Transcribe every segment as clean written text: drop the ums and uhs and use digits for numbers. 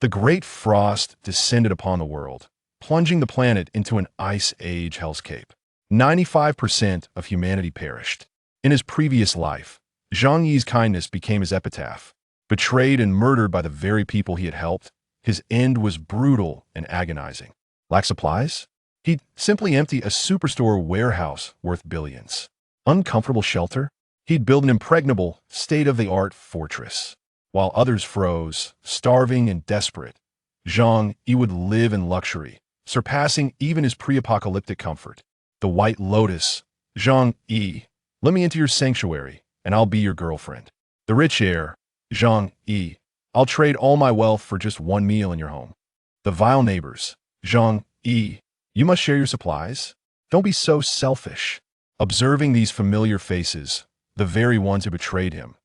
The Great Frost descended upon the world, plunging the planet into an ice age hellscape. 95% of humanity perished. In his previous life, Zhang Yi's kindness became his epitaph. Betrayed and murdered by the very people he had helped, his end was brutal and agonizing. Lack supplies? He'd simply empty a superstore warehouse worth billions. Uncomfortable shelter? He'd build an impregnable, state-of-the-art fortress. While others froze, starving and desperate, Zhang Yi would live in luxury, surpassing even his pre-apocalyptic comfort. The White Lotus. Zhang Yi, let me into your sanctuary, and I'll be your girlfriend. The Rich Heir. Zhang Yi, I'll trade all my wealth for just one meal in your home. The Vile Neighbors. Zhang Yi, you must share your supplies. Don't be so selfish. Observing these familiar faces, the very ones who betrayed him,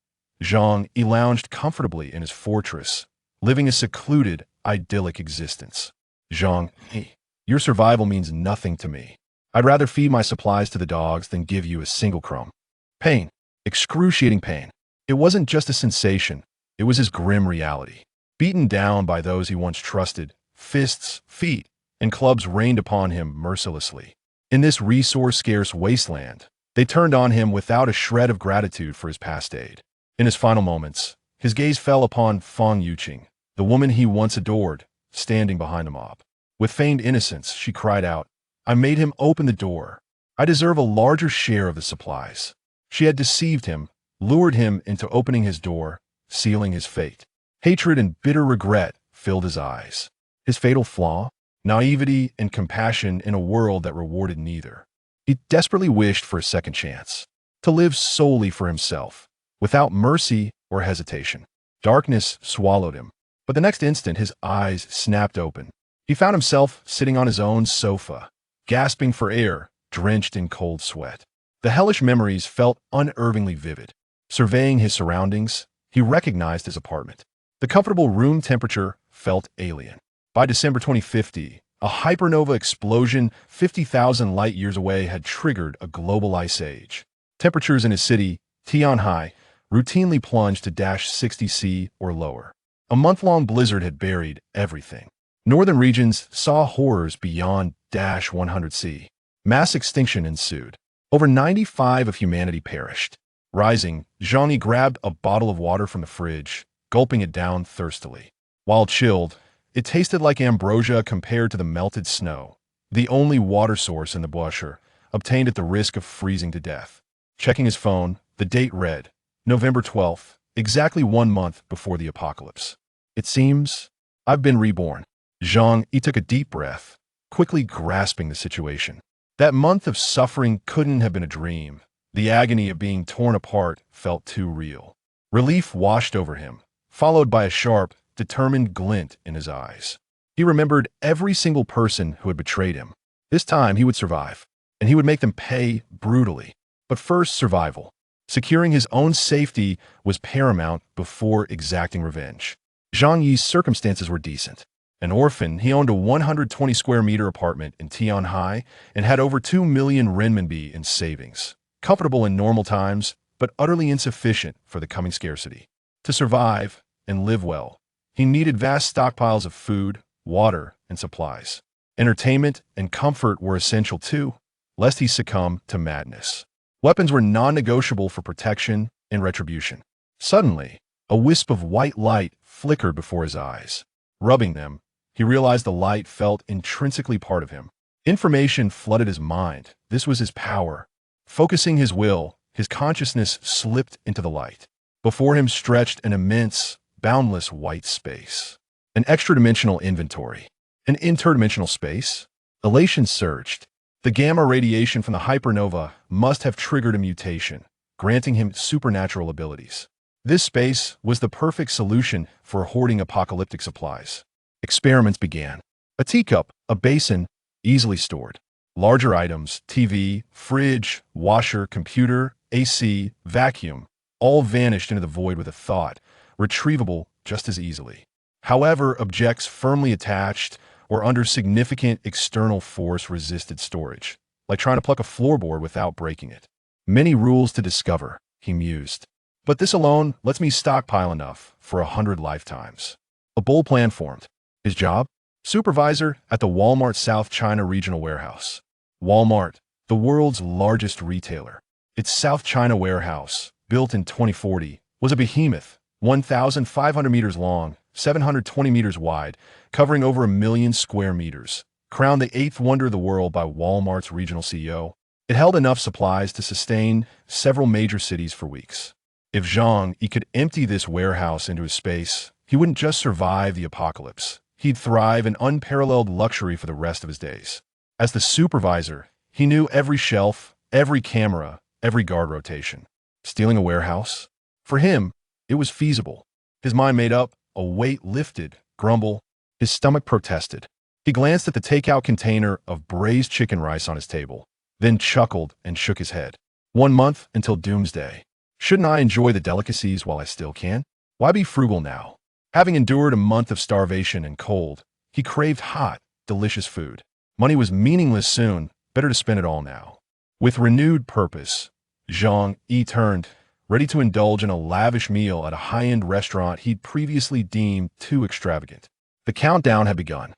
Zhang Yi lounged comfortably in his fortress, living a secluded, idyllic existence. Zhang Yi, your survival means nothing to me. I'd rather feed my supplies to the dogs than give you a single crumb. Pain. Excruciating pain. It wasn't just a sensation, it was his grim reality. Beaten down by those he once trusted, fists, feet, and clubs rained upon him mercilessly. In this resource-scarce wasteland, they turned on him without a shred of gratitude for his past aid. In his final moments, his gaze fell upon Feng Yuqing, the woman he once adored, standing behind the mob. With feigned innocence, she cried out, I made him open the door. I deserve a larger share of the supplies. She had deceived him, lured him into opening his door, sealing his fate. Hatred and bitter regret filled his eyes. His fatal flaw? Naivety and compassion in a world that rewarded neither. He desperately wished for a second chance, to live solely for himself, without mercy or hesitation. Darkness swallowed him, but the next instant his eyes snapped open. He found himself sitting on his own sofa, gasping for air, drenched in cold sweat. The hellish memories felt unnervingly vivid. Surveying his surroundings, he recognized his apartment. The comfortable room temperature felt alien. By December 2050, a hypernova explosion 50,000 light-years away had triggered a global ice age. Temperatures in his city, Tianhai, routinely plunged to -60°C or lower. A month-long blizzard had buried everything. Northern regions saw horrors beyond -100°C. Mass extinction ensued. Over 95% of humanity perished. Rising, Zhang Yi grabbed a bottle of water from the fridge, gulping it down thirstily. While chilled, it tasted like ambrosia compared to the melted snow, the only water source in the Busher, obtained at the risk of freezing to death. Checking his phone, the date read, November 12th, exactly 1 month before the apocalypse. It seems I've been reborn. Zhang Yi took a deep breath, quickly grasping the situation. That month of suffering couldn't have been a dream. The agony of being torn apart felt too real. Relief washed over him, followed by a sharp, determined glint in his eyes. He remembered every single person who had betrayed him. This time he would survive, and he would make them pay brutally. But first, survival. Securing his own safety was paramount before exacting revenge. Zhang Yi's circumstances were decent. An orphan, he owned a 120-square-meter apartment in Tianhai and had over 2 million renminbi in savings. Comfortable in normal times, but utterly insufficient for the coming scarcity. To survive and live well, he needed vast stockpiles of food, water, and supplies. Entertainment and comfort were essential too, lest he succumb to madness. Weapons were non-negotiable for protection and retribution. Suddenly, a wisp of white light flickered before his eyes. Rubbing them, he realized the light felt intrinsically part of him. Information flooded his mind. This was his power. Focusing his will, his consciousness slipped into the light. Before him stretched an immense, boundless white space. An extra-dimensional inventory. An interdimensional space? Elation surged. The gamma radiation from the hypernova must have triggered a mutation, granting him supernatural abilities. This space was the perfect solution for hoarding apocalyptic supplies. Experiments began. A teacup, a basin, easily stored. Larger items, TV, fridge, washer, computer, AC, vacuum, all vanished into the void with a thought, retrievable just as easily. However, objects firmly attached or under significant external force resisted storage, like trying to pluck a floorboard without breaking it. Many rules to discover, he mused. But this alone lets me stockpile enough for 100 lifetimes. A bold plan formed. His job? Supervisor at the Walmart South China Regional Warehouse. Walmart, the world's largest retailer. Its South China warehouse, built in 2040, was a behemoth, 1,500 meters long, 720 meters wide, covering over 1 million square meters. Crowned the eighth wonder of the world by Walmart's regional CEO, it held enough supplies to sustain several major cities for weeks. If Zhang Yi could empty this warehouse into his space, he wouldn't just survive the apocalypse. He'd thrive in unparalleled luxury for the rest of his days. As the supervisor, he knew every shelf, every camera, every guard rotation. Stealing a warehouse? For him, it was feasible. His mind made up, a weight lifted, grumble. His stomach protested. He glanced at the takeout container of braised chicken rice on his table, then chuckled and shook his head. 1 month until doomsday. Shouldn't I enjoy the delicacies while I still can? Why be frugal now? Having endured a month of starvation and cold, he craved hot, delicious food. Money was meaningless soon, better to spend it all now. With renewed purpose, Zhang Yi turned, ready to indulge in a lavish meal at a high-end restaurant he'd previously deemed too extravagant. The countdown had begun.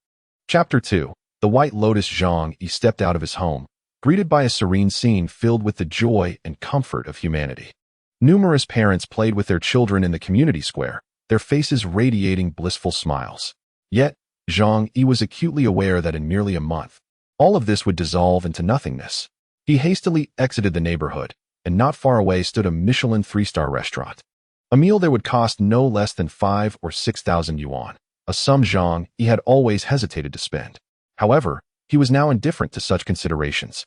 Chapter 2. The White Lotus. Zhang Yi stepped out of his home, greeted by a serene scene filled with the joy and comfort of humanity. Numerous parents played with their children in the community square, their faces radiating blissful smiles. Yet, Zhang Yi was acutely aware that in merely a month, all of this would dissolve into nothingness. He hastily exited the neighborhood, and not far away stood a Michelin 3-star restaurant. A meal there would cost no less than 5,000 or 6,000 yuan, a sum Zhang Yi had always hesitated to spend. However, he was now indifferent to such considerations.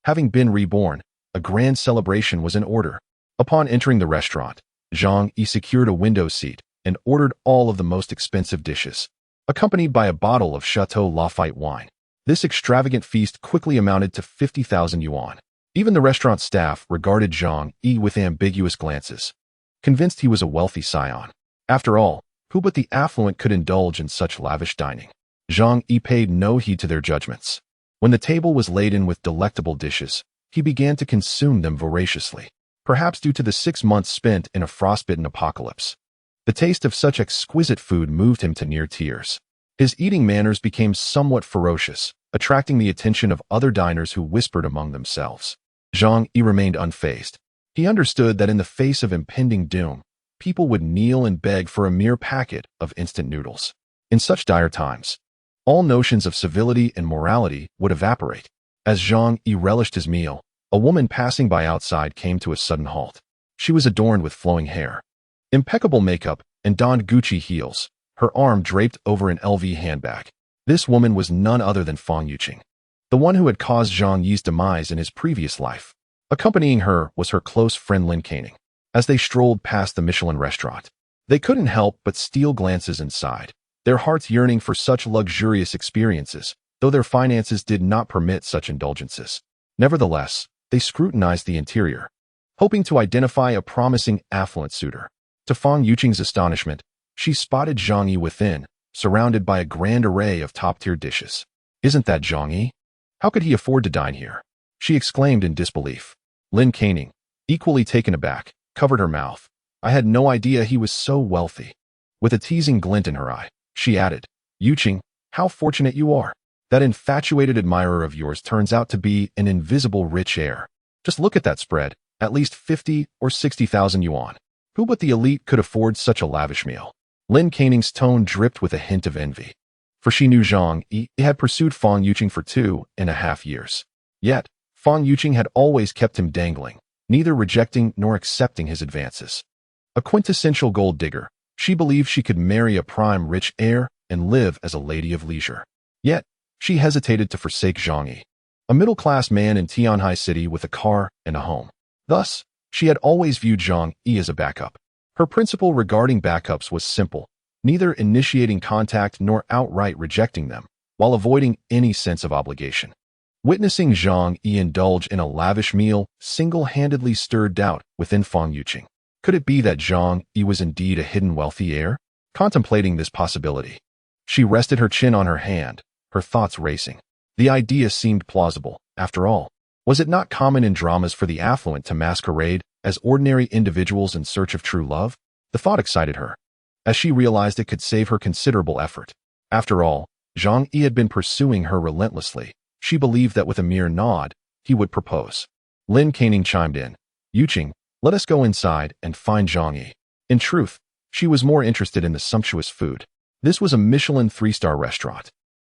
Having been reborn, a grand celebration was in order. Upon entering the restaurant, Zhang Yi secured a window seat and ordered all of the most expensive dishes, accompanied by a bottle of Chateau Lafite wine. This extravagant feast quickly amounted to 50,000 yuan. Even the restaurant staff regarded Zhang Yi with ambiguous glances, convinced he was a wealthy scion. After all, who but the affluent could indulge in such lavish dining? Zhang Yi paid no heed to their judgments. When the table was laden with delectable dishes, he began to consume them voraciously, perhaps due to the 6 months spent in a frostbitten apocalypse. The taste of such exquisite food moved him to near tears. His eating manners became somewhat ferocious, attracting the attention of other diners who whispered among themselves. Zhang Yi remained unfazed. He understood that in the face of impending doom, people would kneel and beg for a mere packet of instant noodles. In such dire times, all notions of civility and morality would evaporate. As Zhang Yi relished his meal, a woman passing by outside came to a sudden halt. She was adorned with flowing hair, impeccable makeup, and donned Gucci heels, her arm draped over an LV handbag. This woman was none other than Fang Yuqing, the one who had caused Zhang Yi's demise in his previous life. Accompanying her was her close friend Lin Caning. As they strolled past the Michelin restaurant, they couldn't help but steal glances inside, their hearts yearning for such luxurious experiences, though their finances did not permit such indulgences. Nevertheless, they scrutinized the interior, hoping to identify a promising affluent suitor. To Fang Yuqing's astonishment, she spotted Zhang Yi within, surrounded by a grand array of top-tier dishes. "Isn't that Zhang Yi? How could he afford to dine here?" she exclaimed in disbelief. Lin Caning, equally taken aback, covered her mouth. "I had no idea he was so wealthy." With a teasing glint in her eye, she added, "Yuqing, how fortunate you are. That infatuated admirer of yours turns out to be an invisible rich heir. Just look at that spread, at least 50 or 60,000 yuan. Who but the elite could afford such a lavish meal?" Lin Caning's tone dripped with a hint of envy, for she knew Zhang Yi had pursued Fang Yuqing for 2.5 years. Yet, Fang Yuqing had always kept him dangling, neither rejecting nor accepting his advances. A quintessential gold digger, she believed she could marry a prime rich heir and live as a lady of leisure. Yet, she hesitated to forsake Zhang Yi, a middle-class man in Tianhai City with a car and a home. Thus, she had always viewed Zhang Yi as a backup. Her principle regarding backups was simple, neither initiating contact nor outright rejecting them, while avoiding any sense of obligation. Witnessing Zhang Yi indulge in a lavish meal single-handedly stirred doubt within Fang Yuqing. Could it be that Zhang Yi was indeed a hidden wealthy heir? Contemplating this possibility, she rested her chin on her hand, her thoughts racing. The idea seemed plausible, after all. Was it not common in dramas for the affluent to masquerade as ordinary individuals in search of true love? The thought excited her. as she realized it could save her considerable effort. After all, Zhang Yi had been pursuing her relentlessly. She believed that with a mere nod, he would propose. Lin Canning chimed in. Yuqing, let us go inside and find Zhang Yi. In truth, she was more interested in the sumptuous food. This was a Michelin 3-star restaurant,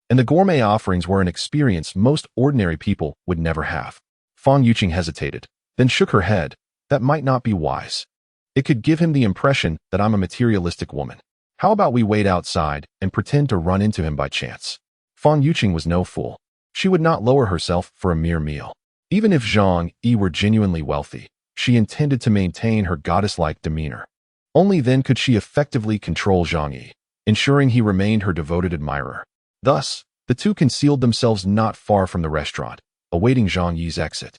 and the gourmet offerings were an experience most ordinary people would never have. Fang Yuqing hesitated, then shook her head. That might not be wise. It could give him the impression that I'm a materialistic woman. How about we wait outside and pretend to run into him by chance? Fang Yuqing was no fool. She would not lower herself for a mere meal. Even if Zhang Yi were genuinely wealthy, she intended to maintain her goddess-like demeanor. Only then could she effectively control Zhang Yi, ensuring he remained her devoted admirer. Thus, the two concealed themselves not far from the restaurant, awaiting Zhang Yi's exit.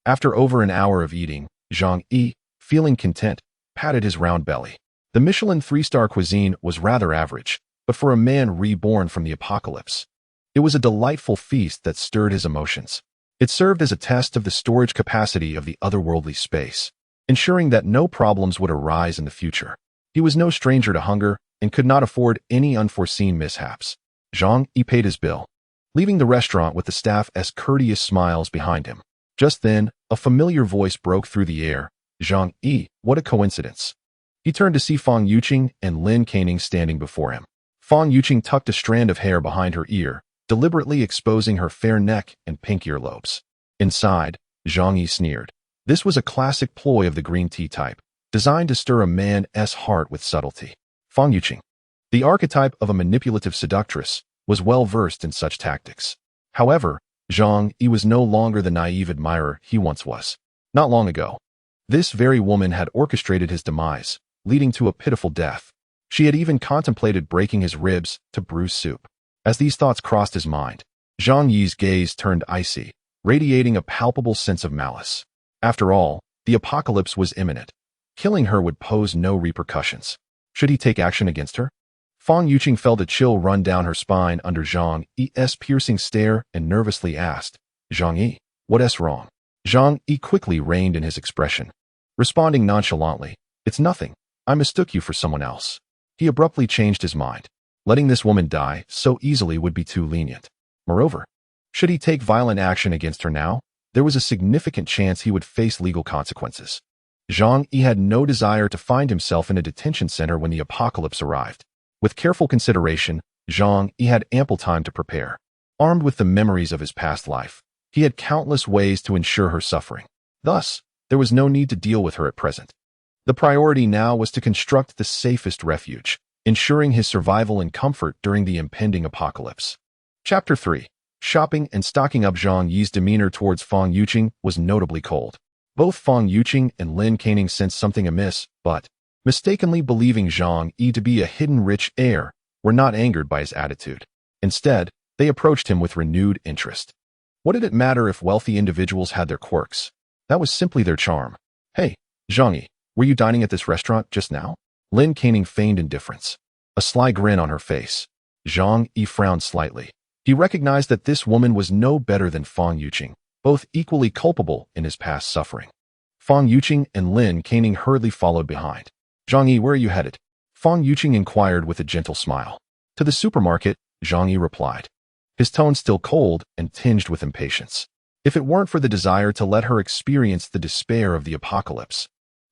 After over an hour of eating, Zhang Yi, feeling content, patted his round belly. The Michelin 3-star cuisine was rather average, but for a man reborn from the apocalypse, it was a delightful feast that stirred his emotions. It served as a test of the storage capacity of the otherworldly space, ensuring that no problems would arise in the future. He was no stranger to hunger and could not afford any unforeseen mishaps. Zhang Yi paid his bill, leaving the restaurant with the staff as courteous smiles behind him. Just then, a familiar voice broke through the air. Zhang Yi, what a coincidence. He turned to see Fang Yuqing and Lin Canning standing before him. Fang Yuqing tucked a strand of hair behind her ear, deliberately exposing her fair neck and pink earlobes. Inside, Zhang Yi sneered. This was a classic ploy of the green tea type, designed to stir a man's heart with subtlety. Fang Yuqing, the archetype of a manipulative seductress, was well versed in such tactics. However, Zhang Yi was no longer the naive admirer he once was. Not long ago, this very woman had orchestrated his demise, leading to a pitiful death. She had even contemplated breaking his ribs to brew soup. As these thoughts crossed his mind, Zhang Yi's gaze turned icy, radiating a palpable sense of malice. After all, the apocalypse was imminent. Killing her would pose no repercussions. Should he take action against her? Fang Yuqing felt a chill run down her spine under Zhang Yi's piercing stare and nervously asked, Zhang Yi, what's wrong? Zhang Yi quickly reined in his expression, responding nonchalantly, it's nothing, I mistook you for someone else. He abruptly changed his mind. Letting this woman die so easily would be too lenient. Moreover, should he take violent action against her now, there was a significant chance he would face legal consequences. Zhang Yi had no desire to find himself in a detention center when the apocalypse arrived. With careful consideration, Zhang Yi had ample time to prepare. Armed with the memories of his past life, he had countless ways to ensure her suffering. Thus, there was no need to deal with her at present. The priority now was to construct the safest refuge, ensuring his survival and comfort during the impending apocalypse. Chapter 3. Shopping and stocking up. Zhang Yi's demeanor towards Fang Yuqing was notably cold. Both Fang Yuqing and Lin Canning sensed something amiss, but, mistakenly believing Zhang Yi to be a hidden rich heir, were not angered by his attitude. Instead, they approached him with renewed interest. What did it matter if wealthy individuals had their quirks? That was simply their charm. Hey, Zhang Yi, were you dining at this restaurant just now? Lin Canning feigned indifference, a sly grin on her face. Zhang Yi frowned slightly. He recognized that this woman was no better than Fang Yuqing, both equally culpable in his past suffering. Fang Yuqing and Lin Canning hurriedly followed behind. Zhang Yi, where are you headed? Fang Yuqing inquired with a gentle smile. To the supermarket, Zhang Yi replied, his tone still cold and tinged with impatience. If it weren't for the desire to let her experience the despair of the apocalypse,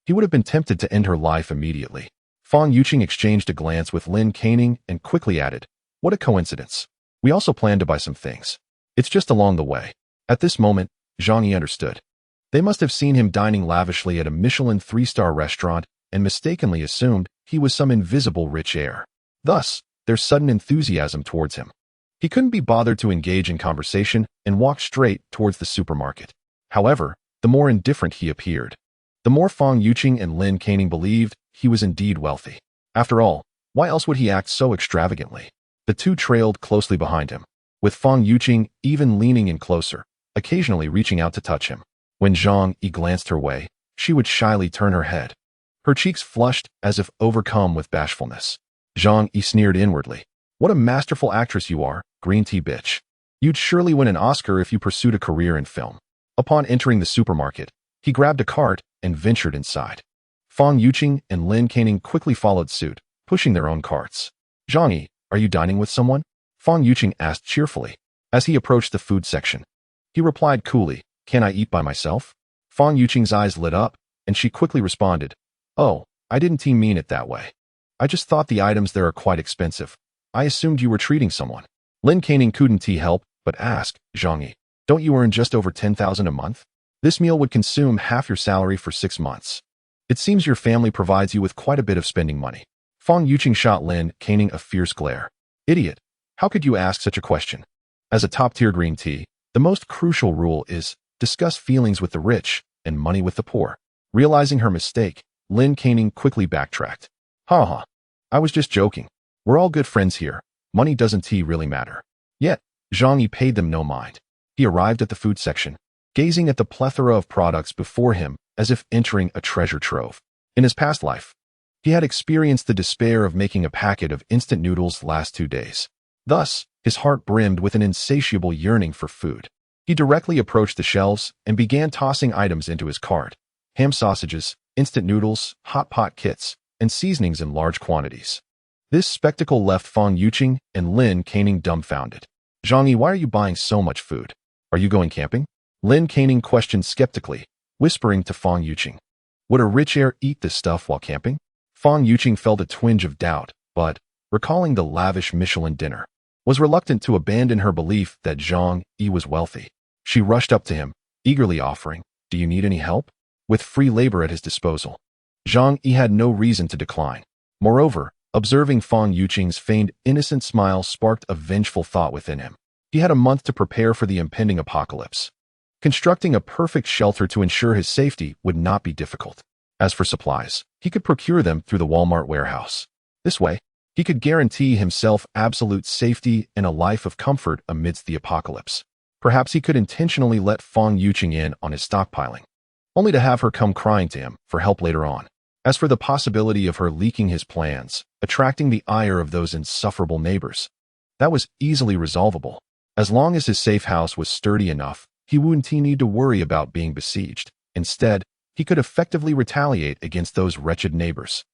he would have been tempted to end her life immediately. Fang Yuqing exchanged a glance with Lin Canning and quickly added, what a coincidence. We also plan to buy some things. It's just along the way. At this moment, Zhang Yi understood. They must have seen him dining lavishly at a Michelin 3-star restaurant and mistakenly assumed he was some invisible rich heir. Thus, their sudden enthusiasm towards him. He couldn't be bothered to engage in conversation and walked straight towards the supermarket. However, the more indifferent he appeared, the more Fang Yuqing and Lin Canning believed he was indeed wealthy. After all, why else would he act so extravagantly? The two trailed closely behind him, with Fang Yuqing even leaning in closer, occasionally reaching out to touch him. When Zhang Yi glanced her way, she would shyly turn her head. Her cheeks flushed as if overcome with bashfulness. Zhang Yi sneered inwardly. What a masterful actress you are, green tea bitch. You'd surely win an Oscar if you pursued a career in film. Upon entering the supermarket, he grabbed a cart and ventured inside. Fang Yuqing and Lin Canning quickly followed suit, pushing their own carts. Zhang Yi, are you dining with someone? Fang Yuqing asked cheerfully. As he approached the food section, he replied coolly, can I eat by myself? Fang Yuqing's eyes lit up, and she quickly responded, oh, I didn't mean it that way. I just thought the items there are quite expensive. I assumed you were treating someone. Lin Canning couldn't help but ask, Zhang Yi, don't you earn just over 10,000 a month? This meal would consume half your salary for 6 months. It seems your family provides you with quite a bit of spending money. Fang Yuqing shot Lin Canning a fierce glare. Idiot, how could you ask such a question? As a top-tier green tea, the most crucial rule is discuss feelings with the rich and money with the poor. Realizing her mistake, Lin Canning quickly backtracked. Haha, I was just joking. We're all good friends here. Money doesn't really matter. Yet, Zhang Yi paid them no mind. He arrived at the food section, gazing at the plethora of products before him as if entering a treasure trove. In his past life, he had experienced the despair of making a packet of instant noodles last 2 days. Thus, his heart brimmed with an insatiable yearning for food. He directly approached the shelves and began tossing items into his cart. Ham sausages, instant noodles, hot pot kits, and seasonings in large quantities. This spectacle left Fang Yuqing and Lin Canning dumbfounded. Zhang Yi, why are you buying so much food? Are you going camping? Lin Canning questioned skeptically, whispering to Fang Yuqing. Would a rich heir eat this stuff while camping? Fang Yuqing felt a twinge of doubt, but, recalling the lavish Michelin dinner, was reluctant to abandon her belief that Zhang Yi was wealthy. She rushed up to him, eagerly offering, do you need any help? With free labor at his disposal, Zhang Yi had no reason to decline. Moreover, observing Fang Yuqing's feigned innocent smile sparked a vengeful thought within him. He had a month to prepare for the impending apocalypse. Constructing a perfect shelter to ensure his safety would not be difficult. As for supplies, he could procure them through the Walmart warehouse. This way, he could guarantee himself absolute safety and a life of comfort amidst the apocalypse. Perhaps he could intentionally let Fang Yuqing in on his stockpiling, only to have her come crying to him for help later on. As for the possibility of her leaking his plans, attracting the ire of those insufferable neighbors, that was easily resolvable. As long as his safe house was sturdy enough, he wouldn't need to worry about being besieged. Instead, he could effectively retaliate against those wretched neighbors.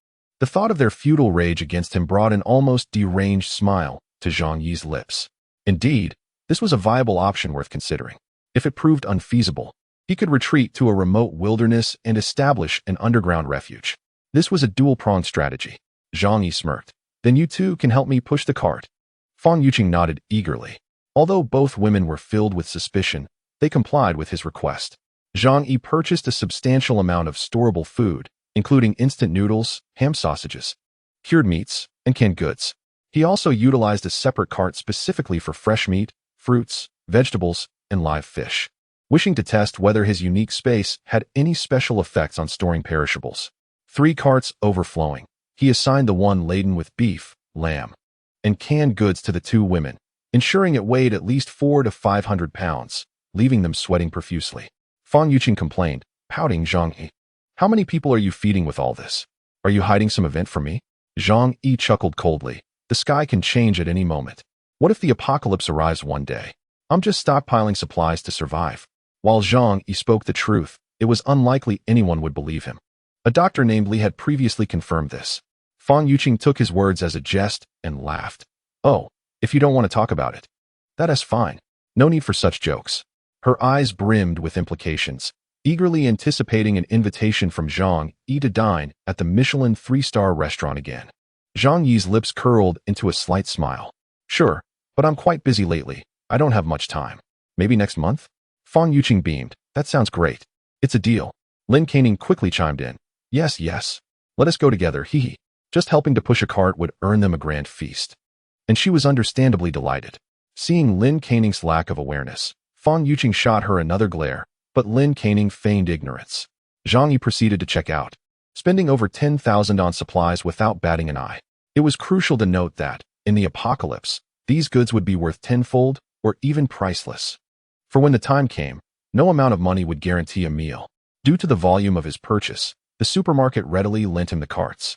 The thought of their futile rage against him brought an almost deranged smile to Zhang Yi's lips. Indeed, this was a viable option worth considering. If it proved unfeasible, he could retreat to a remote wilderness and establish an underground refuge. This was a dual-pronged strategy. Zhang Yi smirked. Then you two can help me push the cart. Fang Yuqing nodded eagerly. Although both women were filled with suspicion, they complied with his request. Zhang Yi purchased a substantial amount of storable food, including instant noodles, ham sausages, cured meats, and canned goods. He also utilized a separate cart specifically for fresh meat, fruits, vegetables, and live fish, wishing to test whether his unique space had any special effects on storing perishables. 3 carts overflowing, he assigned the one laden with beef, lamb, and canned goods to the 2 women, ensuring it weighed at least 400 to 500 pounds, leaving them sweating profusely. Fang Yuqing complained, pouting Zhang Yi. How many people are you feeding with all this? Are you hiding some event from me? Zhang Yi chuckled coldly. The sky can change at any moment. What if the apocalypse arrives one day? I'm just stockpiling supplies to survive. While Zhang Yi spoke the truth, it was unlikely anyone would believe him. A doctor named Li had previously confirmed this. Fang Yuqing took his words as a jest and laughed. Oh, if you don't want to talk about it, that is fine. No need for such jokes. Her eyes brimmed with implications, eagerly anticipating an invitation from Zhang Yi to dine at the Michelin 3-star restaurant again. Zhang Yi's lips curled into a slight smile. Sure, but I'm quite busy lately. I don't have much time. Maybe next month? Fang Yuqing beamed. That sounds great. It's a deal. Lin Canning quickly chimed in. Yes, yes. Let us go together, hee hee. Just helping to push a cart would earn them a grand feast. And she was understandably delighted. Seeing Lin Canning's lack of awareness, Fang Yuqing shot her another glare, but Lin Canning feigned ignorance. Zhang Yi proceeded to check out, spending over 10,000 on supplies without batting an eye. It was crucial to note that, in the apocalypse, these goods would be worth tenfold or even priceless. For when the time came, no amount of money would guarantee a meal. Due to the volume of his purchase, the supermarket readily lent him the carts.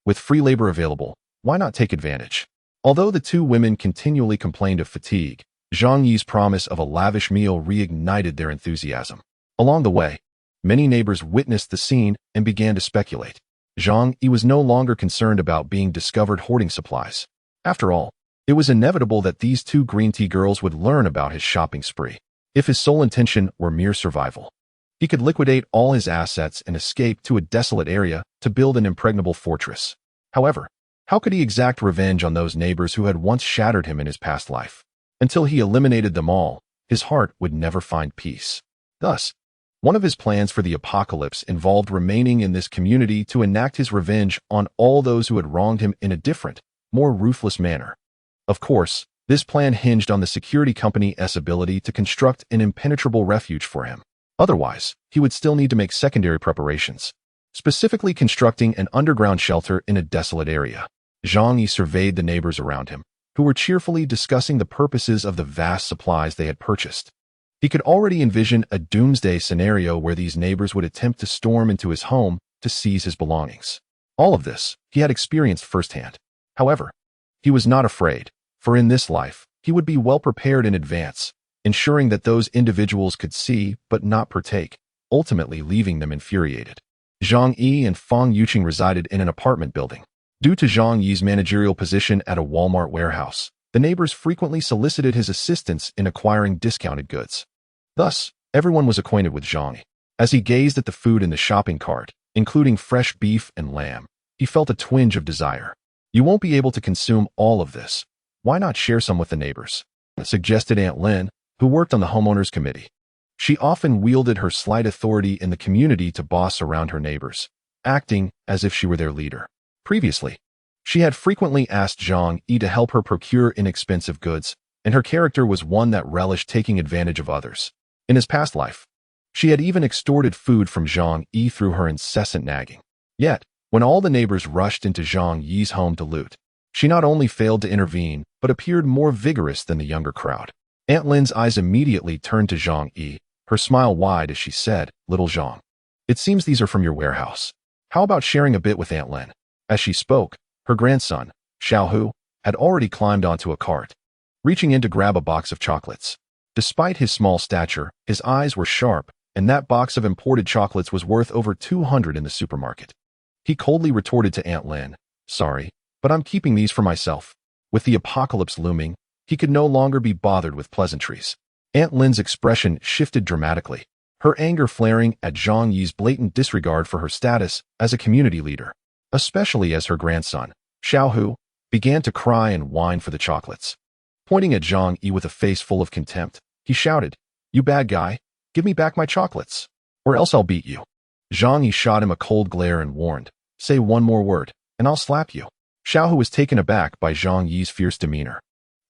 With free labor available, why not take advantage? Although the 2 women continually complained of fatigue, Zhang Yi's promise of a lavish meal reignited their enthusiasm. Along the way, many neighbors witnessed the scene and began to speculate. Zhang Yi was no longer concerned about being discovered hoarding supplies. After all, it was inevitable that these two green tea girls would learn about his shopping spree. If his sole intention were mere survival, he could liquidate all his assets and escape to a desolate area to build an impregnable fortress. However, how could he exact revenge on those neighbors who had once shattered him in his past life? Until he eliminated them all, his heart would never find peace. Thus, one of his plans for the apocalypse involved remaining in this community to enact his revenge on all those who had wronged him in a different, more ruthless manner. Of course, this plan hinged on the security company's ability to construct an impenetrable refuge for him. Otherwise, he would still need to make secondary preparations, specifically constructing an underground shelter in a desolate area. Zhang Yi surveyed the neighbors around him, who were cheerfully discussing the purposes of the vast supplies they had purchased. He could already envision a doomsday scenario where these neighbors would attempt to storm into his home to seize his belongings. All of this he had experienced firsthand. However, he was not afraid, for in this life, he would be well prepared in advance, ensuring that those individuals could see but not partake, ultimately leaving them infuriated. Zhang Yi and Fang Yuqing resided in an apartment building. Due to Zhang Yi's managerial position at a Walmart warehouse, the neighbors frequently solicited his assistance in acquiring discounted goods. Thus, everyone was acquainted with Zhang Yi. As he gazed at the food in the shopping cart, including fresh beef and lamb, he felt a twinge of desire. "You won't be able to consume all of this. Why not share some with the neighbors?" suggested Aunt Lin, who worked on the homeowners committee. She often wielded her slight authority in the community to boss around her neighbors, acting as if she were their leader. Previously, she had frequently asked Zhang Yi to help her procure inexpensive goods, and her character was one that relished taking advantage of others. In his past life, she had even extorted food from Zhang Yi through her incessant nagging. Yet, when all the neighbors rushed into Zhang Yi's home to loot, she not only failed to intervene, but appeared more vigorous than the younger crowd. Aunt Lin's eyes immediately turned to Zhang Yi, her smile wide as she said, "Little Zhang, it seems these are from your warehouse. How about sharing a bit with Aunt Lin?" As she spoke, her grandson, Xiaohu, had already climbed onto a cart, reaching in to grab a box of chocolates. Despite his small stature, his eyes were sharp, and that box of imported chocolates was worth over 200 in the supermarket. He coldly retorted to Aunt Lin, "Sorry, but I'm keeping these for myself." With the apocalypse looming, he could no longer be bothered with pleasantries. Aunt Lin's expression shifted dramatically, her anger flaring at Zhang Yi's blatant disregard for her status as a community leader, especially as her grandson, Xiaohu, began to cry and whine for the chocolates. Pointing at Zhang Yi with a face full of contempt, he shouted, "You bad guy, give me back my chocolates, or else I'll beat you." Zhang Yi shot him a cold glare and warned, "Say one more word, and I'll slap you." Xiaohu was taken aback by Zhang Yi's fierce demeanor,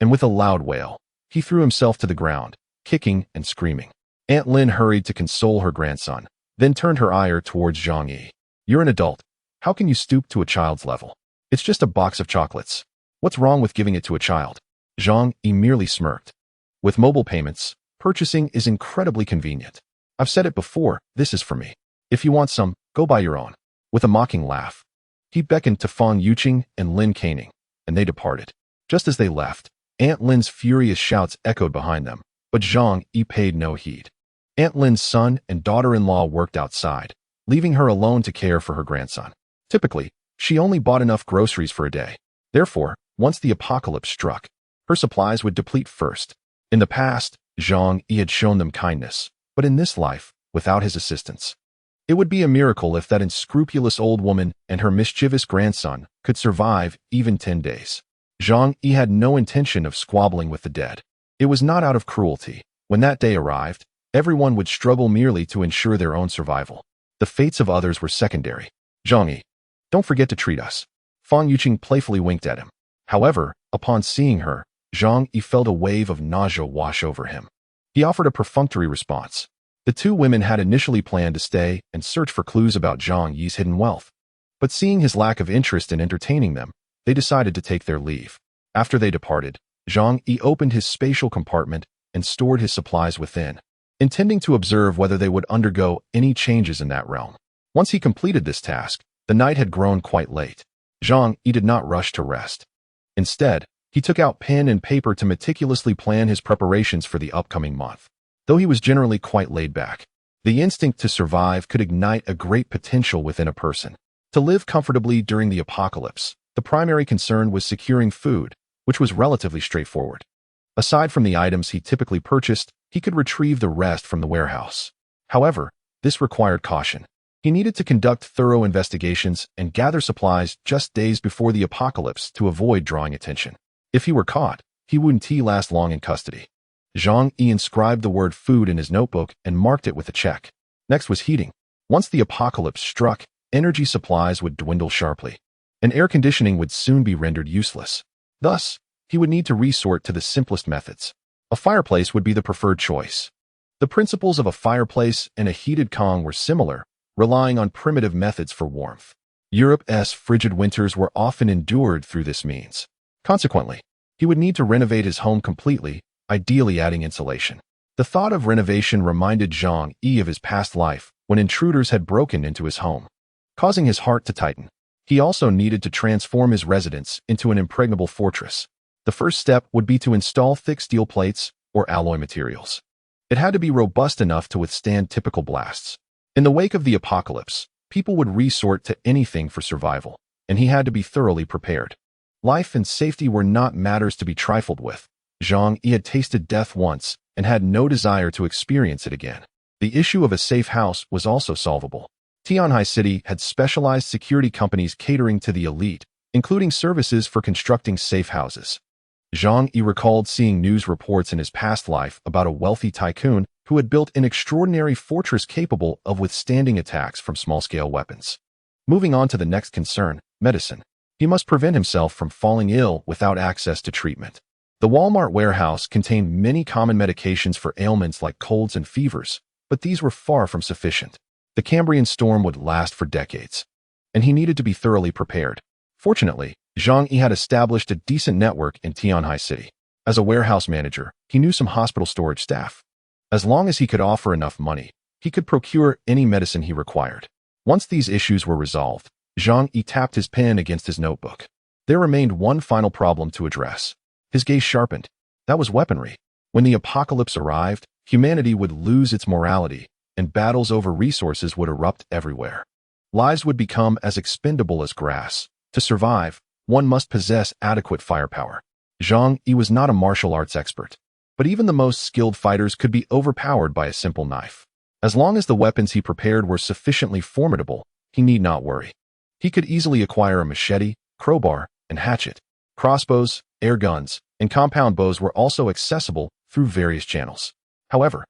and with a loud wail, he threw himself to the ground, kicking and screaming. Aunt Lin hurried to console her grandson, then turned her ire towards Zhang Yi. "You're an adult. How can you stoop to a child's level? It's just a box of chocolates. What's wrong with giving it to a child?" Zhang Yi merely smirked. "With mobile payments, purchasing is incredibly convenient. I've said it before, this is for me. If you want some, go buy your own." With a mocking laugh, he beckoned to Fang Yuqing and Lin Caning, and they departed. Just as they left, Aunt Lin's furious shouts echoed behind them, but Zhang Yi paid no heed. Aunt Lin's son and daughter-in-law worked outside, leaving her alone to care for her grandson. Typically, she only bought enough groceries for a day. Therefore, once the apocalypse struck, her supplies would deplete first. In the past, Zhang Yi had shown them kindness, but in this life, without his assistance, it would be a miracle if that unscrupulous old woman and her mischievous grandson could survive even 10 days. Zhang Yi had no intention of squabbling with the dead. It was not out of cruelty. When that day arrived, everyone would struggle merely to ensure their own survival. The fates of others were secondary. "Zhang Yi, don't forget to treat us." Fang Yuqing playfully winked at him. However, upon seeing her, Zhang Yi felt a wave of nausea wash over him. He offered a perfunctory response. The two women had initially planned to stay and search for clues about Zhang Yi's hidden wealth, but seeing his lack of interest in entertaining them, they decided to take their leave. After they departed, Zhang Yi opened his spatial compartment and stored his supplies within, intending to observe whether they would undergo any changes in that realm. Once he completed this task, the night had grown quite late. Zhang Yi did not rush to rest. Instead, he took out pen and paper to meticulously plan his preparations for the upcoming month. Though he was generally quite laid back, the instinct to survive could ignite a great potential within a person. To live comfortably during the apocalypse, the primary concern was securing food, which was relatively straightforward. Aside from the items he typically purchased, he could retrieve the rest from the warehouse. However, this required caution. He needed to conduct thorough investigations and gather supplies just days before the apocalypse to avoid drawing attention. If he were caught, he wouldn't last long in custody. Zhang Yi inscribed the word food in his notebook and marked it with a check. Next was heating. Once the apocalypse struck, energy supplies would dwindle sharply, and air conditioning would soon be rendered useless. Thus, he would need to resort to the simplest methods. A fireplace would be the preferred choice. The principles of a fireplace and a heated Kong were similar, relying on primitive methods for warmth. Europe's frigid winters were often endured through this means. Consequently, he would need to renovate his home completely, ideally adding insulation. The thought of renovation reminded Zhang Yi of his past life when intruders had broken into his home, causing his heart to tighten. He also needed to transform his residence into an impregnable fortress. The first step would be to install thick steel plates or alloy materials. It had to be robust enough to withstand typical blasts. In the wake of the apocalypse, people would resort to anything for survival, and he had to be thoroughly prepared. Life and safety were not matters to be trifled with. Zhang Yi had tasted death once and had no desire to experience it again. The issue of a safe house was also solvable. Tianhai City had specialized security companies catering to the elite, including services for constructing safe houses. Zhang Yi recalled seeing news reports in his past life about a wealthy tycoon who had built an extraordinary fortress capable of withstanding attacks from small-scale weapons. Moving on to the next concern, medicine. He must prevent himself from falling ill without access to treatment. The Walmart warehouse contained many common medications for ailments like colds and fevers, but these were far from sufficient. The Cambrian storm would last for decades, and he needed to be thoroughly prepared. Fortunately, Zhang Yi had established a decent network in Tianhai City. As a warehouse manager, he knew some hospital storage staff. As long as he could offer enough money, he could procure any medicine he required. Once these issues were resolved, Zhang Yi tapped his pen against his notebook. There remained one final problem to address. His gaze sharpened. That was weaponry. When the apocalypse arrived, humanity would lose its morality, and battles over resources would erupt everywhere. Lives would become as expendable as grass. To survive, one must possess adequate firepower. Zhang Yi was not a martial arts expert, but even the most skilled fighters could be overpowered by a simple knife. As long as the weapons he prepared were sufficiently formidable, he need not worry. He could easily acquire a machete, crowbar, and hatchet. Crossbows, air guns, and compound bows were also accessible through various channels. However,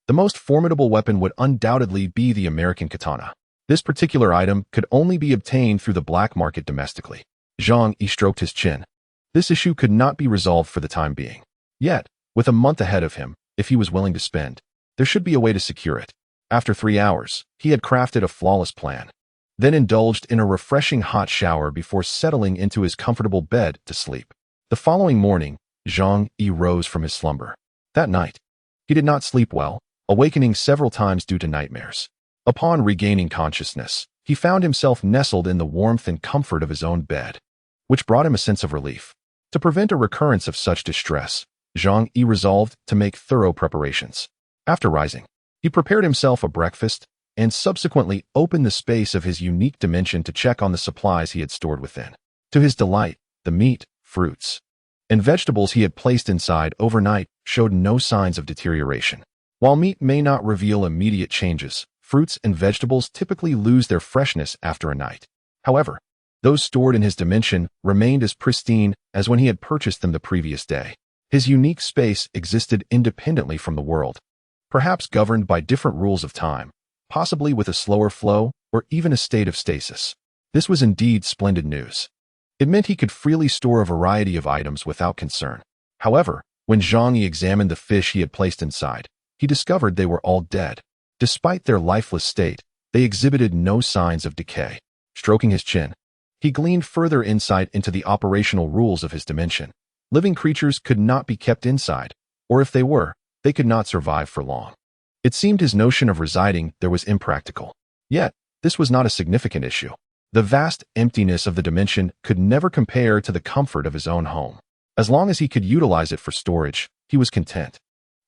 the most formidable weapon would undoubtedly be the American katana. This particular item could only be obtained through the black market domestically. Zhang Yi stroked his chin. This issue could not be resolved for the time being. Yet, with a month ahead of him, if he was willing to spend, there should be a way to secure it. After 3 hours, he had crafted a flawless plan, then indulged in a refreshing hot shower before settling into his comfortable bed to sleep. The following morning, Zhang Yi rose from his slumber. That night, he did not sleep well, awakening several times due to nightmares. Upon regaining consciousness, he found himself nestled in the warmth and comfort of his own bed, which brought him a sense of relief. To prevent a recurrence of such distress, Zhang Yi resolved to make thorough preparations. After rising, he prepared himself a breakfast and subsequently opened the space of his unique dimension to check on the supplies he had stored within. To his delight, the meat, fruits, and vegetables he had placed inside overnight showed no signs of deterioration. While meat may not reveal immediate changes, fruits and vegetables typically lose their freshness after a night. However, those stored in his dimension remained as pristine as when he had purchased them the previous day. His unique space existed independently from the world, perhaps governed by different rules of time, possibly with a slower flow or even a state of stasis. This was indeed splendid news. It meant he could freely store a variety of items without concern. However, when Zhang Yi examined the fish he had placed inside, he discovered they were all dead. Despite their lifeless state, they exhibited no signs of decay. Stroking his chin, he gleaned further insight into the operational rules of his dimension. Living creatures could not be kept inside, or if they were, they could not survive for long. It seemed his notion of residing there was impractical. Yet, this was not a significant issue. The vast emptiness of the dimension could never compare to the comfort of his own home. As long as he could utilize it for storage, he was content.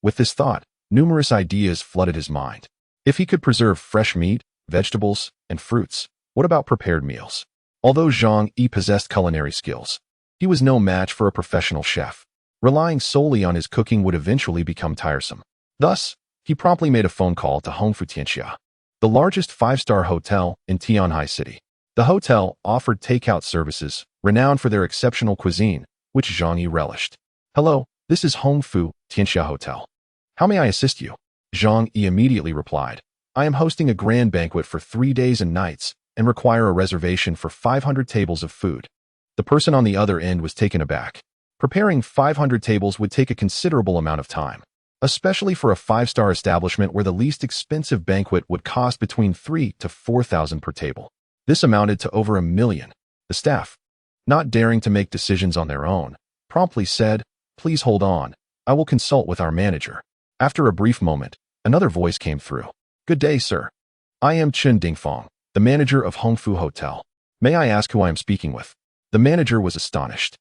With this thought, numerous ideas flooded his mind. If he could preserve fresh meat, vegetables, and fruits, What about prepared meals? Although Zhang Yi possessed culinary skills, he was no match for a professional chef. Relying solely on his cooking would eventually become tiresome. Thus, he promptly made a phone call to Hongfu Tianxia, the largest five-star hotel in Tianhai City. The hotel offered takeout services, renowned for their exceptional cuisine, which Zhang Yi relished. "Hello, this is Hongfu Tianxia Hotel. How may I assist you?" Zhang Yi immediately replied, "I am hosting a grand banquet for 3 days and nights and require a reservation for 500 tables of food." The person on the other end was taken aback. Preparing 500 tables would take a considerable amount of time, especially for a five-star establishment where the least expensive banquet would cost between 3,000 to 4,000 per table. This amounted to over $1 million. The staff, not daring to make decisions on their own, promptly said, "Please hold on. I will consult with our manager." After a brief moment, another voice came through. "Good day, sir. I am Chen Dingfang, the manager of Hongfu Hotel. May I ask who I am speaking with?" The manager was astonished.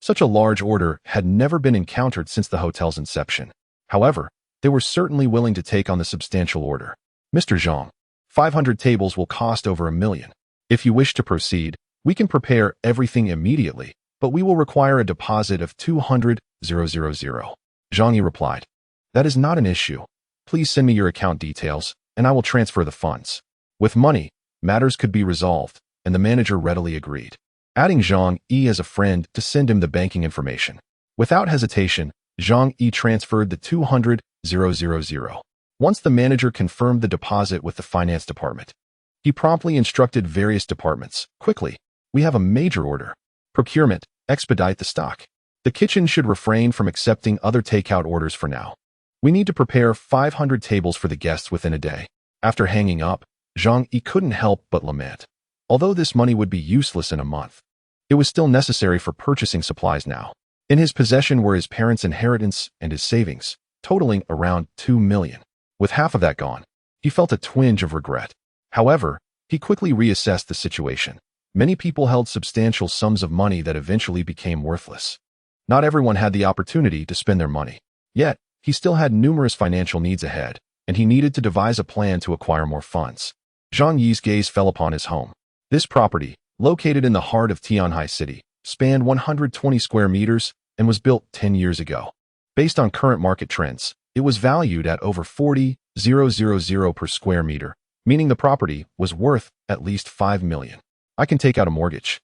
Such a large order had never been encountered since the hotel's inception. However, they were certainly willing to take on the substantial order. "Mr. Zhang, 500 tables will cost over $1 million. If you wish to proceed, we can prepare everything immediately, but we will require a deposit of 200,000. Zhang Yi replied, "That is not an issue. Please send me your account details, and I will transfer the funds." With money, matters could be resolved, and the manager readily agreed, adding Zhang Yi as a friend to send him the banking information. Without hesitation, Zhang Yi transferred the 200,000. Once the manager confirmed the deposit with the finance department, he promptly instructed various departments, "Quickly, we have a major order. Procurement, expedite the stock. The kitchen should refrain from accepting other takeout orders for now. We need to prepare 500 tables for the guests within a day." After hanging up, Zhang Yi couldn't help but lament. Although this money would be useless in a month, it was still necessary for purchasing supplies now. In his possession were his parents' inheritance and his savings, totaling around 2 million. With half of that gone, he felt a twinge of regret. However, he quickly reassessed the situation. Many people held substantial sums of money that eventually became worthless. Not everyone had the opportunity to spend their money. Yet, he still had numerous financial needs ahead, and he needed to devise a plan to acquire more funds. Zhang Yi's gaze fell upon his home. This property, located in the heart of Tianhai City, spanned 120 square meters and was built 10 years ago. Based on current market trends, it was valued at over 40,000 per square meter, meaning the property was worth at least 5 million. "I can take out a mortgage.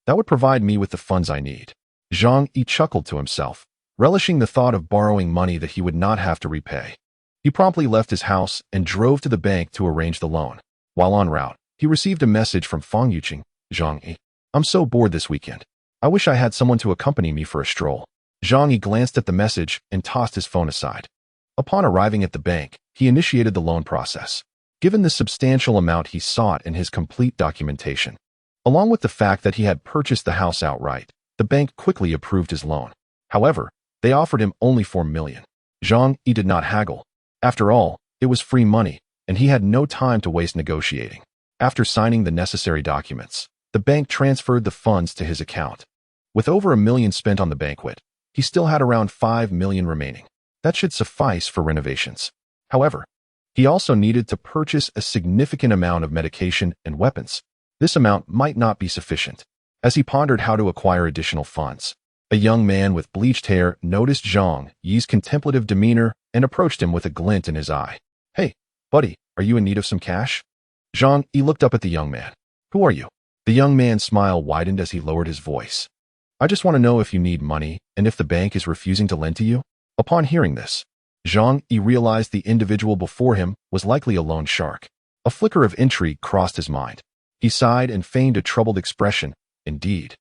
That would provide me with the funds I need." Zhang Yi chuckled to himself, relishing the thought of borrowing money that he would not have to repay. He promptly left his house and drove to the bank to arrange the loan. While en route, he received a message from Fang Yuqing. "Zhang Yi, I'm so bored this weekend. I wish I had someone to accompany me for a stroll." Zhang Yi glanced at the message and tossed his phone aside. Upon arriving at the bank, he initiated the loan process. Given the substantial amount he sought and his complete documentation, along with the fact that he had purchased the house outright, the bank quickly approved his loan. However, they offered him only 4 million. Zhang Yi did not haggle. After all, it was free money, and he had no time to waste negotiating. After signing the necessary documents, the bank transferred the funds to his account. With over 1 million spent on the banquet, he still had around 5 million remaining. That should suffice for renovations. However, he also needed to purchase a significant amount of medication and weapons. This amount might not be sufficient. As he pondered how to acquire additional funds, a young man with bleached hair noticed Zhang Yi's contemplative demeanor and approached him with a glint in his eye. "Hey, buddy, are you in need of some cash?" Zhang Yi looked up at the young man. "Who are you?" The young man's smile widened as he lowered his voice. "I just want to know if you need money and if the bank is refusing to lend to you." Upon hearing this, Zhang Yi realized the individual before him was likely a loan shark. A flicker of intrigue crossed his mind. He sighed and feigned a troubled expression. "Indeed.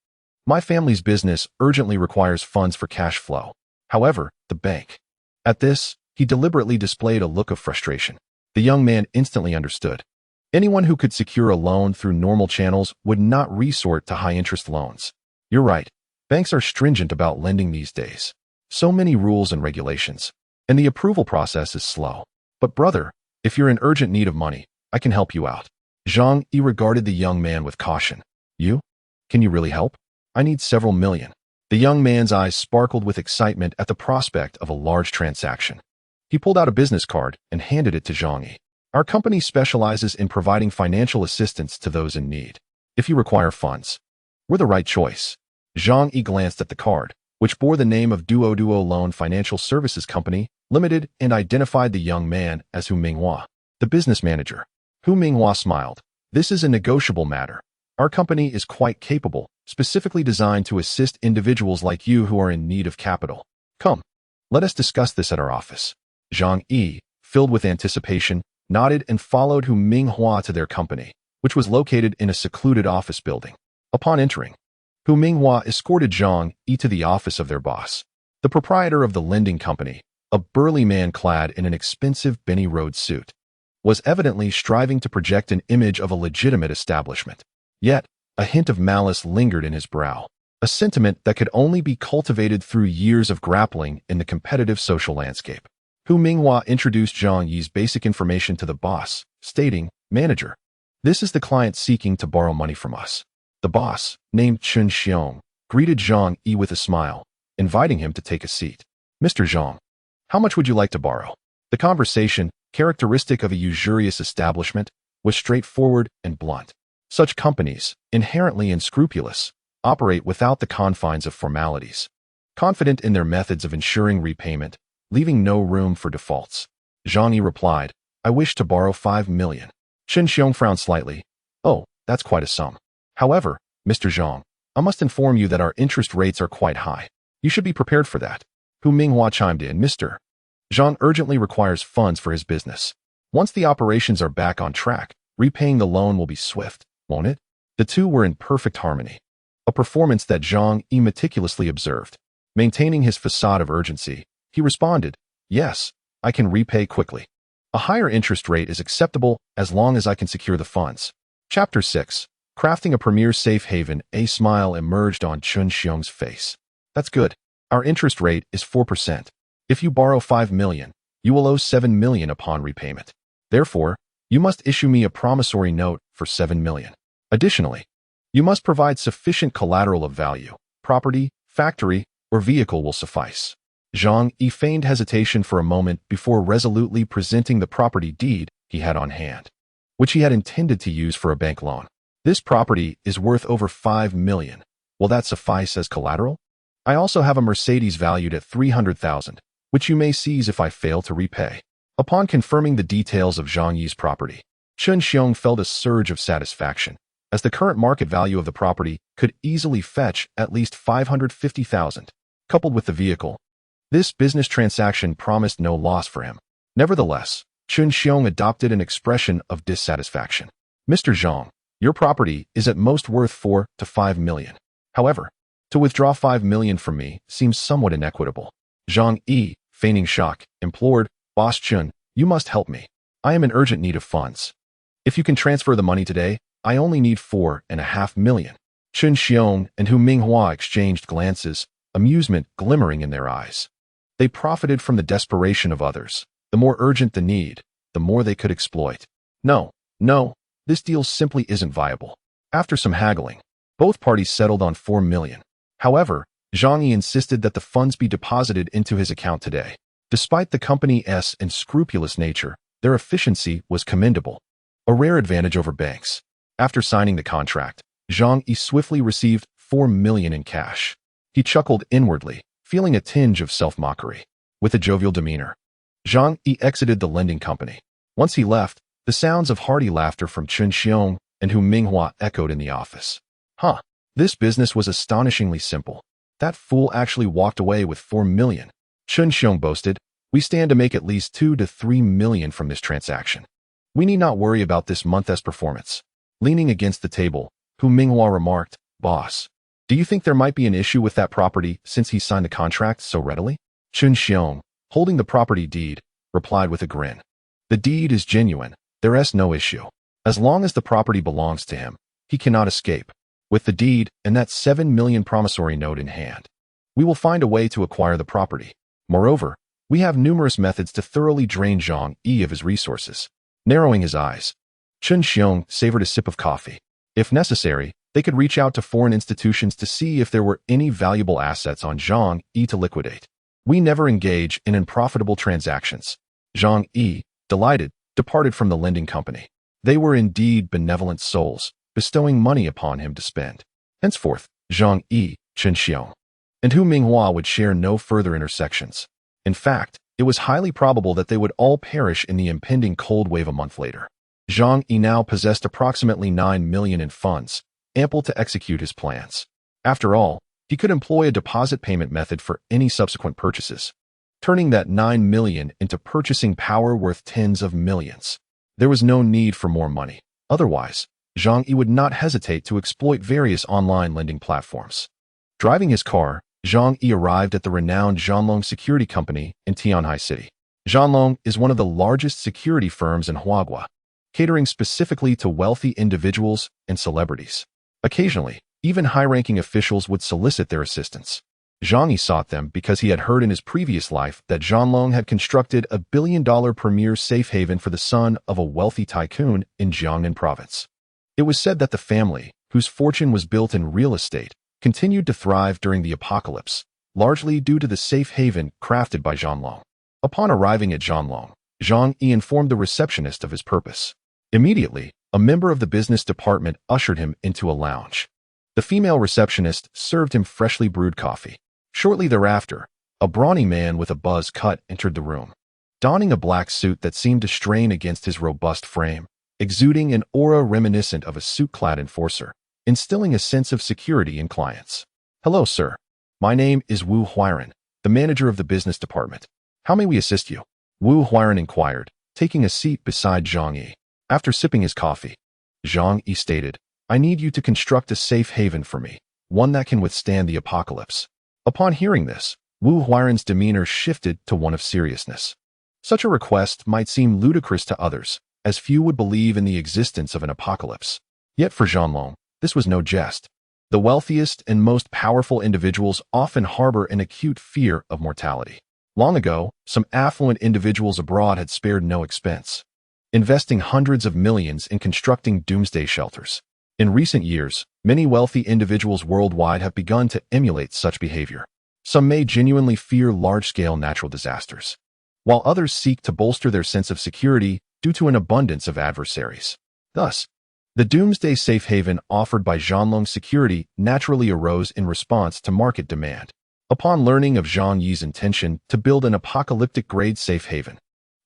My family's business urgently requires funds for cash flow. However, the bank..." At this, he deliberately displayed a look of frustration. The young man instantly understood. Anyone who could secure a loan through normal channels would not resort to high-interest loans. "You're right. Banks are stringent about lending these days. So many rules and regulations, and the approval process is slow. But brother, if you're in urgent need of money, I can help you out." Zhang Yi regarded the young man with caution. "You? Can you really help? I need several million." The young man's eyes sparkled with excitement at the prospect of a large transaction. He pulled out a business card and handed it to Zhang Yi. Our company specializes in providing financial assistance to those in need. If you require funds, we're the right choice. Zhang Yi glanced at the card, which bore the name of Duo Loan Financial Services Company, Limited, and identified the young man as Hu Minghua, the business manager. Hu Minghua smiled. This is a negotiable matter. Our company is quite capable, specifically designed to assist individuals like you who are in need of capital. Come, let us discuss this at our office. Zhang Yi, filled with anticipation, nodded and followed Hu Minghua to their company, which was located in a secluded office building. Upon entering, Hu Minghua escorted Zhang Yi to the office of their boss, the proprietor of the lending company, a burly man clad in an expensive Benny Road suit, was evidently striving to project an image of a legitimate establishment. Yet, a hint of malice lingered in his brow, a sentiment that could only be cultivated through years of grappling in the competitive social landscape. Hu Minghua introduced Zhang Yi's basic information to the boss, stating, "Manager, this is the client seeking to borrow money from us." The boss, named Chen Xiong, greeted Zhang Yi with a smile, inviting him to take a seat. "Mr. Zhang, how much would you like to borrow?" The conversation, characteristic of a usurious establishment, was straightforward and blunt. Such companies, inherently unscrupulous, operate without the confines of formalities, confident in their methods of ensuring repayment, leaving no room for defaults. Zhang Yi replied, "I wish to borrow 5 million. Chen Xiong frowned slightly. "Oh, that's quite a sum. However, Mr. Zhang, I must inform you that our interest rates are quite high. You should be prepared for that." Hu Minghua chimed in, "Mr. Zhang urgently requires funds for his business. Once the operations are back on track, repaying the loan will be swift, won't it?" The two were in perfect harmony, a performance that Zhang Yi meticulously observed. Maintaining his facade of urgency, he responded, "Yes, I can repay quickly. A higher interest rate is acceptable as long as I can secure the funds." Chapter 6. Crafting a premier safe haven. A smile emerged on Chen Xiong's face. "That's good. Our interest rate is 4%. If you borrow 5 million, you will owe 7 million upon repayment. Therefore, you must issue me a promissory note for 7 million. Additionally, you must provide sufficient collateral of value. Property, factory, or vehicle will suffice." Zhang Yi feigned hesitation for a moment before resolutely presenting the property deed he had on hand, which he had intended to use for a bank loan. "This property is worth over 5 million. Will that suffice as collateral? I also have a Mercedes valued at 300,000, which you may seize if I fail to repay." Upon confirming the details of Zhang Yi's property, Chen Xiong felt a surge of satisfaction, as the current market value of the property could easily fetch at least 550,000, coupled with the vehicle. This business transaction promised no loss for him. Nevertheless, Chen Xiong adopted an expression of dissatisfaction. "Mr. Zhang, your property is at most worth 4 to 5 million. However, to withdraw 5 million from me seems somewhat inequitable." Zhang Yi, feigning shock, implored, "Boss Chen, you must help me. I am in urgent need of funds. If you can transfer the money today, I only need 4.5 million. Chen Xiong and Hu Minghua exchanged glances, amusement glimmering in their eyes. They profited from the desperation of others. The more urgent the need, the more they could exploit. No, this deal simply isn't viable. After some haggling, both parties settled on 4 million. However, Zhang Yi insisted that the funds be deposited into his account today. Despite the company's unscrupulous nature, their efficiency was commendable, a rare advantage over banks. After signing the contract, Zhang Yi swiftly received 4 million in cash. He chuckled inwardly, feeling a tinge of self-mockery. With a jovial demeanor, Zhang Yi exited the lending company. Once he left, the sounds of hearty laughter from Chen Xiong and Hu Minghua echoed in the office. This business was astonishingly simple. That fool actually walked away with 4 million. Chen Xiong boasted, "We stand to make at least 2 to 3 million from this transaction. We need not worry about this month's performance." Leaning against the table, Hu Minghua remarked, "Boss, do you think there might be an issue with that property since he signed the contract so readily?" Chen Xiong, holding the property deed, replied with a grin. "The deed is genuine. There is no issue. As long as the property belongs to him, he cannot escape. With the deed and that 7 million promissory note in hand, we will find a way to acquire the property. Moreover, we have numerous methods to thoroughly drain Zhang Yi of his resources." Narrowing his eyes, Chen Xiong savored a sip of coffee. If necessary, they could reach out to foreign institutions to see if there were any valuable assets on Zhang Yi to liquidate. "We never engage in unprofitable transactions." Zhang Yi, delighted, departed from the lending company. They were indeed benevolent souls, bestowing money upon him to spend. Henceforth, Zhang Yi, Chen Xiong, and Hu Minghua would share no further intersections. In fact, it was highly probable that they would all perish in the impending cold wave a month later. Zhang Yi now possessed approximately 9 million in funds, ample to execute his plans. After all, he could employ a deposit payment method for any subsequent purchases, turning that 9 million into purchasing power worth tens of millions. There was no need for more money. Otherwise, Zhang Yi would not hesitate to exploit various online lending platforms. Driving his car, Zhang Yi arrived at the renowned Zhanglong Security Company in Tianhai City. Zhanglong is one of the largest security firms in Huaguo, catering specifically to wealthy individuals and celebrities. Occasionally, even high-ranking officials would solicit their assistance. Zhang Yi sought them because he had heard in his previous life that Zhanglong had constructed a billion-dollar premier safe haven for the son of a wealthy tycoon in Jiangnan province. It was said that the family, whose fortune was built in real estate, continued to thrive during the apocalypse, largely due to the safe haven crafted by Zhanglong. Upon arriving at Zhanglong, Zhang Yi informed the receptionist of his purpose. Immediately, a member of the business department ushered him into a lounge. The female receptionist served him freshly brewed coffee. Shortly thereafter, a brawny man with a buzz cut entered the room. Donning a black suit that seemed to strain against his robust frame, exuding an aura reminiscent of a suit-clad enforcer, instilling a sense of security in clients. "Hello, sir. My name is Wu Huiran, the manager of the business department. How may we assist you?" Wu Huiran inquired, taking a seat beside Zhang Yi. After sipping his coffee, Zhang Yi stated, "I need you to construct a safe haven for me, one that can withstand the apocalypse." Upon hearing this, Wu Huiran's demeanor shifted to one of seriousness. Such a request might seem ludicrous to others, as few would believe in the existence of an apocalypse. Yet for Zhanglong, this was no jest. The wealthiest and most powerful individuals often harbor an acute fear of mortality. Long ago, some affluent individuals abroad had spared no expense, investing hundreds of millions in constructing doomsday shelters. In recent years, many wealthy individuals worldwide have begun to emulate such behavior. Some may genuinely fear large-scale natural disasters, while others seek to bolster their sense of security due to an abundance of adversaries. Thus, the doomsday safe haven offered by Zhanglong Security naturally arose in response to market demand. Upon learning of Zhang Yi's intention to build an apocalyptic-grade safe haven,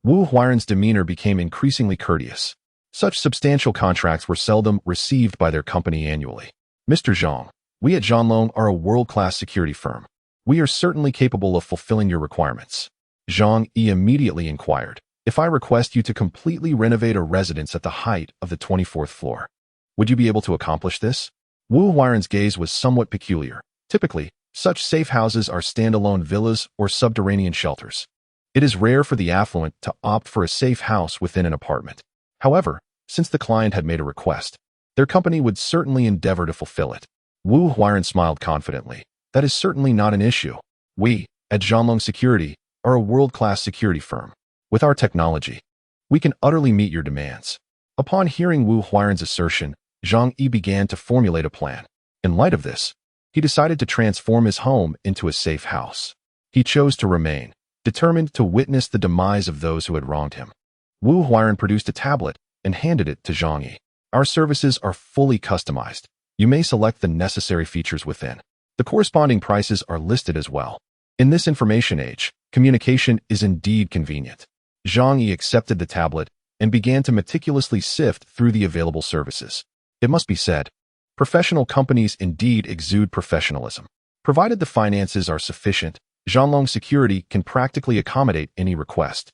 Wu Huiran's demeanor became increasingly courteous. Such substantial contracts were seldom received by their company annually. "Mr. Zhang, we at Zhanglong are a world-class security firm. We are certainly capable of fulfilling your requirements." Zhang Yi immediately inquired, "If I request you to completely renovate a residence at the height of the 24th floor, would you be able to accomplish this?" Wu Huiran's gaze was somewhat peculiar. Typically, such safe houses are standalone villas or subterranean shelters. It is rare for the affluent to opt for a safe house within an apartment. However, since the client had made a request, their company would certainly endeavor to fulfill it. Wu Huiran smiled confidently. "That is certainly not an issue. We, at Zhanglong Security, are a world-class security firm. With our technology, we can utterly meet your demands." Upon hearing Wu Huiran's assertion, Zhang Yi began to formulate a plan. In light of this, he decided to transform his home into a safe house. He chose to remain, determined to witness the demise of those who had wronged him. Wu Huiran produced a tablet and handed it to Zhang Yi. "Our services are fully customized. You may select the necessary features within. The corresponding prices are listed as well." In this information age, communication is indeed convenient. Zhang Yi accepted the tablet and began to meticulously sift through the available services. It must be said, professional companies indeed exude professionalism. Provided the finances are sufficient, Zhanglong Security can practically accommodate any request,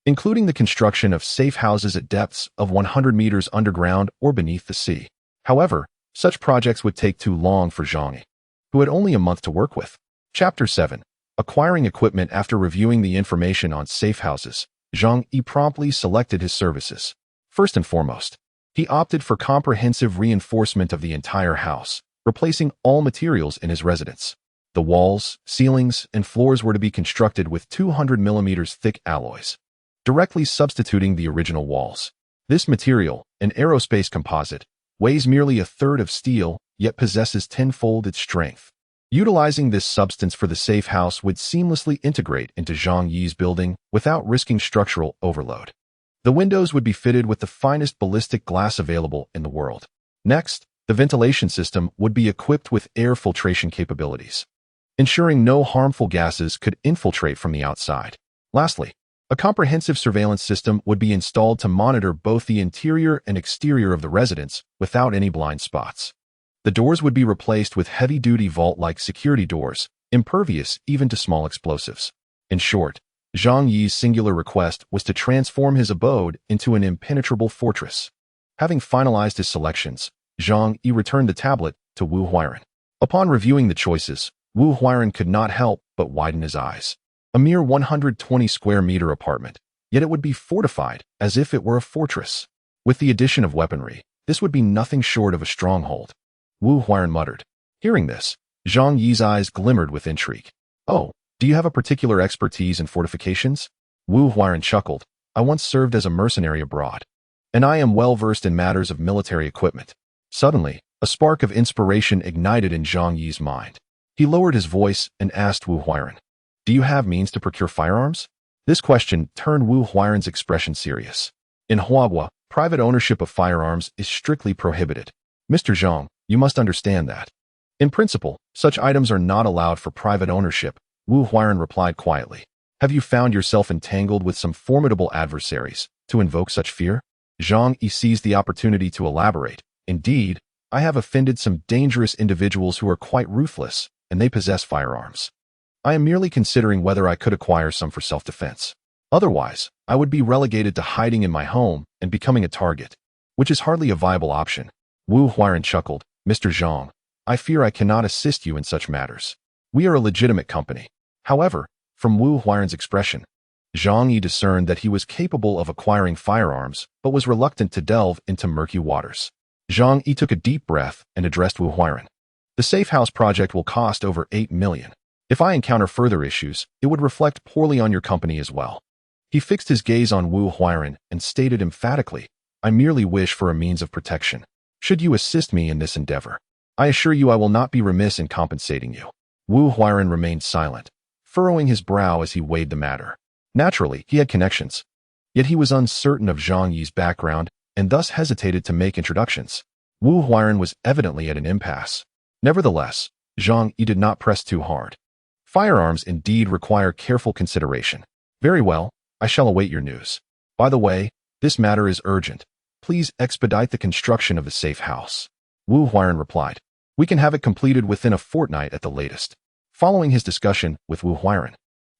including the construction of safe houses at depths of 100 meters underground or beneath the sea. However, such projects would take too long for Zhang Yi, who had only a month to work with. Chapter 7. Acquiring equipment. After reviewing the information on safe houses, Zhang Yi promptly selected his services. First and foremost, he opted for comprehensive reinforcement of the entire house, replacing all materials in his residence. The walls, ceilings, and floors were to be constructed with 200 millimeters thick alloys, directly substituting the original walls. This material, an aerospace composite, weighs merely a third of steel, yet possesses tenfold its strength. Utilizing this substance for the safe house would seamlessly integrate into Zhang Yi's building without risking structural overload. The windows would be fitted with the finest ballistic glass available in the world. Next, the ventilation system would be equipped with air filtration capabilities, ensuring no harmful gases could infiltrate from the outside. Lastly, a comprehensive surveillance system would be installed to monitor both the interior and exterior of the residence without any blind spots. The doors would be replaced with heavy-duty vault-like security doors, impervious even to small explosives. In short, Zhang Yi's singular request was to transform his abode into an impenetrable fortress. Having finalized his selections, Zhang Yi returned the tablet to Wu Huairan. Upon reviewing the choices, Wu Huairan could not help but widen his eyes. A mere 120 square meter apartment, yet it would be fortified as if it were a fortress. With the addition of weaponry, this would be nothing short of a stronghold. Wu Huairan muttered. Hearing this, Zhang Yi's eyes glimmered with intrigue. Oh, do you have a particular expertise in fortifications? Wu Huairan chuckled. I once served as a mercenary abroad, and I am well versed in matters of military equipment. Suddenly, a spark of inspiration ignited in Zhang Yi's mind. He lowered his voice and asked Wu Huairan, do you have means to procure firearms? This question turned Wu Huairan's expression serious. In Huahua, private ownership of firearms is strictly prohibited. Mr. Zhang, you must understand that. In principle, such items are not allowed for private ownership, Wu Huairan replied quietly. Have you found yourself entangled with some formidable adversaries to invoke such fear? Zhang Yi seized the opportunity to elaborate. Indeed, I have offended some dangerous individuals who are quite ruthless, and they possess firearms. I am merely considering whether I could acquire some for self-defense. Otherwise, I would be relegated to hiding in my home and becoming a target, which is hardly a viable option. Wu Huairan chuckled. Mr. Zhang, I fear I cannot assist you in such matters. We are a legitimate company. However, from Wu Huairan's expression, Zhang Yi discerned that he was capable of acquiring firearms, but was reluctant to delve into murky waters. Zhang Yi took a deep breath and addressed Wu Huairan. The safe house project will cost over 8 million. If I encounter further issues, it would reflect poorly on your company as well. He fixed his gaze on Wu Huairan and stated emphatically, I merely wish for a means of protection. Should you assist me in this endeavor, I assure you I will not be remiss in compensating you. Wu Huairan remained silent, furrowing his brow as he weighed the matter. Naturally, he had connections. Yet he was uncertain of Zhang Yi's background and thus hesitated to make introductions. Wu Huairan was evidently at an impasse. Nevertheless, Zhang Yi did not press too hard. Firearms indeed require careful consideration. Very well, I shall await your news. By the way, this matter is urgent. Please expedite the construction of the safe house. Wu Huairan replied. We can have it completed within a fortnight at the latest. Following his discussion with Wu Huairan,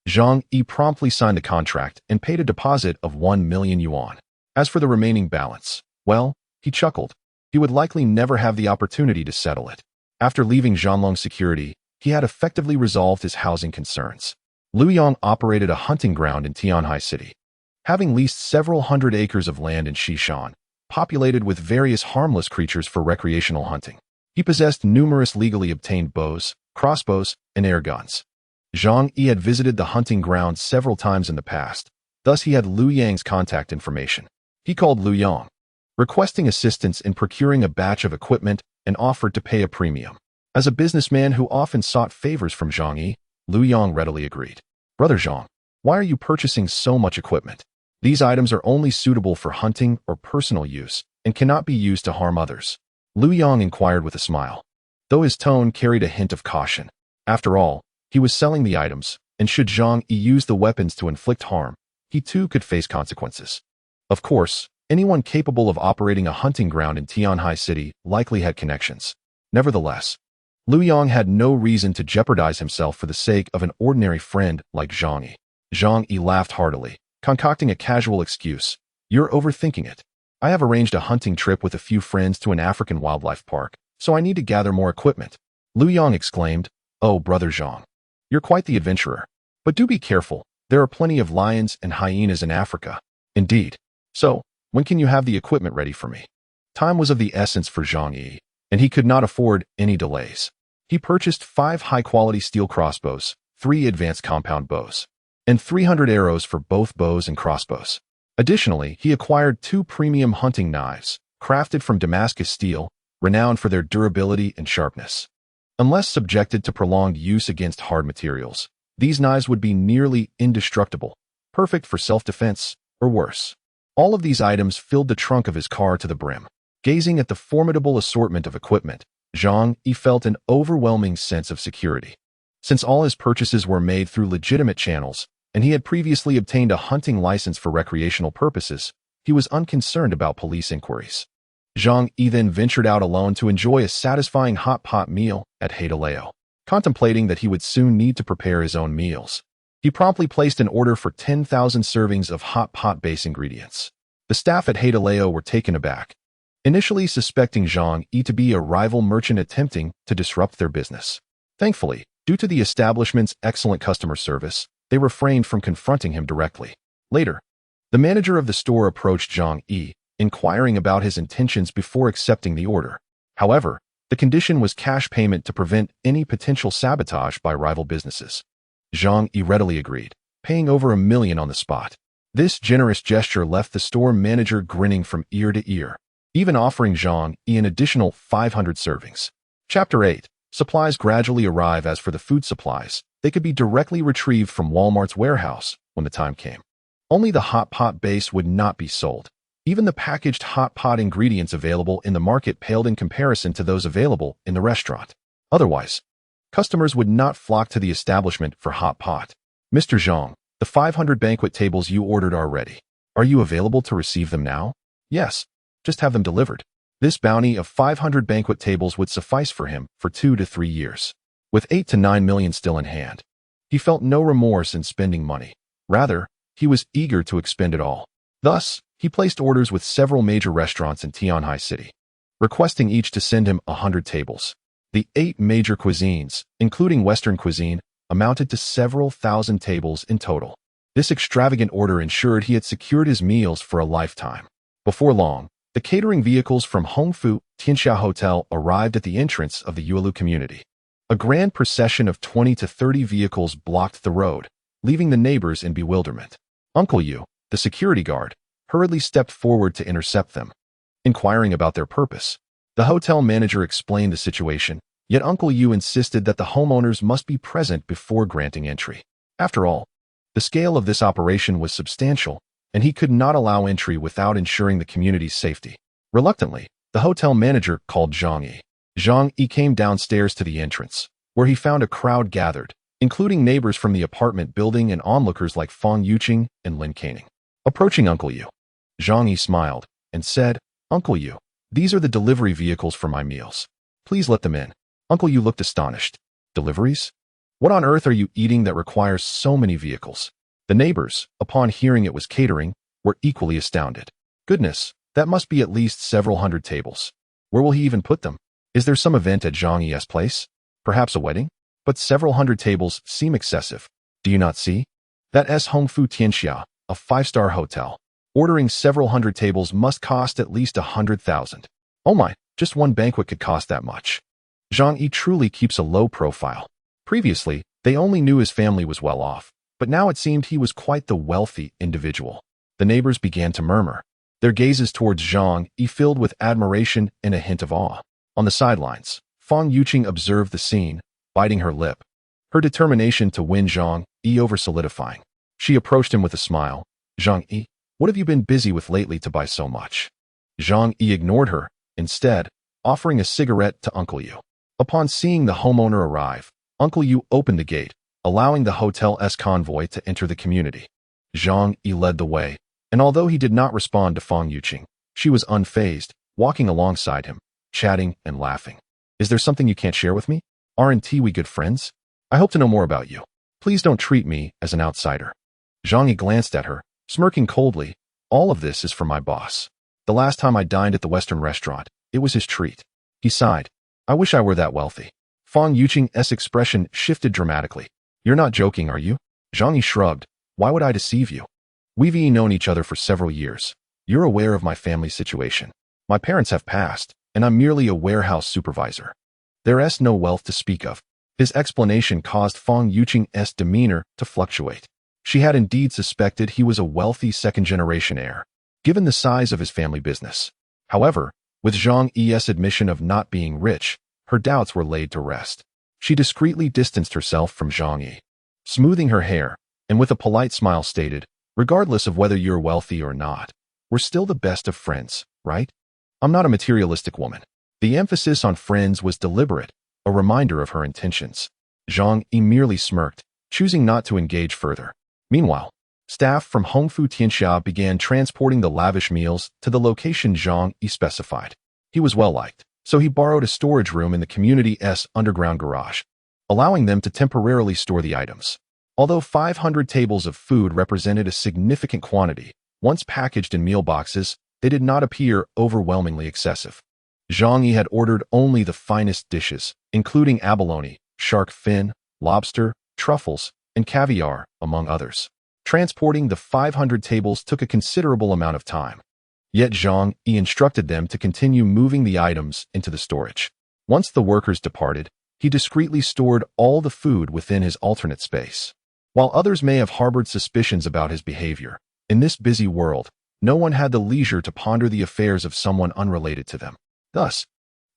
Zhang Yi promptly signed the contract and paid a deposit of 1 million yuan. As for the remaining balance, well, he chuckled. He would likely never have the opportunity to settle it. After leaving Zhanlong Security, he had effectively resolved his housing concerns. Liu Yang operated a hunting ground in Tianhai City. Having leased several hundred acres of land in Xishan, populated with various harmless creatures for recreational hunting, he possessed numerous legally obtained bows, crossbows, and air guns. Zhang Yi had visited the hunting ground several times in the past, thus he had Liu Yang's contact information. He called Liu Yang, requesting assistance in procuring a batch of equipment and offered to pay a premium. As a businessman who often sought favors from Zhang Yi, Liu Yang readily agreed. Brother Zhang, why are you purchasing so much equipment? These items are only suitable for hunting or personal use and cannot be used to harm others. Liu Yang inquired with a smile, though his tone carried a hint of caution. After all, he was selling the items, and should Zhang Yi use the weapons to inflict harm, he too could face consequences. Of course, anyone capable of operating a hunting ground in Tianhai City likely had connections. Nevertheless, Liu Yang had no reason to jeopardize himself for the sake of an ordinary friend like Zhang Yi. Zhang Yi laughed heartily, concocting a casual excuse. You're overthinking it. I have arranged a hunting trip with a few friends to an African wildlife park, so I need to gather more equipment. Liu Yang exclaimed, Oh, brother Zhang, you're quite the adventurer. But do be careful, there are plenty of lions and hyenas in Africa. Indeed. So, when can you have the equipment ready for me? Time was of the essence for Zhang Yi, and he could not afford any delays. He purchased 5 high-quality steel crossbows, 3 advanced compound bows, and 300 arrows for both bows and crossbows. Additionally, he acquired 2 premium hunting knives, crafted from Damascus steel, renowned for their durability and sharpness. Unless subjected to prolonged use against hard materials, these knives would be nearly indestructible, perfect for self-defense or worse. All of these items filled the trunk of his car to the brim. Gazing at the formidable assortment of equipment, Zhang Yi felt an overwhelming sense of security. Since all his purchases were made through legitimate channels, and he had previously obtained a hunting license for recreational purposes, he was unconcerned about police inquiries. Zhang Yi then ventured out alone to enjoy a satisfying hot pot meal at Hadaleo. Contemplating that he would soon need to prepare his own meals, he promptly placed an order for 10,000 servings of hot pot base ingredients. The staff at Hadaleo were taken aback, initially suspecting Zhang Yi to be a rival merchant attempting to disrupt their business. Thankfully, due to the establishment's excellent customer service, they refrained from confronting him directly. Later, the manager of the store approached Zhang Yi, inquiring about his intentions before accepting the order. However, the condition was cash payment to prevent any potential sabotage by rival businesses. Zhang Yi readily agreed, paying over $1 million on the spot. This generous gesture left the store manager grinning from ear to ear, even offering Zhang Yi an additional 500 servings. Chapter 8. Supplies gradually arrive. As for the food supplies, they could be directly retrieved from Walmart's warehouse when the time came. Only the hot pot base would not be sold. Even the packaged hot pot ingredients available in the market paled in comparison to those available in the restaurant. Otherwise, customers would not flock to the establishment for hot pot. Mr. Zhang, the 500 banquet tables you ordered are ready. Are you available to receive them now? Yes. Just have them delivered. This bounty of 500 banquet tables would suffice for him for 2 to 3 years. With 8 to 9 million still in hand, he felt no remorse in spending money. Rather, he was eager to expend it all. Thus, he placed orders with several major restaurants in Tianhai City, requesting each to send him 100 tables. The 8 major cuisines, including Western cuisine, amounted to several thousand tables in total. This extravagant order ensured he had secured his meals for a lifetime. Before long, the catering vehicles from Hongfu Tianxia Hotel arrived at the entrance of the Yuelu community. A grand procession of 20 to 30 vehicles blocked the road, leaving the neighbors in bewilderment. Uncle Yu, the security guard, hurriedly stepped forward to intercept them. Inquiring about their purpose, the hotel manager explained the situation, yet Uncle Yu insisted that the homeowners must be present before granting entry. After all, the scale of this operation was substantial, and he could not allow entry without ensuring the community's safety. Reluctantly, the hotel manager called Zhang Yi. Zhang Yi came downstairs to the entrance, where he found a crowd gathered, including neighbors from the apartment building and onlookers like Fang Yuqing and Lin Caning. Approaching Uncle Yu, Zhang Yi smiled and said, "Uncle Yu, these are the delivery vehicles for my meals. Please let them in." Uncle Yu looked astonished. "Deliveries? What on earth are you eating that requires so many vehicles?" The neighbors, upon hearing it was catering, were equally astounded. "Goodness, that must be at least several hundred tables. Where will he even put them? Is there some event at Zhang Yi's place? Perhaps a wedding? But several hundred tables seem excessive. Do you not see? That is Hongfu Tianxia, a 5-star hotel. Ordering several hundred tables must cost at least 100,000. Oh my, just one banquet could cost that much." Zhang Yi truly keeps a low profile. Previously, they only knew his family was well off, but now it seemed he was quite the wealthy individual. The neighbors began to murmur, their gazes towards Zhang Yi filled with admiration and a hint of awe. On the sidelines, Fang Yuqing observed the scene, biting her lip, her determination to win Zhang Yi over solidifying. She approached him with a smile. "Zhang Yi, what have you been busy with lately to buy so much?" Zhang Yi ignored her, instead, offering a cigarette to Uncle Yu. Upon seeing the homeowner arrive, Uncle Yu opened the gate, allowing the hotel's convoy to enter the community. Zhang Yi led the way, and although he did not respond to Fang Yuqing, she was unfazed, walking alongside him, chatting and laughing. "Is there something you can't share with me? Aren't we good friends? I hope to know more about you. Please don't treat me as an outsider." Zhang Yi glanced at her, smirking coldly. "All of this is for my boss. The last time I dined at the Western restaurant, it was his treat." He sighed. "I wish I were that wealthy." Fang Yuqing's expression shifted dramatically. "You're not joking, are you?" Zhang Yi shrugged. "Why would I deceive you? We've known each other for several years. You're aware of my family's situation. My parents have passed, and I'm merely a warehouse supervisor. There's no wealth to speak of." His explanation caused Fang Yuqing's demeanor to fluctuate. She had indeed suspected he was a wealthy second-generation heir, given the size of his family business. However, with Zhang Yi's admission of not being rich, her doubts were laid to rest. She discreetly distanced herself from Zhang Yi, smoothing her hair, and with a polite smile stated, "Regardless of whether you're wealthy or not, we're still the best of friends, right? I'm not a materialistic woman. The emphasis on friends was deliberate, a reminder of her intentions. Zhang Yi merely smirked, choosing not to engage further. Meanwhile, staff from Hongfu Tianxia began transporting the lavish meals to the location Zhang Yi specified. He was well-liked, so he borrowed a storage room in the community's underground garage, allowing them to temporarily store the items. Although 500 tables of food represented a significant quantity, once packaged in meal boxes, they did not appear overwhelmingly excessive. Zhang Yi had ordered only the finest dishes, including abalone, shark fin, lobster, truffles, and caviar, among others. Transporting the 500 tables took a considerable amount of time. Yet Zhang Yi instructed them to continue moving the items into the storage. Once the workers departed, he discreetly stored all the food within his alternate space. While others may have harbored suspicions about his behavior, in this busy world, no one had the leisure to ponder the affairs of someone unrelated to them. Thus,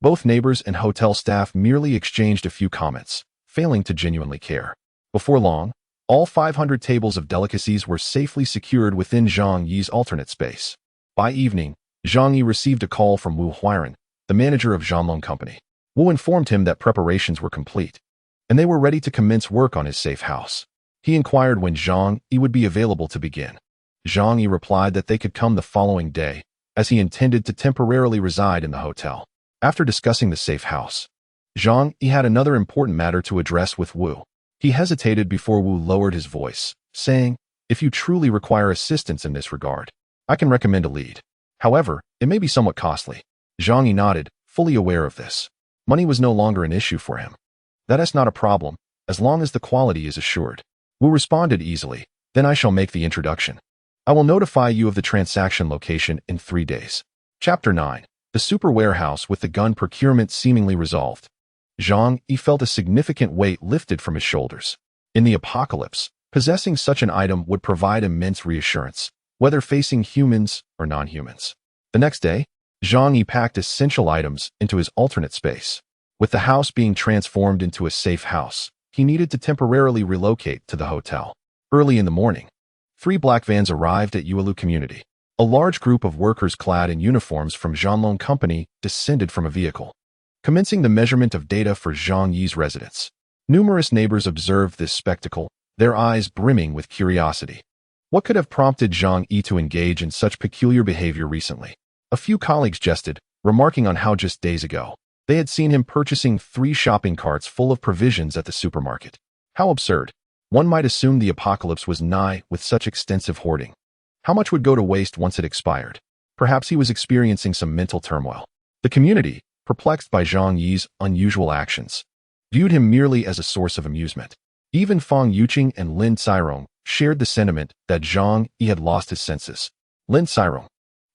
both neighbors and hotel staff merely exchanged a few comments, failing to genuinely care. Before long, all 500 tables of delicacies were safely secured within Zhang Yi's alternate space. By evening, Zhang Yi received a call from Wu Huiran, the manager of Zhanlong Company. Wu informed him that preparations were complete, and they were ready to commence work on his safe house. He inquired when Zhang Yi would be available to begin. Zhang Yi replied that they could come the following day, as he intended to temporarily reside in the hotel. After discussing the safe house, Zhang Yi had another important matter to address with Wu. He hesitated before Wu lowered his voice, saying, "If you truly require assistance in this regard, I can recommend a lead. However, it may be somewhat costly." Zhang Yi nodded, fully aware of this. Money was no longer an issue for him. "That is not a problem, as long as the quality is assured." Wu responded easily, "Then I shall make the introduction. I will notify you of the transaction location in 3 days." Chapter 9. The super warehouse with the gun procurement seemingly resolved. Zhang Yi felt a significant weight lifted from his shoulders. In the apocalypse, possessing such an item would provide immense reassurance, whether facing humans or non-humans. The next day, Zhang Yi packed essential items into his alternate space. With the house being transformed into a safe house, he needed to temporarily relocate to the hotel. Early in the morning, 3 black vans arrived at Yuelu Community. A large group of workers clad in uniforms from Zhanlong Company descended from a vehicle, commencing the measurement of data for Zhang Yi's residence. Numerous neighbors observed this spectacle, their eyes brimming with curiosity. What could have prompted Zhang Yi to engage in such peculiar behavior recently? A few colleagues jested, remarking on how just days ago, they had seen him purchasing 3 shopping carts full of provisions at the supermarket. How absurd. One might assume the apocalypse was nigh with such extensive hoarding. How much would go to waste once it expired? Perhaps he was experiencing some mental turmoil. The community, perplexed by Zhang Yi's unusual actions, viewed him merely as a source of amusement. Even Fang Yuqing and Lin Cairong shared the sentiment that Zhang Yi had lost his senses. Lin Cairong,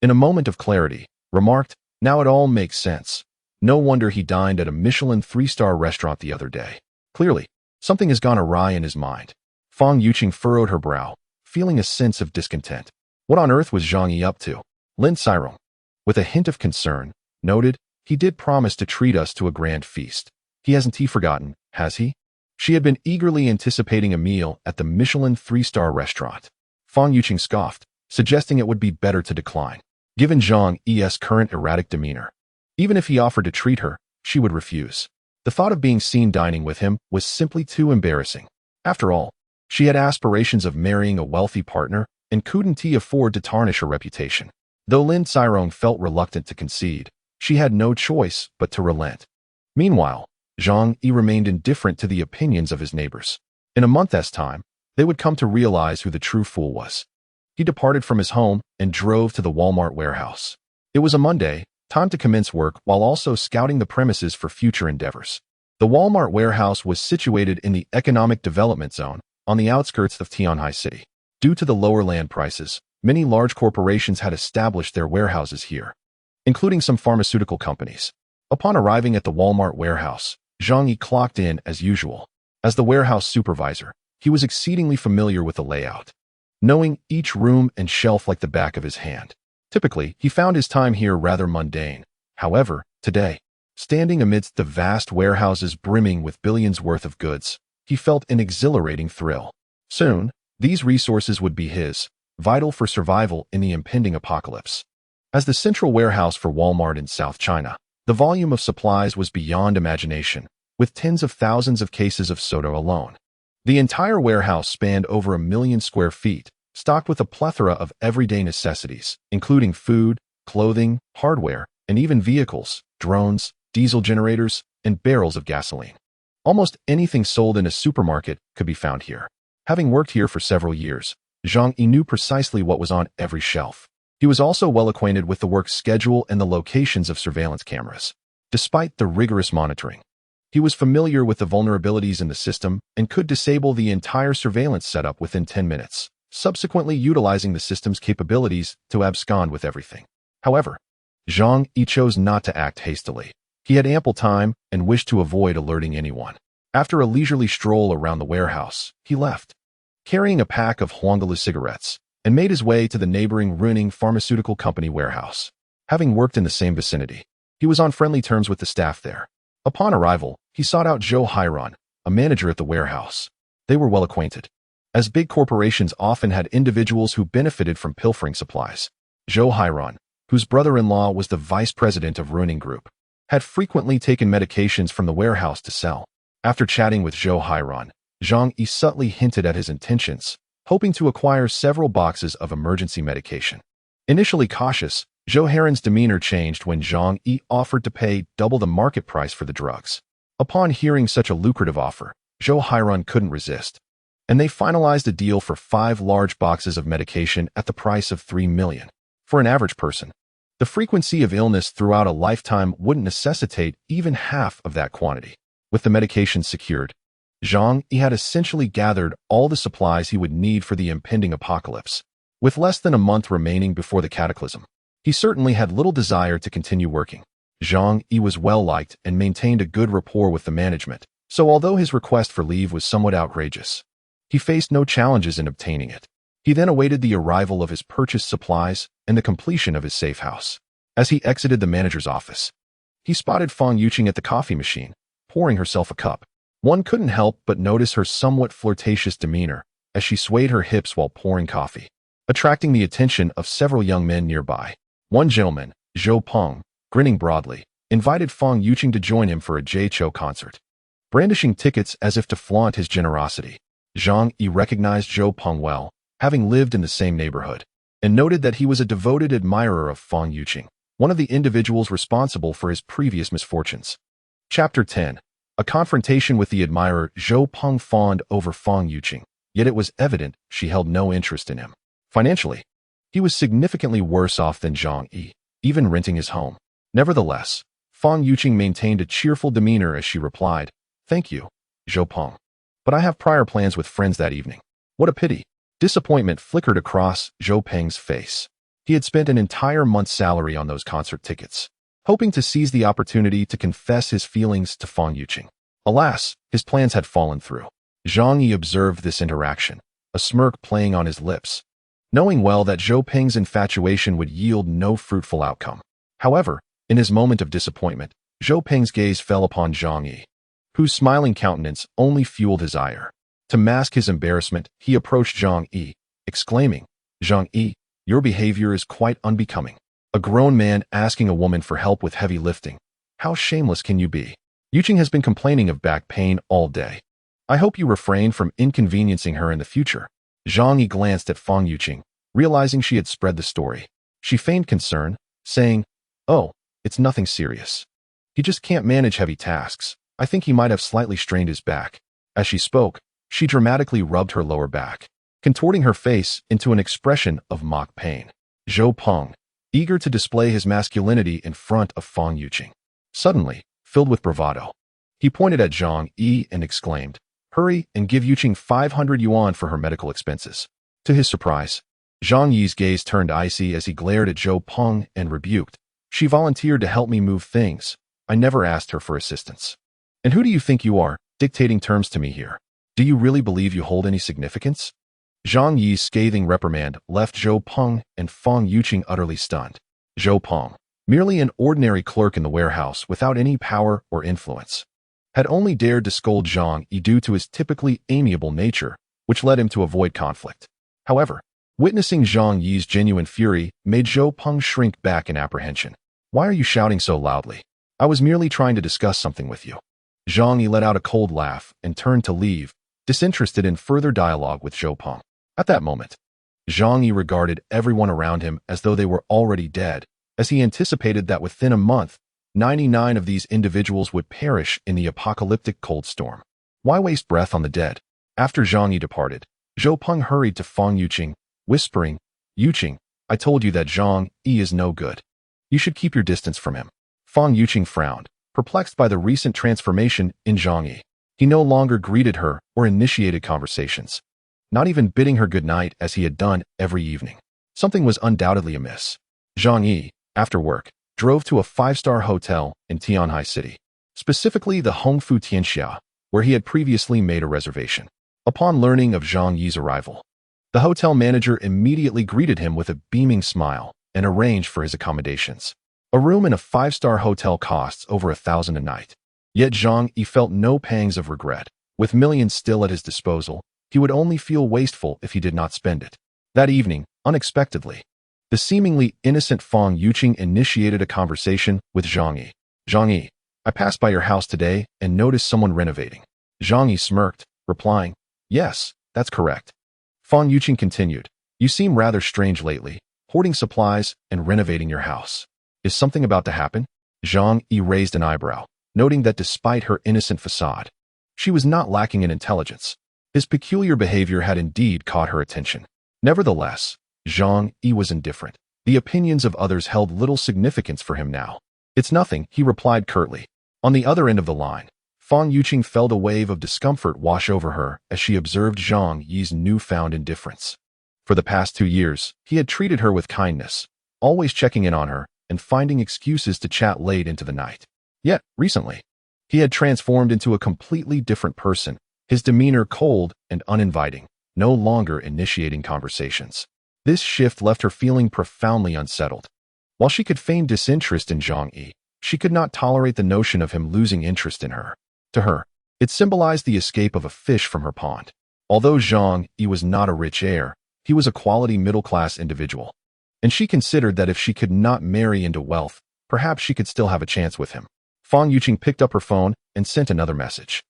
in a moment of clarity, remarked, "Now it all makes sense. No wonder he dined at a Michelin 3-star restaurant the other day. Clearly, something has gone awry in his mind." Fang Yuqing furrowed her brow, feeling a sense of discontent. What on earth was Zhang Yi up to? Lin Cairong, with a hint of concern, noted, "He did promise to treat us to a grand feast. Hasn't he forgotten, has he?" She had been eagerly anticipating a meal at the Michelin 3-star restaurant. Fang Yuqing scoffed, suggesting it would be better to decline. Given Zhang Yi's current erratic demeanor, even if he offered to treat her, she would refuse. The thought of being seen dining with him was simply too embarrassing. After all, she had aspirations of marrying a wealthy partner and couldn't he afford to tarnish her reputation. Though Lin Cairong felt reluctant to concede, she had no choice but to relent. Meanwhile, Zhang Yi remained indifferent to the opinions of his neighbors. In a month's time, they would come to realize who the true fool was. He departed from his home and drove to the Walmart warehouse. It was a Monday, time to commence work while also scouting the premises for future endeavors. The Walmart warehouse was situated in the economic development zone on the outskirts of Tianhai City. Due to the lower land prices, many large corporations had established their warehouses here, including some pharmaceutical companies. Upon arriving at the Walmart warehouse, Zhang Yi clocked in as usual. As the warehouse supervisor, he was exceedingly familiar with the layout, knowing each room and shelf like the back of his hand. Typically, he found his time here rather mundane. However, today, standing amidst the vast warehouses brimming with billions worth of goods, he felt an exhilarating thrill. Soon, these resources would be his, vital for survival in the impending apocalypse. As the central warehouse for Walmart in South China, the volume of supplies was beyond imagination, with tens of thousands of cases of soda alone. The entire warehouse spanned over 1 million square feet, stocked with a plethora of everyday necessities, including food, clothing, hardware, and even vehicles, drones, diesel generators, and barrels of gasoline. Almost anything sold in a supermarket could be found here. Having worked here for several years, Zhang Yi knew precisely what was on every shelf. He was also well acquainted with the work schedule and the locations of surveillance cameras. Despite the rigorous monitoring, he was familiar with the vulnerabilities in the system and could disable the entire surveillance setup within 10 minutes, subsequently utilizing the system's capabilities to abscond with everything. However, Zhang Yi chose not to act hastily. He had ample time and wished to avoid alerting anyone. After a leisurely stroll around the warehouse, he left, carrying a pack of Huangalu cigarettes, and made his way to the neighboring Ruining Pharmaceutical Company warehouse. Having worked in the same vicinity, he was on friendly terms with the staff there. Upon arrival, he sought out Zhou Hairan, a manager at the warehouse. They were well acquainted, as big corporations often had individuals who benefited from pilfering supplies. Zhou Hairan, whose brother-in-law was the vice president of Ruining Group, had frequently taken medications from the warehouse to sell. After chatting with Zhou Hairan, Zhang Yi subtly hinted at his intentions, hoping to acquire several boxes of emergency medication. Initially cautious, Zhou Hairan's demeanor changed when Zhang Yi offered to pay double the market price for the drugs. Upon hearing such a lucrative offer, Zhou Hairan couldn't resist, and they finalized a deal for 5 large boxes of medication at the price of 3 million. For an average person, the frequency of illness throughout a lifetime wouldn't necessitate even half of that quantity. With the medication secured, Zhang Yi had essentially gathered all the supplies he would need for the impending apocalypse. With less than a month remaining before the cataclysm, he certainly had little desire to continue working. Zhang Yi was well-liked and maintained a good rapport with the management, so although his request for leave was somewhat outrageous, he faced no challenges in obtaining it. He then awaited the arrival of his purchased supplies and the completion of his safe house. As he exited the manager's office, he spotted Fang Yuqing at the coffee machine, pouring herself a cup. One couldn't help but notice her somewhat flirtatious demeanor as she swayed her hips while pouring coffee, attracting the attention of several young men nearby. One gentleman, Zhou Peng, grinning broadly, invited Fang Yuqing to join him for a Jay Chou concert. Brandishing tickets as if to flaunt his generosity, Zhang Yi recognized Zhou Peng well, having lived in the same neighborhood, and noted that he was a devoted admirer of Fang Yuqing, one of the individuals responsible for his previous misfortunes. Chapter 10. A confrontation with the admirer. Zhou Peng fawned over Fang Yuqing, yet it was evident she held no interest in him. Financially, he was significantly worse off than Zhang Yi, even renting his home. Nevertheless, Fang Yuqing maintained a cheerful demeanor as she replied, "Thank you, Zhou Peng, but I have prior plans with friends that evening." What a pity. Disappointment flickered across Zhou Peng's face. He had spent an entire month's salary on those concert tickets, hoping to seize the opportunity to confess his feelings to Fang Yuqing. Alas, his plans had fallen through. Zhang Yi observed this interaction, a smirk playing on his lips, knowing well that Zhou Peng's infatuation would yield no fruitful outcome. However, in his moment of disappointment, Zhou Peng's gaze fell upon Zhang Yi, whose smiling countenance only fueled his ire. To mask his embarrassment, he approached Zhang Yi, exclaiming, "Zhang Yi, your behavior is quite unbecoming. A grown man asking a woman for help with heavy lifting. How shameless can you be? Yuqing has been complaining of back pain all day. I hope you refrain from inconveniencing her in the future." Zhang Yi glanced at Fang Yuqing, realizing she had spread the story. She feigned concern, saying, "Oh, it's nothing serious. He just can't manage heavy tasks. I think he might have slightly strained his back." As she spoke, she dramatically rubbed her lower back, contorting her face into an expression of mock pain. Zhou Peng, eager to display his masculinity in front of Fang Yuqing, suddenly, filled with bravado, he pointed at Zhang Yi and exclaimed, "Hurry and give Yuqing 500 yuan for her medical expenses." To his surprise, Zhang Yi's gaze turned icy as he glared at Zhou Peng and rebuked, "She volunteered to help me move things. I never asked her for assistance. And who do you think you are, dictating terms to me here? Do you really believe you hold any significance?" Zhang Yi's scathing reprimand left Zhou Peng and Fang Yuqing utterly stunned. Zhou Peng, merely an ordinary clerk in the warehouse without any power or influence, had only dared to scold Zhang Yi due to his typically amiable nature, which led him to avoid conflict. However, Witnessing Zhang Yi's genuine fury made Zhou Peng shrink back in apprehension. Why are you shouting so loudly? I was merely trying to discuss something with you. Zhang Yi let out a cold laugh and turned to leave, disinterested in further dialogue with Zhou Peng. At that moment, Zhang Yi regarded everyone around him as though they were already dead, as he anticipated that within a month, 99 of these individuals would perish in the apocalyptic cold storm. Why waste breath on the dead? After Zhang Yi departed, Zhou Peng hurried to Fang Yuqing, whispering, Yuqing, I told you that Zhang Yi is no good. You should keep your distance from him. Fang Yuqing frowned, perplexed by the recent transformation in Zhang Yi. He no longer greeted her or initiated conversations, not even bidding her good night as he had done every evening. Something was undoubtedly amiss. Zhang Yi, after work, drove to a 5-star hotel in Tianhai City, specifically the Hongfu Tianxia, where he had previously made a reservation. Upon learning of Zhang Yi's arrival, the hotel manager immediately greeted him with a beaming smile and arranged for his accommodations. A room in a 5-star hotel costs over 1,000 a night. Yet Zhang Yi felt no pangs of regret. With millions still at his disposal, he would only feel wasteful if he did not spend it. That evening, unexpectedly, the seemingly innocent Fang Yuqing initiated a conversation with Zhang Yi. Zhang Yi, I passed by your house today and noticed someone renovating. Zhang Yi smirked, replying, Yes, that's correct. Fang Yuqing continued, You seem rather strange lately, hoarding supplies and renovating your house. Is something about to happen? Zhang Yi raised an eyebrow, noting that despite her innocent facade, she was not lacking in intelligence. His peculiar behavior had indeed caught her attention. Nevertheless, Zhang Yi was indifferent. The opinions of others held little significance for him now. It's nothing, he replied curtly. On the other end of the line, Fang Yuqing felt a wave of discomfort wash over her as she observed Zhang Yi's newfound indifference. For the past 2 years, he had treated her with kindness, always checking in on her and finding excuses to chat late into the night. Yet, recently, he had transformed into a completely different person, his demeanor cold and uninviting, no longer initiating conversations. This shift left her feeling profoundly unsettled. While she could feign disinterest in Zhang Yi, she could not tolerate the notion of him losing interest in her. To her, it symbolized the escape of a fish from her pond. Although Zhang Yi was not a rich heir, he was a quality middle-class individual, and she considered that if she could not marry into wealth, perhaps she could still have a chance with him. Fang Yuqing picked up her phone and sent another message.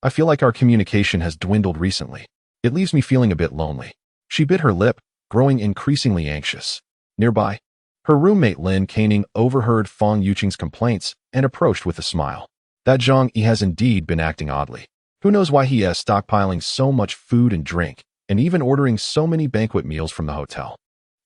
I feel like our communication has dwindled recently. It leaves me feeling a bit lonely. She bit her lip, growing increasingly anxious. Nearby, her roommate Lin Caning overheard Fang Yuqing's complaints and approached with a smile. That Zhang Yi has indeed been acting oddly. Who knows why he is stockpiling so much food and drink, and even ordering so many banquet meals from the hotel.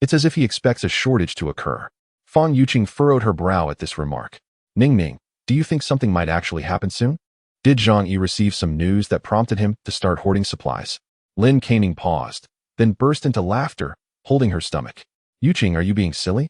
It's as if he expects a shortage to occur. Fang Yuqing furrowed her brow at this remark. Ning Ning, do you think something might actually happen soon? Did Zhang Yi receive some news that prompted him to start hoarding supplies? Lin Caning paused, then burst into laughter, holding her stomach. Yuqing, are you being silly?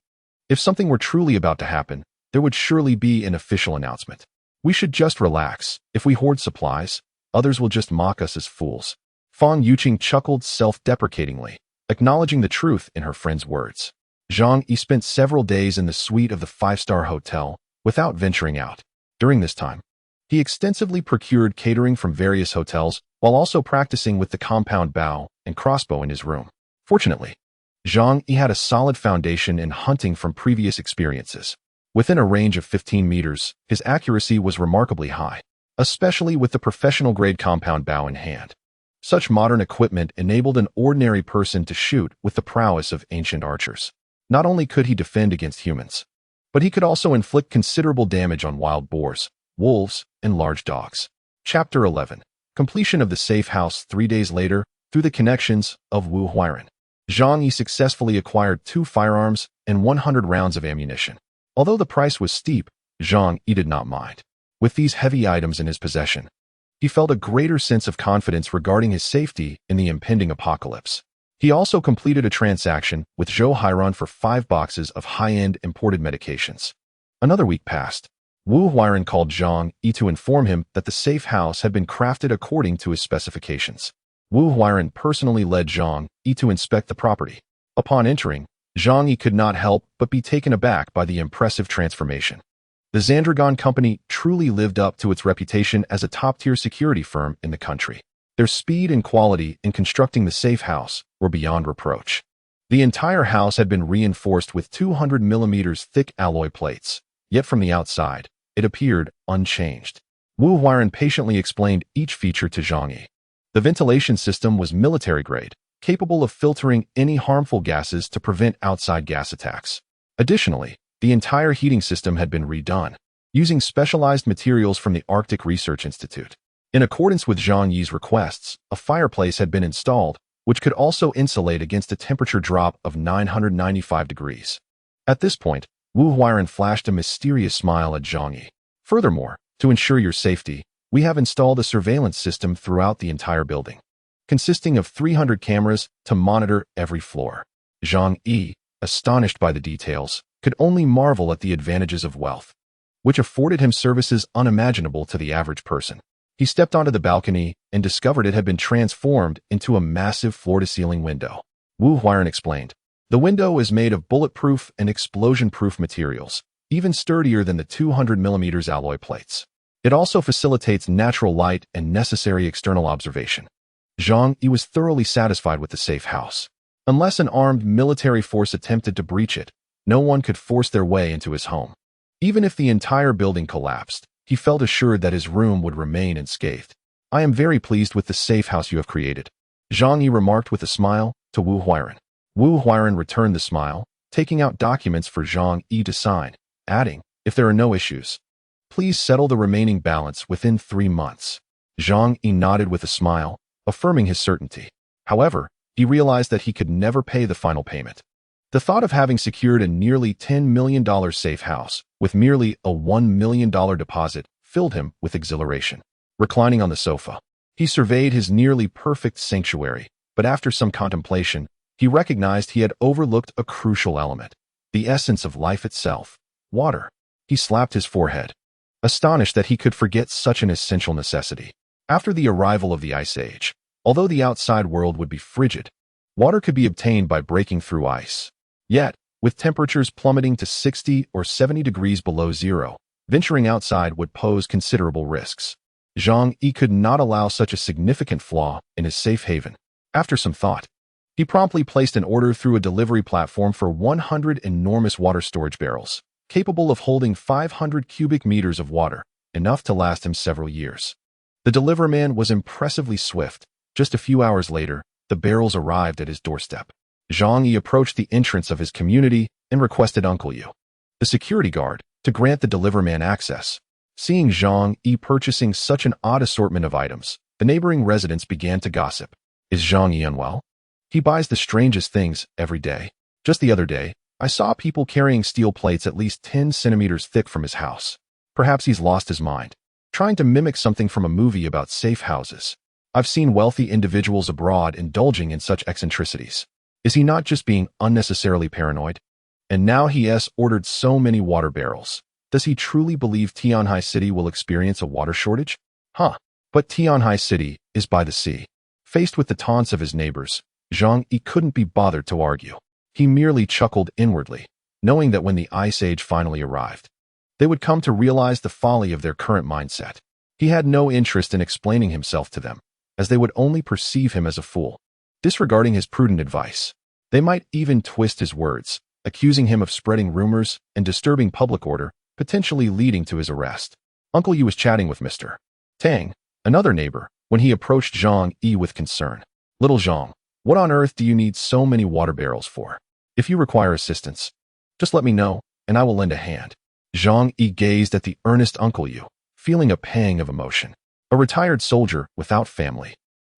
If something were truly about to happen, there would surely be an official announcement. We should just relax. If we hoard supplies, others will just mock us as fools. Fang Yuqing chuckled self-deprecatingly, acknowledging the truth in her friend's words. Zhang Yi spent several days in the suite of the 5-star hotel without venturing out. During this time, he extensively procured catering from various hotels while also practicing with the compound bow and crossbow in his room. Fortunately, Zhang Yi had a solid foundation in hunting from previous experiences. Within a range of 15 meters, his accuracy was remarkably high, especially with the professional-grade compound bow in hand. Such modern equipment enabled an ordinary person to shoot with the prowess of ancient archers. Not only could he defend against humans, but he could also inflict considerable damage on wild boars, wolves, and large dogs. Chapter 11. Completion of the safe house 3 days later through the connections of Wu Huiran. Zhang Yi successfully acquired 2 firearms and 100 rounds of ammunition. Although the price was steep, Zhang Yi did not mind. With these heavy items in his possession, he felt a greater sense of confidence regarding his safety in the impending apocalypse. He also completed a transaction with Zhou Huiran for 5 boxes of high-end imported medications. Another week passed. Wu Huiran called Zhang Yi to inform him that the safe house had been crafted according to his specifications. Wu Huiran personally led Zhang Yi to inspect the property. Upon entering, Zhang Yi could not help but be taken aback by the impressive transformation. The Zandragon Company truly lived up to its reputation as a top-tier security firm in the country. Their speed and quality in constructing the safe house were beyond reproach. The entire house had been reinforced with 200 millimeters thick alloy plates, yet from the outside, it appeared unchanged. Wu Huairan patiently explained each feature to Zhang Yi. The ventilation system was military-grade, capable of filtering any harmful gases to prevent outside gas attacks. Additionally, the entire heating system had been redone, using specialized materials from the Arctic Research Institute. In accordance with Zhang Yi's requests, a fireplace had been installed, which could also insulate against a temperature drop of 995 degrees. At this point, Wu Huairan flashed a mysterious smile at Zhang Yi. Furthermore, to ensure your safety, we have installed a surveillance system throughout the entire building, consisting of 300 cameras to monitor every floor. Zhang Yi, astonished by the details, could only marvel at the advantages of wealth, which afforded him services unimaginable to the average person. He stepped onto the balcony and discovered it had been transformed into a massive floor-to-ceiling window. Wu Huairan explained, "The window is made of bulletproof and explosion-proof materials, even sturdier than the 200 millimeters alloy plates. It also facilitates natural light and necessary external observation." Zhang Yi was thoroughly satisfied with the safe house. Unless an armed military force attempted to breach it, no one could force their way into his home. Even if the entire building collapsed, he felt assured that his room would remain unscathed. "I am very pleased with the safe house you have created," Zhang Yi remarked with a smile to Wu Huairan. Wu Huairan returned the smile, taking out documents for Zhang Yi to sign, adding, "If there are no issues, please settle the remaining balance within 3 months." Zhang Yi nodded with a smile, affirming his certainty. However, he realized that he could never pay the final payment. The thought of having secured a nearly $10 million safe house with merely a $1 million deposit filled him with exhilaration. Reclining on the sofa, he surveyed his nearly perfect sanctuary, but after some contemplation, he recognized he had overlooked a crucial element, the essence of life itself, water. He slapped his forehead, astonished that he could forget such an essential necessity. After the arrival of the Ice Age, although the outside world would be frigid, water could be obtained by breaking through ice. Yet, with temperatures plummeting to 60 or 70 degrees below zero, venturing outside would pose considerable risks. Zhang Yi could not allow such a significant flaw in his safe haven. After some thought, he promptly placed an order through a delivery platform for 100 enormous water storage barrels, capable of holding 500 cubic meters of water, enough to last him several years. The deliverman was impressively swift. Just a few hours later, the barrels arrived at his doorstep. Zhang Yi approached the entrance of his community and requested Uncle Yu, the security guard, to grant the deliverman access. Seeing Zhang Yi purchasing such an odd assortment of items, the neighboring residents began to gossip. "Is Zhang Yi unwell? He buys the strangest things every day. Just the other day, I saw people carrying steel plates at least 10 centimeters thick from his house. Perhaps he's lost his mind, trying to mimic something from a movie about safe houses. I've seen wealthy individuals abroad indulging in such eccentricities. Is he not just being unnecessarily paranoid? And now he has ordered so many water barrels. Does he truly believe Tianhai City will experience a water shortage? But Tianhai City is by the sea." Faced with the taunts of his neighbors, Zhang Yi couldn't be bothered to argue. He merely chuckled inwardly, knowing that when the Ice Age finally arrived, they would come to realize the folly of their current mindset. He had no interest in explaining himself to them, as they would only perceive him as a fool. Disregarding his prudent advice, they might even twist his words, accusing him of spreading rumors and disturbing public order, potentially leading to his arrest. Uncle Yu was chatting with Mr. Tang, another neighbor, when he approached Zhang Yi with concern. "Little Zhang, what on earth do you need so many water barrels for? If you require assistance, just let me know, and I will lend a hand." Zhang Yi gazed at the earnest Uncle Yu, feeling a pang of emotion. A retired soldier without family,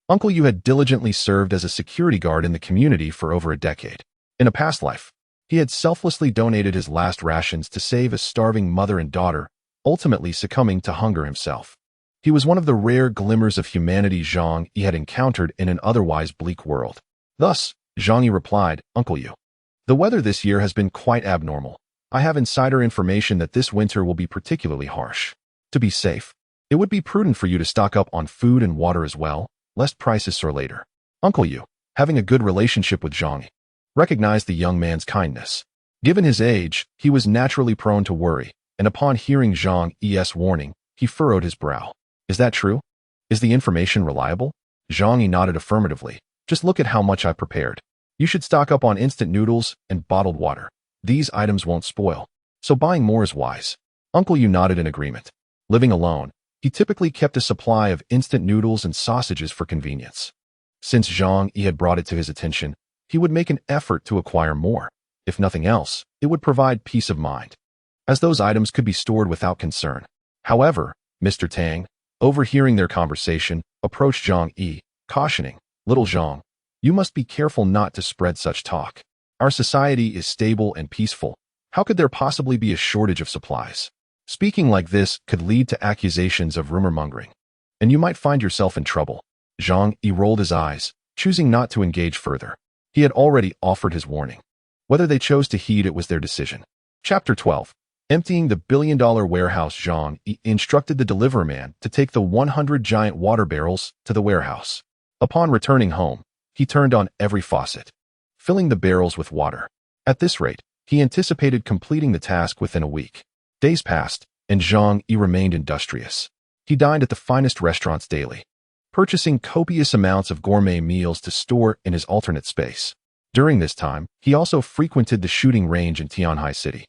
Uncle Yu had diligently served as a security guard in the community for over a decade. In a past life, he had selflessly donated his last rations to save a starving mother and daughter, ultimately succumbing to hunger himself. He was one of the rare glimmers of humanity Zhang Yi had encountered in an otherwise bleak world. Thus, Zhang Yi replied, "Uncle Yu, the weather this year has been quite abnormal. I have insider information that this winter will be particularly harsh. To be safe, it would be prudent for you to stock up on food and water as well, lest prices soar later." Uncle Yu, having a good relationship with Zhang Yi, recognized the young man's kindness. Given his age, he was naturally prone to worry, and upon hearing Zhang Yi's warning, he furrowed his brow. "Is that true? Is the information reliable?" Zhang Yi nodded affirmatively. "Just look at how much I prepared. You should stock up on instant noodles and bottled water. These items won't spoil, so buying more is wise. Uncle Yu nodded in agreement. Living alone, he typically kept a supply of instant noodles and sausages for convenience. Since Zhang Yi had brought it to his attention, he would make an effort to acquire more. If nothing else, it would provide peace of mind, as those items could be stored without concern. However, Mr. Tang, overhearing their conversation, approached Zhang Yi, cautioning, "Little Zhang, you must be careful not to spread such talk. Our society is stable and peaceful. How could there possibly be a shortage of supplies? Speaking like this could lead to accusations of rumor-mongering, and you might find yourself in trouble." Zhang Yi rolled his eyes, choosing not to engage further. He had already offered his warning. Whether they chose to heed it was their decision. Chapter 12. Emptying the billion-dollar warehouse, Zhang Yi instructed the delivery man to take the 100 giant water barrels to the warehouse. Upon returning home, he turned on every faucet, filling the barrels with water. At this rate, he anticipated completing the task within a week. Days passed, and Zhang Yi remained industrious. He dined at the finest restaurants daily, purchasing copious amounts of gourmet meals to store in his alternate space. During this time, he also frequented the shooting range in Tianhai City,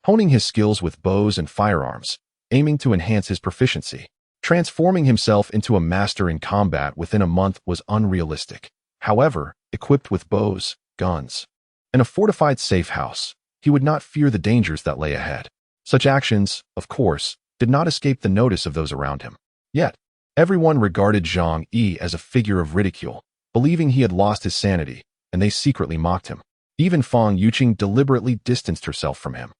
honing his skills with bows and firearms, aiming to enhance his proficiency. Transforming himself into a master in combat within a month was unrealistic. However, equipped with bows, guns, and a fortified safe house, he would not fear the dangers that lay ahead. Such actions, of course, did not escape the notice of those around him. Yet, everyone regarded Zhang Yi as a figure of ridicule, believing he had lost his sanity, and they secretly mocked him. Even Fang Yuqing deliberately distanced herself from him,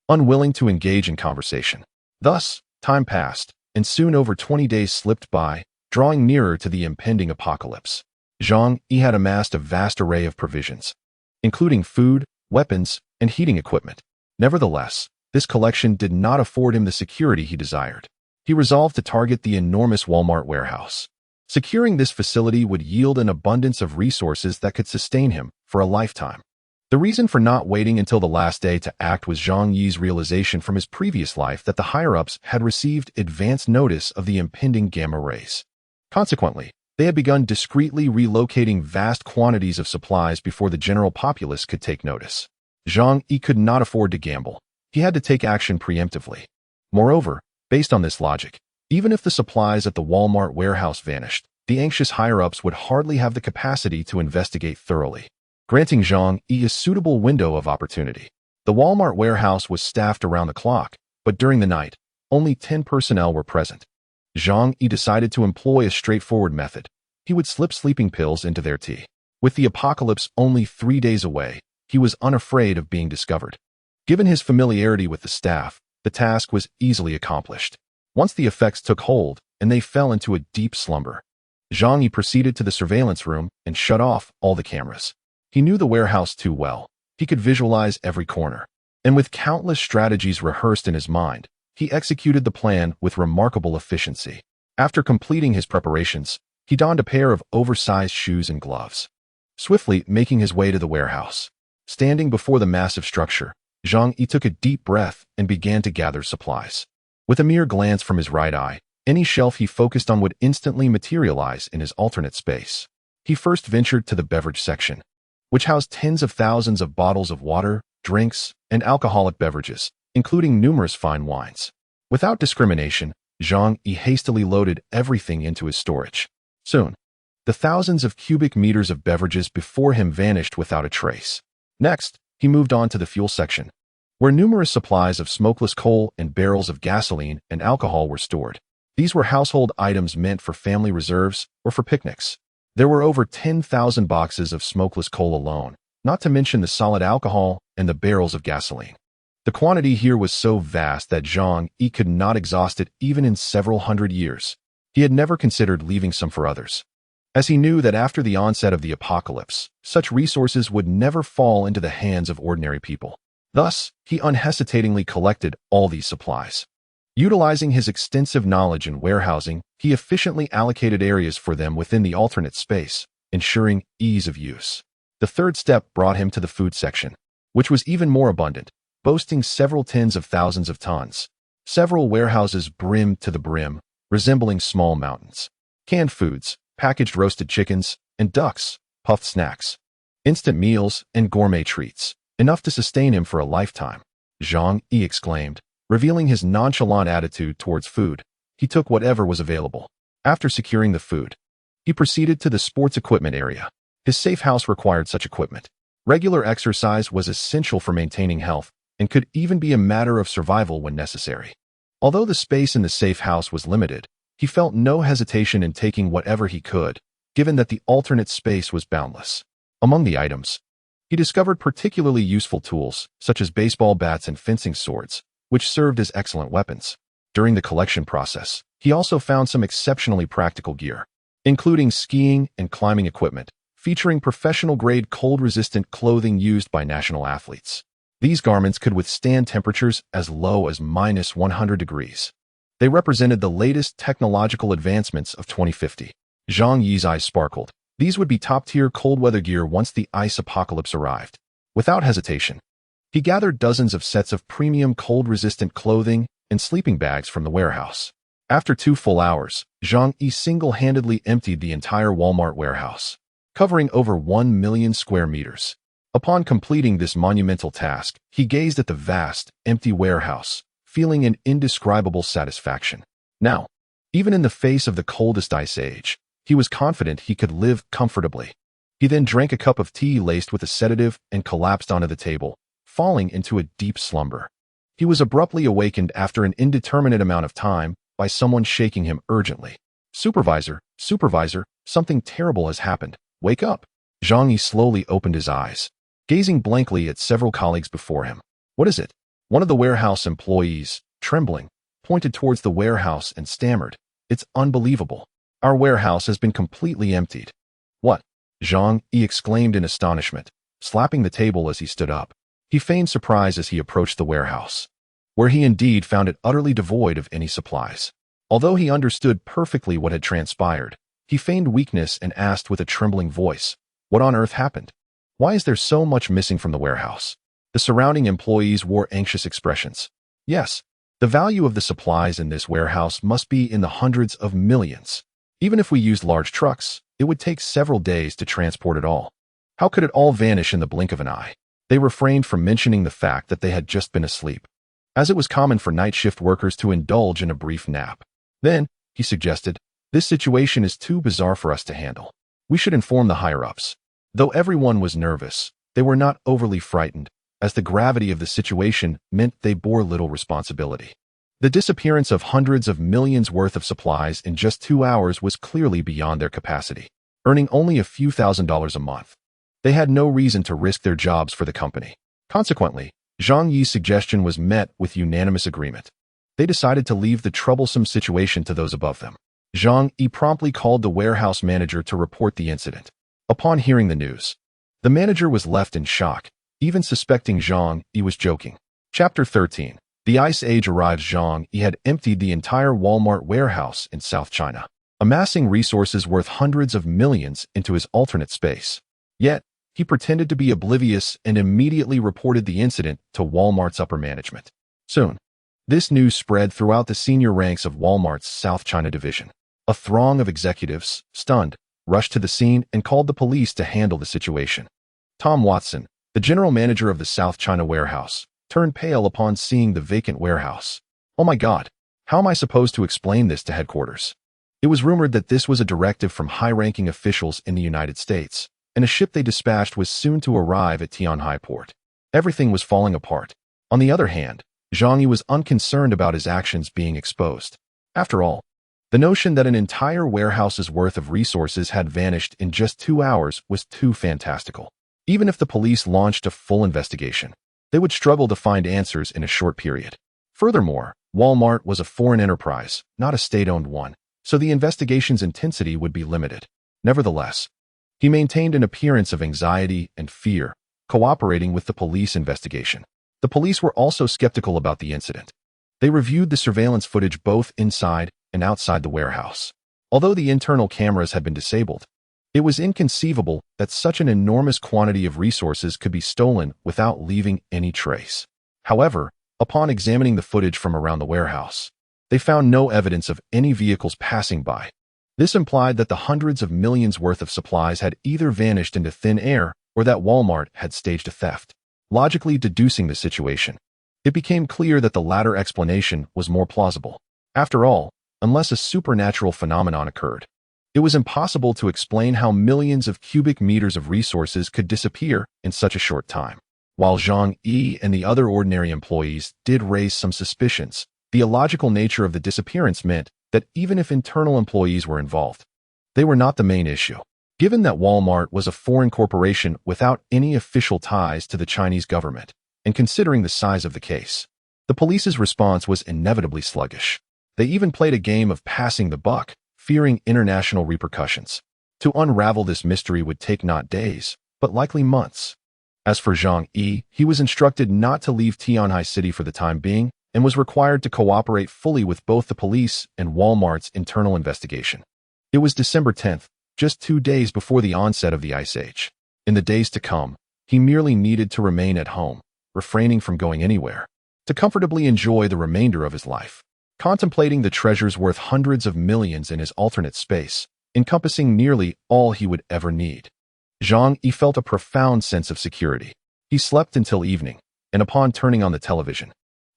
unwilling to engage in conversation. Thus, time passed, and soon over 20 days slipped by, drawing nearer to the impending apocalypse. Zhang Yi had amassed a vast array of provisions, including food, weapons, and heating equipment. Nevertheless, this collection did not afford him the security he desired. He resolved to target the enormous Walmart warehouse. Securing this facility would yield an abundance of resources that could sustain him for a lifetime. The reason for not waiting until the last day to act was Zhang Yi's realization from his previous life that the higher-ups had received advance notice of the impending gamma rays. Consequently, they had begun discreetly relocating vast quantities of supplies before the general populace could take notice. Zhang Yi could not afford to gamble. He had to take action preemptively. Moreover, based on this logic, even if the supplies at the Walmart warehouse vanished, the anxious higher-ups would hardly have the capacity to investigate thoroughly, granting Zhang Yi a suitable window of opportunity. The Walmart warehouse was staffed around the clock, but during the night, only 10 personnel were present. Zhang Yi decided to employ a straightforward method. He would slip sleeping pills into their tea. With the apocalypse only 3 days away, he was unafraid of being discovered. Given his familiarity with the staff, the task was easily accomplished. Once the effects took hold, and they fell into a deep slumber, Zhang Yi proceeded to the surveillance room and shut off all the cameras. He knew the warehouse too well. He could visualize every corner. And with countless strategies rehearsed in his mind, he executed the plan with remarkable efficiency. After completing his preparations, he donned a pair of oversized shoes and gloves, swiftly making his way to the warehouse. Standing before the massive structure, Zhang Yi took a deep breath and began to gather supplies. With a mere glance from his right eye, any shelf he focused on would instantly materialize in his alternate space. He first ventured to the beverage section, which housed tens of thousands of bottles of water, drinks, and alcoholic beverages, including numerous fine wines. Without discrimination, Zhang Yi hastily loaded everything into his storage. Soon, the thousands of cubic meters of beverages before him vanished without a trace. Next, he moved on to the fuel section, where numerous supplies of smokeless coal and barrels of gasoline and alcohol were stored. These were household items meant for family reserves or for picnics. There were over 10,000 boxes of smokeless coal alone, not to mention the solid alcohol and the barrels of gasoline. The quantity here was so vast that Zhang Yi could not exhaust it even in several hundred years. He had never considered leaving some for others, as he knew that after the onset of the apocalypse, such resources would never fall into the hands of ordinary people. Thus, he unhesitatingly collected all these supplies. Utilizing his extensive knowledge in warehousing, he efficiently allocated areas for them within the alternate space, ensuring ease of use. The third step brought him to the food section, which was even more abundant, boasting several tens of thousands of tons. Several warehouses brimmed to the brim, resembling small mountains. Canned foods, packaged roasted chickens, and ducks, puffed snacks, instant meals, and gourmet treats, enough to sustain him for a lifetime. Zhang Yi exclaimed, revealing his nonchalant attitude towards food. He took whatever was available. After securing the food, he proceeded to the sports equipment area. His safe house required such equipment. Regular exercise was essential for maintaining health and could even be a matter of survival when necessary. Although the space in the safe house was limited, he felt no hesitation in taking whatever he could, given that the alternate space was boundless. Among the items, he discovered particularly useful tools, such as baseball bats and fencing swords, which served as excellent weapons. During the collection process, he also found some exceptionally practical gear, including skiing and climbing equipment, featuring professional-grade cold-resistant clothing used by national athletes. These garments could withstand temperatures as low as -100 degrees. They represented the latest technological advancements of 2050. Zhang Yi's eyes sparkled. These would be top-tier cold-weather gear once the ice apocalypse arrived. Without hesitation, he gathered dozens of sets of premium cold-resistant clothing and sleeping bags from the warehouse. After 2 full hours, Zhang Yi single-handedly emptied the entire Walmart warehouse, covering over 1 million square meters. Upon completing this monumental task, he gazed at the vast, empty warehouse, feeling an indescribable satisfaction. Now, even in the face of the coldest ice age, he was confident he could live comfortably. He then drank a cup of tea laced with a sedative and collapsed onto the table, falling into a deep slumber. He was abruptly awakened after an indeterminate amount of time by someone shaking him urgently. Supervisor, something terrible has happened. Wake up. Zhang Yi slowly opened his eyes, gazing blankly at several colleagues before him. What is it? One of the warehouse employees, trembling, pointed towards the warehouse and stammered, "It's unbelievable. Our warehouse has been completely emptied." "What?" Zhang Yi exclaimed in astonishment, slapping the table as he stood up. He feigned surprise as he approached the warehouse, where he indeed found it utterly devoid of any supplies. Although he understood perfectly what had transpired, he feigned weakness and asked with a trembling voice, "What on earth happened? Why is there so much missing from the warehouse?" The surrounding employees wore anxious expressions. Yes, the value of the supplies in this warehouse must be in the hundreds of millions. Even if we used large trucks, it would take several days to transport it all. How could it all vanish in the blink of an eye? They refrained from mentioning the fact that they had just been asleep, as it was common for night shift workers to indulge in a brief nap. Then, he suggested, "This situation is too bizarre for us to handle. We should inform the higher-ups." Though everyone was nervous, they were not overly frightened, as the gravity of the situation meant they bore little responsibility. The disappearance of hundreds of millions worth of supplies in just 2 hours was clearly beyond their capacity. Earning only a few $1,000s a month, they had no reason to risk their jobs for the company. Consequently, Zhang Yi's suggestion was met with unanimous agreement. They decided to leave the troublesome situation to those above them. Zhang Yi promptly called the warehouse manager to report the incident. Upon hearing the news, the manager was left in shock, even suspecting Zhang Yi was joking. Chapter 13. The Ice Age arrives. Zhang Yi had emptied the entire Walmart warehouse in South China, amassing resources worth hundreds of millions into his alternate space. Yet, he pretended to be oblivious and immediately reported the incident to Walmart's upper management. Soon, this news spread throughout the senior ranks of Walmart's South China division. A throng of executives, stunned, rushed to the scene and called the police to handle the situation. Tom Watson, the general manager of the South China warehouse, turned pale upon seeing the vacant warehouse. "Oh my God, how am I supposed to explain this to headquarters?" It was rumored that this was a directive from high-ranking officials in the United States, and a ship they dispatched was soon to arrive at Tianhai port. Everything was falling apart. On the other hand, Zhang Yi was unconcerned about his actions being exposed. After all, the notion that an entire warehouse's worth of resources had vanished in just 2 hours was too fantastical. Even if the police launched a full investigation, they would struggle to find answers in a short period. Furthermore, Walmart was a foreign enterprise, not a state-owned one, so the investigation's intensity would be limited. Nevertheless, he maintained an appearance of anxiety and fear, cooperating with the police investigation. The police were also skeptical about the incident. They reviewed the surveillance footage both inside and outside the warehouse. Although the internal cameras had been disabled, it was inconceivable that such an enormous quantity of resources could be stolen without leaving any trace. However, upon examining the footage from around the warehouse, they found no evidence of any vehicles passing by. This implied that the hundreds of millions worth of supplies had either vanished into thin air or that Walmart had staged a theft. Logically deducing the situation, it became clear that the latter explanation was more plausible. After all, unless a supernatural phenomenon occurred, it was impossible to explain how millions of cubic meters of resources could disappear in such a short time. While Zhang Yi and the other ordinary employees did raise some suspicions, the illogical nature of the disappearance meant that even if internal employees were involved, they were not the main issue. Given that Walmart was a foreign corporation without any official ties to the Chinese government, and considering the size of the case, the police's response was inevitably sluggish. They even played a game of passing the buck, fearing international repercussions. To unravel this mystery would take not days, but likely months. As for Zhang Yi, he was instructed not to leave Tianhai City for the time being and was required to cooperate fully with both the police and Walmart's internal investigation. It was December 10th, just 2 days before the onset of the Ice Age. In the days to come, he merely needed to remain at home, refraining from going anywhere, to comfortably enjoy the remainder of his life, contemplating the treasures worth hundreds of millions in his alternate space, encompassing nearly all he would ever need. Zhang Yi felt a profound sense of security. He slept until evening, and upon turning on the television,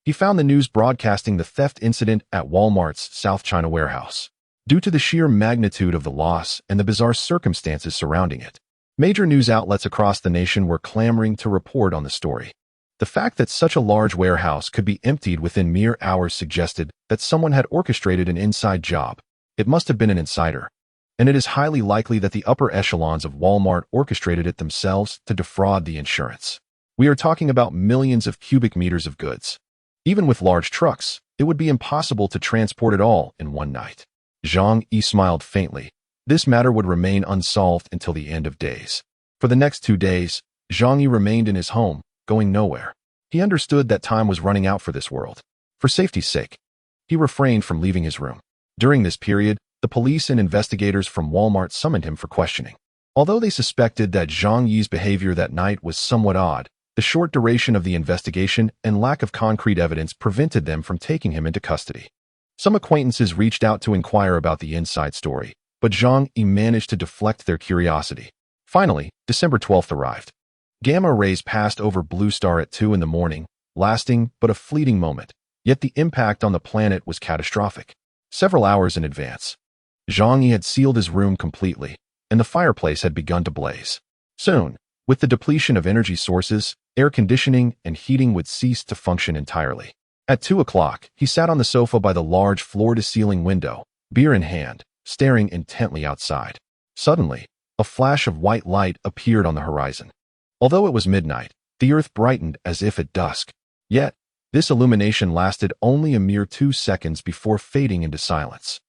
he found the news broadcasting the theft incident at Walmart's South China warehouse. Due to the sheer magnitude of the loss and the bizarre circumstances surrounding it, major news outlets across the nation were clamoring to report on the story. The fact that such a large warehouse could be emptied within mere hours suggested that someone had orchestrated an inside job. It must have been an insider, and it is highly likely that the upper echelons of Walmart orchestrated it themselves to defraud the insurance. We are talking about millions of cubic meters of goods. Even with large trucks, it would be impossible to transport it all in one night. Zhang Yi smiled faintly. This matter would remain unsolved until the end of days. For the next 2 days, Zhang Yi remained in his home, going nowhere. He understood that time was running out for this world. For safety's sake, he refrained from leaving his room. During this period, the police and investigators from Walmart summoned him for questioning. Although they suspected that Zhang Yi's behavior that night was somewhat odd, the short duration of the investigation and lack of concrete evidence prevented them from taking him into custody. Some acquaintances reached out to inquire about the inside story, but Zhang Yi managed to deflect their curiosity. Finally, December 12th arrived. Gamma rays passed over Blue Star at 2 in the morning, lasting but a fleeting moment, yet the impact on the planet was catastrophic. Several hours in advance, Zhang Yi had sealed his room completely, and the fireplace had begun to blaze. Soon, with the depletion of energy sources, air conditioning and heating would cease to function entirely. At 2 o'clock, he sat on the sofa by the large floor-to-ceiling window, beer in hand, staring intently outside. Suddenly, a flash of white light appeared on the horizon. Although it was midnight, the earth brightened as if at dusk. Yet, this illumination lasted only a mere 2 seconds before fading into silence.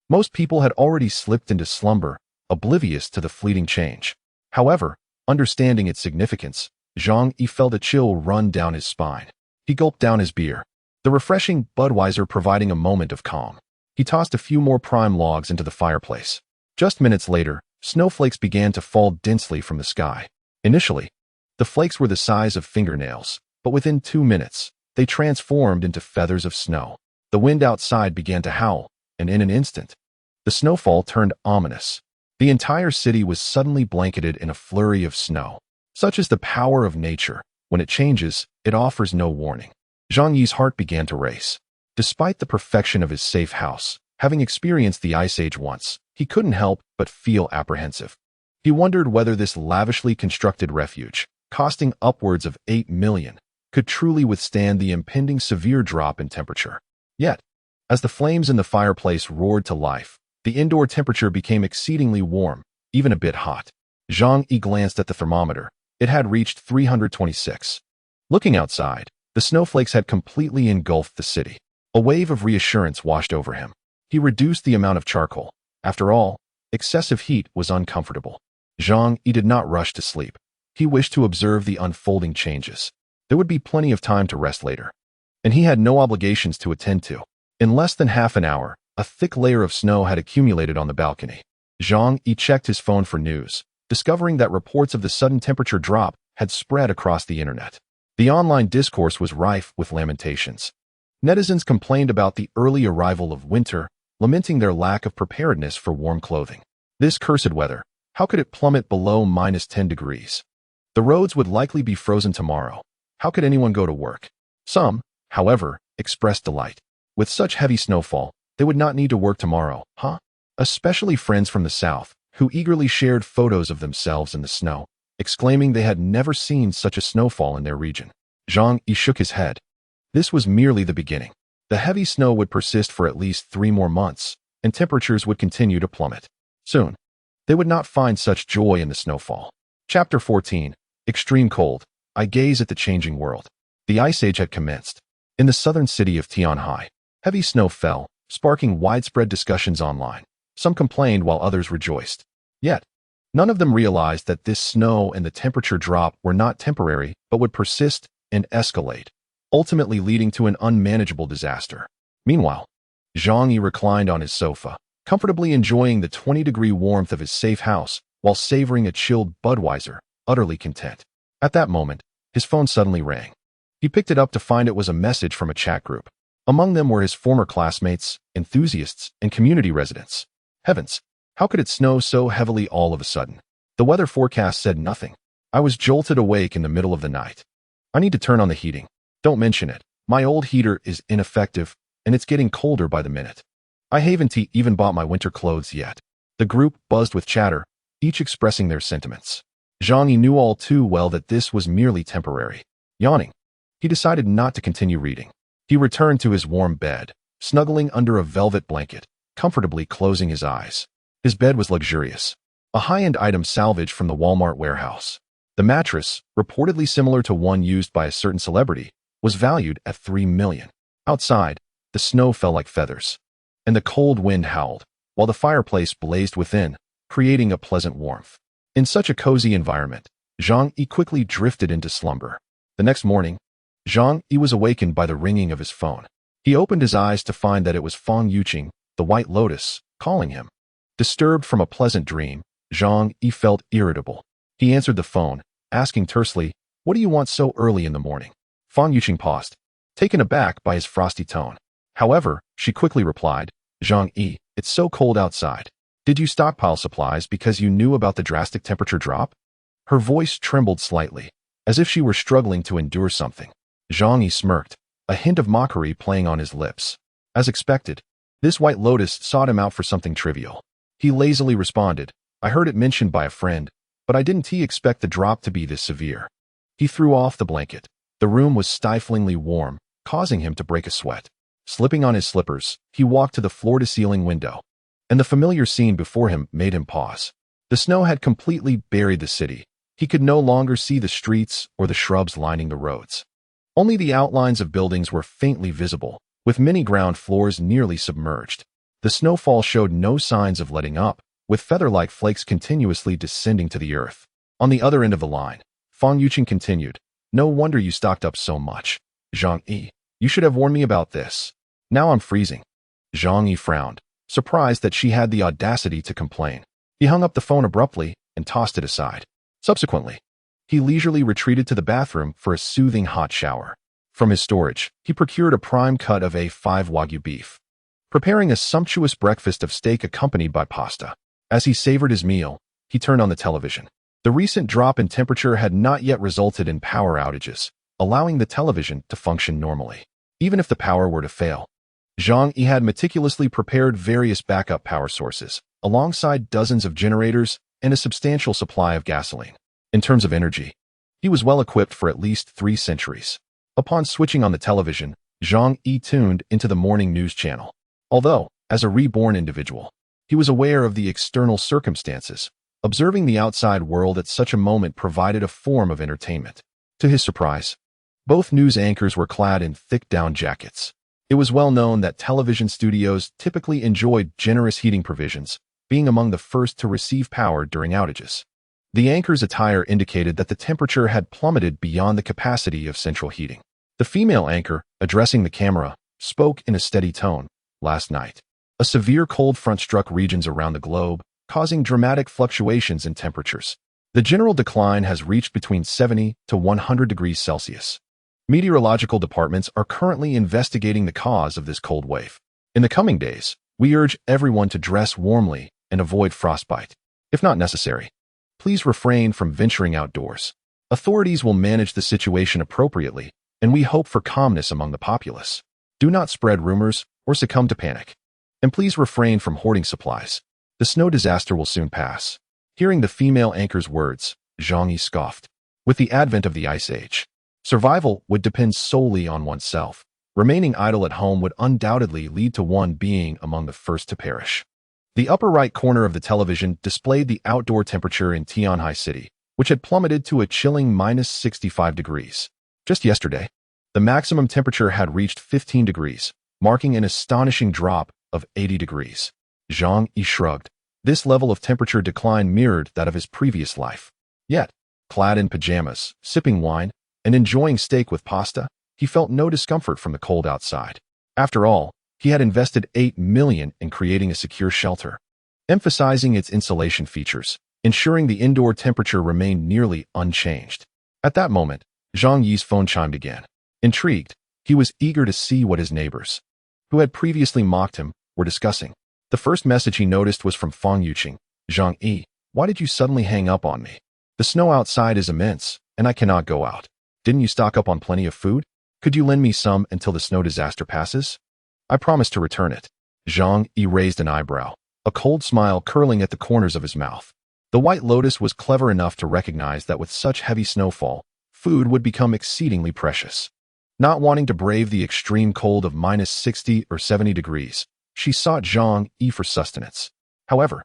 Most people had already slipped into slumber, oblivious to the fleeting change. However, understanding its significance, Zhang Yi felt a chill run down his spine. He gulped down his beer, the refreshing Budweiser providing a moment of calm. He tossed a few more prime logs into the fireplace. Just minutes later, snowflakes began to fall densely from the sky. Initially, the flakes were the size of fingernails, but within 2 minutes, they transformed into feathers of snow. The wind outside began to howl, and in an instant, the snowfall turned ominous. The entire city was suddenly blanketed in a flurry of snow. Such is the power of nature. When it changes, it offers no warning. Zhang Yi's heart began to race. Despite the perfection of his safe house, having experienced the Ice Age once, he couldn't help but feel apprehensive. He wondered whether this lavishly constructed refuge, costing upwards of 8 million, could truly withstand the impending severe drop in temperature. Yet, as the flames in the fireplace roared to life, the indoor temperature became exceedingly warm, even a bit hot. Zhang Yi glanced at the thermometer. It had reached 326. Looking outside, the snowflakes had completely engulfed the city. A wave of reassurance washed over him. He reduced the amount of charcoal. After all, excessive heat was uncomfortable. Zhang Yi did not rush to sleep. He wished to observe the unfolding changes. There would be plenty of time to rest later, and he had no obligations to attend to. In less than half an hour, a thick layer of snow had accumulated on the balcony. Zhang Yi checked his phone for news, discovering that reports of the sudden temperature drop had spread across the internet. The online discourse was rife with lamentations. Netizens complained about the early arrival of winter, lamenting their lack of preparedness for warm clothing. This cursed weather, how could it plummet below -10 degrees? The roads would likely be frozen tomorrow. How could anyone go to work? Some, however, expressed delight. With such heavy snowfall, they would not need to work tomorrow, huh? Especially friends from the south, who eagerly shared photos of themselves in the snow, exclaiming they had never seen such a snowfall in their region. Zhang Yi shook his head. This was merely the beginning. The heavy snow would persist for at least 3 more months, and temperatures would continue to plummet. Soon, they would not find such joy in the snowfall. Chapter 14. Extreme Cold. I gaze at the changing world. The Ice Age had commenced. In the southern city of Tianhai, heavy snow fell, sparking widespread discussions online. Some complained while others rejoiced. Yet, none of them realized that this snow and the temperature drop were not temporary but would persist and escalate, ultimately leading to an unmanageable disaster. Meanwhile, Zhang Yi reclined on his sofa, comfortably enjoying the 20-degree warmth of his safe house while savoring a chilled Budweiser, utterly content. At that moment, his phone suddenly rang. He picked it up to find it was a message from a chat group. Among them were his former classmates, enthusiasts, and community residents. Heavens, how could it snow so heavily all of a sudden? The weather forecast said nothing. I was jolted awake in the middle of the night. I need to turn on the heating. Don't mention it. My old heater is ineffective, and it's getting colder by the minute. I haven't even bought my winter clothes yet. The group buzzed with chatter, each expressing their sentiments. Zhang Yi knew all too well that this was merely temporary. Yawning, he decided not to continue reading. He returned to his warm bed, snuggling under a velvet blanket, comfortably closing his eyes. His bed was luxurious, a high-end item salvaged from the Walmart warehouse. The mattress, reportedly similar to one used by a certain celebrity, was valued at $3 million. Outside, the snow fell like feathers, and the cold wind howled, while the fireplace blazed within, creating a pleasant warmth. In such a cozy environment, Zhang Yi quickly drifted into slumber. The next morning, Zhang Yi was awakened by the ringing of his phone. He opened his eyes to find that it was Feng Yuqing, the White Lotus, calling him. Disturbed from a pleasant dream, Zhang Yi felt irritable. He answered the phone, asking tersely, "What do you want so early in the morning?" Feng Yuqing paused, taken aback by his frosty tone. However, she quickly replied, "Zhang Yi, it's so cold outside. Did you stockpile supplies because you knew about the drastic temperature drop?" Her voice trembled slightly, as if she were struggling to endure something. Zhang Yi smirked, a hint of mockery playing on his lips. As expected, this White Lotus sought him out for something trivial. He lazily responded, "I heard it mentioned by a friend, but I didn't expect the drop to be this severe." He threw off the blanket. The room was stiflingly warm, causing him to break a sweat. Slipping on his slippers, he walked to the floor-to-ceiling window, and the familiar scene before him made him pause. The snow had completely buried the city. He could no longer see the streets or the shrubs lining the roads. Only the outlines of buildings were faintly visible, with many ground floors nearly submerged. The snowfall showed no signs of letting up, with feather-like flakes continuously descending to the earth. On the other end of the line, Feng Yuqing continued, "No wonder you stocked up so much. Zhang Yi, you should have warned me about this. Now I'm freezing." Zhang Yi frowned, surprised that she had the audacity to complain. He hung up the phone abruptly and tossed it aside. Subsequently, he leisurely retreated to the bathroom for a soothing hot shower. From his storage, he procured a prime cut of A5 Wagyu beef, preparing a sumptuous breakfast of steak accompanied by pasta. As he savored his meal, he turned on the television. The recent drop in temperature had not yet resulted in power outages, allowing the television to function normally. Even if the power were to fail, Zhang Yi had meticulously prepared various backup power sources, alongside dozens of generators and a substantial supply of gasoline. In terms of energy, he was well equipped for at least 3 centuries. Upon switching on the television, Zhang Yi tuned into the morning news channel. Although, as a reborn individual, he was aware of the external circumstances, observing the outside world at such a moment provided a form of entertainment. To his surprise, both news anchors were clad in thick down jackets. It was well known that television studios typically enjoyed generous heating provisions, being among the first to receive power during outages. The anchor's attire indicated that the temperature had plummeted beyond the capacity of central heating. The female anchor, addressing the camera, spoke in a steady tone. "Last night, a severe cold front struck regions around the globe, causing dramatic fluctuations in temperatures. The general decline has reached between 70 to 100 degrees Celsius. Meteorological departments are currently investigating the cause of this cold wave. In the coming days, we urge everyone to dress warmly and avoid frostbite. If not necessary, please refrain from venturing outdoors." Authorities will manage the situation appropriately, and we hope for calmness among the populace. Do not spread rumors or succumb to panic. And please refrain from hoarding supplies. The snow disaster will soon pass. Hearing the female anchor's words, Zhang Yi scoffed. With the advent of the Ice Age, survival would depend solely on oneself. Remaining idle at home would undoubtedly lead to one being among the first to perish. The upper right corner of the television displayed the outdoor temperature in Tianhai City, which had plummeted to a chilling -65 degrees. Just yesterday, the maximum temperature had reached 15 degrees, marking an astonishing drop of 80 degrees. Zhang Yi shrugged. This level of temperature decline mirrored that of his previous life. Yet, clad in pajamas, sipping wine, and enjoying steak with pasta, he felt no discomfort from the cold outside. After all, he had invested $8 million in creating a secure shelter, emphasizing its insulation features, ensuring the indoor temperature remained nearly unchanged. At that moment, Zhang Yi's phone chimed again. Intrigued, he was eager to see what his neighbors, who had previously mocked him, were discussing. The first message he noticed was from Fang Yuqing. Zhang Yi, why did you suddenly hang up on me? The snow outside is immense, and I cannot go out. Didn't you stock up on plenty of food? Could you lend me some until the snow disaster passes? I promise to return it. Zhang Yi raised an eyebrow, a cold smile curling at the corners of his mouth. The White Lotus was clever enough to recognize that with such heavy snowfall, food would become exceedingly precious. Not wanting to brave the extreme cold of -60 or 70 degrees, she sought Zhang Yi for sustenance. However,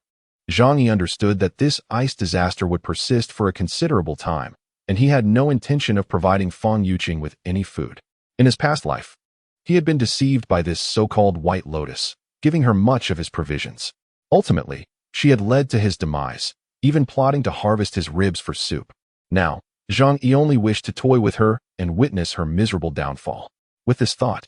Zhang Yi understood that this ice disaster would persist for a considerable time, and he had no intention of providing Fang Yuqing with any food. In his past life, he had been deceived by this so-called White Lotus, giving her much of his provisions. Ultimately, she had led to his demise, even plotting to harvest his ribs for soup. Now, Zhang Yi only wished to toy with her and witness her miserable downfall. With this thought,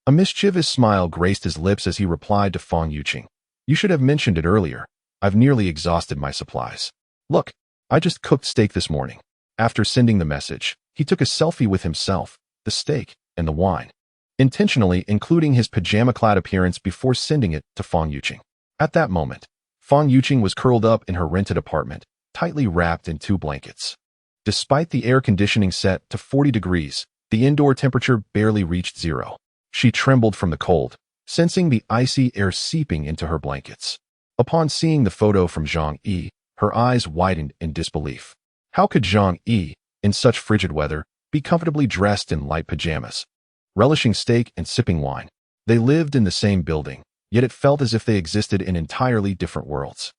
a mischievous smile graced his lips as he replied to Fang Yuqing. You should have mentioned it earlier. I've nearly exhausted my supplies. Look, I just cooked steak this morning. After sending the message, he took a selfie with himself, the steak, and the wine, intentionally including his pajama-clad appearance before sending it to Fang Yuqing. At that moment, Fang Yuqing was curled up in her rented apartment, tightly wrapped in 2 blankets. Despite the air conditioning set to 40 degrees, the indoor temperature barely reached 0. She trembled from the cold, sensing the icy air seeping into her blankets. Upon seeing the photo from Zhang Yi, her eyes widened in disbelief. How could Zhang Yi, in such frigid weather, be comfortably dressed in light pajamas, relishing steak and sipping wine? They lived in the same building, yet it felt as if they existed in entirely different worlds.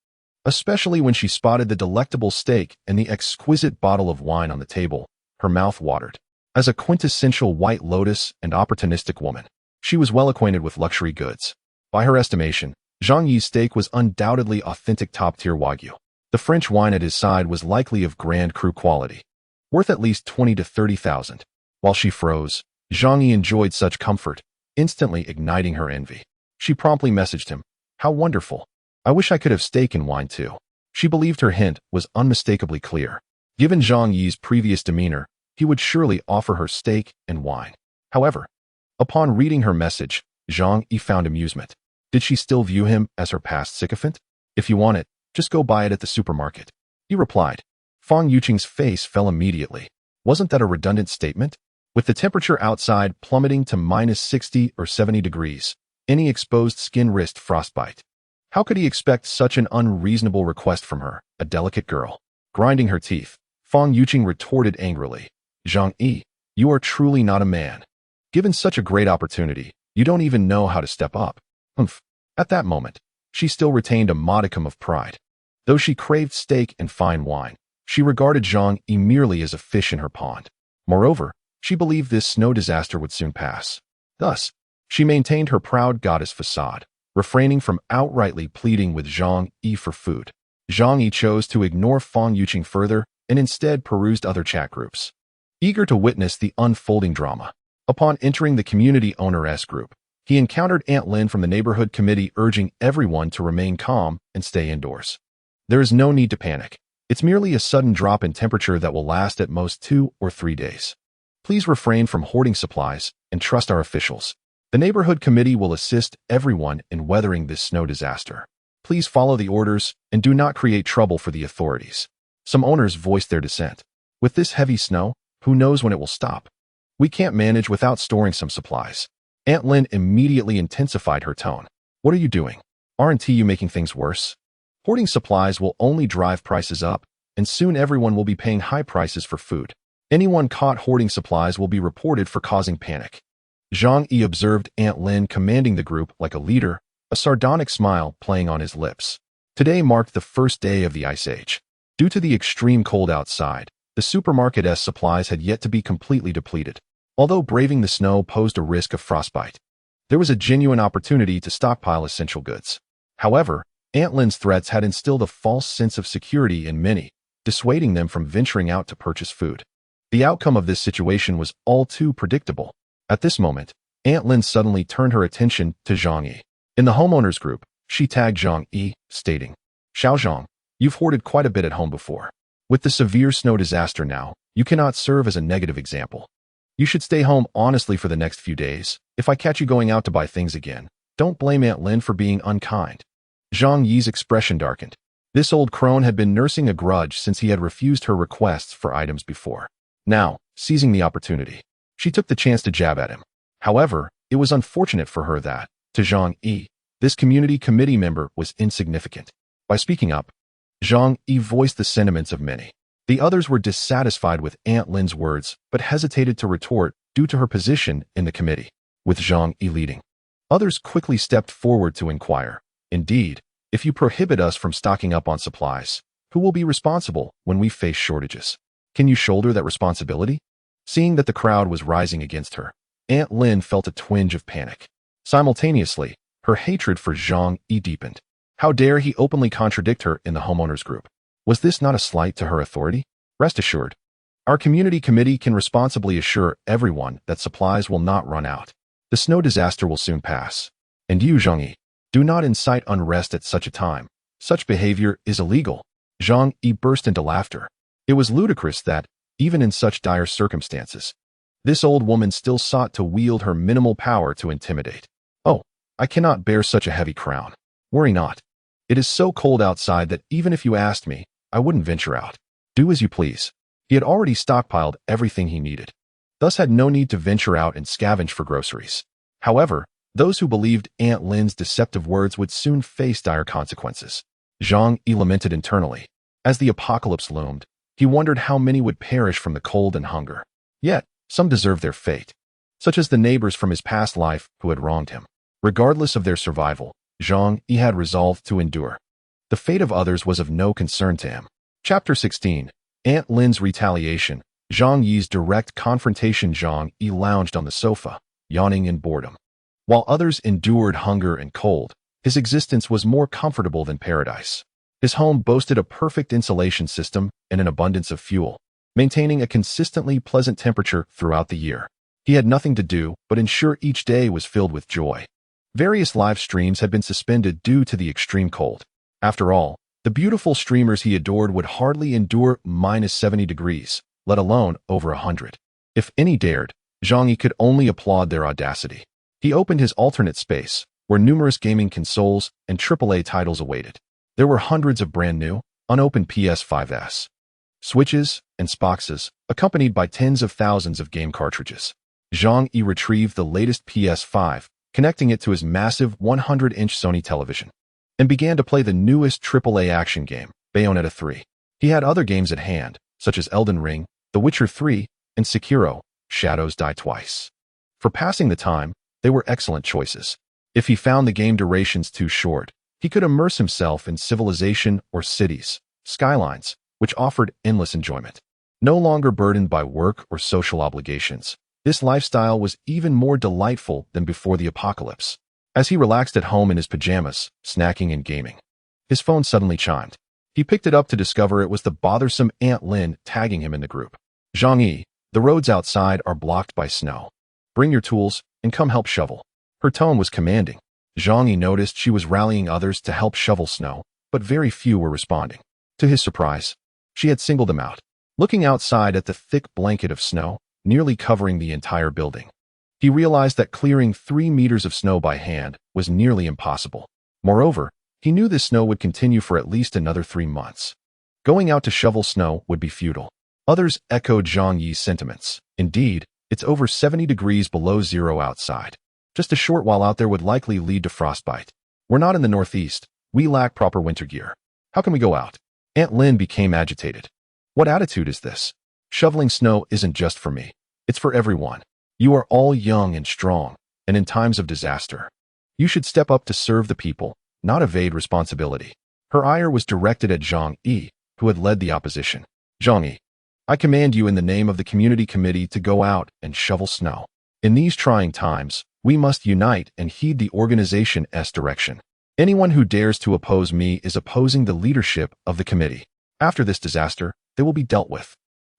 Especially when she spotted the delectable steak and the exquisite bottle of wine on the table, her mouth watered. As a quintessential White Lotus and opportunistic woman, she was well acquainted with luxury goods. By her estimation, Zhang Yi's steak was undoubtedly authentic top-tier Wagyu. The French wine at his side was likely of Grand Cru quality, worth at least 20 to 30,000. While she froze, Zhang Yi enjoyed such comfort, instantly igniting her envy. She promptly messaged him, "How wonderful. I wish I could have steak and wine too." She believed her hint was unmistakably clear. Given Zhang Yi's previous demeanor, he would surely offer her steak and wine. However, upon reading her message, Zhang Yi found amusement. Did she still view him as her past sycophant? "If you want it, just go buy it at the supermarket," he replied. Fang Yuqing's face fell immediately. Wasn't that a redundant statement? With the temperature outside plummeting to -60 or 70 degrees, any exposed skin risked frostbite. How could he expect such an unreasonable request from her, a delicate girl? Grinding her teeth, Fang Yuqing retorted angrily, "Zhang Yi, you are truly not a man. Given such a great opportunity, you don't even know how to step up." Humph. At that moment, she still retained a modicum of pride. Though she craved steak and fine wine, she regarded Zhang Yi merely as a fish in her pond. Moreover, she believed this snow disaster would soon pass. Thus, she maintained her proud goddess facade, refraining from outrightly pleading with Zhang Yi for food. Zhang Yi chose to ignore Fang Yuqing further and instead perused other chat groups, eager to witness the unfolding drama. Upon entering the community owner-s group, he encountered Aunt Lin from the neighborhood committee urging everyone to remain calm and stay indoors. There is no need to panic. It's merely a sudden drop in temperature that will last at most 2 or 3 days. Please refrain from hoarding supplies and trust our officials. The neighborhood committee will assist everyone in weathering this snow disaster. Please follow the orders and do not create trouble for the authorities. Some owners voiced their dissent. With this heavy snow, who knows when it will stop? We can't manage without storing some supplies. Aunt Lin immediately intensified her tone. What are you doing? Aren't you making things worse? Hoarding supplies will only drive prices up, and soon everyone will be paying high prices for food. Anyone caught hoarding supplies will be reported for causing panic. Zhang Yi observed Aunt Lin commanding the group like a leader, a sardonic smile playing on his lips. Today marked the first day of the Ice Age. Due to the extreme cold outside, the supermarket's supplies had yet to be completely depleted. Although braving the snow posed a risk of frostbite, there was a genuine opportunity to stockpile essential goods. However, Aunt Lin's threats had instilled a false sense of security in many, dissuading them from venturing out to purchase food. The outcome of this situation was all too predictable. At this moment, Aunt Lin suddenly turned her attention to Zhang Yi. In the homeowners group, she tagged Zhang Yi, stating, "Xiao Zhang, you've hoarded quite a bit at home before. With the severe snow disaster now, you cannot serve as a negative example. You should stay home honestly for the next few days. If I catch you going out to buy things again, don't blame Aunt Lin for being unkind." Zhang Yi's expression darkened. This old crone had been nursing a grudge since he had refused her requests for items before. Now, seizing the opportunity, she took the chance to jab at him. However, it was unfortunate for her that, to Zhang Yi, this community committee member was insignificant. By speaking up, Zhang Yi voiced the sentiments of many. The others were dissatisfied with Aunt Lin's words but hesitated to retort due to her position in the committee. With Zhang Yi leading, others quickly stepped forward to inquire, "Indeed, if you prohibit us from stocking up on supplies, who will be responsible when we face shortages? Can you shoulder that responsibility?" Seeing that the crowd was rising against her, Aunt Lin felt a twinge of panic. Simultaneously, her hatred for Zhang Yi deepened. How dare he openly contradict her in the homeowners group? Was this not a slight to her authority? Rest assured, our community committee can responsibly assure everyone that supplies will not run out. The snow disaster will soon pass. And you, Zhang Yi, do not incite unrest at such a time. Such behavior is illegal. Zhang Yi burst into laughter. It was ludicrous that, even in such dire circumstances, this old woman still sought to wield her minimal power to intimidate. "Oh, I cannot bear such a heavy crown. Worry not. It is so cold outside that even if you asked me, I wouldn't venture out. Do as you please." He had already stockpiled everything he needed, thus had no need to venture out and scavenge for groceries. However, those who believed Aunt Lin's deceptive words would soon face dire consequences. Zhang Yi lamented internally. As the apocalypse loomed, he wondered how many would perish from the cold and hunger. Yet, some deserved their fate, such as the neighbors from his past life who had wronged him. Regardless of their survival, Zhang Yi had resolved to endure. The fate of others was of no concern to him. Chapter 16. Aunt Lin's Retaliation. Zhang Yi's direct confrontation. Zhang Yi lounged on the sofa, yawning in boredom. While others endured hunger and cold, his existence was more comfortable than paradise. His home boasted a perfect insulation system and an abundance of fuel, maintaining a consistently pleasant temperature throughout the year. He had nothing to do but ensure each day was filled with joy. Various live streams had been suspended due to the extreme cold. After all, the beautiful streamers he adored would hardly endure -70 degrees, let alone over 100. If any dared, Zhang Yi could only applaud their audacity. He opened his alternate space, where numerous gaming consoles and AAA titles awaited. There were hundreds of brand new, unopened PS5s, Switches, and Xboxes, accompanied by tens of thousands of game cartridges. Zhang Yi retrieved the latest PS5, connecting it to his massive 100-inch Sony television, and began to play the newest AAA action game, Bayonetta 3. He had other games at hand, such as Elden Ring, The Witcher 3, and Sekiro, Shadows Die Twice. For passing the time, they were excellent choices. If he found the game durations too short, he could immerse himself in Civilization or Cities, Skylines, which offered endless enjoyment. No longer burdened by work or social obligations, this lifestyle was even more delightful than before the apocalypse. As he relaxed at home in his pajamas, snacking and gaming, his phone suddenly chimed. He picked it up to discover it was the bothersome Aunt Lin tagging him in the group. "Zhang Yi, the roads outside are blocked by snow. Bring your tools and come help shovel." Her tone was commanding. Zhang Yi noticed she was rallying others to help shovel snow, but very few were responding. To his surprise, she had singled them out. Looking outside at the thick blanket of snow, nearly covering the entire building, he realized that clearing 3 meters of snow by hand was nearly impossible. Moreover, he knew this snow would continue for at least another 3 months. Going out to shovel snow would be futile. Others echoed Zhang Yi's sentiments. Indeed, it's over 70 degrees below zero outside. Just a short while out there would likely lead to frostbite. We're not in the Northeast. We lack proper winter gear. How can we go out? Aunt Lin became agitated. What attitude is this? Shoveling snow isn't just for me. It's for everyone. You are all young and strong, and in times of disaster, you should step up to serve the people, not evade responsibility. Her ire was directed at Zhang Yi, who had led the opposition. Zhang Yi, I command you in the name of the community committee to go out and shovel snow. In these trying times, we must unite and heed the organization's direction. Anyone who dares to oppose me is opposing the leadership of the committee. After this disaster, they will be dealt with.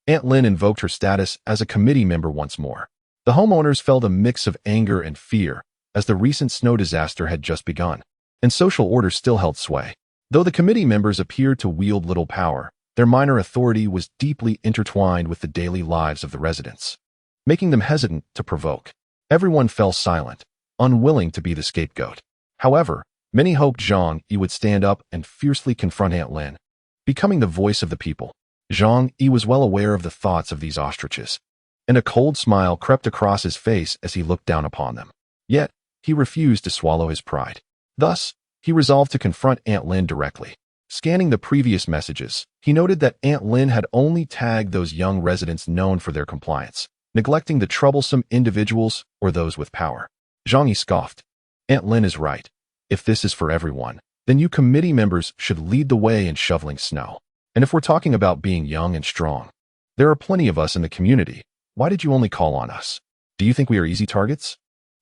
Aunt Lin invoked her status as a committee member once more. The homeowners felt a mix of anger and fear, as the recent snow disaster had just begun, and social order still held sway. Though the committee members appeared to wield little power, their minor authority was deeply intertwined with the daily lives of the residents, making them hesitant to provoke. Everyone fell silent, unwilling to be the scapegoat. However, many hoped Zhang Yi would stand up and fiercely confront Aunt Lin, becoming the voice of the people. Zhang Yi was well aware of the thoughts of these ostriches, and a cold smile crept across his face as he looked down upon them. Yet, he refused to swallow his pride. Thus, he resolved to confront Aunt Lin directly. Scanning the previous messages, he noted that Aunt Lin had only tagged those young residents known for their compliance, neglecting the troublesome individuals or those with power. Zhang Yi scoffed. Aunt Lin is right. If this is for everyone, then you committee members should lead the way in shoveling snow. And if we're talking about being young and strong, there are plenty of us in the community. Why did you only call on us? Do you think we are easy targets?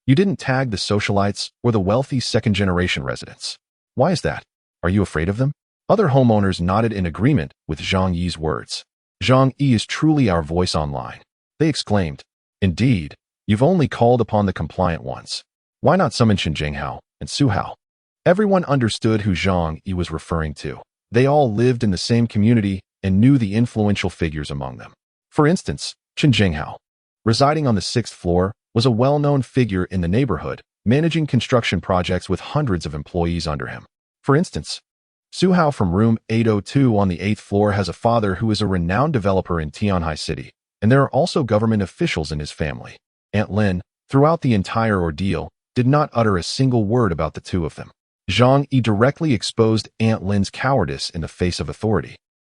You didn't tag the socialites or the wealthy second-generation residents. Why is that? Are you afraid of them? Other homeowners nodded in agreement with Zhang Yi's words. Zhang Yi is truly our voice online. They exclaimed. Indeed, you've only called upon the compliant ones. Why not summon Chen Jinghao and Su Hao? Everyone understood who Zhang Yi was referring to. They all lived in the same community and knew the influential figures among them. For instance, Chen Jinghao, residing on the 6th floor, was a well-known figure in the neighborhood, managing construction projects with hundreds of employees under him. For instance, Su Hao from room 802 on the 8th floor has a father who is a renowned developer in Tianhai City, and there are also government officials in his family. Aunt Lin, throughout the entire ordeal, did not utter a single word about the two of them. Zhang Yi directly exposed Aunt Lin's cowardice in the face of authority,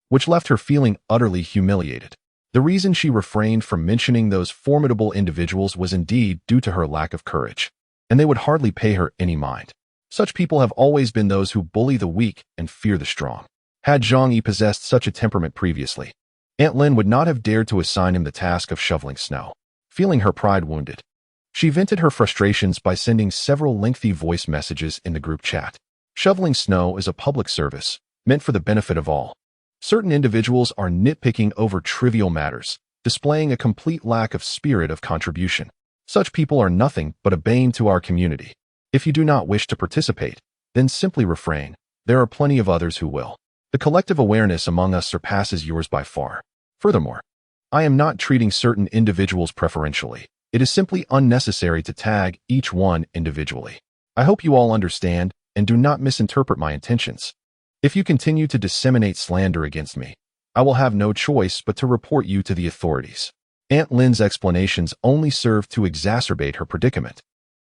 which left her feeling utterly humiliated. The reason she refrained from mentioning those formidable individuals was indeed due to her lack of courage, and they would hardly pay her any mind. Such people have always been those who bully the weak and fear the strong. Had Zhang Yi possessed such a temperament previously, Aunt Lin would not have dared to assign him the task of shoveling snow. Feeling her pride wounded, she vented her frustrations by sending several lengthy voice messages in the group chat. Shoveling snow is a public service, meant for the benefit of all. Certain individuals are nitpicking over trivial matters, displaying a complete lack of spirit of contribution. Such people are nothing but a bane to our community. If you do not wish to participate, then simply refrain. There are plenty of others who will. The collective awareness among us surpasses yours by far. Furthermore, I am not treating certain individuals preferentially. It is simply unnecessary to tag each one individually. I hope you all understand and do not misinterpret my intentions. If you continue to disseminate slander against me, I will have no choice but to report you to the authorities. Aunt Lin's explanations only served to exacerbate her predicament,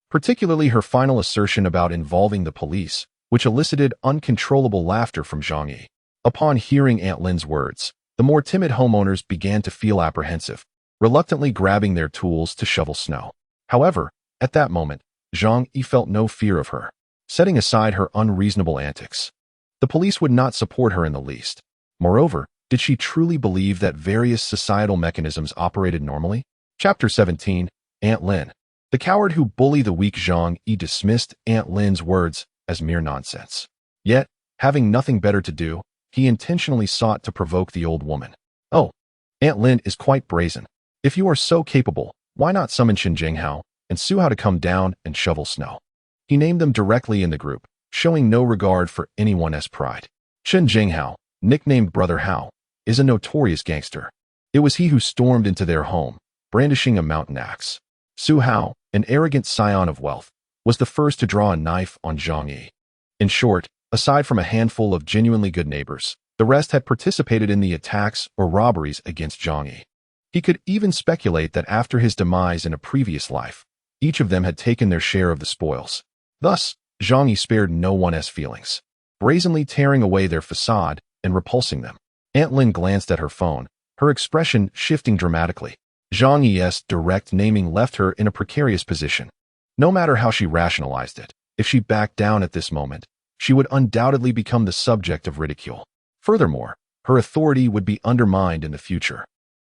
particularly her final assertion about involving the police, which elicited uncontrollable laughter from Zhang Yi. Upon hearing Aunt Lin's words, the more timid homeowners began to feel apprehensive, reluctantly grabbing their tools to shovel snow. However, at that moment, Zhang Yi felt no fear of her, setting aside her unreasonable antics. The police would not support her in the least. Moreover, did she truly believe that various societal mechanisms operated normally? Chapter 17, Aunt Lin. The coward who bullied the weak. Zhang Yi dismissed Aunt Lin's words as mere nonsense. Yet, having nothing better to do, he intentionally sought to provoke the old woman. Oh, Aunt Lin is quite brazen. If you are so capable, why not summon Chen Jinghao and Su Hao to come down and shovel snow? He named them directly in the group, showing no regard for anyone's pride. Chen Jinghao, nicknamed Brother Hao, is a notorious gangster. It was he who stormed into their home, brandishing a mountain axe. Su Hao, an arrogant scion of wealth, was the first to draw a knife on Zhang Yi. In short, aside from a handful of genuinely good neighbors, The rest had participated in the attacks or robberies against Zhang Yi. He could even speculate that after his demise in a previous life, each of them had taken their share of the spoils. Thus, Zhang Yi spared no one's feelings, brazenly tearing away their facade and repulsing them. Aunt Lin glanced at her phone, her expression shifting dramatically. Zhang Yi's direct naming left her in a precarious position. No matter how she rationalized it, if she backed down at this moment, she would undoubtedly become the subject of ridicule. Furthermore, her authority would be undermined in the future.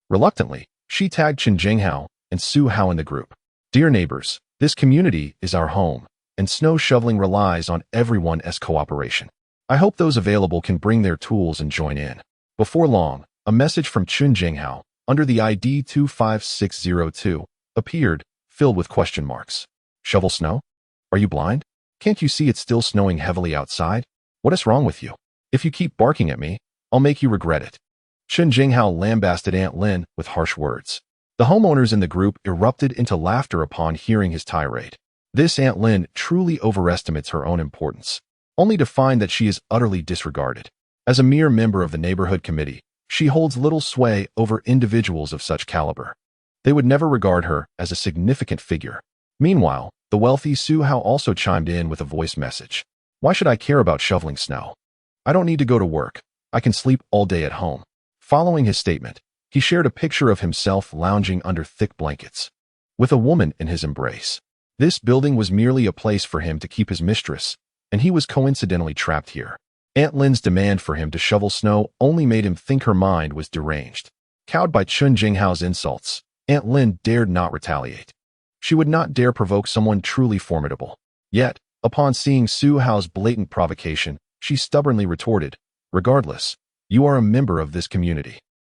Reluctantly, she tagged Chen Jinghao and Su Hao in the group. Dear neighbors, this community is our home, and snow shoveling relies on everyone's cooperation. I hope those available can bring their tools and join in. Before long, a message from Chen Jinghao, under the ID 25602, appeared, filled with question marks. Shovel snow? Are you blind? Can't you see it's still snowing heavily outside? What is wrong with you? If you keep barking at me, I'll make you regret it. Chen Jinghao lambasted Aunt Lin with harsh words. The homeowners in the group erupted into laughter upon hearing his tirade. This Aunt Lin truly overestimates her own importance, only to find that she is utterly disregarded. As a mere member of the neighborhood committee, she holds little sway over individuals of such caliber. They would never regard her as a significant figure. Meanwhile, the wealthy Su Hao also chimed in with a voice message. Why should I care about shoveling snow? I don't need to go to work. I can sleep all day at home. Following his statement, he shared a picture of himself lounging under thick blankets, with a woman in his embrace. This building was merely a place for him to keep his mistress, and he was coincidentally trapped here. Aunt Lin's demand for him to shovel snow only made him think her mind was deranged. Cowed by Chen Jinghao's insults, Aunt Lin dared not retaliate. She would not dare provoke someone truly formidable. Yet, upon seeing Su Hao's blatant provocation, she stubbornly retorted, regardless, you are a member of this community.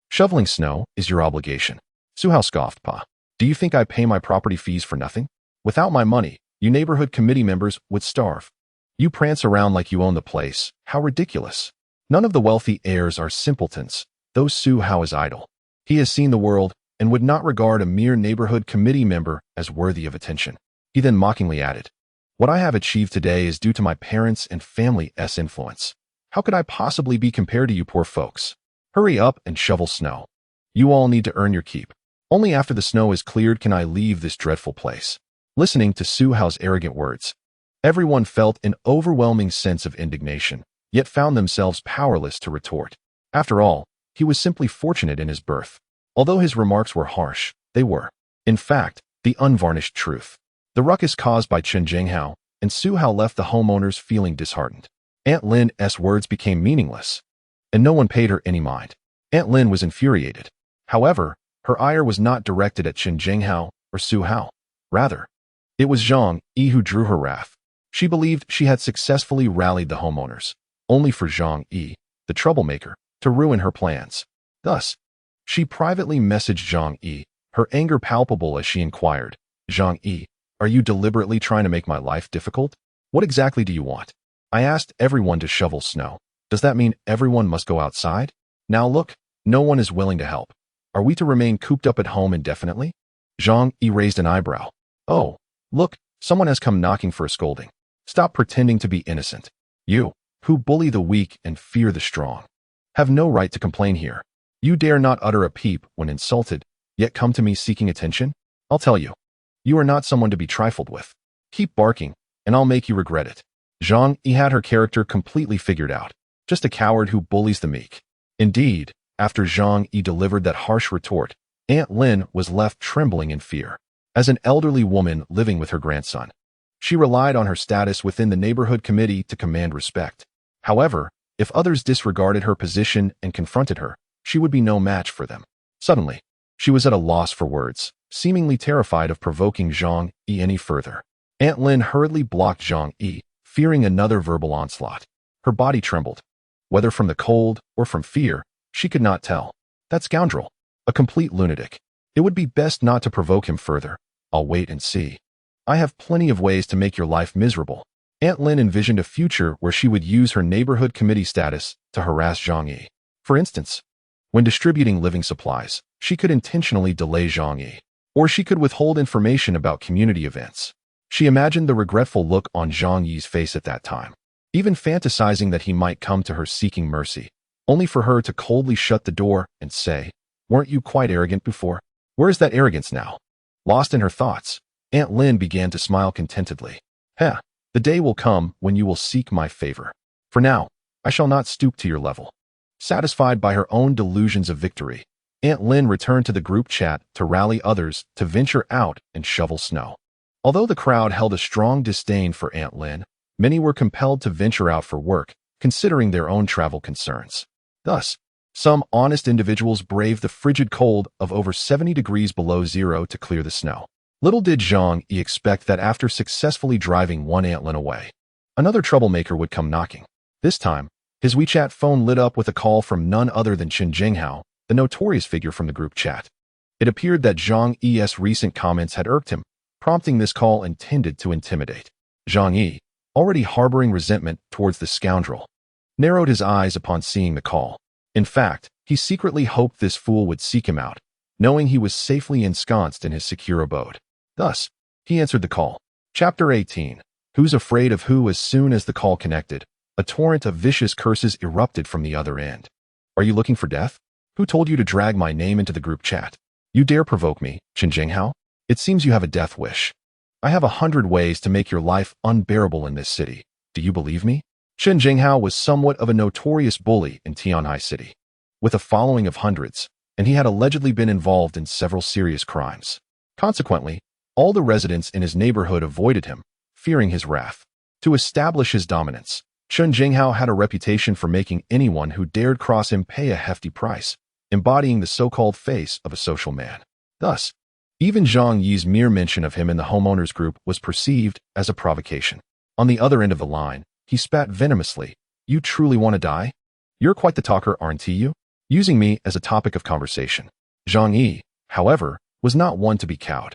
Shoveling snow is your obligation. Su Hao scoffed. Pa, do you think I pay my property fees for nothing? Without my money, you neighborhood committee members would starve. You prance around like you own the place. How ridiculous. None of the wealthy heirs are simpletons, though Su Hao is idle. He has seen the world and would not regard a mere neighborhood committee member as worthy of attention. He then mockingly added, what I have achieved today is due to my parents' and family's influence. How could I possibly be compared to you poor folks? Hurry up and shovel snow. You all need to earn your keep. Only after the snow is cleared can I leave this dreadful place. Listening to Su Hao's arrogant words, everyone felt an overwhelming sense of indignation, yet found themselves powerless to retort. After all, he was simply fortunate in his birth. Although his remarks were harsh, they were, in fact, the unvarnished truth. The ruckus caused by Chen Jinghao and Su Hao left the homeowners feeling disheartened. Aunt Lin's words became meaningless, and no one paid her any mind. Aunt Lin was infuriated. However, her ire was not directed at Chen Jinghao or Su Hao. Rather, it was Zhang Yi who drew her wrath. She believed she had successfully rallied the homeowners, only for Zhang Yi, the troublemaker, to ruin her plans. Thus, she privately messaged Zhang Yi, her anger palpable as she inquired, Zhang Yi, are you deliberately trying to make my life difficult? What exactly do you want? I asked everyone to shovel snow. Does that mean everyone must go outside? Now look, no one is willing to help. Are we to remain cooped up at home indefinitely? Zhang Yi raised an eyebrow. Oh, look, someone has come knocking for a scolding. Stop pretending to be innocent. You, who bully the weak and fear the strong, have no right to complain here. You dare not utter a peep when insulted, yet come to me seeking attention? I'll tell you, you are not someone to be trifled with. Keep barking, and I'll make you regret it. Zhang Yi had her character completely figured out. Just a coward who bullies the meek. Indeed, after Zhang Yi delivered that harsh retort, Aunt Lin was left trembling in fear. As an elderly woman living with her grandson, she relied on her status within the neighborhood committee to command respect. However, if others disregarded her position and confronted her, she would be no match for them. Suddenly, she was at a loss for words, seemingly terrified of provoking Zhang Yi any further. Aunt Lin hurriedly blocked Zhang Yi, fearing another verbal onslaught. Her body trembled. Whether from the cold or from fear, she could not tell. That scoundrel, a complete lunatic. It would be best not to provoke him further. I'll wait and see. I have plenty of ways to make your life miserable. Aunt Lin envisioned a future where she would use her neighborhood committee status to harass Zhang Yi. For instance, when distributing living supplies, she could intentionally delay Zhang Yi, or she could withhold information about community events. She imagined the regretful look on Zhang Yi's face at that time, even fantasizing that he might come to her seeking mercy. only for her to coldly shut the door and say, "Weren't you quite arrogant before? Where is that arrogance now?" Lost in her thoughts, Aunt Lin began to smile contentedly. "Heh, the day will come when you will seek my favor. For now, I shall not stoop to your level." Satisfied by her own delusions of victory, Aunt Lin returned to the group chat to rally others to venture out and shovel snow. Although the crowd held a strong disdain for Aunt Lin, many were compelled to venture out for work, considering their own travel concerns. Thus, some honest individuals braved the frigid cold of over 70 degrees below zero to clear the snow. Little did Zhang Yi expect that after successfully driving one Aunt Lin away, another troublemaker would come knocking. This time, his WeChat phone lit up with a call from none other than Chen Jinghao, the notorious figure from the group chat. It appeared that Zhang Yi's recent comments had irked him, prompting this call intended to intimidate. Zhang Yi, already harboring resentment towards the scoundrel, narrowed his eyes upon seeing the call. In fact, he secretly hoped this fool would seek him out, knowing he was safely ensconced in his secure abode. Thus, he answered the call. Chapter 18. Who's afraid of who? As soon as the call connected, a torrent of vicious curses erupted from the other end. "Are you looking for death? Who told you to drag my name into the group chat? You dare provoke me, Chen Jinghao? It seems you have a death wish. I have 100 ways to make your life unbearable in this city. Do you believe me?" Chen Jinghao was somewhat of a notorious bully in Tianhai City, with a following of hundreds, and he had allegedly been involved in several serious crimes. Consequently, all the residents in his neighborhood avoided him, fearing his wrath. To establish his dominance, Chen Jinghao had a reputation for making anyone who dared cross him pay a hefty price, embodying the so-called face of a social man. Thus, even Zhang Yi's mere mention of him in the homeowners group was perceived as a provocation. On the other end of the line, he spat venomously. "You truly want to die? You're quite the talker, aren't you?" Using me as a topic of conversation. Zhang Yi, however, was not one to be cowed.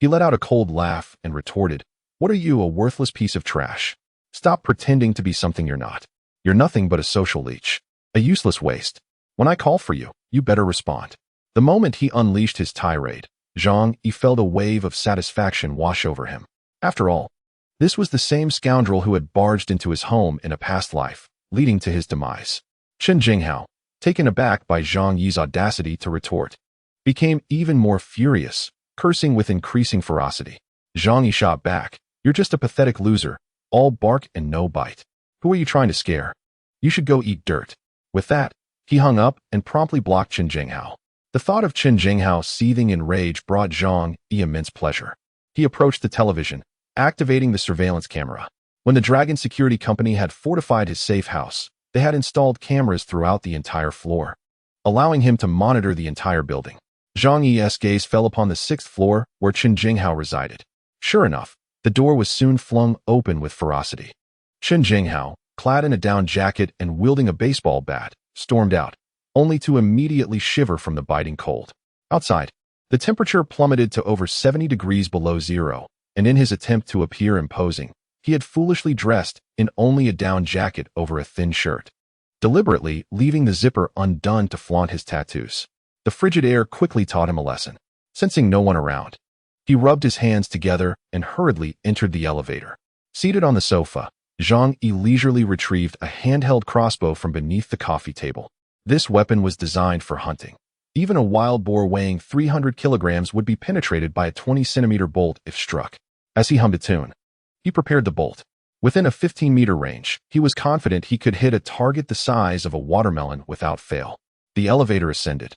He let out a cold laugh and retorted, "What are you, a worthless piece of trash? Stop pretending to be something you're not. You're nothing but a social leech, a useless waste. When I call for you, you better respond." The moment he unleashed his tirade, Zhang Yi felt a wave of satisfaction wash over him. After all, this was the same scoundrel who had barged into his home in a past life, leading to his demise. Chen Jinghao, taken aback by Zhang Yi's audacity to retort, became even more furious, cursing with increasing ferocity. Zhang Yi shot back, "You're just a pathetic loser, all bark and no bite. Who are you trying to scare? You should go eat dirt." With that, he hung up and promptly blocked Chen Jinghao. The thought of Chen Jinghao seething in rage brought Zhang Yi immense pleasure. He approached the television, activating the surveillance camera. When the Dragon Security Company had fortified his safe house, they had installed cameras throughout the entire floor, allowing him to monitor the entire building. Zhang Yi's gaze fell upon the 6th floor where Chen Jinghao resided. Sure enough, the door was soon flung open with ferocity. Chen Jinghao, clad in a down jacket and wielding a baseball bat, stormed out, only to immediately shiver from the biting cold. Outside, the temperature plummeted to over 70 degrees below zero, and in his attempt to appear imposing, he had foolishly dressed in only a down jacket over a thin shirt, deliberately leaving the zipper undone to flaunt his tattoos. The frigid air quickly taught him a lesson. Sensing no one around, he rubbed his hands together and hurriedly entered the elevator. Seated on the sofa, Zhang Yi leisurely retrieved a handheld crossbow from beneath the coffee table. This weapon was designed for hunting. Even a wild boar weighing 300 kilograms would be penetrated by a 20-centimeter bolt if struck. As he hummed a tune, he prepared the bolt. Within a 15-meter range, he was confident he could hit a target the size of a watermelon without fail. The elevator ascended,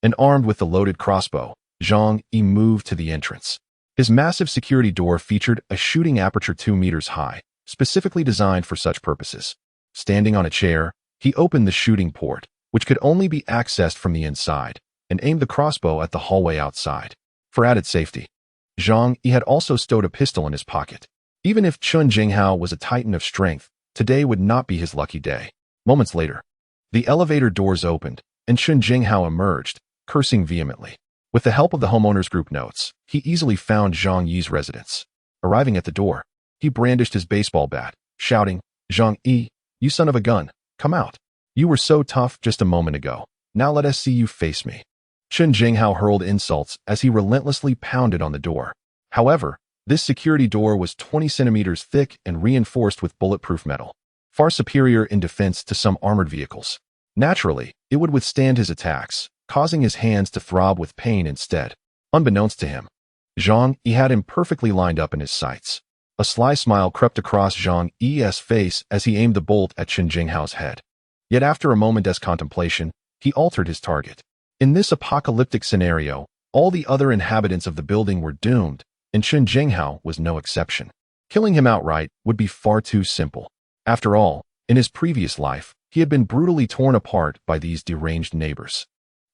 and armed with the loaded crossbow, Zhang Yi moved to the entrance. His massive security door featured a shooting aperture 2 meters high, specifically designed for such purposes. Standing on a chair, he opened the shooting port, which could only be accessed from the inside, and aimed the crossbow at the hallway outside. For added safety, Zhang Yi had also stowed a pistol in his pocket. Even if Chen Jinghao was a titan of strength, today would not be his lucky day. Moments later, the elevator doors opened, and Chen Jinghao emerged, cursing vehemently. With the help of the homeowners group notes, he easily found Zhang Yi's residence. Arriving at the door, he brandished his baseball bat, shouting, "Zhang Yi, you son of a gun, come out. You were so tough just a moment ago. Now let us see you face me." Chen Jinghao hurled insults as he relentlessly pounded on the door. However, this security door was 20 centimeters thick and reinforced with bulletproof metal, far superior in defense to some armored vehicles. Naturally, it would withstand his attacks, causing his hands to throb with pain instead. Unbeknownst to him, Zhang Yi had him perfectly lined up in his sights. A sly smile crept across Zhang Yi's face as he aimed the bolt at Qin Jinghao's head. Yet after a moment's contemplation, he altered his target. In this apocalyptic scenario, all the other inhabitants of the building were doomed, and Qin Jinghao was no exception. Killing him outright would be far too simple. After all, in his previous life, he had been brutally torn apart by these deranged neighbors.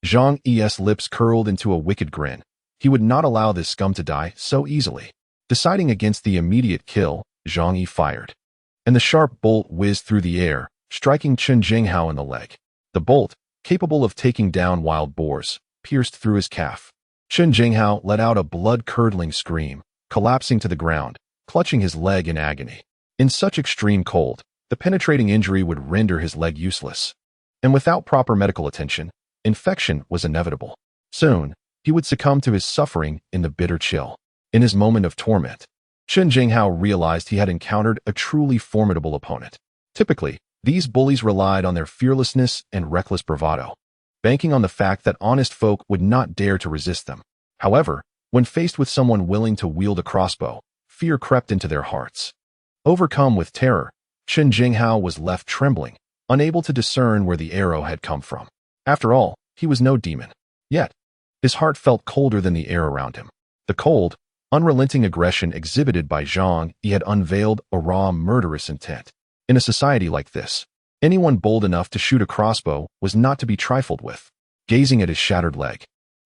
Zhang Yi's lips curled into a wicked grin. He would not allow this scum to die so easily. Deciding against the immediate kill, Zhang Yi fired. And the sharp bolt whizzed through the air, striking Qin Jinghao in the leg. The bolt, capable of taking down wild boars, pierced through his calf. Qin Jinghao let out a blood-curdling scream, collapsing to the ground, clutching his leg in agony. In such extreme cold, the penetrating injury would render his leg useless. And without proper medical attention, infection was inevitable. Soon, he would succumb to his suffering in the bitter chill. In his moment of torment, Qin Jinghao realized he had encountered a truly formidable opponent. Typically, these bullies relied on their fearlessness and reckless bravado, banking on the fact that honest folk would not dare to resist them. However, when faced with someone willing to wield a crossbow, fear crept into their hearts. Overcome with terror, Qin Jinghao was left trembling, unable to discern where the arrow had come from. After all, he was no demon. Yet, his heart felt colder than the air around him. The cold, unrelenting aggression exhibited by Zhang Yi had unveiled a raw, murderous intent. In a society like this, anyone bold enough to shoot a crossbow was not to be trifled with. Gazing at his shattered leg,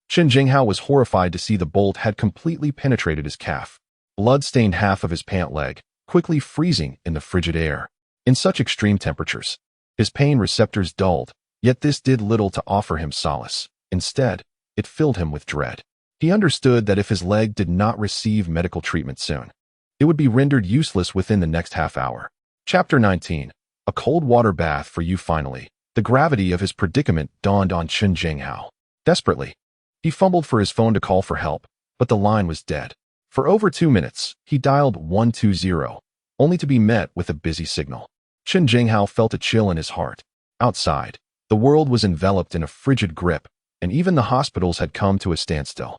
Qin Jinghao was horrified to see the bolt had completely penetrated his calf. Blood stained half of his pant leg, quickly freezing in the frigid air. In such extreme temperatures, his pain receptors dulled, yet this did little to offer him solace. Instead, it filled him with dread. He understood that if his leg did not receive medical treatment soon, it would be rendered useless within the next half hour. Chapter 19. A cold water bath for you finally. The gravity of his predicament dawned on Qin Jinghao. Desperately, he fumbled for his phone to call for help, but the line was dead. For over 2 minutes, he dialed 120, only to be met with a busy signal. Qin Jinghao felt a chill in his heart. Outside, the world was enveloped in a frigid grip, and even the hospitals had come to a standstill.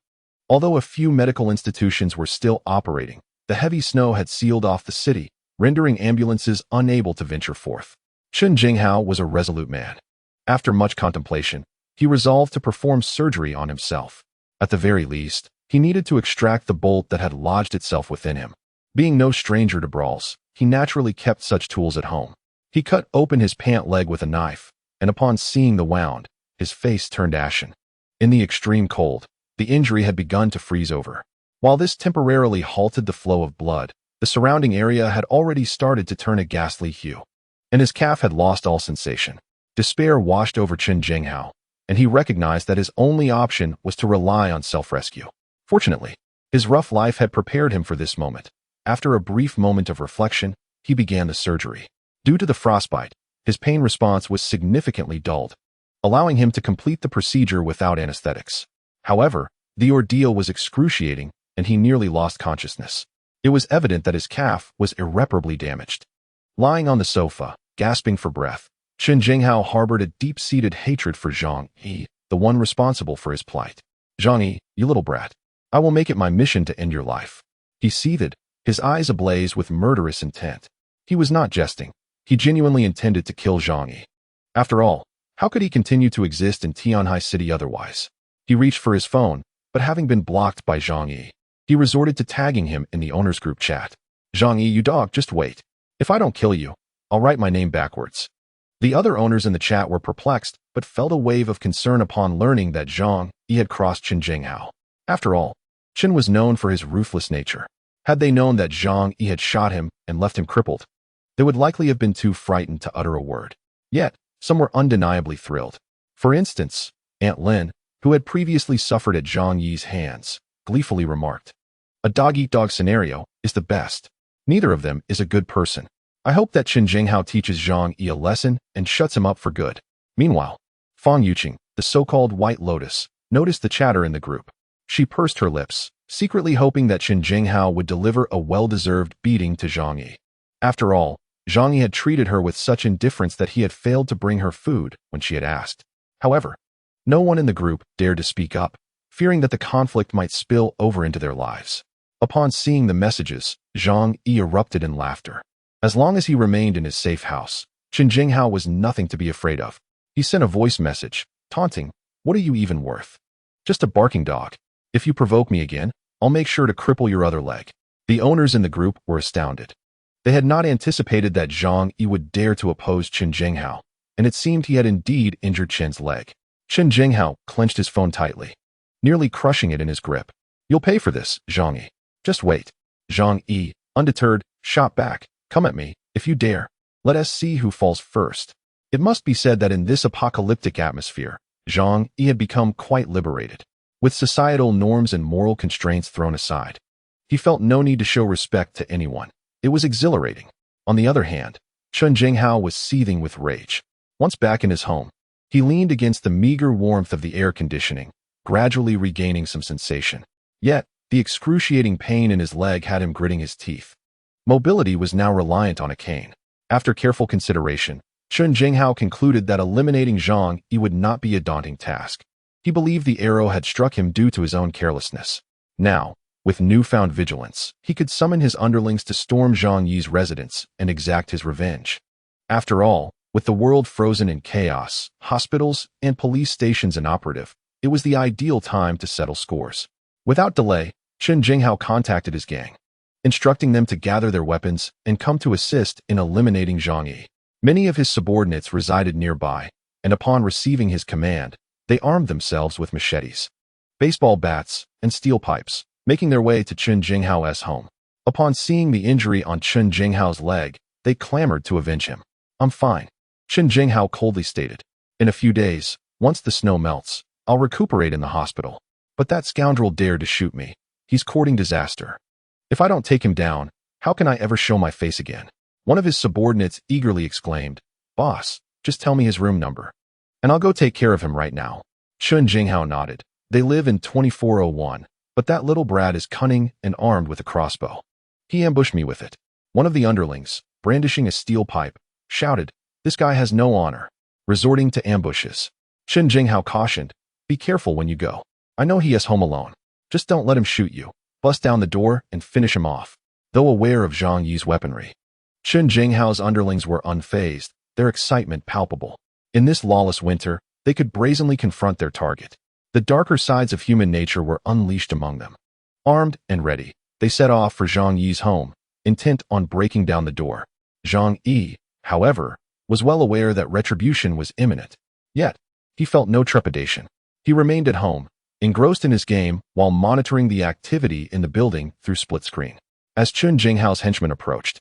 Although a few medical institutions were still operating, the heavy snow had sealed off the city, rendering ambulances unable to venture forth. Qin Jinghao was a resolute man. After much contemplation, he resolved to perform surgery on himself. At the very least, he needed to extract the bolt that had lodged itself within him. Being no stranger to brawls, he naturally kept such tools at home. He cut open his pant leg with a knife, and upon seeing the wound, his face turned ashen. In the extreme cold, the injury had begun to freeze over. While this temporarily halted the flow of blood, the surrounding area had already started to turn a ghastly hue, and his calf had lost all sensation. Despair washed over Qin Jinghao, and he recognized that his only option was to rely on self-rescue. Fortunately, his rough life had prepared him for this moment. After a brief moment of reflection, he began the surgery. Due to the frostbite, his pain response was significantly dulled, allowing him to complete the procedure without anesthetics. However, the ordeal was excruciating, and he nearly lost consciousness. It was evident that his calf was irreparably damaged. Lying on the sofa, gasping for breath, Qin Jinghao harbored a deep-seated hatred for Zhang Yi, the one responsible for his plight. "Zhang Yi, you little brat. I will make it my mission to end your life." He seethed, his eyes ablaze with murderous intent. He was not jesting. He genuinely intended to kill Zhang Yi. After all, how could he continue to exist in Tianhai City otherwise? He reached for his phone, but having been blocked by Zhang Yi, he resorted to tagging him in the owner's group chat. "Zhang Yi, you dog, just wait. If I don't kill you, I'll write my name backwards." The other owners in the chat were perplexed, but felt a wave of concern upon learning that Zhang Yi had crossed Qin Jinghao. After all, Qin was known for his ruthless nature. Had they known that Zhang Yi had shot him and left him crippled, they would likely have been too frightened to utter a word. Yet, some were undeniably thrilled. For instance, Aunt Lin, who had previously suffered at Zhang Yi's hands, gleefully remarked, "A dog-eat-dog scenario is the best. Neither of them is a good person. I hope that Qin Jinghao teaches Zhang Yi a lesson and shuts him up for good." Meanwhile, Fang Yuqing, the so-called White Lotus, noticed the chatter in the group. She pursed her lips, secretly hoping that Qin Jinghao would deliver a well-deserved beating to Zhang Yi. After all, Zhang Yi had treated her with such indifference that he had failed to bring her food when she had asked. However, no one in the group dared to speak up, fearing that the conflict might spill over into their lives. Upon seeing the messages, Zhang Yi erupted in laughter. As long as he remained in his safe house, Chen Jinghao was nothing to be afraid of. He sent a voice message, taunting, "What are you even worth? Just a barking dog. If you provoke me again, I'll make sure to cripple your other leg." The owners in the group were astounded. They had not anticipated that Zhang Yi would dare to oppose Chen Jinghao, and it seemed he had indeed injured Chen's leg. Chen Jinghao clenched his phone tightly, nearly crushing it in his grip. "You'll pay for this, Zhang Yi. Just wait." Zhang Yi, undeterred, shot back, "Come at me, if you dare. Let us see who falls first." It must be said that in this apocalyptic atmosphere, Zhang Yi had become quite liberated. With societal norms and moral constraints thrown aside, he felt no need to show respect to anyone. It was exhilarating. On the other hand, Chen Jinghao was seething with rage. Once back in his home, he leaned against the meager warmth of the air conditioning, gradually regaining some sensation. Yet, the excruciating pain in his leg had him gritting his teeth. Mobility was now reliant on a cane. After careful consideration, Chen Jinghao concluded that eliminating Zhang Yi would not be a daunting task. He believed the arrow had struck him due to his own carelessness. Now, with newfound vigilance, he could summon his underlings to storm Zhang Yi's residence and exact his revenge. After all, with the world frozen in chaos, hospitals and police stations inoperative, it was the ideal time to settle scores. Without delay, Chen Jinghao contacted his gang, instructing them to gather their weapons and come to assist in eliminating Zhang Yi. Many of his subordinates resided nearby, and upon receiving his command, they armed themselves with machetes, baseball bats, and steel pipes, making their way to Chen Jinghao's home. Upon seeing the injury on Chen Jinghao's leg, they clamored to avenge him. "I'm fine," Chen Jinghao coldly stated. "In a few days, once the snow melts, I'll recuperate in the hospital. But that scoundrel dared to shoot me. He's courting disaster. If I don't take him down, how can I ever show my face again?" One of his subordinates eagerly exclaimed, "Boss, just tell me his room number, and I'll go take care of him right now." Chen Jinghao nodded. "They live in 2401, but that little brat is cunning and armed with a crossbow. He ambushed me with it." One of the underlings, brandishing a steel pipe, shouted, "This guy has no honor, resorting to ambushes." Chen Jinghao cautioned, "Be careful when you go. I know he is home alone. Just don't let him shoot you. Bust down the door and finish him off." Though aware of Zhang Yi's weaponry, Chen Jinghao's underlings were unfazed, their excitement palpable. In this lawless winter, they could brazenly confront their target. The darker sides of human nature were unleashed among them. Armed and ready, they set off for Zhang Yi's home, intent on breaking down the door. Zhang Yi, however, was well aware that retribution was imminent. Yet, he felt no trepidation. He remained at home, engrossed in his game while monitoring the activity in the building through split screen. As Chen Jinghao's henchmen approached,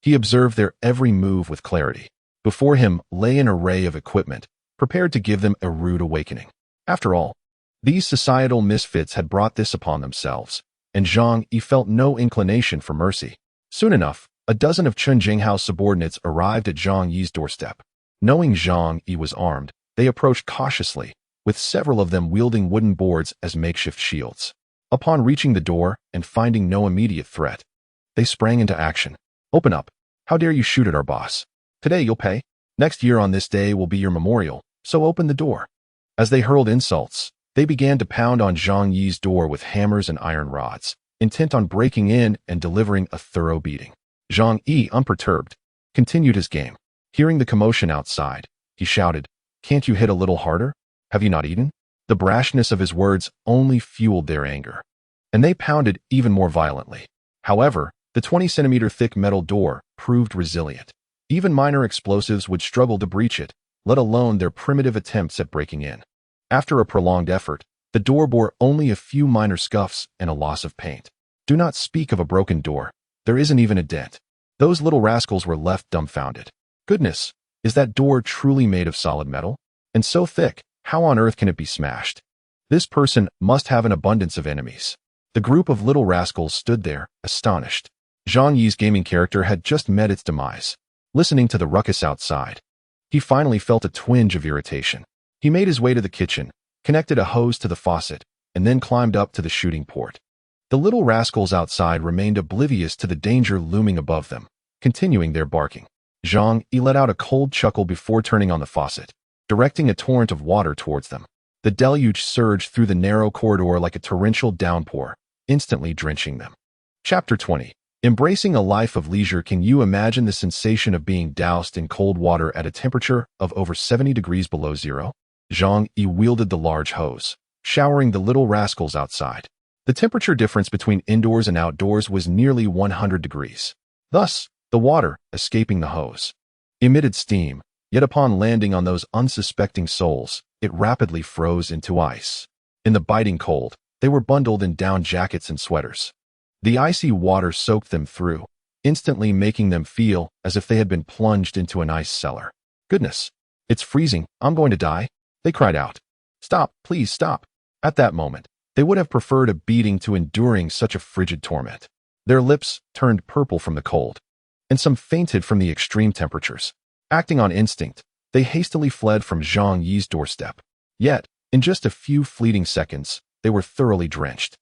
he observed their every move with clarity. Before him lay an array of equipment, prepared to give them a rude awakening. After all, these societal misfits had brought this upon themselves, and Zhang Yi felt no inclination for mercy. Soon enough, a dozen of Chen Jinghao's subordinates arrived at Zhang Yi's doorstep. Knowing Zhang Yi was armed, they approached cautiously, with several of them wielding wooden boards as makeshift shields. Upon reaching the door and finding no immediate threat, they sprang into action. "Open up. How dare you shoot at our boss? Today you'll pay. Next year on this day will be your memorial, so open the door." As they hurled insults, they began to pound on Zhang Yi's door with hammers and iron rods, intent on breaking in and delivering a thorough beating. Zhang Yi, unperturbed, continued his game. Hearing the commotion outside, he shouted, "Can't you hit a little harder? Have you not eaten?" The brashness of his words only fueled their anger, and they pounded even more violently. However, the 20-centimeter thick metal door proved resilient. Even minor explosives would struggle to breach it, let alone their primitive attempts at breaking in. After a prolonged effort, the door bore only a few minor scuffs and a loss of paint. Do not speak of a broken door. There isn't even a dent. Those little rascals were left dumbfounded. Goodness, is that door truly made of solid metal? And so thick, how on earth can it be smashed? This person must have an abundance of enemies. The group of little rascals stood there, astonished. Zhang Yi's gaming character had just met its demise. Listening to the ruckus outside, he finally felt a twinge of irritation. He made his way to the kitchen, connected a hose to the faucet, and then climbed up to the shooting port. The little rascals outside remained oblivious to the danger looming above them, continuing their barking. Zhang Yi let out a cold chuckle before turning on the faucet, directing a torrent of water towards them. The deluge surged through the narrow corridor like a torrential downpour, instantly drenching them. Chapter 20. Embracing a life of leisure. Can you imagine the sensation of being doused in cold water at a temperature of over 70 degrees below zero? Zhang Yi wielded the large hose, showering the little rascals outside. The temperature difference between indoors and outdoors was nearly 100 degrees. Thus, the water, escaping the hose, emitted steam, yet upon landing on those unsuspecting souls, it rapidly froze into ice. In the biting cold, they were bundled in down jackets and sweaters. The icy water soaked them through, instantly making them feel as if they had been plunged into an ice cellar. Goodness, it's freezing, I'm going to die, they cried out. Stop, please stop. At that moment, they would have preferred a beating to enduring such a frigid torment. Their lips turned purple from the cold, and some fainted from the extreme temperatures. Acting on instinct, they hastily fled from Zhang Yi's doorstep. Yet, in just a few fleeting seconds, they were thoroughly drenched.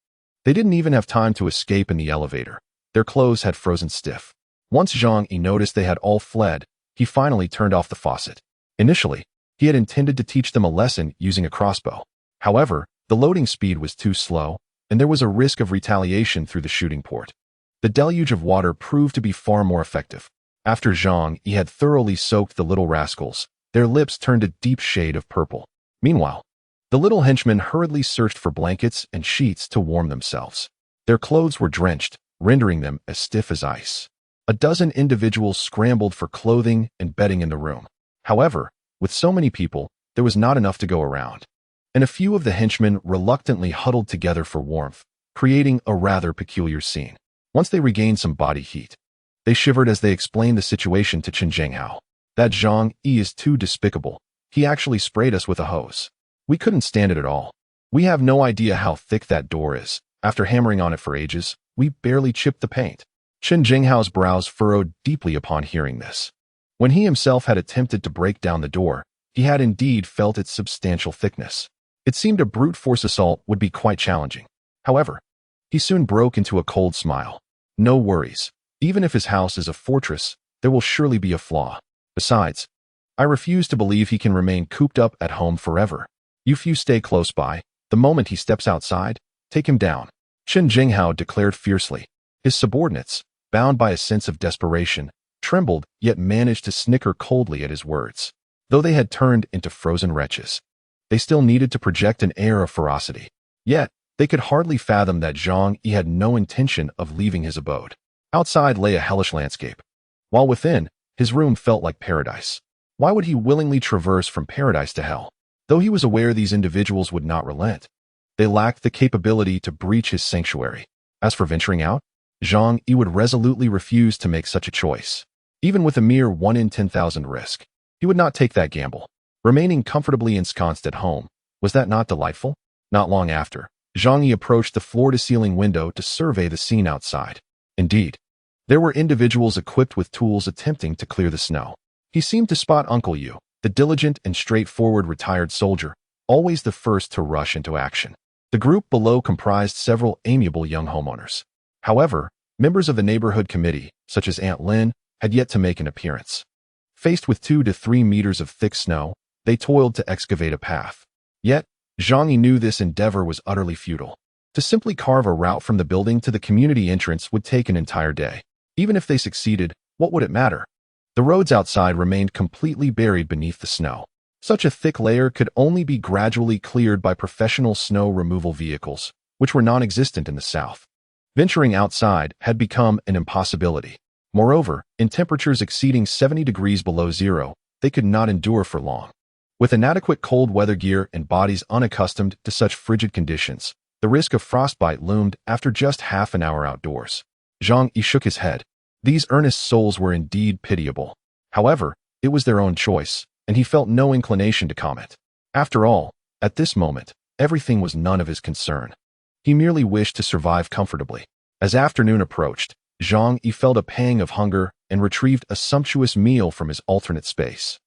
They didn't even have time to escape in the elevator. Their clothes had frozen stiff. Once Zhang Yi noticed they had all fled, he finally turned off the faucet. Initially, he had intended to teach them a lesson using a crossbow. However, the loading speed was too slow, and there was a risk of retaliation through the shooting port. The deluge of water proved to be far more effective. After Zhang Yi had thoroughly soaked the little rascals, their lips turned a deep shade of purple. Meanwhile, the little henchmen hurriedly searched for blankets and sheets to warm themselves. Their clothes were drenched, rendering them as stiff as ice. A dozen individuals scrambled for clothing and bedding in the room. However, with so many people, there was not enough to go around, and a few of the henchmen reluctantly huddled together for warmth, creating a rather peculiar scene. Once they regained some body heat, they shivered as they explained the situation to Chen Zhenghao. That Zhang Yi is too despicable. He actually sprayed us with a hose. We couldn't stand it at all. We have no idea how thick that door is. After hammering on it for ages, we barely chipped the paint. Chen Zhenghao's brows furrowed deeply upon hearing this. When he himself had attempted to break down the door, he had indeed felt its substantial thickness. It seemed a brute force assault would be quite challenging. However, he soon broke into a cold smile. No worries. Even if his house is a fortress, there will surely be a flaw. Besides, I refuse to believe he can remain cooped up at home forever. You few stay close by. The moment he steps outside, take him down. Chen Zhenghao declared fiercely. His subordinates, bound by a sense of desperation, trembled yet managed to snicker coldly at his words. Though they had turned into frozen wretches, they still needed to project an air of ferocity. Yet, they could hardly fathom that Zhang Yi had no intention of leaving his abode. Outside lay a hellish landscape, while within, his room felt like paradise. Why would he willingly traverse from paradise to hell? Though he was aware these individuals would not relent, they lacked the capability to breach his sanctuary. As for venturing out, Zhang Yi would resolutely refuse to make such a choice. Even with a mere 1 in 10,000 risk, he would not take that gamble. Remaining comfortably ensconced at home, was that not delightful? Not long after, Zhang Yi approached the floor-to-ceiling window to survey the scene outside. Indeed, there were individuals equipped with tools attempting to clear the snow. He seemed to spot Uncle Yu, the diligent and straightforward retired soldier, always the first to rush into action. The group below comprised several amiable young homeowners. However, members of the neighborhood committee, such as Aunt Lin, had yet to make an appearance. Faced with 2 to 3 meters of thick snow, they toiled to excavate a path. Yet, Zhang Yi knew this endeavor was utterly futile. To simply carve a route from the building to the community entrance would take an entire day. Even if they succeeded, what would it matter? The roads outside remained completely buried beneath the snow. Such a thick layer could only be gradually cleared by professional snow removal vehicles, which were non-existent in the south. Venturing outside had become an impossibility. Moreover, in temperatures exceeding 70 degrees below zero, they could not endure for long. With inadequate cold weather gear and bodies unaccustomed to such frigid conditions, the risk of frostbite loomed after just half an hour outdoors. Zhang Yi shook his head. These earnest souls were indeed pitiable. However, it was their own choice, and he felt no inclination to comment. After all, at this moment, everything was none of his concern. He merely wished to survive comfortably. As afternoon approached, Zhang Yi felt a pang of hunger and retrieved a sumptuous meal from his alternate space.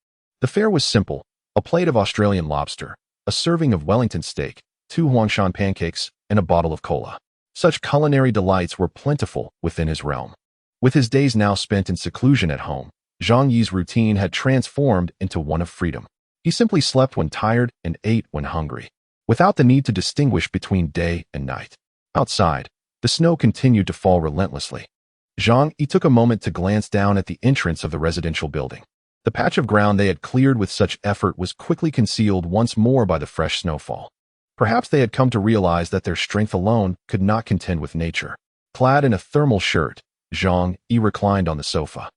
The fare was simple: a plate of Australian lobster, a serving of Wellington steak, 2 Huangshan pancakes, and a bottle of cola. Such culinary delights were plentiful within his realm. With his days now spent in seclusion at home, Zhang Yi's routine had transformed into one of freedom. He simply slept when tired and ate when hungry, without the need to distinguish between day and night. Outside, the snow continued to fall relentlessly. Zhang Yi took a moment to glance down at the entrance of the residential building. The patch of ground they had cleared with such effort was quickly concealed once more by the fresh snowfall. Perhaps they had come to realize that their strength alone could not contend with nature. Clad in a thermal shirt, Zhang Yi reclined on the sofa.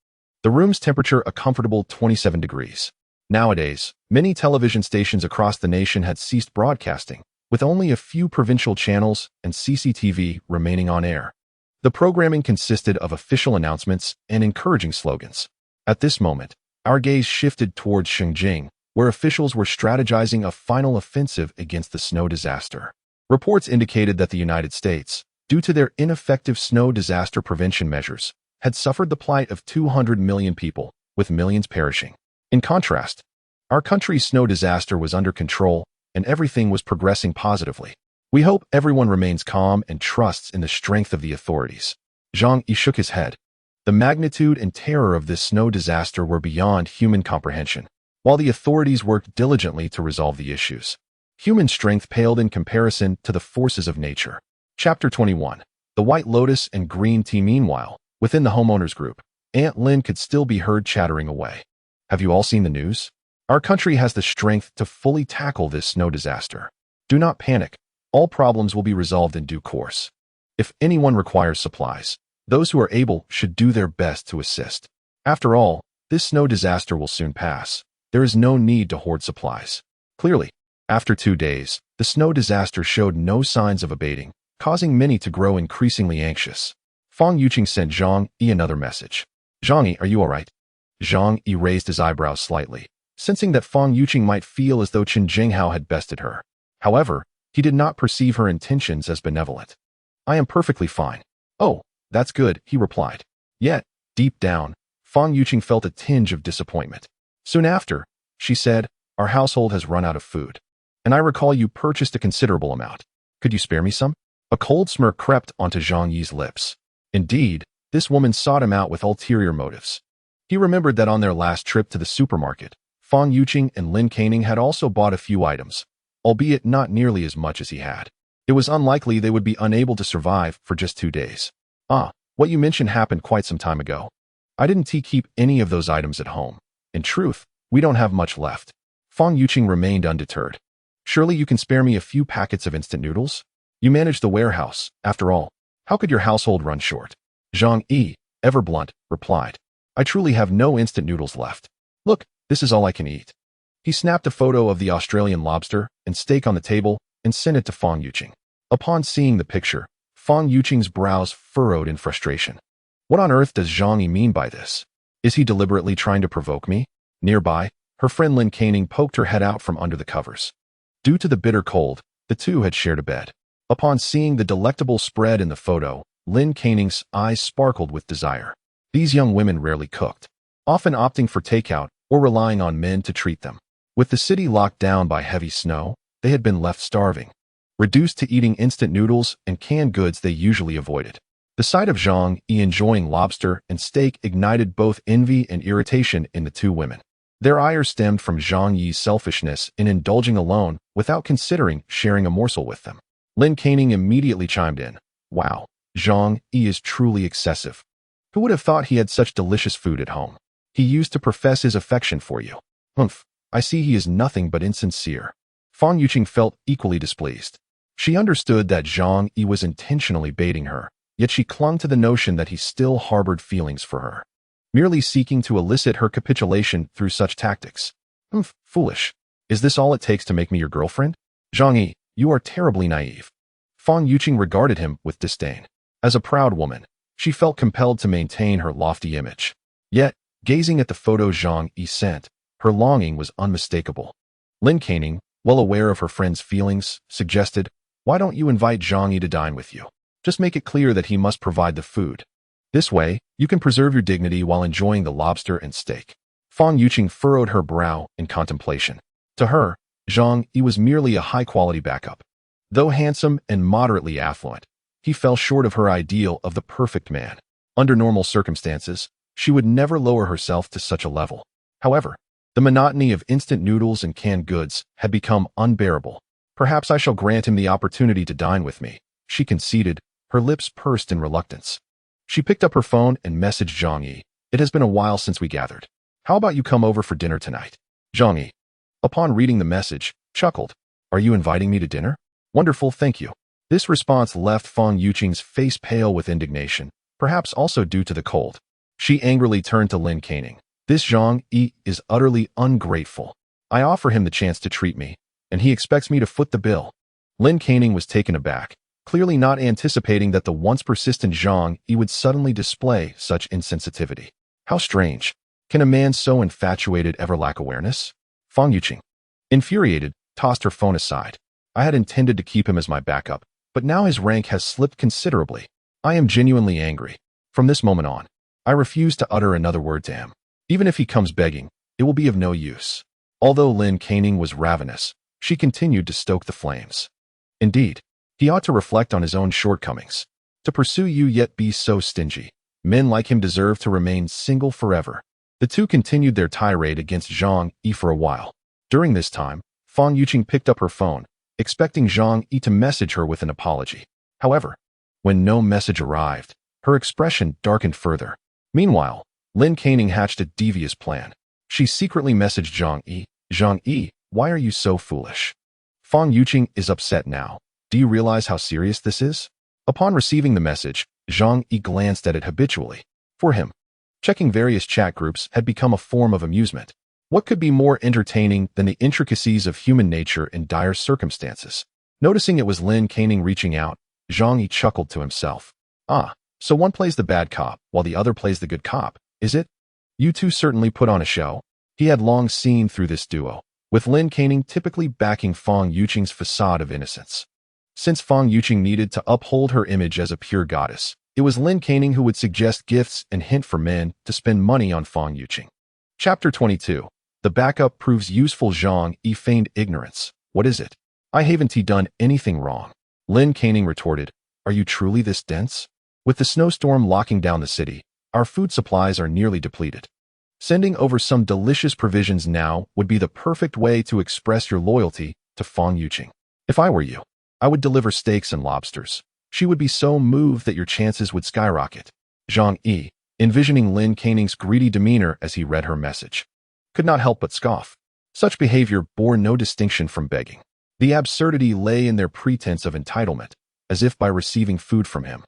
The room's temperature a comfortable 27 degrees. Nowadays, many television stations across the nation had ceased broadcasting, with only a few provincial channels and CCTV remaining on air. The programming consisted of official announcements and encouraging slogans. At this moment, our gaze shifted towards Shenzhen, where officials were strategizing a final offensive against the snow disaster. Reports indicated that the United States, due to their ineffective snow disaster prevention measures, had suffered the plight of 200 million people, with millions perishing. In contrast, our country's snow disaster was under control, and everything was progressing positively. We hope everyone remains calm and trusts in the strength of the authorities. Zhang Yi shook his head. The magnitude and terror of this snow disaster were beyond human comprehension, while the authorities worked diligently to resolve the issues. Human strength paled in comparison to the forces of nature. Chapter 21. The White Lotus and Green Tea. Meanwhile, within the homeowners group, Aunt Lin could still be heard chattering away. Have you all seen the news? Our country has the strength to fully tackle this snow disaster. Do not panic. All problems will be resolved in due course. If anyone requires supplies, those who are able should do their best to assist. After all, this snow disaster will soon pass. There is no need to hoard supplies. Clearly, after 2 days, the snow disaster showed no signs of abating, causing many to grow increasingly anxious. Fang Yuqing sent Zhang Yi another message. Zhang Yi, are you all right? Zhang Yi raised his eyebrows slightly, sensing that Fang Yuqing might feel as though Chen Jinghao had bested her. However, he did not perceive her intentions as benevolent. I am perfectly fine. Oh, that's good, he replied. Yet, deep down, Fang Yuqing felt a tinge of disappointment. Soon after, she said, our household has run out of food. And I recall you purchased a considerable amount. Could you spare me some? A cold smirk crept onto Zhang Yi's lips. Indeed, this woman sought him out with ulterior motives. He remembered that on their last trip to the supermarket, Fang Yuqing and Lin Canning had also bought a few items, albeit not nearly as much as he had. It was unlikely they would be unable to survive for just 2 days. Ah, what you mentioned happened quite some time ago. I didn't keep any of those items at home. In truth, we don't have much left. Fang Yuqing remained undeterred. Surely you can spare me a few packets of instant noodles? You manage the warehouse, after all. How could your household run short? Zhang Yi, ever blunt, replied. I truly have no instant noodles left. Look, this is all I can eat. He snapped a photo of the Australian lobster and steak on the table and sent it to Fang Yuqing. Upon seeing the picture, Fang Yuqing's brows furrowed in frustration. What on earth does Zhang Yi mean by this? Is he deliberately trying to provoke me? Nearby, her friend Lin Canning poked her head out from under the covers. Due to the bitter cold, the two had shared a bed. Upon seeing the delectable spread in the photo, Lin Canning's eyes sparkled with desire. These young women rarely cooked, often opting for takeout or relying on men to treat them. With the city locked down by heavy snow, they had been left starving, reduced to eating instant noodles and canned goods they usually avoided. The sight of Zhang Yi enjoying lobster and steak ignited both envy and irritation in the two women. Their ire stemmed from Zhang Yi's selfishness in indulging alone without considering sharing a morsel with them. Lin Canning immediately chimed in. Wow, Zhang Yi is truly excessive. Who would have thought he had such delicious food at home? He used to profess his affection for you. Humph, I see he is nothing but insincere. Fang Yuqing felt equally displeased. She understood that Zhang Yi was intentionally baiting her, yet she clung to the notion that he still harbored feelings for her, merely seeking to elicit her capitulation through such tactics. Humph, foolish. Is this all it takes to make me your girlfriend? Zhang Yi, you are terribly naive. Fang Yuqing regarded him with disdain. As a proud woman, she felt compelled to maintain her lofty image. Yet, gazing at the photo Zhang Yi sent, her longing was unmistakable. Lin Canning, well aware of her friend's feelings, suggested, why don't you invite Zhang Yi to dine with you? Just make it clear that he must provide the food. This way, you can preserve your dignity while enjoying the lobster and steak. Fang Yuqing furrowed her brow in contemplation. To her, Zhang Yi was merely a high-quality backup. Though handsome and moderately affluent, he fell short of her ideal of the perfect man. Under normal circumstances, She would never lower herself to such a level. However, the monotony of instant noodles and canned goods had become unbearable. Perhaps I shall grant him the opportunity to dine with me, she conceded, her lips pursed in reluctance. She picked up her phone and messaged Zhang Yi. It has been a while since we gathered. How about you come over for dinner tonight? Zhang Yi, upon reading the message, chuckled. Are you inviting me to dinner? Wonderful, thank you. This response left Fang Yuqing's face pale with indignation, perhaps also due to the cold. She angrily turned to Lin Caning. This Zhang Yi is utterly ungrateful. I offer him the chance to treat me, and he expects me to foot the bill. Lin Caning was taken aback, clearly not anticipating that the once persistent Zhang Yi would suddenly display such insensitivity. How strange. Can a man so infatuated ever lack awareness? Fang Yuqing, infuriated, tossed her phone aside. I had intended to keep him as my backup, but now his rank has slipped considerably. I am genuinely angry. From this moment on, I refuse to utter another word to him. Even if he comes begging, it will be of no use. Although Lin Caning was ravenous, she continued to stoke the flames. Indeed, he ought to reflect on his own shortcomings. To pursue you yet be so stingy. Men like him deserve to remain single forever. The two continued their tirade against Zhang Yi for a while. During this time, Fang Yuqing picked up her phone, expecting Zhang Yi to message her with an apology. However, when no message arrived, her expression darkened further. Meanwhile, Lin Caning hatched a devious plan. She secretly messaged Zhang Yi. Zhang Yi, why are you so foolish? Fang Yuqing is upset now. Do you realize how serious this is? Upon receiving the message, Zhang Yi glanced at it habitually. For him, checking various chat groups had become a form of amusement. What could be more entertaining than the intricacies of human nature in dire circumstances? Noticing it was Lin Caning reaching out, Zhang Yi chuckled to himself. Ah, so one plays the bad cop while the other plays the good cop, is it? You two certainly put on a show. He had long seen through this duo, with Lin Caning typically backing Fang Yuqing's facade of innocence. Since Fang Yuqing needed to uphold her image as a pure goddess, it was Lin Caning who would suggest gifts and hint for men to spend money on Fang Yuqing. Chapter 22. The backup proves useful. Zhang Yi feigned ignorance. What is it? I haven't done anything wrong. Lin Caning retorted. Are you truly this dense? With the snowstorm locking down the city, our food supplies are nearly depleted. Sending over some delicious provisions now would be the perfect way to express your loyalty to Fang Yuqing. If I were you, I would deliver steaks and lobsters. She would be so moved that your chances would skyrocket. Zhang Yi, envisioning Lin Caning's greedy demeanor as he read her message, could not help but scoff. Such behavior bore no distinction from begging. The absurdity lay in their pretense of entitlement, as if by receiving food from him,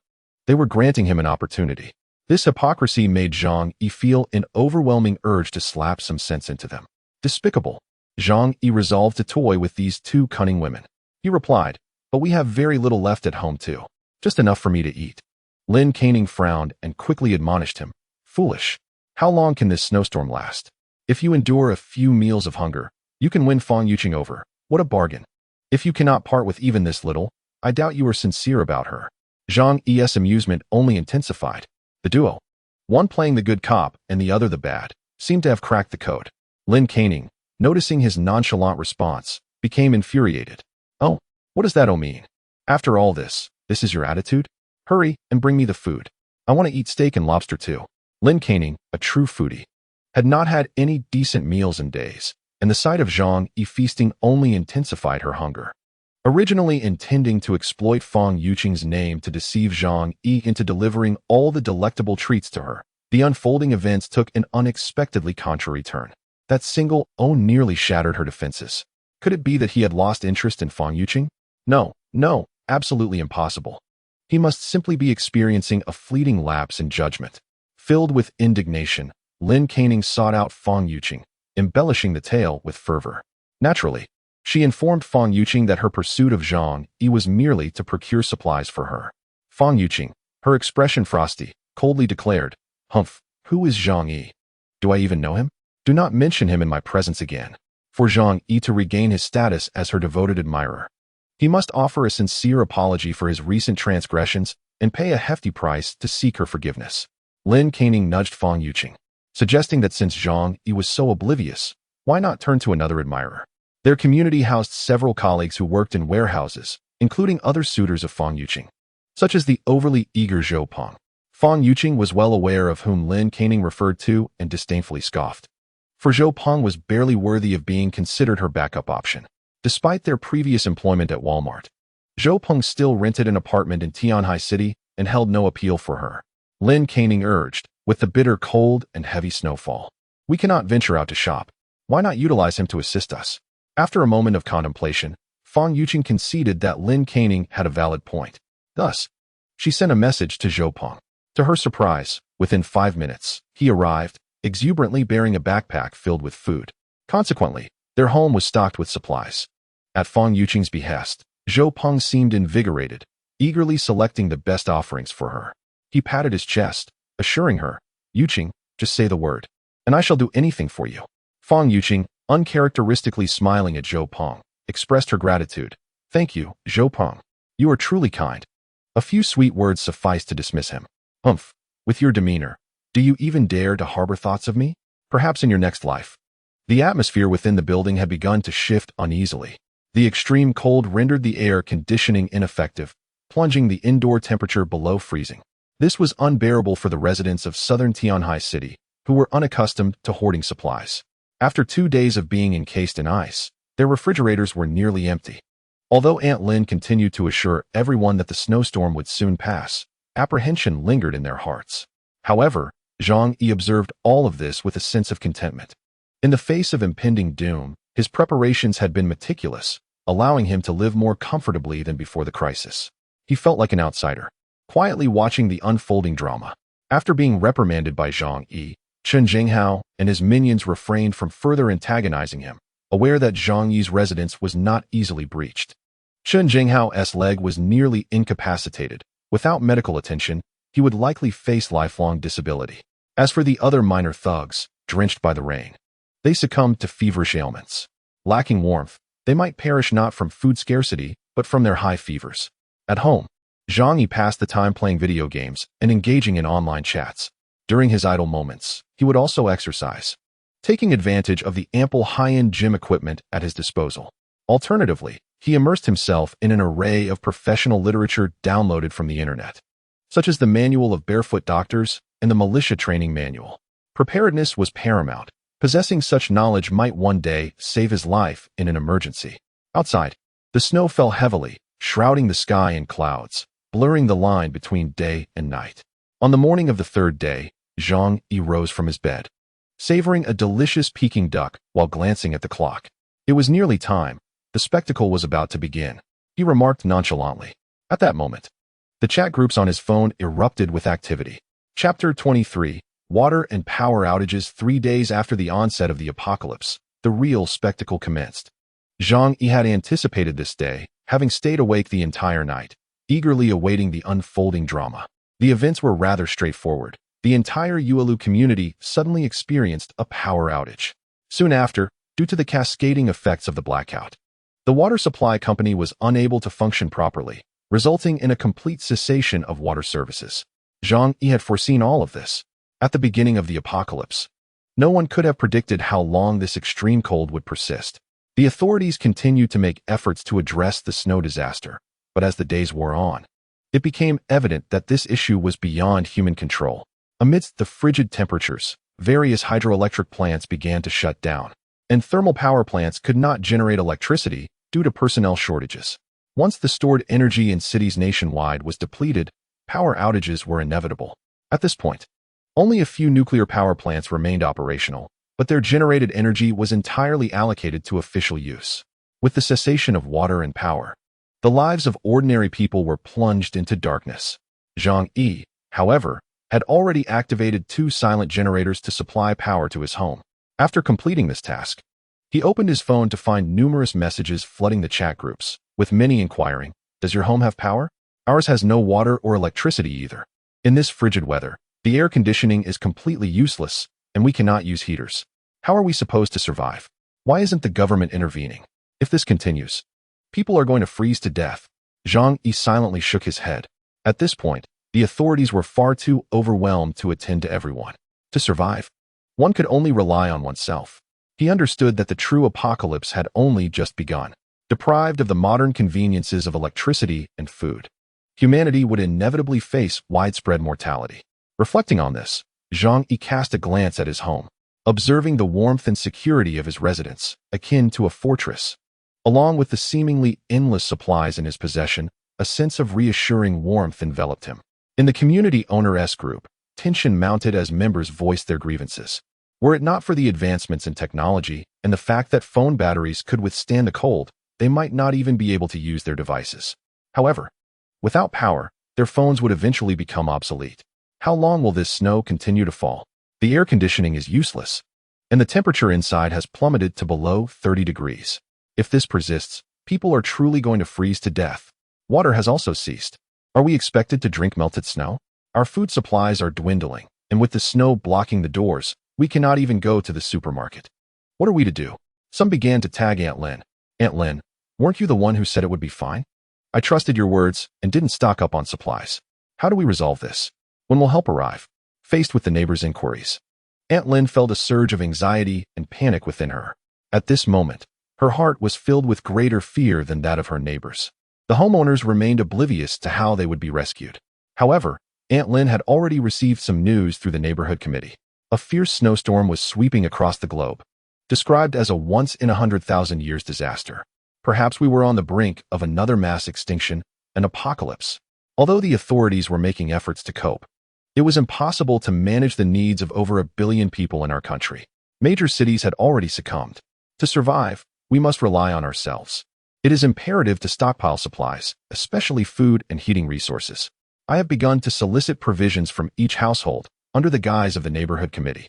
they were granting him an opportunity. This hypocrisy made Zhang Yi feel an overwhelming urge to slap some sense into them. Despicable. Zhang Yi resolved to toy with these two cunning women. He replied, but we have very little left at home too. Just enough for me to eat. Lin Caning frowned and quickly admonished him. Foolish. How long can this snowstorm last? If you endure a few meals of hunger, you can win Fang Yuqing over. What a bargain. If you cannot part with even this little, I doubt you are sincere about her. Zhang Yi's amusement only intensified. The duo, one playing the good cop and the other the bad, seemed to have cracked the code. Lin Caning, noticing his nonchalant response, became infuriated. Oh, what does that mean? After all this is your attitude? Hurry and bring me the food. I want to eat steak and lobster too. Lin Caning, a true foodie, had not had any decent meals in days, and the sight of Zhang Yi feasting only intensified her hunger. Originally intending to exploit Fang Yuqing's name to deceive Zhang Yi into delivering all the delectable treats to her, the unfolding events took an unexpectedly contrary turn. That single nearly shattered her defenses. Could it be that he had lost interest in Fang Yuqing? No, absolutely impossible. He must simply be experiencing a fleeting lapse in judgment. Filled with indignation, Lin Caning sought out Fang Yuqing, embellishing the tale with fervor. Naturally, she informed Fang Yuqing that her pursuit of Zhang Yi was merely to procure supplies for her. Fang Yuqing, her expression frosty, coldly declared, Humph, who is Zhang Yi? Do I even know him? Do not mention him in my presence again. For Zhang Yi to regain his status as her devoted admirer, he must offer a sincere apology for his recent transgressions and pay a hefty price to seek her forgiveness. Lin Caning nudged Fang Yuqing, suggesting that since Zhang Yi was so oblivious, why not turn to another admirer? Their community housed several colleagues who worked in warehouses, including other suitors of Fang Yuqing, such as the overly eager Zhou Peng. Fang Yuqing was well aware of whom Lin Canning referred to and disdainfully scoffed. For Zhou Peng was barely worthy of being considered her backup option. Despite their previous employment at Walmart, Zhou Peng still rented an apartment in Tianhai City and held no appeal for her. Lin Canning urged, with the bitter cold and heavy snowfall. We cannot venture out to shop. Why not utilize him to assist us? After a moment of contemplation, Fang Yuqing conceded that Lin Canning had a valid point. Thus, she sent a message to Zhou Peng. To her surprise, within 5 minutes, he arrived, exuberantly bearing a backpack filled with food. Consequently, their home was stocked with supplies. At Fang Yuqing's behest, Zhou Peng seemed invigorated, eagerly selecting the best offerings for her. He patted his chest, assuring her, Yuqing, just say the word, and I shall do anything for you. Fang Yuqing, uncharacteristically smiling at Zhou Peng, expressed her gratitude. Thank you, Zhou Peng. You are truly kind. A few sweet words sufficed to dismiss him. Humph, with your demeanor, do you even dare to harbor thoughts of me? Perhaps in your next life. The atmosphere within the building had begun to shift uneasily. The extreme cold rendered the air conditioning ineffective, plunging the indoor temperature below freezing. This was unbearable for the residents of southern Tianhai City, who were unaccustomed to hoarding supplies. After 2 days of being encased in ice, their refrigerators were nearly empty. Although Aunt Lin continued to assure everyone that the snowstorm would soon pass, apprehension lingered in their hearts. However, Zhang Yi observed all of this with a sense of contentment. In the face of impending doom, his preparations had been meticulous, allowing him to live more comfortably than before the crisis. He felt like an outsider, quietly watching the unfolding drama. After being reprimanded by Zhang Yi, Chen Jinghao and his minions refrained from further antagonizing him, aware that Zhang Yi's residence was not easily breached. Chen Jinghao's leg was nearly incapacitated. Without medical attention, he would likely face lifelong disability. As for the other minor thugs, drenched by the rain, they succumbed to feverish ailments. Lacking warmth, they might perish not from food scarcity, but from their high fevers. At home, Zhang Yi passed the time playing video games and engaging in online chats. During his idle moments, he would also exercise, taking advantage of the ample high-end gym equipment at his disposal. Alternatively, he immersed himself in an array of professional literature downloaded from the internet, such as the Manual of Barefoot Doctors and the Militia Training Manual. Preparedness was paramount. Possessing such knowledge might one day save his life in an emergency. Outside, the snow fell heavily, shrouding the sky in clouds, blurring the line between day and night. On the morning of the 3rd day, Zhang Yi rose from his bed, savoring a delicious Peking duck while glancing at the clock. It was nearly time. The spectacle was about to begin. He remarked nonchalantly. At that moment, the chat groups on his phone erupted with activity. Chapter 23. Water and power outages. 3 days after the onset of the apocalypse, the real spectacle commenced. Zhang Yi had anticipated this day, having stayed awake the entire night, eagerly awaiting the unfolding drama. The events were rather straightforward. The entire Yuelu community suddenly experienced a power outage. Soon after, due to the cascading effects of the blackout, the water supply company was unable to function properly, resulting in a complete cessation of water services. Zhang Yi had foreseen all of this. At the beginning of the apocalypse, no one could have predicted how long this extreme cold would persist. The authorities continued to make efforts to address the snow disaster, but as the days wore on, it became evident that this issue was beyond human control. Amidst the frigid temperatures, various hydroelectric plants began to shut down, and thermal power plants could not generate electricity due to personnel shortages. Once the stored energy in cities nationwide was depleted, power outages were inevitable. At this point, only a few nuclear power plants remained operational, but their generated energy was entirely allocated to official use. With the cessation of water and power, the lives of ordinary people were plunged into darkness. Zhang Yi, however, had already activated 2 silent generators to supply power to his home. After completing this task, he opened his phone to find numerous messages flooding the chat groups, with many inquiring, "Does your home have power? Ours has no water or electricity either. In this frigid weather, the air conditioning is completely useless, and we cannot use heaters. How are we supposed to survive? Why isn't the government intervening? If this continues, people are going to freeze to death." Zhang Yi silently shook his head. At this point, the authorities were far too overwhelmed to attend to everyone. To survive, one could only rely on oneself. He understood that the true apocalypse had only just begun. Deprived of the modern conveniences of electricity and food, humanity would inevitably face widespread mortality. Reflecting on this, Zhang Yi cast a glance at his home, observing the warmth and security of his residence, akin to a fortress. Along with the seemingly endless supplies in his possession, a sense of reassuring warmth enveloped him. In the community owner-s group, tension mounted as members voiced their grievances. Were it not for the advancements in technology and the fact that phone batteries could withstand the cold, they might not even be able to use their devices. However, without power, their phones would eventually become obsolete. How long will this snow continue to fall? The air conditioning is useless, and the temperature inside has plummeted to below 30 degrees. If this persists, people are truly going to freeze to death. Water has also ceased. Are we expected to drink melted snow? Our food supplies are dwindling, and with the snow blocking the doors, we cannot even go to the supermarket. What are we to do? Some began to tag Aunt Lin. Aunt Lin, weren't you the one who said it would be fine? I trusted your words and didn't stock up on supplies. How do we resolve this? When will help arrive? Faced with the neighbors' inquiries, Aunt Lin felt a surge of anxiety and panic within her. At this moment, her heart was filled with greater fear than that of her neighbors. The homeowners remained oblivious to how they would be rescued. However, Aunt Lin had already received some news through the neighborhood committee. A fierce snowstorm was sweeping across the globe, described as a once-in-100,000-years disaster. Perhaps we were on the brink of another mass extinction, an apocalypse. Although the authorities were making efforts to cope, it was impossible to manage the needs of over 1 billion people in our country. Major cities had already succumbed. To survive, we must rely on ourselves. It is imperative to stockpile supplies, especially food and heating resources. I have begun to solicit provisions from each household under the guise of the neighborhood committee.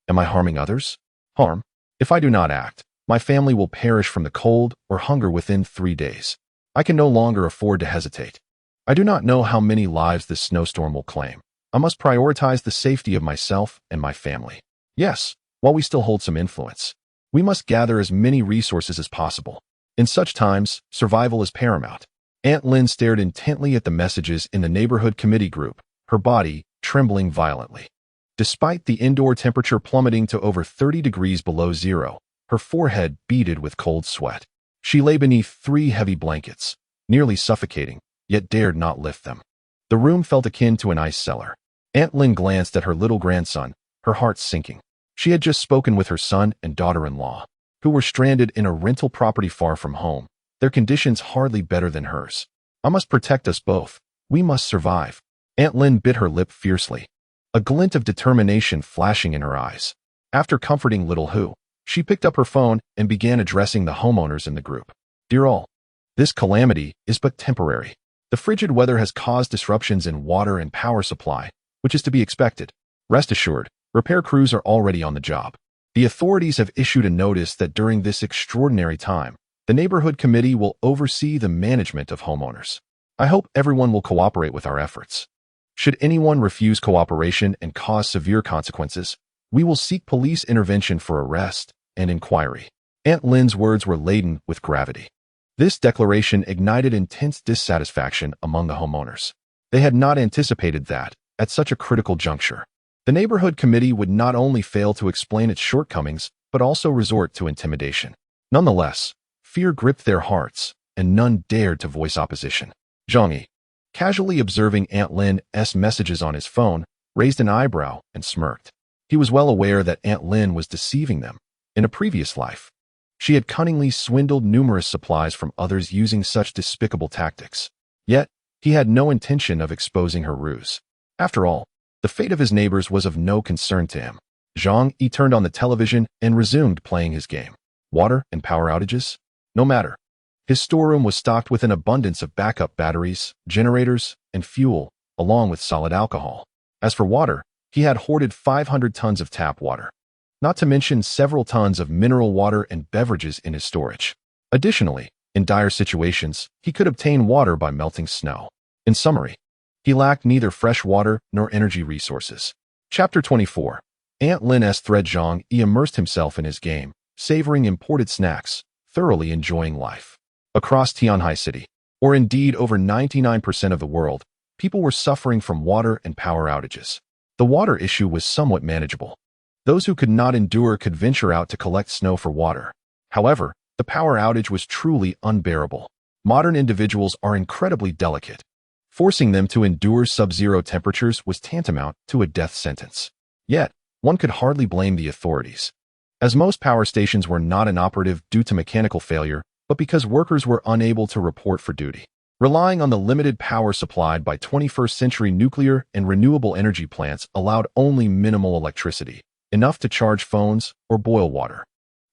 Am I harming others? Harm? If I do not act, my family will perish from the cold or hunger within 3 days. I can no longer afford to hesitate. I do not know how many lives this snowstorm will claim. I must prioritize the safety of myself and my family. Yes, while we still hold some influence, we must gather as many resources as possible. In such times, survival is paramount. Aunt Lin stared intently at the messages in the neighborhood committee group, her body trembling violently. Despite the indoor temperature plummeting to over 30 degrees below zero, her forehead beaded with cold sweat. She lay beneath 3 heavy blankets, nearly suffocating, yet dared not lift them. The room felt akin to an ice cellar. Aunt Lin glanced at her little grandson, her heart sinking. She had just spoken with her son and daughter-in-law, who were stranded in a rental property far from home, their conditions hardly better than hers. I must protect us both. We must survive. Aunt Lin bit her lip fiercely, a glint of determination flashing in her eyes. After comforting little Hu, she picked up her phone and began addressing the homeowners in the group. Dear all, this calamity is but temporary. The frigid weather has caused disruptions in water and power supply, which is to be expected. Rest assured, repair crews are already on the job. The authorities have issued a notice that during this extraordinary time, the neighborhood committee will oversee the management of homeowners. I hope everyone will cooperate with our efforts. Should anyone refuse cooperation and cause severe consequences, we will seek police intervention for arrest and inquiry. Aunt Lin's words were laden with gravity. This declaration ignited intense dissatisfaction among the homeowners. They had not anticipated that, at such a critical juncture, the neighborhood committee would not only fail to explain its shortcomings, but also resort to intimidation. Nonetheless, fear gripped their hearts, and none dared to voice opposition. Zhang Yi, casually observing Aunt Lin's messages on his phone, raised an eyebrow and smirked. He was well aware that Aunt Lin was deceiving them. In a previous life, she had cunningly swindled numerous supplies from others using such despicable tactics. Yet, he had no intention of exposing her ruse. After all, the fate of his neighbors was of no concern to him. Zhang Yi turned on the television and resumed playing his game. Water and power outages? No matter. His storeroom was stocked with an abundance of backup batteries, generators, and fuel, along with solid alcohol. As for water, he had hoarded 500 tons of tap water, not to mention several tons of mineral water and beverages in his storage. Additionally, in dire situations, he could obtain water by melting snow. In summary, he lacked neither fresh water nor energy resources. Chapter 24. Aunt Lin's thread. Zhang Yi immersed himself in his game, savoring imported snacks, thoroughly enjoying life. Across Tianhai City, or indeed over 99% of the world, people were suffering from water and power outages. The water issue was somewhat manageable. Those who could not endure could venture out to collect snow for water. However, the power outage was truly unbearable. Modern individuals are incredibly delicate. Forcing them to endure sub-zero temperatures was tantamount to a death sentence. Yet, one could hardly blame the authorities, as most power stations were not inoperative due to mechanical failure, but because workers were unable to report for duty. Relying on the limited power supplied by 21st-century nuclear and renewable energy plants allowed only minimal electricity, enough to charge phones or boil water,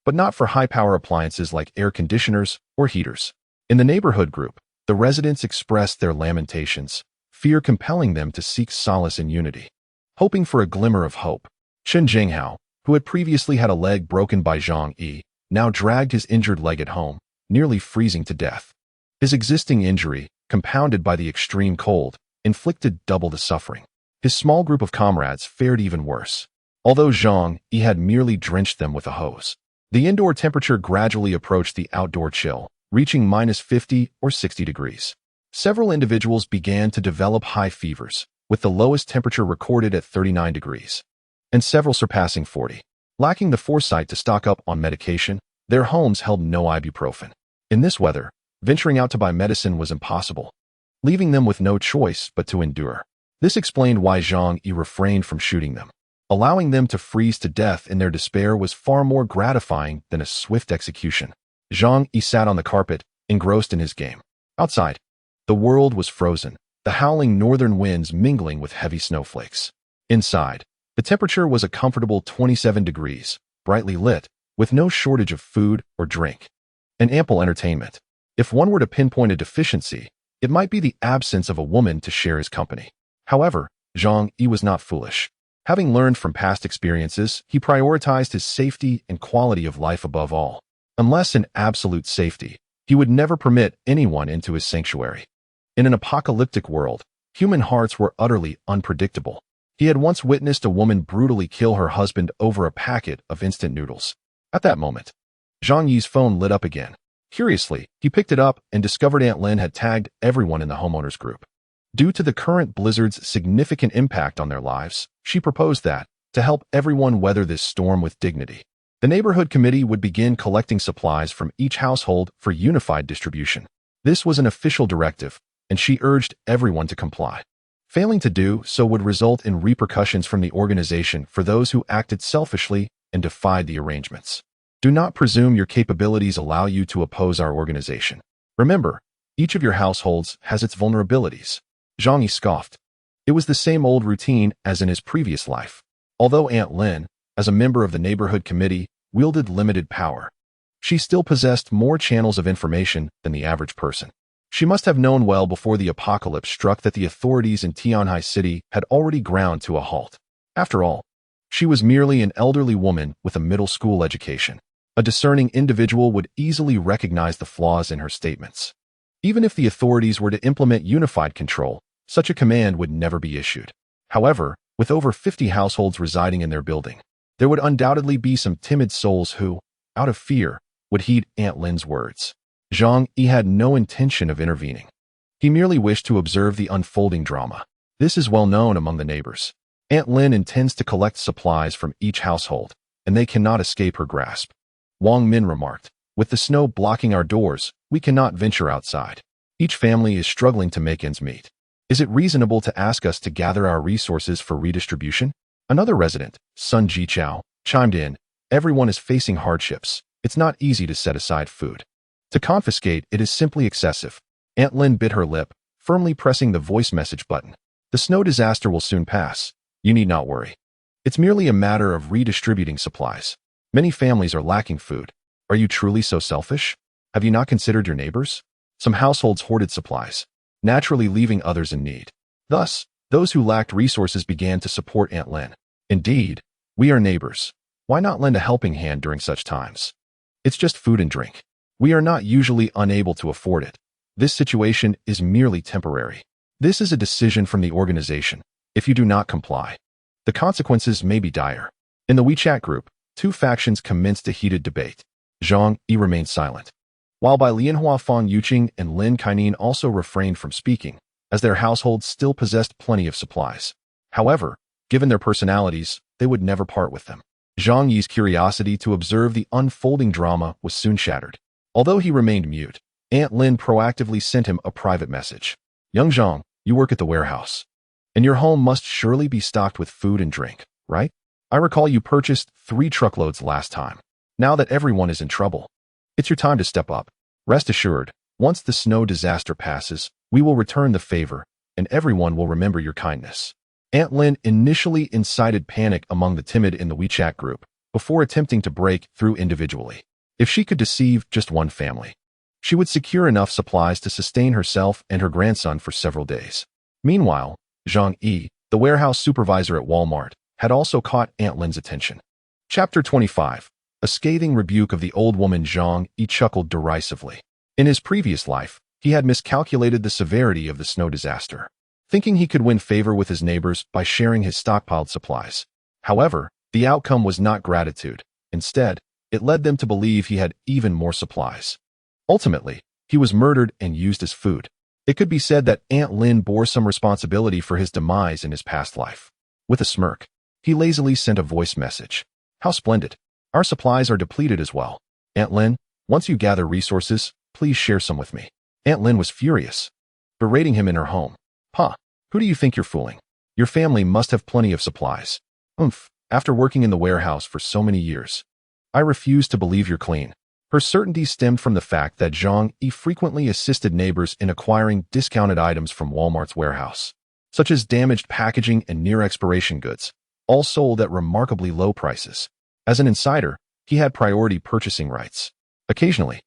but not for high-power appliances like air conditioners or heaters. In the neighborhood group, the residents expressed their lamentations, fear compelling them to seek solace in unity. Hoping for a glimmer of hope, Chen Jinghao, who had previously had a leg broken by Zhang Yi, now dragged his injured leg at home, nearly freezing to death. His existing injury, compounded by the extreme cold, inflicted double the suffering. His small group of comrades fared even worse. Although Zhang Yi had merely drenched them with a hose, the indoor temperature gradually approached the outdoor chill, reaching -50 or 60 degrees. Several individuals began to develop high fevers, with the lowest temperature recorded at 39 degrees, and several surpassing 40. Lacking the foresight to stock up on medication, their homes held no ibuprofen. In this weather, venturing out to buy medicine was impossible, leaving them with no choice but to endure. This explained why Zhang Yi refrained from shooting them. Allowing them to freeze to death in their despair was far more gratifying than a swift execution. Zhang Yi sat on the carpet, engrossed in his game. Outside, the world was frozen, the howling northern winds mingling with heavy snowflakes. Inside, the temperature was a comfortable 27 degrees, brightly lit, with no shortage of food or drink, and ample entertainment. If one were to pinpoint a deficiency, it might be the absence of a woman to share his company. However, Zhang Yi was not foolish. Having learned from past experiences, he prioritized his safety and quality of life above all. Unless in absolute safety, he would never permit anyone into his sanctuary. In an apocalyptic world, human hearts were utterly unpredictable. He had once witnessed a woman brutally kill her husband over a packet of instant noodles. At that moment, Zhang Yi's phone lit up again. Curiously, he picked it up and discovered Aunt Lin had tagged everyone in the homeowners group. Due to the current blizzard's significant impact on their lives, she proposed that, to help everyone weather this storm with dignity, the neighborhood committee would begin collecting supplies from each household for unified distribution. This was an official directive, and she urged everyone to comply. Failing to do so would result in repercussions from the organization for those who acted selfishly and defied the arrangements. Do not presume your capabilities allow you to oppose our organization. Remember, each of your households has its vulnerabilities. Zhang Yi scoffed. It was the same old routine as in his previous life. Although Aunt Lin, as a member of the neighborhood committee, wielded limited power, she still possessed more channels of information than the average person. She must have known well before the apocalypse struck that the authorities in Tianhai City had already ground to a halt. After all, she was merely an elderly woman with a middle school education. A discerning individual would easily recognize the flaws in her statements. Even if the authorities were to implement unified control, such a command would never be issued. However, with over 50 households residing in their building, there would undoubtedly be some timid souls who, out of fear, would heed Aunt Lin's words. Zhang Yi had no intention of intervening. He merely wished to observe the unfolding drama. This is well known among the neighbors. Aunt Lin intends to collect supplies from each household, and they cannot escape her grasp. Wang Min remarked, with the snow blocking our doors, we cannot venture outside. Each family is struggling to make ends meet. Is it reasonable to ask us to gather our resources for redistribution? Another resident, Sun Jichao, chimed in, everyone is facing hardships. It's not easy to set aside food. To confiscate it is simply excessive. Aunt Lin bit her lip, firmly pressing the voice message button. The snow disaster will soon pass. You need not worry. It's merely a matter of redistributing supplies. Many families are lacking food. Are you truly so selfish? Have you not considered your neighbors? Some households hoarded supplies, naturally leaving others in need. Thus, those who lacked resources began to support Aunt Lin. Indeed, we are neighbors. Why not lend a helping hand during such times? It's just food and drink. We are not usually unable to afford it. This situation is merely temporary. This is a decision from the organization. If you do not comply, the consequences may be dire. In the WeChat group, two factions commenced a heated debate. Zhang Yi remained silent, while Bai Lianhua Fang Yuqing and Lin Kainin also refrained from speaking, as their households still possessed plenty of supplies. However, given their personalities, they would never part with them. Zhang Yi's curiosity to observe the unfolding drama was soon shattered. Although he remained mute, Aunt Lin proactively sent him a private message. Young Zhang, You work at the warehouse, and your home must surely be stocked with food and drink, right? I recall you purchased 3 truckloads last time. Now that everyone is in trouble, it's your time to step up. Rest assured, once the snow disaster passes, we will return the favor, and everyone will remember your kindness. Aunt Lin initially incited panic among the timid in the WeChat group, before attempting to break through individually. If she could deceive just one family, she would secure enough supplies to sustain herself and her grandson for several days. Meanwhile, Zhang Yi, the warehouse supervisor at Walmart, had also caught Aunt Lin's attention. Chapter 25. A scathing rebuke of the old woman. Zhang Yi chuckled derisively. In his previous life, he had miscalculated the severity of the snow disaster, thinking he could win favor with his neighbors by sharing his stockpiled supplies. However, the outcome was not gratitude. Instead, it led them to believe he had even more supplies. Ultimately, he was murdered and used as food. It could be said that Aunt Lin bore some responsibility for his demise in his past life. With a smirk, he lazily sent a voice message. How splendid. Our supplies are depleted as well. Aunt Lin, once you gather resources, please share some with me. Aunt Lin was furious, berating him in her home. Who do you think you're fooling? Your family must have plenty of supplies. After working in the warehouse for so many years, I refuse to believe you're clean. Her certainty stemmed from the fact that Zhang Yi frequently assisted neighbors in acquiring discounted items from Walmart's warehouse, such as damaged packaging and near-expiration goods, all sold at remarkably low prices. As an insider, he had priority purchasing rights. Occasionally,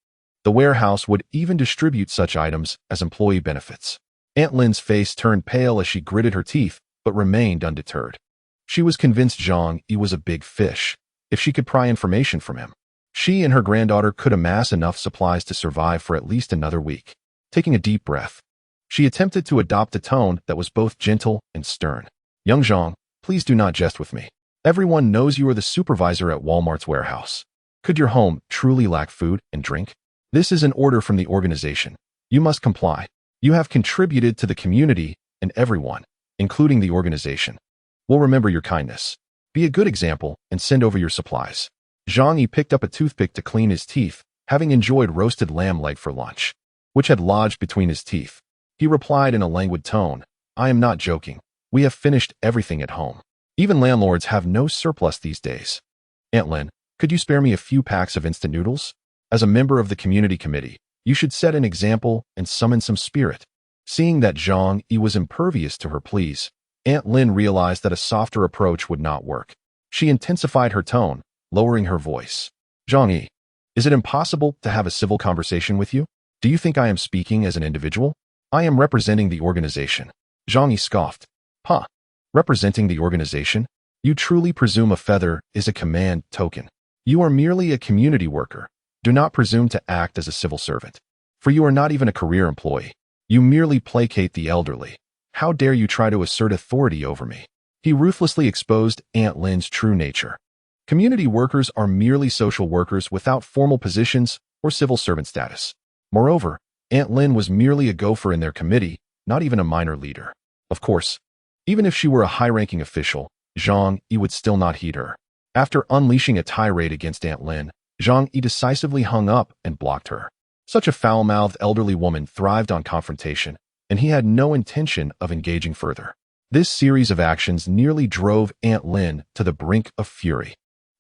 the warehouse would even distribute such items as employee benefits. Aunt Lin's face turned pale as she gritted her teeth, but remained undeterred. She was convinced Zhang Yi was a big fish. If she could pry information from him, she and her granddaughter could amass enough supplies to survive for at least another week. Taking a deep breath, she attempted to adopt a tone that was both gentle and stern. Young Zhang, please do not jest with me. Everyone knows you are the supervisor at Walmart's warehouse. Could your home truly lack food and drink? This is an order from the organization. You must comply. You have contributed to the community, and everyone, including the organization, will remember your kindness. Be a good example and send over your supplies. Zhang Yi picked up a toothpick to clean his teeth, having enjoyed roasted lamb leg for lunch, which had lodged between his teeth. He replied in a languid tone, I am not joking. We have finished everything at home. Even landlords have no surplus these days. Aunt Lin, could you spare me a few packs of instant noodles? As a member of the community committee, you should set an example and summon some spirit. Seeing that Zhang Yi was impervious to her pleas, Aunt Lin realized that a softer approach would not work. She intensified her tone, lowering her voice. Zhang Yi, is it impossible to have a civil conversation with you? Do you think I am speaking as an individual? I am representing the organization. Zhang Yi scoffed. Representing the organization? You truly presume a feather is a command token. You are merely a community worker. Do not presume to act as a civil servant. For you are not even a career employee. You merely placate the elderly. How dare you try to assert authority over me? He ruthlessly exposed Aunt Lin's true nature. Community workers are merely social workers without formal positions or civil servant status. Moreover, Aunt Lin was merely a gopher in their committee, not even a minor leader. Of course, even if she were a high-ranking official, Zhang Yi would still not heed her. After unleashing a tirade against Aunt Lin, Zhang Yi decisively hung up and blocked her. Such a foul-mouthed elderly woman thrived on confrontation, and he had no intention of engaging further. This series of actions nearly drove Aunt Lin to the brink of fury.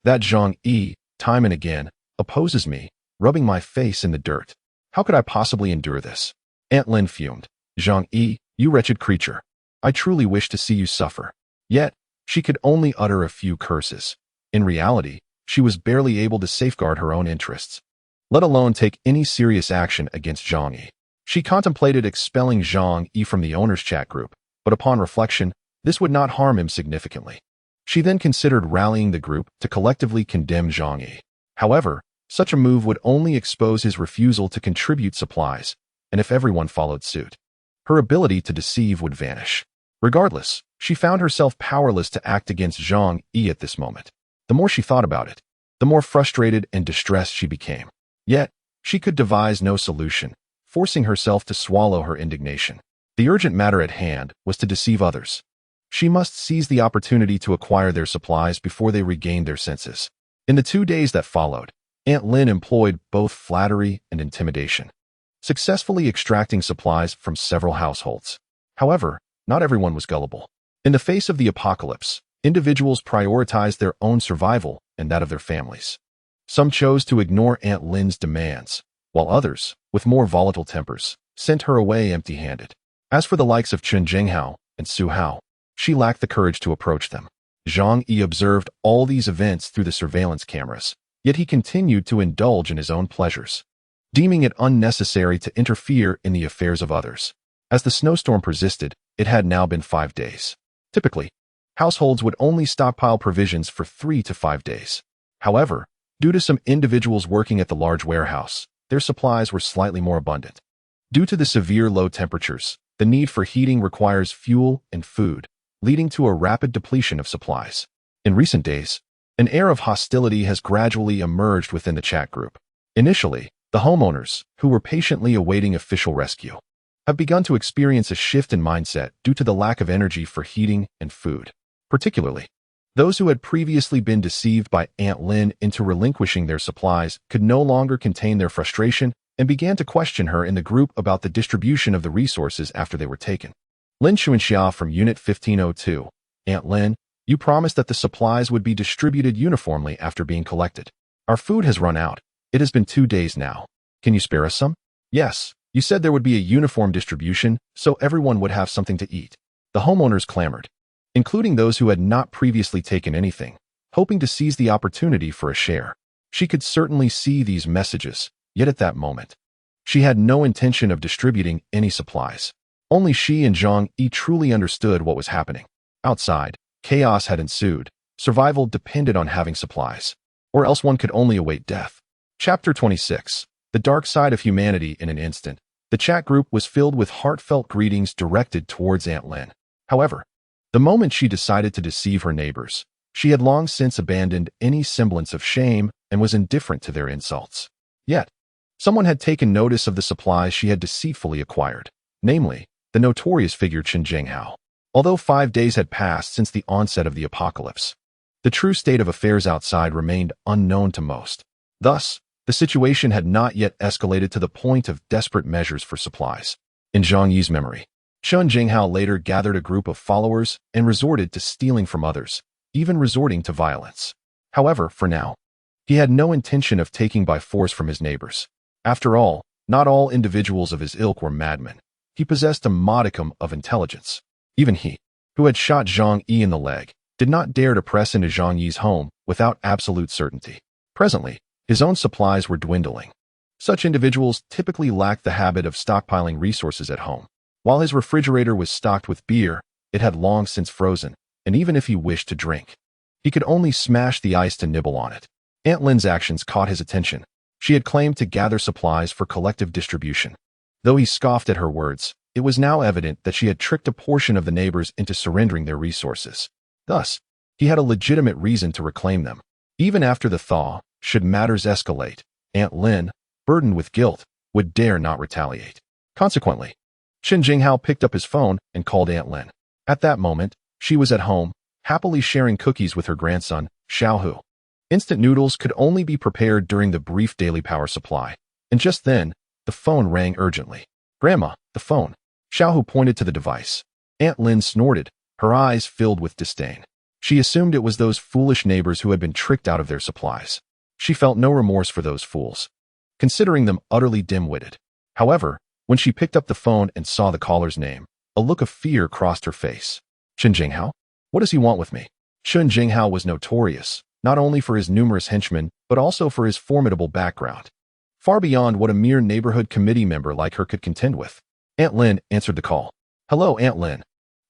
That Zhang Yi, time and again, opposes me, rubbing my face in the dirt. How could I possibly endure this? Aunt Lin fumed. Zhang Yi, you wretched creature. I truly wish to see you suffer. Yet, she could only utter a few curses. In reality, she was barely able to safeguard her own interests, let alone take any serious action against Zhang Yi. She contemplated expelling Zhang Yi from the owner's chat group, but upon reflection, this would not harm him significantly. She then considered rallying the group to collectively condemn Zhang Yi. However, such a move would only expose his refusal to contribute supplies, and if everyone followed suit, her ability to deceive would vanish. Regardless, she found herself powerless to act against Zhang Yi at this moment. The more she thought about it, the more frustrated and distressed she became. Yet, she could devise no solution, forcing herself to swallow her indignation. The urgent matter at hand was to deceive others. She must seize the opportunity to acquire their supplies before they regained their senses. In the 2 days that followed, Aunt Lin employed both flattery and intimidation, successfully extracting supplies from several households. However, not everyone was gullible. In the face of the apocalypse, individuals prioritized their own survival and that of their families. Some chose to ignore Aunt Lin's demands, while others, with more volatile tempers, sent her away empty-handed. As for the likes of Chen Jinghao and Su Hao, she lacked the courage to approach them. Zhang Yi observed all these events through the surveillance cameras, yet he continued to indulge in his own pleasures, deeming it unnecessary to interfere in the affairs of others. As the snowstorm persisted, it had now been 5 days. Typically, households would only stockpile provisions for 3 to 5 days. However, due to some individuals working at the large warehouse, their supplies were slightly more abundant. Due to the severe low temperatures, the need for heating requires fuel and food, leading to a rapid depletion of supplies. In recent days, an air of hostility has gradually emerged within the chat group. Initially, the homeowners, who were patiently awaiting official rescue, have begun to experience a shift in mindset due to the lack of energy for heating and food. Particularly, those who had previously been deceived by Aunt Lin into relinquishing their supplies could no longer contain their frustration and began to question her in the group about the distribution of the resources after they were taken. Lin Xuanxia from Unit 1502. Aunt Lin, you promised that the supplies would be distributed uniformly after being collected. Our food has run out. It has been 2 days now. Can you spare us some? Yes, you said there would be a uniform distribution, so everyone would have something to eat. The homeowners clamored, including those who had not previously taken anything, hoping to seize the opportunity for a share. She could certainly see these messages, yet at that moment, she had no intention of distributing any supplies. Only she and Zhang Yi truly understood what was happening. Outside, chaos had ensued. Survival depended on having supplies, or else one could only await death. Chapter 26. The Dark Side of Humanity in an Instant. The chat group was filled with heartfelt greetings directed towards Aunt Lin. However, the moment she decided to deceive her neighbors, she had long since abandoned any semblance of shame and was indifferent to their insults. Yet, someone had taken notice of the supplies she had deceitfully acquired, namely, the notorious figure Chen Jinghao. Although 5 days had passed since the onset of the apocalypse, the true state of affairs outside remained unknown to most. Thus, the situation had not yet escalated to the point of desperate measures for supplies. In Zhang Yi's memory, Chen Jinghao later gathered a group of followers and resorted to stealing from others, even resorting to violence. However, for now, he had no intention of taking by force from his neighbors. After all, not all individuals of his ilk were madmen. He possessed a modicum of intelligence. Even he, who had shot Zhang Yi in the leg, did not dare to press into Zhang Yi's home without absolute certainty. Presently, his own supplies were dwindling. Such individuals typically lacked the habit of stockpiling resources at home. While his refrigerator was stocked with beer, it had long since frozen, and even if he wished to drink, he could only smash the ice to nibble on it. Aunt Lin's actions caught his attention. She had claimed to gather supplies for collective distribution. Though he scoffed at her words, it was now evident that she had tricked a portion of the neighbors into surrendering their resources. Thus, he had a legitimate reason to reclaim them. Even after the thaw, should matters escalate, Aunt Lin, burdened with guilt, would dare not retaliate. Consequently, Chen Jinghao picked up his phone and called Aunt Lin. At that moment, she was at home, happily sharing cookies with her grandson, Xiaohu. Instant noodles could only be prepared during the brief daily power supply, and just then, the phone rang urgently. Grandma, the phone. Xiaohu pointed to the device. Aunt Lin snorted, her eyes filled with disdain. She assumed it was those foolish neighbors who had been tricked out of their supplies. She felt no remorse for those fools, considering them utterly dim-witted. However, when she picked up the phone and saw the caller's name, a look of fear crossed her face. Chen Jinghao? What does he want with me? Chen Jinghao was notorious, not only for his numerous henchmen, but also for his formidable background, far beyond what a mere neighborhood committee member like her could contend with. Aunt Lin answered the call. Hello, Aunt Lin.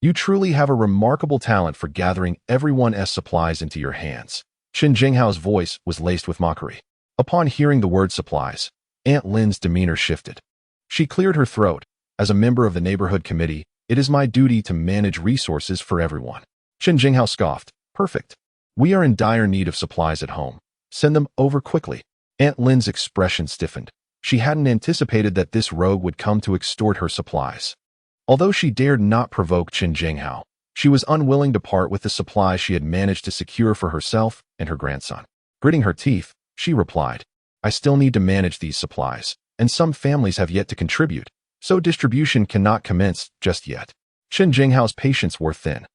You truly have a remarkable talent for gathering everyone's supplies into your hands. Chen Jinghao's voice was laced with mockery. Upon hearing the word supplies, Aunt Lin's demeanor shifted. She cleared her throat. As a member of the neighborhood committee, it is my duty to manage resources for everyone. Chen Jinghao scoffed. Perfect. We are in dire need of supplies at home. Send them over quickly. Aunt Lin's expression stiffened. She hadn't anticipated that this rogue would come to extort her supplies. Although she dared not provoke Chen Jinghao, she was unwilling to part with the supplies she had managed to secure for herself and her grandson. Gritting her teeth, she replied, I still need to manage these supplies, and some families have yet to contribute, so distribution cannot commence just yet. Chen Jinghao's patience wore thin.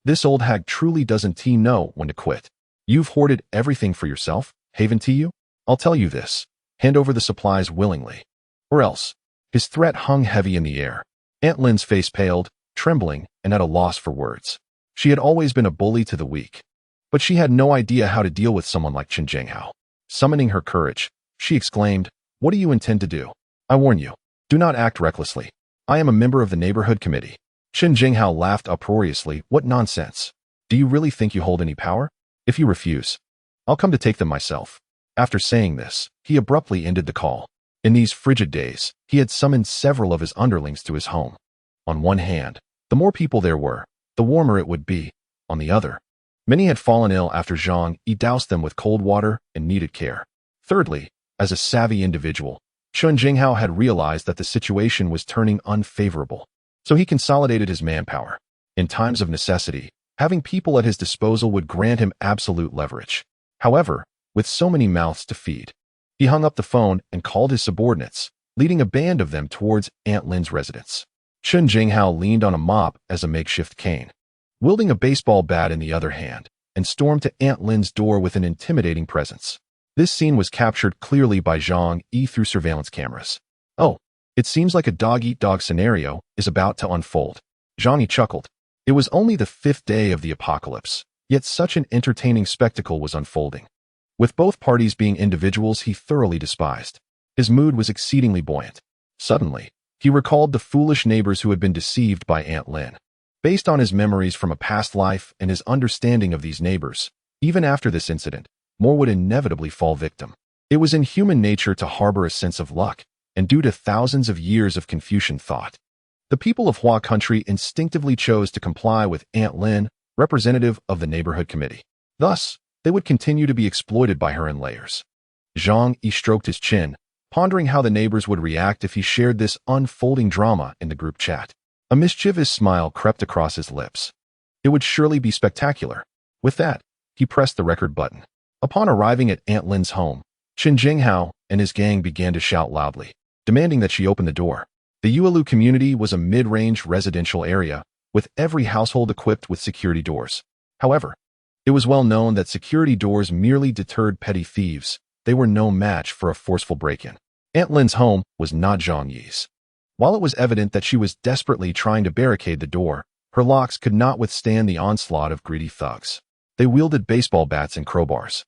This old hag truly doesn't know when to quit. You've hoarded everything for yourself, Haven to you? I'll tell you this. Hand over the supplies willingly. Or else. His threat hung heavy in the air. Aunt Lin's face paled, trembling, and at a loss for words. She had always been a bully to the weak. But she had no idea how to deal with someone like Chen Jinghao. Summoning her courage, she exclaimed, "What do you intend to do? I warn you, do not act recklessly. I am a member of the neighborhood committee." Chen Jinghao laughed uproariously. "What nonsense. Do you really think you hold any power? If you refuse, I'll come to take them myself." After saying this, he abruptly ended the call. In these frigid days, he had summoned several of his underlings to his home. On one hand, the more people there were, the warmer it would be. On the other, many had fallen ill after Zhang Yi doused them with cold water and needed care. Thirdly, as a savvy individual, Chen Jinghao had realized that the situation was turning unfavorable. So he consolidated his manpower. In times of necessity, having people at his disposal would grant him absolute leverage. However, with so many mouths to feed, he hung up the phone and called his subordinates, leading a band of them towards Aunt Lin's residence. Chen Jinghao leaned on a mop as a makeshift cane, wielding a baseball bat in the other hand, and stormed to Aunt Lin's door with an intimidating presence. This scene was captured clearly by Zhang Yi through surveillance cameras. "Oh, it seems like a dog-eat-dog scenario is about to unfold." Zhang Yi chuckled. It was only the 5th day of the apocalypse, yet such an entertaining spectacle was unfolding. With both parties being individuals he thoroughly despised, his mood was exceedingly buoyant. Suddenly, he recalled the foolish neighbors who had been deceived by Aunt Lin. Based on his memories from a past life and his understanding of these neighbors, even after this incident, more would inevitably fall victim. It was in human nature to harbor a sense of luck, and due to thousands of years of Confucian thought, the people of Hua country instinctively chose to comply with Aunt Lin, representative of the neighborhood committee. Thus, they would continue to be exploited by her in layers. Zhang Yi stroked his chin, pondering how the neighbors would react if he shared this unfolding drama in the group chat. A mischievous smile crept across his lips. It would surely be spectacular. With that, he pressed the record button. Upon arriving at Aunt Lin's home, Chen Jinghao and his gang began to shout loudly, demanding that she open the door. The Yuelu community was a mid-range residential area, with every household equipped with security doors. However, it was well known that security doors merely deterred petty thieves. They were no match for a forceful break-in. Aunt Lin's home was not Zhang Yi's. While it was evident that she was desperately trying to barricade the door, her locks could not withstand the onslaught of greedy thugs. They wielded baseball bats and crowbars,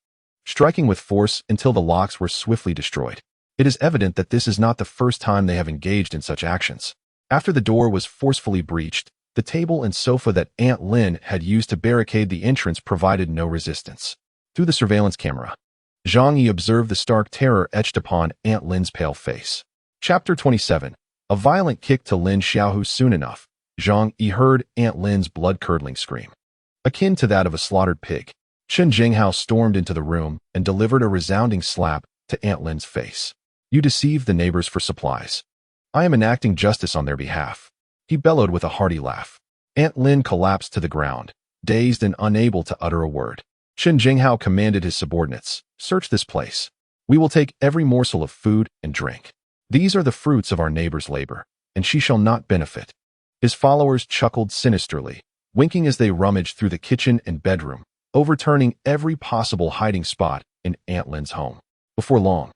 striking with force until the locks were swiftly destroyed. It is evident that this is not the first time they have engaged in such actions. After the door was forcefully breached, the table and sofa that Aunt Lin had used to barricade the entrance provided no resistance. Through the surveillance camera, Zhang Yi observed the stark terror etched upon Aunt Lin's pale face. Chapter 27. A violent kick to Lin Xiaohu. Soon enough, Zhang Yi heard Aunt Lin's blood-curdling scream. Akin to that of a slaughtered pig, Chen Jinghao stormed into the room and delivered a resounding slap to Aunt Lin's face. "You deceived the neighbors for supplies. I am enacting justice on their behalf," he bellowed with a hearty laugh. Aunt Lin collapsed to the ground, dazed and unable to utter a word. Chen Jinghao commanded his subordinates, "Search this place. We will take every morsel of food and drink. These are the fruits of our neighbor's labor, and she shall not benefit." His followers chuckled sinisterly, winking as they rummaged through the kitchen and bedroom, overturning every possible hiding spot in Aunt Lin's home. Before long,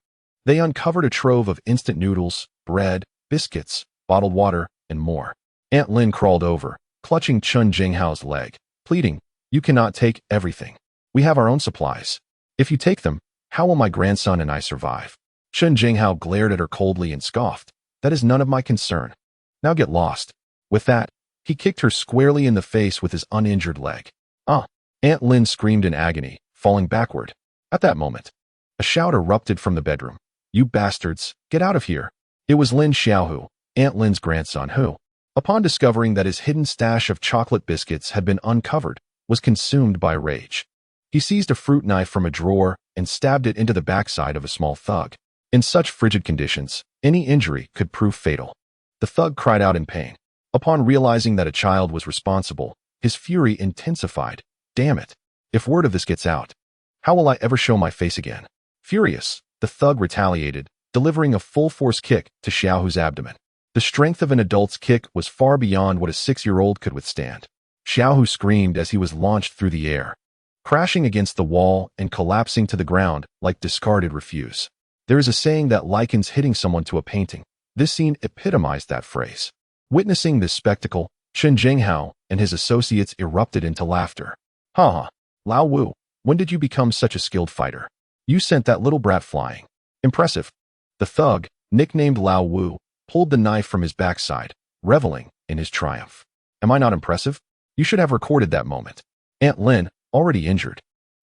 they uncovered a trove of instant noodles, bread, biscuits, bottled water, and more. Aunt Lin crawled over, clutching Chen Jinghao's leg, pleading, "You cannot take everything. We have our own supplies. If you take them, how will my grandson and I survive?" Chen Jinghao glared at her coldly and scoffed, "That is none of my concern. Now get lost." With that, he kicked her squarely in the face with his uninjured leg. "Ah!" Aunt Lin screamed in agony, falling backward. At that moment, a shout erupted from the bedroom. "You bastards, get out of here!" It was Lin Xiaohu, Aunt Lin's grandson who, upon discovering that his hidden stash of chocolate biscuits had been uncovered, was consumed by rage. He seized a fruit knife from a drawer and stabbed it into the backside of a small thug. In such frigid conditions, any injury could prove fatal. The thug cried out in pain. Upon realizing that a child was responsible, his fury intensified. "Damn it! If word of this gets out, how will I ever show my face again?" Furious, the thug retaliated, delivering a full-force kick to Xiaohu's abdomen. The strength of an adult's kick was far beyond what a 6-year-old could withstand. Xiaohu screamed as he was launched through the air, crashing against the wall and collapsing to the ground like discarded refuse. There is a saying that likens hitting someone to a painting. This scene epitomized that phrase. Witnessing this spectacle, Chen Jinghao and his associates erupted into laughter. Ha ha, Lao Wu, when did you become such a skilled fighter? You sent that little brat flying. Impressive. The thug, nicknamed Lao Wu, pulled the knife from his backside, reveling in his triumph. Am I not impressive? You should have recorded that moment. Aunt Lin, already injured,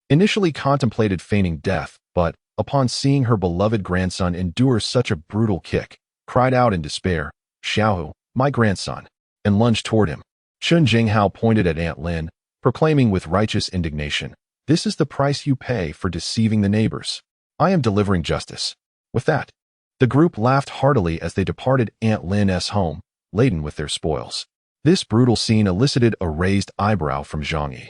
initially contemplated feigning death, but, upon seeing her beloved grandson endure such a brutal kick, cried out in despair, Xiaohu, my grandson, and lunged toward him. Chen Jinghao pointed at Aunt Lin, proclaiming with righteous indignation, this is the price you pay for deceiving the neighbors. I am delivering justice. With that, the group laughed heartily as they departed Aunt Lin's home, laden with their spoils. This brutal scene elicited a raised eyebrow from Zhang Yi.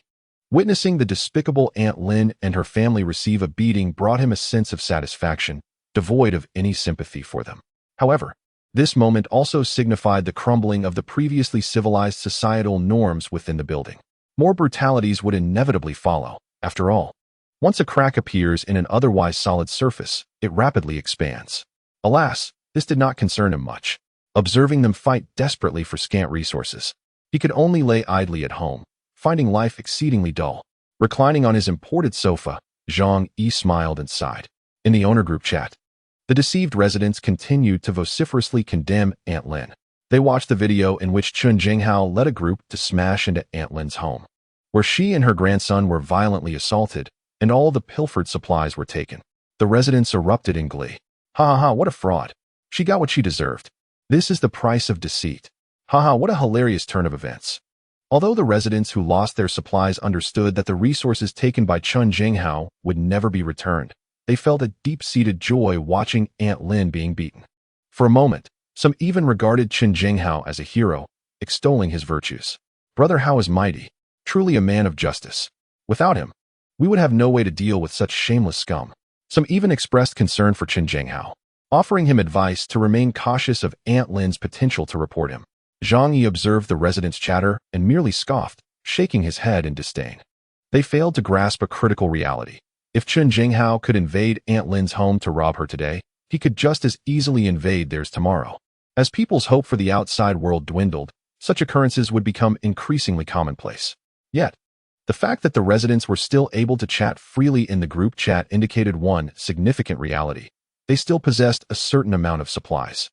Witnessing the despicable Aunt Lin and her family receive a beating brought him a sense of satisfaction, devoid of any sympathy for them. However, this moment also signified the crumbling of the previously civilized societal norms within the building. More brutalities would inevitably follow. After all, once a crack appears in an otherwise solid surface, it rapidly expands. Alas, this did not concern him much. Observing them fight desperately for scant resources, he could only lay idly at home, finding life exceedingly dull. Reclining on his imported sofa, Zhang Yi smiled and sighed. In the owner group chat, the deceived residents continued to vociferously condemn Aunt Lin. They watched the video in which Chen Jinghao led a group to smash into Aunt Lin's home, where she and her grandson were violently assaulted, and all the pilfered supplies were taken. The residents erupted in glee. Ha ha ha, what a fraud. She got what she deserved. This is the price of deceit. Ha ha, what a hilarious turn of events. Although the residents who lost their supplies understood that the resources taken by Chen Jinghao would never be returned, they felt a deep-seated joy watching Aunt Lin being beaten. For a moment, some even regarded Chen Jinghao as a hero, extolling his virtues. Brother Hao is mighty, truly a man of justice. Without him, we would have no way to deal with such shameless scum. Some even expressed concern for Chen Jinghao, offering him advice to remain cautious of Aunt Lin's potential to report him. Zhang Yi observed the residents' chatter and merely scoffed, shaking his head in disdain. They failed to grasp a critical reality. If Chen Jinghao could invade Aunt Lin's home to rob her today, he could just as easily invade theirs tomorrow. As people's hope for the outside world dwindled, such occurrences would become increasingly commonplace. Yet, the fact that the residents were still able to chat freely in the group chat indicated one significant reality. They still possessed a certain amount of supplies.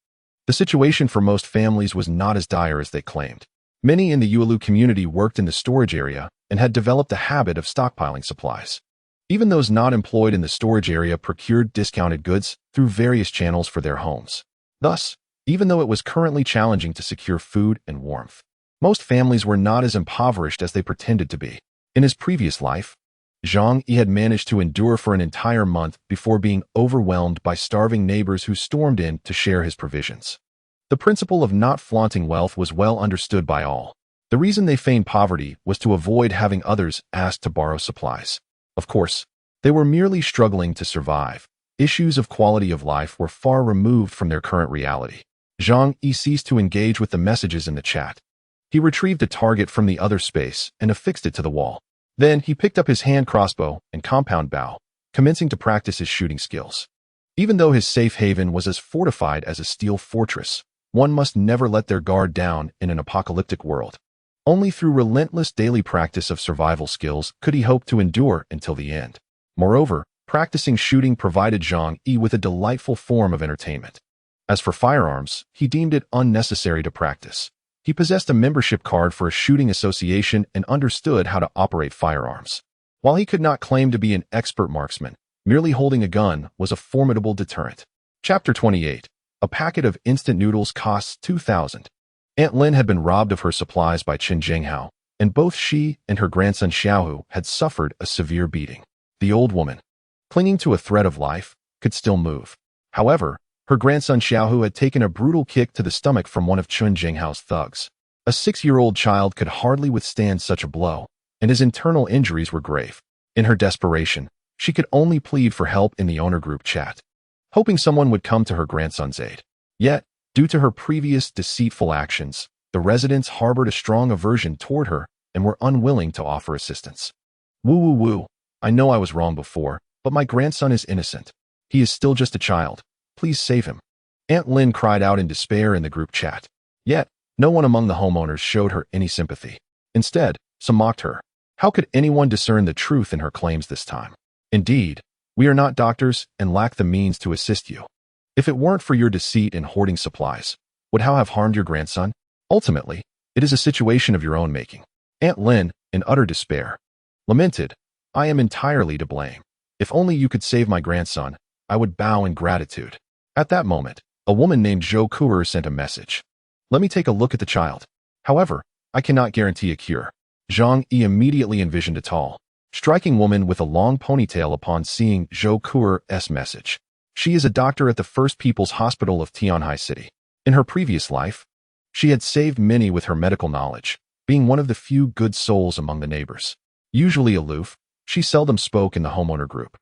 The situation for most families was not as dire as they claimed. Many in the Yuelu community worked in the storage area and had developed a habit of stockpiling supplies. Even those not employed in the storage area procured discounted goods through various channels for their homes. Thus, even though it was currently challenging to secure food and warmth, most families were not as impoverished as they pretended to be. In his previous life, Zhang Yi had managed to endure for an entire month before being overwhelmed by starving neighbors who stormed in to share his provisions. The principle of not flaunting wealth was well understood by all. The reason they feigned poverty was to avoid having others ask to borrow supplies. Of course, they were merely struggling to survive. Issues of quality of life were far removed from their current reality. Zhang Yi ceased to engage with the messages in the chat. He retrieved a target from the other space and affixed it to the wall. Then he picked up his hand crossbow and compound bow, commencing to practice his shooting skills. Even though his safe haven was as fortified as a steel fortress, one must never let their guard down in an apocalyptic world. Only through relentless daily practice of survival skills could he hope to endure until the end. Moreover, practicing shooting provided Zhang Yi with a delightful form of entertainment. As for firearms, he deemed it unnecessary to practice. He possessed a membership card for a shooting association and understood how to operate firearms. While he could not claim to be an expert marksman, merely holding a gun was a formidable deterrent. Chapter 28. A packet of instant noodles costs 2,000. Aunt Lin had been robbed of her supplies by Chen Jinghao, and both she and her grandson Xiaohu had suffered a severe beating. The old woman, clinging to a thread of life, could still move. However, her grandson Xiaohu had taken a brutal kick to the stomach from one of Chen Jinghao's thugs. A 6-year-old child could hardly withstand such a blow, and his internal injuries were grave. In her desperation, she could only plead for help in the owner group chat, hoping someone would come to her grandson's aid. Yet, Due to her previous deceitful actions, the residents harbored a strong aversion toward her and were unwilling to offer assistance. Woo woo woo, I know I was wrong before, but my grandson is innocent. He is still just a child. Please save him. Aunt Lin cried out in despair in the group chat. Yet, no one among the homeowners showed her any sympathy. Instead, some mocked her. How could anyone discern the truth in her claims this time? Indeed, we are not doctors and lack the means to assist you. If it weren't for your deceit in hoarding supplies, would how have harmed your grandson? Ultimately, it is a situation of your own making. Aunt Lin, in utter despair, lamented, I am entirely to blame. If only you could save my grandson, I would bow in gratitude. At that moment, a woman named Zhou Kuer sent a message. Let me take a look at the child. However, I cannot guarantee a cure. Zhang Yi immediately envisioned a tall, striking woman with a long ponytail upon seeing Zhou Kuer's message. She is a doctor at the First People's Hospital of Tianhai City. In her previous life, she had saved many with her medical knowledge, being one of the few good souls among the neighbors. Usually aloof, she seldom spoke in the homeowner group.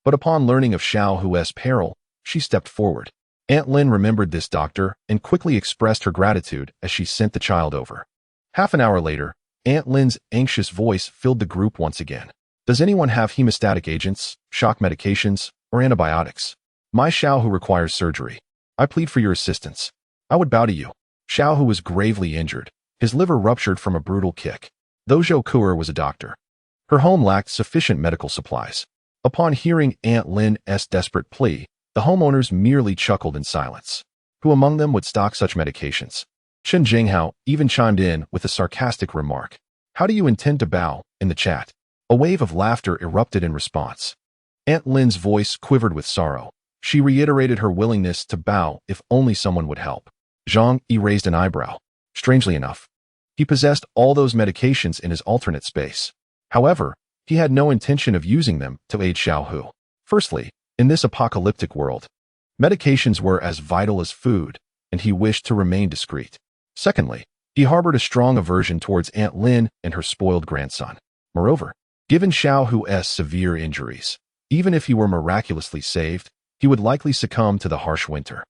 But upon learning of Xiao Hu's peril, she stepped forward. Aunt Lin remembered this doctor and quickly expressed her gratitude as she sent the child over. Half an hour later, Aunt Lin's anxious voice filled the group once again. Does anyone have hemostatic agents, shock medications, or antibiotics? My Xiao Hu requires surgery. I plead for your assistance. I would bow to you. Xiao Hu was gravely injured. His liver ruptured from a brutal kick. Though Zhou Kuer was a doctor, her home lacked sufficient medical supplies. Upon hearing Aunt Lin's desperate plea, the homeowners merely chuckled in silence. Who among them would stock such medications? Chen Jinghao even chimed in with a sarcastic remark. How do you intend to bow? In the chat, a wave of laughter erupted in response. Aunt Lin's voice quivered with sorrow. She reiterated her willingness to bow if only someone would help. Zhang Yi raised an eyebrow. Strangely enough, he possessed all those medications in his alternate space. However, he had no intention of using them to aid Xiao Hu. Firstly, in this apocalyptic world, medications were as vital as food, and he wished to remain discreet. Secondly, he harbored a strong aversion towards Aunt Lin and her spoiled grandson. Moreover, given Xiao Hu's severe injuries, even if he were miraculously saved, he would likely succumb to the harsh winter.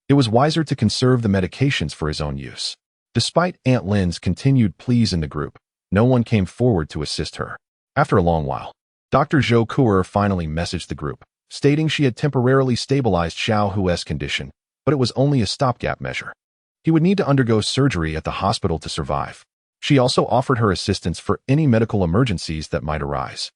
It was wiser to conserve the medications for his own use. Despite Aunt Lin's continued pleas in the group, no one came forward to assist her. After a long while, Dr. Zhou Kuer finally messaged the group, stating she had temporarily stabilized Xiao Hu's condition, but it was only a stopgap measure. He would need to undergo surgery at the hospital to survive. She also offered her assistance for any medical emergencies that might arise.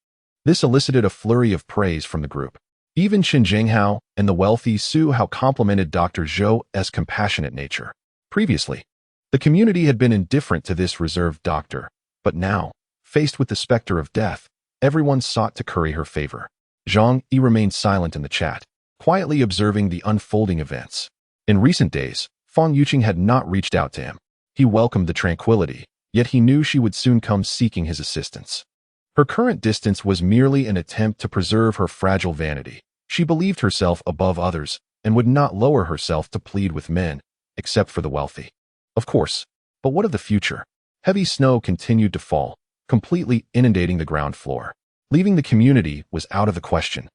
This elicited a flurry of praise from the group. Even Chen Jinghao and the wealthy Su Hao complimented Dr. Zhou's compassionate nature. Previously, the community had been indifferent to this reserved doctor, but now, faced with the specter of death, everyone sought to curry her favor. Zhang Yi remained silent in the chat, quietly observing the unfolding events. In recent days, Fang Yuqing had not reached out to him. He welcomed the tranquility, yet he knew she would soon come seeking his assistance. Her current distance was merely an attempt to preserve her fragile vanity. She believed herself above others and would not lower herself to plead with men, except for the wealthy. Of course, but what of the future? Heavy snow continued to fall, completely inundating the ground floor. Leaving the community was out of the question.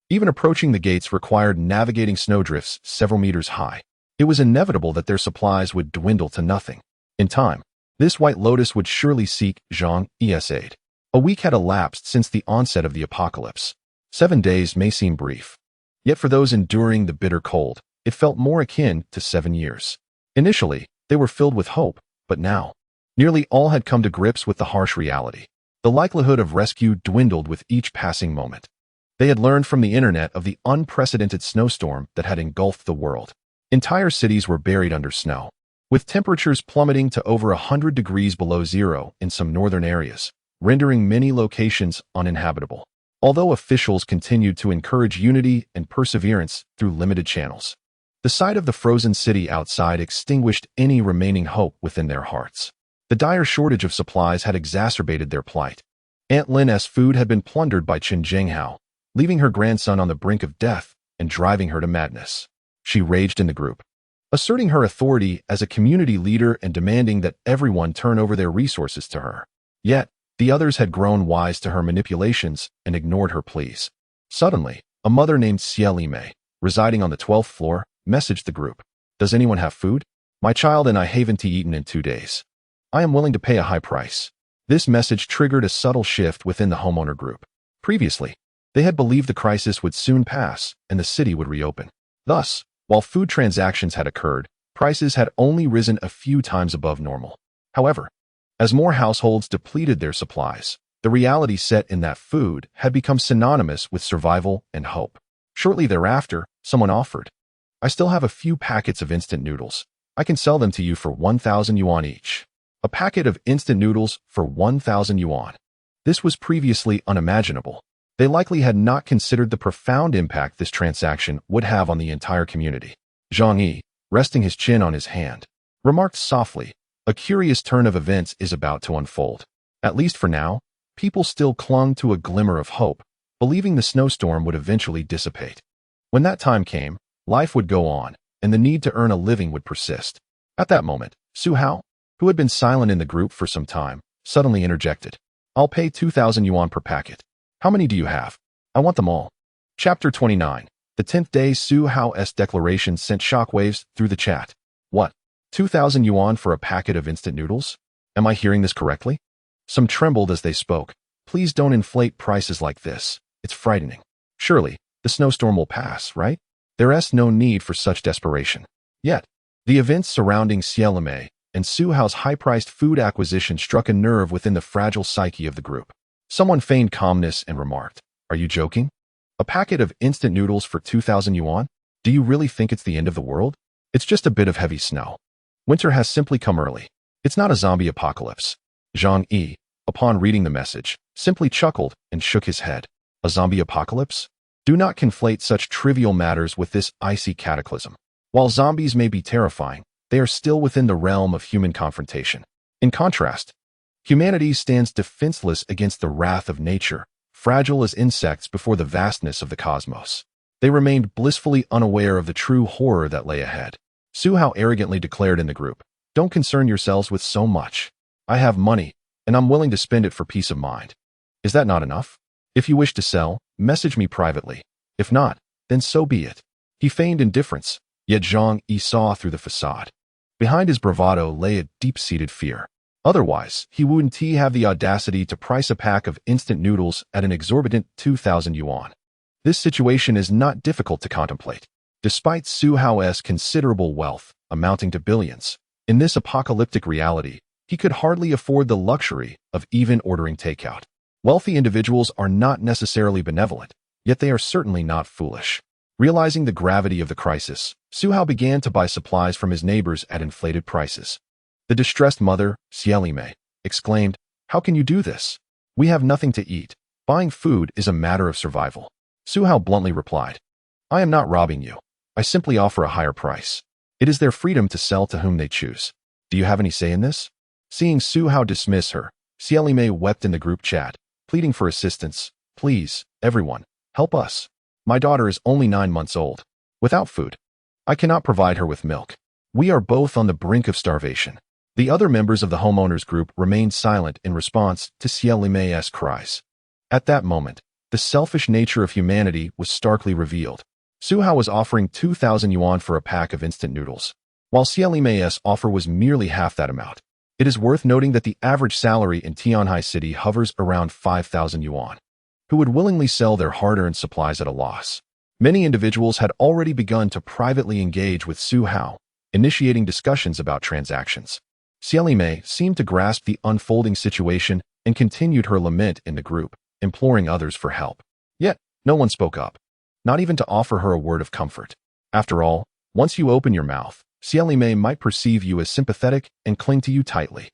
Even approaching the gates required navigating snowdrifts several meters high. It was inevitable that their supplies would dwindle to nothing. In time, this White Lotus would surely seek Zhang Yi's aid. A week had elapsed since the onset of the apocalypse. 7 days may seem brief. Yet for those enduring the bitter cold, it felt more akin to 7 years. Initially, they were filled with hope, but now, nearly all had come to grips with the harsh reality. The likelihood of rescue dwindled with each passing moment. They had learned from the internet of the unprecedented snowstorm that had engulfed the world. Entire cities were buried under snow, with temperatures plummeting to over 100 degrees below zero in some northern areas, rendering many locations uninhabitable. Although officials continued to encourage unity and perseverance through limited channels, the sight of the frozen city outside extinguished any remaining hope within their hearts. The dire shortage of supplies had exacerbated their plight. Aunt Lin's food had been plundered by Chen Jinghao, leaving her grandson on the brink of death and driving her to madness. She raged in the group, asserting her authority as a community leader and demanding that everyone turn over their resources to her. Yet, the others had grown wise to her manipulations and ignored her pleas. Suddenly, a mother named Xie Limei, residing on the 12th floor, messaged the group. Does anyone have food? My child and I haven't eaten in 2 days. I am willing to pay a high price. This message triggered a subtle shift within the homeowner group. Previously, they had believed the crisis would soon pass and the city would reopen. Thus, while food transactions had occurred, prices had only risen a few times above normal. However, as more households depleted their supplies, the reality set in that food had become synonymous with survival and hope. Shortly thereafter, someone offered, "I still have a few packets of instant noodles. I can sell them to you for 1,000 yuan each." A packet of instant noodles for 1,000 yuan. This was previously unimaginable. They likely had not considered the profound impact this transaction would have on the entire community. Zhang Yi, resting his chin on his hand, remarked softly, "A curious turn of events is about to unfold." At least for now, people still clung to a glimmer of hope, believing the snowstorm would eventually dissipate. When that time came, life would go on, and the need to earn a living would persist. At that moment, Su Hao, who had been silent in the group for some time, suddenly interjected, "I'll pay 2,000 yuan per packet. How many do you have? I want them all." Chapter 29. The 10th day. Su Hao's declaration sent shockwaves through the chat. What? 2,000 yuan for a packet of instant noodles? Am I hearing this correctly? Some trembled as they spoke. Please don't inflate prices like this. It's frightening. Surely, the snowstorm will pass, right? There's no need for such desperation. Yet, the events surrounding Xiaolime and Su Hao's high-priced food acquisition struck a nerve within the fragile psyche of the group. Someone feigned calmness and remarked, "Are you joking? A packet of instant noodles for 2,000 yuan? Do you really think it's the end of the world? It's just a bit of heavy snow. Winter has simply come early. It's not a zombie apocalypse." Zhang Yi, upon reading the message, simply chuckled and shook his head. A zombie apocalypse? Do not conflate such trivial matters with this icy cataclysm. While zombies may be terrifying, they are still within the realm of human confrontation. In contrast, humanity stands defenseless against the wrath of nature, fragile as insects before the vastness of the cosmos. They remained blissfully unaware of the true horror that lay ahead. Su Hao arrogantly declared in the group, "Don't concern yourselves with so much. I have money, and I'm willing to spend it for peace of mind. Is that not enough? If you wish to sell, message me privately. If not, then so be it." He feigned indifference, yet Zhang Yi saw through the facade. Behind his bravado lay a deep-seated fear. Otherwise, he wouldn't have the audacity to price a pack of instant noodles at an exorbitant 2,000 yuan. This situation is not difficult to contemplate. Despite Su Hao's considerable wealth, amounting to billions, in this apocalyptic reality, he could hardly afford the luxury of even ordering takeout. Wealthy individuals are not necessarily benevolent, yet they are certainly not foolish. Realizing the gravity of the crisis, Su Hao began to buy supplies from his neighbors at inflated prices. The distressed mother, Xiaolime, exclaimed, "How can you do this? We have nothing to eat. Buying food is a matter of survival." Su Hao bluntly replied, "I am not robbing you. I simply offer a higher price. It is their freedom to sell to whom they choose. Do you have any say in this?" Seeing Su Hao dismiss her, Xiaolime wept in the group chat, pleading for assistance. "Please, everyone, help us. My daughter is only 9 months old. Without food, I cannot provide her with milk. We are both on the brink of starvation." The other members of the homeowners group remained silent in response to Xiaolime's cries. At that moment, the selfish nature of humanity was starkly revealed. Su Hao was offering 2,000 yuan for a pack of instant noodles, while Xiaolime's offer was merely half that amount. It is worth noting that the average salary in Tianhai City hovers around 5,000 yuan. Who would willingly sell their hard-earned supplies at a loss? Many individuals had already begun to privately engage with Su Hao, initiating discussions about transactions. Xiaolime seemed to grasp the unfolding situation and continued her lament in the group, imploring others for help. Yet, no one spoke up, not even to offer her a word of comfort. After all, once you open your mouth, Xiaolime might perceive you as sympathetic and cling to you tightly.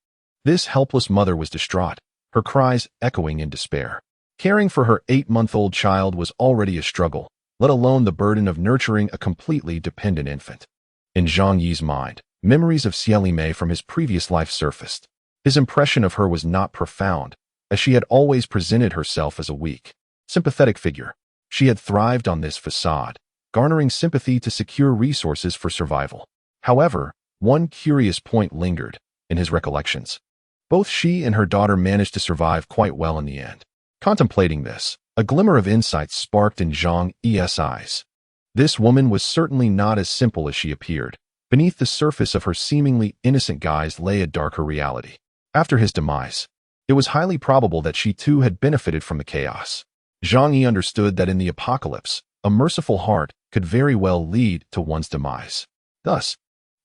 This helpless mother was distraught, her cries echoing in despair. Caring for her 8-month-old child was already a struggle, let alone the burden of nurturing a completely dependent infant. In Zhang Yi's mind, memories of Xiaolime from his previous life surfaced. His impression of her was not profound, as she had always presented herself as a weak, sympathetic figure. She had thrived on this facade, garnering sympathy to secure resources for survival. However, one curious point lingered in his recollections. Both she and her daughter managed to survive quite well in the end. Contemplating this, a glimmer of insight sparked in Zhang Yi's eyes. This woman was certainly not as simple as she appeared. Beneath the surface of her seemingly innocent guise lay a darker reality. After his demise, it was highly probable that she too had benefited from the chaos. Zhang Yi understood that in the apocalypse, a merciful heart could very well lead to one's demise. Thus,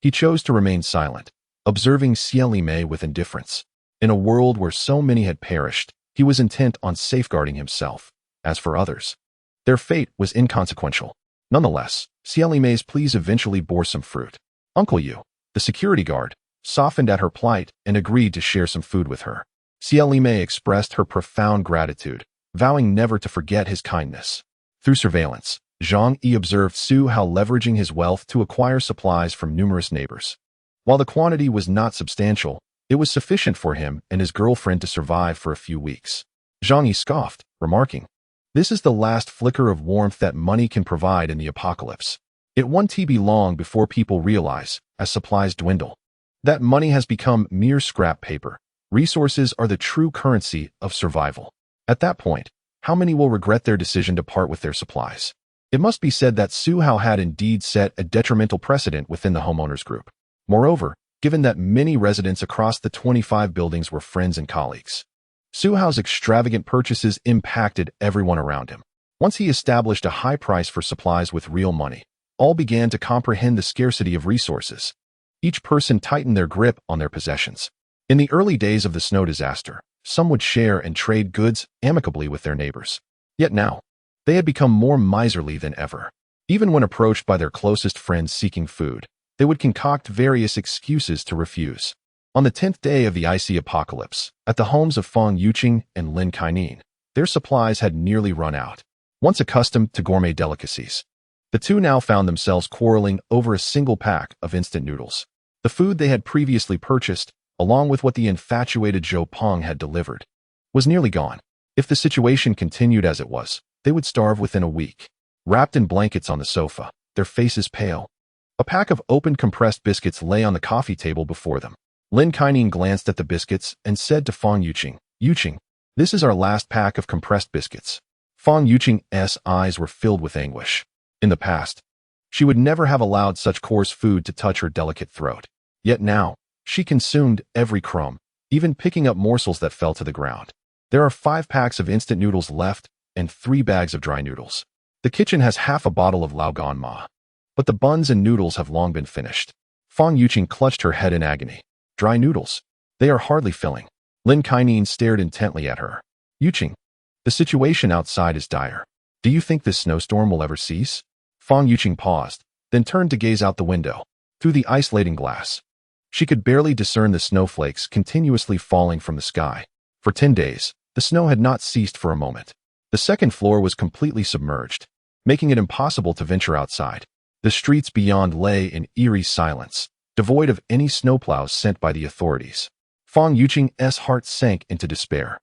he chose to remain silent, observing Xieli Mei with indifference. In a world where so many had perished, he was intent on safeguarding himself. As for others, their fate was inconsequential. Nonetheless, Xieli Mei's pleas eventually bore some fruit. Uncle Yu, the security guard, softened at her plight and agreed to share some food with her. Xieli Mei expressed her profound gratitude, vowing never to forget his kindness. Through surveillance, Zhang Yi observed Su Hao leveraging his wealth to acquire supplies from numerous neighbors. While the quantity was not substantial, it was sufficient for him and his girlfriend to survive for a few weeks. Zhang Yi scoffed, remarking, "This is the last flicker of warmth that money can provide in the apocalypse. It won't be long before people realize, as supplies dwindle, that money has become mere scrap paper. Resources are the true currency of survival. At that point, how many will regret their decision to part with their supplies?" It must be said that Su Hao had indeed set a detrimental precedent within the homeowners group. Moreover, given that many residents across the 25 buildings were friends and colleagues, Su Hao's extravagant purchases impacted everyone around him. Once he established a high price for supplies with real money, all began to comprehend the scarcity of resources. Each person tightened their grip on their possessions. In the early days of the snow disaster, some would share and trade goods amicably with their neighbors. Yet now, they had become more miserly than ever. Even when approached by their closest friends seeking food, they would concoct various excuses to refuse. On the 10th day of the icy apocalypse, at the homes of Fang Yuqing and Lin Kaining, their supplies had nearly run out. Once accustomed to gourmet delicacies, the two now found themselves quarreling over a single pack of instant noodles. The food they had previously purchased, along with what the infatuated Zhou Peng had delivered, was nearly gone. If the situation continued as it was, they would starve within a week. Wrapped in blankets on the sofa, their faces pale, a pack of opened compressed biscuits lay on the coffee table before them. Lin Kaining glanced at the biscuits and said to Fang Yuqing, "Yuqing, this is our last pack of compressed biscuits." Fang Yuqing's eyes were filled with anguish. In the past, she would never have allowed such coarse food to touch her delicate throat. Yet now, she consumed every crumb, even picking up morsels that fell to the ground. There are 5 packs of instant noodles left and 3 bags of dry noodles. The kitchen has half a bottle of Laogan Ma, but the buns and noodles have long been finished. Fang Yuqing clutched her head in agony. Dry noodles? They are hardly filling. Lin Kaining stared intently at her. "Yuqing, the situation outside is dire. Do you think this snowstorm will ever cease?" Fang Yuqing paused, then turned to gaze out the window. Through the isolating glass, she could barely discern the snowflakes continuously falling from the sky. For 10 days, the snow had not ceased for a moment. The second floor was completely submerged, making it impossible to venture outside. The streets beyond lay in eerie silence, devoid of any snowplows sent by the authorities. Fang Yuqing's heart sank into despair.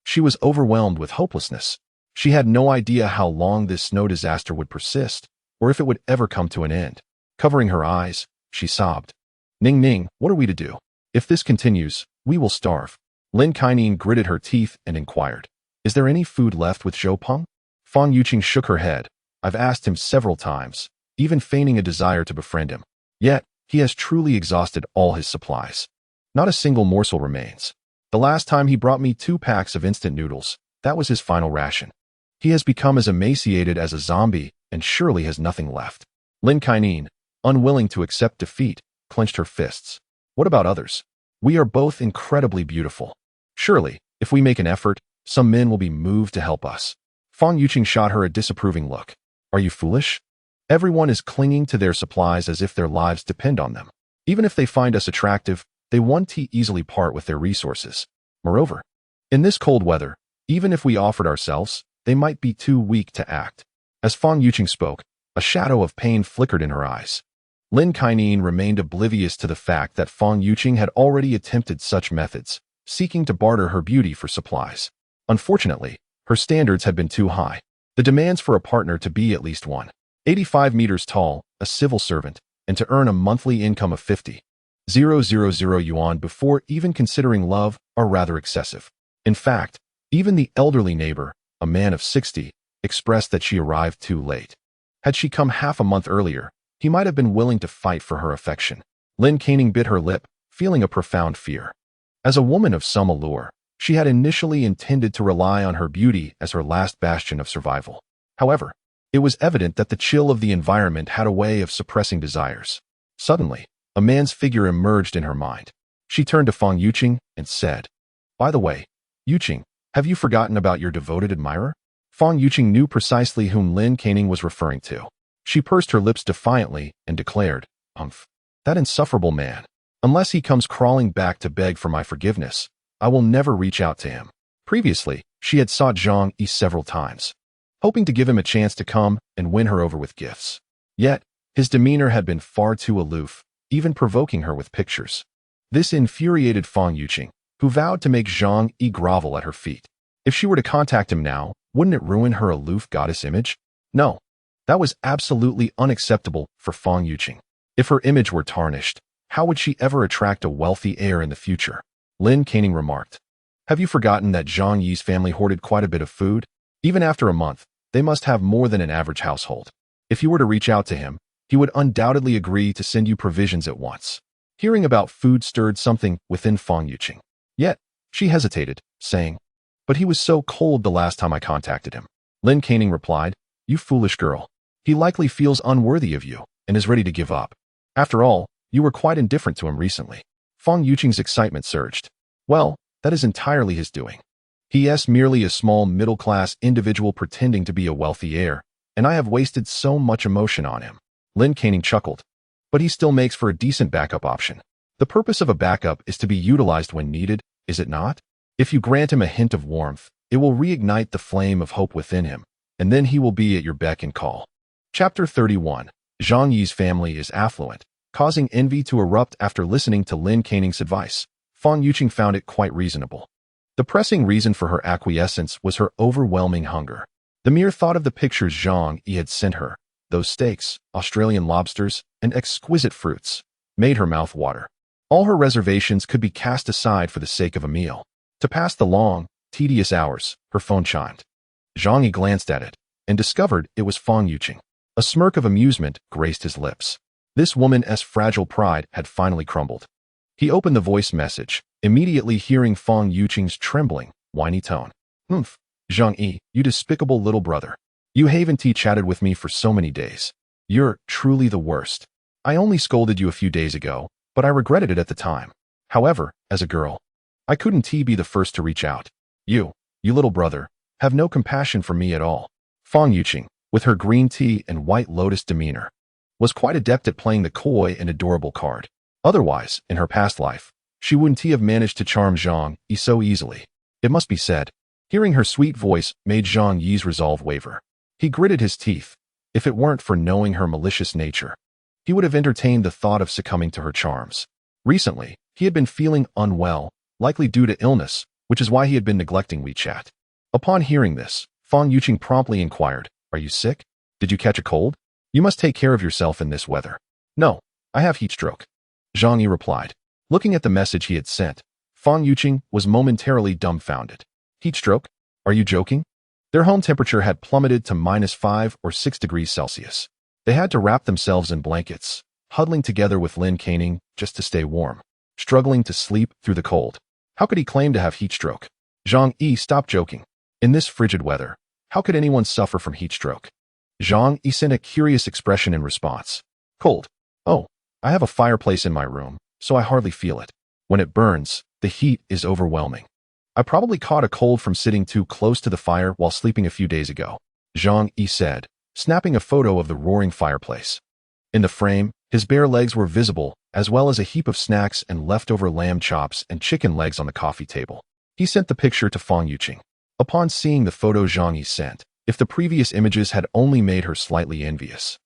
She was overwhelmed with hopelessness. She had no idea how long this snow disaster would persist, or if it would ever come to an end. Covering her eyes, she sobbed. "Ning Ning, what are we to do? If this continues, we will starve." Lin Kaining gritted her teeth and inquired, "Is there any food left with Zhou Peng?" Fang Yuqing shook her head. "I've asked him several times, even feigning a desire to befriend him. Yet, he has truly exhausted all his supplies. Not a single morsel remains. The last time he brought me 2 packs of instant noodles, that was his final ration. He has become as emaciated as a zombie and surely has nothing left." Lin Kaining, unwilling to accept defeat, clenched her fists. "What about others? We are both incredibly beautiful. Surely, if we make an effort, some men will be moved to help us." Fang Yuqing shot her a disapproving look. "Are you foolish? Everyone is clinging to their supplies as if their lives depend on them. Even if they find us attractive, they won't easily part with their resources. Moreover, in this cold weather, even if we offered ourselves, they might be too weak to act." As Fang Yuqing spoke, a shadow of pain flickered in her eyes. Lin Kaining remained oblivious to the fact that Fang Yuqing had already attempted such methods, seeking to barter her beauty for supplies. Unfortunately, her standards had been too high. The demands for a partner to be at least 185 meters tall, a civil servant, and to earn a monthly income of 50,000 yuan before even considering love are rather excessive. In fact, even the elderly neighbor, a man of 60, expressed that she arrived too late. Had she come half a month earlier, he might have been willing to fight for her affection. Lin Canning bit her lip, feeling a profound fear. As a woman of some allure, she had initially intended to rely on her beauty as her last bastion of survival. However, it was evident that the chill of the environment had a way of suppressing desires. Suddenly, a man's figure emerged in her mind. She turned to Fang Yuqing and said, "By the way, Yuqing, have you forgotten about your devoted admirer?" Fang Yuqing knew precisely whom Lin Canning was referring to. She pursed her lips defiantly and declared, "Umph, that insufferable man. Unless he comes crawling back to beg for my forgiveness, I will never reach out to him." Previously, she had sought Zhang Yi several times, hoping to give him a chance to come and win her over with gifts. Yet, his demeanor had been far too aloof, even provoking her with pictures. This infuriated Fang Yuqing, who vowed to make Zhang Yi grovel at her feet. If she were to contact him now, wouldn't it ruin her aloof goddess image? No, that was absolutely unacceptable for Fang Yuqing. If her image were tarnished, how would she ever attract a wealthy heir in the future? Lin Canning remarked, "Have you forgotten that Zhang Yi's family hoarded quite a bit of food? Even after a month, they must have more than an average household. If you were to reach out to him, he would undoubtedly agree to send you provisions at once." Hearing about food stirred something within Fang Yuqing. Yet, she hesitated, saying, "But he was so cold the last time I contacted him." Lin Canning replied, "You foolish girl. He likely feels unworthy of you and is ready to give up. After all, you were quite indifferent to him recently." Fang Yuqing's excitement surged. "Well, that is entirely his doing. He is merely a small middle-class individual pretending to be a wealthy heir, and I have wasted so much emotion on him." Lin Canning chuckled. "But he still makes for a decent backup option. The purpose of a backup is to be utilized when needed, is it not? If you grant him a hint of warmth, it will reignite the flame of hope within him, and then he will be at your beck and call." Chapter 31. Zhang Yi's family is affluent, causing envy to erupt. After listening to Lin Canning's advice, Fang Yuqing found it quite reasonable. The pressing reason for her acquiescence was her overwhelming hunger. The mere thought of the pictures Zhang Yi had sent her, those steaks, Australian lobsters, and exquisite fruits, made her mouth water. All her reservations could be cast aside for the sake of a meal. To pass the long, tedious hours, her phone chimed. Zhang Yi glanced at it and discovered it was Fang Yuqing. A smirk of amusement graced his lips. This woman's fragile pride had finally crumbled. He opened the voice message, immediately hearing Fang Yuqing's trembling, whiny tone. "Humph, Zhang Yi, you despicable little brother. You haven't chatted with me for so many days. You're truly the worst. I only scolded you a few days ago, but I regretted it at the time. However, as a girl, I couldn't be the first to reach out. You little brother, have no compassion for me at all." Fang Yuqing, with her green tea and white lotus demeanor, was quite adept at playing the coy and adorable card. Otherwise, in her past life, she wouldn't have managed to charm Zhang Yi so easily. It must be said, hearing her sweet voice made Zhang Yi's resolve waver. He gritted his teeth. If it weren't for knowing her malicious nature, he would have entertained the thought of succumbing to her charms. Recently, he had been feeling unwell, likely due to illness, which is why he had been neglecting WeChat. Upon hearing this, Fang Yuqing promptly inquired, "Are you sick? Did you catch a cold? You must take care of yourself in this weather." "No, I have heat stroke," Zhang Yi replied. Looking at the message he had sent, Fang Yuqing was momentarily dumbfounded. "Heat stroke? Are you joking?" Their home temperature had plummeted to -5 or 6 degrees Celsius. They had to wrap themselves in blankets, huddling together with Lin Canning just to stay warm, struggling to sleep through the cold. How could he claim to have heat stroke? Zhang Yi, stop joking. In this frigid weather, how could anyone suffer from heat stroke? Zhang Yi sent a curious expression in response. "Cold. Oh, I have a fireplace in my room, so I hardly feel it. When it burns, the heat is overwhelming. I probably caught a cold from sitting too close to the fire while sleeping a few days ago," Zhang Yi said, snapping a photo of the roaring fireplace. In the frame, his bare legs were visible, as well as a heap of snacks and leftover lamb chops and chicken legs on the coffee table. He sent the picture to Fang Yuqing. Upon seeing the photo Zhang Yi sent, if the previous images had only made her slightly envious,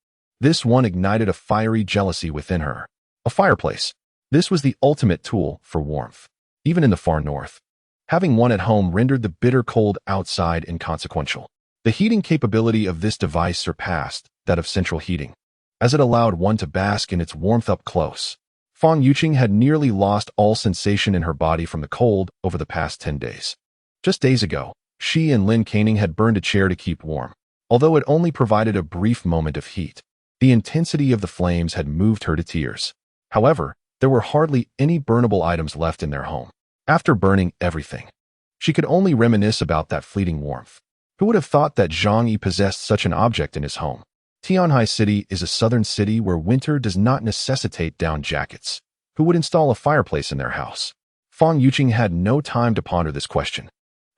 this one ignited a fiery jealousy within her. A fireplace. This was the ultimate tool for warmth, even in the far north. Having one at home rendered the bitter cold outside inconsequential. The heating capability of this device surpassed that of central heating, as it allowed one to bask in its warmth up close. Fang Yuqing had nearly lost all sensation in her body from the cold over the past 10 days. Just days ago, she and Lin Canning had burned a chair to keep warm, although it only provided a brief moment of heat. The intensity of the flames had moved her to tears. However, there were hardly any burnable items left in their home. After burning everything, she could only reminisce about that fleeting warmth. Who would have thought that Zhang Yi possessed such an object in his home? Tianhai City is a southern city where winter does not necessitate down jackets. Who would install a fireplace in their house? Fang Yuqing had no time to ponder this question.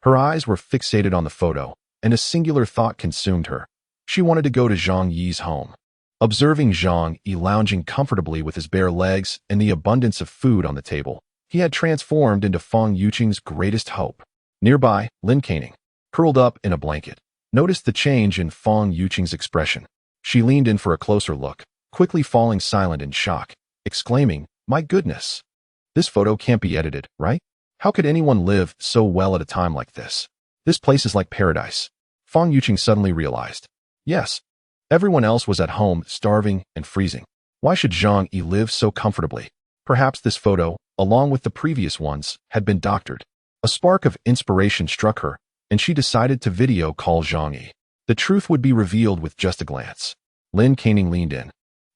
Her eyes were fixated on the photo, and a singular thought consumed her. She wanted to go to Zhang Yi's home. Observing Zhang Yi lounging comfortably with his bare legs and the abundance of food on the table, he had transformed into Fang Yuqing's greatest hope. Nearby, Lin Caning, curled up in a blanket, noticed the change in Fang Yuqing's expression. She leaned in for a closer look, quickly falling silent in shock, exclaiming, "My goodness! This photo can't be edited, right? How could anyone live so well at a time like this? This place is like paradise." Fang Yuqing suddenly realized. Yes, everyone else was at home, starving and freezing. Why should Zhang Yi live so comfortably? Perhaps this photo, along with the previous ones, had been doctored. A spark of inspiration struck her, and she decided to video call Zhang Yi. The truth would be revealed with just a glance. Lin Caning leaned in,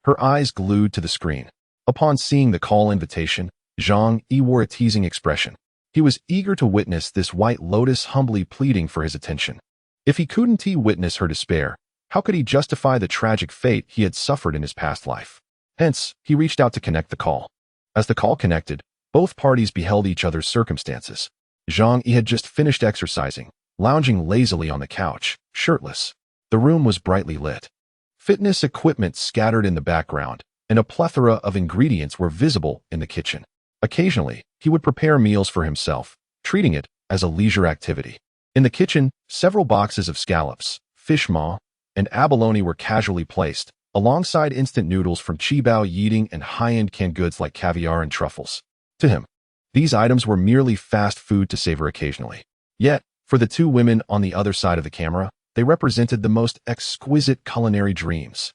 her eyes glued to the screen. Upon seeing the call invitation, Zhang Yi wore a teasing expression. He was eager to witness this white lotus humbly pleading for his attention. If he couldn't witness her despair, how could he justify the tragic fate he had suffered in his past life? Hence, he reached out to connect the call. As the call connected, both parties beheld each other's circumstances. Zhang Yi had just finished exercising, lounging lazily on the couch, shirtless. The room was brightly lit. Fitness equipment scattered in the background, and a plethora of ingredients were visible in the kitchen. Occasionally, he would prepare meals for himself, treating it as a leisure activity. In the kitchen, several boxes of scallops, fish maw, and abalone were casually placed, alongside instant noodles from Qibao Yiding and high-end canned goods like caviar and truffles. To him, these items were merely fast food to savor occasionally. Yet, for the two women on the other side of the camera, they represented the most exquisite culinary dreams.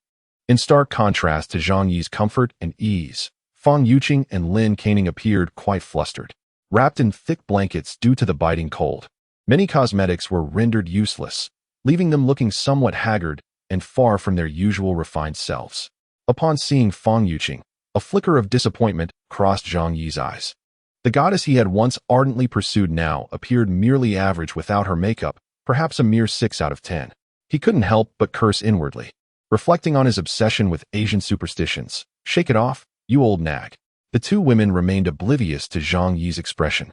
In stark contrast to Zhang Yi's comfort and ease, Fang Yuqing and Lin Caning appeared quite flustered, wrapped in thick blankets due to the biting cold. Many cosmetics were rendered useless, leaving them looking somewhat haggard and far from their usual refined selves. Upon seeing Fang Yuqing, a flicker of disappointment crossed Zhang Yi's eyes. The goddess he had once ardently pursued now appeared merely average without her makeup, perhaps a mere 6 out of 10. He couldn't help but curse inwardly, reflecting on his obsession with Asian superstitions. "Shake it off, you old nag." The two women remained oblivious to Zhang Yi's expression,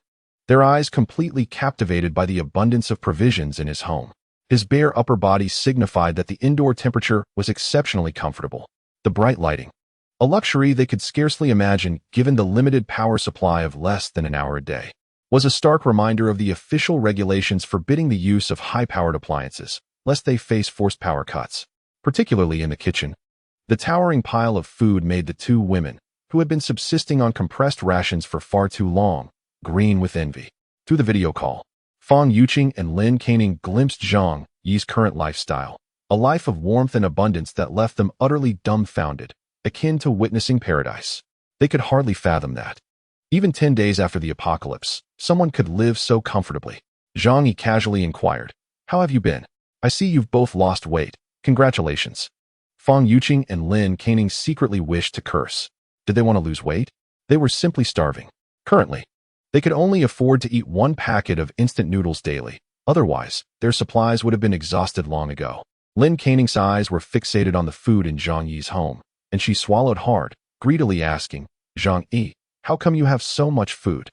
their eyes completely captivated by the abundance of provisions in his home. His bare upper body signified that the indoor temperature was exceptionally comfortable. The bright lighting, a luxury they could scarcely imagine given the limited power supply of less than an hour a day, was a stark reminder of the official regulations forbidding the use of high-powered appliances, lest they face forced power cuts. Particularly in the kitchen, the towering pile of food made the two women, who had been subsisting on compressed rations for far too long, green with envy. Through the video call, Fang Yuqing and Lin Caning glimpsed Zhang Yi's current lifestyle, a life of warmth and abundance that left them utterly dumbfounded, akin to witnessing paradise. They could hardly fathom that. Even 10 days after the apocalypse, someone could live so comfortably. Zhang Yi casually inquired, "How have you been? I see you've both lost weight. Congratulations." Fang Yuqing and Lin Caning secretly wished to curse. Did they want to lose weight? They were simply starving. Currently, they could only afford to eat 1 packet of instant noodles daily. Otherwise, their supplies would have been exhausted long ago. Lin Caning's eyes were fixated on the food in Zhang Yi's home, and she swallowed hard, greedily asking, "Zhang Yi, how come you have so much food?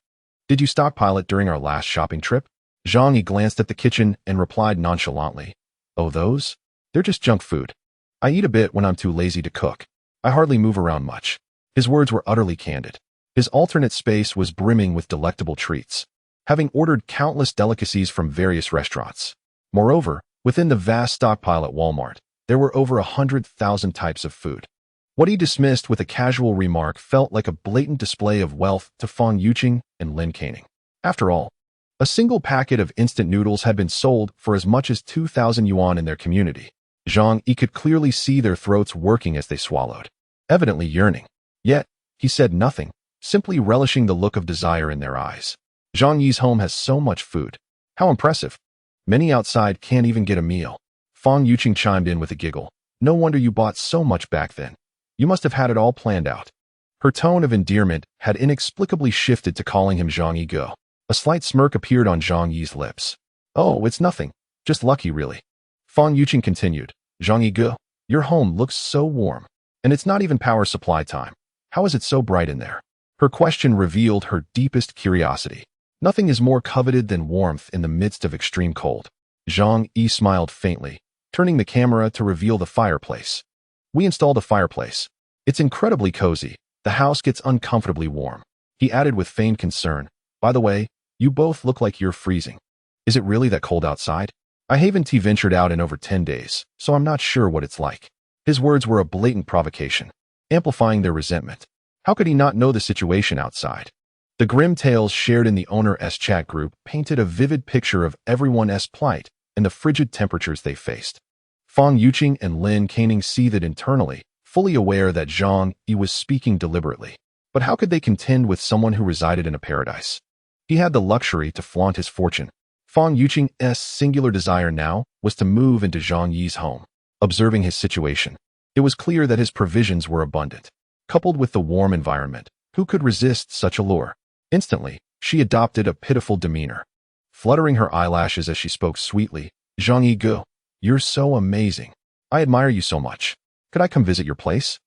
Did you stockpile it during our last shopping trip?" Zhang Yi glanced at the kitchen and replied nonchalantly, "Oh, those? They're just junk food. I eat a bit when I'm too lazy to cook. I hardly move around much." His words were utterly candid. His alternate space was brimming with delectable treats, having ordered countless delicacies from various restaurants. Moreover, within the vast stockpile at Walmart, there were over 100,000 types of food. What he dismissed with a casual remark felt like a blatant display of wealth to Fang Yuqing and Lin Caning. After all, a single packet of instant noodles had been sold for as much as 2,000 yuan in their community. Zhang Yi could clearly see their throats working as they swallowed, evidently yearning. Yet, he said nothing, simply relishing the look of desire in their eyes. Zhang Yi's home has so much food. How impressive. Many outside can't even get a meal. Fang Yuqing chimed in with a giggle. No wonder you bought so much back then. You must have had it all planned out. Her tone of endearment had inexplicably shifted to calling him Zhang Yi. A slight smirk appeared on Zhang Yi's lips. Oh, it's nothing. Just lucky, really. Fang Yuqing continued. Zhang Yi, your home looks so warm. And it's not even power supply time. How is it so bright in there? Her question revealed her deepest curiosity. Nothing is more coveted than warmth in the midst of extreme cold. Zhang Yi smiled faintly, turning the camera to reveal the fireplace. We installed a fireplace. It's incredibly cozy. The house gets uncomfortably warm. He added with feigned concern. By the way, you both look like you're freezing. Is it really that cold outside? I haven't ventured out in over 10 days, so I'm not sure what it's like. His words were a blatant provocation, amplifying their resentment. How could he not know the situation outside? The grim tales shared in the owner's chat group painted a vivid picture of everyone's plight and the frigid temperatures they faced. Fang Yuqing and Lin Caning seethed internally, fully aware that Zhang Yi was speaking deliberately. But how could they contend with someone who resided in a paradise? He had the luxury to flaunt his fortune. Fang Yuqing's singular desire now was to move into Zhang Yi's home. Observing his situation, it was clear that his provisions were abundant. Coupled with the warm environment, who could resist such a lure? Instantly, she adopted a pitiful demeanor. Fluttering her eyelashes as she spoke sweetly, Zhang Yi, you're so amazing. I admire you so much. Could I come visit your place?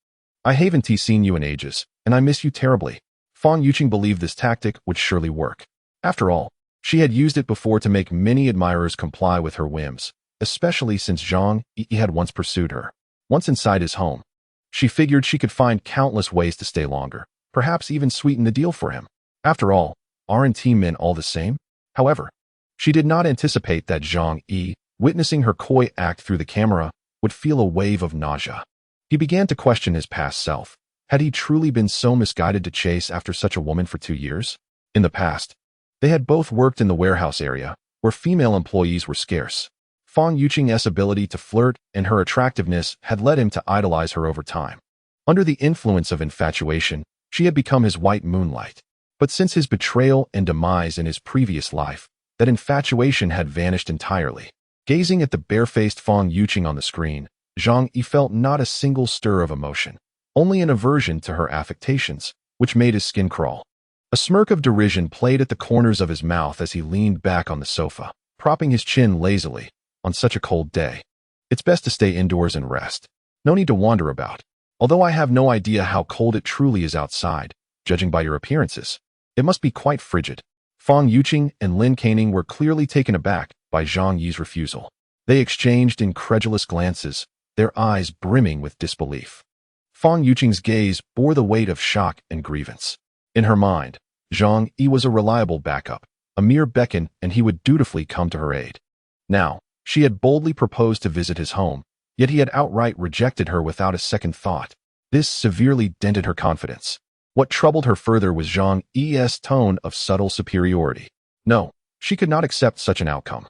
I haven't seen you in ages, and I miss you terribly. Fang Yuqing believed this tactic would surely work. After all, she had used it before to make many admirers comply with her whims, especially since Zhang Yi had once pursued her. Once inside his home, she figured she could find countless ways to stay longer, perhaps even sweeten the deal for him. After all, aren't men all the same? However, she did not anticipate that Zhang Yi, witnessing her coy act through the camera, would feel a wave of nausea. He began to question his past self. Had he truly been so misguided to chase after such a woman for 2 years? In the past, they had both worked in the warehouse area, where female employees were scarce. Fang Yuqing's ability to flirt and her attractiveness had led him to idolize her over time. Under the influence of infatuation, she had become his white moonlight. But since his betrayal and demise in his previous life, that infatuation had vanished entirely. Gazing at the barefaced Fang Yuqing on the screen, Zhang Yi felt not a single stir of emotion, only an aversion to her affectations, which made his skin crawl. A smirk of derision played at the corners of his mouth as he leaned back on the sofa, propping his chin lazily. On such a cold day, it's best to stay indoors and rest. No need to wander about. Although I have no idea how cold it truly is outside, judging by your appearances. It must be quite frigid. Fang Yuqing and Lin Caning were clearly taken aback by Zhang Yi's refusal. They exchanged incredulous glances, their eyes brimming with disbelief. Fang Yuqing's gaze bore the weight of shock and grievance. In her mind, Zhang Yi was a reliable backup, a mere beckon, and he would dutifully come to her aid. Now, she had boldly proposed to visit his home, yet he had outright rejected her without a second thought. This severely dented her confidence. What troubled her further was Zhang Yi's tone of subtle superiority. No, she could not accept such an outcome.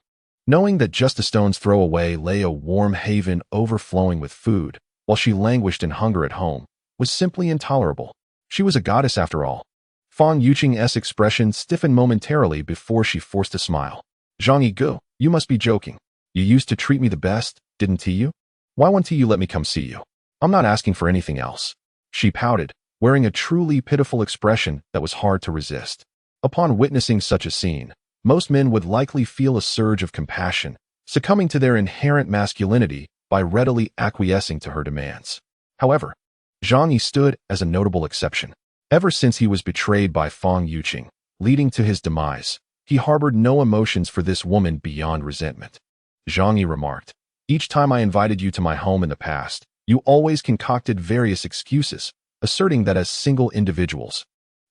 Knowing that just a stone's throw away lay a warm haven overflowing with food, while she languished in hunger at home, was simply intolerable. She was a goddess after all. Fang Yuqing's expression stiffened momentarily before she forced a smile. Zhang Yi, you must be joking. You used to treat me the best, didn't you? Why won't you let me come see you? I'm not asking for anything else. She pouted, wearing a truly pitiful expression that was hard to resist. Upon witnessing such a scene, most men would likely feel a surge of compassion, succumbing to their inherent masculinity by readily acquiescing to her demands. However, Zhang Yi stood as a notable exception. Ever since he was betrayed by Fang Yuqing, leading to his demise, he harbored no emotions for this woman beyond resentment. Zhang Yi remarked, each time I invited you to my home in the past, you always concocted various excuses, asserting that as single individuals,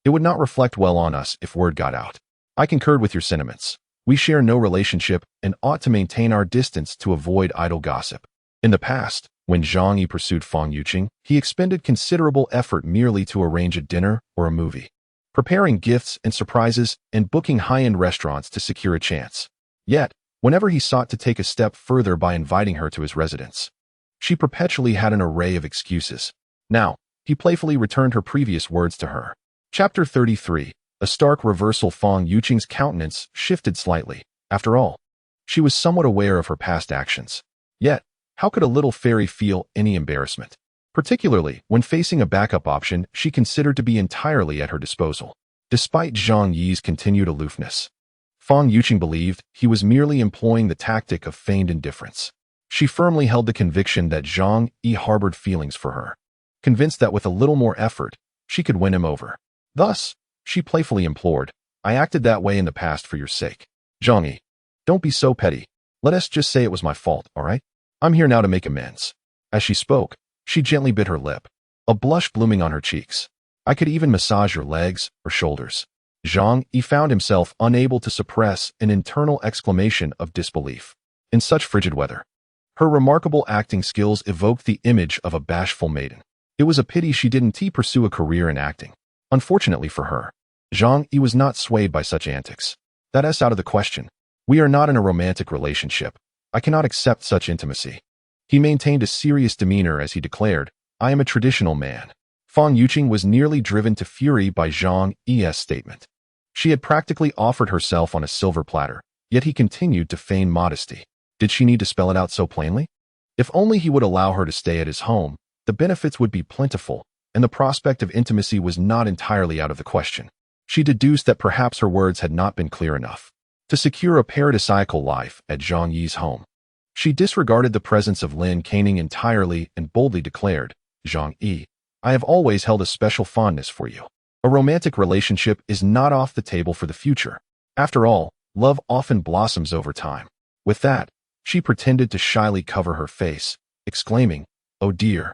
it would not reflect well on us if word got out. I concurred with your sentiments. We share no relationship and ought to maintain our distance to avoid idle gossip. In the past, when Zhang Yi pursued Fang Yuqing, he expended considerable effort merely to arrange a dinner or a movie, preparing gifts and surprises and booking high-end restaurants to secure a chance. Yet, whenever he sought to take a step further by inviting her to his residence, she perpetually had an array of excuses. Now, he playfully returned her previous words to her. Chapter 33. A stark reversal. Fang Yuqing's countenance shifted slightly. After all, she was somewhat aware of her past actions. Yet, How could a little fairy feel any embarrassment? Particularly when facing a backup option she considered to be entirely at her disposal. Despite Zhang Yi's continued aloofness, Fang Yuqing believed he was merely employing the tactic of feigned indifference. She firmly held the conviction that Zhang Yi harbored feelings for her, convinced that with a little more effort, she could win him over. Thus, she playfully implored, "I acted that way in the past for your sake. Zhang Yi, don't be so petty. Let us just say it was my fault, all right? I'm here now to make amends." As she spoke, she gently bit her lip, a blush blooming on her cheeks. "I could even massage your legs or shoulders." Zhang Yi found himself unable to suppress an internal exclamation of disbelief. In such frigid weather, her remarkable acting skills evoked the image of a bashful maiden. It was a pity she didn't pursue a career in acting. Unfortunately for her, Zhang Yi was not swayed by such antics. "That's out of the question. We are not in a romantic relationship. I cannot accept such intimacy." He maintained a serious demeanor as he declared, "I am a traditional man." Fang Yuqing was nearly driven to fury by Zhang Yi's statement. She had practically offered herself on a silver platter, yet he continued to feign modesty. Did she need to spell it out so plainly? If only he would allow her to stay at his home, the benefits would be plentiful, and the prospect of intimacy was not entirely out of the question. She deduced that perhaps her words had not been clear enough. To secure a paradisiacal life at Zhang Yi's home, she disregarded the presence of Lin Canning entirely and boldly declared, "Zhang Yi, I have always held a special fondness for you. A romantic relationship is not off the table for the future. After all, love often blossoms over time." With that, she pretended to shyly cover her face, exclaiming, "Oh dear,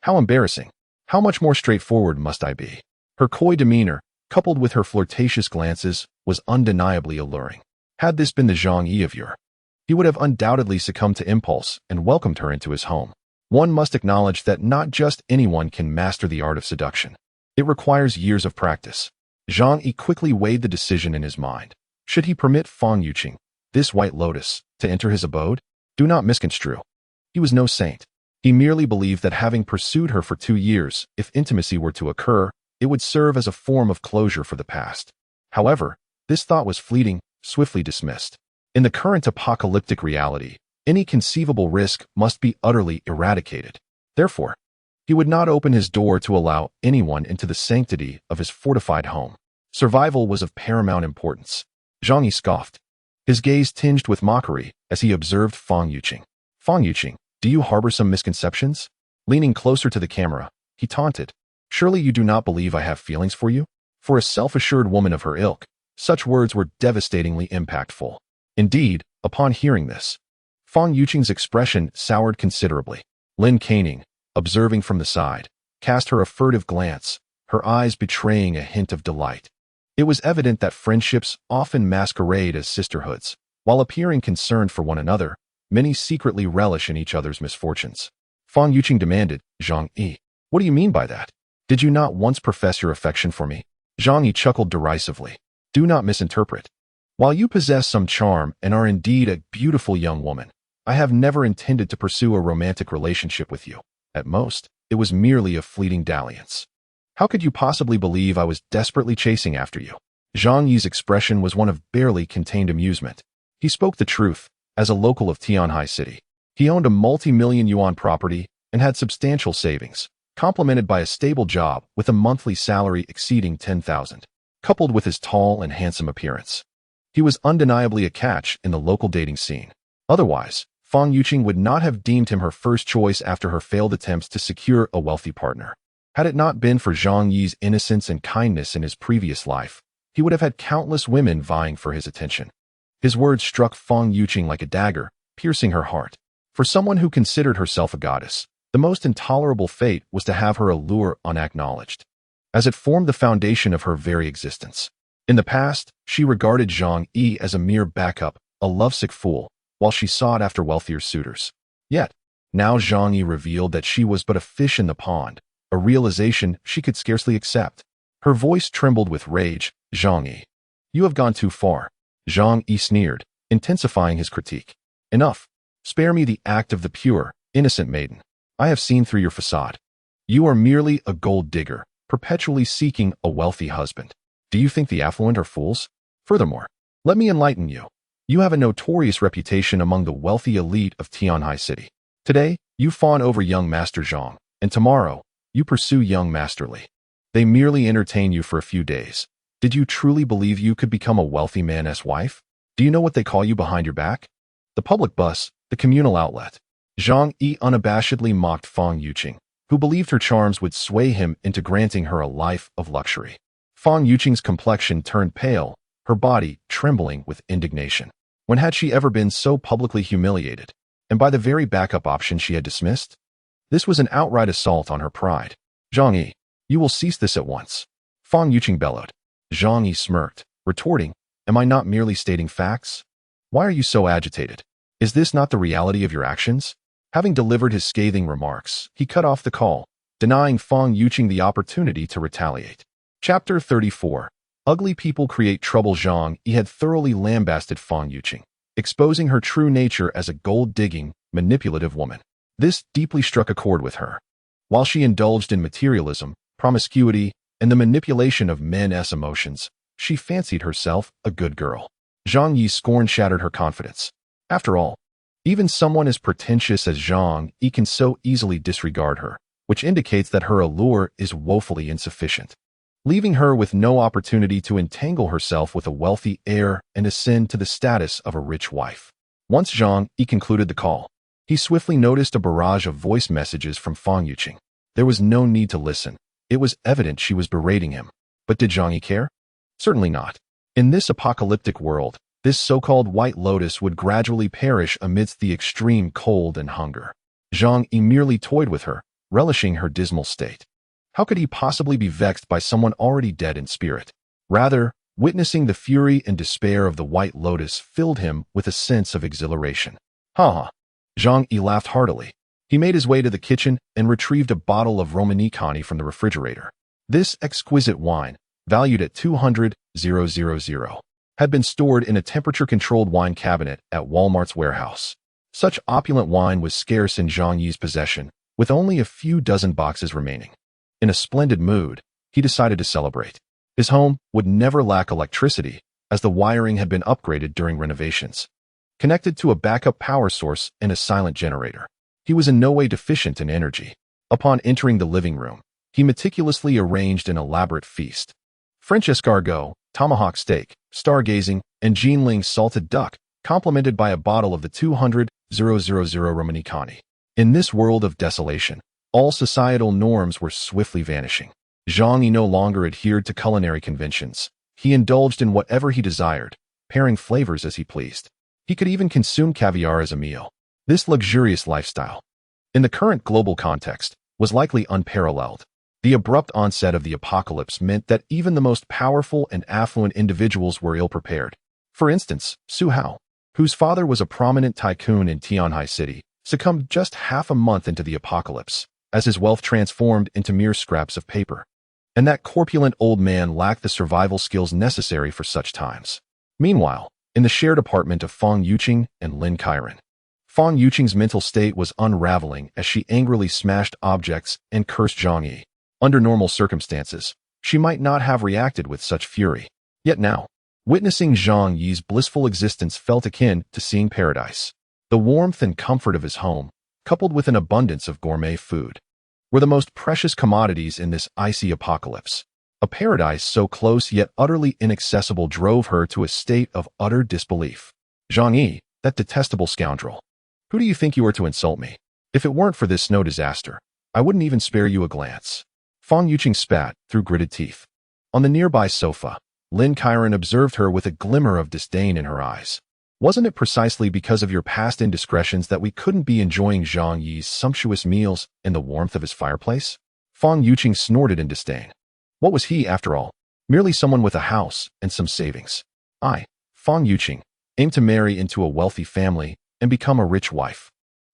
how embarrassing. How much more straightforward must I be?" Her coy demeanor, coupled with her flirtatious glances, was undeniably alluring. Had this been the Zhang Yi of yore, he would have undoubtedly succumbed to impulse and welcomed her into his home. One must acknowledge that not just anyone can master the art of seduction. It requires years of practice. Zhang Yi quickly weighed the decision in his mind. Should he permit Fang Yuqing, this white lotus, to enter his abode? Do not misconstrue. He was no saint. He merely believed that having pursued her for 2 years, if intimacy were to occur, it would serve as a form of closure for the past. However, this thought was fleeting, swiftly dismissed. In the current apocalyptic reality, any conceivable risk must be utterly eradicated. Therefore, he would not open his door to allow anyone into the sanctity of his fortified home. Survival was of paramount importance. Zhang Yi scoffed, his gaze tinged with mockery as he observed Fang Yuqing. "Fang Yuqing, do you harbor some misconceptions?" Leaning closer to the camera, he taunted, "Surely you do not believe I have feelings for you?" For a self-assured woman of her ilk, such words were devastatingly impactful. Indeed, upon hearing this, Fang Yuqing's expression soured considerably. Lin Canning, observing from the side, cast her a furtive glance, her eyes betraying a hint of delight. It was evident that friendships often masquerade as sisterhoods. While appearing concerned for one another, many secretly relish in each other's misfortunes. Fang Yuqing demanded, "Zhang Yi, what do you mean by that? Did you not once profess your affection for me?" Zhang Yi chuckled derisively. "Do not misinterpret. While you possess some charm and are indeed a beautiful young woman, I have never intended to pursue a romantic relationship with you. At most, it was merely a fleeting dalliance. How could you possibly believe I was desperately chasing after you?" Zhang Yi's expression was one of barely contained amusement. He spoke the truth. As a local of Tianhai City, he owned a multi-million yuan property and had substantial savings, complemented by a stable job with a monthly salary exceeding 10,000. Coupled with his tall and handsome appearance, he was undeniably a catch in the local dating scene. Otherwise, Fang Yuqing would not have deemed him her first choice after her failed attempts to secure a wealthy partner. Had it not been for Zhang Yi's innocence and kindness in his previous life, he would have had countless women vying for his attention. His words struck Fang Yuqing like a dagger, piercing her heart. For someone who considered herself a goddess, the most intolerable fate was to have her allure unacknowledged, as it formed the foundation of her very existence. In the past, she regarded Zhang Yi as a mere backup, a lovesick fool, while she sought after wealthier suitors. Yet, now Zhang Yi revealed that she was but a fish in the pond, a realization she could scarcely accept. Her voice trembled with rage. "Zhang Yi, you have gone too far." Zhang Yi sneered, intensifying his critique. "Enough. Spare me the act of the pure, innocent maiden. I have seen through your facade. You are merely a gold digger, perpetually seeking a wealthy husband. Do you think the affluent are fools? Furthermore, let me enlighten you. You have a notorious reputation among the wealthy elite of Tianhai City. Today, you fawn over young Master Zhang, and tomorrow, you pursue young Master Li. They merely entertain you for a few days. Did you truly believe you could become a wealthy man's wife? Do you know what they call you behind your back? The public bus, the communal outlet. Zhang Yi unabashedly mocked Fang Yuqing, who believed her charms would sway him into granting her a life of luxury. Fang Yuqing's complexion turned pale, her body trembling with indignation. When had she ever been so publicly humiliated? And by the very backup option she had dismissed? This was an outright assault on her pride. Zhang Yi, you will cease this at once. Fang Yuqing bellowed. Zhang Yi smirked, retorting, am I not merely stating facts? Why are you so agitated? Is this not the reality of your actions? Having delivered his scathing remarks, he cut off the call, denying Fang Yuqing the opportunity to retaliate. Chapter 34. Ugly people create trouble. Zhang Yi had thoroughly lambasted Fang Yuqing, exposing her true nature as a gold-digging, manipulative woman. This deeply struck a chord with her. While she indulged in materialism, promiscuity, and the manipulation of men's emotions, she fancied herself a good girl. Zhang Yi's scorn shattered her confidence. After all, even someone as pretentious as Zhang Yi can so easily disregard her, which indicates that her allure is woefully insufficient, leaving her with no opportunity to entangle herself with a wealthy heir and ascend to the status of a rich wife. Once Zhang Yi concluded the call, he swiftly noticed a barrage of voice messages from Fang Yuqing. There was no need to listen. It was evident she was berating him. But did Zhang Yi care? Certainly not. In this apocalyptic world, this so-called White Lotus would gradually perish amidst the extreme cold and hunger. Zhang Yi merely toyed with her, relishing her dismal state. How could he possibly be vexed by someone already dead in spirit? Rather, witnessing the fury and despair of the White Lotus filled him with a sense of exhilaration. Ha! Zhang Yi laughed heartily. He made his way to the kitchen and retrieved a bottle of Romanicani from the refrigerator. This exquisite wine, valued at 200,000, had been stored in a temperature-controlled wine cabinet at Walmart's warehouse. Such opulent wine was scarce in Zhang Yi's possession, with only a few dozen boxes remaining. In a splendid mood, he decided to celebrate. His home would never lack electricity, as the wiring had been upgraded during renovations. Connected to a backup power source and a silent generator, he was in no way deficient in energy. Upon entering the living room, he meticulously arranged an elaborate feast. French escargot, tomahawk steak, stargazing, and Jinling salted duck, complemented by a bottle of the 200,000 Romanicani. In this world of desolation, all societal norms were swiftly vanishing. Zhang Yi no longer adhered to culinary conventions. He indulged in whatever he desired, pairing flavors as he pleased. He could even consume caviar as a meal. This luxurious lifestyle, in the current global context, was likely unparalleled. The abrupt onset of the apocalypse meant that even the most powerful and affluent individuals were ill-prepared. For instance, Su Hao, whose father was a prominent tycoon in Tianhai City, succumbed just half a month into the apocalypse, as his wealth transformed into mere scraps of paper. And that corpulent old man lacked the survival skills necessary for such times. Meanwhile, in the shared apartment of Fang Yuqing and Lin Kairan, Fang Yuqing's mental state was unraveling as she angrily smashed objects and cursed Zhang Yi. Under normal circumstances, she might not have reacted with such fury. Yet now, witnessing Zhang Yi's blissful existence felt akin to seeing paradise. The warmth and comfort of his home, coupled with an abundance of gourmet food, were the most precious commodities in this icy apocalypse. A paradise so close yet utterly inaccessible drove her to a state of utter disbelief. Zhang Yi, that detestable scoundrel. Who do you think you are to insult me? If it weren't for this snow disaster, I wouldn't even spare you a glance. Fang Yuqing spat through gritted teeth. On the nearby sofa, Lin Kairan observed her with a glimmer of disdain in her eyes. Wasn't it precisely because of your past indiscretions that we couldn't be enjoying Zhang Yi's sumptuous meals in the warmth of his fireplace? Fang Yuqing snorted in disdain. What was he, after all? Merely someone with a house and some savings. I, Fang Yuqing, aim to marry into a wealthy family and become a rich wife.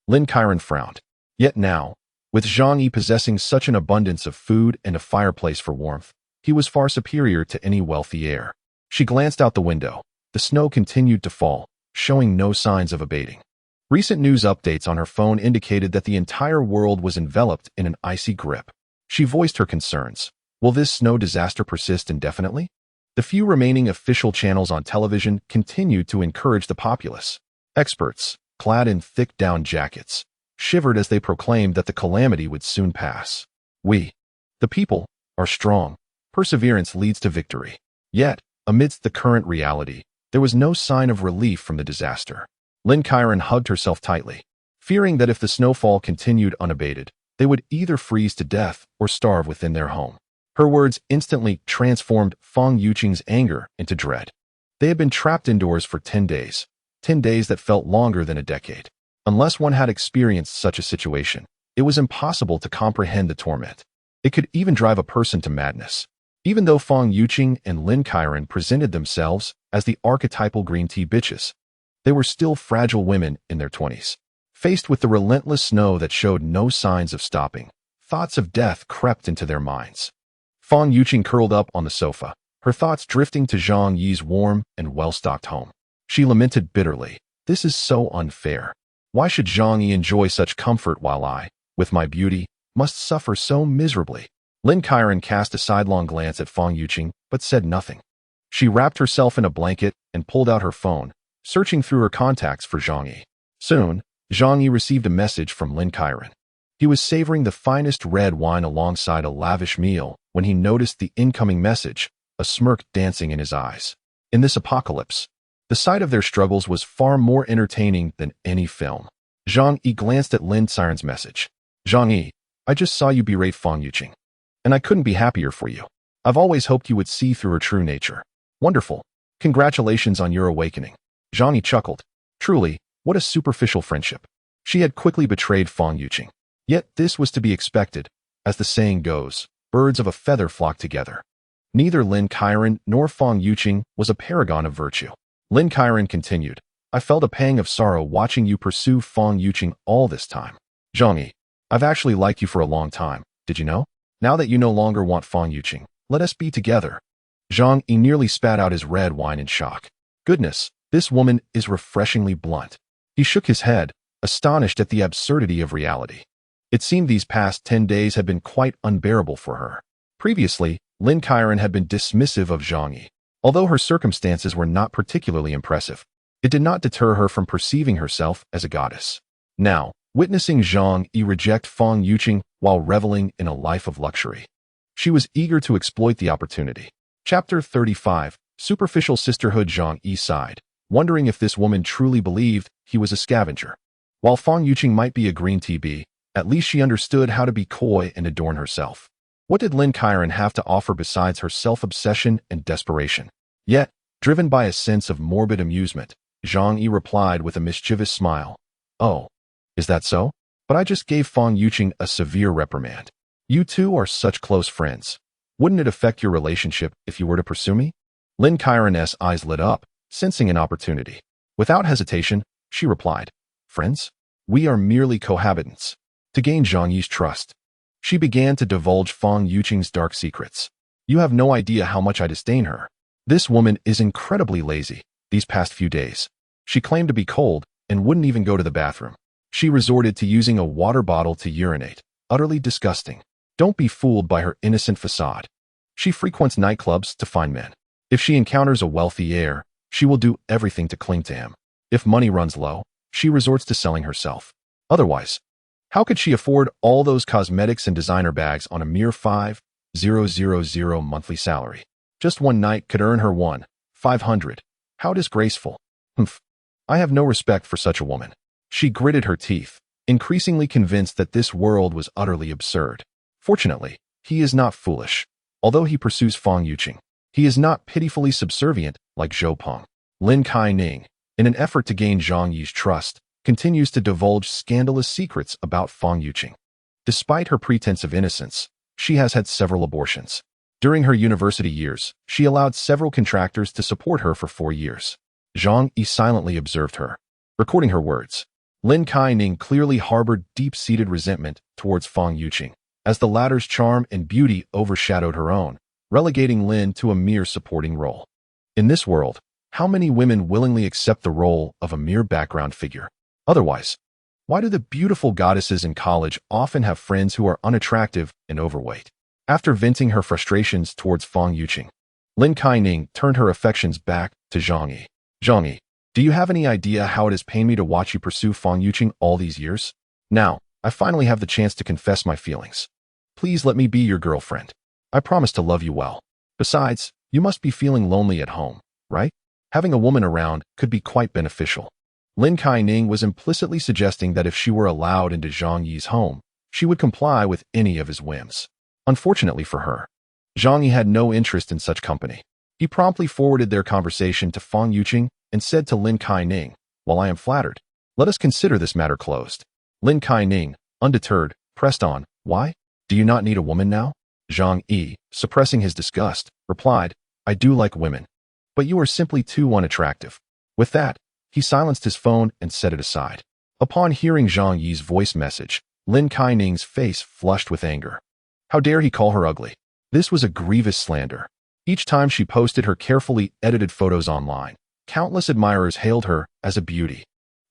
Lin Kairan frowned. Yet now, with Zhang Yi possessing such an abundance of food and a fireplace for warmth, he was far superior to any wealthy heir. She glanced out the window. The snow continued to fall, showing no signs of abating. Recent news updates on her phone indicated that the entire world was enveloped in an icy grip. She voiced her concerns. Will this snow disaster persist indefinitely? The few remaining official channels on television continued to encourage the populace. Experts, clad in thick down jackets, shivered as they proclaimed that the calamity would soon pass. We, the people, are strong. Perseverance leads to victory. Yet, amidst the current reality, there was no sign of relief from the disaster. Lin Chiron hugged herself tightly, fearing that if the snowfall continued unabated, they would either freeze to death or starve within their home. Her words instantly transformed Feng Yuqing's anger into dread. They had been trapped indoors for 10 days, 10 days that felt longer than a decade. Unless one had experienced such a situation, it was impossible to comprehend the torment. It could even drive a person to madness. Even though Feng Yuqing and Lin Chiron presented themselves as the archetypal green tea bitches, they were still fragile women in their 20s. Faced with the relentless snow that showed no signs of stopping, thoughts of death crept into their minds. Feng Yuqing curled up on the sofa, her thoughts drifting to Zhang Yi's warm and well-stocked home. She lamented bitterly, "This is so unfair. Why should Zhang Yi enjoy such comfort while I, with my beauty, must suffer so miserably?" Lin Chiron cast a sidelong glance at Feng Yuqing, but said nothing. She wrapped herself in a blanket and pulled out her phone, searching through her contacts for Zhang Yi. Soon, Zhang Yi received a message from Lin Chiron. He was savoring the finest red wine alongside a lavish meal when he noticed the incoming message, a smirk dancing in his eyes. In this apocalypse, the sight of their struggles was far more entertaining than any film. Zhang Yi glanced at Lin Chiron's message. "Zhang Yi, I just saw you berate Feng Yuqing, and I couldn't be happier for you. I've always hoped you would see through her true nature. Wonderful. Congratulations on your awakening." Zhang Yi chuckled. Truly, what a superficial friendship. She had quickly betrayed Feng Yuqing. Yet this was to be expected. As the saying goes, birds of a feather flock together. Neither Lin Chiron nor Feng Yuqing was a paragon of virtue. Lin Chiron continued, "I felt a pang of sorrow watching you pursue Feng Yuqing all this time. Zhang Yi, I've actually liked you for a long time, did you know? Now that you no longer want Feng Yuqing, let us be together." Zhang Yi nearly spat out his red wine in shock. Goodness, this woman is refreshingly blunt. He shook his head, astonished at the absurdity of reality. It seemed these past 10 days had been quite unbearable for her. Previously, Lin Chiron had been dismissive of Zhang Yi. Although her circumstances were not particularly impressive, it did not deter her from perceiving herself as a goddess. Now, witnessing Zhang Yi reject Feng Yuqing while reveling in a life of luxury, she was eager to exploit the opportunity. Chapter 35, Superficial Sisterhood. Zhang Yi sighed, wondering if this woman truly believed he was a scavenger. While Feng Yuqing might be a green tea bee, at least she understood how to be coy and adorn herself. What did Lin Chiron have to offer besides her self-obsession and desperation? Yet, driven by a sense of morbid amusement, Zhang Yi replied with a mischievous smile, "Oh, is that so? But I just gave Feng Yuqing a severe reprimand. You two are such close friends. Wouldn't it affect your relationship if you were to pursue me?" Lin Chiron's eyes lit up, sensing an opportunity. Without hesitation, she replied, "Friends? We are merely cohabitants." To gain Zhang Yi's trust, she began to divulge Feng Yuqing's dark secrets. "You have no idea how much I disdain her. This woman is incredibly lazy. These past few days, she claimed to be cold and wouldn't even go to the bathroom. She resorted to using a water bottle to urinate. Utterly disgusting. Don't be fooled by her innocent facade. She frequents nightclubs to find men. If she encounters a wealthy heir, she will do everything to cling to him. If money runs low, she resorts to selling herself. Otherwise, how could she afford all those cosmetics and designer bags on a mere 5,000 monthly salary? Just one night could earn her 1,500. How disgraceful. Humph. I have no respect for such a woman." She gritted her teeth, increasingly convinced that this world was utterly absurd. Fortunately, he is not foolish. Although he pursues Feng Yuqing, he is not pitifully subservient like Zhou Peng. Lin Chining, in an effort to gain Zhang Yi's trust, continues to divulge scandalous secrets about Feng Yuqing. Despite her pretense of innocence, she has had several abortions. During her university years, she allowed several contractors to support her for 4 years. Zhang Yi silently observed her, recording her words. Lin Chining clearly harbored deep-seated resentment towards Feng Yuqing, as the latter's charm and beauty overshadowed her own, relegating Lin to a mere supporting role. In this world, how many women willingly accept the role of a mere background figure? Otherwise, why do the beautiful goddesses in college often have friends who are unattractive and overweight? After venting her frustrations towards Feng Yuqing, Lin Chining turned her affections back to Zhang Yi. "Zhang Yi, do you have any idea how it has pained me to watch you pursue Feng Yuqing all these years? Now, I finally have the chance to confess my feelings. Please let me be your girlfriend. I promise to love you well. Besides, you must be feeling lonely at home, right? Having a woman around could be quite beneficial. Lin Kai-ning was implicitly suggesting that if she were allowed into Zhang Yi's home, she would comply with any of his whims. Unfortunately for her, Zhang Yi had no interest in such company. He promptly forwarded their conversation to Fang Yuqing and said to Lin Kai-ning, "While I am flattered, let us consider this matter closed." Lin Kai-ning, undeterred, pressed on, "Why? Do you not need a woman now?" Zhang Yi, suppressing his disgust, replied, "I do like women, but you are simply too unattractive." With that, he silenced his phone and set it aside. Upon hearing Zhang Yi's voice message, Lin Kai-ning's face flushed with anger. How dare he call her ugly? This was a grievous slander. Each time she posted her carefully edited photos online, countless admirers hailed her as a beauty.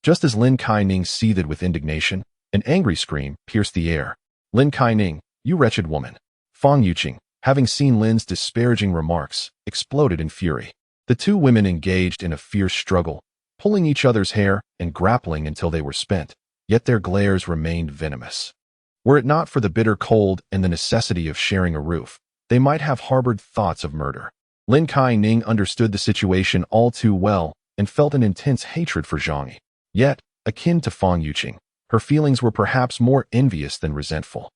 Just as Lin Kai-ning seethed with indignation, an angry scream pierced the air. "Lin Kai-ning, you wretched woman!" Fang Yuqing, having seen Lin's disparaging remarks, exploded in fury. The two women engaged in a fierce struggle, pulling each other's hair and grappling until they were spent, yet their glares remained venomous. Were it not for the bitter cold and the necessity of sharing a roof, they might have harbored thoughts of murder. Lin Kai-ning understood the situation all too well and felt an intense hatred for Zhang Yi. Yet, akin to Fang Yuqing, her feelings were perhaps more envious than resentful.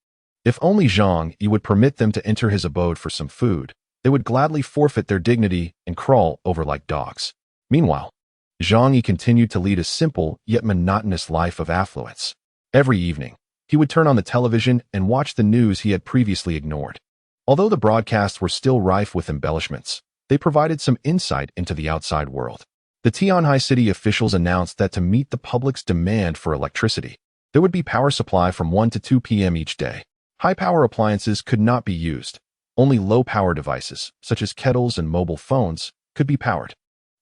If only Zhang Yi would permit them to enter his abode for some food, they would gladly forfeit their dignity and crawl over like dogs. Meanwhile, Zhang Yi continued to lead a simple yet monotonous life of affluence. Every evening, he would turn on the television and watch the news he had previously ignored. Although the broadcasts were still rife with embellishments, they provided some insight into the outside world. The Tianhai city officials announced that to meet the public's demand for electricity, there would be power supply from 1 to 2 p.m. each day. High-power appliances could not be used. Only low-power devices, such as kettles and mobile phones, could be powered.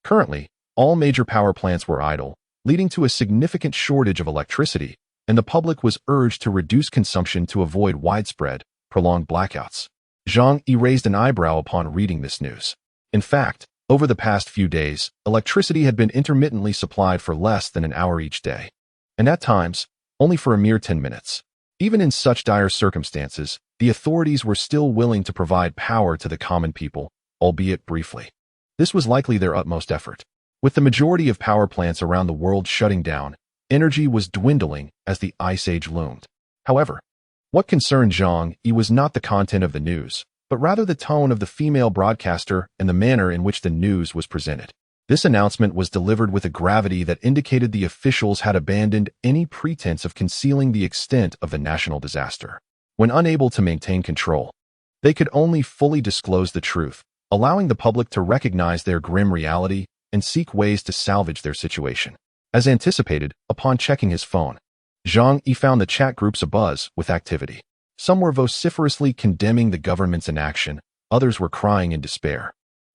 Currently, all major power plants were idle, leading to a significant shortage of electricity, and the public was urged to reduce consumption to avoid widespread, prolonged blackouts. Zhang Yi raised an eyebrow upon reading this news. In fact, over the past few days, electricity had been intermittently supplied for less than an hour each day, and at times, only for a mere 10 minutes. Even in such dire circumstances, the authorities were still willing to provide power to the common people, albeit briefly. This was likely their utmost effort. With the majority of power plants around the world shutting down, energy was dwindling as the Ice Age loomed. However, what concerned Zhang Yi was not the content of the news, but rather the tone of the female broadcaster and the manner in which the news was presented. This announcement was delivered with a gravity that indicated the officials had abandoned any pretense of concealing the extent of the national disaster. When unable to maintain control, they could only fully disclose the truth, allowing the public to recognize their grim reality and seek ways to salvage their situation. As anticipated, upon checking his phone, Zhang Yi found the chat groups abuzz with activity. Some were vociferously condemning the government's inaction, others were crying in despair,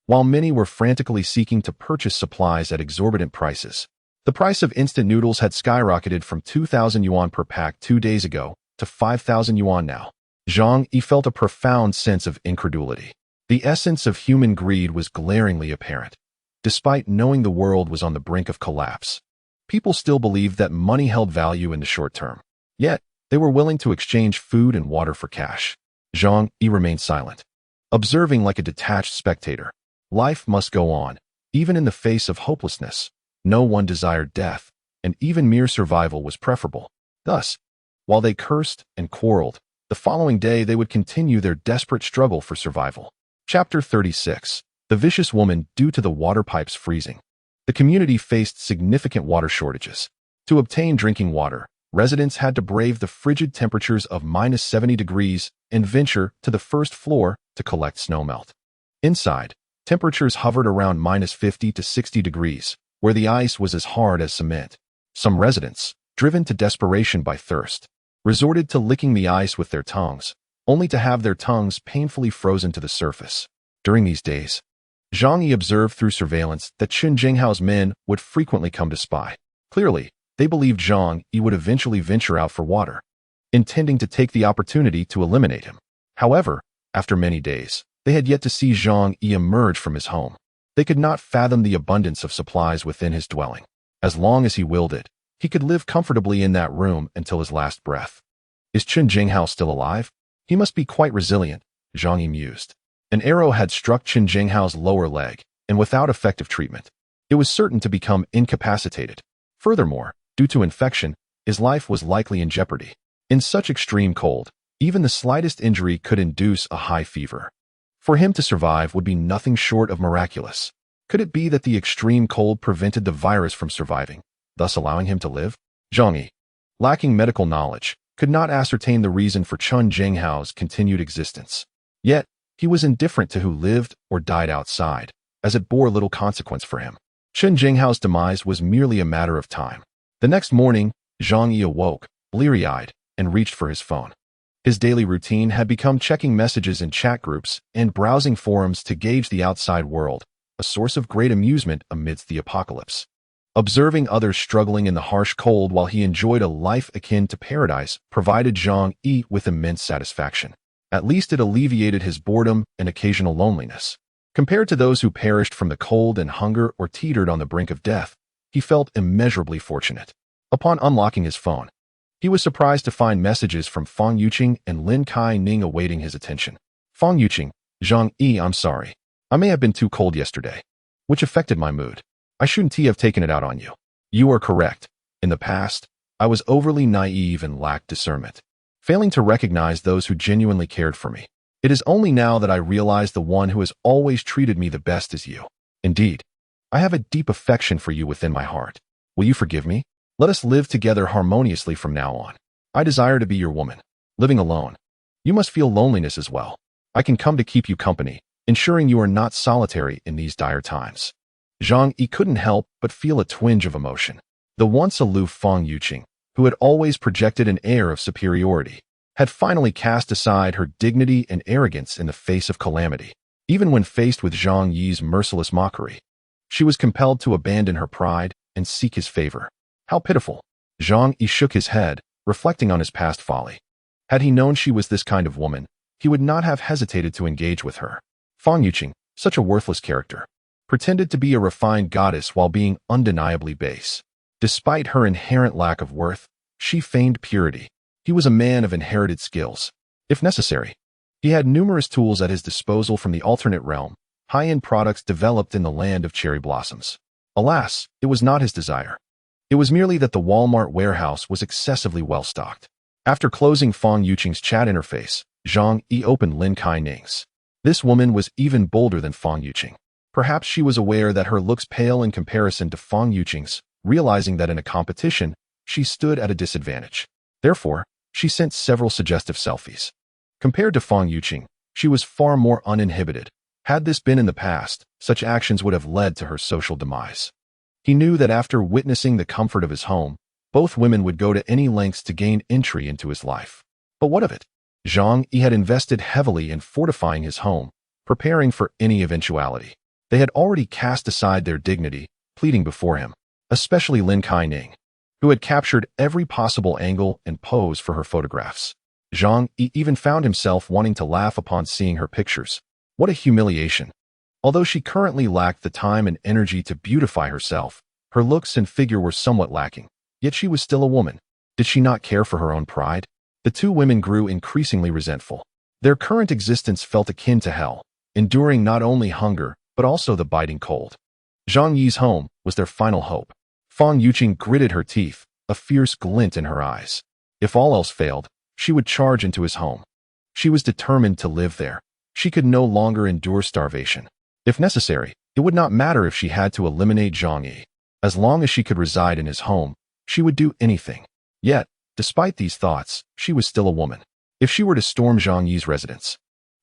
while many were frantically seeking to purchase supplies at exorbitant prices. The price of instant noodles had skyrocketed from 2,000 yuan per pack 2 days ago to 5,000 yuan now. Zhang Yi felt a profound sense of incredulity. The essence of human greed was glaringly apparent. Despite knowing the world was on the brink of collapse, people still believed that money held value in the short term. Yet, they were willing to exchange food and water for cash. Zhang Yi remained silent, observing like a detached spectator. Life must go on, even in the face of hopelessness. No one desired death, and even mere survival was preferable. Thus, while they cursed and quarreled, the following day they would continue their desperate struggle for survival. Chapter 36. The Vicious Woman Due to the Water Pipes Freezing. The community faced significant water shortages. To obtain drinking water, residents had to brave the frigid temperatures of -70 degrees and venture to the first floor to collect snowmelt. Inside, temperatures hovered around -50 to 60 degrees, where the ice was as hard as cement. Some residents, driven to desperation by thirst, resorted to licking the ice with their tongues, only to have their tongues painfully frozen to the surface. During these days, Zhang Yi observed through surveillance that Qin Jinghao's men would frequently come to spy. Clearly, they believed Zhang Yi would eventually venture out for water, intending to take the opportunity to eliminate him. However, after many days, they had yet to see Zhang Yi emerge from his home. They could not fathom the abundance of supplies within his dwelling. As long as he willed it, He could live comfortably in that room until his last breath. Is Chen Jinghao still alive? He must be quite resilient, Zhang Yi mused. An arrow had struck Chen Jinghao's lower leg, and without effective treatment, it was certain to become incapacitated. Furthermore, due to infection, his life was likely in jeopardy. In such extreme cold, even the slightest injury could induce a high fever. For him to survive would be nothing short of miraculous. Could it be that the extreme cold prevented the virus from surviving, thus allowing him to live? Zhang Yi, lacking medical knowledge, could not ascertain the reason for Chen Jinghao's continued existence. Yet, he was indifferent to who lived or died outside, as it bore little consequence for him. Chen Jinghao's demise was merely a matter of time. The next morning, Zhang Yi awoke, bleary-eyed, and reached for his phone. His daily routine had become checking messages in chat groups and browsing forums to gauge the outside world, a source of great amusement amidst the apocalypse. Observing others struggling in the harsh cold while he enjoyed a life akin to paradise provided Zhang Yi with immense satisfaction. At least it alleviated his boredom and occasional loneliness. Compared to those who perished from the cold and hunger or teetered on the brink of death, he felt immeasurably fortunate. Upon unlocking his phone, he was surprised to find messages from Fang Yuqing and Lin Kai Ning awaiting his attention. Fang Yuqing, Zhang Yi, I'm sorry. I may have been too cold yesterday, which affected my mood. I shouldn't have taken it out on you. You are correct. In the past, I was overly naive and lacked discernment, failing to recognize those who genuinely cared for me. It is only now that I realize the one who has always treated me the best is you. Indeed, I have a deep affection for you within my heart. Will you forgive me? Let us live together harmoniously from now on. I desire to be your woman. Living alone, you must feel loneliness as well. I can come to keep you company, ensuring you are not solitary in these dire times. Zhang Yi couldn't help but feel a twinge of emotion. The once aloof Fang Yuqing, who had always projected an air of superiority, had finally cast aside her dignity and arrogance in the face of calamity. Even when faced with Zhang Yi's merciless mockery, she was compelled to abandon her pride and seek his favor. How pitiful! Zhang Yi shook his head, reflecting on his past folly. Had he known she was this kind of woman, he would not have hesitated to engage with her. Fang Yuqing, such a worthless character, pretended to be a refined goddess while being undeniably base. Despite her inherent lack of worth, she feigned purity. He was a man of inherited skills. If necessary, he had numerous tools at his disposal from the alternate realm, high-end products developed in the land of cherry blossoms. Alas, it was not his desire. It was merely that the Walmart warehouse was excessively well-stocked. After closing Fang Yuqing's chat interface, Zhang Yi opened Lin Kai Ning's. This woman was even bolder than Fang Yuqing. Perhaps she was aware that her looks pale in comparison to Fang Yuqing's, realizing that in a competition, she stood at a disadvantage. Therefore, she sent several suggestive selfies. Compared to Fang Yuqing, she was far more uninhibited. Had this been in the past, such actions would have led to her social demise. He knew that after witnessing the comfort of his home, both women would go to any lengths to gain entry into his life. But what of it? Zhang Yi had invested heavily in fortifying his home, preparing for any eventuality. They had already cast aside their dignity, pleading before him, especially Lin Kai Ning, who had captured every possible angle and pose for her photographs. Zhang Yi even found himself wanting to laugh upon seeing her pictures. What a humiliation! Although she currently lacked the time and energy to beautify herself, her looks and figure were somewhat lacking, yet she was still a woman. Did she not care for her own pride? The two women grew increasingly resentful. Their current existence felt akin to hell, enduring not only hunger, but also the biting cold. Zhang Yi's home was their final hope. Fang Yuqing gritted her teeth, a fierce glint in her eyes. If all else failed, she would charge into his home. She was determined to live there. She could no longer endure starvation. If necessary, it would not matter if she had to eliminate Zhang Yi. As long as she could reside in his home, she would do anything. Yet, despite these thoughts, she was still a woman. If she were to storm Zhang Yi's residence,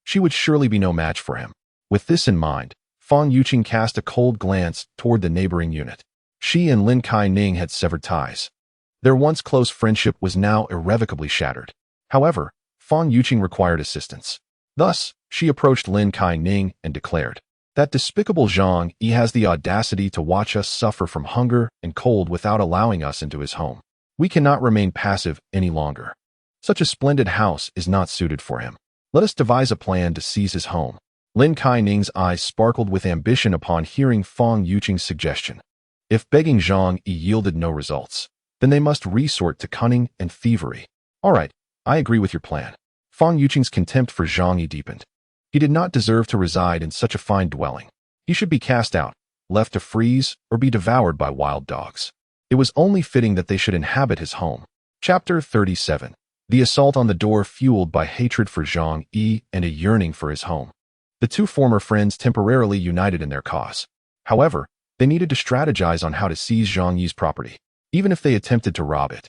she would surely be no match for him. With this in mind, Fang Yuqing cast a cold glance toward the neighboring unit. She and Lin Kai Ning had severed ties. Their once close friendship was now irrevocably shattered. However, Fang Yuqing required assistance. Thus, she approached Lin Kai Ning and declared, "That despicable Zhang Yi has the audacity to watch us suffer from hunger and cold without allowing us into his home. We cannot remain passive any longer. Such a splendid house is not suited for him. Let us devise a plan to seize his home." Lin Kai Ning's eyes sparkled with ambition upon hearing Fang Yuqing's suggestion. If begging Zhang Yi yielded no results, then they must resort to cunning and thievery. All right, I agree with your plan. Fang Yuqing's contempt for Zhang Yi deepened. He did not deserve to reside in such a fine dwelling. He should be cast out, left to freeze, or be devoured by wild dogs. It was only fitting that they should inhabit his home. Chapter 37. The assault on the door fueled by hatred for Zhang Yi and a yearning for his home. The two former friends temporarily united in their cause. However, they needed to strategize on how to seize Zhang Yi's property. Even if they attempted to rob it,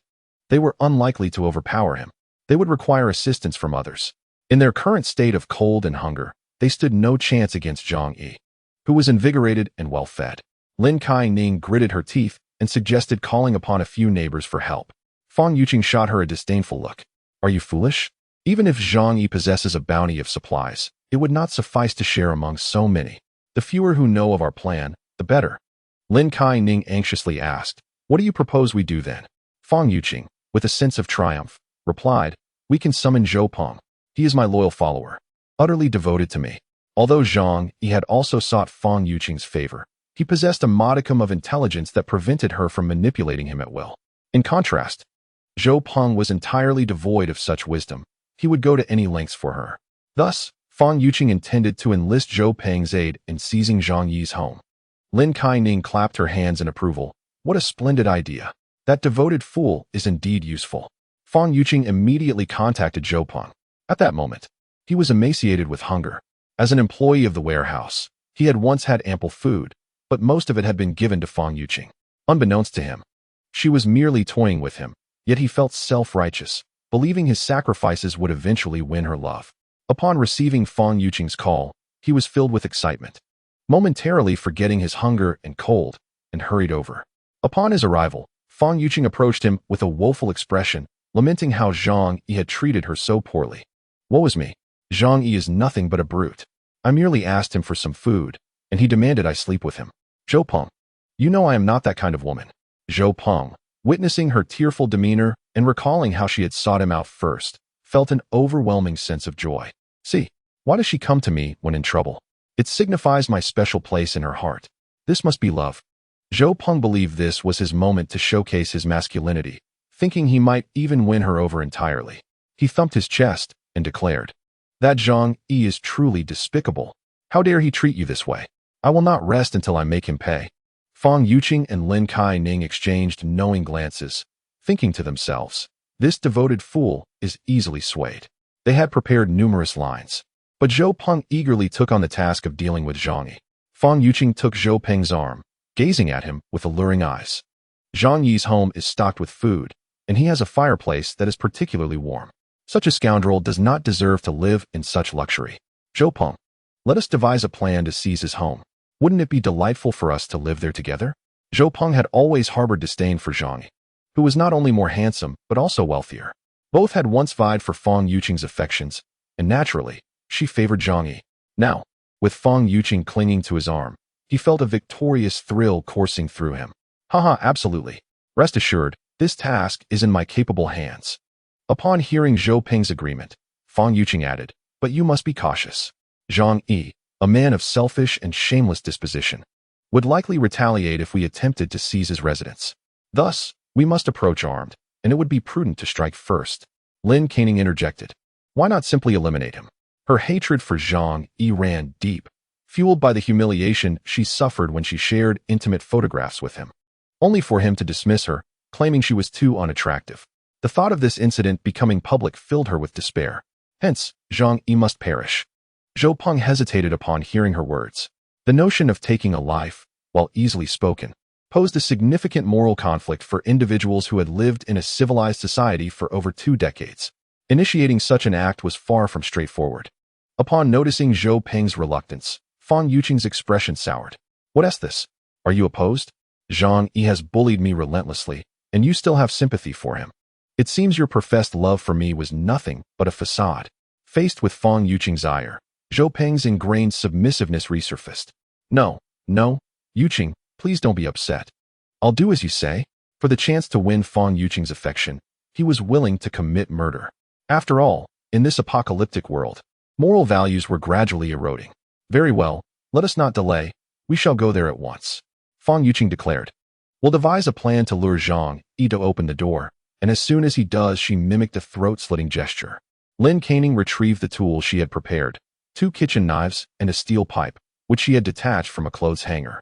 they were unlikely to overpower him. They would require assistance from others. In their current state of cold and hunger, they stood no chance against Zhang Yi, who was invigorated and well-fed. Lin Kai-ning gritted her teeth and suggested calling upon a few neighbors for help. Fang Yuqing shot her a disdainful look. Are you foolish? Even if Zhang Yi possesses a bounty of supplies, it would not suffice to share among so many. The fewer who know of our plan, the better. Lin Kai-ning anxiously asked, what do you propose we do then? Fang Yuqing, with a sense of triumph, replied, we can summon Zhou Peng. He is my loyal follower, utterly devoted to me. Although Zhang Yi had also sought Fang Yuqing's favor, he possessed a modicum of intelligence that prevented her from manipulating him at will. In contrast, Zhou Peng was entirely devoid of such wisdom. He would go to any lengths for her. Thus, Fang Yuqing intended to enlist Zhou Peng's aid in seizing Zhang Yi's home. Lin Kai-ning clapped her hands in approval. What a splendid idea. That devoted fool is indeed useful. Fang Yuqing immediately contacted Zhou Peng. At that moment, he was emaciated with hunger. As an employee of the warehouse, he had once had ample food, but most of it had been given to Fang Yuqing. Unbeknownst to him, she was merely toying with him, yet he felt self-righteous, believing his sacrifices would eventually win her love. Upon receiving Fang Yuqing's call, he was filled with excitement, momentarily forgetting his hunger and cold, and hurried over. Upon his arrival, Fang Yuqing approached him with a woeful expression, lamenting how Zhang Yi had treated her so poorly. Woe is me. Zhang Yi is nothing but a brute. I merely asked him for some food, and he demanded I sleep with him. Zhou Peng, you know I am not that kind of woman. Zhou Peng, witnessing her tearful demeanor and recalling how she had sought him out first, felt an overwhelming sense of joy. See, why does she come to me when in trouble? It signifies my special place in her heart. This must be love. Zhou Peng believed this was his moment to showcase his masculinity, thinking he might even win her over entirely. He thumped his chest and declared, that Zhang Yi is truly despicable. How dare he treat you this way? I will not rest until I make him pay. Fang Yuqing and Lin Kai-ning exchanged knowing glances, thinking to themselves, this devoted fool is easily swayed. They had prepared numerous lines, but Zhou Peng eagerly took on the task of dealing with Zhang Yi. Fang Yuqing took Zhou Peng's arm, gazing at him with alluring eyes. Zhang Yi's home is stocked with food, and he has a fireplace that is particularly warm. Such a scoundrel does not deserve to live in such luxury. Zhou Peng, let us devise a plan to seize his home. Wouldn't it be delightful for us to live there together? Zhou Peng had always harbored disdain for Zhang Yi, who was not only more handsome, but also wealthier. Both had once vied for Fang Yuqing's affections, and naturally, she favored Zhang Yi. Now, with Fang Yuqing clinging to his arm, he felt a victorious thrill coursing through him. Haha, absolutely. Rest assured, this task is in my capable hands. Upon hearing Zhou Peng's agreement, Fang Yuqing added, but you must be cautious. Zhang Yi, a man of selfish and shameless disposition, would likely retaliate if we attempted to seize his residence. Thus, we must approach armed, and it would be prudent to strike first. Lin Kai-ning interjected. Why not simply eliminate him? Her hatred for Zhang Yi ran deep, fueled by the humiliation she suffered when she shared intimate photographs with him, only for him to dismiss her, claiming she was too unattractive. The thought of this incident becoming public filled her with despair. Hence, Zhang Yi must perish. Zhou Peng hesitated upon hearing her words. The notion of taking a life, while easily spoken, posed a significant moral conflict for individuals who had lived in a civilized society for over 2 decades. Initiating such an act was far from straightforward. Upon noticing Zhou Peng's reluctance, Fang Yuqing's expression soured. What is this? Are you opposed? Zhang Yi has bullied me relentlessly, and you still have sympathy for him. It seems your professed love for me was nothing but a facade. Faced with Fang Yuqing's ire, Zhou Peng's ingrained submissiveness resurfaced. No, Yuqing, please don't be upset. I'll do as you say. For the chance to win Fang Yuqing's affection, he was willing to commit murder. After all, in this apocalyptic world, moral values were gradually eroding. Very well, let us not delay. We shall go there at once. Fang Yuqing declared. We'll devise a plan to lure Zhang Yi to open the door, and as soon as he does, she mimicked a throat-slitting gesture. Lin Canning retrieved the tools she had prepared, 2 kitchen knives and a steel pipe, which she had detached from a clothes hanger.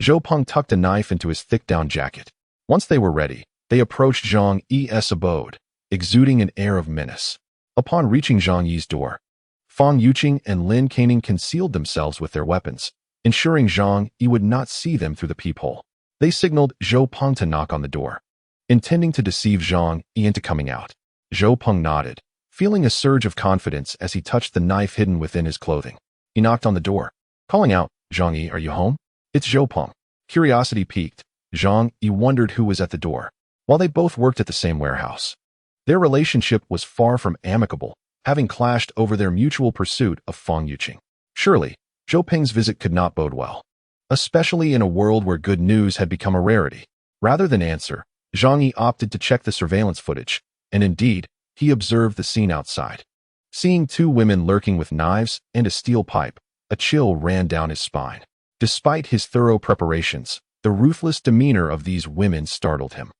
Zhou Peng tucked a knife into his thick down jacket. Once they were ready, they approached Zhang Yi's abode, exuding an air of menace. Upon reaching Zhang Yi's door, Fang Yuqing and Lin Canning concealed themselves with their weapons, ensuring Zhang Yi would not see them through the peephole. They signaled Zhou Peng to knock on the door, intending to deceive Zhang Yi into coming out. Zhou Peng nodded, feeling a surge of confidence as he touched the knife hidden within his clothing. He knocked on the door, calling out, "Zhang Yi, are you home?" "It's Zhou Peng." Curiosity piqued, Zhang Yi wondered who was at the door. While they both worked at the same warehouse, their relationship was far from amicable, having clashed over their mutual pursuit of Fang Yuqing. Surely, Zhou Peng's visit could not bode well, especially in a world where good news had become a rarity. Rather than answer, Zhang Yi opted to check the surveillance footage, and indeed, he observed the scene outside. Seeing 2 women lurking with knives and a steel pipe, a chill ran down his spine. Despite his thorough preparations, the ruthless demeanor of these women startled him.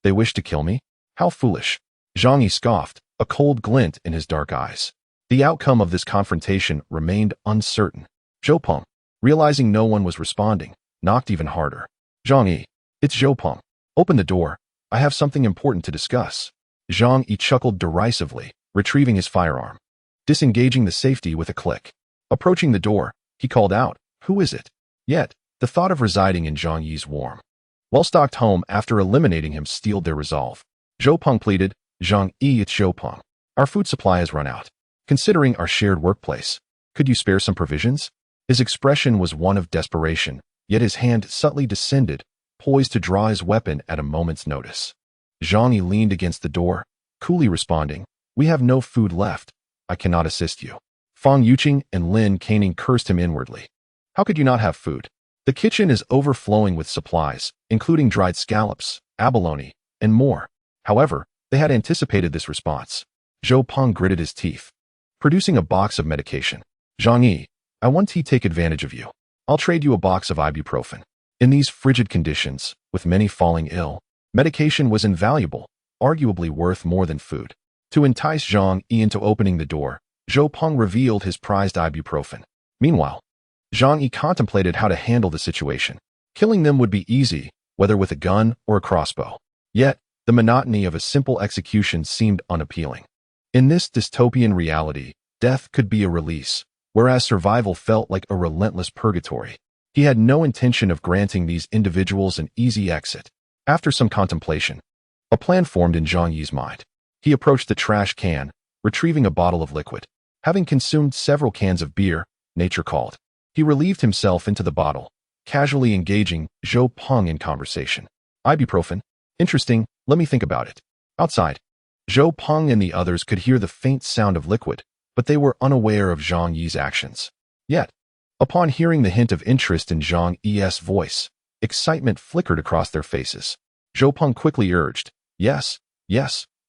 "They wish to kill me? How foolish." Zhang Yi scoffed, a cold glint in his dark eyes. The outcome of this confrontation remained uncertain. Zhou Peng, realizing no one was responding, knocked even harder. "Zhang Yi, it's Zhou Peng. Open the door. I have something important to discuss." Zhang Yi chuckled derisively, retrieving his firearm, disengaging the safety with a click. Approaching the door, he called out, "Who is it?" Yet, the thought of residing in Zhang Yi's warm, well-stocked home after eliminating him steeled their resolve. Zhou Peng pleaded, "Zhang Yi, it's Zhou Peng. Our food supply has run out. Considering our shared workplace, could you spare some provisions?" His expression was one of desperation, yet his hand subtly descended, poised to draw his weapon at a moment's notice. Zhang Yi leaned against the door, coolly responding, "We have no food left. I cannot assist you." Fang Yuqing and Lin Canning cursed him inwardly. "How could you not have food? The kitchen is overflowing with supplies, including dried scallops, abalone, and more." However, they had anticipated this response. Zhou Peng gritted his teeth, producing a box of medication. "Zhang Yi, I want to take advantage of you. I'll trade you a box of ibuprofen." In these frigid conditions, with many falling ill, medication was invaluable, arguably worth more than food. To entice Zhang Yi into opening the door, Zhou Peng revealed his prized ibuprofen. Meanwhile, Zhang Yi contemplated how to handle the situation. Killing them would be easy, whether with a gun or a crossbow. Yet, the monotony of a simple execution seemed unappealing. In this dystopian reality, death could be a release, whereas survival felt like a relentless purgatory. He had no intention of granting these individuals an easy exit. After some contemplation, a plan formed in Zhang Yi's mind. He approached the trash can, retrieving a bottle of liquid. Having consumed several cans of beer, nature called. He relieved himself into the bottle, casually engaging Zhou Peng in conversation. "Ibuprofen? Interesting, let me think about it." Outside, Zhou Peng and the others could hear the faint sound of liquid, but they were unaware of Zhang Yi's actions. Yet, upon hearing the hint of interest in Zhang Yi's voice, excitement flickered across their faces. Zhou Peng quickly urged, yes,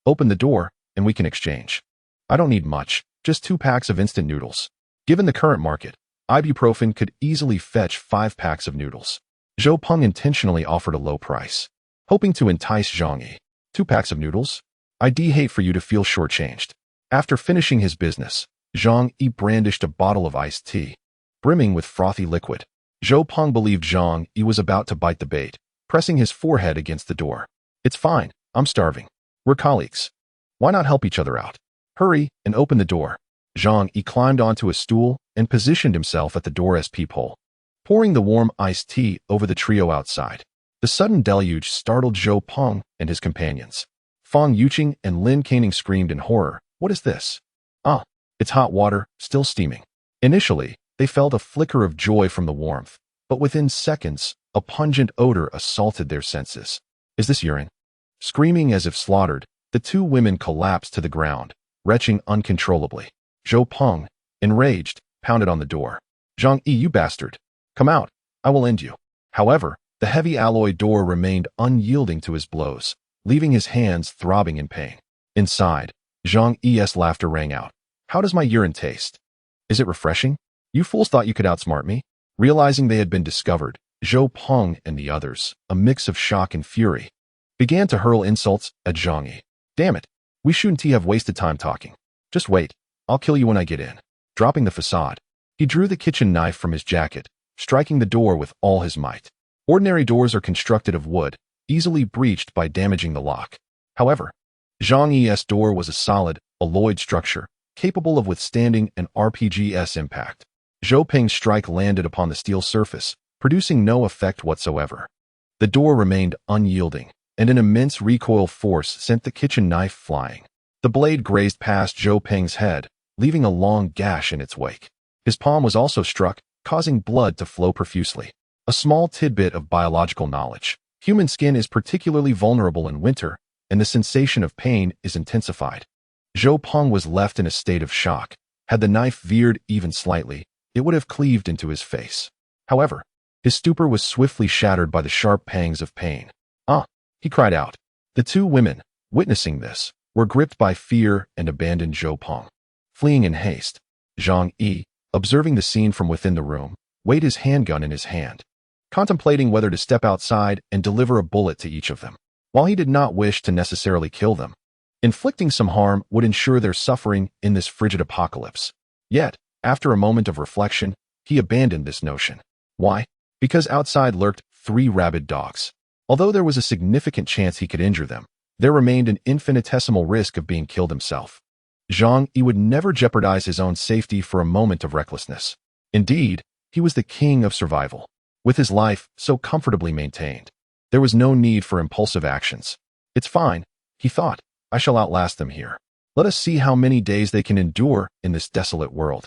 open the door, and we can exchange. I don't need much, just 2 packs of instant noodles. Given the current market, ibuprofen could easily fetch 5 packs of noodles. Zhou Peng intentionally offered a low price, hoping to entice Zhang Yi. 2 packs of noodles? I'd hate for you to feel shortchanged. After finishing his business, Zhang Yi brandished a bottle of iced tea, brimming with frothy liquid. Zhou Peng believed Zhang Yi was about to bite the bait, pressing his forehead against the door. "It's fine, I'm starving. We're colleagues. Why not help each other out? Hurry and open the door." Zhang Yi climbed onto a stool and positioned himself at the door as peephole, pouring the warm iced tea over the trio outside. The sudden deluge startled Zhou Peng and his companions. Fang Yuqing and Lin Canning screamed in horror. "What is this?" "Ah, it's hot water, still steaming." Initially, they felt a flicker of joy from the warmth, but within seconds, a pungent odor assaulted their senses. "Is this urine?" Screaming as if slaughtered, the 2 women collapsed to the ground, retching uncontrollably. Zhou Peng, enraged, pounded on the door. "Zhang Yi, you bastard! Come out, I will end you." However, the heavy alloy door remained unyielding to his blows, leaving his hands throbbing in pain. Inside, Zhang Yi's laughter rang out. "How does my urine taste? Is it refreshing? You fools thought you could outsmart me?" Realizing they had been discovered, Zhou Peng and the others, a mix of shock and fury, began to hurl insults at Zhang Yi. Damn it, we shouldn't have wasted time talking. Just wait, I'll kill you when I get in. Dropping the facade, he drew the kitchen knife from his jacket, striking the door with all his might. Ordinary doors are constructed of wood, easily breached by damaging the lock. However, Zhang Yi's door was a solid, alloyed structure, capable of withstanding an RPG's impact. Zhou Peng's strike landed upon the steel surface, producing no effect whatsoever. The door remained unyielding, and an immense recoil force sent the kitchen knife flying. The blade grazed past Zhou Peng's head, leaving a long gash in its wake. His palm was also struck, causing blood to flow profusely. A small tidbit of biological knowledge. Human skin is particularly vulnerable in winter, and the sensation of pain is intensified. Zhou Peng was left in a state of shock. Had the knife veered even slightly, it would have cleaved into his face. However, his stupor was swiftly shattered by the sharp pangs of pain. "Ah!" he cried out. The two women, witnessing this, were gripped by fear and abandoned Zhou Peng. Fleeing in haste, Zhang Yi, observing the scene from within the room, weighed his handgun in his hand, contemplating whether to step outside and deliver a bullet to each of them. While he did not wish to necessarily kill them, inflicting some harm would ensure their suffering in this frigid apocalypse. Yet, after a moment of reflection, he abandoned this notion. Why? Because outside lurked 3 rabid dogs. Although there was a significant chance he could injure them, there remained an infinitesimal risk of being killed himself. Zhang Yi would never jeopardize his own safety for a moment of recklessness. Indeed, he was the king of survival. With his life so comfortably maintained, there was no need for impulsive actions. It's fine, he thought. I shall outlast them here. Let us see how many days they can endure in this desolate world.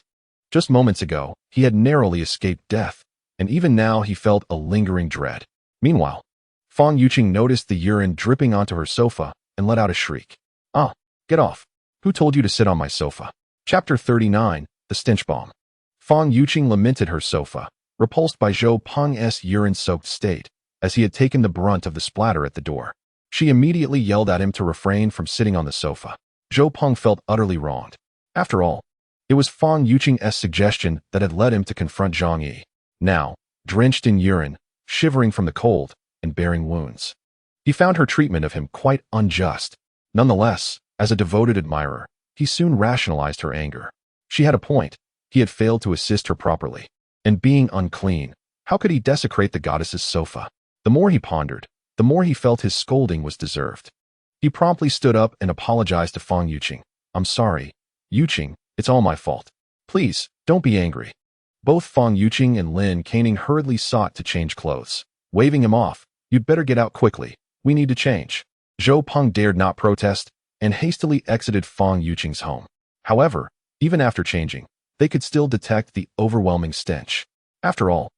Just moments ago, he had narrowly escaped death, and even now he felt a lingering dread. Meanwhile, Fang Yuqing noticed the urine dripping onto her sofa and let out a shriek. "Ah, get off. Who told you to sit on my sofa?" Chapter 39, The Stench Bomb. Fang Yuqing lamented her sofa, repulsed by Zhou Peng's urine-soaked state, as he had taken the brunt of the splatter at the door. She immediately yelled at him to refrain from sitting on the sofa. Zhou Peng felt utterly wronged. After all, it was Fang Yuqing's suggestion that had led him to confront Zhang Yi. Now, drenched in urine, shivering from the cold, and bearing wounds, he found her treatment of him quite unjust. Nonetheless, as a devoted admirer, he soon rationalized her anger. She had a point. He had failed to assist her properly. And being unclean, how could he desecrate the goddess's sofa? The more he pondered, the more he felt his scolding was deserved. He promptly stood up and apologized to Fang Yuqing. "I'm sorry, Yuqing, it's all my fault. Please, don't be angry." Both Fang Yuqing and Lin Caning hurriedly sought to change clothes. Waving him off, "You'd better get out quickly. We need to change." Zhou Peng dared not protest and hastily exited Fang Yuqing's home. However, even after changing, they could still detect the overwhelming stench. After all,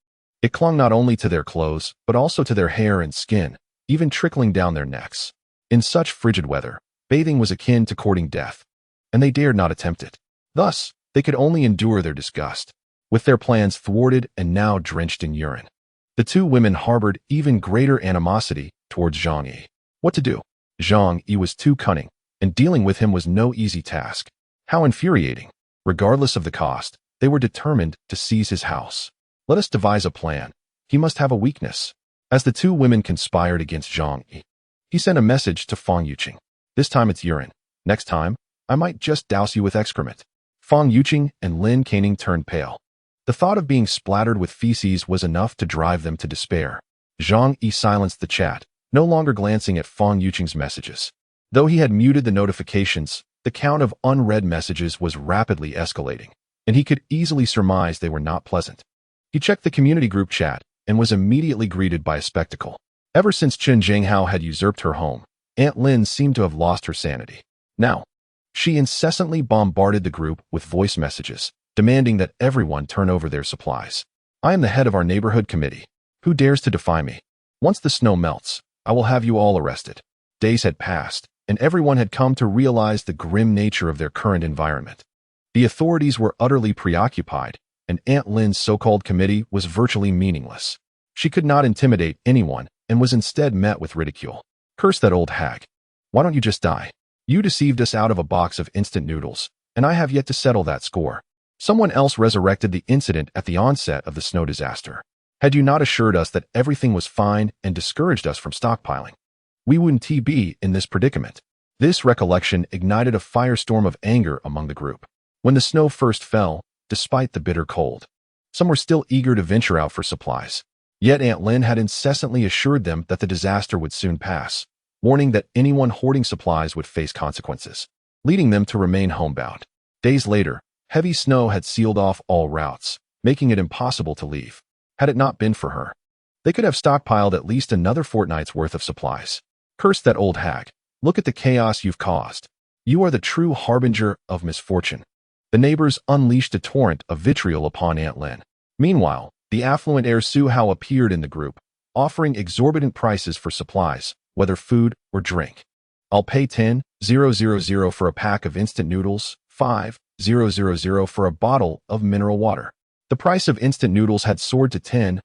it clung not only to their clothes, but also to their hair and skin, even trickling down their necks. In such frigid weather, bathing was akin to courting death, and they dared not attempt it. Thus, they could only endure their disgust, with their plans thwarted and now drenched in urine. The two women harbored even greater animosity towards Zhang Yi. What to do? Zhang Yi was too cunning, and dealing with him was no easy task. How infuriating! Regardless of the cost, they were determined to seize his house. Let us devise a plan. He must have a weakness. As the two women conspired against Zhang Yi, he sent a message to Fang Yuqing. "This time it's urine. Next time, I might just douse you with excrement." Fang Yuqing and Lin Caning turned pale. The thought of being splattered with feces was enough to drive them to despair. Zhang Yi silenced the chat, no longer glancing at Fang Yuqing's messages. Though he had muted the notifications, the count of unread messages was rapidly escalating, and he could easily surmise they were not pleasant. He checked the community group chat and was immediately greeted by a spectacle. Ever since Chen Zhenghao had usurped her home, Aunt Lin seemed to have lost her sanity. Now, she incessantly bombarded the group with voice messages, demanding that everyone turn over their supplies. "I am the head of our neighborhood committee. Who dares to defy me? Once the snow melts, I will have you all arrested." Days had passed, and everyone had come to realize the grim nature of their current environment. The authorities were utterly preoccupied, and Aunt Lin's so-called committee was virtually meaningless. She could not intimidate anyone and was instead met with ridicule. "Curse that old hag. Why don't you just die? You deceived us out of a box of instant noodles, and I have yet to settle that score." Someone else resurrected the incident at the onset of the snow disaster. Had you not assured us that everything was fine and discouraged us from stockpiling, we wouldn't be in this predicament. This recollection ignited a firestorm of anger among the group. When the snow first fell, despite the bitter cold, some were still eager to venture out for supplies. Yet Aunt Lin had incessantly assured them that the disaster would soon pass, warning that anyone hoarding supplies would face consequences, leading them to remain homebound. Days later, heavy snow had sealed off all routes, making it impossible to leave. Had it not been for her, they could have stockpiled at least another fortnight's worth of supplies. Curse that old hag. Look at the chaos you've caused. You are the true harbinger of misfortune. The neighbors unleashed a torrent of vitriol upon Aunt Lin. Meanwhile, the affluent heir Su Hao appeared in the group, offering exorbitant prices for supplies, whether food or drink. I'll pay 10,000 for a pack of instant noodles, 5,000 for a bottle of mineral water. The price of instant noodles had soared to 10,000,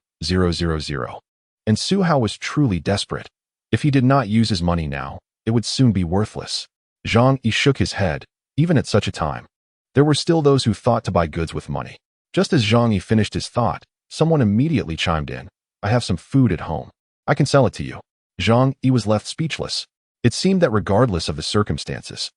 and Su Hao was truly desperate. If he did not use his money now, it would soon be worthless. Zhang Yi shook his head. Even at such a time, there were still those who thought to buy goods with money. Just as Zhang Yi finished his thought, someone immediately chimed in. I have some food at home. I can sell it to you. Zhang Yi was left speechless. It seemed that regardless of the circumstances,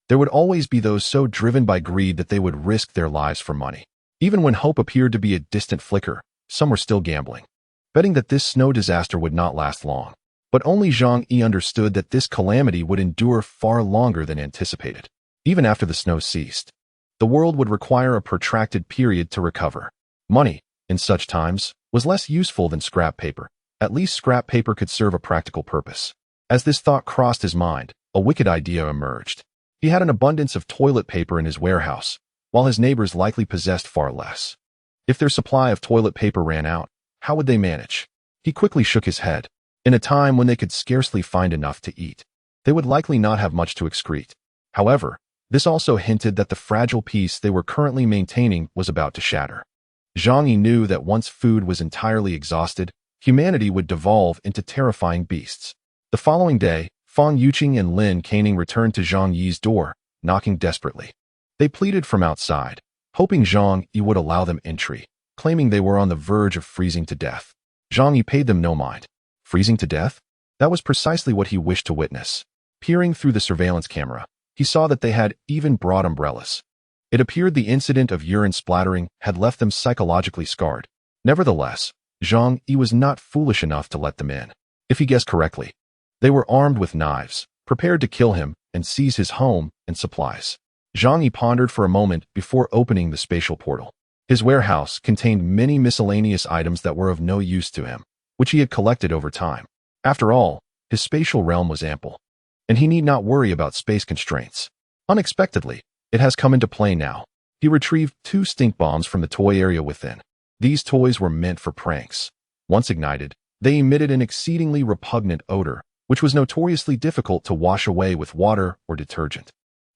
there would always be those so driven by greed that they would risk their lives for money. Even when hope appeared to be a distant flicker, some were still gambling, betting that this snow disaster would not last long. But only Zhang Yi understood that this calamity would endure far longer than anticipated. Even after the snow ceased, the world would require a protracted period to recover. Money, in such times, was less useful than scrap paper. At least scrap paper could serve a practical purpose. As this thought crossed his mind, a wicked idea emerged. He had an abundance of toilet paper in his warehouse, while his neighbors likely possessed far less. If their supply of toilet paper ran out, how would they manage? He quickly shook his head. In a time when they could scarcely find enough to eat, they would likely not have much to excrete. However, this also hinted that the fragile peace they were currently maintaining was about to shatter. Zhang Yi knew that once food was entirely exhausted, humanity would devolve into terrifying beasts. The following day, Fang Yuqing and Lin Caning returned to Zhang Yi's door, knocking desperately. They pleaded from outside, hoping Zhang Yi would allow them entry, claiming they were on the verge of freezing to death. Zhang Yi paid them no mind. Freezing to death? That was precisely what he wished to witness. Peering through the surveillance camera, he saw that they had even brought umbrellas. It appeared the incident of urine splattering had left them psychologically scarred. Nevertheless, Zhang Yi was not foolish enough to let them in. If he guessed correctly, they were armed with knives, prepared to kill him and seize his home and supplies. Zhang Yi pondered for a moment before opening the spatial portal. His warehouse contained many miscellaneous items that were of no use to him, which he had collected over time. After all, his spatial realm was ample, and he need not worry about space constraints. Unexpectedly, it has come into play now. He retrieved 2 stink bombs from the toy area within. These toys were meant for pranks. Once ignited, they emitted an exceedingly repugnant odor, which was notoriously difficult to wash away with water or detergent.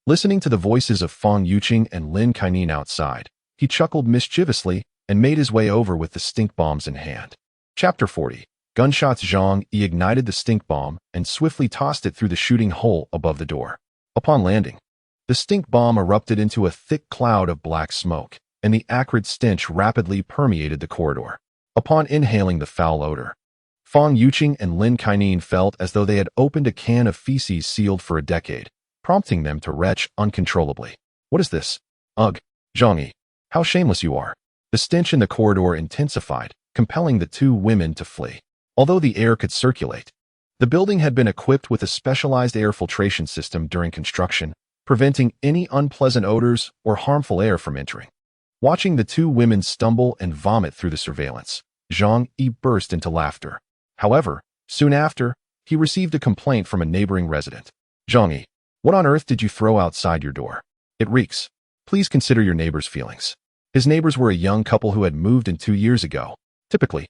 Listening to the voices of Fang Yuqing and Lin Caning outside, he chuckled mischievously and made his way over with the stink bombs in hand. Chapter 40. Gunshots. Zhang Yi ignited the stink bomb and swiftly tossed it through the shooting hole above the door. Upon landing, the stink bomb erupted into a thick cloud of black smoke, and the acrid stench rapidly permeated the corridor. Upon inhaling the foul odor, Fang Yuqing and Lin Caning felt as though they had opened a can of feces sealed for a decade, prompting them to retch uncontrollably. What is this? Ugh, Zhang Yi, how shameless you are. The stench in the corridor intensified, compelling the 2 women to flee. Although the air could circulate, the building had been equipped with a specialized air filtration system during construction, preventing any unpleasant odors or harmful air from entering. Watching the 2 women stumble and vomit through the surveillance, Zhang Yi burst into laughter. However, soon after, he received a complaint from a neighboring resident. Zhang Yi, what on earth did you throw outside your door? It reeks. Please consider your neighbor's feelings. His neighbors were a young couple who had moved in 2 years ago. Typically,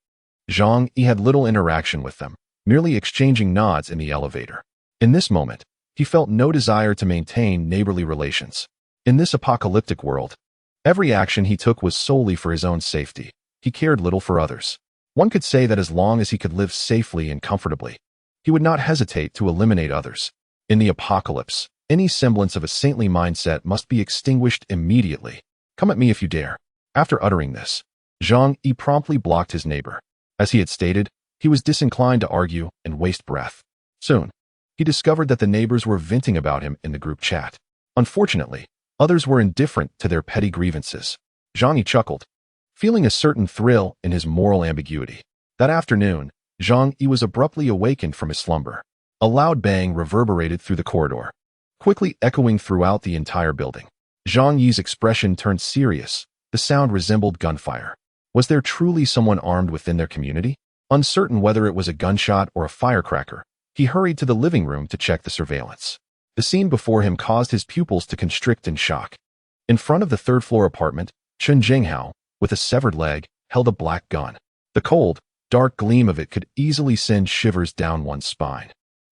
Zhang Yi had little interaction with them, merely exchanging nods in the elevator. In this moment, he felt no desire to maintain neighborly relations. In this apocalyptic world, every action he took was solely for his own safety. He cared little for others. One could say that as long as he could live safely and comfortably, he would not hesitate to eliminate others. In the apocalypse, any semblance of a saintly mindset must be extinguished immediately. Come at me if you dare. After uttering this, Zhang Yi promptly blocked his neighbor. As he had stated, he was disinclined to argue and waste breath. Soon, he discovered that the neighbors were venting about him in the group chat. Unfortunately, others were indifferent to their petty grievances. Zhang Yi chuckled, feeling a certain thrill in his moral ambiguity. That afternoon, Zhang Yi was abruptly awakened from his slumber. A loud bang reverberated through the corridor, quickly echoing throughout the entire building. Zhang Yi's expression turned serious. The sound resembled gunfire. Was there truly someone armed within their community? Uncertain whether it was a gunshot or a firecracker, he hurried to the living room to check the surveillance. The scene before him caused his pupils to constrict in shock. In front of the third-floor apartment, Chen Jinghao, with a severed leg, held a black gun. The cold, dark gleam of it could easily send shivers down one's spine.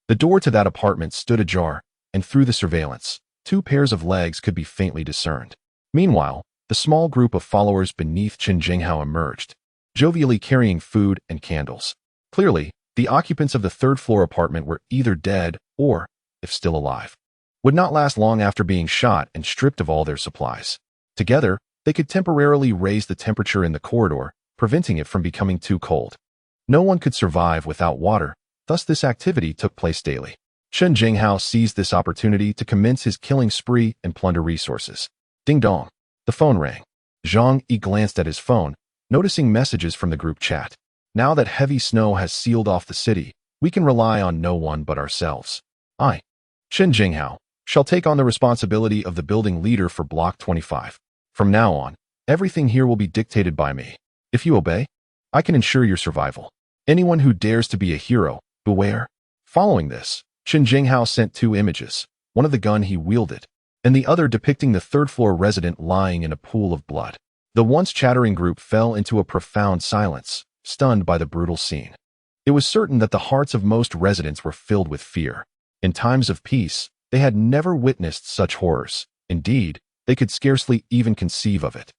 The door to that apartment stood ajar, and through the surveillance, 2 pairs of legs could be faintly discerned. Meanwhile, the small group of followers beneath Chen Jinghao emerged, jovially carrying food and candles. Clearly, the occupants of the third-floor apartment were either dead or, if still alive, would not last long after being shot and stripped of all their supplies. Together, they could temporarily raise the temperature in the corridor, preventing it from becoming too cold. No one could survive without water, thus this activity took place daily. Chen Jinghao seized this opportunity to commence his killing spree and plunder resources. Ding dong. The phone rang. Zhang Yi glanced at his phone, noticing messages from the group chat. Now that heavy snow has sealed off the city, we can rely on no one but ourselves. I, Chen Jinghao, shall take on the responsibility of the building leader for Block 25. From now on, everything here will be dictated by me. If you obey, I can ensure your survival. Anyone who dares to be a hero, beware. Following this, Chen Jinghao sent 2 images, one of the gun he wielded, and the other depicting the third-floor resident lying in a pool of blood. The once chattering group fell into a profound silence, stunned by the brutal scene. It was certain that the hearts of most residents were filled with fear. In times of peace, they had never witnessed such horrors. Indeed, they could scarcely even conceive of it.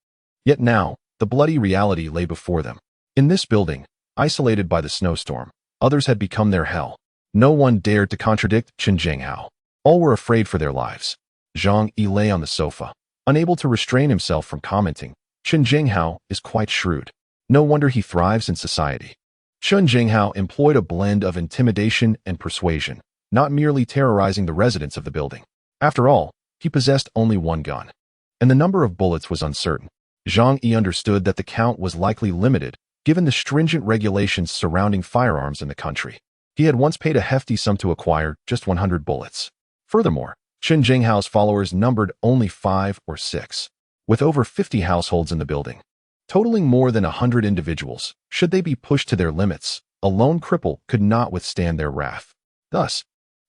Yet now, the bloody reality lay before them. In this building, isolated by the snowstorm, others had become their hell. No one dared to contradict Chen Jinghao. All were afraid for their lives. Zhang Yi lay on the sofa, unable to restrain himself from commenting. Chen Jinghao is quite shrewd. No wonder he thrives in society. Chen Jinghao employed a blend of intimidation and persuasion, not merely terrorizing the residents of the building. After all, he possessed only 1 gun, and the number of bullets was uncertain. Zhang Yi understood that the count was likely limited, given the stringent regulations surrounding firearms in the country. He had once paid a hefty sum to acquire just 100 bullets. Furthermore, Chen Jinghao's followers numbered only 5 or 6, with over 50 households in the building, totaling more than 100 individuals. Should they be pushed to their limits, a lone cripple could not withstand their wrath. Thus,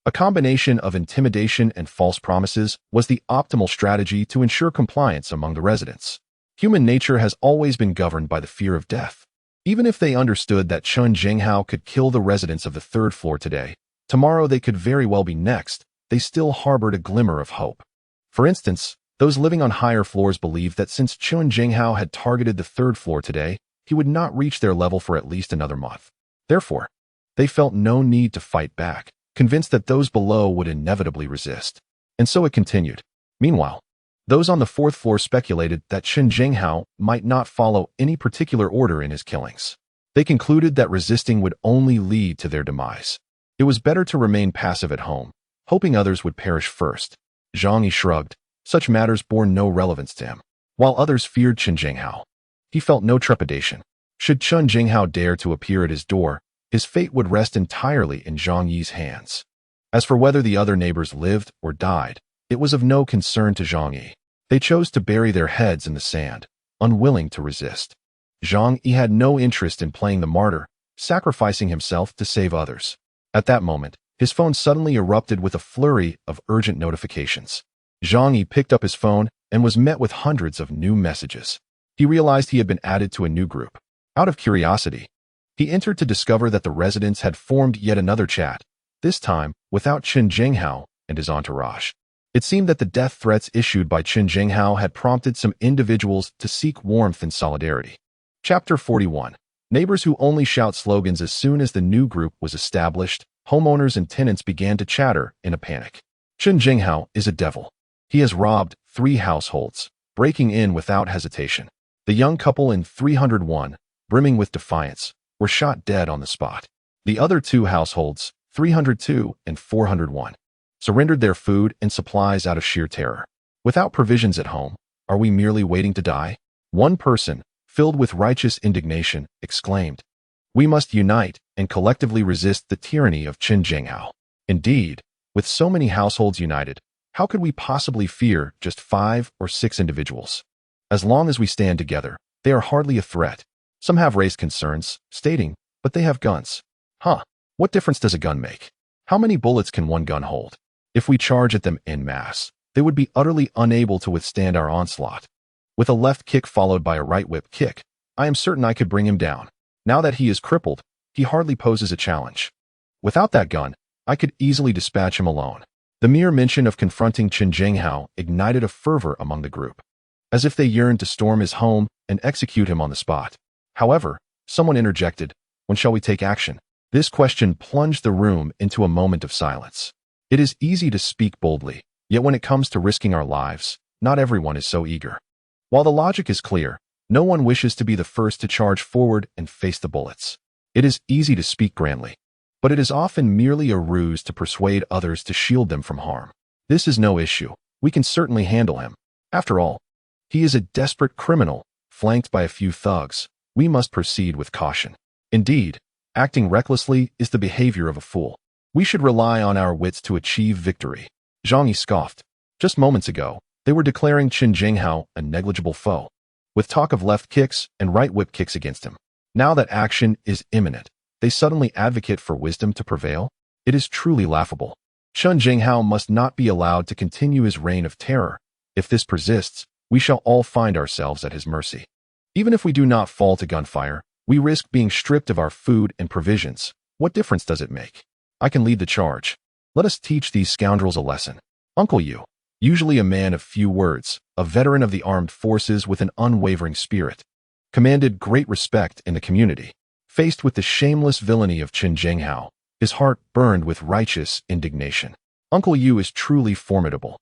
a combination of intimidation and false promises was the optimal strategy to ensure compliance among the residents. Human nature has always been governed by the fear of death. Even if they understood that Chen Jinghao could kill the residents of the 3rd floor today, tomorrow they could very well be next, they still harbored a glimmer of hope. For instance, those living on higher floors believed that since Chen Jinghao had targeted the 3rd floor today, he would not reach their level for at least another month. Therefore, they felt no need to fight back, convinced that those below would inevitably resist. And so it continued. Meanwhile, those on the 4th floor speculated that Chen Jinghao might not follow any particular order in his killings. They concluded that resisting would only lead to their demise. It was better to remain passive at home, hoping others would perish first. Zhang Yi shrugged. Such matters bore no relevance to him. While others feared Chen Jinghao, he felt no trepidation. Should Chen Jinghao dare to appear at his door, his fate would rest entirely in Zhang Yi's hands. As for whether the other neighbors lived or died, it was of no concern to Zhang Yi. They chose to bury their heads in the sand, unwilling to resist. Zhang Yi had no interest in playing the martyr, sacrificing himself to save others. At that moment, his phone suddenly erupted with a flurry of urgent notifications. Zhang Yi picked up his phone and was met with hundreds of new messages. He realized he had been added to a new group. Out of curiosity, he entered to discover that the residents had formed yet another chat, this time without Chen Jinghao and his entourage. It seemed that the death threats issued by Chen Jinghao had prompted some individuals to seek warmth and solidarity. Chapter 41. Neighbors who only shout slogans. As soon as the new group was established, homeowners and tenants began to chatter in a panic. Chen Jinghao is a devil. He has robbed 3 households, breaking in without hesitation. The young couple in 301, brimming with defiance, were shot dead on the spot. The other two households, 302 and 401, surrendered their food and supplies out of sheer terror. Without provisions at home, are we merely waiting to die? One person, filled with righteous indignation, exclaimed, "We must unite and collectively resist the tyranny of Qin Zhenghao." Indeed, with so many households united, how could we possibly fear just 5 or 6 individuals? As long as we stand together, they are hardly a threat. Some have raised concerns, stating, "But they have guns." What difference does a gun make? How many bullets can one gun hold? If we charge at them en masse, they would be utterly unable to withstand our onslaught. With a left kick followed by a right whip kick, I am certain I could bring him down. Now that he is crippled, he hardly poses a challenge. Without that gun, I could easily dispatch him alone. The mere mention of confronting Qin Zhenghao ignited a fervor among the group, as if they yearned to storm his home and execute him on the spot. However, someone interjected, "When shall we take action?" This question plunged the room into a moment of silence. It is easy to speak boldly, yet when it comes to risking our lives, not everyone is so eager. While the logic is clear, no one wishes to be the first to charge forward and face the bullets. It is easy to speak grandly, but it is often merely a ruse to persuade others to shield them from harm. This is no issue. We can certainly handle him. After all, he is a desperate criminal, flanked by a few thugs. We must proceed with caution. Indeed, acting recklessly is the behavior of a fool. We should rely on our wits to achieve victory. Zhang Yi scoffed. Just moments ago, they were declaring Qin Zhenghao a negligible foe, with talk of left kicks and right whip kicks against him. Now that action is imminent, they suddenly advocate for wisdom to prevail? It is truly laughable. Qin Zhenghao must not be allowed to continue his reign of terror. If this persists, we shall all find ourselves at his mercy. Even if we do not fall to gunfire, we risk being stripped of our food and provisions. What difference does it make? I can lead the charge. Let us teach these scoundrels a lesson. Uncle Yu, usually a man of few words, a veteran of the armed forces with an unwavering spirit, commanded great respect in the community. Faced with the shameless villainy of Qin Zhenghao, his heart burned with righteous indignation. Uncle Yu is truly formidable.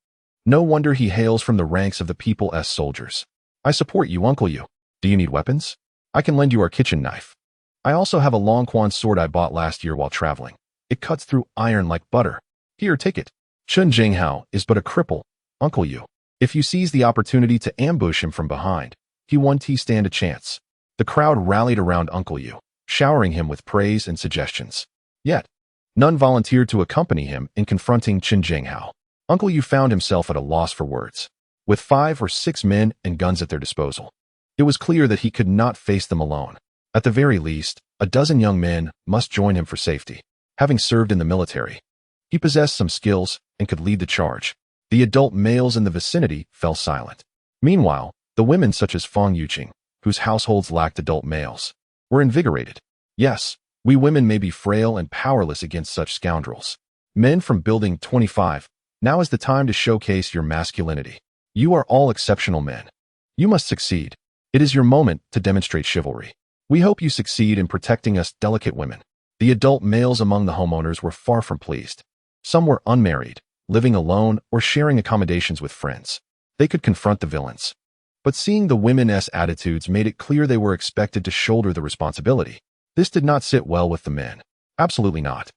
No wonder he hails from the ranks of the People's soldiers. I support you, Uncle Yu. Do you need weapons? I can lend you our kitchen knife. I also have a long quan sword I bought last year while traveling. It cuts through iron like butter. Here, take it. Qin Zhenghao is but a cripple, Uncle Yu. If you seize the opportunity to ambush him from behind, he won't stand a chance. The crowd rallied around Uncle Yu, showering him with praise and suggestions. Yet, none volunteered to accompany him in confronting Qin Zhenghao. Uncle Yu found himself at a loss for words. With 5 or 6 men and guns at their disposal, it was clear that he could not face them alone. At the very least, a dozen young men must join him for safety. Having served in the military, he possessed some skills and could lead the charge. The adult males in the vicinity fell silent. Meanwhile, the women such as Feng Yuqing, whose households lacked adult males, were invigorated. Yes, we women may be frail and powerless against such scoundrels. Men from Building 25, now is the time to showcase your masculinity. You are all exceptional men. You must succeed. It is your moment to demonstrate chivalry. We hope you succeed in protecting us delicate women. The adult males among the homeowners were far from pleased. Some were unmarried, living alone or sharing accommodations with friends. They could confront the villains. But seeing the women's attitudes made it clear they were expected to shoulder the responsibility. This did not sit well with the men. Absolutely not.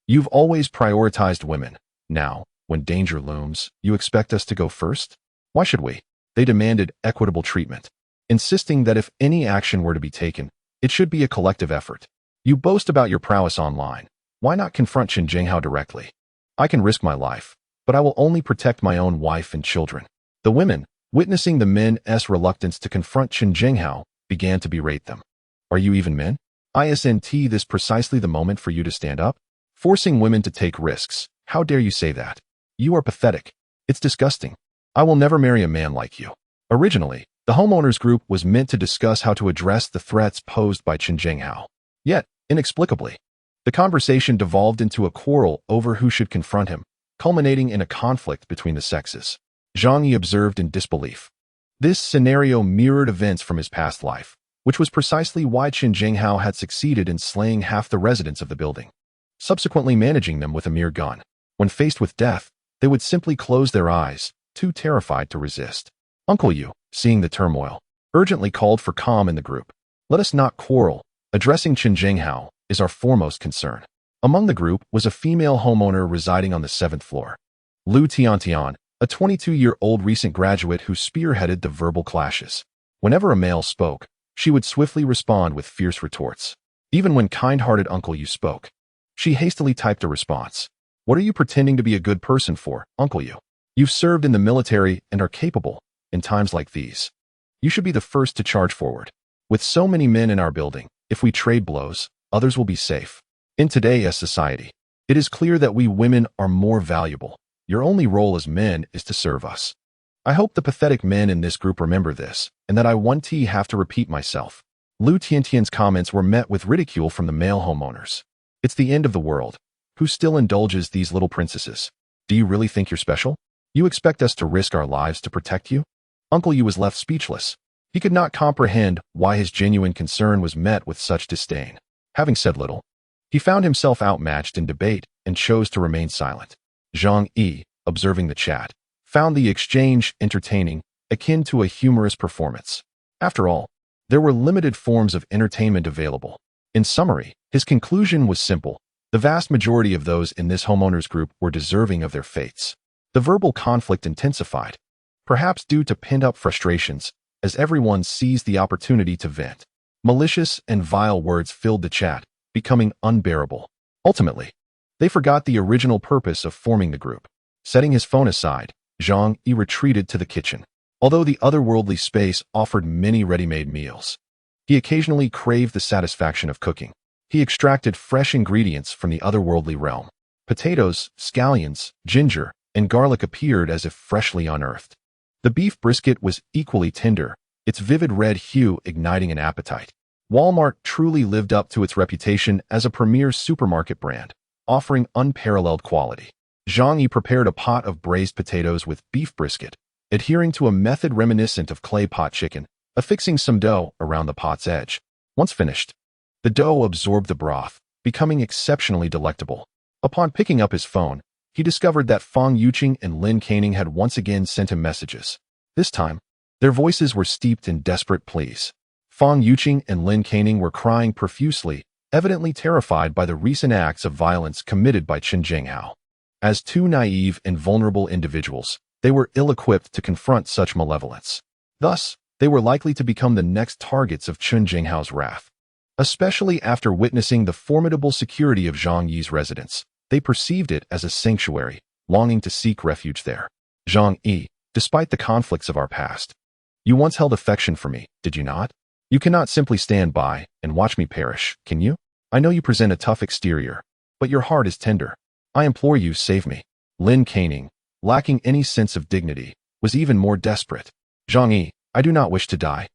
You've always prioritized women. Now, when danger looms, you expect us to go first? Why should we? They demanded equitable treatment, insisting that if any action were to be taken, it should be a collective effort. You boast about your prowess online. Why not confront Qin Zhenghao directly? I can risk my life, but I will only protect my own wife and children. The women, witnessing the men's reluctance to confront Qin Zhenghao, began to berate them. Are you even men? Isn't this precisely the moment for you to stand up? Forcing women to take risks. How dare you say that? You are pathetic. It's disgusting. I will never marry a man like you. Originally, the homeowners group was meant to discuss how to address the threats posed by Qin Zhenghao. Yet, inexplicably, the conversation devolved into a quarrel over who should confront him, culminating in a conflict between the sexes. Zhang Yi observed in disbelief. This scenario mirrored events from his past life, which was precisely why Qin Zhenghao had succeeded in slaying half the residents of the building, subsequently managing them with a mere gun. When faced with death, they would simply close their eyes, too terrified to resist. Uncle Yu, seeing the turmoil, urgently called for calm in the group. Let us not quarrel. Addressing Chen Jinghao is our foremost concern. Among the group was a female homeowner residing on the 7th floor. Lu Tiantian, a 22-year-old recent graduate who spearheaded the verbal clashes. Whenever a male spoke, she would swiftly respond with fierce retorts. Even when kind-hearted Uncle Yu spoke, she hastily typed a response. What are you pretending to be a good person for, Uncle Yu? You've served in the military and are capable. In times like these, you should be the first to charge forward. With so many men in our building, if we trade blows, others will be safe. In today's society, it is clear that we women are more valuable. Your only role as men is to serve us. I hope the pathetic men in this group remember this, and that I won't have to repeat myself. Lu Tiantian's comments were met with ridicule from the male homeowners. It's the end of the world. Who still indulges these little princesses? Do you really think you're special? You expect us to risk our lives to protect you? Uncle Yu was left speechless. He could not comprehend why his genuine concern was met with such disdain. Having said little, he found himself outmatched in debate and chose to remain silent. Zhang Yi, observing the chat, found the exchange entertaining, akin to a humorous performance. After all, there were limited forms of entertainment available. In summary, his conclusion was simple. The vast majority of those in this homeowners group were deserving of their fates. The verbal conflict intensified, perhaps due to pent-up frustrations, as everyone seized the opportunity to vent. Malicious and vile words filled the chat, becoming unbearable. Ultimately, they forgot the original purpose of forming the group. Setting his phone aside, Zhang Yi retreated to the kitchen. Although the otherworldly space offered many ready-made meals, he occasionally craved the satisfaction of cooking. He extracted fresh ingredients from the otherworldly realm. Potatoes, scallions, ginger, and garlic appeared as if freshly unearthed. The beef brisket was equally tender, its vivid red hue igniting an appetite. Walmart truly lived up to its reputation as a premier supermarket brand, offering unparalleled quality. Zhang Yi prepared a pot of braised potatoes with beef brisket, adhering to a method reminiscent of clay pot chicken, affixing some dough around the pot's edge. Once finished, the dough absorbed the broth, becoming exceptionally delectable. Upon picking up his phone, he discovered that Fang Yuqing and Lin Caning had once again sent him messages. This time, their voices were steeped in desperate pleas. Fang Yuqing and Lin Caning were crying profusely, evidently terrified by the recent acts of violence committed by Chen Jinghao. As two naive and vulnerable individuals, they were ill-equipped to confront such malevolence. Thus, they were likely to become the next targets of Chen Jinghao's wrath. Especially after witnessing the formidable security of Zhang Yi's residence, they perceived it as a sanctuary, longing to seek refuge there. Zhang Yi, despite the conflicts of our past, you once held affection for me, did you not? You cannot simply stand by and watch me perish, can you? I know you present a tough exterior, but your heart is tender. I implore you, save me. Lin Caning, lacking any sense of dignity, was even more desperate. Zhang Yi, I do not wish to die.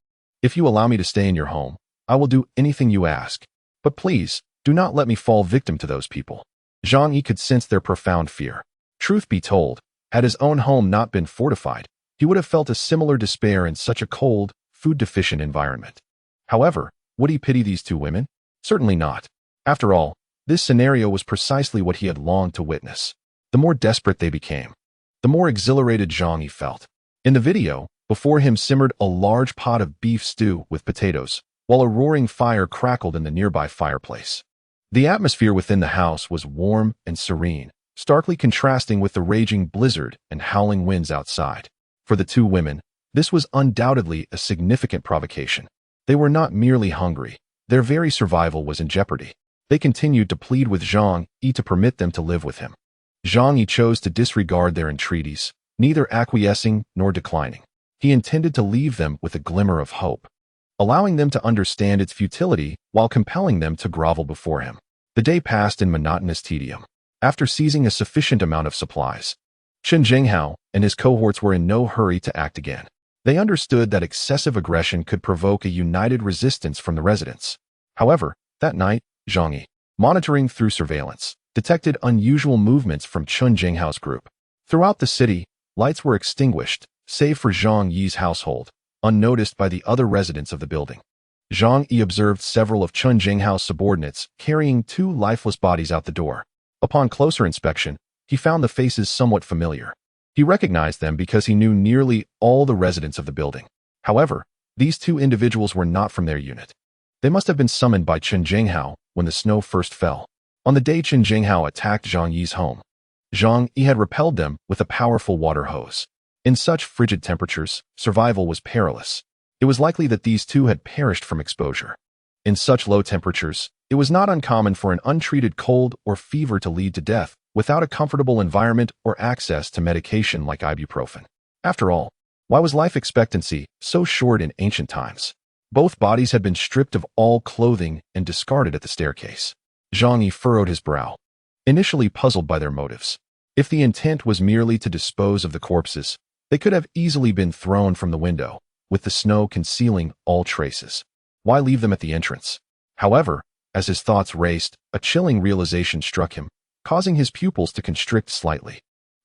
If you allow me to stay in your home, I will do anything you ask. But please, do not let me fall victim to those people. Zhang Yi could sense their profound fear. Truth be told, had his own home not been fortified, he would have felt a similar despair in such a cold, food-deficient environment. However, would he pity these two women? Certainly not. After all, this scenario was precisely what he had longed to witness. The more desperate they became, the more exhilarated Zhang Yi felt. In the video, before him simmered a large pot of beef stew with potatoes, while a roaring fire crackled in the nearby fireplace. The atmosphere within the house was warm and serene, starkly contrasting with the raging blizzard and howling winds outside. For the two women, this was undoubtedly a significant provocation. They were not merely hungry, their very survival was in jeopardy. They continued to plead with Zhang Yi to permit them to live with him. Zhang Yi chose to disregard their entreaties, neither acquiescing nor declining. He intended to leave them with a glimmer of hope, allowing them to understand its futility while compelling them to grovel before him. The day passed in monotonous tedium. After seizing a sufficient amount of supplies, Chen Jinghao and his cohorts were in no hurry to act again. They understood that excessive aggression could provoke a united resistance from the residents. However, that night, Zhang Yi, monitoring through surveillance, detected unusual movements from Chen Jinghao's group. Throughout the city, lights were extinguished, save for Zhang Yi's household, unnoticed by the other residents of the building. Zhang Yi observed several of Chen Jinghao's subordinates carrying two lifeless bodies out the door. Upon closer inspection, he found the faces somewhat familiar. He recognized them because he knew nearly all the residents of the building. However, these two individuals were not from their unit. They must have been summoned by Chen Jinghao when the snow first fell. On the day Chen Jinghao attacked Zhang Yi's home, Zhang Yi had repelled them with a powerful water hose. In such frigid temperatures, survival was perilous. It was likely that these two had perished from exposure. In such low temperatures, it was not uncommon for an untreated cold or fever to lead to death without a comfortable environment or access to medication like ibuprofen. After all, why was life expectancy so short in ancient times? Both bodies had been stripped of all clothing and discarded at the staircase. Zhang Yi furrowed his brow, initially puzzled by their motives. If the intent was merely to dispose of the corpses, they could have easily been thrown from the window, with the snow concealing all traces. Why leave them at the entrance? However, as his thoughts raced, a chilling realization struck him, causing his pupils to constrict slightly.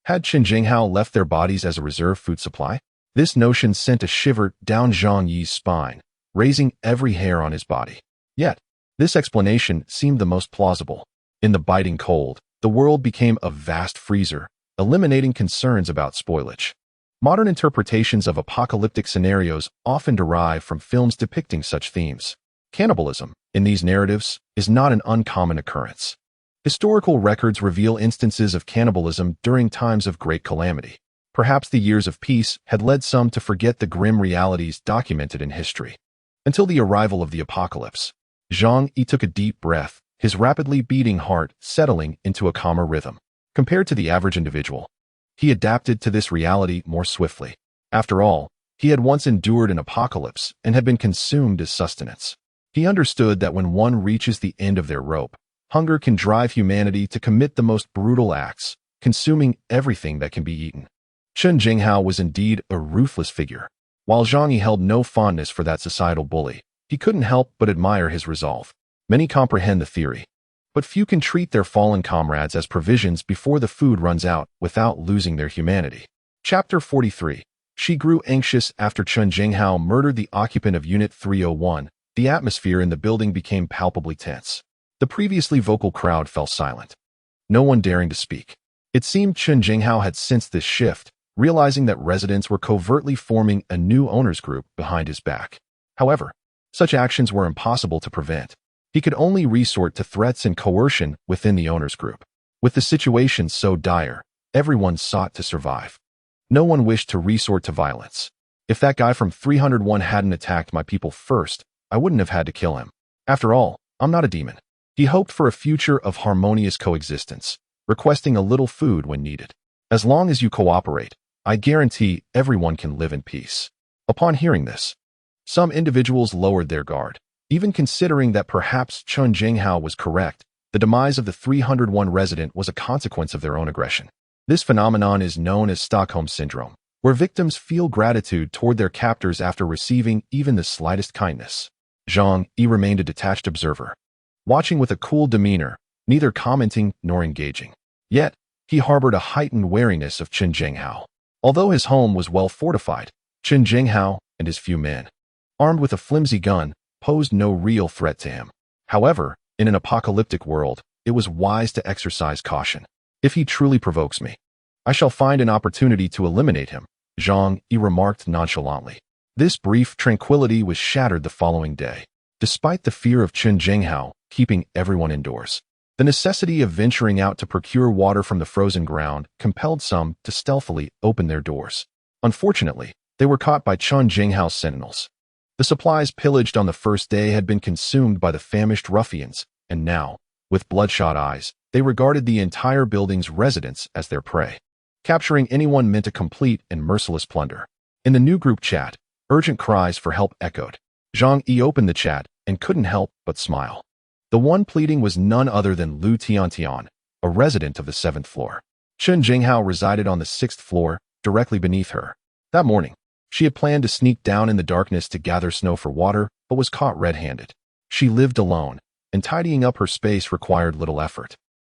Had Chen Jinghao left their bodies as a reserve food supply? This notion sent a shiver down Zhang Yi's spine, raising every hair on his body. Yet, this explanation seemed the most plausible. In the biting cold, the world became a vast freezer, eliminating concerns about spoilage. Modern interpretations of apocalyptic scenarios often derive from films depicting such themes. Cannibalism, in these narratives, is not an uncommon occurrence. Historical records reveal instances of cannibalism during times of great calamity. Perhaps the years of peace had led some to forget the grim realities documented in history. Until the arrival of the apocalypse, Zhang Yi took a deep breath, his rapidly beating heart settling into a calmer rhythm. Compared to the average individual, he adapted to this reality more swiftly. After all, he had once endured an apocalypse and had been consumed as sustenance. He understood that when one reaches the end of their rope, hunger can drive humanity to commit the most brutal acts, consuming everything that can be eaten. Chen Jinghao was indeed a ruthless figure. While Zhang Yi held no fondness for that societal bully, he couldn't help but admire his resolve. Many comprehend the theory, but few can treat their fallen comrades as provisions before the food runs out without losing their humanity. Chapter 43. She grew anxious after Chen Jinghao murdered the occupant of Unit 301. The atmosphere in the building became palpably tense. The previously vocal crowd fell silent, no one daring to speak. It seemed Chen Jinghao had sensed this shift, realizing that residents were covertly forming a new owners group behind his back. However, such actions were impossible to prevent. He could only resort to threats and coercion within the owners group. With the situation so dire, everyone sought to survive. No one wished to resort to violence. If that guy from 301 hadn't attacked my people first, I wouldn't have had to kill him. After all, I'm not a demon. He hoped for a future of harmonious coexistence, requesting a little food when needed. As long as you cooperate, I guarantee everyone can live in peace. Upon hearing this, some individuals lowered their guard. Even considering that perhaps Chen Jinghao was correct, the demise of the 301 resident was a consequence of their own aggression. This phenomenon is known as Stockholm Syndrome, where victims feel gratitude toward their captors after receiving even the slightest kindness. Zhang Yi remained a detached observer, watching with a cool demeanor, neither commenting nor engaging. Yet, he harbored a heightened wariness of Chen Jinghao. Although his home was well fortified, Chen Jinghao and his few men, armed with a flimsy gun, posed no real threat to him. However, in an apocalyptic world, it was wise to exercise caution. If he truly provokes me, I shall find an opportunity to eliminate him, Zhang Yi remarked nonchalantly. This brief tranquility was shattered the following day. Despite the fear of Chen Jinghao keeping everyone indoors, the necessity of venturing out to procure water from the frozen ground compelled some to stealthily open their doors. Unfortunately, they were caught by Chen Jinghao's sentinels. The supplies pillaged on the first day had been consumed by the famished ruffians, and now, with bloodshot eyes, they regarded the entire building's residents as their prey. Capturing anyone meant a complete and merciless plunder. In the new group chat, urgent cries for help echoed. Zhang Yi opened the chat and couldn't help but smile. The one pleading was none other than Lu Tiantian, a resident of the 7th floor. Chen Jinghao resided on the 6th floor, directly beneath her. That morning, she had planned to sneak down in the darkness to gather snow for water, but was caught red-handed. She lived alone, and tidying up her space required little effort.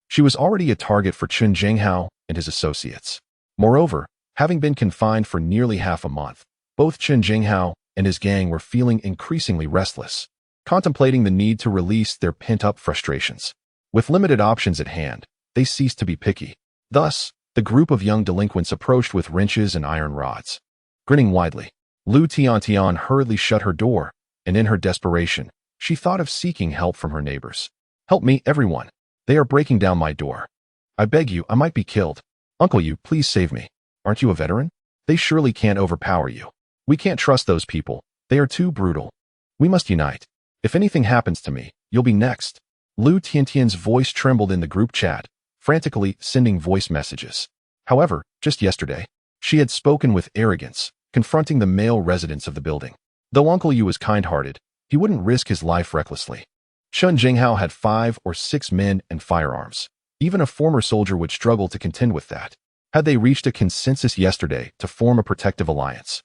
She was already a target for Chen Jinghao and his associates. Moreover, having been confined for nearly half a month, both Chen Jinghao and his gang were feeling increasingly restless, contemplating the need to release their pent-up frustrations. With limited options at hand, they ceased to be picky. Thus, the group of young delinquents approached with wrenches and iron rods. Grinning widely, Lu Tiantian hurriedly shut her door, and in her desperation, She thought of seeking help from her neighbors. "Help me, everyone. They are breaking down my door. I beg you, I might be killed. Uncle Yu, please save me. Aren't you a veteran? They surely can't overpower you. We can't trust those people. They are too brutal. We must unite. If anything happens to me, you'll be next." Lu Tiantian's voice trembled in the group chat, frantically sending voice messages. However, just yesterday, she had spoken with arrogance, confronting the male residents of the building. Though Uncle Yu was kind-hearted, he wouldn't risk his life recklessly. Chen Jinghao had 5 or 6 men and firearms. Even a former soldier would struggle to contend with that. Had they reached a consensus yesterday to form a protective alliance,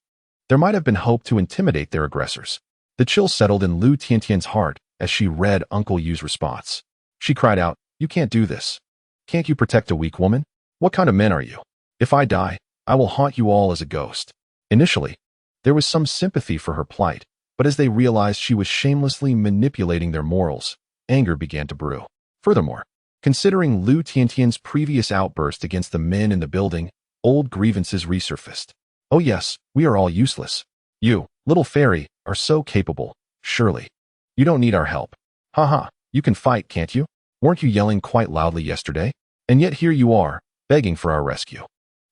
there might have been hope to intimidate their aggressors. The chill settled in Lu Tiantian's heart as she read Uncle Yu's response. She cried out, "You can't do this. Can't you protect a weak woman? What kind of men are you? If I die, I will haunt you all as a ghost." Initially, there was some sympathy for her plight, but as they realized she was shamelessly manipulating their morals, anger began to brew. Furthermore, considering Lu Tiantian's previous outburst against the men in the building, old grievances resurfaced. "Oh yes, we are all useless. You, little fairy, are so capable, surely. You don't need our help. Haha, you can fight, can't you? Weren't you yelling quite loudly yesterday? And yet here you are, begging for our rescue.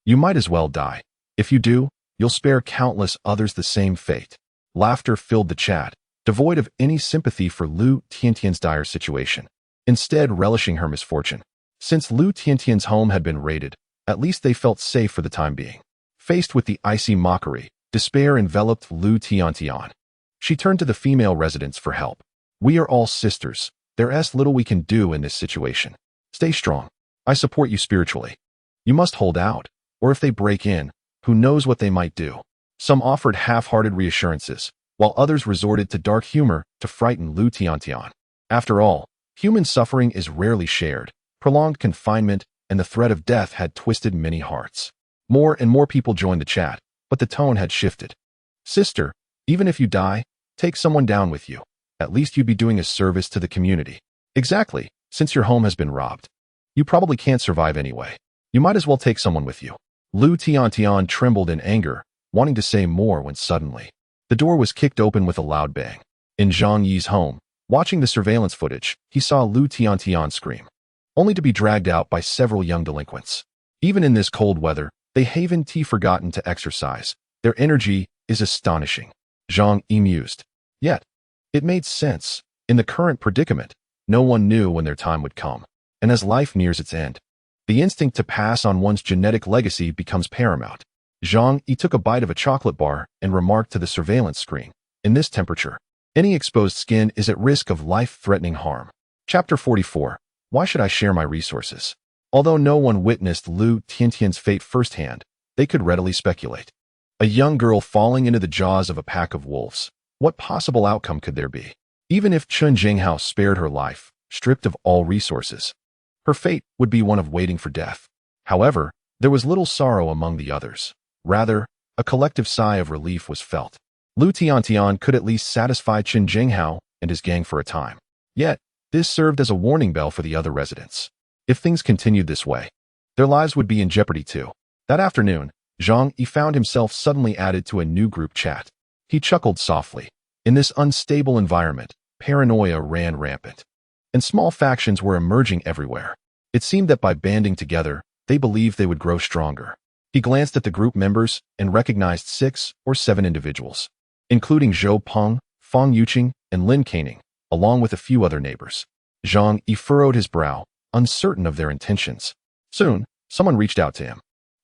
You might as well die. If you do, you'll spare countless others the same fate." Laughter filled the chat, devoid of any sympathy for Lu Tiantian's dire situation, instead relishing her misfortune. Since Lu Tiantian's home had been raided, at least they felt safe for the time being. Faced with the icy mockery, despair enveloped Lu Tiantian. She turned to the female residents for help. "We are all sisters. There's little we can do in this situation. Stay strong. I support you spiritually. You must hold out, or if they break in, who knows what they might do." Some offered half-hearted reassurances, while others resorted to dark humor to frighten Lu Tiantian. After all, human suffering is rarely shared. Prolonged confinement and the threat of death had twisted many hearts. More and more people joined the chat, but the tone had shifted. "Sister, even if you die, take someone down with you. At least you'd be doing a service to the community." "Exactly, since your home has been robbed. You probably can't survive anyway. You might as well take someone with you." Lu Tiantian trembled in anger, wanting to say more when suddenly, the door was kicked open with a loud bang. In Zhang Yi's home, watching the surveillance footage, he saw Lu Tiantian scream, only to be dragged out by several young delinquents. Even in this cold weather, they haven't forgotten to exercise. Their energy is astonishing. Zhang Yi mused. Yet, it made sense. In the current predicament, no one knew when their time would come. And as life nears its end, the instinct to pass on one's genetic legacy becomes paramount. Zhang Yi took a bite of a chocolate bar and remarked to the surveillance screen, "In this temperature, any exposed skin is at risk of life-threatening harm." Chapter 44. Why should I share my resources? Although no one witnessed Lu Tiantian's fate firsthand, they could readily speculate. A young girl falling into the jaws of a pack of wolves. What possible outcome could there be? Even if Chen Jinghao spared her life, stripped of all resources, her fate would be one of waiting for death. However, there was little sorrow among the others. Rather, a collective sigh of relief was felt. Lu Tiantian could at least satisfy Chen Jinghao and his gang for a time. Yet, this served as a warning bell for the other residents. If things continued this way, their lives would be in jeopardy too. That afternoon, Zhang Yi found himself suddenly added to a new group chat. He chuckled softly. In this unstable environment, paranoia ran rampant, and small factions were emerging everywhere. It seemed that by banding together, they believed they would grow stronger. He glanced at the group members and recognized 6 or 7 individuals, including Zhou Peng, Fang Yuqing, and Lin Caning, along with a few other neighbors. Zhang Yi furrowed his brow, uncertain of their intentions. Soon, someone reached out to him.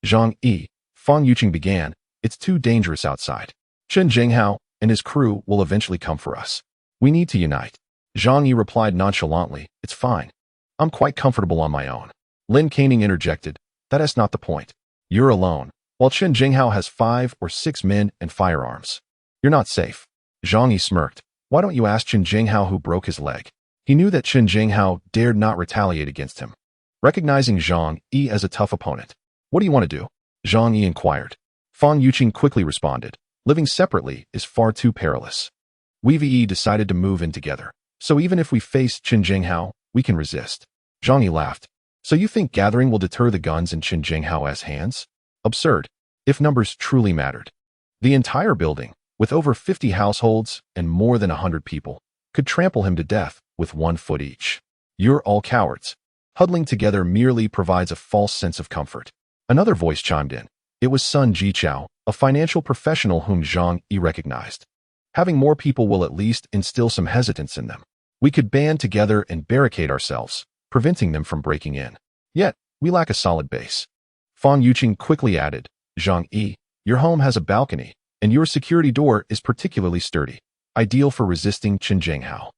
"Zhang Yi," Fang Yuqing began, "it's too dangerous outside. Chen Jinghao and his crew will eventually come for us. We need to unite." Zhang Yi replied nonchalantly, "It's fine. I'm quite comfortable on my own." Lin Caning interjected, "That is not the point. You're alone, while Chen Jinghao has 5 or 6 men and firearms. You're not safe." Zhang Yi smirked. "Why don't you ask Chen Jinghao who broke his leg?" He knew that Chen Jinghao dared not retaliate against him. Recognizing Zhang Yi as a tough opponent, "What do you want to do?" Zhang Yi inquired. Fang Yuqing quickly responded, "Living separately is far too perilous. We decided to move in together, so even if we face Chen Jinghao, we can resist." Zhang Yi laughed. "So you think gathering will deter the guns in Chen Jinghao's hands? Absurd, if numbers truly mattered." The entire building, with over 50 households and more than 100 people, could trample him to death with 1 foot each. You're all cowards. Huddling together merely provides a false sense of comfort. Another voice chimed in. It was Sun Jichao, a financial professional whom Zhang Yi recognized. Having more people will at least instill some hesitance in them. We could band together and barricade ourselves, preventing them from breaking in. Yet, we lack a solid base. Fang Yuqing quickly added, Zhang Yi, your home has a balcony, and your security door is particularly sturdy, ideal for resisting Chen Zhenghao.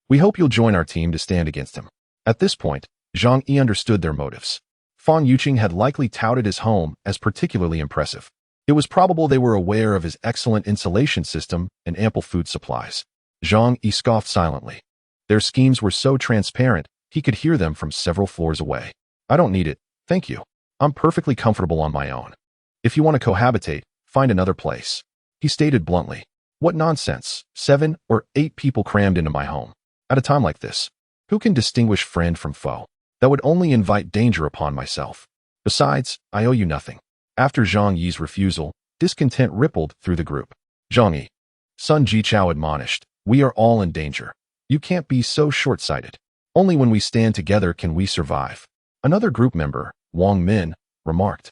We hope you'll join our team to stand against him. At this point, Zhang Yi understood their motives. Fang Yuqing had likely touted his home as particularly impressive. It was probable they were aware of his excellent insulation system and ample food supplies. Zhang Yi scoffed silently. Their schemes were so transparent, he could hear them from several floors away. I don't need it, thank you. I'm perfectly comfortable on my own. If you want to cohabitate, find another place. He stated bluntly. What nonsense, 7 or 8 people crammed into my home. At a time like this, who can distinguish friend from foe? That would only invite danger upon myself. Besides, I owe you nothing. After Zhang Yi's refusal, discontent rippled through the group. Zhang Yi, Sun Jichao admonished, we are all in danger. You can't be so short-sighted. Only when we stand together can we survive. Another group member, Wang Min, remarked.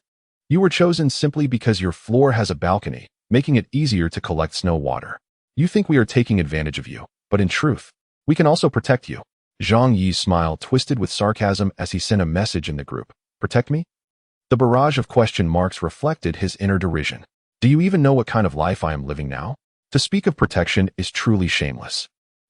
You were chosen simply because your floor has a balcony, making it easier to collect snow water. You think we are taking advantage of you, but in truth, we can also protect you. Zhang Yi's smile twisted with sarcasm as he sent a message in the group. Protect me? The barrage of question marks reflected his inner derision. Do you even know what kind of life I am living now? To speak of protection is truly shameless.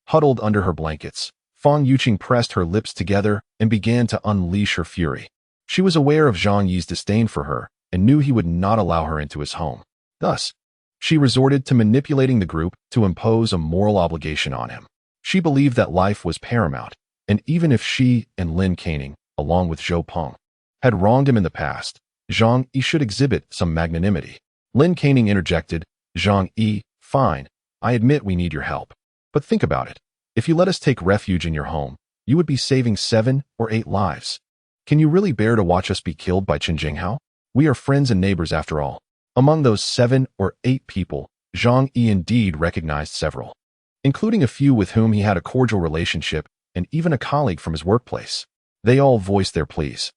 Huddled under her blankets, Fang Yuqing pressed her lips together and began to unleash her fury. She was aware of Zhang Yi's disdain for her and knew he would not allow her into his home. Thus, she resorted to manipulating the group to impose a moral obligation on him. She believed that life was paramount, and even if she and Lin Caning, along with Zhou Peng, had wronged him in the past, Zhang Yi should exhibit some magnanimity. Lin Caning interjected, Zhang Yi, fine, I admit we need your help. But think about it. If you let us take refuge in your home, you would be saving 7 or 8 lives. Can you really bear to watch us be killed by Chen Zhenghao? We are friends and neighbors after all. Among those 7 or 8 people, Zhang Yi indeed recognized several, including a few with whom he had a cordial relationship and even a colleague from his workplace. They all voiced their pleas,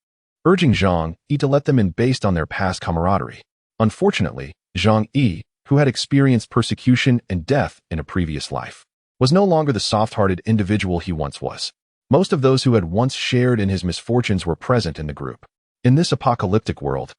urging Zhang Yi to let them in based on their past camaraderie. Unfortunately, Zhang Yi, who had experienced persecution and death in a previous life, was no longer the soft-hearted individual he once was. Most of those who had once shared in his misfortunes were present in the group. In this apocalyptic world,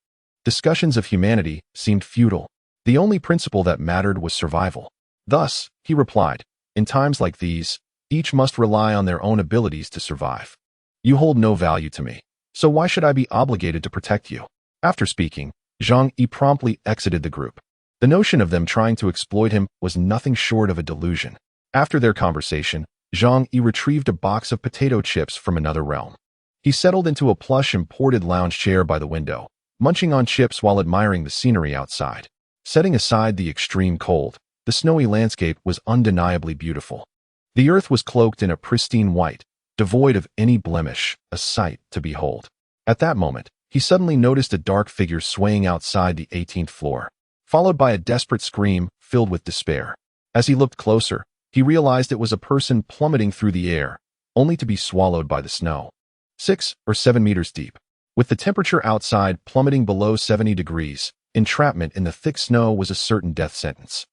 discussions of humanity seemed futile. The only principle that mattered was survival. Thus, he replied, in times like these, each must rely on their own abilities to survive. You hold no value to me, so why should I be obligated to protect you? After speaking, Zhang Yi promptly exited the group. The notion of them trying to exploit him was nothing short of a delusion. After their conversation, Zhang Yi retrieved a box of potato chips from another realm. He settled into a plush imported lounge chair by the window, munching on chips while admiring the scenery outside. Setting aside the extreme cold, the snowy landscape was undeniably beautiful. The earth was cloaked in a pristine white, devoid of any blemish, a sight to behold. At that moment, he suddenly noticed a dark figure swaying outside the 18th floor, followed by a desperate scream filled with despair. As he looked closer, he realized it was a person plummeting through the air, only to be swallowed by the snow. 6 or 7 meters deep. With the temperature outside plummeting below 70 degrees, entrapment in the thick snow was a certain death sentence.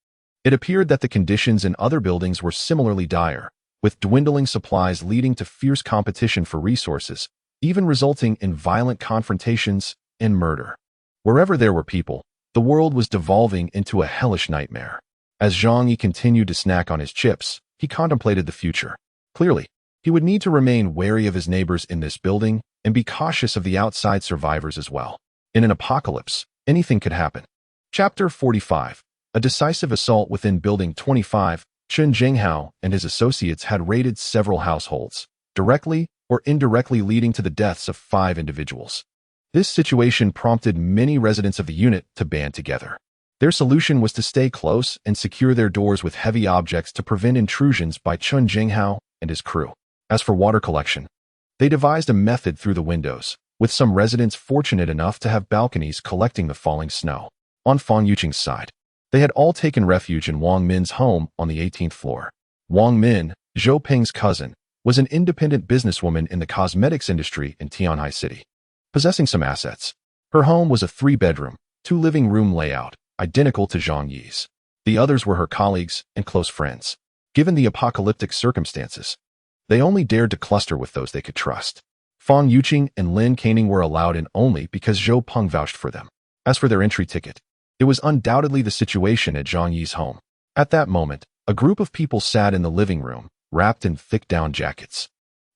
It appeared that the conditions in other buildings were similarly dire, with dwindling supplies leading to fierce competition for resources, even resulting in violent confrontations and murder. Wherever there were people, the world was devolving into a hellish nightmare. As Zhang Yi continued to snack on his chips, he contemplated the future. Clearly, he would need to remain wary of his neighbors in this building and be cautious of the outside survivors as well. In an apocalypse, anything could happen. Chapter 45. A decisive assault within Building 25. Chen Zhenghao and his associates had raided several households, directly or indirectly leading to the deaths of 5 individuals. This situation prompted many residents of the unit to band together. Their solution was to stay close and secure their doors with heavy objects to prevent intrusions by Chen Zhenghao and his crew. As for water collection, they devised a method through the windows, with some residents fortunate enough to have balconies collecting the falling snow. On Fang Yuqing's side, they had all taken refuge in Wang Min's home on the 18th floor. Wang Min, Zhou Peng's cousin, was an independent businesswoman in the cosmetics industry in Tianhai City, possessing some assets. Her home was a 3-bedroom, 2-living-room layout, identical to Zhang Yi's. The others were her colleagues and close friends. Given the apocalyptic circumstances, they only dared to cluster with those they could trust. Fang Yuqing and Lin Caning were allowed in only because Zhou Peng vouched for them. As for their entry ticket, it was undoubtedly the situation at Zhang Yi's home. At that moment, a group of people sat in the living room, wrapped in thick down jackets.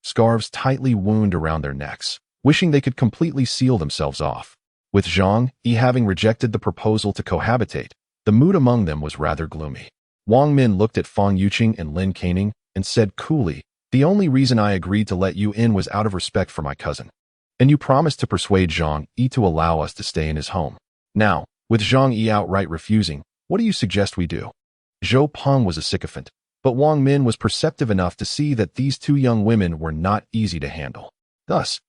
Scarves tightly wound around their necks, wishing they could completely seal themselves off. With Zhang Yi having rejected the proposal to cohabitate, the mood among them was rather gloomy. Wang Min looked at Fang Yuqing and Lin Caning and said coolly, "The only reason I agreed to let you in was out of respect for my cousin. And you promised to persuade Zhang Yi to allow us to stay in his home. Now, with Zhang Yi outright refusing, what do you suggest we do?" Zhou Peng was a sycophant, but Wang Min was perceptive enough to see that these two young women were not easy to handle. Thus,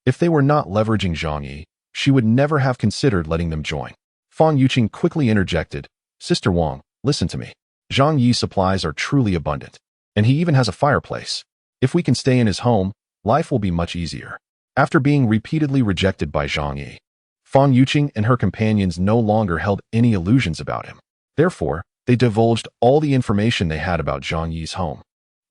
if they were not leveraging Zhang Yi, she would never have considered letting them join. Fang Yuqing quickly interjected, "Sister Wang, listen to me. Zhang Yi's supplies are truly abundant, and he even has a fireplace. If we can stay in his home, life will be much easier." After being repeatedly rejected by Zhang Yi, Fang Yuqing and her companions no longer held any illusions about him. Therefore, they divulged all the information they had about Zhang Yi's home,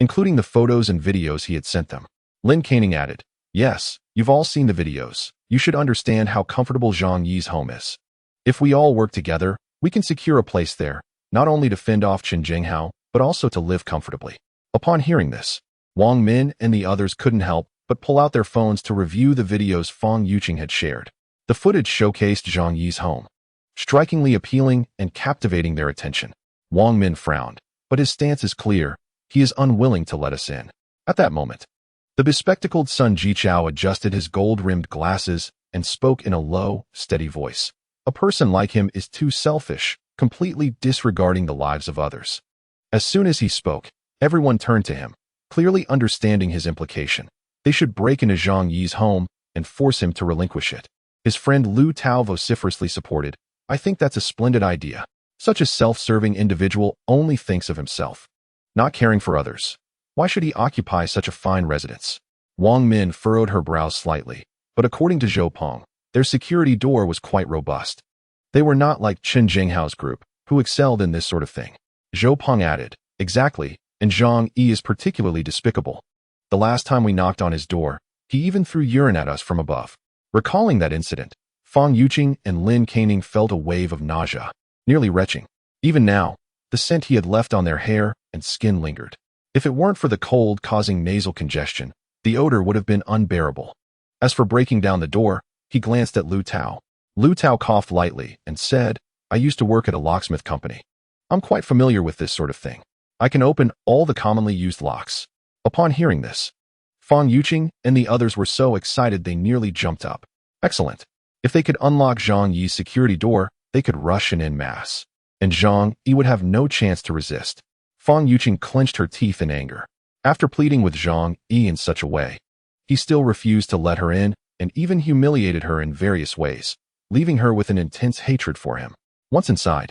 including the photos and videos he had sent them. Lin Caning added, "Yes, you've all seen the videos. You should understand how comfortable Zhang Yi's home is. If we all work together, we can secure a place there, not only to fend off Qin Jinghao, but also to live comfortably." Upon hearing this, Wang Min and the others couldn't help but pull out their phones to review the videos Fang Yuqing had shared. The footage showcased Zhang Yi's home, strikingly appealing and captivating their attention. Wang Min frowned, but his stance is clear. He is unwilling to let us in. At that moment, the bespectacled Sun Jichao adjusted his gold-rimmed glasses and spoke in a low, steady voice. A person like him is too selfish, completely disregarding the lives of others. As soon as he spoke, everyone turned to him, clearly understanding his implication. They should break into Zhang Yi's home and force him to relinquish it. His friend Lu Tao vociferously supported, "I think that's a splendid idea. Such a self-serving individual only thinks of himself, not caring for others. Why should he occupy such a fine residence?" Wang Min furrowed her brows slightly, but according to Zhou Peng, their security door was quite robust. They were not like Qin Jinghao's group, who excelled in this sort of thing. Zhou Peng added, "Exactly, and Zhang Yi is particularly despicable. The last time we knocked on his door, he even threw urine at us from above." Recalling that incident, Fang Yuqing and Lin Caning felt a wave of nausea, nearly retching. Even now, the scent he had left on their hair and skin lingered. If it weren't for the cold causing nasal congestion, the odor would have been unbearable. As for breaking down the door, he glanced at Lu Tao. Lu Tao coughed lightly and said, "I used to work at a locksmith company. I'm quite familiar with this sort of thing. I can open all the commonly used locks." Upon hearing this, Fang Yuqing and the others were so excited they nearly jumped up. Excellent. If they could unlock Zhang Yi's security door, they could rush in masse, and Zhang Yi would have no chance to resist. Fang Yuqing clenched her teeth in anger. After pleading with Zhang Yi in such a way, he still refused to let her in and even humiliated her in various ways, leaving her with an intense hatred for him. Once inside,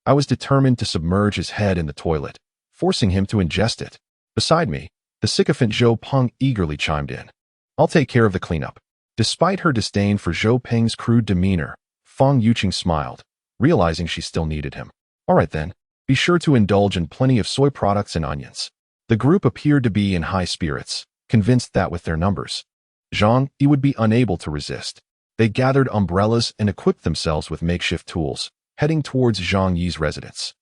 I was determined to submerge his head in the toilet, forcing him to ingest it. Beside me, the sycophant Zhou Peng eagerly chimed in. "I'll take care of the cleanup." Despite her disdain for Zhou Peng's crude demeanor, Fang Yuqing smiled, realizing she still needed him. "All right then, be sure to indulge in plenty of soy products and onions." The group appeared to be in high spirits, convinced that with their numbers, Zhang Yi would be unable to resist. They gathered umbrellas and equipped themselves with makeshift tools, heading towards Zhang Yi's residence.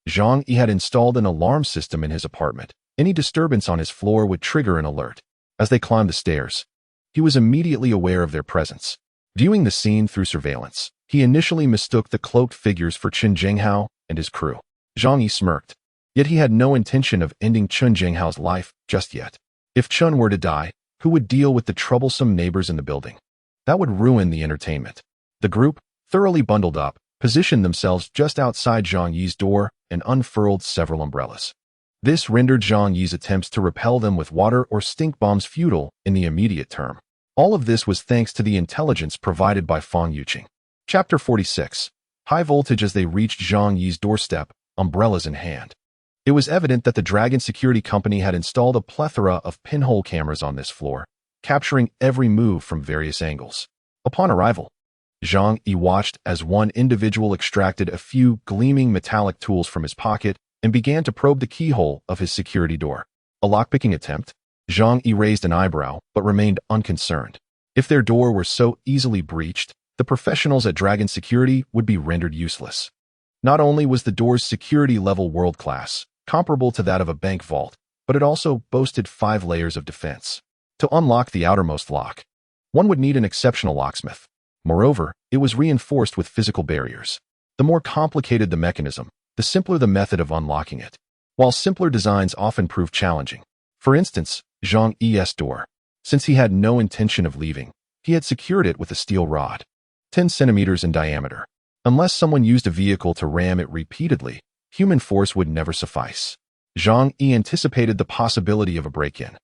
Zhang Yi had installed an alarm system in his apartment. Any disturbance on his floor would trigger an alert. As they climbed the stairs, he was immediately aware of their presence. Viewing the scene through surveillance, he initially mistook the cloaked figures for Qin Jinghao and his crew. Zhang Yi smirked, yet he had no intention of ending Qin Jinghao's life just yet. If Qin were to die, who would deal with the troublesome neighbors in the building? That would ruin the entertainment. The group, thoroughly bundled up, positioned themselves just outside Zhang Yi's door and unfurled several umbrellas. This rendered Zhang Yi's attempts to repel them with water or stink bombs futile in the immediate term. All of this was thanks to the intelligence provided by Fang Yuqing. Chapter 46. High voltage. As they reached Zhang Yi's doorstep, umbrellas in hand, It was evident that the Dragon Security Company had installed a plethora of pinhole cameras on this floor, capturing every move from various angles. Upon arrival, Zhang Yi watched as one individual extracted a few gleaming metallic tools from his pocket and began to probe the keyhole of his security door. A lockpicking attempt? Zhang Yi raised an eyebrow but remained unconcerned. If their door were so easily breached, the professionals at Dragon Security would be rendered useless. Not only was the door's security level world-class, comparable to that of a bank vault, but it also boasted 5 layers of defense. To unlock the outermost lock, one would need an exceptional locksmith. Moreover, it was reinforced with physical barriers. The more complicated the mechanism, the simpler the method of unlocking it. While simpler designs often prove challenging. For instance, Zhang Yi's door. Since he had no intention of leaving, he had secured it with a steel rod, 10 centimeters in diameter. Unless someone used a vehicle to ram it repeatedly, human force would never suffice. Zhang Yi anticipated the possibility of a break-in,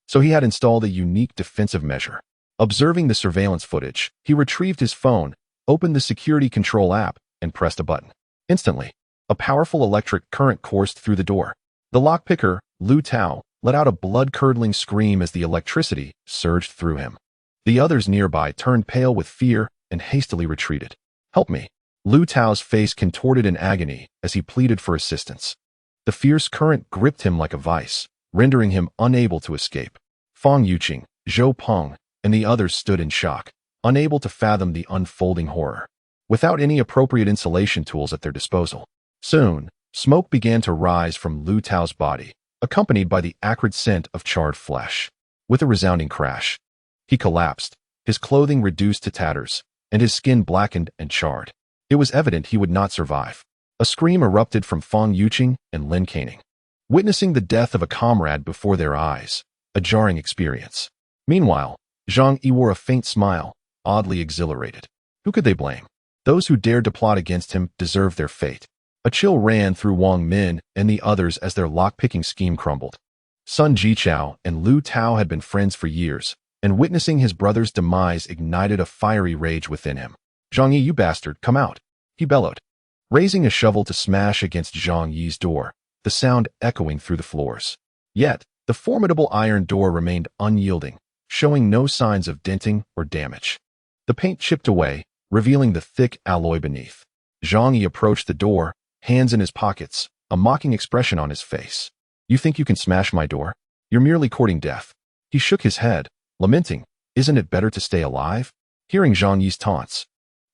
so he had installed a unique defensive measure. Observing the surveillance footage, he retrieved his phone, opened the security control app, and pressed a button. Instantly, a powerful electric current coursed through the door. The lockpicker, Lu Tao, let out a blood-curdling scream as the electricity surged through him. The others nearby turned pale with fear and hastily retreated. "Help me." Lu Tao's face contorted in agony as he pleaded for assistance. The fierce current gripped him like a vice, rendering him unable to escape. Fang Yuqing, Zhou Peng, and the others stood in shock, unable to fathom the unfolding horror. Without any appropriate insulation tools at their disposal. Soon, smoke began to rise from Lu Tao's body, accompanied by the acrid scent of charred flesh. With a resounding crash, he collapsed, his clothing reduced to tatters, and his skin blackened and charred. It was evident he would not survive. A scream erupted from Fang Yuqing and Lin Caning. Witnessing the death of a comrade before their eyes, a jarring experience. Meanwhile, Zhang Yi wore a faint smile, oddly exhilarated. Who could they blame? Those who dared to plot against him deserved their fate. A chill ran through Wang Min and the others as their lock-picking scheme crumbled. Sun Jichao and Lu Tao had been friends for years, and witnessing his brother's demise ignited a fiery rage within him. "Zhang Yi, you bastard, come out," he bellowed, raising a shovel to smash against Zhang Yi's door, the sound echoing through the floors. Yet, the formidable iron door remained unyielding, showing no signs of denting or damage. The paint chipped away, revealing the thick alloy beneath. Zhang Yi approached the door, hands in his pockets, a mocking expression on his face. "You think you can smash my door? You're merely courting death." He shook his head, lamenting, "Isn't it better to stay alive?" Hearing Zhang Yi's taunts,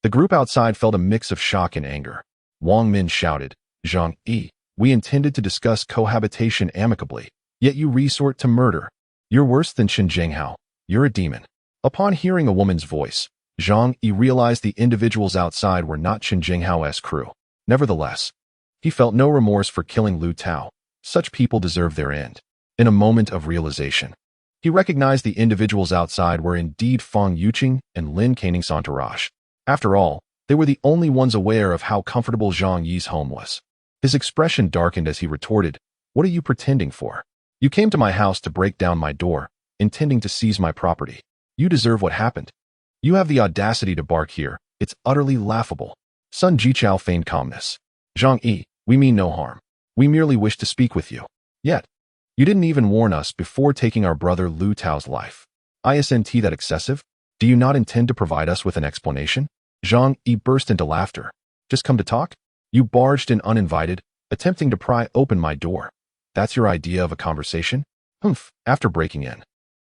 the group outside felt a mix of shock and anger. Wang Min shouted, "Zhang Yi, we intended to discuss cohabitation amicably, yet you resort to murder. You're worse than Chen Zhenghao. You're a demon." Upon hearing a woman's voice, Zhang Yi realized the individuals outside were not Chen Zhenghao's crew. Nevertheless, he felt no remorse for killing Lu Tao. Such people deserve their end. In a moment of realization, he recognized the individuals outside were indeed Fang Yuqing and Lin Caning's entourage. After all, they were the only ones aware of how comfortable Zhang Yi's home was. His expression darkened as he retorted, "What are you pretending for? You came to my house to break down my door, intending to seize my property. You deserve what happened. You have the audacity to bark here. It's utterly laughable." Sun Jichao feigned calmness. "Zhang Yi, we mean no harm. We merely wish to speak with you. Yet, you didn't even warn us before taking our brother Lu Tao's life. Isn't that excessive? Do you not intend to provide us with an explanation?" Zhang Yi burst into laughter. "Just come to talk? You barged in uninvited, attempting to pry open my door. That's your idea of a conversation? Humph, after breaking in.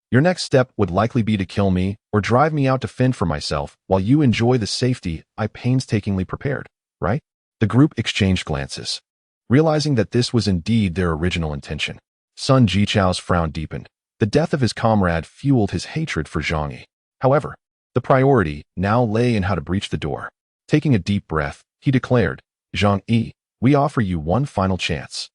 Your next step would likely be to kill me or drive me out to fend for myself while you enjoy the safety I painstakingly prepared, right?" The group exchanged glances, realizing that this was indeed their original intention. Sun Jichao's frown deepened. The death of his comrade fueled his hatred for Zhang Yi. However, the priority now lay in how to breach the door. Taking a deep breath, he declared, "Zhang Yi, we offer you one final chance.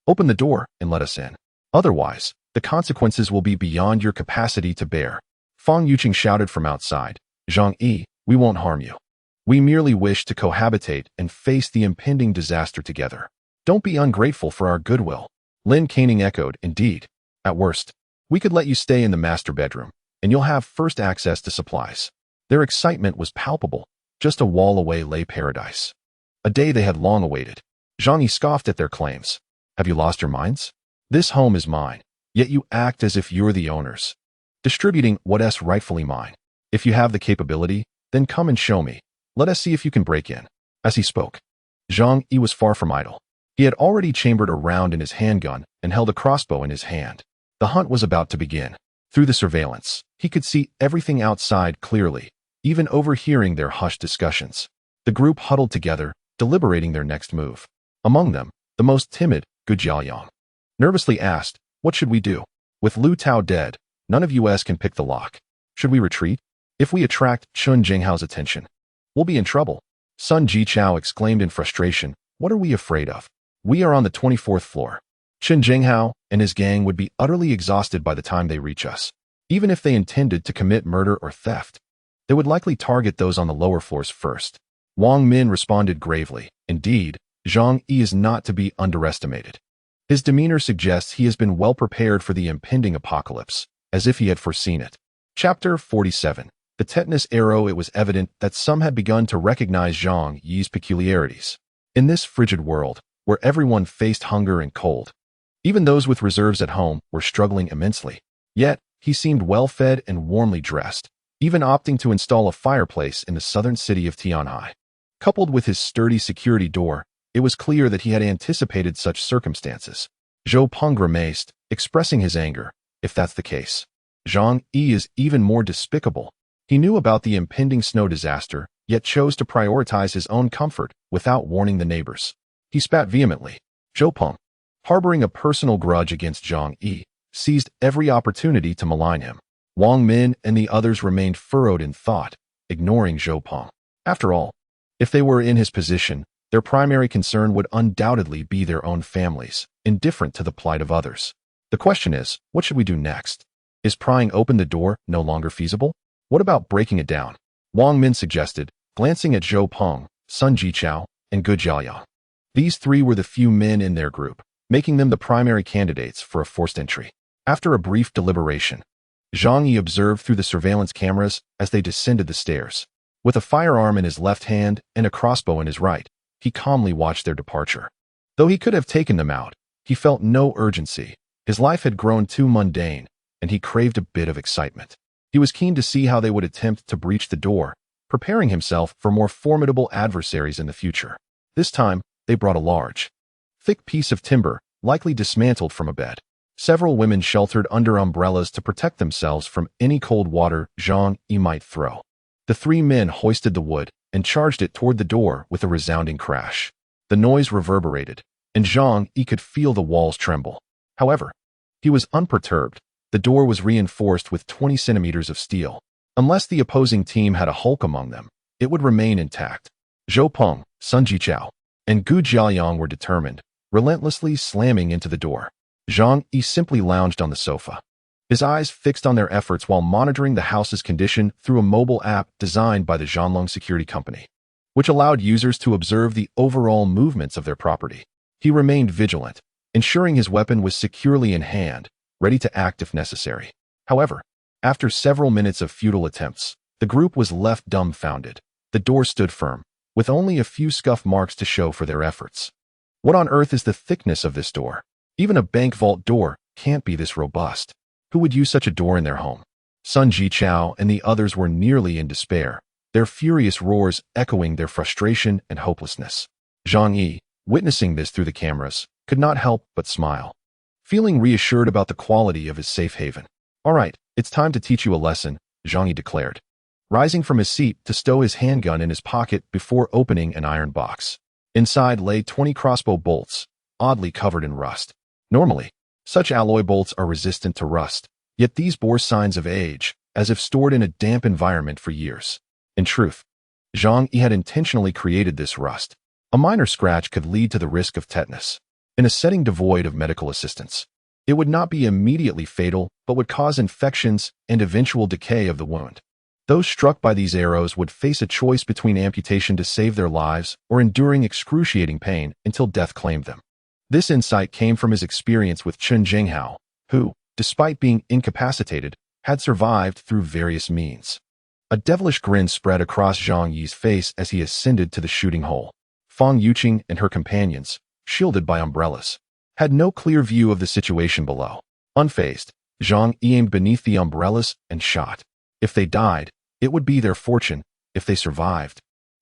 Open the door and let us in. Otherwise, the consequences will be beyond your capacity to bear." Fang Yuqing shouted from outside, "Zhang Yi, we won't harm you. We merely wish to cohabitate and face the impending disaster together. Don't be ungrateful for our goodwill." Lin Caning echoed, "Indeed. At worst, we could let you stay in the master bedroom, and you'll have first access to supplies." Their excitement was palpable. Just a wall away lay paradise. A day they had long awaited. Zhang Yi scoffed at their claims. Have you lost your minds? This home is mine, yet you act as if you're the owners, distributing what's rightfully mine. If you have the capability, then come and show me. Let us see if you can break in." As he spoke, Zhang Yi was far from idle. He had already chambered a round in his handgun and held a crossbow in his hand. The hunt was about to begin. Through the surveillance, he could see everything outside clearly, even overhearing their hushed discussions. The group huddled together, deliberating their next move. Among them, the most timid, Gu Jiaoyang, nervously asked, "What should we do? With Lu Tao dead, none of us can pick the lock. Should we retreat? If we attract Chun Jinghao's attention, we'll be in trouble." Sun Jichao exclaimed in frustration, "What are we afraid of? We are on the 24th floor. Chun Jinghao and his gang would be utterly exhausted by the time they reach us. Even if they intended to commit murder or theft, they would likely target those on the lower floors first." Wang Min responded gravely, "Indeed, Zhang Yi is not to be underestimated. His demeanor suggests he has been well prepared for the impending apocalypse, as if he had foreseen it." Chapter 47. The tetanus arrow. It was evident that some had begun to recognize Zhang Yi's peculiarities. In this frigid world, where everyone faced hunger and cold, even those with reserves at home were struggling immensely. Yet, he seemed well-fed and warmly dressed, even opting to install a fireplace in the southern city of Tianhai. Coupled with his sturdy security door, it was clear that he had anticipated such circumstances. Zhou Peng grimaced, expressing his anger. If that's the case, Zhang Yi is even more despicable. He knew about the impending snow disaster, yet chose to prioritize his own comfort without warning the neighbors. He spat vehemently. Zhou Peng, harboring a personal grudge against Zhang Yi, seized every opportunity to malign him. Wang Min and the others remained furrowed in thought, ignoring Zhou Peng. After all, if they were in his position, their primary concern would undoubtedly be their own families, indifferent to the plight of others. The question is, what should we do next? Is prying open the door no longer feasible? What about breaking it down? Wang Min suggested, glancing at Zhou Peng, Sun Jichao, and Gu Jiaoyang. These three were the few men in their group, making them the primary candidates for a forced entry. After a brief deliberation, Zhang Yi observed through the surveillance cameras as they descended the stairs. With a firearm in his left hand and a crossbow in his right, he calmly watched their departure. Though he could have taken them out, he felt no urgency. His life had grown too mundane, and he craved a bit of excitement. He was keen to see how they would attempt to breach the door, preparing himself for more formidable adversaries in the future. This time, they brought a large, thick piece of timber, likely dismantled from a bed. Several women sheltered under umbrellas to protect themselves from any cold water Zhang Yi might throw. The three men hoisted the wood and charged it toward the door with a resounding crash. The noise reverberated, and Zhang Yi could feel the walls tremble. However, he was unperturbed. The door was reinforced with 20 centimeters of steel. Unless the opposing team had a hulk among them, it would remain intact. Zhou Peng, Sun Jichao, and Gu Jiaoyang were determined, relentlessly slamming into the door. Zhang Yi simply lounged on the sofa, his eyes fixed on their efforts while monitoring the house's condition through a mobile app designed by the Zhanlong Security Company, which allowed users to observe the overall movements of their property. He remained vigilant, ensuring his weapon was securely in hand, ready to act if necessary. However, after several minutes of futile attempts, the group was left dumbfounded. The door stood firm, with only a few scuff marks to show for their efforts. What on earth is the thickness of this door? Even a bank vault door can't be this robust. Who would use such a door in their home? Sun Jichao and the others were nearly in despair, their furious roars echoing their frustration and hopelessness. Zhang Yi, witnessing this through the cameras, could not help but smile, feeling reassured about the quality of his safe haven. "All right, it's time to teach you a lesson," Zhang Yi declared, rising from his seat to stow his handgun in his pocket before opening an iron box. Inside lay 20 crossbow bolts, oddly covered in rust. Normally, such alloy bolts are resistant to rust, yet these bore signs of age, as if stored in a damp environment for years. In truth, Zhang Yi had intentionally created this rust. A minor scratch could lead to the risk of tetanus. In a setting devoid of medical assistance, it would not be immediately fatal, but would cause infections and eventual decay of the wound. Those struck by these arrows would face a choice between amputation to save their lives or enduring excruciating pain until death claimed them. This insight came from his experience with Chun Jinghao, who, despite being incapacitated, had survived through various means. A devilish grin spread across Zhang Yi's face as he ascended to the shooting hole. Fang Yuqing and her companions, shielded by umbrellas, had no clear view of the situation below. Unfazed, Zhang Yi aimed beneath the umbrellas and shot. If they died, it would be their fortune. If they survived,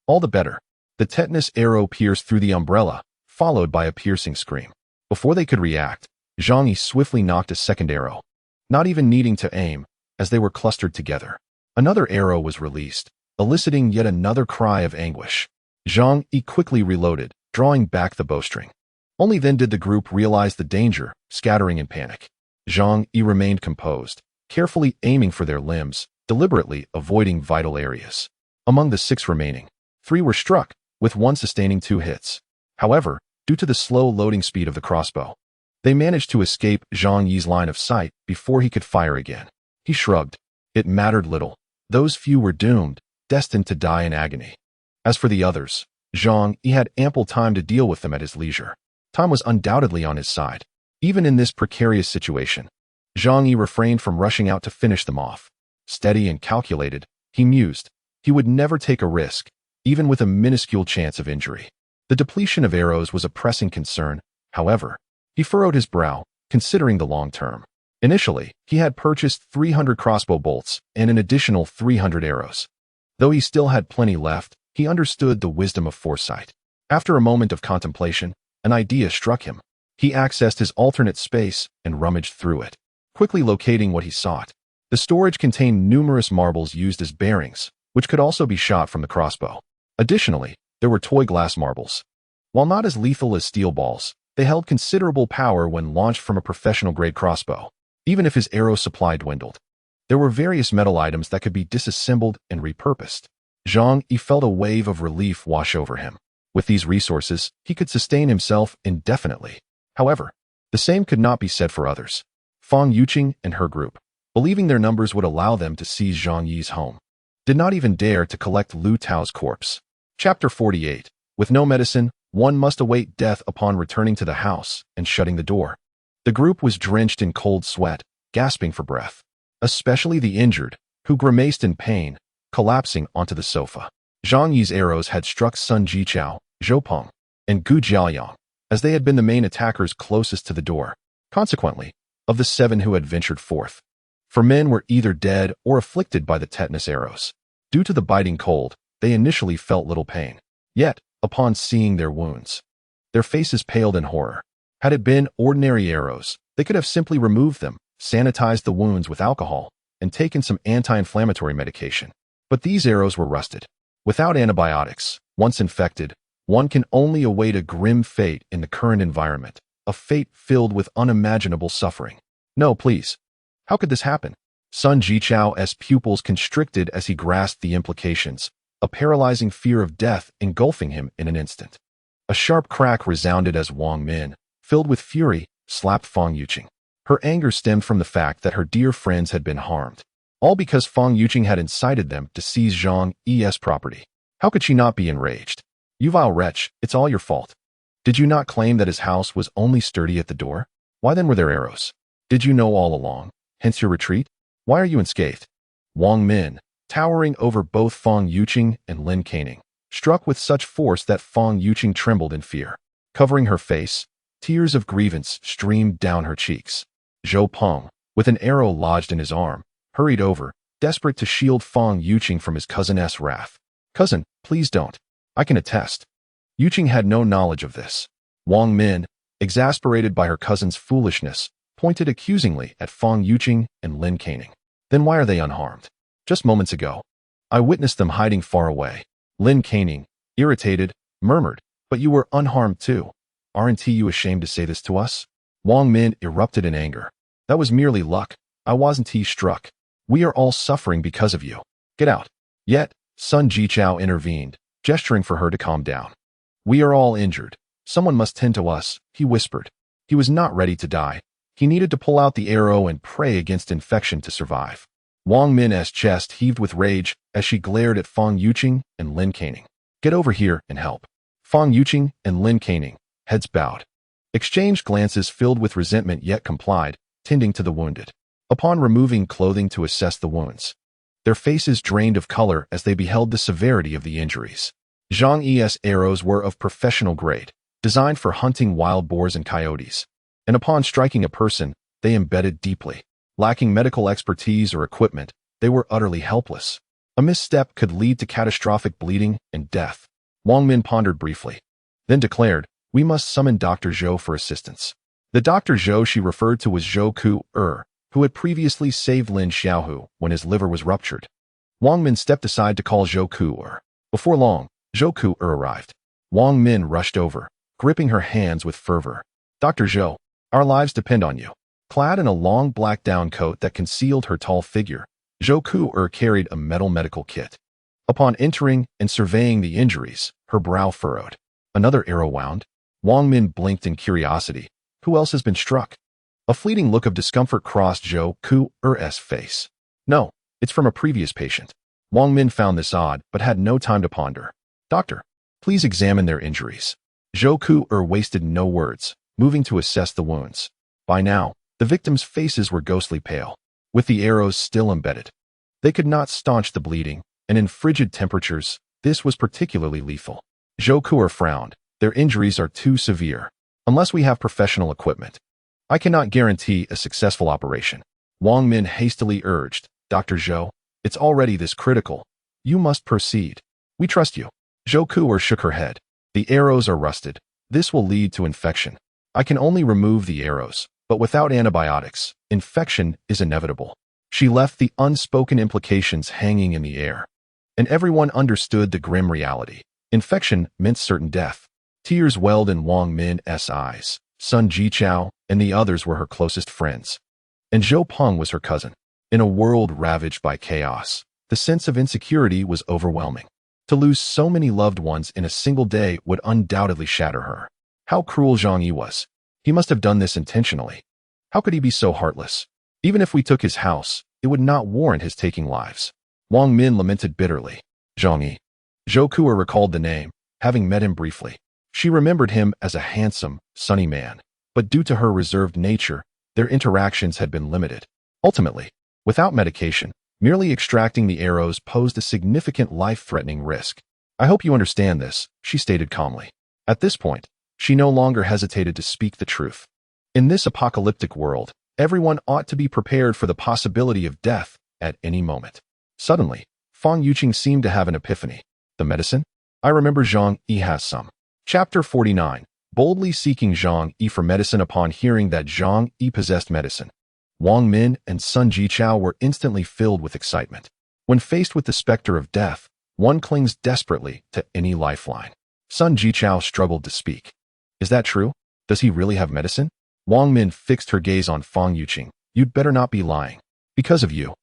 all the better. The tetanus arrow pierced through the umbrella, followed by a piercing scream. Before they could react, Zhang Yi swiftly knocked a second arrow, not even needing to aim, as they were clustered together. Another arrow was released, eliciting yet another cry of anguish. Zhang Yi quickly reloaded, drawing back the bowstring. Only then did the group realize the danger, scattering in panic. Zhang Yi remained composed, carefully aiming for their limbs, deliberately avoiding vital areas. Among the 6 remaining, 3 were struck, with one sustaining 2 hits. However, due to the slow loading speed of the crossbow, they managed to escape Zhang Yi's line of sight before he could fire again. He shrugged. It mattered little. Those few were doomed, destined to die in agony. As for the others, Zhang Yi had ample time to deal with them at his leisure. Time was undoubtedly on his side. Even in this precarious situation, Zhang Yi refrained from rushing out to finish them off. Steady and calculated, he mused. He would never take a risk, even with a minuscule chance of injury. The depletion of arrows was a pressing concern, however. He furrowed his brow, considering the long term. Initially, he had purchased 300 crossbow bolts and an additional 300 arrows. Though he still had plenty left, he understood the wisdom of foresight. After a moment of contemplation, an idea struck him. He accessed his alternate space and rummaged through it, quickly locating what he sought. The storage contained numerous marbles used as bearings, which could also be shot from the crossbow. Additionally, there were toy glass marbles. While not as lethal as steel balls, they held considerable power when launched from a professional-grade crossbow, even if his arrow supply dwindled. There were various metal items that could be disassembled and repurposed. Zhang Yi felt a wave of relief wash over him. With these resources, he could sustain himself indefinitely. However, the same could not be said for others. Fang Yuqing and her group, believing their numbers would allow them to seize Zhang Yi's home, did not even dare to collect Lu Tao's corpse. Chapter 48. With no medicine, one must await death upon returning to the house and shutting the door. The group was drenched in cold sweat, gasping for breath. Especially the injured, who grimaced in pain, collapsing onto the sofa. Zhang Yi's arrows had struck Sun Jichao, Zhou Peng, and Gu Jiaoyang, as they had been the main attackers closest to the door. Consequently, of the 7 who had ventured forth, 4 men were either dead or afflicted by the tetanus arrows. Due to the biting cold, they initially felt little pain. Yet, upon seeing their wounds, their faces paled in horror. Had it been ordinary arrows, they could have simply removed them, sanitized the wounds with alcohol, and taken some anti-inflammatory medication. But these arrows were rusted. Without antibiotics, once infected, one can only await a grim fate in the current environment, a fate filled with unimaginable suffering. No, please. How could this happen? Sun Jichao's pupils constricted as he grasped the implications, a paralyzing fear of death engulfing him in an instant. A sharp crack resounded as Wang Min, filled with fury, slapped Fang Yuqing. Her anger stemmed from the fact that her dear friends had been harmed, all because Fang Yuqing had incited them to seize Zhang Yi's property. How could she not be enraged? You vile wretch, it's all your fault. Did you not claim that his house was only sturdy at the door? Why then were there arrows? Did you know all along, hence your retreat? Why are you unscathed? Wang Min, towering over both Fang Yuqing and Lin Caning, struck with such force that Fang Yuqing trembled in fear. Covering her face, tears of grievance streamed down her cheeks. Zhou Peng, with an arrow lodged in his arm, hurried over, desperate to shield Fang Yuqing from his cousin's wrath. Cousin, please don't. I can attest. Yuqing had no knowledge of this. Wang Min, exasperated by her cousin's foolishness, pointed accusingly at Fang Yuqing and Lin Caning. Then why are they unharmed? Just moments ago, I witnessed them hiding far away. Lin Caning, irritated, murmured, but you were unharmed too. Aren't you ashamed to say this to us? Wang Min erupted in anger. That was merely luck. I wasn't struck. We are all suffering because of you. Get out. Yet, Sun Jichao intervened, gesturing for her to calm down. We are all injured. Someone must tend to us, he whispered. He was not ready to die. He needed to pull out the arrow and pray against infection to survive. Wang Min's chest heaved with rage as she glared at Fang Yuqing and Lin Caning. Get over here and help. Fang Yuqing and Lin Caning, heads bowed, exchanged glances filled with resentment yet complied, tending to the wounded. Upon removing clothing to assess the wounds, their faces drained of color as they beheld the severity of the injuries. Zhang Yi's arrows were of professional grade, designed for hunting wild boars and coyotes. and upon striking a person, they embedded deeply. Lacking medical expertise or equipment, they were utterly helpless. A misstep could lead to catastrophic bleeding and death. Wang Min pondered briefly, then declared, "We must summon Dr. Zhou for assistance." The Dr. Zhou she referred to was Zhou Ku-er, who had previously saved Lin Xiaohu when his liver was ruptured. Wang Min stepped aside to call Zhou Ku-er. Before long, Zhou Ku-er arrived. Wang Min rushed over, gripping her hands with fervor. "Dr. Zhou, our lives depend on you." Clad in a long black down coat that concealed her tall figure, Zhou Ku-er carried a metal medical kit. Upon entering and surveying the injuries, her brow furrowed. "Another arrow wound?" Wang Min blinked in curiosity. "Who else has been struck?" A fleeting look of discomfort crossed Zhou Ku-er's face. "No, it's from a previous patient." Wang Min found this odd, but had no time to ponder. "Doctor, please examine their injuries." Zhou Ku-er wasted no words, moving to assess the wounds. By now, the victims' faces were ghostly pale, with the arrows still embedded. They could not staunch the bleeding, and in frigid temperatures, this was particularly lethal. Zhou Ku-er frowned. "Their injuries are too severe. Unless we have professional equipment, I cannot guarantee a successful operation." Wang Min hastily urged, "Dr. Zhou, it's already this critical. You must proceed. We trust you." Zhou Ku-er shook her head. "The arrows are rusted. This will lead to infection. I can only remove the arrows, but without antibiotics, infection is inevitable." She left the unspoken implications hanging in the air, and everyone understood the grim reality. Infection meant certain death. Tears welled in Wang Min's eyes. Sun Jichao and the others were her closest friends, and Zhou Peng was her cousin. In a world ravaged by chaos, the sense of insecurity was overwhelming. To lose so many loved ones in a single day would undoubtedly shatter her. How cruel Zhang Yi was. He must have done this intentionally. How could he be so heartless? Even if we took his house, it would not warrant his taking lives. Wang Min lamented bitterly. Zhang Yi. Zhou Ku-er recalled the name, having met him briefly. She remembered him as a handsome, sunny man, but due to her reserved nature, their interactions had been limited. Ultimately, without medication, merely extracting the arrows posed a significant life-threatening risk. "I hope you understand this," she stated calmly. At this point, she no longer hesitated to speak the truth. In this apocalyptic world, everyone ought to be prepared for the possibility of death at any moment. Suddenly, Fang Yuqing seemed to have an epiphany. "The medicine? I remember Zhang Yi has some." Chapter 49. Boldly seeking Zhang Yi for medicine. Upon hearing that Zhang Yi possessed medicine, Wang Min and Sun Jichao were instantly filled with excitement. When faced with the specter of death, one clings desperately to any lifeline. Sun Jichao struggled to speak. "Is that true? Does he really have medicine?" Wang Min fixed her gaze on Fang Yuqing. "You'd better not be lying. Because of you,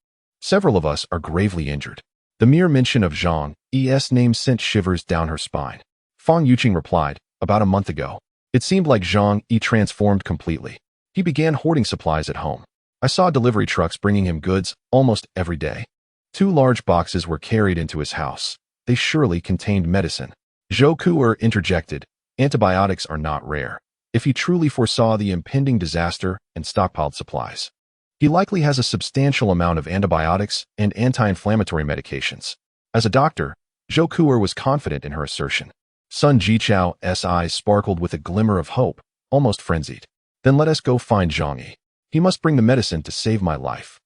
several of us are gravely injured." The mere mention of Zhang Yi's name sent shivers down her spine. Fang Yuqing replied, "About a month ago, it seemed like Zhang Yi transformed completely. He began hoarding supplies at home. I saw delivery trucks bringing him goods almost every day. 2 large boxes were carried into his house. They surely contained medicine." Zhou Ku-er interjected, "Antibiotics are not rare. If he truly foresaw the impending disaster and stockpiled supplies, he likely has a substantial amount of antibiotics and anti-inflammatory medications." As a doctor, Zhou Ku-er was confident in her assertion. Sun Jichao's eyes sparkled with a glimmer of hope, almost frenzied. "Then let us go find Zhang Yi. He must bring the medicine to save my life.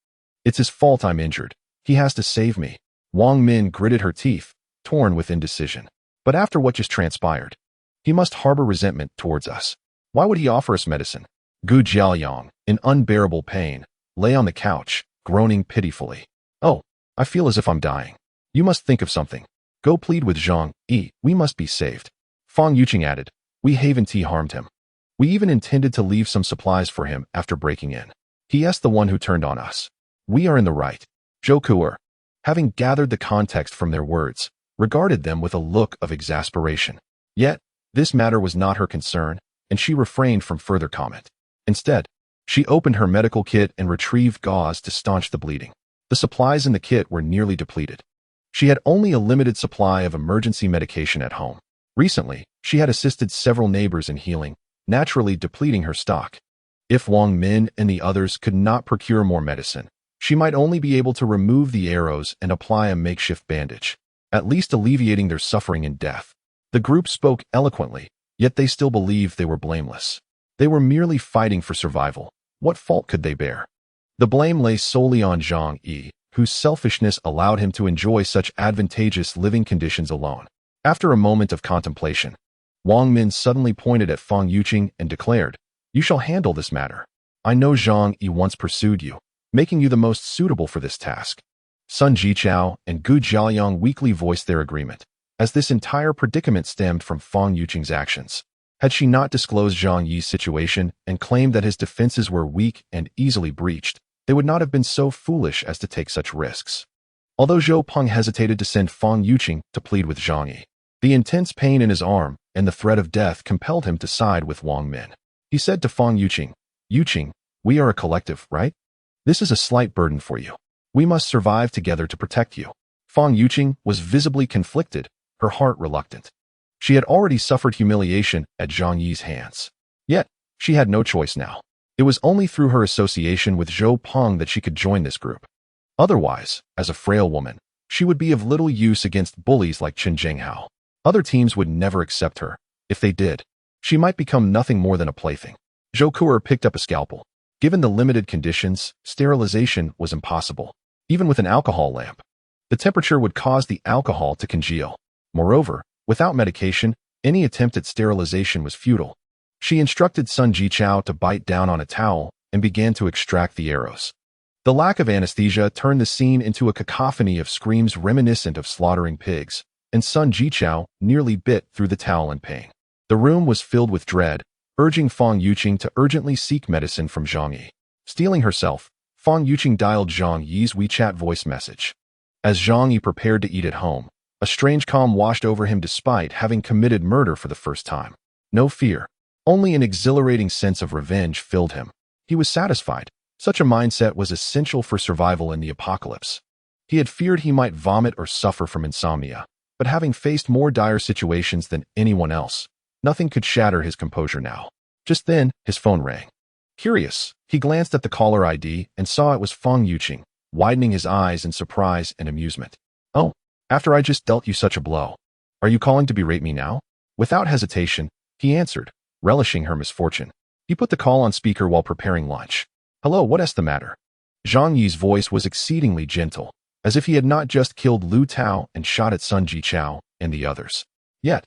It's his fault I'm injured. He has to save me." Wang Min gritted her teeth, torn with indecision. "But after what just transpired, he must harbor resentment towards us. Why would he offer us medicine?" Gu Jiaoyang, in unbearable pain, lay on the couch, groaning pitifully. "Oh, I feel as if I'm dying. You must think of something. Go plead with Zhang Yi. We must be saved." Fang Yuqing added, "We haven't harmed him. We even intended to leave some supplies for him after breaking in. He's the one who turned on us. We are in the right." Zhou Ku-er, having gathered the context from their words, regarded them with a look of exasperation. Yet, this matter was not her concern, and she refrained from further comment. Instead, she opened her medical kit and retrieved gauze to staunch the bleeding. The supplies in the kit were nearly depleted. She had only a limited supply of emergency medication at home. Recently, she had assisted several neighbors in healing, naturally depleting her stock. If Wang Min and the others could not procure more medicine, she might only be able to remove the arrows and apply a makeshift bandage, at least alleviating their suffering and death. The group spoke eloquently, yet they still believed they were blameless. They were merely fighting for survival. What fault could they bear? The blame lay solely on Zhang Yi, whose selfishness allowed him to enjoy such advantageous living conditions alone. After a moment of contemplation, Wang Min suddenly pointed at Fang Yuqing and declared, "You shall handle this matter. I know Zhang Yi once pursued you, making you the most suitable for this task." Sun Jichao and Gu Jiaoyang weakly voiced their agreement, as this entire predicament stemmed from Fang Yuqing's actions. Had she not disclosed Zhang Yi's situation and claimed that his defenses were weak and easily breached, they would not have been so foolish as to take such risks. Although Zhou Peng hesitated to send Fang Yuqing to plead with Zhang Yi, the intense pain in his arm and the threat of death compelled him to side with Wang Min. He said to Fang Yuqing, "Yuqing, we are a collective, right? This is a slight burden for you. We must survive together to protect you." Fang Yuqing was visibly conflicted, her heart reluctant. She had already suffered humiliation at Zhang Yi's hands. Yet, she had no choice now. It was only through her association with Zhou Peng that she could join this group. Otherwise, as a frail woman, she would be of little use against bullies like Chen Zhenghao. Other teams would never accept her. If they did, she might become nothing more than a plaything. Zhou Kuer picked up a scalpel. Given the limited conditions, sterilization was impossible, even with an alcohol lamp. The temperature would cause the alcohol to congeal. Moreover, without medication, any attempt at sterilization was futile. She instructed Sun Jichao to bite down on a towel and began to extract the arrows. The lack of anesthesia turned the scene into a cacophony of screams reminiscent of slaughtering pigs, and Sun Jichao nearly bit through the towel in pain. The room was filled with dread, urging Fang Yuqing to urgently seek medicine from Zhang Yi. Steeling herself, Fang Yuqing dialed Zhang Yi's WeChat voice message. As Zhang Yi prepared to eat at home, a strange calm washed over him despite having committed murder for the first time. No fear. Only an exhilarating sense of revenge filled him. He was satisfied. Such a mindset was essential for survival in the apocalypse. He had feared he might vomit or suffer from insomnia, but having faced more dire situations than anyone else, nothing could shatter his composure now. Just then, his phone rang. Curious, he glanced at the caller ID and saw it was Fang Yuqing, widening his eyes in surprise and amusement. "Oh, after I just dealt you such a blow. Are you calling to berate me now?" Without hesitation, he answered, relishing her misfortune. He put the call on speaker while preparing lunch. "Hello, what's the matter?" Zhang Yi's voice was exceedingly gentle, as if he had not just killed Lu Tao and shot at Sun Jichao and the others. Yet,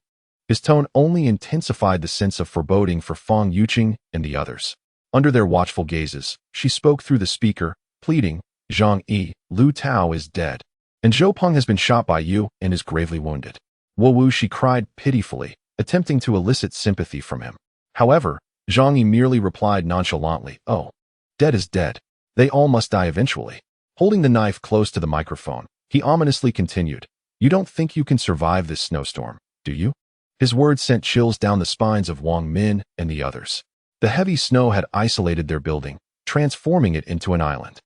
his tone only intensified the sense of foreboding for Fang Yuqing and the others. Under their watchful gazes, she spoke through the speaker, pleading, "Zhang Yi, Lu Tao is dead, and Zhou Peng has been shot by you and is gravely wounded." "Wo Wu," she cried pitifully, attempting to elicit sympathy from him. However, Zhang Yi merely replied nonchalantly, "Oh, dead is dead. They all must die eventually." Holding the knife close to the microphone, he ominously continued, "You don't think you can survive this snowstorm, do you?" His words sent chills down the spines of Wang Min and the others. The heavy snow had isolated their building, transforming it into an island.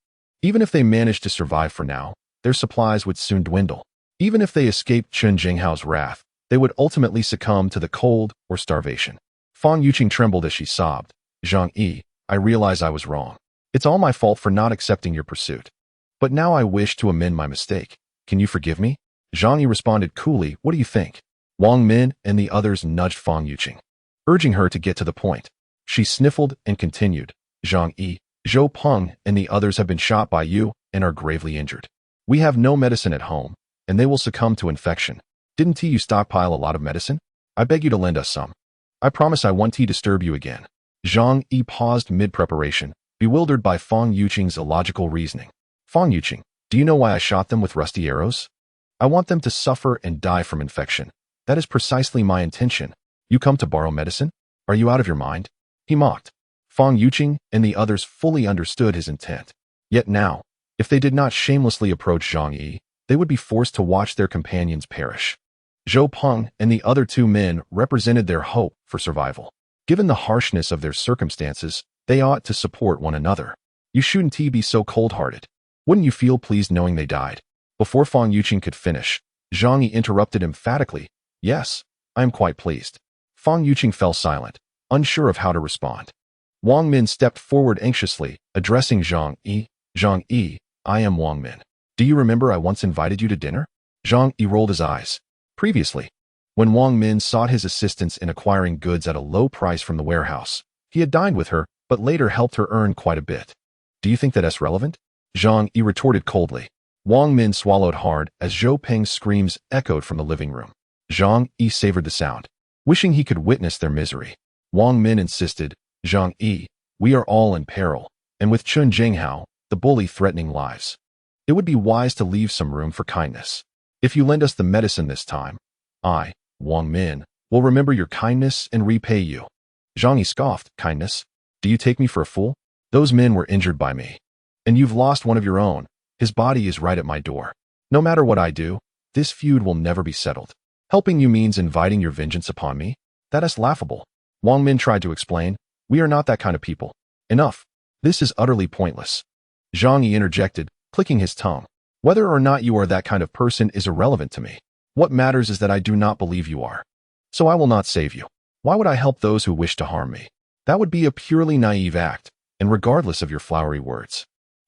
Even if they managed to survive for now, their supplies would soon dwindle. Even if they escaped Chen Zhenghao's wrath, they would ultimately succumb to the cold or starvation. Fang Yuqing trembled as she sobbed, "Zhang Yi, I realize I was wrong. It's all my fault for not accepting your pursuit. But now I wish to amend my mistake. Can you forgive me?" Zhang Yi responded coolly, "What do you think?" Wang Min and the others nudged Fang Yuqing, urging her to get to the point. She sniffled and continued, "Zhang Yi, Zhou Peng and the others have been shot by you and are gravely injured. We have no medicine at home, and they will succumb to infection. Didn't you stockpile a lot of medicine? I beg you to lend us some. I promise I won't disturb you again." Zhang Yi paused mid-preparation, bewildered by Fang Yuqing's illogical reasoning. "Fang Yuqing, do you know why I shot them with rusty arrows? I want them to suffer and die from infection. That is precisely my intention. You come to borrow medicine? Are you out of your mind?" He mocked. Fang Yuqing and the others fully understood his intent. Yet now, if they did not shamelessly approach Zhang Yi, they would be forced to watch their companions perish. Zhou Peng and the other two men represented their hope for survival. Given the harshness of their circumstances, they ought to support one another. "You shouldn't be so cold-hearted. Wouldn't you feel pleased knowing they died?" Before Fang Yuqing could finish, Zhang Yi interrupted emphatically, "Yes, I am quite pleased." Fang Yuqing fell silent, unsure of how to respond. Wang Min stepped forward anxiously, addressing Zhang Yi. "Zhang Yi, I am Wang Min. Do you remember I once invited you to dinner?" Zhang Yi rolled his eyes. Previously, when Wang Min sought his assistance in acquiring goods at a low price from the warehouse, He had dined with her, but later helped her earn quite a bit. Do you think that's relevant? Zhang Yi retorted coldly. Wang Min swallowed hard as Zhou Peng's screams echoed from the living room. Zhang Yi savored the sound, wishing he could witness their misery. Wang Min insisted, Zhang Yi, we are all in peril, and with Chun Jinghao, the bully threatening lives. It would be wise to leave some room for kindness. If you lend us the medicine this time, I, Wang Min, will remember your kindness and repay you. Zhang Yi scoffed, kindness? Do you take me for a fool? Those men were injured by me. And you've lost one of your own. His body is right at my door. No matter what I do, this feud will never be settled. Helping you means inviting your vengeance upon me? That is laughable. Wang Min tried to explain, we are not that kind of people. Enough. This is utterly pointless. Zhang Yi interjected, clicking his tongue. Whether or not you are that kind of person is irrelevant to me. What matters is that I do not believe you are. So I will not save you. Why would I help those who wish to harm me? That would be a purely naive act, and regardless of your flowery words.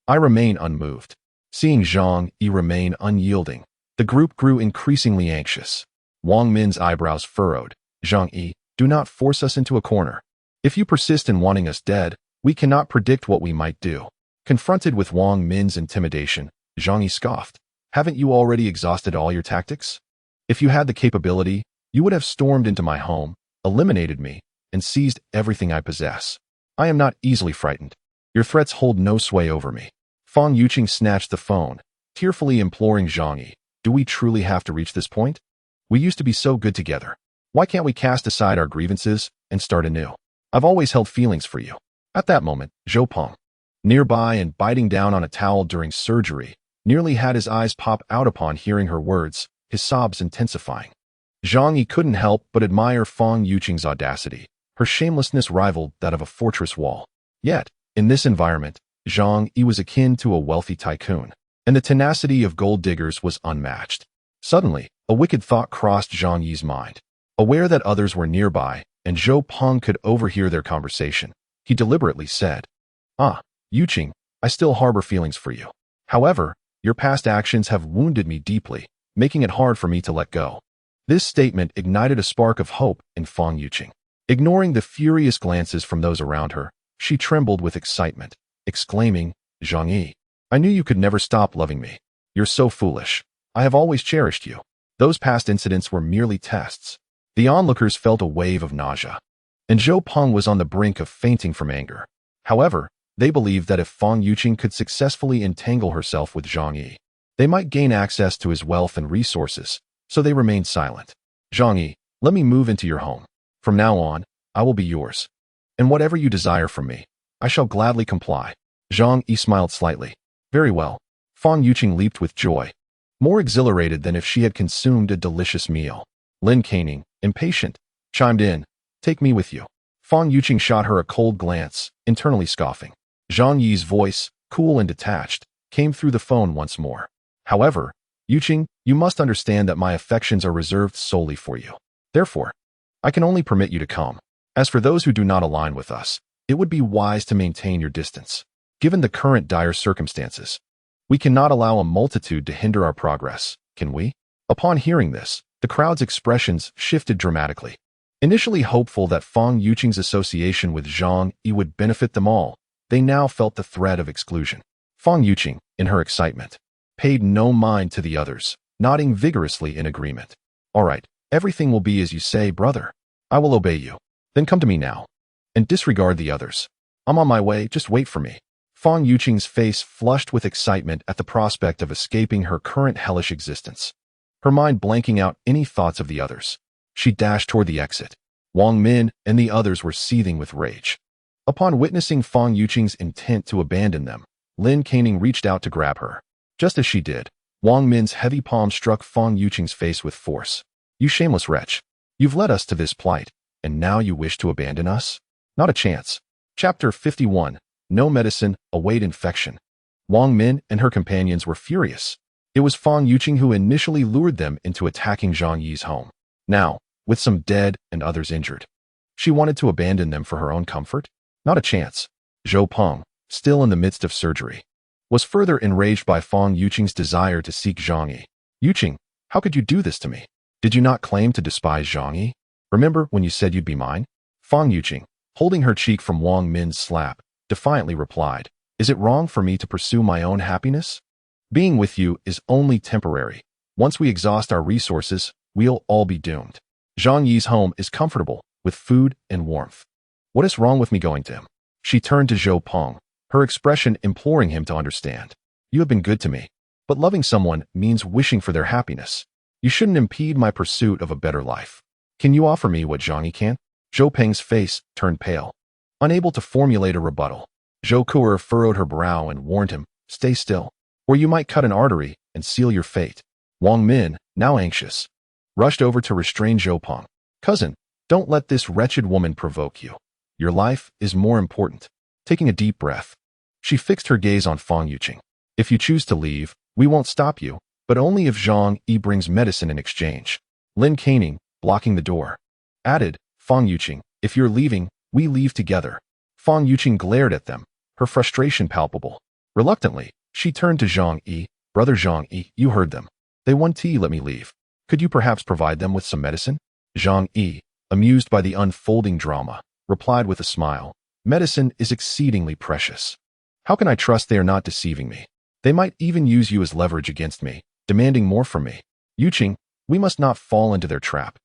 I remain unmoved. Seeing Zhang Yi remain unyielding, the group grew increasingly anxious. Wang Min's eyebrows furrowed. Zhang Yi, do not force us into a corner. If you persist in wanting us dead, we cannot predict what we might do. Confronted with Wang Min's intimidation, Zhang Yi scoffed. Haven't you already exhausted all your tactics? If you had the capability, you would have stormed into my home, eliminated me, and seized everything I possess. I am not easily frightened. Your threats hold no sway over me. Fang Yuqing snatched the phone, tearfully imploring Zhang Yi, do we truly have to reach this point? We used to be so good together. Why can't we cast aside our grievances and start anew? I've always held feelings for you. At that moment, Zhou Peng, nearby and biting down on a towel during surgery, nearly had his eyes pop out upon hearing her words, his sobs intensifying. Zhang Yi couldn't help but admire Fang Yuqing's audacity. Her shamelessness rivaled that of a fortress wall. Yet, in this environment, Zhang Yi was akin to a wealthy tycoon, and the tenacity of gold diggers was unmatched. Suddenly, a wicked thought crossed Zhang Yi's mind. Aware that others were nearby, and Zhou Peng could overhear their conversation, he deliberately said, Yuqing, I still harbor feelings for you. However, your past actions have wounded me deeply, making it hard for me to let go. This statement ignited a spark of hope in Fang Yuqing. Ignoring the furious glances from those around her, she trembled with excitement, exclaiming, Zhang Yi, I knew you could never stop loving me. You're so foolish. I have always cherished you. Those past incidents were merely tests. The onlookers felt a wave of nausea, and Zhou Peng was on the brink of fainting from anger. However, they believed that if Fang Yuqing could successfully entangle herself with Zhang Yi, they might gain access to his wealth and resources, so they remained silent. Zhang Yi, let me move into your home. From now on, I will be yours. And whatever you desire from me, I shall gladly comply. Zhang Yi smiled slightly. Very well. Fang Yuqing leaped with joy, more exhilarated than if she had consumed a delicious meal. Lin Caning, impatient, chimed in, take me with you. Fang Yuqing shot her a cold glance, internally scoffing. Zhang Yi's voice, cool and detached, came through the phone once more. However, Yuqing, you must understand that my affections are reserved solely for you. Therefore, I can only permit you to come. As for those who do not align with us, it would be wise to maintain your distance. Given the current dire circumstances, we cannot allow a multitude to hinder our progress, can we? Upon hearing this, the crowd's expressions shifted dramatically. Initially hopeful that Fang Yuqing's association with Zhang Yi would benefit them all, they now felt the threat of exclusion. Fang Yuqing, in her excitement, paid no mind to the others, nodding vigorously in agreement. All right, everything will be as you say, brother. I will obey you. Then come to me now. And disregard the others. I'm on my way, just wait for me. Fang Yuqing's face flushed with excitement at the prospect of escaping her current hellish existence, her mind blanking out any thoughts of the others. She dashed toward the exit. Wang Min and the others were seething with rage. Upon witnessing Fang Yuqing's intent to abandon them, Lin Caning reached out to grab her. Just as she did, Wang Min's heavy palm struck Fang Yuqing's face with force. You shameless wretch. You've led us to this plight, and now you wish to abandon us? Not a chance. Chapter 51. No medicine, await infection. Wang Min and her companions were furious. It was Fang Yuqing who initially lured them into attacking Zhang Yi's home. Now, with some dead and others injured, she wanted to abandon them for her own comfort? Not a chance. Zhou Peng, still in the midst of surgery, was further enraged by Fang Yuqing's desire to seek Zhang Yi. Yuqing, how could you do this to me? Did you not claim to despise Zhang Yi? Remember when you said you'd be mine? Fang Yuqing, holding her cheek from Wang Min's slap, defiantly replied, "Is it wrong for me to pursue my own happiness? Being with you is only temporary. Once we exhaust our resources, we'll all be doomed." Zhang Yi's home is comfortable, with food and warmth. What is wrong with me going to him? She turned to Zhou Peng, her expression imploring him to understand. You have been good to me, but loving someone means wishing for their happiness. You shouldn't impede my pursuit of a better life. Can you offer me what Zhang Yi can? Zhou Peng's face turned pale. Unable to formulate a rebuttal, Zhou Kuer furrowed her brow and warned him, "Stay still, or you might cut an artery and seal your fate." Wang Min, now anxious, rushed over to restrain Zhou Peng. "Cousin, don't let this wretched woman provoke you. Your life is more important." Taking a deep breath, she fixed her gaze on Fang Yuqing. "If you choose to leave, we won't stop you, but only if Zhang Yi brings medicine in exchange." Lin Caning, blocking the door, added, "Fang Yuqing, if you're leaving, we leave together." Fang Yuqing glared at them, her frustration palpable. Reluctantly, she turned to Zhang Yi. "Brother Zhang Yi, you heard them. They want tea, let me leave. Could you perhaps provide them with some medicine?" Zhang Yi, amused by the unfolding drama, replied with a smile, "Medicine is exceedingly precious. How can I trust they are not deceiving me? They might even use you as leverage against me, demanding more from me. Yuqing, we must not fall into their trap."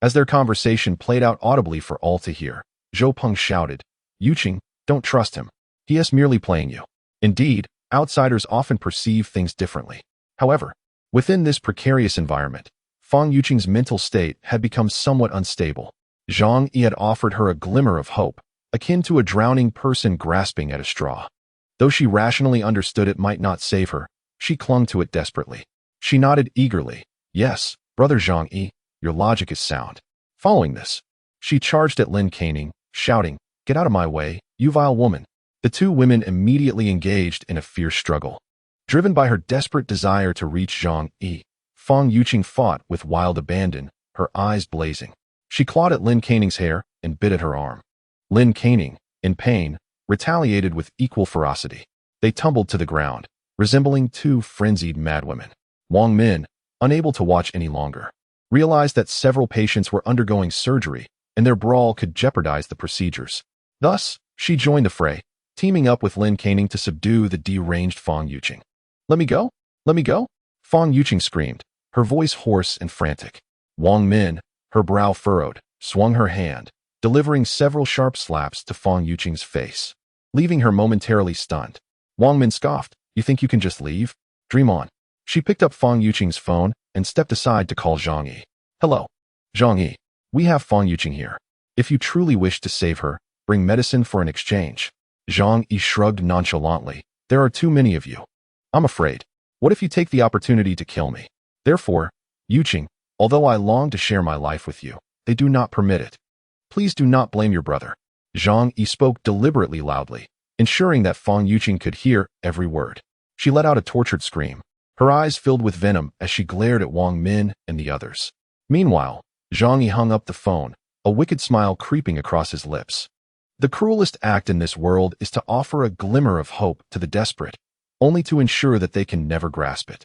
As their conversation played out audibly for all to hear, Zhou Peng shouted, "Yuqing, don't trust him. He is merely playing you." Indeed, outsiders often perceive things differently. However, within this precarious environment, Fang Yuqing's mental state had become somewhat unstable. Zhang Yi had offered her a glimmer of hope, akin to a drowning person grasping at a straw. Though she rationally understood it might not save her, she clung to it desperately. She nodded eagerly, "Yes, brother Zhang Yi, your logic is sound." Following this, she charged at Lin Caning, shouting, "Get out of my way, you vile woman." The two women immediately engaged in a fierce struggle. Driven by her desperate desire to reach Zhang Yi, Fang Yuqing fought with wild abandon, her eyes blazing. She clawed at Lin Caning's hair and bit at her arm. Lin Caning, in pain, retaliated with equal ferocity. They tumbled to the ground, resembling two frenzied madwomen. Wang Min, unable to watch any longer, realized that several patients were undergoing surgery and their brawl could jeopardize the procedures. Thus, she joined the fray, teaming up with Lin Caning to subdue the deranged Fang Yuqing. "Let me go! Let me go!" Fang Yuqing screamed, her voice hoarse and frantic. Wang Min, her brow furrowed, swung her hand, delivering several sharp slaps to Fang Yuqing's face, leaving her momentarily stunned. Wang Min scoffed, "You think you can just leave? Dream on." She picked up Fang Yuqing's phone and stepped aside to call Zhang Yi. "Hello, Zhang Yi. We have Fang Yuqing here. If you truly wish to save her, bring medicine for an exchange." Zhang Yi shrugged nonchalantly. "There are too many of you. I'm afraid. What if you take the opportunity to kill me? Therefore, Yuqing, although I long to share my life with you, they do not permit it. Please do not blame your brother." Zhang Yi spoke deliberately loudly, ensuring that Fang Yuqing could hear every word. She let out a tortured scream, her eyes filled with venom as she glared at Wang Min and the others. Meanwhile, Zhang Yi hung up the phone, a wicked smile creeping across his lips. The cruelest act in this world is to offer a glimmer of hope to the desperate, only to ensure that they can never grasp it.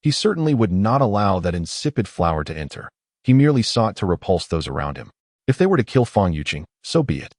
He certainly would not allow that insipid flower to enter. He merely sought to repulse those around him. If they were to kill Fang Yuqing, so be it.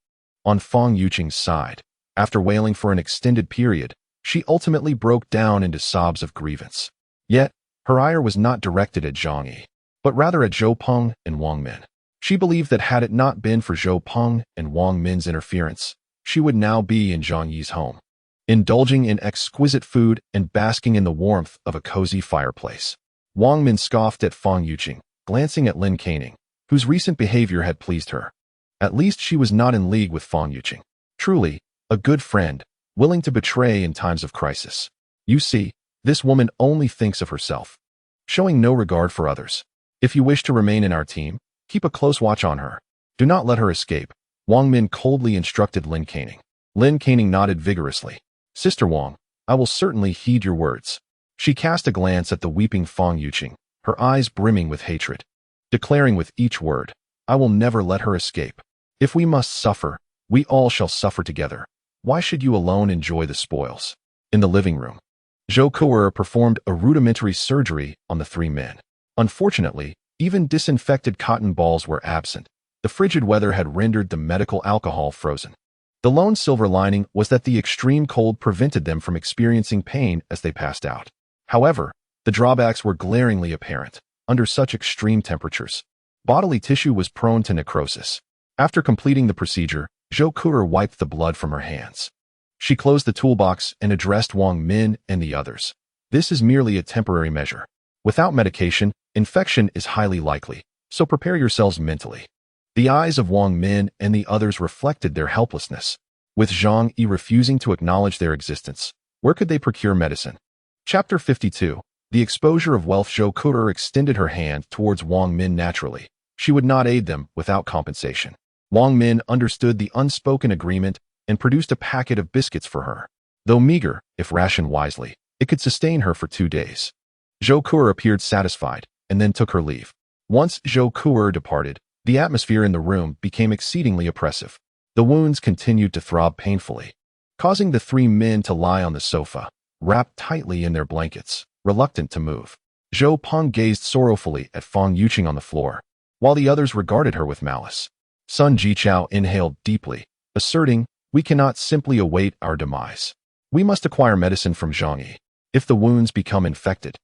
On Fang Yuqing's side, after wailing for an extended period, she ultimately broke down into sobs of grievance. Yet, her ire was not directed at Zhang Yi, but rather at Zhou Peng and Wang Min. She believed that had it not been for Zhou Peng and Wang Min's interference, she would now be in Zhang Yi's home, indulging in exquisite food and basking in the warmth of a cozy fireplace. Wang Min scoffed at Fang Yuqing, glancing at Lin Caning, whose recent behavior had pleased her. At least she was not in league with Fang Yuqing. Truly, a good friend, willing to betray in times of crisis. You see, this woman only thinks of herself, showing no regard for others. If you wish to remain in our team, keep a close watch on her. Do not let her escape, Wang Min coldly instructed Lin Caning. Lin Caning nodded vigorously. Sister Wang, I will certainly heed your words. She cast a glance at the weeping Fang Yuqing, her eyes brimming with hatred, declaring with each word, I will never let her escape. If we must suffer, we all shall suffer together. Why should you alone enjoy the spoils? In the living room, Zhou Kuer performed a rudimentary surgery on the three men. Unfortunately, even disinfected cotton balls were absent, The frigid weather had rendered the medical alcohol frozen. The lone silver lining was that the extreme cold prevented them from experiencing pain as they passed out. However, the drawbacks were glaringly apparent. Under such extreme temperatures, bodily tissue was prone to necrosis. After completing the procedure, Zhou Ku'er wiped the blood from her hands. She closed the toolbox and addressed Wang Min and the others. This is merely a temporary measure. Without medication, infection is highly likely, so prepare yourselves mentally. The eyes of Wang Min and the others reflected their helplessness. With Zhang Yi refusing to acknowledge their existence, where could they procure medicine? Chapter 52. The exposure of wealth. Zhou Ku'er extended her hand towards Wang Min naturally. She would not aid them without compensation. Wang Min understood the unspoken agreement and produced a packet of biscuits for her. Though meager, if rationed wisely, it could sustain her for 2 days. Zhou Ku'er appeared satisfied and then took her leave. Once Zhou Ku'er departed, the atmosphere in the room became exceedingly oppressive. The wounds continued to throb painfully, causing the 3 men to lie on the sofa, wrapped tightly in their blankets, reluctant to move. Zhou Peng gazed sorrowfully at Fang Yuqing on the floor, while the others regarded her with malice. Sun Jichao inhaled deeply, asserting, "We cannot simply await our demise. We must acquire medicine from Zhang Yi. If the wounds become infected,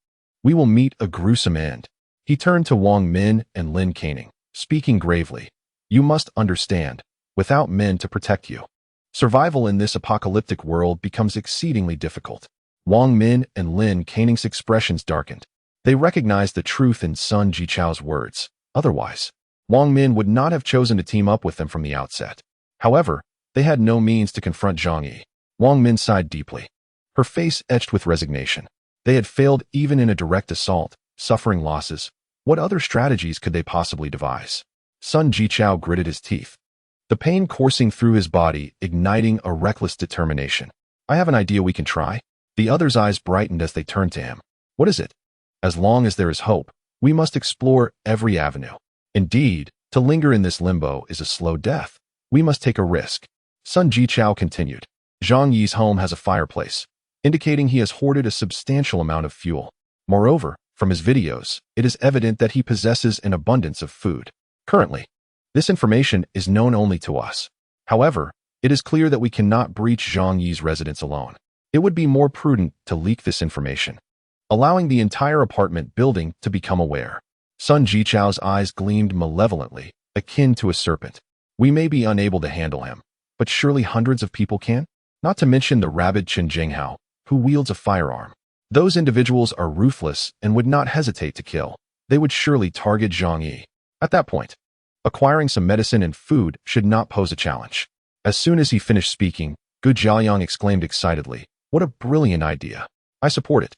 we will meet a gruesome end." He turned to Wang Min and Lin Caning, speaking gravely. "You must understand, without men to protect you, survival in this apocalyptic world becomes exceedingly difficult." Wang Min and Lin Caning's expressions darkened. They recognized the truth in Sun Jichao's words. Otherwise, Wang Min would not have chosen to team up with them from the outset. However, they had no means to confront Zhang Yi. Wang Min sighed deeply, her face etched with resignation. They had failed even in a direct assault, suffering losses. What other strategies could they possibly devise? Sun Jichao gritted his teeth, the pain coursing through his body, igniting a reckless determination. "I have an idea we can try." The others' eyes brightened as they turned to him. "What is it?" "As long as there is hope, we must explore every avenue. Indeed, to linger in this limbo is a slow death. We must take a risk." Sun Jichao continued. "Zhang Yi's home has a fireplace, indicating he has hoarded a substantial amount of fuel. Moreover, from his videos, it is evident that he possesses an abundance of food. Currently, this information is known only to us. However, it is clear that we cannot breach Zhang Yi's residence alone. It would be more prudent to leak this information, allowing the entire apartment building to become aware." Sun Jichao's eyes gleamed malevolently, akin to a serpent. "We may be unable to handle him, but surely hundreds of people can? Not to mention the rabid Chen Jinghao, who wields a firearm. Those individuals are ruthless and would not hesitate to kill. They would surely target Zhang Yi. At that point, acquiring some medicine and food should not pose a challenge." As soon as he finished speaking, Gu Jiaoyang exclaimed excitedly, "What a brilliant idea. I support it."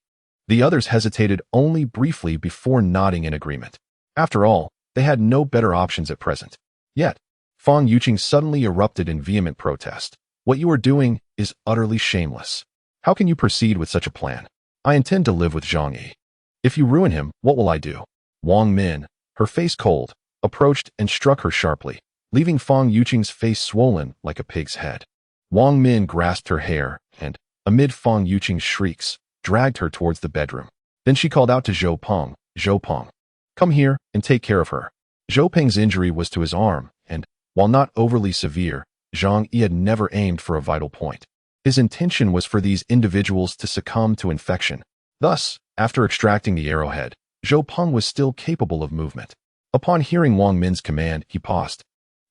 The others hesitated only briefly before nodding in agreement. After all, they had no better options at present. Yet, Fang Yuqing suddenly erupted in vehement protest. "What you are doing is utterly shameless. How can you proceed with such a plan? I intend to live with Zhang Yi. If you ruin him, what will I do?" Wang Min, her face cold, approached and struck her sharply, leaving Fang Yuqing's face swollen like a pig's head. Wang Min grasped her hair and, amid Fang Yuqing's shrieks, dragged her towards the bedroom. Then she called out to Zhou Peng, "Zhou Peng, come here and take care of her." Zhou Peng's injury was to his arm, and, while not overly severe, Zhang Yi had never aimed for a vital point. His intention was for these individuals to succumb to infection. Thus, after extracting the arrowhead, Zhou Peng was still capable of movement. Upon hearing Wang Min's command, he paused,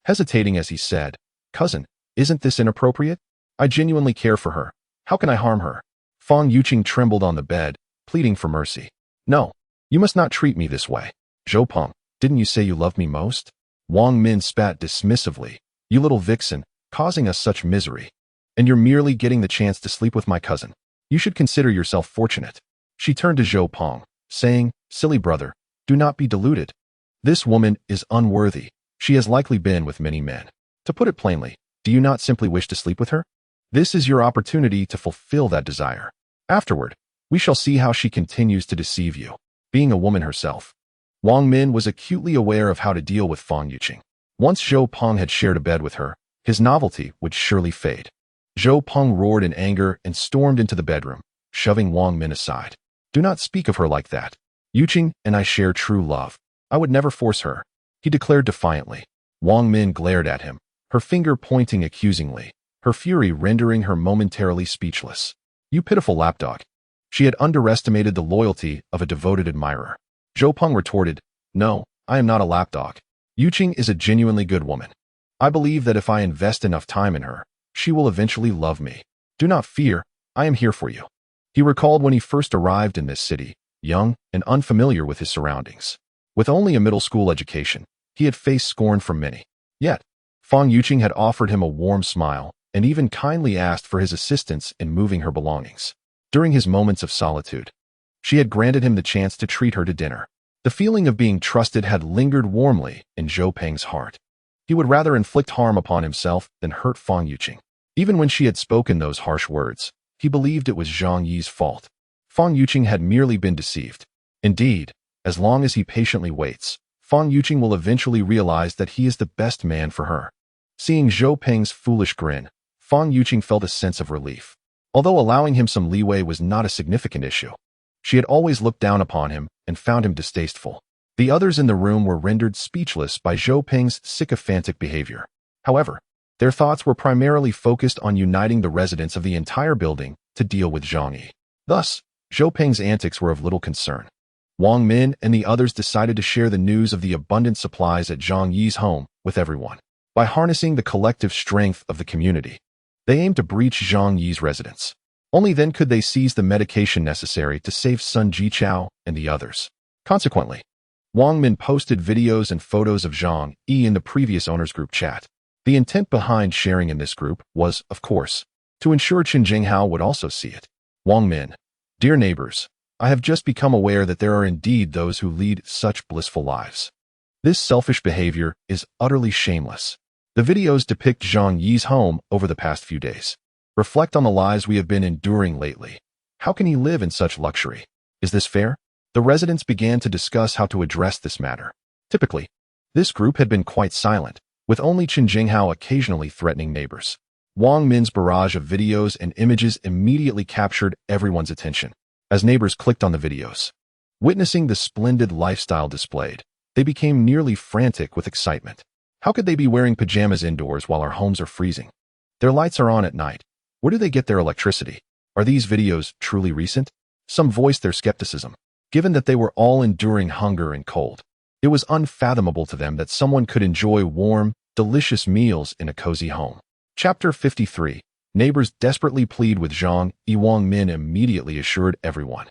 hesitating as he said, "Cousin, isn't this inappropriate? I genuinely care for her. How can I harm her?" Fang Yuqing trembled on the bed, pleading for mercy. "No, you must not treat me this way. Zhou Peng, didn't you say you loved me most?" Wang Min spat dismissively. "You little vixen, causing us such misery. And you're merely getting the chance to sleep with my cousin. You should consider yourself fortunate." She turned to Zhou Peng, saying, "Silly brother, do not be deluded. This woman is unworthy. She has likely been with many men. To put it plainly, do you not simply wish to sleep with her? This is your opportunity to fulfill that desire. Afterward, we shall see how she continues to deceive you, being a woman herself." Wang Min was acutely aware of how to deal with Fang Yuqing. Once Zhou Peng had shared a bed with her, his novelty would surely fade. Zhou Peng roared in anger and stormed into the bedroom, shoving Wang Min aside. "Do not speak of her like that. Yuqing and I share true love. I would never force her," he declared defiantly. Wang Min glared at him, her finger pointing accusingly, her fury rendering her momentarily speechless. You pitiful lapdog. She had underestimated the loyalty of a devoted admirer. Zhou Peng retorted, No, I am not a lapdog. Yuqing is a genuinely good woman. I believe that if I invest enough time in her, she will eventually love me. Do not fear, I am here for you. He recalled when he first arrived in this city, young and unfamiliar with his surroundings. With only a middle school education, he had faced scorn from many. Yet, Fang Yuqing had offered him a warm smile and even kindly asked for his assistance in moving her belongings. During his moments of solitude, she had granted him the chance to treat her to dinner. The feeling of being trusted had lingered warmly in Zhou Peng's heart. He would rather inflict harm upon himself than hurt Fang Yuqing. Even when she had spoken those harsh words, he believed it was Zhang Yi's fault. Fang Yuqing had merely been deceived. Indeed, as long as he patiently waits, Fang Yuqing will eventually realize that he is the best man for her. Seeing Zhou Peng's foolish grin, Fang Yuqing felt a sense of relief. Although allowing him some leeway was not a significant issue, she had always looked down upon him and found him distasteful. The others in the room were rendered speechless by Zhou Peng's sycophantic behavior. However, their thoughts were primarily focused on uniting the residents of the entire building to deal with Zhang Yi. Thus, Zhou Peng's antics were of little concern. Wang Min and the others decided to share the news of the abundant supplies at Zhang Yi's home with everyone. By harnessing the collective strength of the community, they aimed to breach Zhang Yi's residence. Only then could they seize the medication necessary to save Sun Jichao and the others. Consequently, Wang Min posted videos and photos of Zhang Yi in the previous owners group chat. The intent behind sharing in this group was, of course, to ensure Chen Jinghao would also see it. Wang Min, dear neighbors, I have just become aware that there are indeed those who lead such blissful lives. This selfish behavior is utterly shameless. The videos depict Zhang Yi's home over the past few days. Reflect on the lives we have been enduring lately. How can he live in such luxury? Is this fair? The residents began to discuss how to address this matter. Typically, this group had been quite silent, with only Chen Jinghao occasionally threatening neighbors. Wang Min's barrage of videos and images immediately captured everyone's attention. As neighbors clicked on the videos, witnessing the splendid lifestyle displayed, they became nearly frantic with excitement. How could they be wearing pajamas indoors while our homes are freezing? Their lights are on at night. Where do they get their electricity? Are these videos truly recent? Some voiced their skepticism. Given that they were all enduring hunger and cold, it was unfathomable to them that someone could enjoy warm, delicious meals in a cozy home. Chapter 53. Neighbors desperately plead with Zhang Yi. Wang Min immediately assured everyone.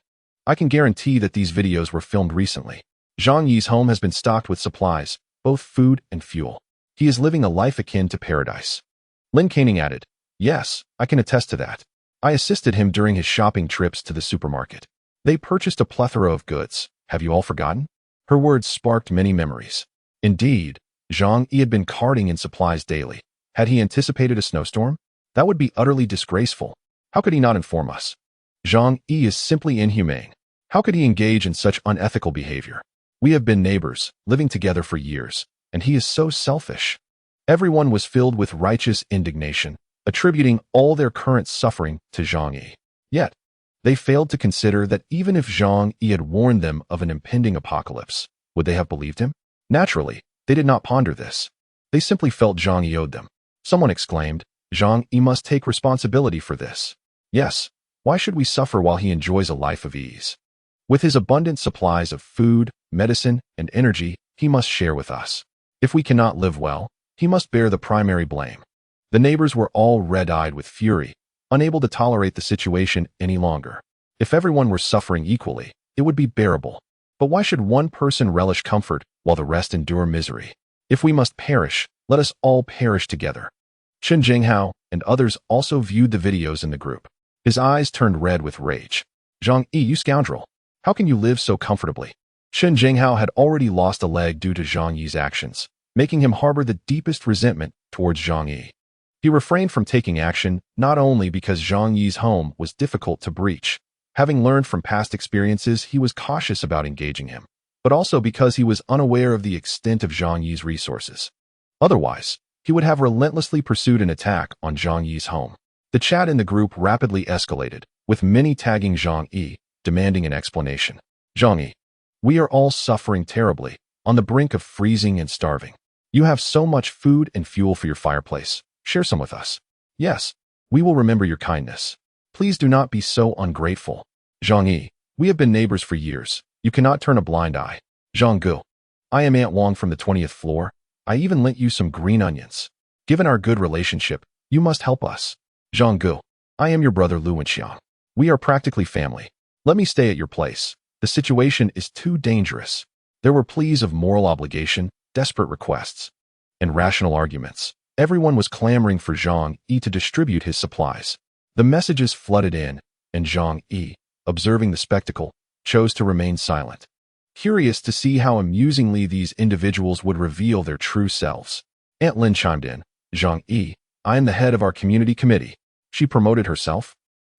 I can guarantee that these videos were filmed recently. Zhang Yi's home has been stocked with supplies, both food and fuel. He is living a life akin to paradise. Lin Caning added, Yes, I can attest to that. I assisted him during his shopping trips to the supermarket. They purchased a plethora of goods. Have you all forgotten? Her words sparked many memories. Indeed, Zhang Yi had been carting in supplies daily. Had he anticipated a snowstorm? That would be utterly disgraceful. How could he not inform us? Zhang Yi is simply inhumane. How could he engage in such unethical behavior? We have been neighbors, living together for years, and he is so selfish. Everyone was filled with righteous indignation, attributing all their current suffering to Zhang Yi. Yet, they failed to consider that even if Zhang Yi had warned them of an impending apocalypse, would they have believed him? Naturally, they did not ponder this. They simply felt Zhang Yi owed them. Someone exclaimed, Zhang Yi must take responsibility for this. Yes, why should we suffer while he enjoys a life of ease? With his abundant supplies of food, medicine, and energy, he must share with us. If we cannot live well, he must bear the primary blame. The neighbors were all red-eyed with fury, unable to tolerate the situation any longer. If everyone were suffering equally, it would be bearable. But why should one person relish comfort while the rest endure misery? If we must perish, let us all perish together. Chen Jinghao and others also viewed the videos in the group. His eyes turned red with rage. Zhang Yi, you scoundrel! How can you live so comfortably? Chen Jinghao had already lost a leg due to Zhang Yi's actions, making him harbor the deepest resentment towards Zhang Yi. He refrained from taking action not only because Zhang Yi's home was difficult to breach. Having learned from past experiences, he was cautious about engaging him, but also because he was unaware of the extent of Zhang Yi's resources. Otherwise, he would have relentlessly pursued an attack on Zhang Yi's home. The chat in the group rapidly escalated, with many tagging Zhang Yi, demanding an explanation. Zhang Yi, we are all suffering terribly, on the brink of freezing and starving. You have so much food and fuel for your fireplace. Share some with us. Yes, we will remember your kindness. Please do not be so ungrateful. Zhang Yi, we have been neighbors for years. You cannot turn a blind eye. Zhang Gu, I am Aunt Wang from the 20th floor. I even lent you some green onions. Given our good relationship, you must help us. Zhang Gu, I am your brother Lu Wenxiang. We are practically family. Let me stay at your place. The situation is too dangerous. There were pleas of moral obligation, desperate requests, and rational arguments. Everyone was clamoring for Zhang Yi to distribute his supplies. The messages flooded in, and Zhang Yi, observing the spectacle, chose to remain silent. Curious to see how amusingly these individuals would reveal their true selves. Aunt Lin chimed in. Zhang Yi, I am the head of our community committee. She promoted herself,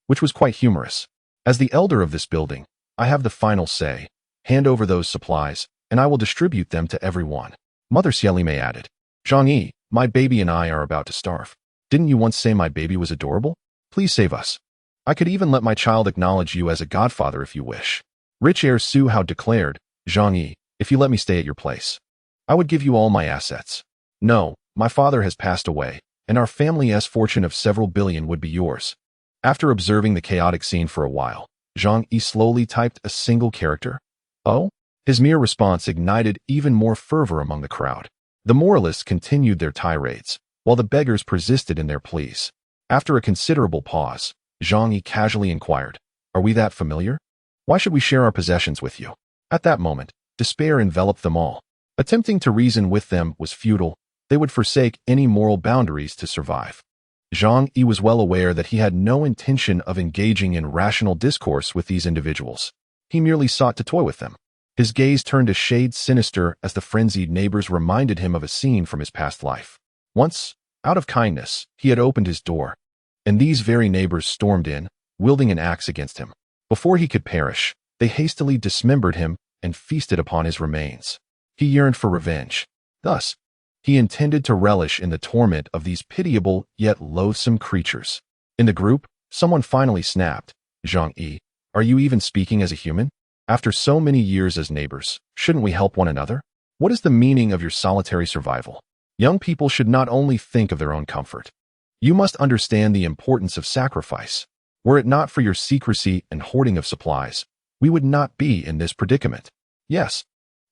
which was quite humorous. As the elder of this building, I have the final say. Hand over those supplies, and I will distribute them to everyone. Mother Xiaolime added. Zhang Yi, my baby and I are about to starve. Didn't you once say my baby was adorable? Please save us. I could even let my child acknowledge you as a godfather if you wish. Rich heir Su Hao declared. Zhang Yi, if you let me stay at your place, I would give you all my assets. No, my father has passed away, and our family's fortune of several billion would be yours. After observing the chaotic scene for a while, Zhang Yi slowly typed a single character. Oh? His mere response ignited even more fervor among the crowd. The moralists continued their tirades, while the beggars persisted in their pleas. After a considerable pause, Zhang Yi casually inquired, Are we that familiar? Why should we share our possessions with you? At that moment, despair enveloped them all. Attempting to reason with them was futile. They would forsake any moral boundaries to survive. Zhang Yi was well aware that he had no intention of engaging in rational discourse with these individuals. He merely sought to toy with them. His gaze turned a shade sinister as the frenzied neighbors reminded him of a scene from his past life. Once, out of kindness, he had opened his door, and these very neighbors stormed in, wielding an axe against him. Before he could perish, they hastily dismembered him and feasted upon his remains. He yearned for revenge. Thus, he intended to relish in the torment of these pitiable yet loathsome creatures. In the group, someone finally snapped, Zhang Yi, are you even speaking as a human? After so many years as neighbors, shouldn't we help one another? What is the meaning of your solitary survival? Young people should not only think of their own comfort. You must understand the importance of sacrifice. Were it not for your secrecy and hoarding of supplies, we would not be in this predicament. Yes,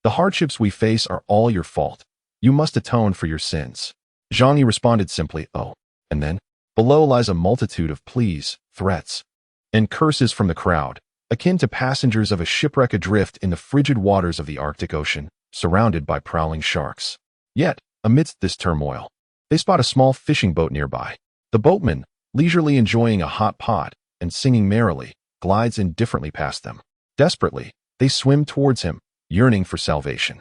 the hardships we face are all your fault. You must atone for your sins. Zhang Yi responded simply, oh, and then, below lies a multitude of pleas, threats, and curses from the crowd, akin to passengers of a shipwreck adrift in the frigid waters of the Arctic Ocean, surrounded by prowling sharks. Yet, amidst this turmoil, they spot a small fishing boat nearby. The boatman, leisurely enjoying a hot pot and singing merrily, glides indifferently past them. Desperately, they swim towards him, yearning for salvation.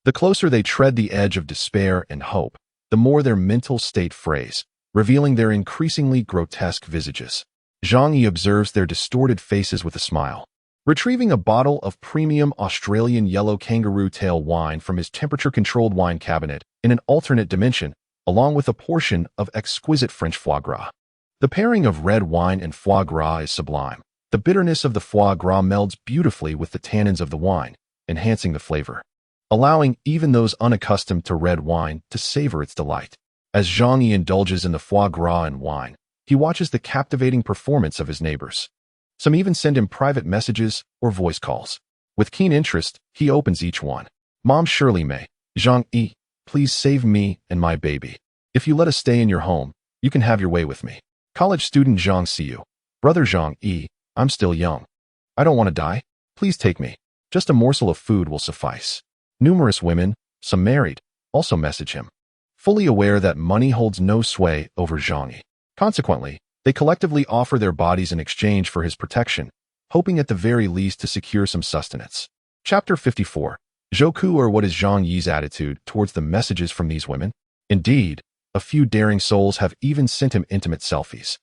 The closer they tread the edge of despair and hope, the more their mental state frays, revealing their increasingly grotesque visages. Zhang Yi observes their distorted faces with a smile. Retrieving a bottle of premium Australian yellow kangaroo tail wine from his temperature-controlled wine cabinet in an alternate dimension, along with a portion of exquisite French foie gras. The pairing of red wine and foie gras is sublime. The bitterness of the foie gras melds beautifully with the tannins of the wine, enhancing the flavor, allowing even those unaccustomed to red wine to savor its delight. As Zhang Yi indulges in the foie gras and wine, he watches the captivating performance of his neighbors. Some even send him private messages or voice calls. With keen interest, he opens each one. Mom Shirley May, Zhang Yi, please save me and my baby. If you let us stay in your home, you can have your way with me. College student Zhang Xiu, brother Zhang Yi, I'm still young. I don't want to die. Please take me. Just a morsel of food will suffice. Numerous women, some married, also message him, fully aware that money holds no sway over Zhang Yi. Consequently, they collectively offer their bodies in exchange for his protection, hoping at the very least to secure some sustenance. Chapter 54. Zhouku, or what is Zhang Yi's attitude towards the messages from these women? Indeed, a few daring souls have even sent him intimate selfies.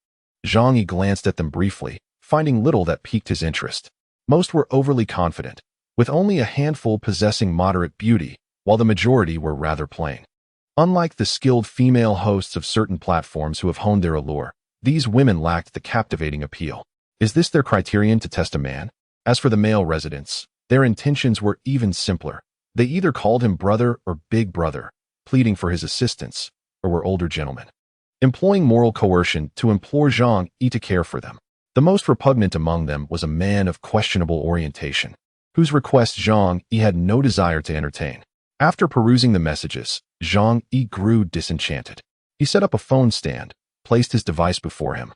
Zhang Yi glanced at them briefly, finding little that piqued his interest. Most were overly confident, with only a handful possessing moderate beauty, while the majority were rather plain. Unlike the skilled female hosts of certain platforms who have honed their allure, these women lacked the captivating appeal. Is this their criterion to test a man? As for the male residents, their intentions were even simpler. They either called him brother or big brother, pleading for his assistance, or were older gentlemen, employing moral coercion to implore Zhang Yi to care for them. The most repugnant among them was a man of questionable orientation, whose request Zhang Yi had no desire to entertain. After perusing the messages, Zhang Yi grew disenchanted. He set up a phone stand, placed his device before him,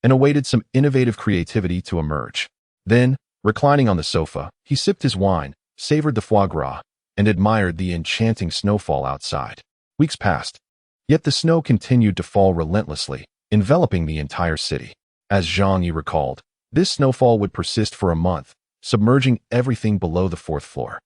and awaited some innovative creativity to emerge. Then, reclining on the sofa, he sipped his wine, savored the foie gras, and admired the enchanting snowfall outside. Weeks passed, yet the snow continued to fall relentlessly, enveloping the entire city. As Zhang Yi recalled, this snowfall would persist for a month, submerging everything below the fourth floor.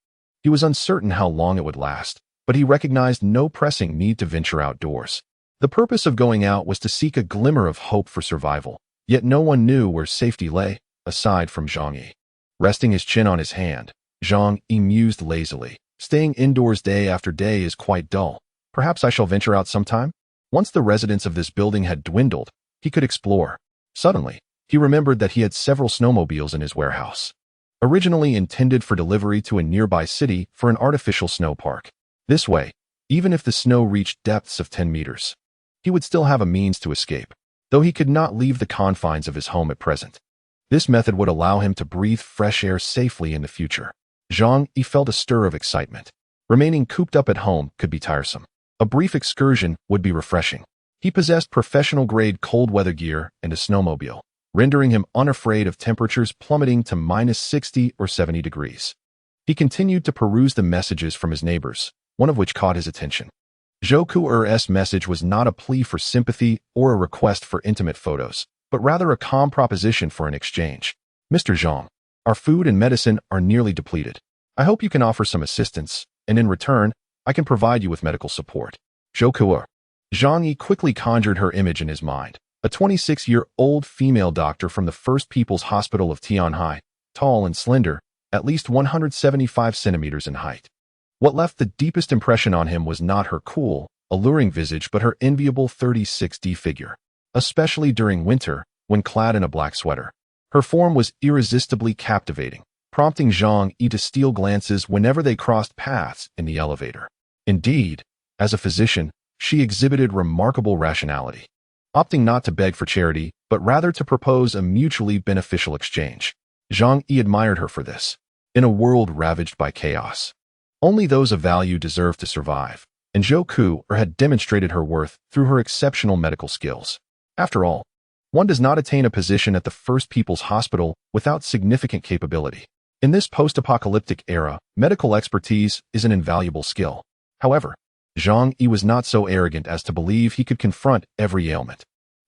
He was uncertain how long it would last, but he recognized no pressing need to venture outdoors. The purpose of going out was to seek a glimmer of hope for survival, yet no one knew where safety lay, aside from Zhang Yi. Resting his chin on his hand, Zhang Yi mused lazily. Staying indoors day after day is quite dull. Perhaps I shall venture out sometime? Once the residents of this building had dwindled, he could explore. Suddenly, he remembered that he had several snowmobiles in his warehouse, originally intended for delivery to a nearby city for an artificial snow park. This way, even if the snow reached depths of 10 meters, he would still have a means to escape, though he could not leave the confines of his home at present. This method would allow him to breathe fresh air safely in the future. Zhang Yi felt a stir of excitement. Remaining cooped up at home could be tiresome. A brief excursion would be refreshing. He possessed professional-grade cold-weather gear and a snowmobile, rendering him unafraid of temperatures plummeting to -60 or 70 degrees. He continued to peruse the messages from his neighbors, one of which caught his attention. Zhou Ku's message was not a plea for sympathy or a request for intimate photos, but rather a calm proposition for an exchange. Mr. Zhang, our food and medicine are nearly depleted. I hope you can offer some assistance, and in return, I can provide you with medical support. Zhou Ku. Zhang Yi quickly conjured her image in his mind. A 26-year-old female doctor from the First People's Hospital of Tianhai, tall and slender, at least 175 centimeters in height. What left the deepest impression on him was not her cool, alluring visage but her enviable 36D figure, especially during winter, when clad in a black sweater. Her form was irresistibly captivating, prompting Zhang Yi to steal glances whenever they crossed paths in the elevator. Indeed, as a physician, she exhibited remarkable rationality, opting not to beg for charity, but rather to propose a mutually beneficial exchange. Zhang Yi admired her for this. In a world ravaged by chaos, only those of value deserve to survive, and Zhou Ku had demonstrated her worth through her exceptional medical skills. After all, one does not attain a position at the First People's Hospital without significant capability. In this post-apocalyptic era, medical expertise is an invaluable skill. However, Zhang Yi was not so arrogant as to believe he could confront every ailment.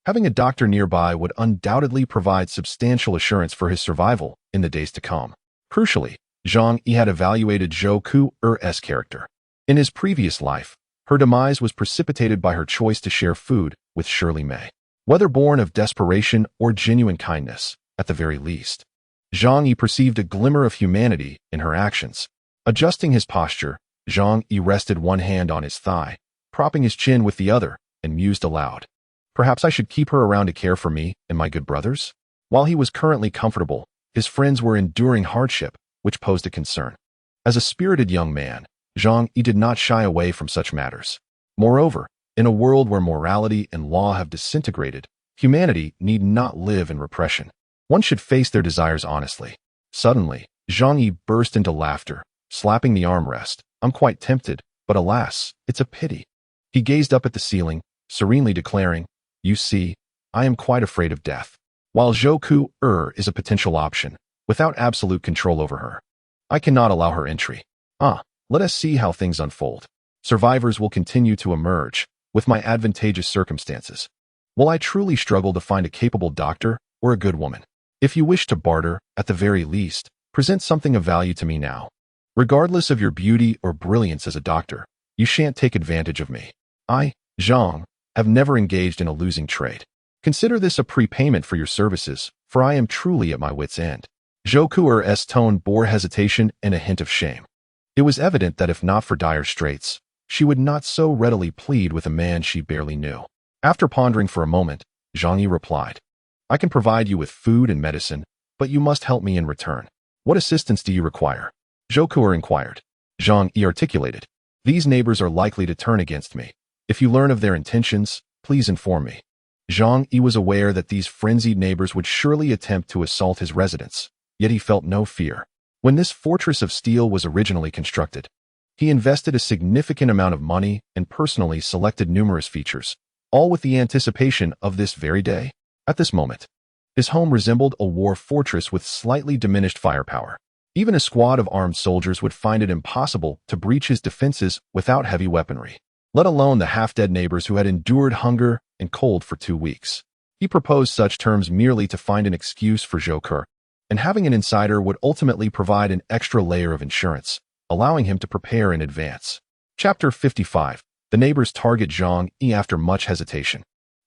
Having a doctor nearby would undoubtedly provide substantial assurance for his survival in the days to come. Crucially, Zhang Yi had evaluated Zhou Ku's character. In his previous life, her demise was precipitated by her choice to share food with Shirley May. Whether born of desperation or genuine kindness, at the very least, Zhang Yi perceived a glimmer of humanity in her actions. Adjusting his posture, Zhang Yi rested one hand on his thigh, propping his chin with the other, and mused aloud. Perhaps I should keep her around to care for me and my good brothers? While he was currently comfortable, his friends were enduring hardship, which posed a concern. As a spirited young man, Zhang Yi did not shy away from such matters. Moreover, in a world where morality and law have disintegrated, humanity need not live in repression. One should face their desires honestly. Suddenly, Zhang Yi burst into laughter, slapping the armrest. I'm quite tempted, but alas, it's a pity. He gazed up at the ceiling, serenely declaring, you see, I am quite afraid of death. While Zhou Ku is a potential option, without absolute control over her, I cannot allow her entry. Let us see how things unfold. Survivors will continue to emerge, with my advantageous circumstances. Will I truly struggle to find a capable doctor or a good woman? If you wish to barter, at the very least, present something of value to me now. Regardless of your beauty or brilliance as a doctor, you shan't take advantage of me. I, Zhang, have never engaged in a losing trade. Consider this a prepayment for your services, for I am truly at my wit's end. Zhou Ku's tone bore hesitation and a hint of shame. It was evident that if not for dire straits, she would not so readily plead with a man she barely knew. After pondering for a moment, Zhang Yi replied, I can provide you with food and medicine, but you must help me in return. What assistance do you require? Zhou Ku inquired. Zhang Yi articulated, These neighbors are likely to turn against me. If you learn of their intentions, please inform me. Zhang Yi was aware that these frenzied neighbors would surely attempt to assault his residence, yet he felt no fear. When this fortress of steel was originally constructed, he invested a significant amount of money and personally selected numerous features, all with the anticipation of this very day. At this moment, his home resembled a war fortress with slightly diminished firepower. Even a squad of armed soldiers would find it impossible to breach his defenses without heavy weaponry, let alone the half-dead neighbors who had endured hunger and cold for 2 weeks. He proposed such terms merely to find an excuse for Zhou, and having an insider would ultimately provide an extra layer of insurance, allowing him to prepare in advance. Chapter 55. The neighbors target Zhang Yi after much hesitation.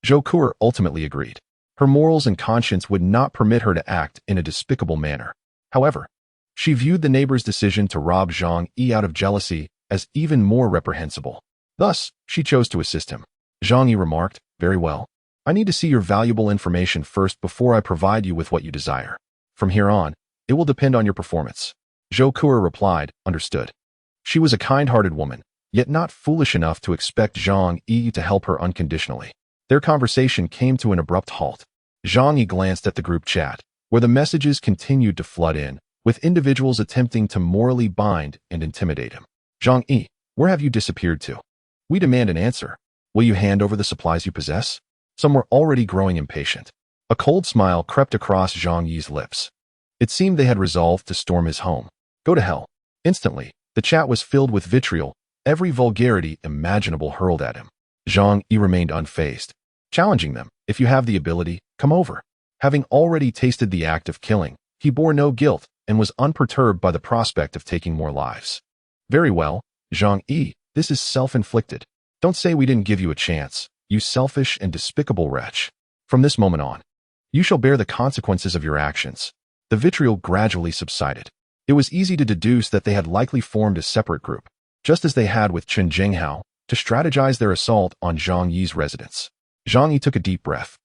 Zhou ultimately agreed. Her morals and conscience would not permit her to act in a despicable manner. However, she viewed the neighbor's decision to rob Zhang Yi out of jealousy as even more reprehensible. Thus, she chose to assist him. Zhang Yi remarked, "Very well. I need to see your valuable information first before I provide you with what you desire. From here on, it will depend on your performance." Zhou replied, "Understood." She was a kind-hearted woman, yet not foolish enough to expect Zhang Yi to help her unconditionally. Their conversation came to an abrupt halt. Zhang Yi glanced at the group chat, where the messages continued to flood in, with individuals attempting to morally bind and intimidate him. "Zhang Yi, where have you disappeared to? We demand an answer. Will you hand over the supplies you possess?" Some were already growing impatient. A cold smile crept across Zhang Yi's lips. It seemed they had resolved to storm his home. Go to hell. Instantly, the chat was filled with vitriol, every vulgarity imaginable hurled at him. Zhang Yi remained unfazed, challenging them, "If you have the ability, come over." Having already tasted the act of killing, he bore no guilt and was unperturbed by the prospect of taking more lives. "Very well, Zhang Yi, this is self-inflicted. Don't say we didn't give you a chance, you selfish and despicable wretch. From this moment on, you shall bear the consequences of your actions." The vitriol gradually subsided. It was easy to deduce that they had likely formed a separate group, just as they had with Chen Jinghao, to strategize their assault on Zhang Yi's residence. Zhang Yi took a deep breath,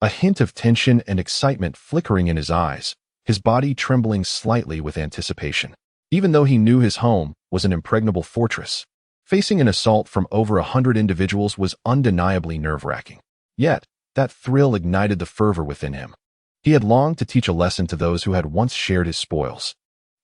a hint of tension and excitement flickering in his eyes, his body trembling slightly with anticipation. Even though he knew his home was an impregnable fortress, facing an assault from over 100 individuals was undeniably nerve-wracking. Yet, that thrill ignited the fervor within him. He had longed to teach a lesson to those who had once shared his spoils.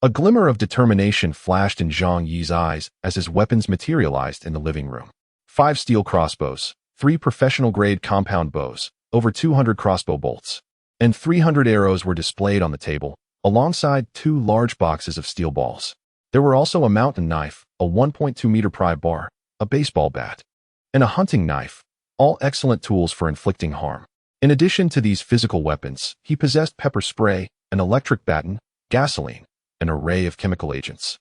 A glimmer of determination flashed in Zhang Yi's eyes as his weapons materialized in the living room. 5 steel crossbows, 3 professional-grade compound bows, over 200 crossbow bolts, and 300 arrows were displayed on the table, alongside 2 large boxes of steel balls. There were also a mountain knife, a 1.2-meter pry bar, a baseball bat, and a hunting knife, all excellent tools for inflicting harm. In addition to these physical weapons, he possessed pepper spray, an electric baton, gasoline, an array of chemical agents,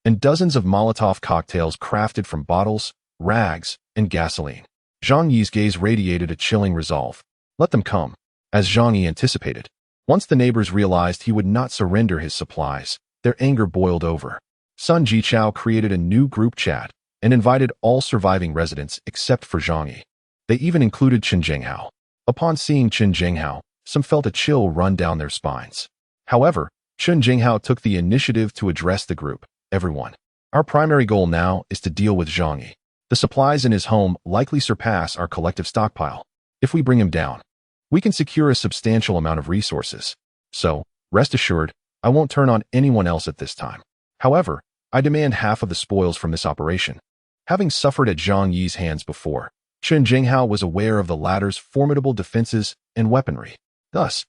and dozens of Molotov cocktails crafted from bottles, rags, and gasoline. Zhang Yi's gaze radiated a chilling resolve. Let them come. As Zhang Yi anticipated, once the neighbors realized he would not surrender his supplies, their anger boiled over. Sun Jichao created a new group chat and invited all surviving residents except for Zhang Yi. They even included Chen Jinghao. Upon seeing Chen Jinghao, some felt a chill run down their spines. However, Chen Jinghao took the initiative to address the group. "Everyone, our primary goal now is to deal with Zhang Yi. The supplies in his home likely surpass our collective stockpile. If we bring him down, we can secure a substantial amount of resources. So, rest assured, I won't turn on anyone else at this time. However, I demand half of the spoils from this operation." Having suffered at Zhang Yi's hands before, Chen Jinghao was aware of the latter's formidable defenses and weaponry. Thus,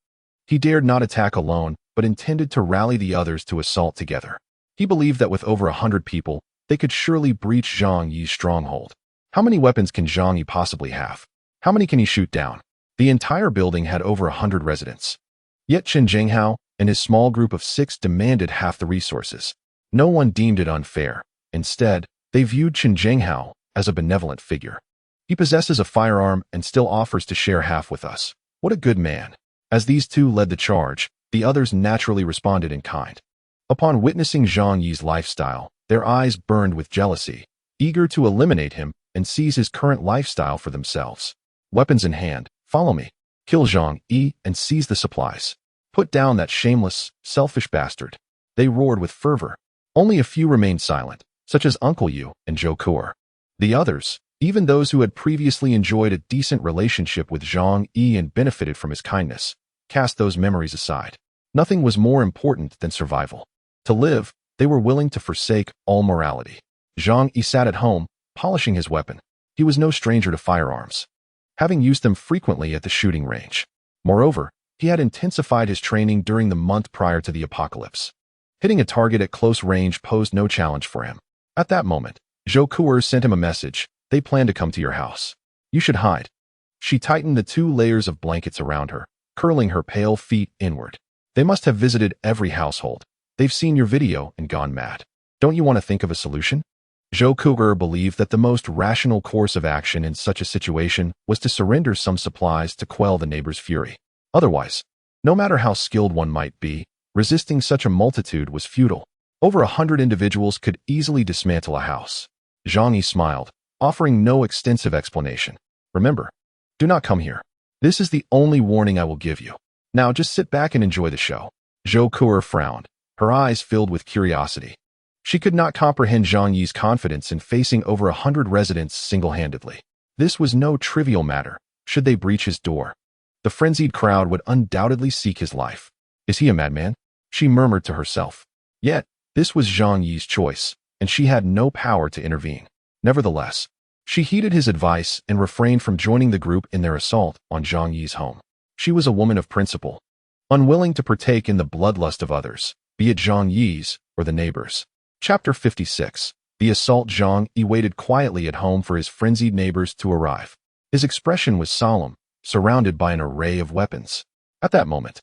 he dared not attack alone, but intended to rally the others to assault together. He believed that with over 100 people, they could surely breach Zhang Yi's stronghold. How many weapons can Zhang Yi possibly have? How many can he shoot down? The entire building had over 100 residents. Yet Chen Jinghao and his small group of 6 demanded half the resources. No one deemed it unfair. Instead, they viewed Chen Jinghao as a benevolent figure. "He possesses a firearm and still offers to share half with us. What a good man." As these 2 led the charge, the others naturally responded in kind. Upon witnessing Zhang Yi's lifestyle, their eyes burned with jealousy, eager to eliminate him and seize his current lifestyle for themselves. Weapons in hand, follow me. Kill Zhang Yi and seize the supplies. Put down that shameless, selfish bastard. They roared with fervor. Only a few remained silent, such as Uncle Yu and Zhou Kuo. The others, even those who had previously enjoyed a decent relationship with Zhang Yi and benefited from his kindness, cast those memories aside. Nothing was more important than survival. To live, they were willing to forsake all morality. Zhang Yi sat at home, polishing his weapon. He was no stranger to firearms, having used them frequently at the shooting range. Moreover, he had intensified his training during the month prior to the apocalypse. Hitting a target at close range posed no challenge for him. At that moment, Zhou Kuo sent him a message. They plan to come to your house. You should hide. She tightened the 2 layers of blankets around her, curling her pale feet inward. They must have visited every household. They've seen your video and gone mad. Don't you want to think of a solution? Zhou Kuo believed that the most rational course of action in such a situation was to surrender some supplies to quell the neighbor's fury. Otherwise, no matter how skilled one might be, resisting such a multitude was futile. Over 100 individuals could easily dismantle a house. Zhang Yi smiled, offering no extensive explanation. Remember, do not come here. This is the only warning I will give you. Now just sit back and enjoy the show. Zhou Kuo frowned, her eyes filled with curiosity. She could not comprehend Zhang Yi's confidence in facing over 100 residents single-handedly. This was no trivial matter. Should they breach his door, the frenzied crowd would undoubtedly seek his life. Is he a madman? She murmured to herself. Yet, this was Zhang Yi's choice, and she had no power to intervene. Nevertheless, she heeded his advice and refrained from joining the group in their assault on Zhang Yi's home. She was a woman of principle, unwilling to partake in the bloodlust of others, be it Zhang Yi's or the neighbors. Chapter 56. The assault. Zhang Yi waited quietly at home for his frenzied neighbors to arrive. His expression was solemn, surrounded by an array of weapons. At that moment,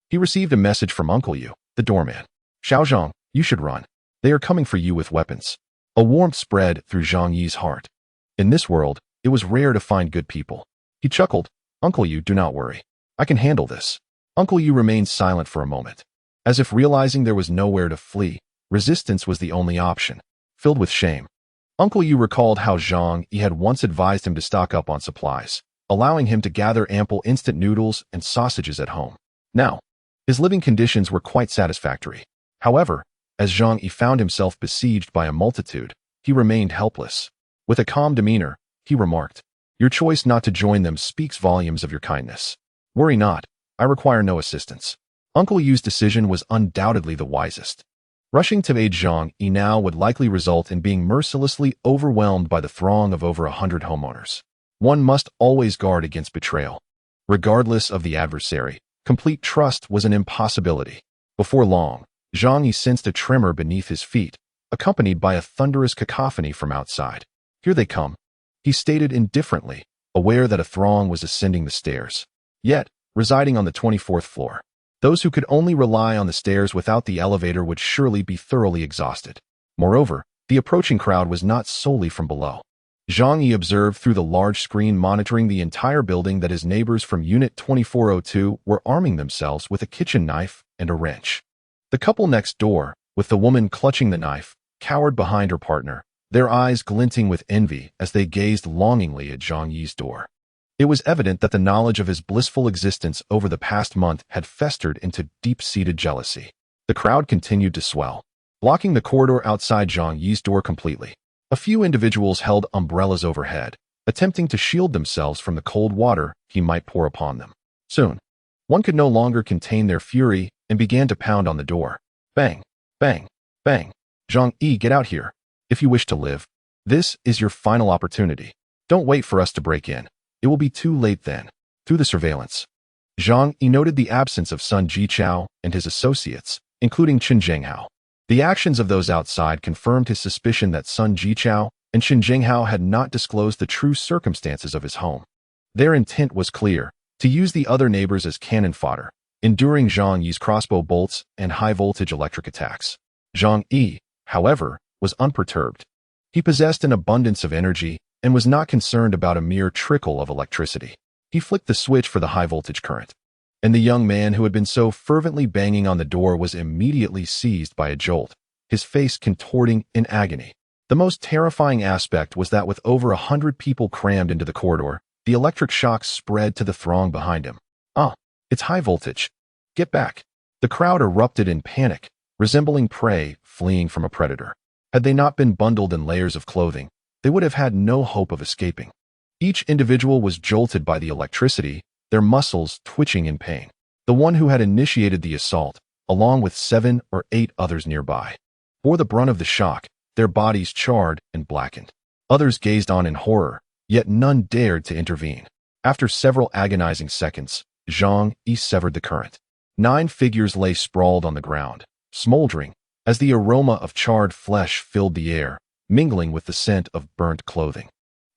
he received a message from Uncle Yu, the doorman. Xiaozhang, you should run. They are coming for you with weapons. A warmth spread through Zhang Yi's heart. In this world, it was rare to find good people. He chuckled. Uncle Yu, do not worry. I can handle this. Uncle Yu remained silent for a moment, as if realizing there was nowhere to flee. Resistance was the only option. Filled with shame, Uncle Yu recalled how Zhang Yi had once advised him to stock up on supplies, allowing him to gather ample instant noodles and sausages at home. Now, his living conditions were quite satisfactory. However, as Zhang Yi found himself besieged by a multitude, he remained helpless. With a calm demeanor, he remarked, Your choice not to join them speaks volumes of your kindness. Worry not, I require no assistance. Uncle Yu's decision was undoubtedly the wisest. Rushing to aid Zhang Yi now would likely result in being mercilessly overwhelmed by the throng of over 100 homeowners. One must always guard against betrayal. Regardless of the adversary, complete trust was an impossibility. Before long, Zhang Yi sensed a tremor beneath his feet, accompanied by a thunderous cacophony from outside. Here they come, he stated indifferently, aware that a throng was ascending the stairs. Yet, residing on the 24th floor, those who could only rely on the stairs without the elevator would surely be thoroughly exhausted. Moreover, the approaching crowd was not solely from below. Zhang Yi observed through the large screen monitoring the entire building that his neighbors from Unit 2402 were arming themselves with a kitchen knife and a wrench. The couple next door, with the woman clutching the knife, cowered behind her partner, their eyes glinting with envy as they gazed longingly at Zhang Yi's door. It was evident that the knowledge of his blissful existence over the past month had festered into deep-seated jealousy. The crowd continued to swell, blocking the corridor outside Zhang Yi's door completely. A few individuals held umbrellas overhead, attempting to shield themselves from the cold water he might pour upon them. Soon, one could no longer contain their fury and began to pound on the door. Bang, bang, bang. Zhang Yi, get out here. If you wish to live, this is your final opportunity. Don't wait for us to break in. It will be too late then. Through the surveillance, Zhang Yi noted the absence of Sun Jichao and his associates, including Qin Zhenghao. The actions of those outside confirmed his suspicion that Sun Jichao and Qin Zhenghao had not disclosed the true circumstances of his home. Their intent was clear, to use the other neighbors as cannon fodder, enduring Zhang Yi's crossbow bolts and high-voltage electric attacks. Zhang Yi, however, was unperturbed. He possessed an abundance of energy and was not concerned about a mere trickle of electricity. He flicked the switch for the high-voltage current, and the young man who had been so fervently banging on the door was immediately seized by a jolt, his face contorting in agony. The most terrifying aspect was that with over 100 people crammed into the corridor, the electric shocks spread to the throng behind him. Ah, it's high voltage. Get back. The crowd erupted in panic, resembling prey fleeing from a predator. Had they not been bundled in layers of clothing, they would have had no hope of escaping. Each individual was jolted by the electricity, their muscles twitching in pain. The one who had initiated the assault, along with 7 or 8 others nearby, bore the brunt of the shock, their bodies charred and blackened. Others gazed on in horror, yet none dared to intervene. After several agonizing seconds, Zhang Yi severed the current. 9 figures lay sprawled on the ground, smoldering, as the aroma of charred flesh filled the air, mingling with the scent of burnt clothing.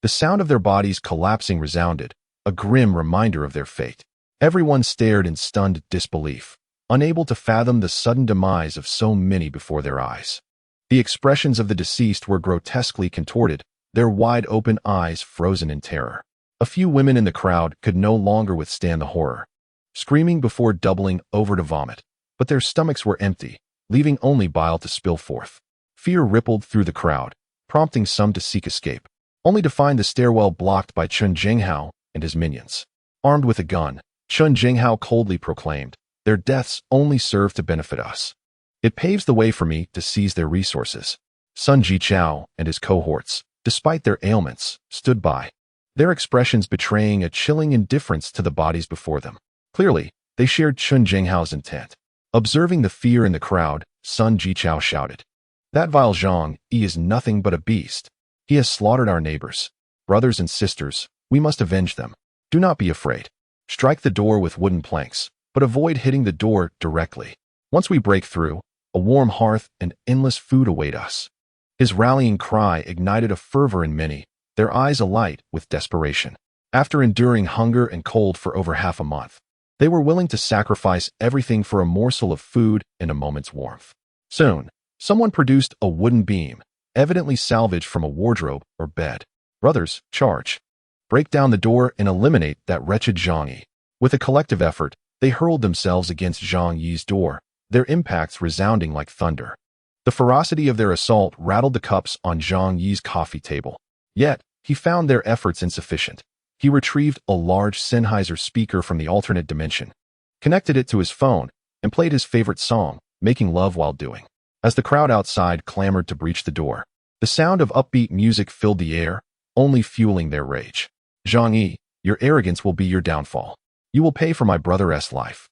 The sound of their bodies collapsing resounded, a grim reminder of their fate. Everyone stared in stunned disbelief, unable to fathom the sudden demise of so many before their eyes. The expressions of the deceased were grotesquely contorted, their wide-open eyes frozen in terror. A few women in the crowd could no longer withstand the horror, screaming before doubling over to vomit, but their stomachs were empty, leaving only bile to spill forth. Fear rippled through the crowd, prompting some to seek escape, only to find the stairwell blocked by Chun Jinghao and his minions. Armed with a gun, Chun Jinghao coldly proclaimed, "Their deaths only serve to benefit us. It paves the way for me to seize their resources." Sun Jichao and his cohorts, despite their ailments, stood by, their expressions betraying a chilling indifference to the bodies before them. Clearly, they shared Chun Jinghao's intent. Observing the fear in the crowd, Sun Jichao shouted, "That vile Zhang Yi is nothing but a beast. He has slaughtered our neighbors, brothers and sisters. We must avenge them. Do not be afraid. Strike the door with wooden planks, but avoid hitting the door directly. Once we break through, a warm hearth and endless food await us." His rallying cry ignited a fervor in many, their eyes alight with desperation. After enduring hunger and cold for over half a month, they were willing to sacrifice everything for a morsel of food and a moment's warmth. Soon, someone produced a wooden beam, evidently salvaged from a wardrobe or bed. "Brothers, charge. Break down the door and eliminate that wretched Zhang Yi." With a collective effort, they hurled themselves against Zhang Yi's door, their impacts resounding like thunder. The ferocity of their assault rattled the cups on Zhang Yi's coffee table. Yet, he found their efforts insufficient. He retrieved a large Sennheiser speaker from the alternate dimension, connected it to his phone, and played his favorite song, "Making Love While Doing." As the crowd outside clamored to breach the door, the sound of upbeat music filled the air, only fueling their rage. "Zhang Yi, your arrogance will be your downfall. You will pay for my brother's life."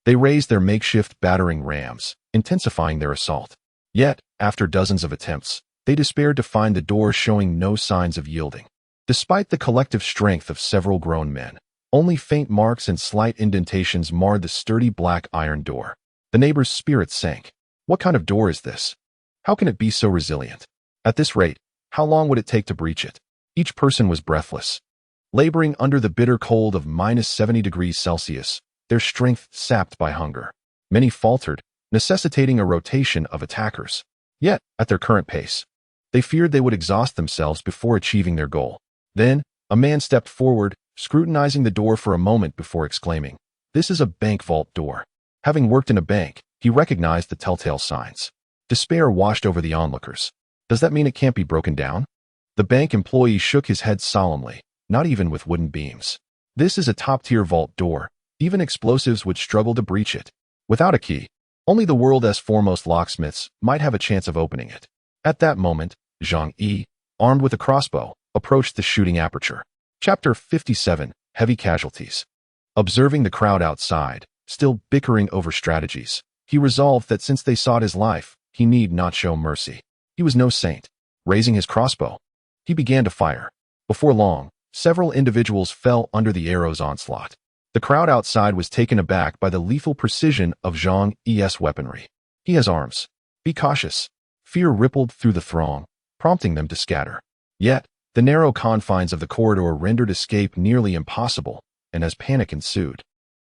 They raised their makeshift battering rams, intensifying their assault. Yet, after dozens of attempts, they despaired to find the door showing no signs of yielding. Despite the collective strength of several grown men, only faint marks and slight indentations marred the sturdy black iron door. The neighbor's spirits sank. What kind of door is this? How can it be so resilient? At this rate, how long would it take to breach it? Each person was breathless, laboring under the bitter cold of -70 degrees Celsius, their strength sapped by hunger. Many faltered, necessitating a rotation of attackers. Yet, at their current pace, they feared they would exhaust themselves before achieving their goal. Then, a man stepped forward, scrutinizing the door for a moment before exclaiming, "This is a bank vault door." Having worked in a bank, he recognized the telltale signs. Despair washed over the onlookers. "Does that mean it can't be broken down?" The bank employee shook his head solemnly, "Not even with wooden beams. This is a top-tier vault door. Even explosives would struggle to breach it. Without a key, only the world's foremost locksmiths might have a chance of opening it." At that moment, Zhang Yi, armed with a crossbow, approached the shooting aperture. Chapter 57, Heavy Casualties. Observing the crowd outside, still bickering over strategies, he resolved that since they sought his life, he need not show mercy. He was no saint. Raising his crossbow, he began to fire. Before long, several individuals fell under the arrow's onslaught. The crowd outside was taken aback by the lethal precision of Zhang Yi's weaponry. "He has arms. Be cautious." Fear rippled through the throng, prompting them to scatter. Yet, the narrow confines of the corridor rendered escape nearly impossible, and as panic ensued,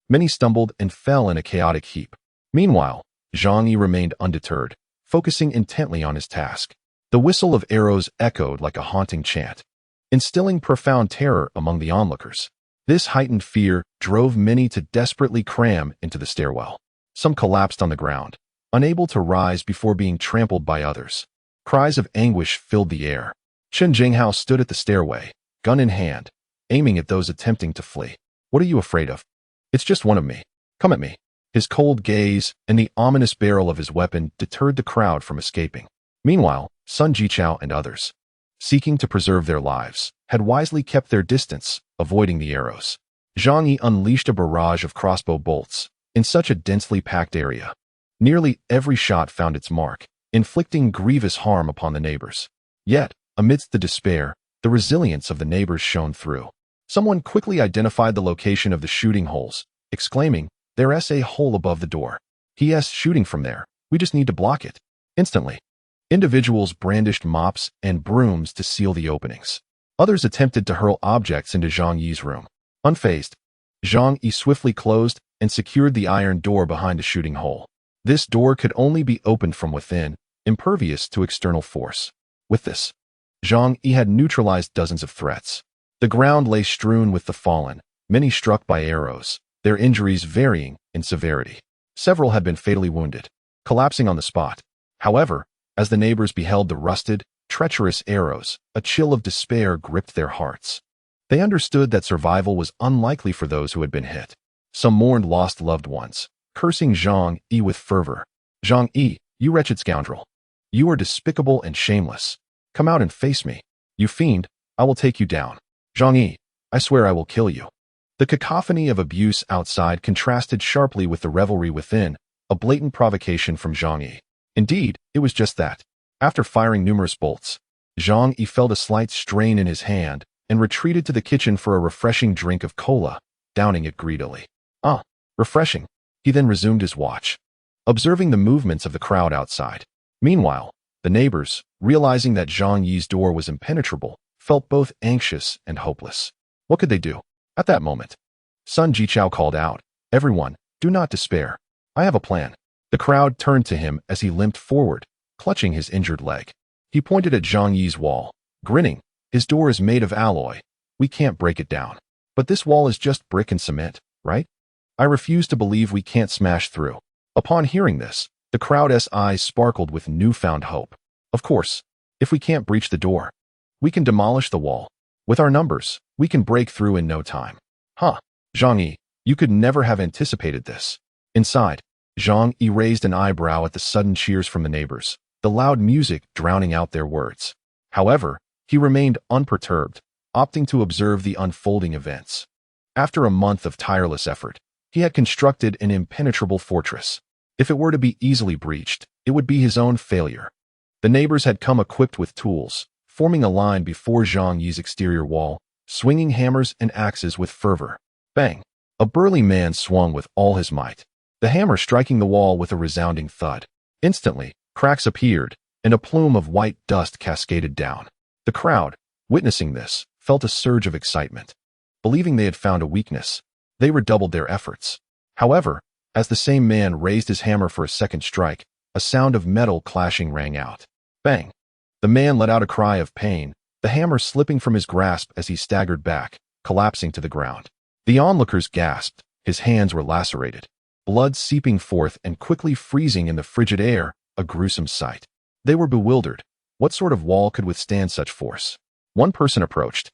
many stumbled and fell in a chaotic heap. Meanwhile, Zhang Yi remained undeterred, focusing intently on his task. The whistle of arrows echoed like a haunting chant, instilling profound terror among the onlookers. This heightened fear drove many to desperately cram into the stairwell. Some collapsed on the ground, unable to rise before being trampled by others. Cries of anguish filled the air. Chun Jinghao stood at the stairway, gun in hand, aiming at those attempting to flee. "What are you afraid of? It's just one of me. Come at me." His cold gaze and the ominous barrel of his weapon deterred the crowd from escaping. Meanwhile, Sun Jichao and others, seeking to preserve their lives, had wisely kept their distance, avoiding the arrows. Zhang Yi unleashed a barrage of crossbow bolts in such a densely packed area. Nearly every shot found its mark, inflicting grievous harm upon the neighbors. Yet, amidst the despair, the resilience of the neighbors shone through. Someone quickly identified the location of the shooting holes, exclaiming, "There's a hole above the door. He's shooting from there. We just need to block it." Instantly, individuals brandished mops and brooms to seal the openings. Others attempted to hurl objects into Zhang Yi's room. Unfazed, Zhang Yi swiftly closed and secured the iron door behind a shooting hole. This door could only be opened from within, impervious to external force. With this, Zhang Yi had neutralized dozens of threats. The ground lay strewn with the fallen, many struck by arrows, their injuries varying in severity. Several had been fatally wounded, collapsing on the spot. However, as the neighbors beheld the rusted, treacherous arrows, a chill of despair gripped their hearts. They understood that survival was unlikely for those who had been hit. Some mourned lost loved ones, cursing Zhang Yi with fervor. "Zhang Yi, you wretched scoundrel. You are despicable and shameless. Come out and face me. You fiend, I will take you down. Zhang Yi, I swear I will kill you." The cacophony of abuse outside contrasted sharply with the revelry within, a blatant provocation from Zhang Yi. Indeed, it was just that. After firing numerous bolts, Zhang Yi felt a slight strain in his hand and retreated to the kitchen for a refreshing drink of cola, downing it greedily. "Ah, refreshing." He then resumed his watch, observing the movements of the crowd outside. Meanwhile, the neighbors, realizing that Zhang Yi's door was impenetrable, felt both anxious and hopeless. What could they do? At that moment, Sun Jichao called out, "Everyone, do not despair. I have a plan." The crowd turned to him as he limped forward, clutching his injured leg. He pointed at Zhang Yi's wall, grinning. "His door is made of alloy. We can't break it down. But this wall is just brick and cement, right? I refuse to believe we can't smash through." Upon hearing this, the crowd's eyes sparkled with newfound hope. "Of course, if we can't breach the door, we can demolish the wall. With our numbers, we can break through in no time." "Huh, Zhang Yi, you could never have anticipated this." Inside, Zhang Yi raised an eyebrow at the sudden cheers from the neighbors, the loud music drowning out their words. However, he remained unperturbed, opting to observe the unfolding events. After a month of tireless effort, he had constructed an impenetrable fortress. If it were to be easily breached, it would be his own failure. The neighbors had come equipped with tools, forming a line before Zhang Yi's exterior wall, swinging hammers and axes with fervor. Bang! A burly man swung with all his might, the hammer striking the wall with a resounding thud. Instantly, cracks appeared, and a plume of white dust cascaded down. The crowd, witnessing this, felt a surge of excitement. Believing they had found a weakness, they redoubled their efforts. However, as the same man raised his hammer for a second strike, a sound of metal clashing rang out. Bang! The man let out a cry of pain, the hammer slipping from his grasp as he staggered back, collapsing to the ground. The onlookers gasped, his hands were lacerated, blood seeping forth and quickly freezing in the frigid air, a gruesome sight. They were bewildered. What sort of wall could withstand such force? One person approached,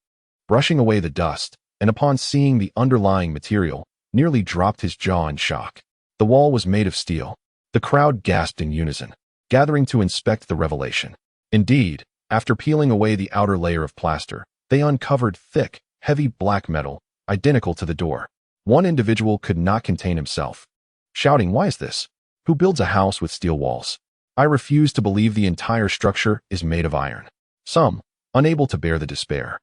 brushing away the dust, and upon seeing the underlying material, nearly dropped his jaw in shock. The wall was made of steel. The crowd gasped in unison, gathering to inspect the revelation. Indeed, after peeling away the outer layer of plaster, they uncovered thick, heavy black metal, identical to the door. One individual could not contain himself, shouting, "Why is this? Who builds a house with steel walls? I refuse to believe the entire structure is made of iron." Some, unable to bear the despair,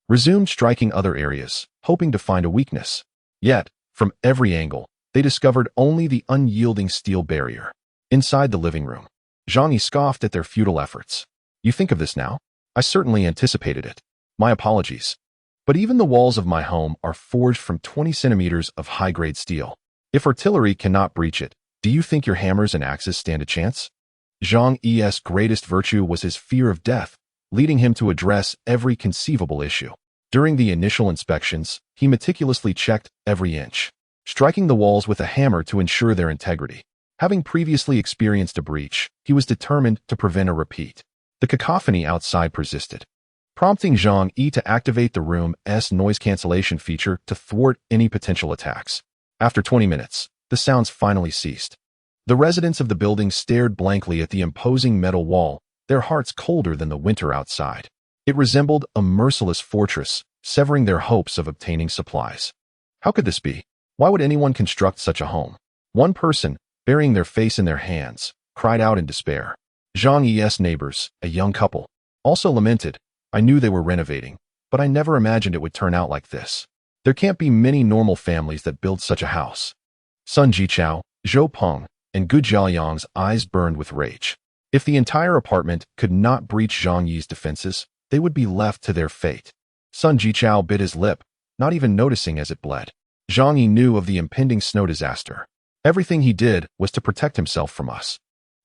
resumed striking other areas, hoping to find a weakness. Yet, from every angle, they discovered only the unyielding steel barrier. Inside the living room, Zhang Yi scoffed at their futile efforts. "You think of this now? I certainly anticipated it. My apologies. But even the walls of my home are forged from 20 centimeters of high-grade steel. If artillery cannot breach it, do you think your hammers and axes stand a chance?" Zhang Yi's greatest virtue was his fear of death, leading him to address every conceivable issue. During the initial inspections, he meticulously checked every inch, striking the walls with a hammer to ensure their integrity. Having previously experienced a breach, he was determined to prevent a repeat. The cacophony outside persisted, prompting Zhang Yi to activate the room's noise cancellation feature to thwart any potential attacks. After 20 minutes, the sounds finally ceased. The residents of the building stared blankly at the imposing metal wall, their hearts colder than the winter outside. It resembled a merciless fortress, severing their hopes of obtaining supplies. How could this be? Why would anyone construct such a home? One person, burying their face in their hands, cried out in despair. Zhang Yi's neighbors, a young couple, also lamented. I knew they were renovating, but I never imagined it would turn out like this. There can't be many normal families that build such a house. Sun Jichao, Zhou Peng, and Gu Jiaoyang's eyes burned with rage. If the entire apartment could not breach Zhang Yi's defenses, they would be left to their fate. Sun Jichao bit his lip, not even noticing as it bled. Zhang Yi knew of the impending snow disaster. Everything he did was to protect himself from us.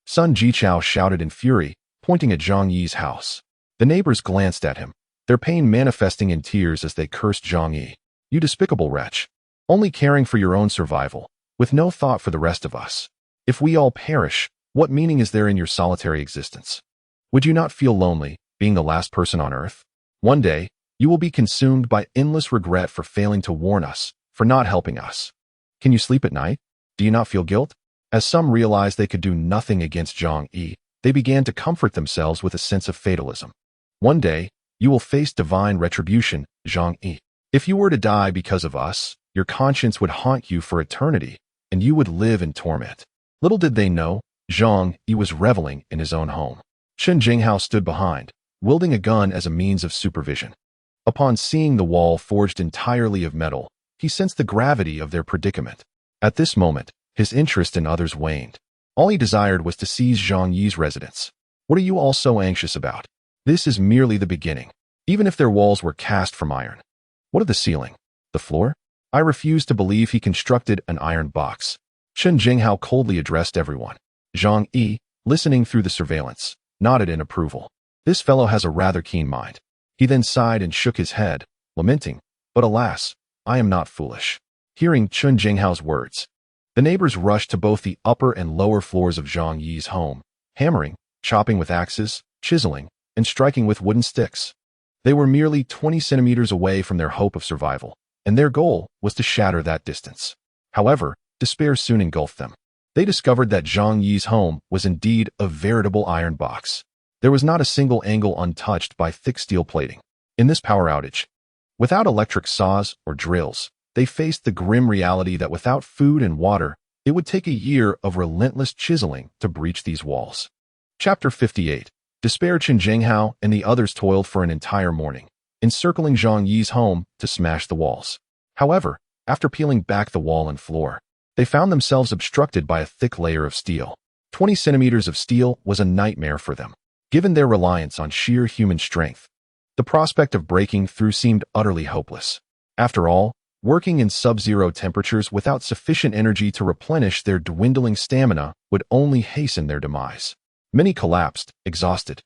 Sun Jichao shouted in fury, pointing at Zhang Yi's house. The neighbors glanced at him, their pain manifesting in tears as they cursed Zhang Yi. You despicable wretch. Only caring for your own survival, with no thought for the rest of us. If we all perish, what meaning is there in your solitary existence? Would you not feel lonely, being the last person on earth? One day, you will be consumed by endless regret for failing to warn us, for not helping us. Can you sleep at night? Do you not feel guilt? As some realized they could do nothing against Zhang Yi, they began to comfort themselves with a sense of fatalism. One day, you will face divine retribution, Zhang Yi. If you were to die because of us, your conscience would haunt you for eternity, and you would live in torment. Little did they know, Zhang Yi was reveling in his own home. Chen Jinghao stood behind, wielding a gun as a means of supervision. Upon seeing the wall forged entirely of metal, he sensed the gravity of their predicament. At this moment, his interest in others waned. All he desired was to seize Zhang Yi's residence. What are you all so anxious about? This is merely the beginning. Even if their walls were cast from iron. What of the ceiling? The floor? I refuse to believe he constructed an iron box. Chen Jinghao coldly addressed everyone. Zhang Yi, listening through the surveillance, nodded in approval. This fellow has a rather keen mind. He then sighed and shook his head, lamenting, but alas, I am not foolish. Hearing Chen Jinghao's words, the neighbors rushed to both the upper and lower floors of Zhang Yi's home, hammering, chopping with axes, chiseling, and striking with wooden sticks. They were merely 20 centimeters away from their hope of survival, and their goal was to shatter that distance. However, despair soon engulfed them. They discovered that Zhang Yi's home was indeed a veritable iron box. There was not a single angle untouched by thick steel plating. In this power outage, without electric saws or drills, they faced the grim reality that without food and water, it would take a year of relentless chiseling to breach these walls. Chapter 58. Despair. Chen Jinghao and the others toiled for an entire morning, encircling Zhang Yi's home to smash the walls. However, after peeling back the wall and floor, they found themselves obstructed by a thick layer of steel. 20 centimeters of steel was a nightmare for them. Given their reliance on sheer human strength, the prospect of breaking through seemed utterly hopeless. After all, working in sub-zero temperatures without sufficient energy to replenish their dwindling stamina would only hasten their demise. Many collapsed, exhausted.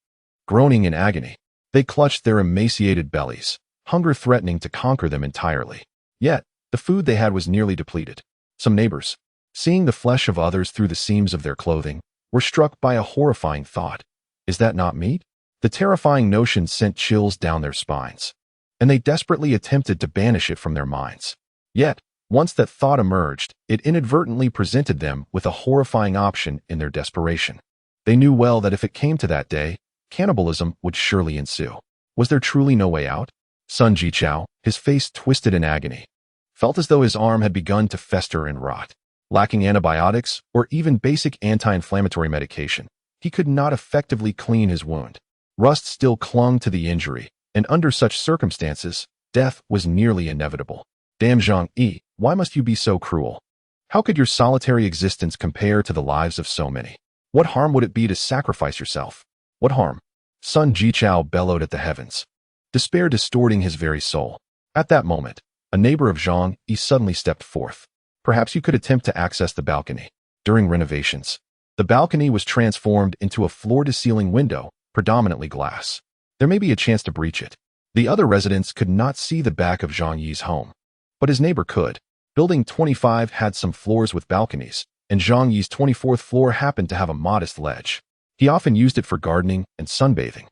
Groaning in agony, they clutched their emaciated bellies, hunger threatening to conquer them entirely. Yet, the food they had was nearly depleted. Some neighbors, seeing the flesh of others through the seams of their clothing, were struck by a horrifying thought. Is that not meat? The terrifying notion sent chills down their spines, and they desperately attempted to banish it from their minds. Yet, once that thought emerged, it inadvertently presented them with a horrifying option in their desperation. They knew well that if it came to that day, cannibalism would surely ensue. Was there truly no way out? Sun Jichao, his face twisted in agony, felt as though his arm had begun to fester and rot. Lacking antibiotics or even basic anti-inflammatory medication, he could not effectively clean his wound. Rust still clung to the injury, and under such circumstances, death was nearly inevitable. Damn Zhang Yi, why must you be so cruel? How could your solitary existence compare to the lives of so many? What harm would it be to sacrifice yourself? What harm? Sun Jichao bellowed at the heavens, despair distorting his very soul. At that moment, a neighbor of Zhang Yi suddenly stepped forth. Perhaps you could attempt to access the balcony. During renovations, the balcony was transformed into a floor-to-ceiling window, predominantly glass. There may be a chance to breach it. The other residents could not see the back of Zhang Yi's home, but his neighbor could. Building 25 had some floors with balconies, and Zhang Yi's 24th floor happened to have a modest ledge. He often used it for gardening and sunbathing.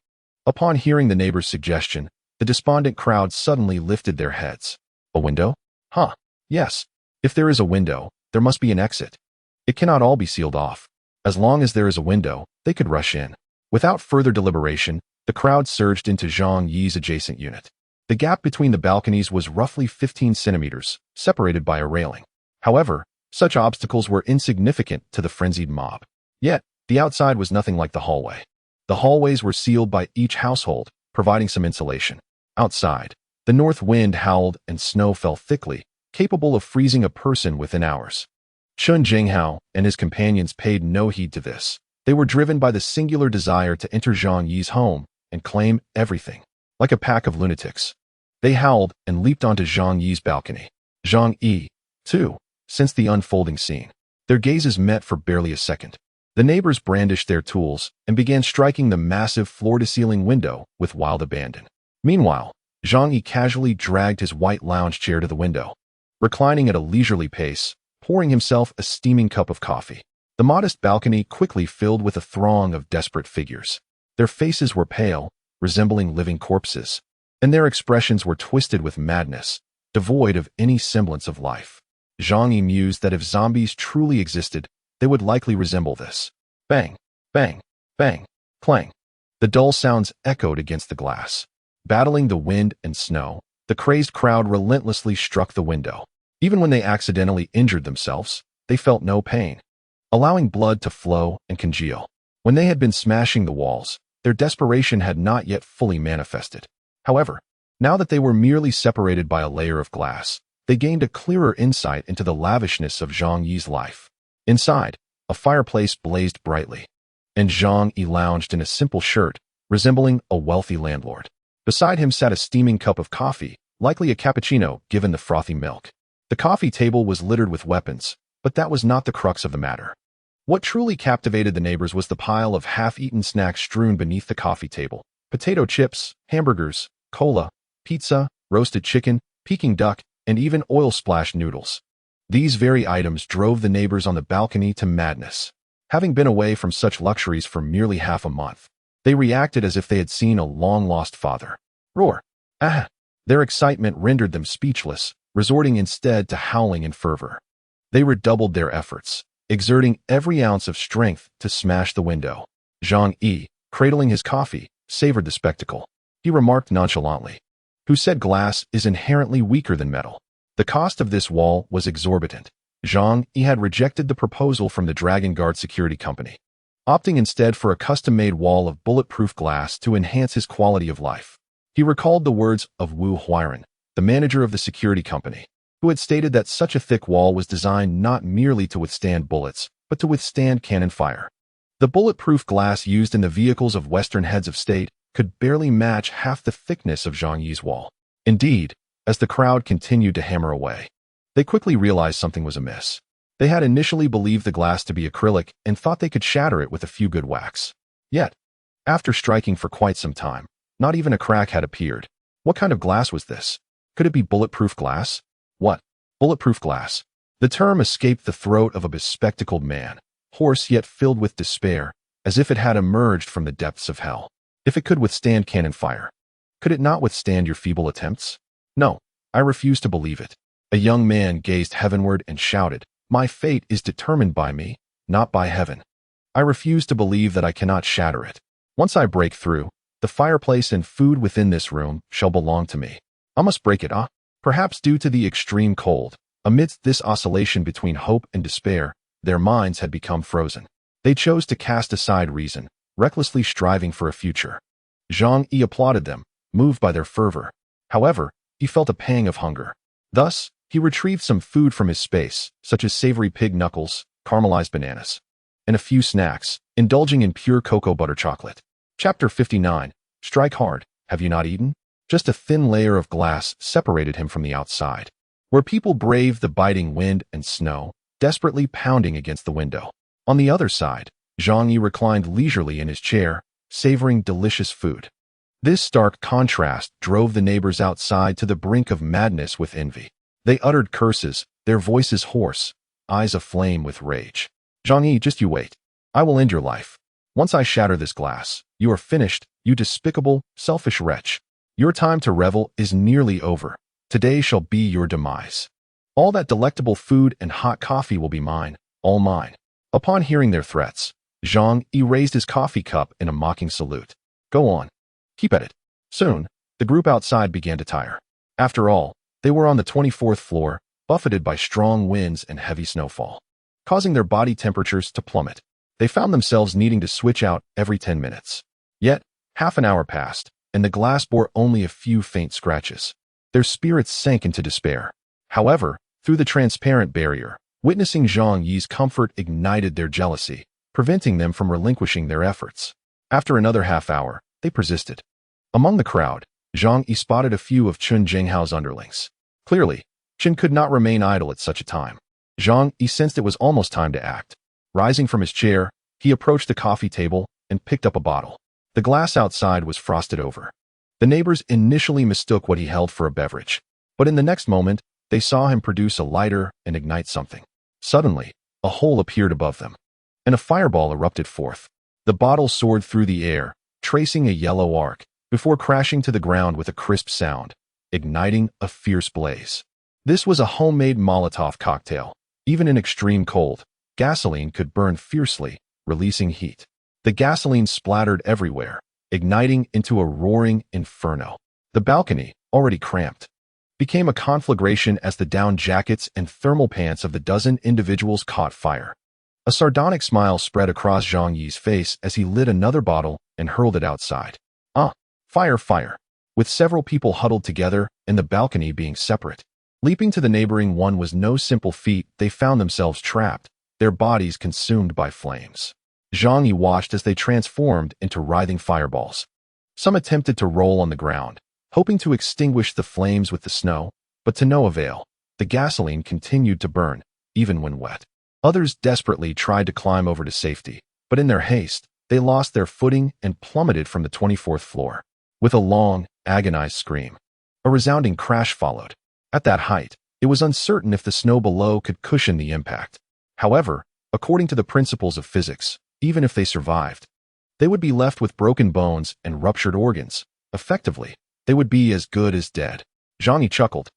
Upon hearing the neighbor's suggestion, the despondent crowd suddenly lifted their heads. A window? Huh. Yes. If there is a window, there must be an exit. It cannot all be sealed off. As long as there is a window, they could rush in. Without further deliberation, the crowd surged into Zhang Yi's adjacent unit. The gap between the balconies was roughly 15 centimeters, separated by a railing. However, such obstacles were insignificant to the frenzied mob. Yet, the outside was nothing like the hallway. The hallways were sealed by each household, providing some insulation. Outside, the north wind howled and snow fell thickly, capable of freezing a person within hours. Chun Jinghao and his companions paid no heed to this. They were driven by the singular desire to enter Zhang Yi's home and claim everything. Like a pack of lunatics, they howled and leaped onto Zhang Yi's balcony. Zhang Yi, too, sensed the unfolding scene. Their gazes met for barely a second. The neighbors brandished their tools and began striking the massive floor-to-ceiling window with wild abandon. Meanwhile, Zhang Yi casually dragged his white lounge chair to the window, reclining at a leisurely pace, pouring himself a steaming cup of coffee. The modest balcony quickly filled with a throng of desperate figures. Their faces were pale, resembling living corpses, and their expressions were twisted with madness, devoid of any semblance of life. Zhang Yi mused that if zombies truly existed, they would likely resemble this. Bang, bang, bang, clang. The dull sounds echoed against the glass. Battling the wind and snow, the crazed crowd relentlessly struck the window. Even when they accidentally injured themselves, they felt no pain, allowing blood to flow and congeal. When they had been smashing the walls, their desperation had not yet fully manifested. However, now that they were merely separated by a layer of glass, they gained a clearer insight into the lavishness of Zhang Yi's life. Inside, a fireplace blazed brightly, and Zhang Yi lounged in a simple shirt, resembling a wealthy landlord. Beside him sat a steaming cup of coffee, likely a cappuccino given the frothy milk. The coffee table was littered with weapons, but that was not the crux of the matter. What truly captivated the neighbors was the pile of half-eaten snacks strewn beneath the coffee table. Potato chips, hamburgers, cola, pizza, roasted chicken, Peking duck, and even oil-splashed noodles. These very items drove the neighbors on the balcony to madness. Having been away from such luxuries for merely half a month, they reacted as if they had seen a long-lost father. Roar! Ah! Their excitement rendered them speechless, resorting instead to howling in fervor. They redoubled their efforts, exerting every ounce of strength to smash the window. Zhang Yi, cradling his coffee, savored the spectacle. He remarked nonchalantly, "Who said glass is inherently weaker than metal?" The cost of this wall was exorbitant. Zhang Yi had rejected the proposal from the Dragon Guard security company, opting instead for a custom-made wall of bulletproof glass to enhance his quality of life. He recalled the words of Wu Huiran, the manager of the security company, who had stated that such a thick wall was designed not merely to withstand bullets, but to withstand cannon fire. The bulletproof glass used in the vehicles of Western heads of state could barely match half the thickness of Zhang Yi's wall. Indeed, as the crowd continued to hammer away, they quickly realized something was amiss. They had initially believed the glass to be acrylic and thought they could shatter it with a few good whacks. Yet, after striking for quite some time, not even a crack had appeared. What kind of glass was this? Could it be bulletproof glass? What? Bulletproof glass? The term escaped the throat of a bespectacled man, hoarse yet filled with despair, as if it had emerged from the depths of hell. If it could withstand cannon fire, could it not withstand your feeble attempts? No, I refuse to believe it. A young man gazed heavenward and shouted, "My fate is determined by me, not by heaven. I refuse to believe that I cannot shatter it. Once I break through, the fireplace and food within this room shall belong to me. I must break it, Perhaps due to the extreme cold, amidst this oscillation between hope and despair, their minds had become frozen. They chose to cast aside reason, recklessly striving for a future. Zhang Yi applauded them, moved by their fervor. However, he felt a pang of hunger. Thus, he retrieved some food from his space, such as savory pig knuckles, caramelized bananas, and a few snacks, indulging in pure cocoa butter chocolate. Chapter 59. Strike hard, have you not eaten? Just a thin layer of glass separated him from the outside, where people braved the biting wind and snow, desperately pounding against the window. On the other side, Zhang Yi reclined leisurely in his chair, savoring delicious food. This stark contrast drove the neighbors outside to the brink of madness with envy. They uttered curses, their voices hoarse, eyes aflame with rage. "Zhang Yi, just you wait. I will end your life. Once I shatter this glass, you are finished, you despicable, selfish wretch. Your time to revel is nearly over. Today shall be your demise. All that delectable food and hot coffee will be mine, all mine." Upon hearing their threats, Zhang Yi raised his coffee cup in a mocking salute. Go on. Keep at it. Soon, the group outside began to tire. After all, they were on the 24th floor, buffeted by strong winds and heavy snowfall, causing their body temperatures to plummet. They found themselves needing to switch out every 10 minutes. Yet, half an hour passed, and the glass bore only a few faint scratches. Their spirits sank into despair. However, through the transparent barrier, witnessing Zhang Yi's comfort ignited their jealousy, preventing them from relinquishing their efforts. After another half hour, they persisted. Among the crowd, Zhang Yi spotted a few of Chun Jinghao's underlings. Clearly, Chen could not remain idle at such a time. Zhang Yi sensed it was almost time to act. Rising from his chair, he approached the coffee table and picked up a bottle. The glass outside was frosted over. The neighbors initially mistook what he held for a beverage, but in the next moment, they saw him produce a lighter and ignite something. Suddenly, a hole appeared above them, and a fireball erupted forth. The bottle soared through the air, tracing a yellow arc, before crashing to the ground with a crisp sound, igniting a fierce blaze. This was a homemade Molotov cocktail. Even in extreme cold, gasoline could burn fiercely, releasing heat. The gasoline splattered everywhere, igniting into a roaring inferno. The balcony, already cramped, became a conflagration as the down jackets and thermal pants of the dozen individuals caught fire. A sardonic smile spread across Zhang Yi's face as he lit another bottle and hurled it outside. Fire, fire! With several people huddled together and the balcony being separate. Leaping to the neighboring one was no simple feat. They found themselves trapped, their bodies consumed by flames. Zhang Yi watched as they transformed into writhing fireballs. Some attempted to roll on the ground, hoping to extinguish the flames with the snow, but to no avail. The gasoline continued to burn, even when wet. Others desperately tried to climb over to safety, but in their haste, they lost their footing and plummeted from the 24th floor. With a long, agonized scream, a resounding crash followed. At that height, it was uncertain if the snow below could cushion the impact. However, according to the principles of physics, even if they survived, they would be left with broken bones and ruptured organs. Effectively, they would be as good as dead. Zhang Yi chuckled.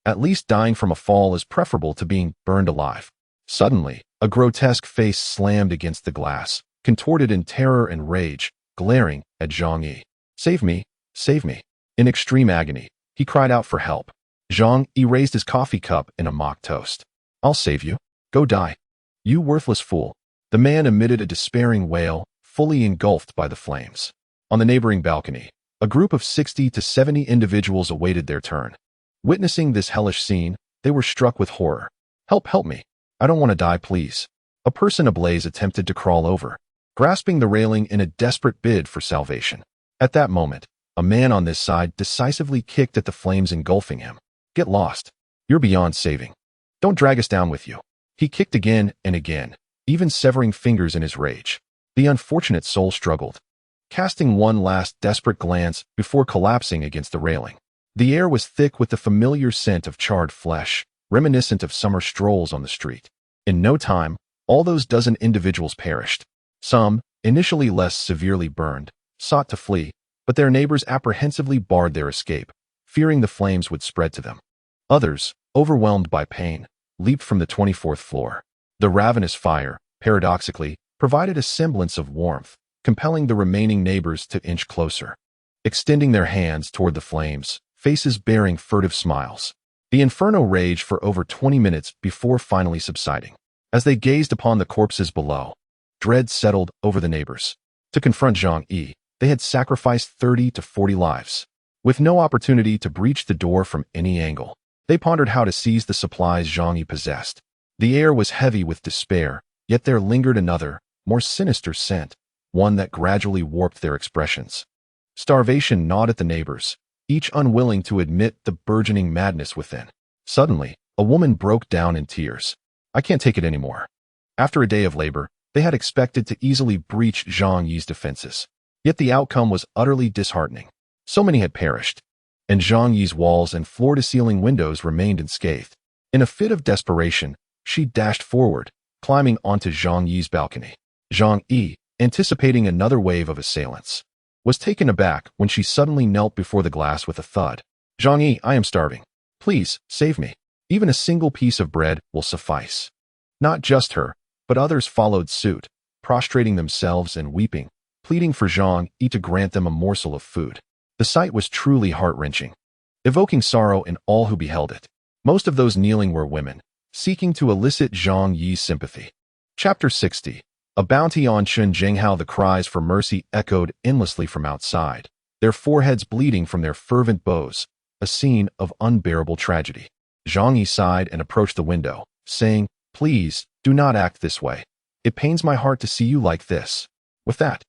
At least dying from a fall is preferable to being burned alive. Suddenly, a grotesque face slammed against the glass, contorted in terror and rage, glaring at Zhang Yi. Save me, save me. In extreme agony, he cried out for help. Zhang Yi raised his coffee cup in a mock toast. I'll save you. Go die. You worthless fool. The man emitted a despairing wail, fully engulfed by the flames. On the neighboring balcony, a group of 60 to 70 individuals awaited their turn. Witnessing this hellish scene, they were struck with horror. Help me. I don't want to die, please. A person ablaze attempted to crawl over, grasping the railing in a desperate bid for salvation. At that moment, a man on this side decisively kicked at the flames engulfing him. Get lost. You're beyond saving. Don't drag us down with you. He kicked again and again, even severing fingers in his rage. The unfortunate soul struggled, casting one last desperate glance before collapsing against the railing. The air was thick with the familiar scent of charred flesh, reminiscent of summer strolls on the street. In no time, all those dozen individuals perished. Some, initially less severely burned, sought to flee, but their neighbors apprehensively barred their escape, fearing the flames would spread to them. Others, overwhelmed by pain, leaped from the 24th floor. The ravenous fire, paradoxically, provided a semblance of warmth, compelling the remaining neighbors to inch closer, extending their hands toward the flames, faces bearing furtive smiles. The inferno raged for over 20 minutes before finally subsiding. As they gazed upon the corpses below, dread settled over the neighbors. To confront Zhang Yi, they had sacrificed 30 to 40 lives. With no opportunity to breach the door from any angle, they pondered how to seize the supplies Zhang Yi possessed. The air was heavy with despair, yet there lingered another, more sinister scent, one that gradually warped their expressions. Starvation gnawed at the neighbors, each unwilling to admit the burgeoning madness within. Suddenly, a woman broke down in tears. I can't take it anymore. After a day of labor, they had expected to easily breach Zhang Yi's defenses. Yet the outcome was utterly disheartening. So many had perished, and Zhang Yi's walls and floor-to-ceiling windows remained unscathed. In a fit of desperation, she dashed forward, climbing onto Zhang Yi's balcony. Zhang Yi, anticipating another wave of assailants, was taken aback when she suddenly knelt before the glass with a thud. Zhang Yi, I am starving. Please, save me. Even a single piece of bread will suffice. Not just her, but others followed suit, prostrating themselves and weeping, pleading for Zhang Yi to grant them a morsel of food. The sight was truly heart-wrenching, evoking sorrow in all who beheld it. Most of those kneeling were women, seeking to elicit Zhang Yi's sympathy. Chapter 60. A bounty on Chen Jinghao. The cries for mercy echoed endlessly from outside, their foreheads bleeding from their fervent bows, a scene of unbearable tragedy. Zhang Yi sighed and approached the window, saying, "Please, do not act this way. It pains my heart to see you like this." With that,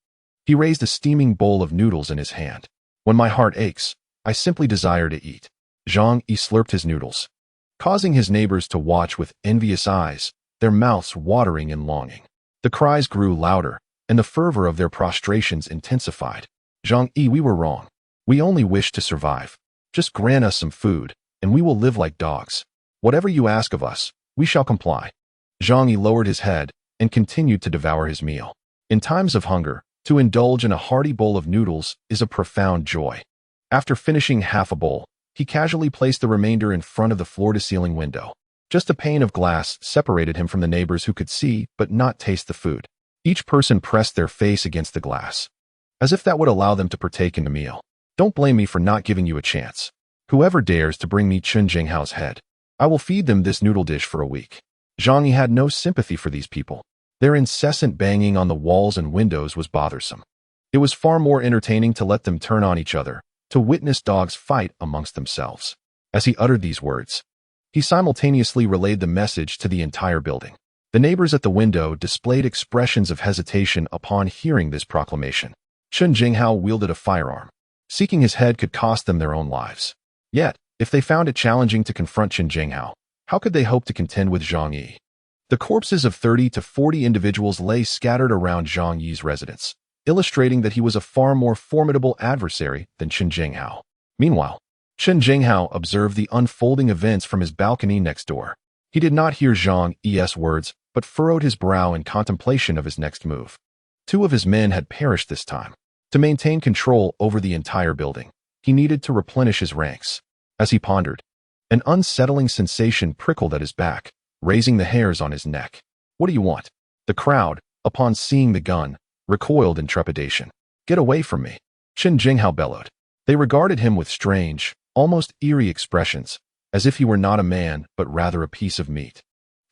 he raised a steaming bowl of noodles in his hand. "When my heart aches, I simply desire to eat." Zhang Yi slurped his noodles, causing his neighbors to watch with envious eyes, their mouths watering in longing. The cries grew louder, and the fervor of their prostrations intensified. "Zhang Yi, we were wrong. We only wish to survive. Just grant us some food, and we will live like dogs. Whatever you ask of us, we shall comply." Zhang Yi lowered his head and continued to devour his meal. In times of hunger, to indulge in a hearty bowl of noodles is a profound joy. After finishing half a bowl, he casually placed the remainder in front of the floor-to-ceiling window. Just a pane of glass separated him from the neighbors who could see but not taste the food. Each person pressed their face against the glass, as if that would allow them to partake in the meal. "Don't blame me for not giving you a chance. Whoever dares to bring me Chen Jinghao's head, I will feed them this noodle dish for a week." Zhang Yi had no sympathy for these people. Their incessant banging on the walls and windows was bothersome. It was far more entertaining to let them turn on each other, to witness dogs fight amongst themselves. As he uttered these words, he simultaneously relayed the message to the entire building. The neighbors at the window displayed expressions of hesitation upon hearing this proclamation. Chen Jinghao wielded a firearm. Seeking his head could cost them their own lives. Yet, if they found it challenging to confront Chen Jinghao, how could they hope to contend with Zhang Yi? The corpses of 30 to 40 individuals lay scattered around Zhang Yi's residence, illustrating that he was a far more formidable adversary than Chen Jinghao. Meanwhile, Chen Jinghao observed the unfolding events from his balcony next door. He did not hear Zhang Yi's words, but furrowed his brow in contemplation of his next move. 2 of his men had perished this time. To maintain control over the entire building, he needed to replenish his ranks. As he pondered, an unsettling sensation prickled at his back, raising the hairs on his neck. "What do you want?" The crowd, upon seeing the gun, recoiled in trepidation. "Get away from me," Chen Jinghao bellowed. They regarded him with strange, almost eerie expressions, as if he were not a man but rather a piece of meat.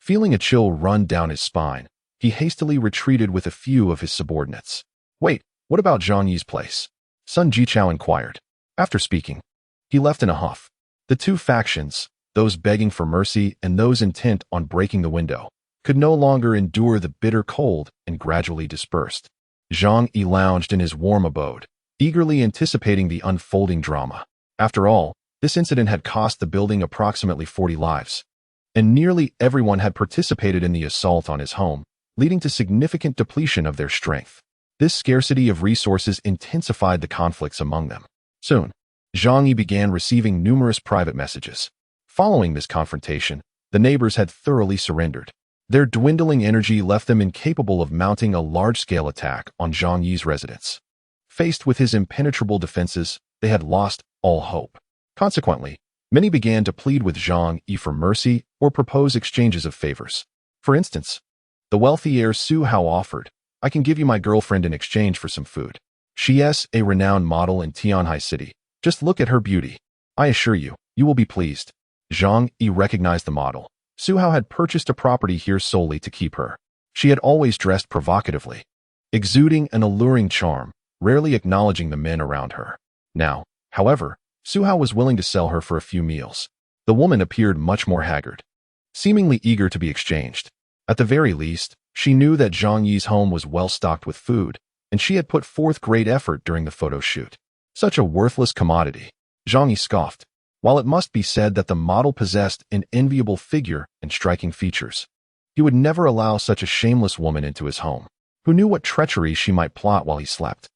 Feeling a chill run down his spine, he hastily retreated with a few of his subordinates. "Wait, what about Zhang Yi's place?" Sun Jichao inquired. After speaking, he left in a huff. The 2 factions, those begging for mercy and those intent on breaking the window, could no longer endure the bitter cold and gradually dispersed. Zhang Yi lounged in his warm abode, eagerly anticipating the unfolding drama. After all, this incident had cost the building approximately 40 lives, and nearly everyone had participated in the assault on his home, leading to significant depletion of their strength. This scarcity of resources intensified the conflicts among them. Soon, Zhang Yi began receiving numerous private messages. Following this confrontation, the neighbors had thoroughly surrendered. Their dwindling energy left them incapable of mounting a large-scale attack on Zhang Yi's residence. Faced with his impenetrable defenses, they had lost all hope. Consequently, many began to plead with Zhang Yi for mercy or propose exchanges of favors. For instance, the wealthy heir Su Hao offered, "I can give you my girlfriend in exchange for some food. She is a renowned model in Tianhai City. Just look at her beauty. I assure you, you will be pleased." Zhang Yi recognized the model. Su Hao had purchased a property here solely to keep her. She had always dressed provocatively, exuding an alluring charm, rarely acknowledging the men around her. Now, however, Su Hao was willing to sell her for a few meals. The woman appeared much more haggard, seemingly eager to be exchanged. At the very least, she knew that Zhang Yi's home was well stocked with food, and she had put forth great effort during the photo shoot. Such a worthless commodity. Zhang Yi scoffed. While it must be said that the model possessed an enviable figure and striking features, he would never allow such a shameless woman into his home. Who knew what treachery she might plot while he slept?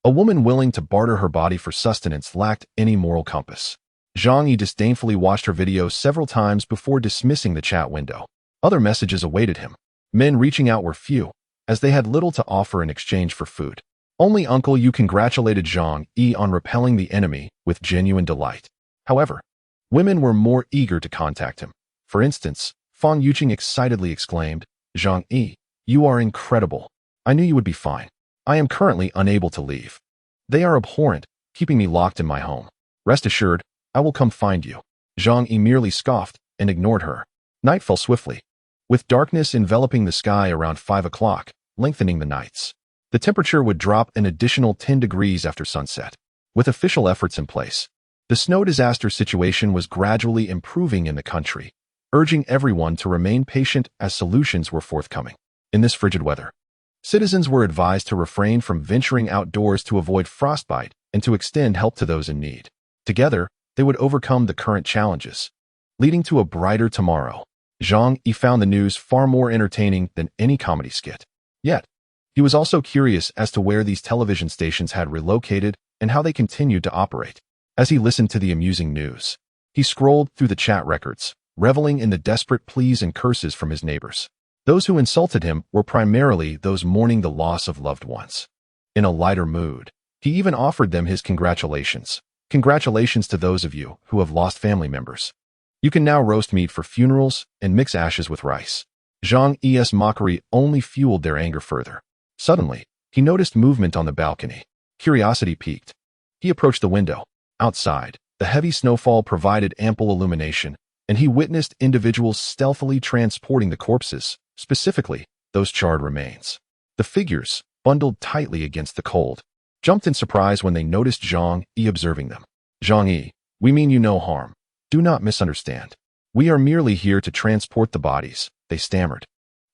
A woman willing to barter her body for sustenance lacked any moral compass. Zhang Yi disdainfully watched her video several times before dismissing the chat window. Other messages awaited him. Men reaching out were few, as they had little to offer in exchange for food. Only Uncle Yu congratulated Zhang Yi on repelling the enemy with genuine delight. However, women were more eager to contact him. For instance, Fang Yuqing excitedly exclaimed, "Zhang Yi, you are incredible. I knew you would be fine. I am currently unable to leave. They are abhorrent, keeping me locked in my home. Rest assured, I will come find you." Zhang Yi merely scoffed and ignored her. Night fell swiftly, with darkness enveloping the sky around 5 o'clock, lengthening the nights. The temperature would drop an additional 10 degrees after sunset. With official efforts in place, the snow disaster situation was gradually improving in the country, urging everyone to remain patient as solutions were forthcoming. In this frigid weather, citizens were advised to refrain from venturing outdoors to avoid frostbite and to extend help to those in need. Together, they would overcome the current challenges, leading to a brighter tomorrow. Zhang Yi found the news far more entertaining than any comedy skit. Yet, he was also curious as to where these television stations had relocated and how they continued to operate. As he listened to the amusing news, he scrolled through the chat records, reveling in the desperate pleas and curses from his neighbors. Those who insulted him were primarily those mourning the loss of loved ones. In a lighter mood, he even offered them his congratulations. "Congratulations to those of you who have lost family members. You can now roast meat for funerals and mix ashes with rice." Zhang Yi's mockery only fueled their anger further. Suddenly, he noticed movement on the balcony. Curiosity piqued. He approached the window. Outside, the heavy snowfall provided ample illumination, and he witnessed individuals stealthily transporting the corpses, specifically those charred remains. The figures, bundled tightly against the cold, jumped in surprise when they noticed Zhang Yi observing them. "Zhang Yi, we mean you no harm. Do not misunderstand. We are merely here to transport the bodies," they stammered,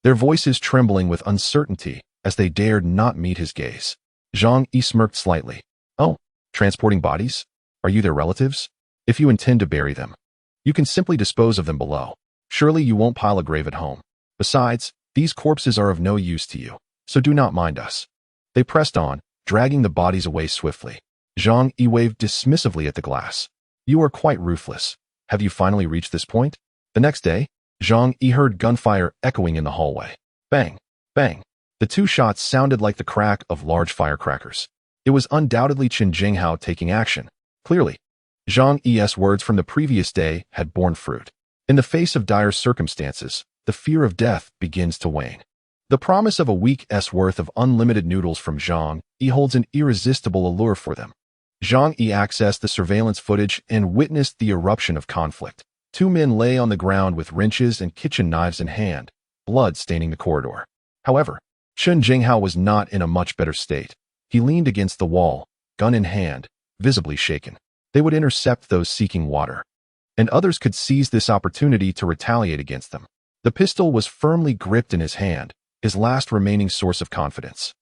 their voices trembling with uncertainty as they dared not meet his gaze. Zhang Yi smirked slightly. "Oh, transporting bodies? Are you their relatives? If you intend to bury them, you can simply dispose of them below. Surely you won't pile a grave at home. Besides, these corpses are of no use to you, so do not mind us." They pressed on, dragging the bodies away swiftly. Zhang Yi waved dismissively at the glass. "You are quite ruthless. Have you finally reached this point?" The next day, Zhang Yi heard gunfire echoing in the hallway. Bang! Bang! The two shots sounded like the crack of large firecrackers. It was undoubtedly Chen Jinghao taking action. Clearly, Zhang Yi's words from the previous day had borne fruit. In the face of dire circumstances, the fear of death begins to wane. The promise of a week's worth of unlimited noodles from Zhang Yi holds an irresistible allure for them. Zhang Yi accessed the surveillance footage and witnessed the eruption of conflict. Two men lay on the ground with wrenches and kitchen knives in hand, blood staining the corridor. However, Chen Jinghao was not in a much better state. He leaned against the wall, gun in hand, visibly shaken. They would intercept those seeking water, and others could seize this opportunity to retaliate against them. The pistol was firmly gripped in his hand, his last remaining source of confidence.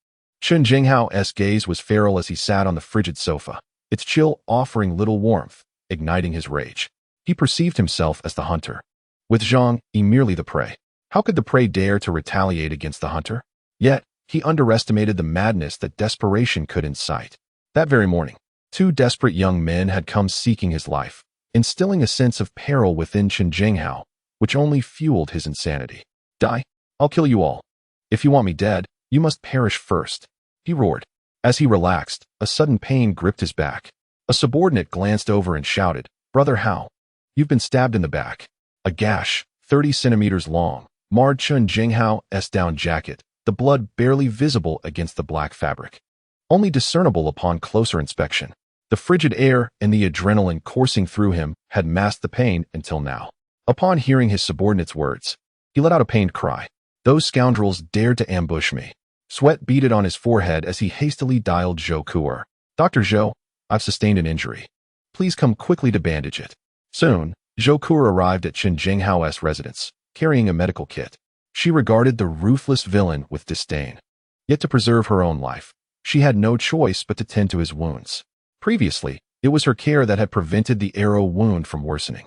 Chen Jinghao's gaze was feral as he sat on the frigid sofa, its chill offering little warmth, igniting his rage. He perceived himself as the hunter, with Zhang Yi merely the prey. How could the prey dare to retaliate against the hunter? Yet, he underestimated the madness that desperation could incite. That very morning, two desperate young men had come seeking his life, instilling a sense of peril within Chen Jinghao, which only fueled his insanity. "Die! I'll kill you all. If you want me dead, you must perish first," he roared. As he relaxed, a sudden pain gripped his back. A subordinate glanced over and shouted, "Brother Hao, you've been stabbed in the back." A gash, 30 centimeters long, marred Chen Jinghao's down jacket, the blood barely visible against the black fabric, only discernible upon closer inspection. The frigid air and the adrenaline coursing through him had masked the pain until now. Upon hearing his subordinate's words, he let out a pained cry. "Those scoundrels dared to ambush me." Sweat beaded on his forehead as he hastily dialed Zhou Kuer. "Dr. Zhou, I've sustained an injury. Please come quickly to bandage it." Soon, Zhou Kuer arrived at Chen Jinghao's residence, carrying a medical kit. She regarded the ruthless villain with disdain. Yet to preserve her own life, she had no choice but to tend to his wounds. Previously, it was her care that had prevented the arrow wound from worsening.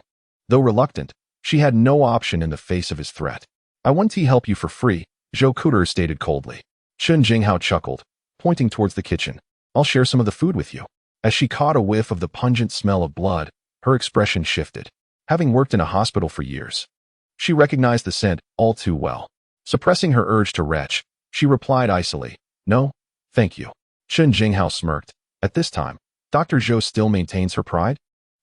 Though reluctant, she had no option in the face of his threat. "I want to help you for free," Zhou Kuer stated coldly. Chen Jinghao chuckled, pointing towards the kitchen. "I'll share some of the food with you." As she caught a whiff of the pungent smell of blood, her expression shifted. Having worked in a hospital for years, she recognized the scent all too well. Suppressing her urge to retch, she replied icily, "No, thank you." Chen Jinghao smirked. At this time, Dr. Zhou still maintains her pride.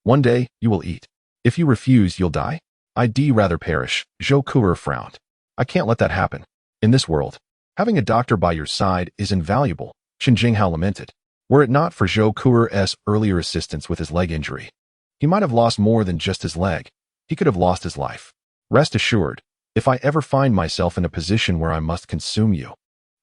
"One day, you will eat. If you refuse, you'll die." "I'd rather perish," Zhou Kuer frowned. "I can't let that happen. In this world, Having a doctor by your side is invaluable, Chen Jinghao lamented. Were it not for Zhou Kuer's earlier assistance with his leg injury, he might have lost more than just his leg. He could have lost his life. Rest assured, if I ever find myself in a position where I must consume you,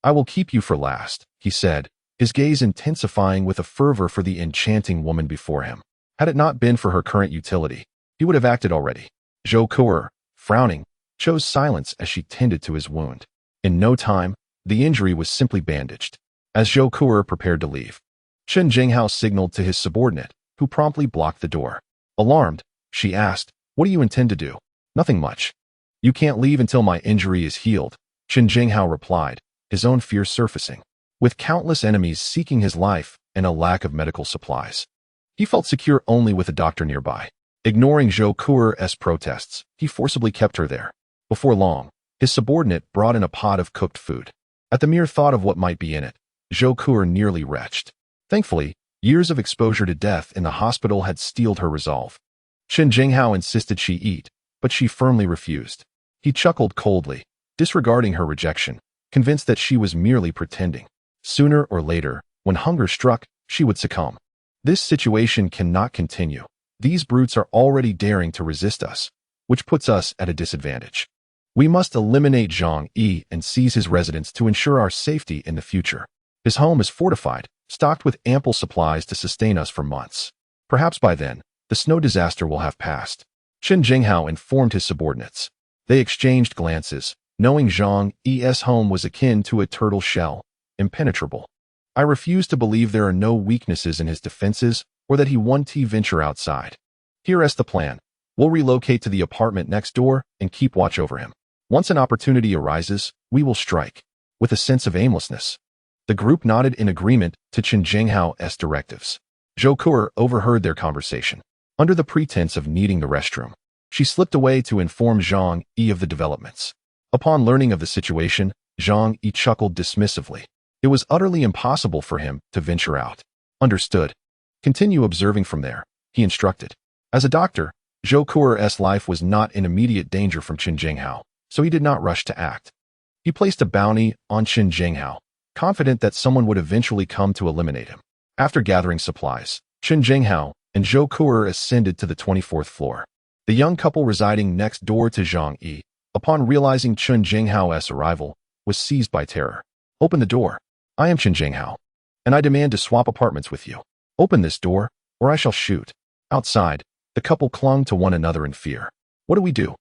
I will keep you for last, he said, his gaze intensifying with a fervor for the enchanting woman before him. Had it not been for her current utility, he would have acted already. Zhou Kuer, frowning, chose silence as she tended to his wound. In no time, the injury was simply bandaged. As Zhou Kuer prepared to leave, Chen Jinghao signaled to his subordinate, who promptly blocked the door. Alarmed, she asked, "What do you intend to do?" "Nothing much. You can't leave until my injury is healed," Chen Jinghao replied, his own fear surfacing. With countless enemies seeking his life and a lack of medical supplies, he felt secure only with a doctor nearby. Ignoring Zhou Kuer's protests, he forcibly kept her there. Before long, his subordinate brought in a pot of cooked food. At the mere thought of what might be in it, Zhou Kuer nearly retched. Thankfully, years of exposure to death in the hospital had steeled her resolve. Chen Jinghao insisted she eat, but she firmly refused. He chuckled coldly, disregarding her rejection, convinced that she was merely pretending. Sooner or later, when hunger struck, she would succumb. This situation cannot continue. These brutes are already daring to resist us, which puts us at a disadvantage. We must eliminate Zhang Yi and seize his residence to ensure our safety in the future. His home is fortified, stocked with ample supplies to sustain us for months. Perhaps by then, the snow disaster will have passed. Chen Jinghao informed his subordinates. They exchanged glances, knowing Zhang Yi's home was akin to a turtle shell, impenetrable. I refuse to believe there are no weaknesses in his defenses or that he won't venture outside. Here's the plan. We'll relocate to the apartment next door and keep watch over him. Once an opportunity arises, we will strike. With a sense of aimlessness, the group nodded in agreement to Chen Jinghao's directives. Zhou Kuer overheard their conversation. Under the pretense of needing the restroom, she slipped away to inform Zhang Yi of the developments. Upon learning of the situation, Zhang Yi chuckled dismissively. It was utterly impossible for him to venture out. Understood. Continue observing from there, he instructed. As a doctor, Zhou Kuer's life was not in immediate danger from Chen Jinghao, so he did not rush to act. He placed a bounty on Chen Jinghao, confident that someone would eventually come to eliminate him. After gathering supplies, Chen Jinghao and Zhou Kuer ascended to the 24th floor. The young couple residing next door to Zhang Yi, upon realizing Chen Jinghao's arrival, was seized by terror. "Open the door. I am Chen Jinghao, and I demand to swap apartments with you. Open this door, or I shall shoot." Outside, the couple clung to one another in fear. "What do we do?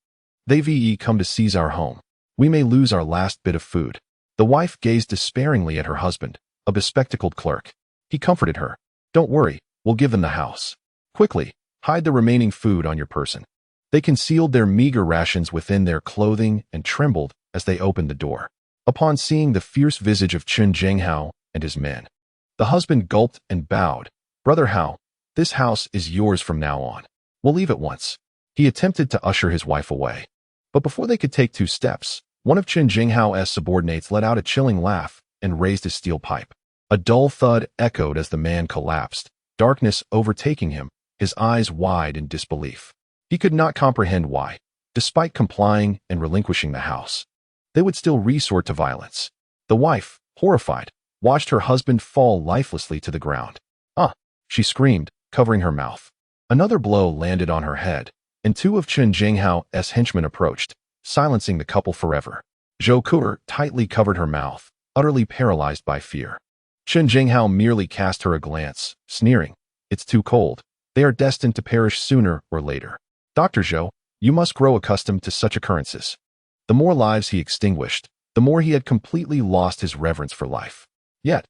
They've come to seize our home. We may lose our last bit of food." The wife gazed despairingly at her husband, a bespectacled clerk. He comforted her. "Don't worry, we'll give them the house. Quickly, hide the remaining food on your person." They concealed their meager rations within their clothing and trembled as they opened the door. Upon seeing the fierce visage of Chen Jinghao and his men, the husband gulped and bowed. "Brother Hao, this house is yours from now on. We'll leave at once." He attempted to usher his wife away. But before they could take 2 steps, one of Chen Jinghao's subordinates let out a chilling laugh and raised his steel pipe. A dull thud echoed as the man collapsed, darkness overtaking him, his eyes wide in disbelief. He could not comprehend why, despite complying and relinquishing the house, they would still resort to violence. The wife, horrified, watched her husband fall lifelessly to the ground. "Ah!" she screamed, covering her mouth. Another blow landed on her head, and 2 of Chen Jinghao's henchmen approached, silencing the couple forever. Zhou Kuer tightly covered her mouth, utterly paralyzed by fear. Chen Jinghao merely cast her a glance, sneering. "It's too cold. They are destined to perish sooner or later. Dr. Zhou, you must grow accustomed to such occurrences." The more lives he extinguished, the more he had completely lost his reverence for life. Yet,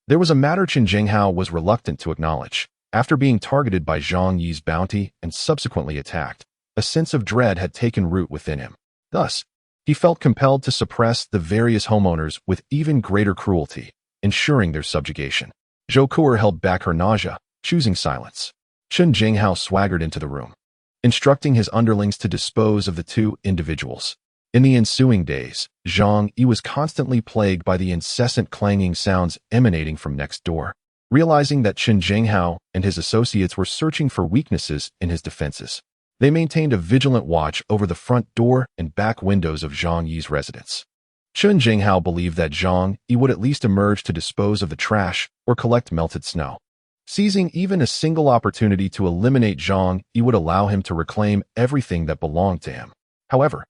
there was a matter Chen Jinghao was reluctant to acknowledge. After being targeted by Zhang Yi's bounty and subsequently attacked, a sense of dread had taken root within him. Thus, he felt compelled to suppress the various homeowners with even greater cruelty, ensuring their subjugation. Zhou Kuer held back her nausea, choosing silence. Chen Jinghao swaggered into the room, instructing his underlings to dispose of the 2 individuals. In the ensuing days, Zhang Yi was constantly plagued by the incessant clanging sounds emanating from next door. Realizing that Chen Jinghao and his associates were searching for weaknesses in his defenses, they maintained a vigilant watch over the front door and back windows of Zhang Yi's residence. Chun Jinghao believed that Zhang Yi would at least emerge to dispose of the trash or collect melted snow. Seizing even a single opportunity to eliminate Zhang Yi would allow him to reclaim everything that belonged to him. However,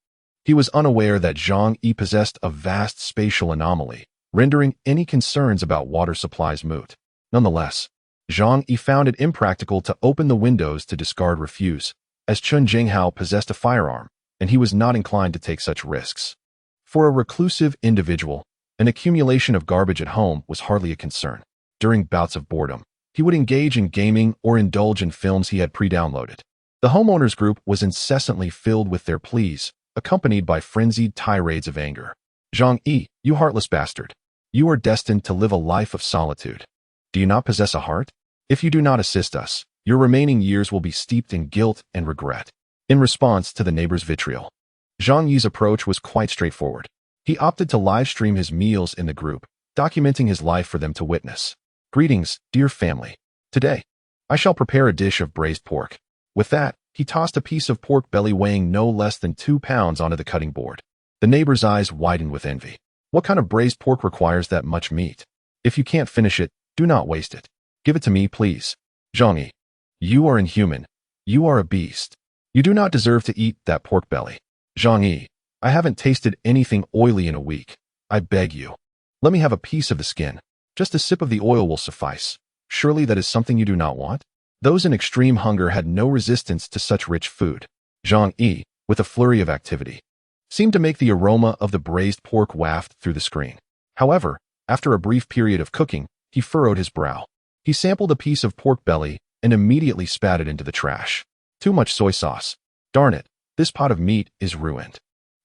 he was unaware that Zhang Yi possessed a vast spatial anomaly, rendering any concerns about water supplies moot. Nonetheless, Zhang Yi found it impractical to open the windows to discard refuse, as Chun Jinghao possessed a firearm, and he was not inclined to take such risks. For a reclusive individual, an accumulation of garbage at home was hardly a concern. During bouts of boredom, he would engage in gaming or indulge in films he had pre-downloaded. The homeowners group was incessantly filled with their pleas, accompanied by frenzied tirades of anger. Zhang Yi, you heartless bastard. You are destined to live a life of solitude. Do you not possess a heart? If you do not assist us, your remaining years will be steeped in guilt and regret. In response to the neighbor's vitriol, Zhang Yi's approach was quite straightforward. He opted to live-stream his meals in the group, documenting his life for them to witness. Greetings, dear family. Today, I shall prepare a dish of braised pork. With that, he tossed a piece of pork belly weighing no less than 2 pounds onto the cutting board. The neighbor's eyes widened with envy. What kind of braised pork requires that much meat? If you can't finish it, do not waste it. Give it to me, please. Zhang Yi, you are inhuman. You are a beast. You do not deserve to eat that pork belly. Zhang Yi, I haven't tasted anything oily in a week. I beg you. Let me have a piece of the skin. Just a sip of the oil will suffice. Surely that is something you do not want? Those in extreme hunger had no resistance to such rich food. Zhang Yi, with a flurry of activity, seemed to make the aroma of the braised pork waft through the screen. However, after a brief period of cooking, he furrowed his brow. He sampled a piece of pork belly and immediately spat it into the trash. Too much soy sauce. Darn it, this pot of meat is ruined.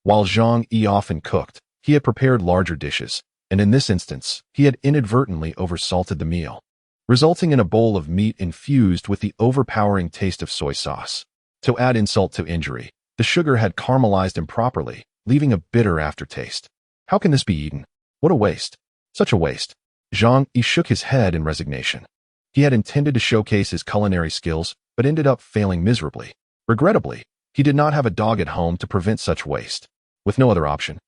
While Zhang Yi often cooked, he had prepared larger dishes, and in this instance, he had inadvertently oversalted the meal, resulting in a bowl of meat infused with the overpowering taste of soy sauce. To add insult to injury, the sugar had caramelized improperly, leaving a bitter aftertaste. How can this be eaten? What a waste. Such a waste. Zhang Yi shook his head in resignation. He had intended to showcase his culinary skills, but ended up failing miserably. Regrettably, he did not have a dog at home to prevent such waste. With no other option,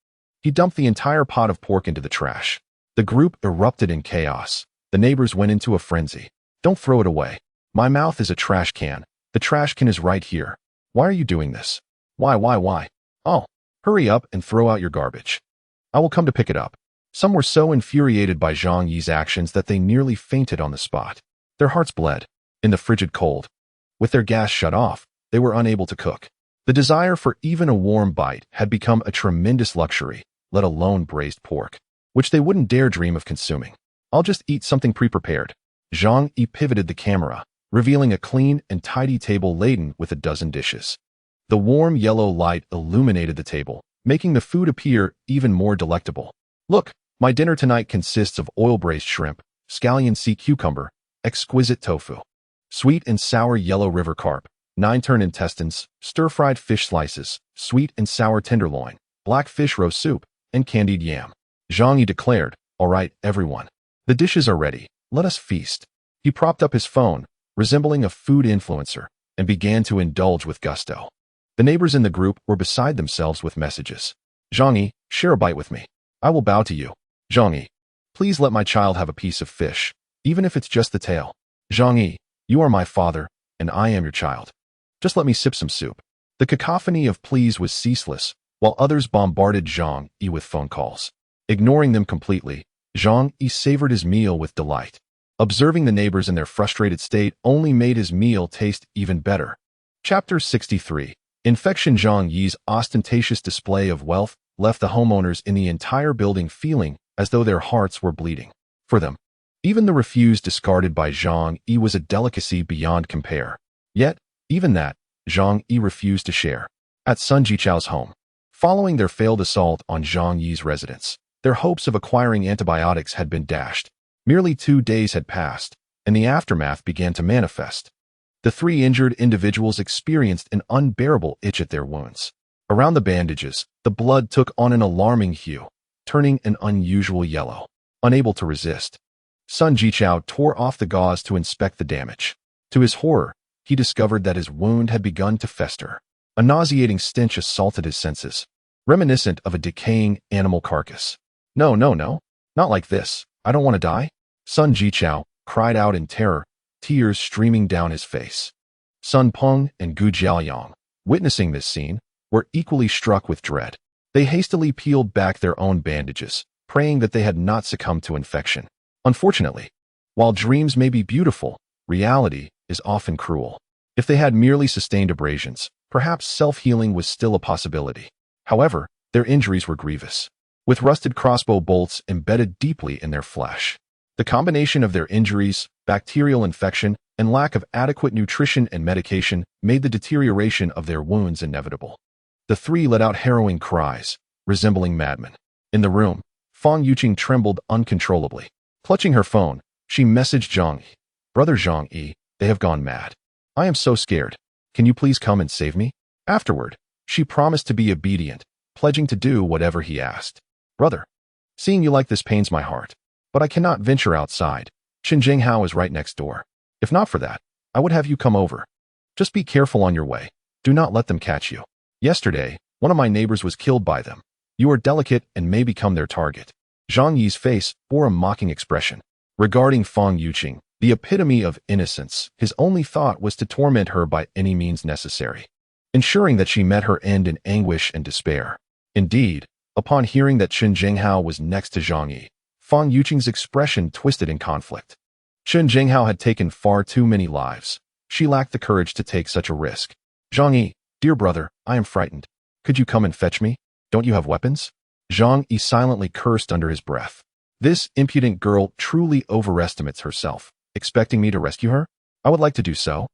he dumped the entire pot of pork into the trash. The group erupted in chaos. The neighbors went into a frenzy. Don't throw it away. My mouth is a trash can. The trash can is right here. Why are you doing this? Why? Oh, hurry up and throw out your garbage. I will come to pick it up. Some were so infuriated by Zhang Yi's actions that they nearly fainted on the spot. Their hearts bled. In the frigid cold, with their gas shut off, they were unable to cook. The desire for even a warm bite had become a tremendous luxury, let alone braised pork, which they wouldn't dare dream of consuming. I'll just eat something pre-prepared. Zhang Yi pivoted the camera, revealing a clean and tidy table laden with a dozen dishes. The warm yellow light illuminated the table, making the food appear even more delectable. Look, my dinner tonight consists of oil-braised shrimp, scallion sea cucumber, exquisite tofu, sweet and sour yellow river carp, 9-turn intestines, stir-fried fish slices, sweet and sour tenderloin, black fish roe soup, and candied yam. Zhang Yi declared, all right, everyone. The dishes are ready. Let us feast. He propped up his phone, resembling a food influencer, and began to indulge with gusto. The neighbors in the group were beside themselves with messages. Zhang Yi, share a bite with me. I will bow to you. Zhang Yi, please let my child have a piece of fish, even if it's just the tail. Zhang Yi, you are my father, and I am your child. Just let me sip some soup. The cacophony of pleas was ceaseless, while others bombarded Zhang Yi with phone calls. Ignoring them completely, Zhang Yi savored his meal with delight. Observing the neighbors in their frustrated state only made his meal taste even better. Chapter 63. Infection. Zhang Yi's ostentatious display of wealth left the homeowners in the entire building feeling as though their hearts were bleeding. For them, even the refuse discarded by Zhang Yi was a delicacy beyond compare. Yet, even that, Zhang Yi refused to share. At Sun Jichao's home, following their failed assault on Zhang Yi's residence, their hopes of acquiring antibiotics had been dashed. Merely 2 days had passed, and the aftermath began to manifest. The 3 injured individuals experienced an unbearable itch at their wounds. Around the bandages, the blood took on an alarming hue, turning an unusual yellow. Unable to resist, Sun Jichao tore off the gauze to inspect the damage. To his horror, he discovered that his wound had begun to fester. A nauseating stench assaulted his senses. reminiscent of a decaying animal carcass. No, no, no, not like this. I don't want to die. Sun Jichao cried out in terror, tears streaming down his face. Sun Peng and Gu Jiaoyang, witnessing this scene, were equally struck with dread. They hastily peeled back their own bandages, praying that they had not succumbed to infection. Unfortunately, while dreams may be beautiful, reality is often cruel. If they had merely sustained abrasions, perhaps self-healing was still a possibility. However, their injuries were grievous, with rusted crossbow bolts embedded deeply in their flesh. The combination of their injuries, bacterial infection, and lack of adequate nutrition and medication made the deterioration of their wounds inevitable. The three let out harrowing cries, resembling madmen. In the room, Fang Yuqing trembled uncontrollably. Clutching her phone, she messaged Zhang Yi. Brother Zhang Yi, they have gone mad. I am so scared. Can you please come and save me? Afterward, she promised to be obedient, pledging to do whatever he asked. Brother, seeing you like this pains my heart, but I cannot venture outside. Qin Jinghao is right next door. If not for that, I would have you come over. Just be careful on your way. Do not let them catch you. Yesterday, one of my neighbors was killed by them. You are delicate and may become their target. Zhang Yi's face bore a mocking expression. Regarding Fang Yuqing, the epitome of innocence, his only thought was to torment her by any means necessary, ensuring that she met her end in anguish and despair. Indeed, upon hearing that Qin Jinghao was next to Zhang Yi, Fang Yuqing's expression twisted in conflict. Qin Jinghao had taken far too many lives. She lacked the courage to take such a risk. Zhang Yi, dear brother, I am frightened. Could you come and fetch me? Don't you have weapons? Zhang Yi silently cursed under his breath. This impudent girl truly overestimates herself, expecting me to rescue her? I would like to do so,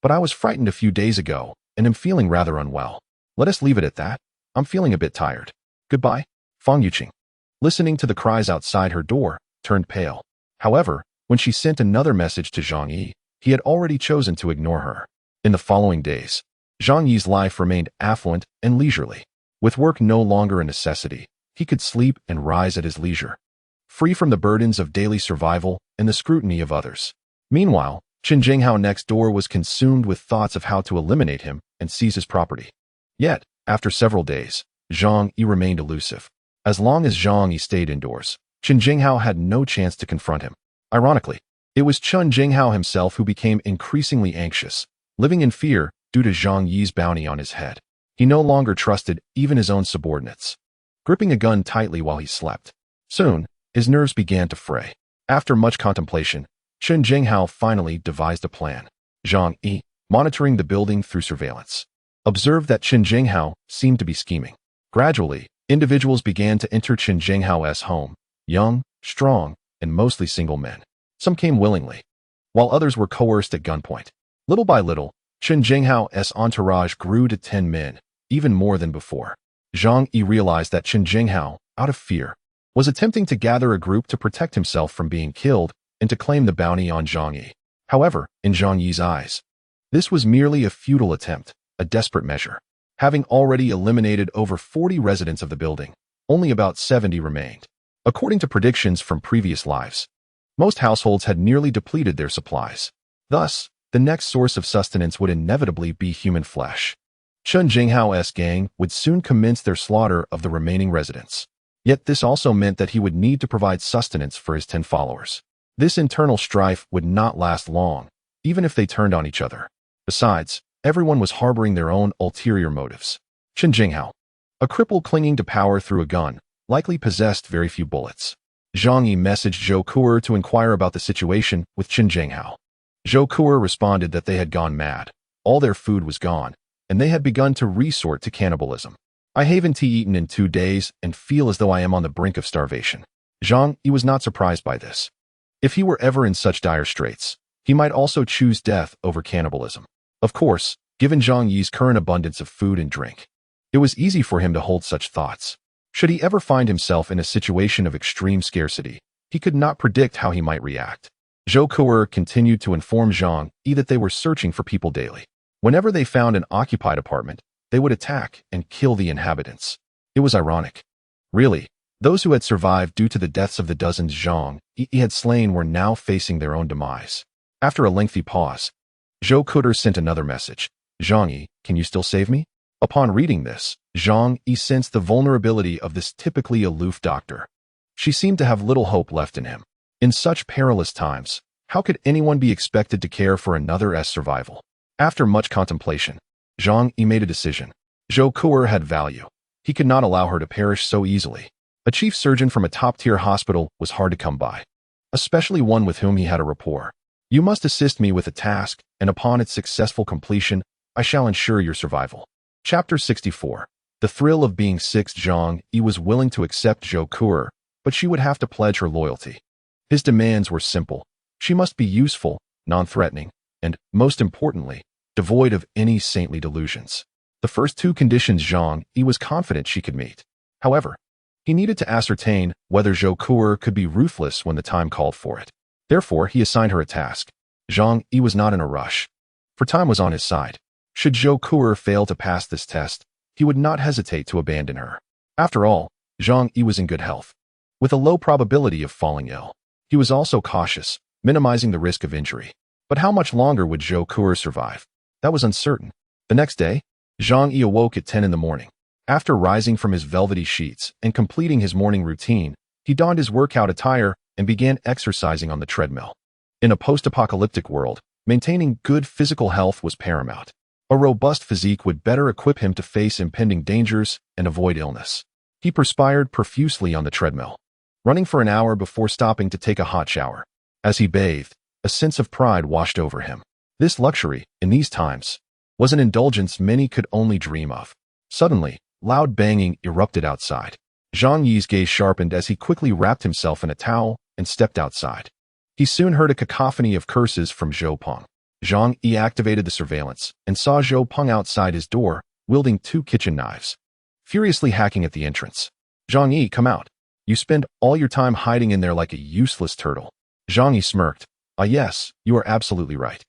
but I was frightened a few days ago and am feeling rather unwell. Let us leave it at that. I'm feeling a bit tired. Goodbye. Fang Yuqing, listening to the cries outside her door, turned pale. However, when she sent another message to Zhang Yi, he had already chosen to ignore her. In the following days, Zhang Yi's life remained affluent and leisurely. With work no longer a necessity, he could sleep and rise at his leisure, free from the burdens of daily survival and the scrutiny of others. Meanwhile, Qin Jinghao next door was consumed with thoughts of how to eliminate him and seize his property. Yet, after several days, Zhang Yi remained elusive. As long as Zhang Yi stayed indoors, Qin Jinghao had no chance to confront him. Ironically, it was Qin Jinghao himself who became increasingly anxious, living in fear due to Zhang Yi's bounty on his head. He no longer trusted even his own subordinates, gripping a gun tightly while he slept. Soon, his nerves began to fray. After much contemplation, Qin Jinghao finally devised a plan. Zhang Yi, monitoring the building through surveillance, observed that Qin Jinghao seemed to be scheming. Gradually, individuals began to enter Qin Jinghao's home, young, strong, and mostly single men. Some came willingly, while others were coerced at gunpoint. Little by little, Qin Jinghao's entourage grew to 10 men, even more than before. Zhang Yi realized that Qin Jinghao, out of fear, was attempting to gather a group to protect himself from being killed and to claim the bounty on Zhang Yi. However, in Zhang Yi's eyes, this was merely a futile attempt, a desperate measure. Having already eliminated over 40 residents of the building, only about 70 remained. According to predictions from previous lives, most households had nearly depleted their supplies. Thus, the next source of sustenance would inevitably be human flesh. Qin Jinghao's gang would soon commence their slaughter of the remaining residents. Yet this also meant that he would need to provide sustenance for his 10 followers. This internal strife would not last long, even if they turned on each other. Besides, everyone was harboring their own ulterior motives. Qin Jinghao, a cripple clinging to power through a gun, likely possessed very few bullets. Zhang Yi messaged Zhou Kuer to inquire about the situation with Qin Jinghao. Zhou Kuer responded that they had gone mad, all their food was gone, and they had begun to resort to cannibalism. I haven't eaten in 2 days and feel as though I am on the brink of starvation. Zhang Yi was not surprised by this. If he were ever in such dire straits, he might also choose death over cannibalism. Of course, given Zhang Yi's current abundance of food and drink, it was easy for him to hold such thoughts. Should he ever find himself in a situation of extreme scarcity, he could not predict how he might react. Zhou Kuer continued to inform Zhang Yi that they were searching for people daily. Whenever they found an occupied apartment, they would attack and kill the inhabitants. It was ironic. Really, those who had survived due to the deaths of the dozens Zhang Yi had slain were now facing their own demise. After a lengthy pause, Zhou Kuer sent another message. Zhang Yi, can you still save me? Upon reading this, Zhang Yi sensed the vulnerability of this typically aloof doctor. She seemed to have little hope left in him. In such perilous times, how could anyone be expected to care for another's survival? After much contemplation, Zhang Yi made a decision. Zhou Kuer had value. He could not allow her to perish so easily. A chief surgeon from a top-tier hospital was hard to come by, especially one with whom he had a rapport. You must assist me with a task, and upon its successful completion, I shall ensure your survival. Chapter 64. The thrill of being sixth. Zhang Yi was willing to accept Zhou Kuer, but she would have to pledge her loyalty. His demands were simple. She must be useful, non-threatening, and, most importantly, devoid of any saintly delusions. The first two conditions Zhang Yi was confident she could meet. However, he needed to ascertain whether Zhou Kuer could be ruthless when the time called for it. Therefore, he assigned her a task. Zhang Yi was not in a rush, for time was on his side. Should Zhou Kuer fail to pass this test, he would not hesitate to abandon her. After all, Zhang Yi was in good health, with a low probability of falling ill. He was also cautious, minimizing the risk of injury. But how much longer would Zhou Kuer survive? That was uncertain. The next day, Zhang Yi awoke at 10 in the morning. After rising from his velvety sheets and completing his morning routine, he donned his workout attire and began exercising on the treadmill. In a post-apocalyptic world, maintaining good physical health was paramount. A robust physique would better equip him to face impending dangers and avoid illness. He perspired profusely on the treadmill, running for an hour before stopping to take a hot shower. As he bathed, a sense of pride washed over him. This luxury, in these times, was an indulgence many could only dream of. Suddenly, loud banging erupted outside. Zhang Yi's gaze sharpened as he quickly wrapped himself in a towel and stepped outside. He soon heard a cacophony of curses from Zhou Peng. Zhang Yi activated the surveillance and saw Zhou Peng outside his door, wielding 2 kitchen knives, furiously hacking at the entrance. Zhang Yi, come out. You spend all your time hiding in there like a useless turtle. Zhang Yi smirked. Ah yes, you are absolutely right.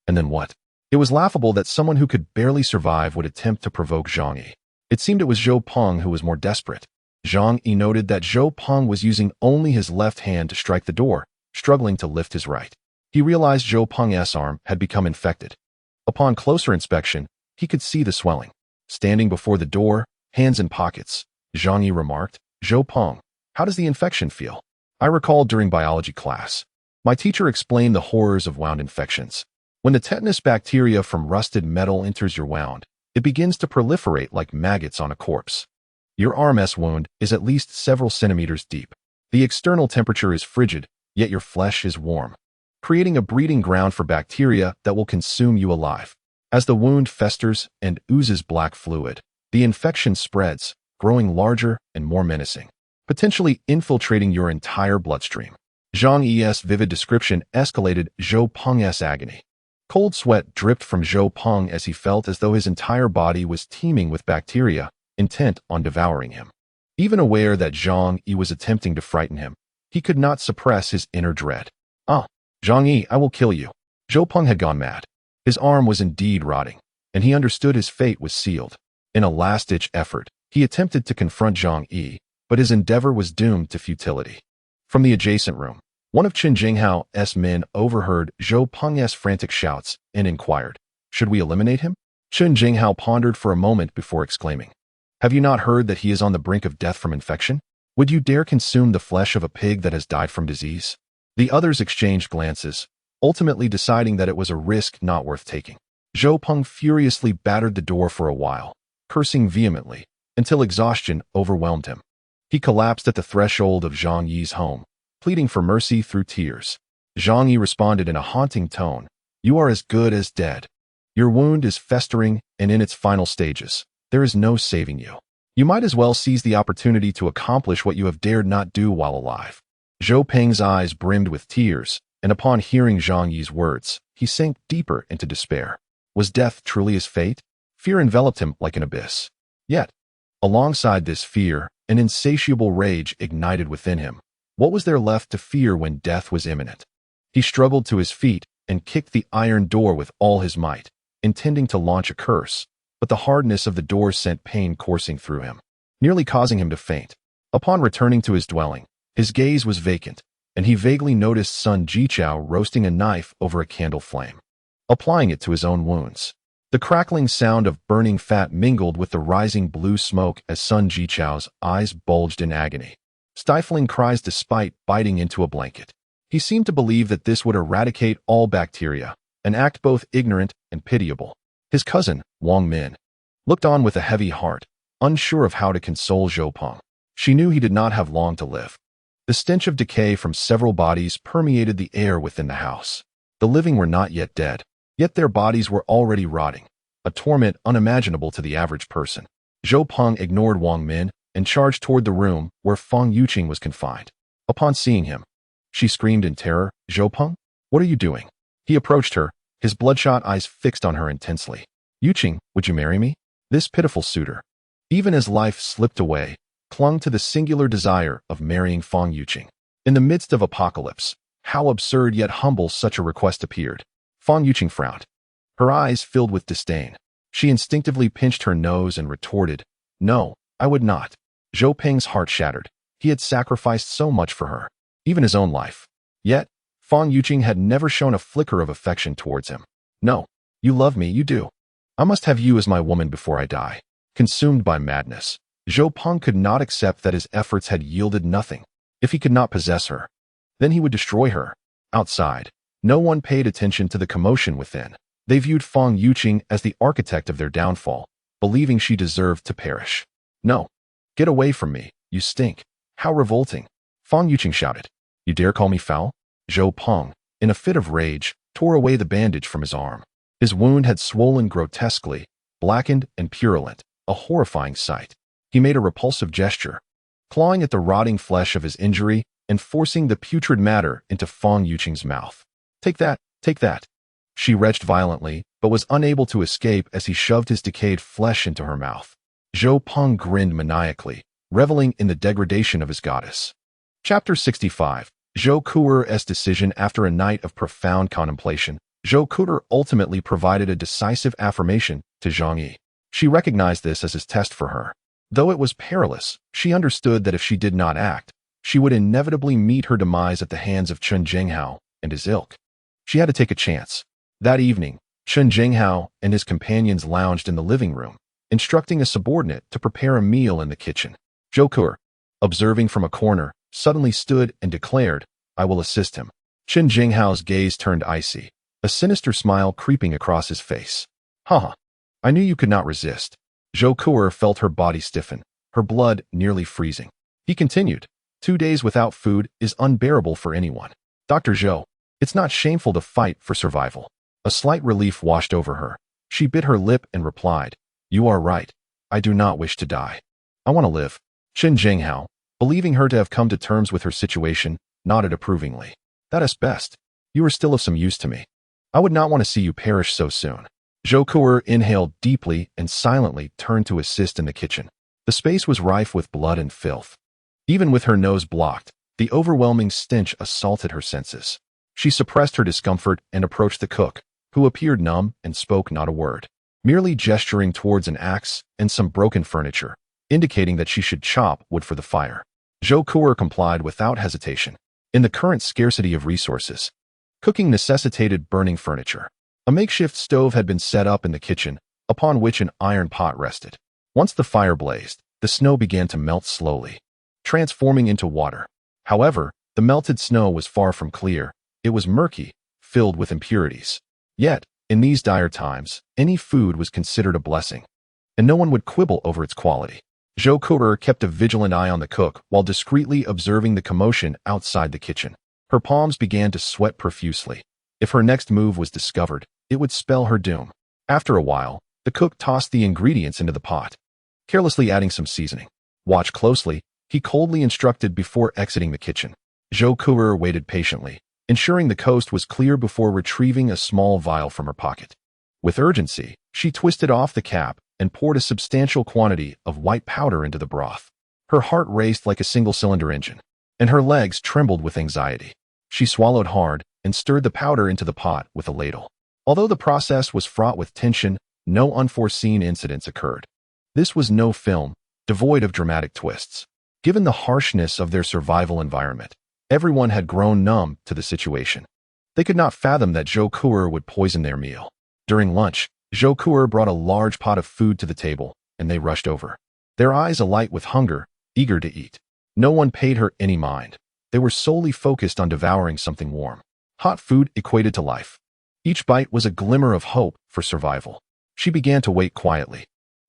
And then what? It was laughable that someone who could barely survive would attempt to provoke Zhang Yi. It seemed it was Zhou Peng who was more desperate. Zhang Yi noted that Zhou Peng was using only his left hand to strike the door, struggling to lift his right. He realized Zhou Peng's arm had become infected. Upon closer inspection, he could see the swelling. Standing before the door, hands in pockets, Zhang Yi remarked, Zhou Peng, how does the infection feel? I recall during biology class, my teacher explained the horrors of wound infections. When the tetanus bacteria from rusted metal enters your wound, it begins to proliferate like maggots on a corpse. Your arm's wound is at least several centimeters deep. The external temperature is frigid, yet your flesh is warm, creating a breeding ground for bacteria that will consume you alive. As the wound festers and oozes black fluid, the infection spreads, growing larger and more menacing, potentially infiltrating your entire bloodstream. Zhang Yi's vivid description escalated Zhou Peng's agony. Cold sweat dripped from Zhou Peng as he felt as though his entire body was teeming with bacteria, intent on devouring him. Even aware that Zhang Yi was attempting to frighten him, he could not suppress his inner dread. Ah, Zhang Yi, I will kill you. Zhou Peng had gone mad. His arm was indeed rotting, and he understood his fate was sealed. In a last-ditch effort, he attempted to confront Zhang Yi, but his endeavor was doomed to futility. From the adjacent room, one of Chen Jinghao's men overheard Zhou Peng's frantic shouts and inquired, should we eliminate him? Chen Jinghao pondered for a moment before exclaiming, have you not heard that he is on the brink of death from infection? Would you dare consume the flesh of a pig that has died from disease? The others exchanged glances, ultimately deciding that it was a risk not worth taking. Zhou Peng furiously battered the door for a while, cursing vehemently, until exhaustion overwhelmed him. He collapsed at the threshold of Zhang Yi's home, pleading for mercy through tears. Zhang Yi responded in a haunting tone, you are as good as dead. Your wound is festering and in its final stages. There is no saving you. You might as well seize the opportunity to accomplish what you have dared not do while alive. Zhou Peng's eyes brimmed with tears, and upon hearing Zhang Yi's words, he sank deeper into despair. Was death truly his fate? Fear enveloped him like an abyss. Yet, alongside this fear, an insatiable rage ignited within him. What was there left to fear when death was imminent? He struggled to his feet and kicked the iron door with all his might, intending to launch a curse, but the hardness of the door sent pain coursing through him, nearly causing him to faint. Upon returning to his dwelling, his gaze was vacant, and he vaguely noticed Sun Jichao roasting a knife over a candle flame, applying it to his own wounds. The crackling sound of burning fat mingled with the rising blue smoke as Sun Jichao's eyes bulged in agony, stifling cries despite biting into a blanket. He seemed to believe that this would eradicate all bacteria, an act both ignorant and pitiable. His cousin, Wang Min, looked on with a heavy heart, unsure of how to console Zhou Peng. She knew he did not have long to live. The stench of decay from several bodies permeated the air within the house. The living were not yet dead, yet their bodies were already rotting, a torment unimaginable to the average person. Zhou Peng ignored Wang Min and charged toward the room where Feng Yuqing was confined. Upon seeing him, she screamed in terror, "Zhou Peng, what are you doing?" He approached her, his bloodshot eyes fixed on her intensely. "Yuqing, would you marry me?" This pitiful suitor, even as life slipped away, clung to the singular desire of marrying Feng Yuqing. In the midst of apocalypse, how absurd yet humble such a request appeared. Feng Yuqing frowned. Her eyes filled with disdain. She instinctively pinched her nose and retorted, "No, I would not." Zhou Peng's heart shattered. He had sacrificed so much for her, even his own life. Yet, Feng Yuqing had never shown a flicker of affection towards him. "No, you love me, you do. I must have you as my woman before I die." Consumed by madness, Zhou Peng could not accept that his efforts had yielded nothing. If he could not possess her, then he would destroy her. Outside, no one paid attention to the commotion within. They viewed Feng Yuqing as the architect of their downfall, believing she deserved to perish. "No, get away from me, you stink." "How revolting!" Feng Yuqing shouted. "You dare call me foul?" Zhou Peng, in a fit of rage, tore away the bandage from his arm. His wound had swollen grotesquely, blackened and purulent, a horrifying sight. He made a repulsive gesture, clawing at the rotting flesh of his injury and forcing the putrid matter into Feng Yuqing's mouth. Take that, take that." She retched violently, but was unable to escape as he shoved his decayed flesh into her mouth. Zhou Peng grinned maniacally, reveling in the degradation of his goddess. Chapter 65. Zhou Kuer's decision. After a night of profound contemplation, Zhou Kuer ultimately provided a decisive affirmation to Zhang Yi. She recognized this as his test for her. Though it was perilous, she understood that if she did not act, she would inevitably meet her demise at the hands of Chen Zhenghao and his ilk. She had to take a chance. That evening, Chen Zhenghao and his companions lounged in the living room, instructing a subordinate to prepare a meal in the kitchen. Zhou Kuer, observing from a corner, suddenly stood and declared, "I will assist him." Chen Zhenghao's gaze turned icy, a sinister smile creeping across his face. "Haha, I knew you could not resist." Zhou Kuer felt her body stiffen, her blood nearly freezing. He continued, 2 days without food is unbearable for anyone. Dr. Zhou, it's not shameful to fight for survival." A slight relief washed over her. She bit her lip and replied, "You are right. I do not wish to die. I want to live." Chen Zhenghao, believing her to have come to terms with her situation, nodded approvingly. "That is best. You are still of some use to me. I would not want to see you perish so soon." Zhou Kuer inhaled deeply and silently turned to assist in the kitchen. The space was rife with blood and filth. Even with her nose blocked, the overwhelming stench assaulted her senses. She suppressed her discomfort and approached the cook, who appeared numb and spoke not a word, merely gesturing towards an axe and some broken furniture, indicating that she should chop wood for the fire. Zhou Kuer complied without hesitation. In the current scarcity of resources, cooking necessitated burning furniture. A makeshift stove had been set up in the kitchen, upon which an iron pot rested. Once the fire blazed, the snow began to melt slowly, transforming into water. However, the melted snow was far from clear. It was murky, filled with impurities. Yet, in these dire times, any food was considered a blessing, and no one would quibble over its quality. Zhou Kuer kept a vigilant eye on the cook while discreetly observing the commotion outside the kitchen. Her palms began to sweat profusely. If her next move was discovered, it would spell her doom. After a while, the cook tossed the ingredients into the pot, carelessly adding some seasoning. "Watch closely," he coldly instructed before exiting the kitchen. Zhou Kuer waited patiently, ensuring the coast was clear before retrieving a small vial from her pocket. With urgency, she twisted off the cap and poured a substantial quantity of white powder into the broth. Her heart raced like a single-cylinder engine, and her legs trembled with anxiety. She swallowed hard and stirred the powder into the pot with a ladle. Although the process was fraught with tension, no unforeseen incidents occurred. This was no film, devoid of dramatic twists. Given the harshness of their survival environment, everyone had grown numb to the situation. They could not fathom that Zhou Kuer would poison their meal. During lunch, Zhou Kuer brought a large pot of food to the table, and they rushed over. Their eyes alight with hunger, eager to eat. No one paid her any mind. They were solely focused on devouring something warm. Hot food equated to life. Each bite was a glimmer of hope for survival. She began to wait quietly.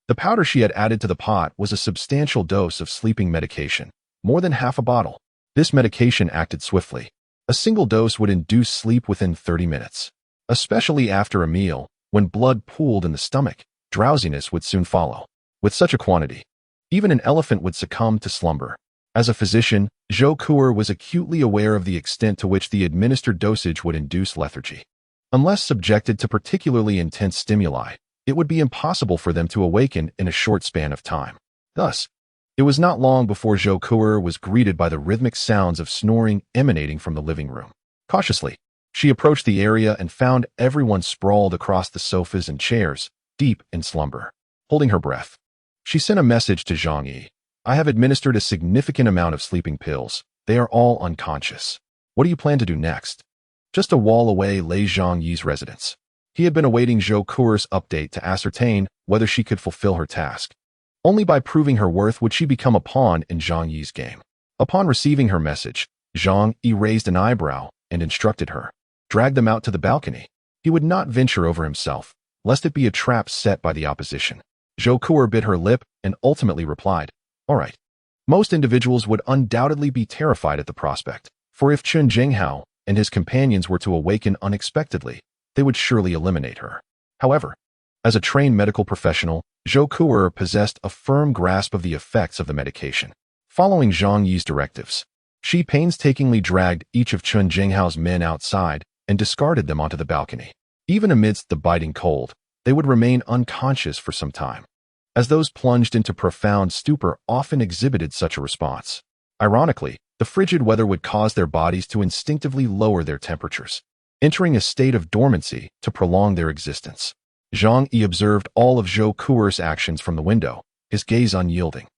The powder she had added to the pot was a substantial dose of sleeping medication, more than half a bottle. This medication acted swiftly. A single dose would induce sleep within 30 minutes. Especially after a meal, when blood pooled in the stomach, drowsiness would soon follow. With such a quantity, even an elephant would succumb to slumber. As a physician, Zhou Kuer was acutely aware of the extent to which the administered dosage would induce lethargy. Unless subjected to particularly intense stimuli, it would be impossible for them to awaken in a short span of time. Thus, it was not long before Zhou Kuer was greeted by the rhythmic sounds of snoring emanating from the living room. Cautiously, she approached the area and found everyone sprawled across the sofas and chairs, deep in slumber. Holding her breath, she sent a message to Zhang Yi. I have administered a significant amount of sleeping pills. They are all unconscious. What do you plan to do next? Just a wall away lay Zhang Yi's residence. He had been awaiting Zhou Kuer's update to ascertain whether she could fulfill her task. Only by proving her worth would she become a pawn in Zhang Yi's game. Upon receiving her message, Zhang Yi raised an eyebrow and instructed her. Drag them out to the balcony. He would not venture over himself, lest it be a trap set by the opposition. Zhou Kuer bit her lip and ultimately replied, all right. Most individuals would undoubtedly be terrified at the prospect, for if Chen Jinghao and his companions were to awaken unexpectedly, they would surely eliminate her. However, as a trained medical professional, Zhou Kuer possessed a firm grasp of the effects of the medication. Following Zhang Yi's directives, she painstakingly dragged each of Chen Jinghao's men outside and discarded them onto the balcony. Even amidst the biting cold, they would remain unconscious for some time, as those plunged into profound stupor often exhibited such a response. Ironically, the frigid weather would cause their bodies to instinctively lower their temperatures, entering a state of dormancy to prolong their existence. Zhang Yi observed all of Zhou Kuer's actions from the window, his gaze unyielding.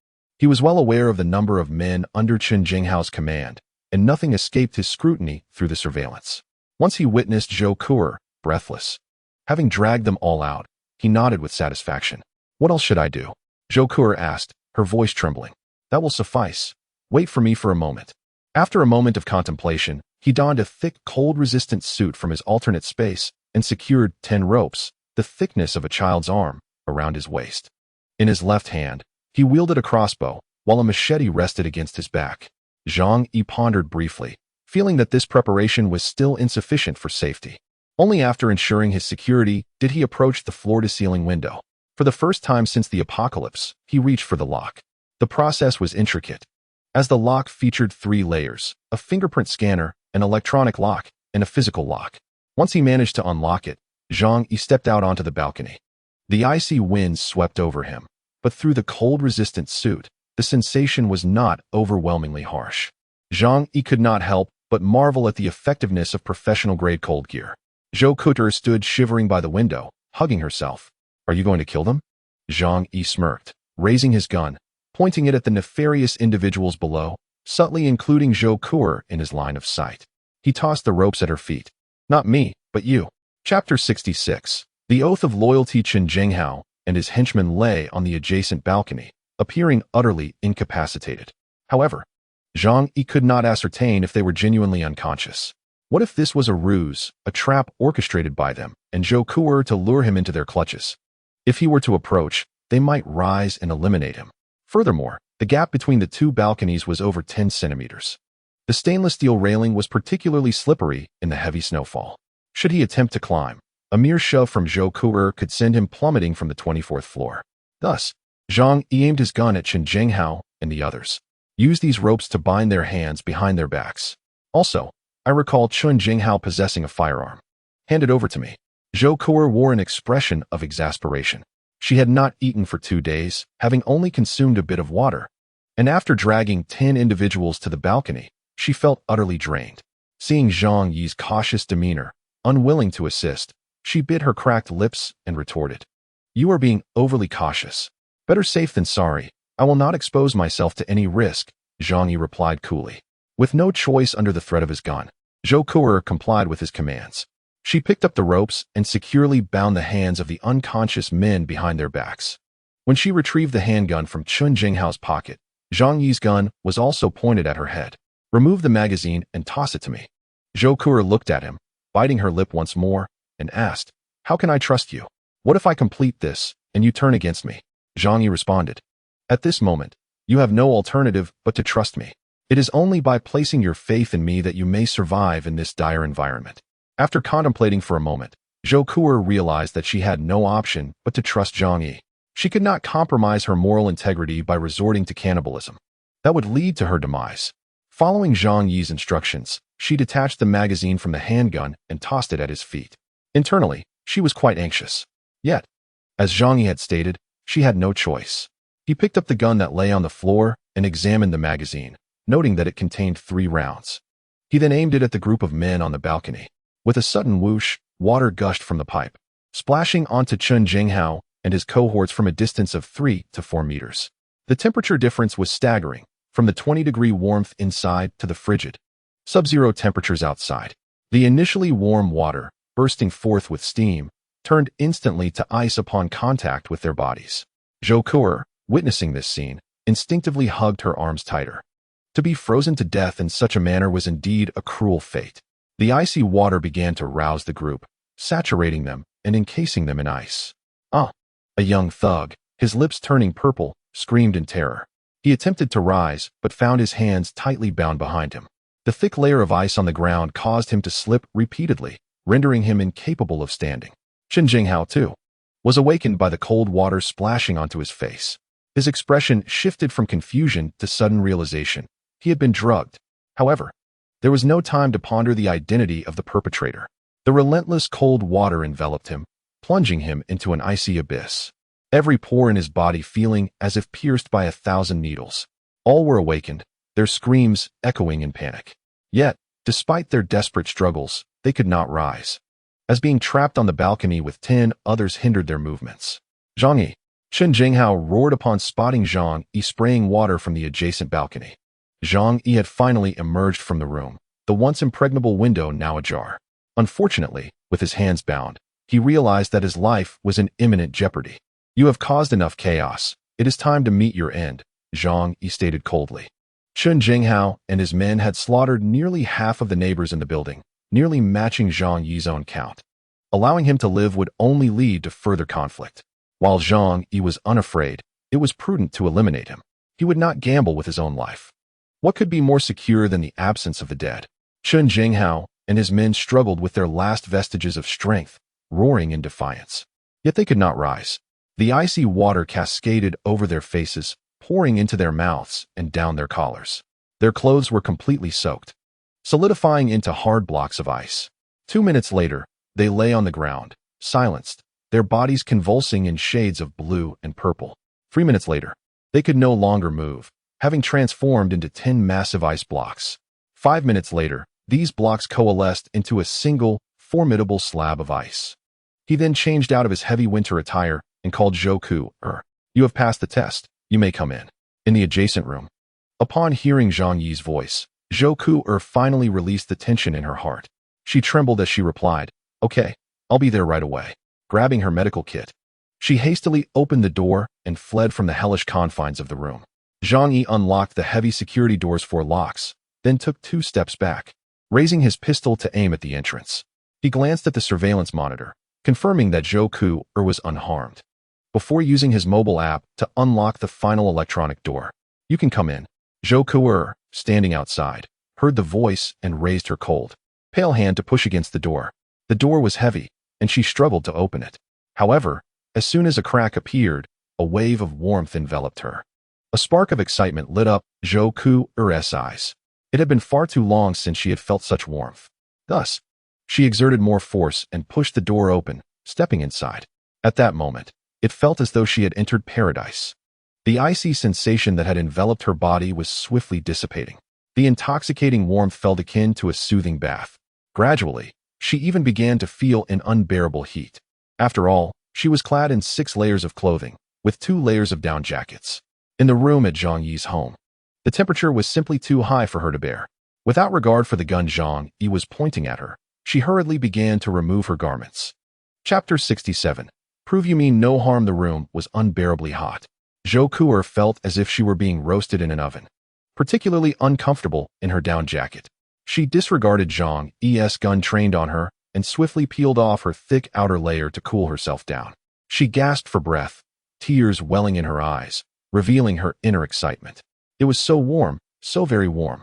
He was well aware of the number of men under Chen Jinghao's command, and nothing escaped his scrutiny through the surveillance. Once he witnessed Zhou Kuer, breathless. Having dragged them all out, he nodded with satisfaction. What else should I do? Zhou Kuer asked, her voice trembling. That will suffice. Wait for me for a moment. After a moment of contemplation, he donned a thick, cold-resistant suit from his alternate space and secured 10 ropes, the thickness of a child's arm, around his waist. In his left hand, he wielded a crossbow, while a machete rested against his back. Zhang Yi pondered briefly, feeling that this preparation was still insufficient for safety. Only after ensuring his security did he approach the floor-to-ceiling window. For the first time since the apocalypse, he reached for the lock. The process was intricate, as the lock featured 3 layers, a fingerprint scanner, an electronic lock, and a physical lock. Once he managed to unlock it, Zhang Yi stepped out onto the balcony. The icy wind swept over him, but through the cold-resistant suit, the sensation was not overwhelmingly harsh. Zhang Yi could not help but marvel at the effectiveness of professional-grade cold gear. Zhou Kuer stood shivering by the window, hugging herself. Are you going to kill them? Zhang Yi smirked, raising his gun, pointing it at the nefarious individuals below, subtly including Zhou Kuer in his line of sight. He tossed the ropes at her feet. Not me, but you. Chapter 66. The oath of loyalty. Chen Jinghao and his henchmen lay on the adjacent balcony, appearing utterly incapacitated. However, Zhang Yi could not ascertain if they were genuinely unconscious. What if this was a ruse, a trap orchestrated by them, and Zhou Kuer to lure him into their clutches? If he were to approach, they might rise and eliminate him. Furthermore, the gap between the 2 balconies was over 10 centimeters. The stainless steel railing was particularly slippery in the heavy snowfall. Should he attempt to climb, a mere shove from Zhou Kuer could send him plummeting from the 24th floor. Thus, Zhang Yi aimed his gun at Chen Jinghao and the others. Use these ropes to bind their hands behind their backs. Also, I recall Chen Jinghao possessing a firearm. Hand it over to me. Zhou Kuer wore an expression of exasperation. She had not eaten for 2 days, having only consumed a bit of water, and after dragging 10 individuals to the balcony, she felt utterly drained. Seeing Zhang Yi's cautious demeanor, unwilling to assist, she bit her cracked lips and retorted. You are being overly cautious. Better safe than sorry. I will not expose myself to any risk, Zhang Yi replied coolly. With no choice under the threat of his gun, Zhou Kuer complied with his commands. She picked up the ropes and securely bound the hands of the unconscious men behind their backs. When she retrieved the handgun from Chun Jinghao's pocket, Zhang Yi's gun was also pointed at her head. "Remove the magazine and toss it to me." Zhou Kuo looked at him, biting her lip once more, and asked, "How can I trust you? What if I complete this, and you turn against me?" Zhang Yi responded, "At this moment, you have no alternative but to trust me. It is only by placing your faith in me that you may survive in this dire environment." After contemplating for a moment, Zhou Kuo realized that she had no option but to trust Zhang Yi. She could not compromise her moral integrity by resorting to cannibalism. That would lead to her demise. Following Zhang Yi's instructions, she detached the magazine from the handgun and tossed it at his feet. Internally, she was quite anxious. Yet, as Zhang Yi had stated, she had no choice. He picked up the gun that lay on the floor and examined the magazine, noting that it contained 3 rounds. He then aimed it at the group of men on the balcony. With a sudden whoosh, water gushed from the pipe, splashing onto Chun Jinghao and his cohorts from a distance of 3 to 4 meters. The temperature difference was staggering, from the 20-degree warmth inside to the frigid, sub-zero temperatures outside. The initially warm water, bursting forth with steam, turned instantly to ice upon contact with their bodies. Zhou Kuo, witnessing this scene, instinctively hugged her arms tighter. To be frozen to death in such a manner was indeed a cruel fate. The icy water began to rouse the group, saturating them and encasing them in ice. "Ah!" A young thug, his lips turning purple, screamed in terror. He attempted to rise, but found his hands tightly bound behind him. The thick layer of ice on the ground caused him to slip repeatedly, rendering him incapable of standing. Chun Jinghao, too, was awakened by the cold water splashing onto his face. His expression shifted from confusion to sudden realization. He had been drugged. However, there was no time to ponder the identity of the perpetrator. The relentless cold water enveloped him, plunging him into an icy abyss. Every pore in his body feeling as if pierced by 1,000 needles. All were awakened, their screams echoing in panic. Yet, despite their desperate struggles, they could not rise, as being trapped on the balcony with 10 others hindered their movements. "Zhang Yi!" Chun Jinghao roared upon spotting Zhang Yi spraying water from the adjacent balcony. Zhang Yi had finally emerged from the room, the once impregnable window now ajar. Unfortunately, with his hands bound, he realized that his life was in imminent jeopardy. "You have caused enough chaos. It is time to meet your end," Zhang Yi stated coldly. Chun Jinghao and his men had slaughtered nearly half of the neighbors in the building, nearly matching Zhang Yi's own count. Allowing him to live would only lead to further conflict. While Zhang Yi was unafraid, it was prudent to eliminate him. He would not gamble with his own life. What could be more secure than the absence of the dead? Chun Jinghao and his men struggled with their last vestiges of strength, roaring in defiance. Yet they could not rise. The icy water cascaded over their faces, pouring into their mouths and down their collars. Their clothes were completely soaked, solidifying into hard blocks of ice. 2 minutes later, they lay on the ground, silenced, their bodies convulsing in shades of blue and purple. 3 minutes later, they could no longer move, having transformed into 10 massive ice blocks. 5 minutes later, these blocks coalesced into a single, formidable slab of ice. He then changed out of his heavy winter attire and called Zhou Kuo. "You have passed the test. You may come in." In the adjacent room, upon hearing Zhang Yi's voice, Zhou Kuo finally released the tension in her heart. She trembled as she replied, "Okay, I'll be there right away." Grabbing her medical kit, she hastily opened the door and fled from the hellish confines of the room. Zhang Yi unlocked the heavy security door's 4 locks, then took 2 steps back, raising his pistol to aim at the entrance. He glanced at the surveillance monitor, confirming that Zhou Kuo was unharmed, before using his mobile app to unlock the final electronic door. "You can come in." Zhou Kuo, standing outside, heard the voice and raised her cold, pale hand to push against the door. The door was heavy, and she struggled to open it. However, as soon as a crack appeared, a wave of warmth enveloped her. A spark of excitement lit up Zhou Kuo's eyes. It had been far too long since she had felt such warmth. Thus, she exerted more force and pushed the door open, stepping inside. At that moment, it felt as though she had entered paradise. The icy sensation that had enveloped her body was swiftly dissipating. The intoxicating warmth felt akin to a soothing bath. Gradually, she even began to feel an unbearable heat. After all, she was clad in 6 layers of clothing, with 2 layers of down jackets. In the room at Zhang Yi's home, the temperature was simply too high for her to bear. Without regard for the gun Zhang Yi was pointing at her, She hurriedly began to remove her garments. Chapter 67. Prove you mean no harm. The room was unbearably hot. Zhou Ku'er felt as if she were being roasted in an oven, particularly uncomfortable in her down jacket. She disregarded Zhang Yi's gun trained on her and swiftly peeled off her thick outer layer to cool herself down. She gasped for breath, tears welling in her eyes, revealing her inner excitement. It was so warm, so very warm.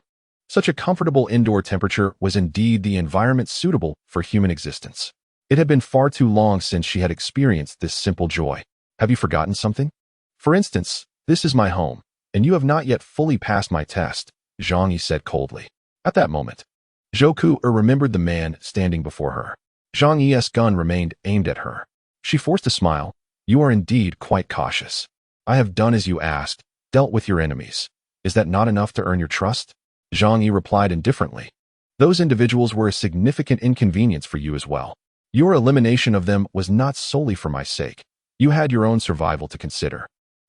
Such a comfortable indoor temperature was indeed the environment suitable for human existence. It had been far too long since she had experienced this simple joy. Have you forgotten something? For instance, this is my home, and you have not yet fully passed my test, Zhang Yi said coldly. At that moment, Zhou Ku'er remembered the man standing before her. Zhang Yi's gun remained aimed at her. She forced a smile. You are indeed quite cautious. I have done as you asked, dealt with your enemies. Is that not enough to earn your trust? Zhang Yi replied indifferently. Those individuals were a significant inconvenience for you as well. Your elimination of them was not solely for my sake. You had your own survival to consider.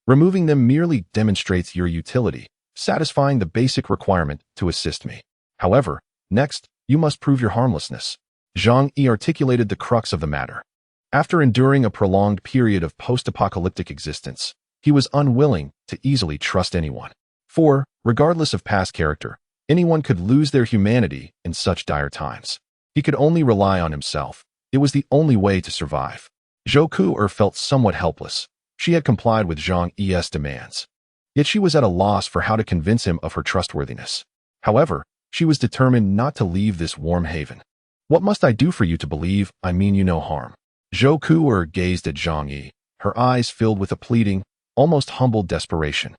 Removing them merely demonstrates your utility, satisfying the basic requirement to assist me. However, next, you must prove your harmlessness. Zhang Yi articulated the crux of the matter. After enduring a prolonged period of post-apocalyptic existence, he was unwilling to easily trust anyone. For, regardless of past character, anyone could lose their humanity in such dire times. He could only rely on himself. It was the only way to survive. Zhou Ku'er felt somewhat helpless. She had complied with Zhang Yi's demands. Yet she was at a loss for how to convince him of her trustworthiness. However, she was determined not to leave this warm haven. What must I do for you to believe I mean you no harm? Zhou Ku'er gazed at Zhang Yi, her eyes filled with a pleading, almost humble desperation.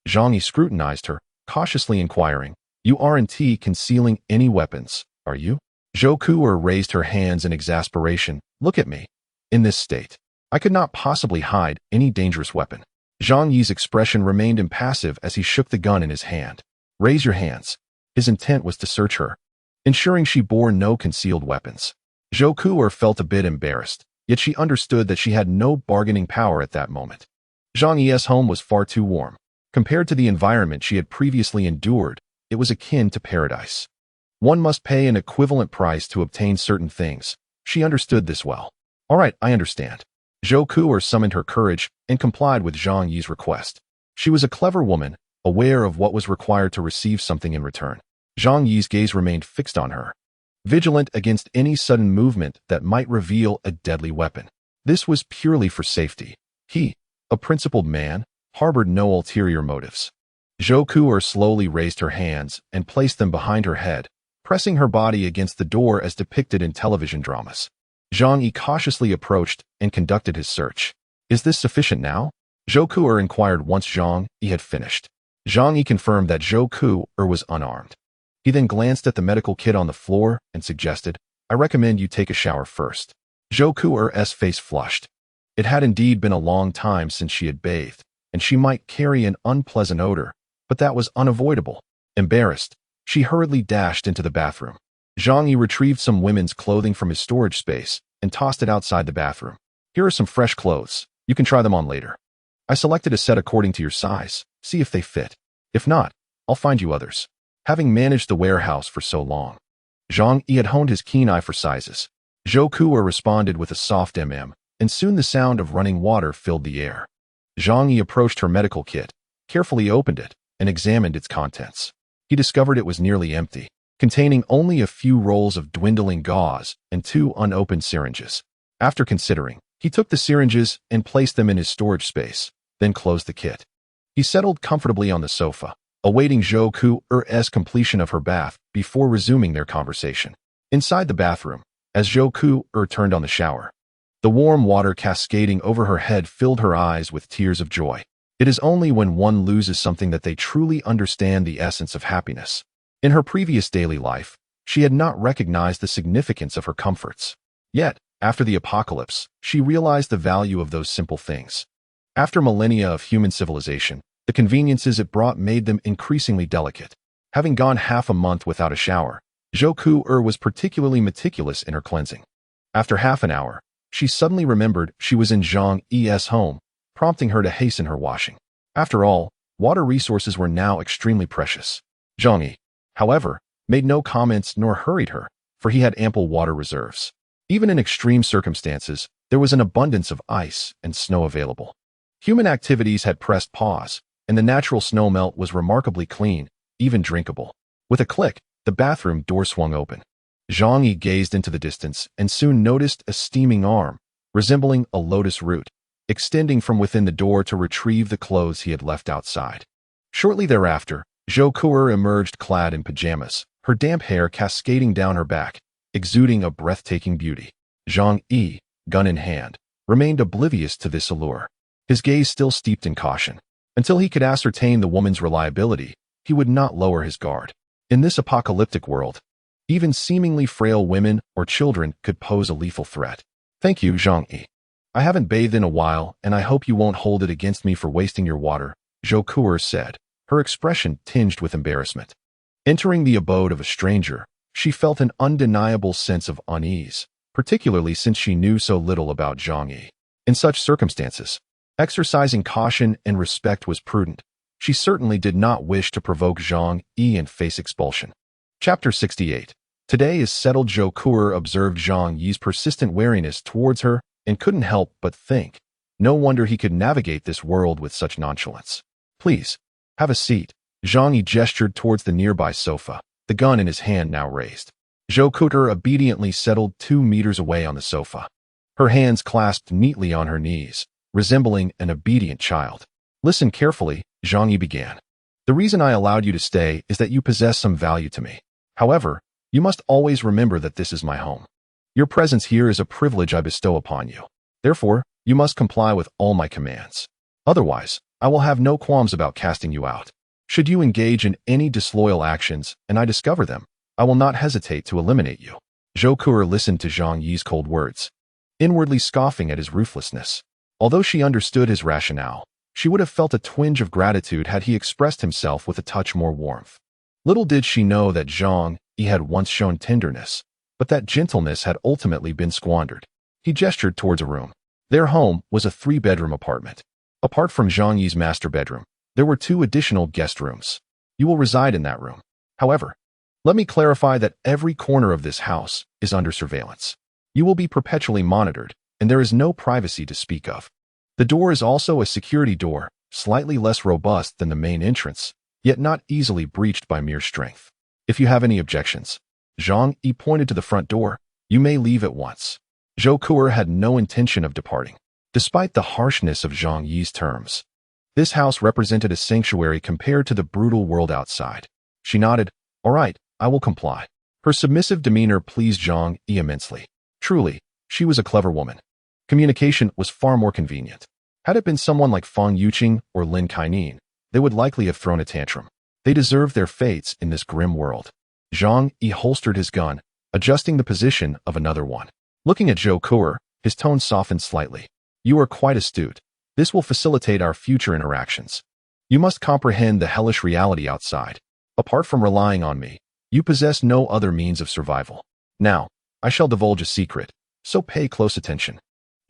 Zhang Yi scrutinized her, cautiously inquiring, You aren't concealing any weapons, are you? Zhou Ku'er raised her hands in exasperation. Look at me. In this state, I could not possibly hide any dangerous weapon. Zhang Yi's expression remained impassive as he shook the gun in his hand. Raise your hands. His intent was to search her, ensuring she bore no concealed weapons. Zhou Ku'er felt a bit embarrassed, yet she understood that she had no bargaining power at that moment. Zhang Yi's home was far too warm. Compared to the environment she had previously endured, it was akin to paradise. One must pay an equivalent price to obtain certain things. She understood this well. All right, I understand. Zhou Ku'er summoned her courage and complied with Zhang Yi's request. She was a clever woman, aware of what was required to receive something in return. Zhang Yi's gaze remained fixed on her, vigilant against any sudden movement that might reveal a deadly weapon. This was purely for safety. He, a principled man, harbored no ulterior motives. Zhou Ku'er slowly raised her hands and placed them behind her head, pressing her body against the door as depicted in television dramas. Zhang Yi cautiously approached and conducted his search. Is this sufficient now? Zhou Ku'er inquired once Zhang Yi had finished. Zhang Yi confirmed that Zhou Ku'er was unarmed. He then glanced at the medical kit on the floor and suggested, I recommend you take a shower first. Zhou Ku'er's face flushed. It had indeed been a long time since she had bathed, and she might carry an unpleasant odor, but that was unavoidable. Embarrassed, she hurriedly dashed into the bathroom. Zhang Yi retrieved some women's clothing from his storage space and tossed it outside the bathroom. Here are some fresh clothes. You can try them on later. I selected a set according to your size. See if they fit. If not, I'll find you others. Having managed the warehouse for so long, Zhang Yi had honed his keen eye for sizes. Zhou Ku'er responded with a soft and soon the sound of running water filled the air. Zhang Yi approached her medical kit, carefully opened it, and examined its contents. He discovered it was nearly empty, containing only a few rolls of dwindling gauze and 2 unopened syringes. After considering, he took the syringes and placed them in his storage space, then closed the kit. He settled comfortably on the sofa, awaiting Zhou Ku'er's completion of her bath before resuming their conversation. Inside the bathroom, as Zhou Ku'er turned on the shower, the warm water cascading over her head filled her eyes with tears of joy. It is only when one loses something that they truly understand the essence of happiness. In her previous daily life, she had not recognized the significance of her comforts. Yet, after the apocalypse, she realized the value of those simple things. After millennia of human civilization, the conveniences it brought made them increasingly delicate. Having gone half a month without a shower, Zhou Ku'er was particularly meticulous in her cleansing. After half an hour, she suddenly remembered she was in Zhang Yi's home, prompting her to hasten her washing. After all, water resources were now extremely precious. Zhang Yi, however, made no comments nor hurried her, for he had ample water reserves. Even in extreme circumstances, there was an abundance of ice and snow available. Human activities had pressed pause, and the natural snowmelt was remarkably clean, even drinkable. With a click, the bathroom door swung open. Zhang Yi gazed into the distance and soon noticed a steaming arm, resembling a lotus root, extending from within the door to retrieve the clothes he had left outside. Shortly thereafter, Zhou Kuer emerged clad in pajamas, her damp hair cascading down her back, exuding a breathtaking beauty. Zhang Yi, gun in hand, remained oblivious to this allure, his gaze still steeped in caution. Until he could ascertain the woman's reliability, he would not lower his guard. In this apocalyptic world, even seemingly frail women or children could pose a lethal threat. Thank you, Zhang Yi. I haven't bathed in a while, and I hope you won't hold it against me for wasting your water, Zhou Kuer said, her expression tinged with embarrassment. Entering the abode of a stranger, she felt an undeniable sense of unease, particularly since she knew so little about Zhang Yi. In such circumstances, exercising caution and respect was prudent. She certainly did not wish to provoke Zhang Yi and face expulsion. Chapter 68. Today is settled. Zhou Kuer observed Zhang Yi's persistent wariness towards her and couldn't help but think, no wonder he could navigate this world with such nonchalance. Please, have a seat. Zhang Yi gestured towards the nearby sofa, the gun in his hand now raised. Zhou Kuer obediently settled 2 meters away on the sofa, her hands clasped neatly on her knees, resembling an obedient child. Listen carefully, Zhang Yi began. The reason I allowed you to stay is that you possess some value to me. However, you must always remember that this is my home. Your presence here is a privilege I bestow upon you. Therefore, you must comply with all my commands. Otherwise, I will have no qualms about casting you out. Should you engage in any disloyal actions and I discover them, I will not hesitate to eliminate you. Zhou Kuer listened to Zhang Yi's cold words, inwardly scoffing at his ruthlessness. Although she understood his rationale, she would have felt a twinge of gratitude had he expressed himself with a touch more warmth. Little did she know that Zhang Yi had once shown tenderness, but that gentleness had ultimately been squandered. He gestured towards a room. Their home was a 3-bedroom apartment. Apart from Zhang Yi's master bedroom, there were 2 additional guest rooms. You will reside in that room. However, let me clarify that every corner of this house is under surveillance. You will be perpetually monitored, and there is no privacy to speak of. The door is also a security door, slightly less robust than the main entrance, yet not easily breached by mere strength. If you have any objections, Zhang Yi pointed to the front door, you may leave at once. Zhou Kuer had no intention of departing, despite the harshness of Zhang Yi's terms. This house represented a sanctuary compared to the brutal world outside. She nodded, all right, I will comply. Her submissive demeanor pleased Zhang Yi immensely. Truly, she was a clever woman. Communication was far more convenient. Had it been someone like Feng Yuqing or Lin Kainan, they would likely have thrown a tantrum. They deserved their fates in this grim world. Zhang Yi holstered his gun, adjusting the position of another one. Looking at Zhou Kuer, his tone softened slightly. You are quite astute. This will facilitate our future interactions. You must comprehend the hellish reality outside. Apart from relying on me, you possess no other means of survival. Now, I shall divulge a secret, so pay close attention.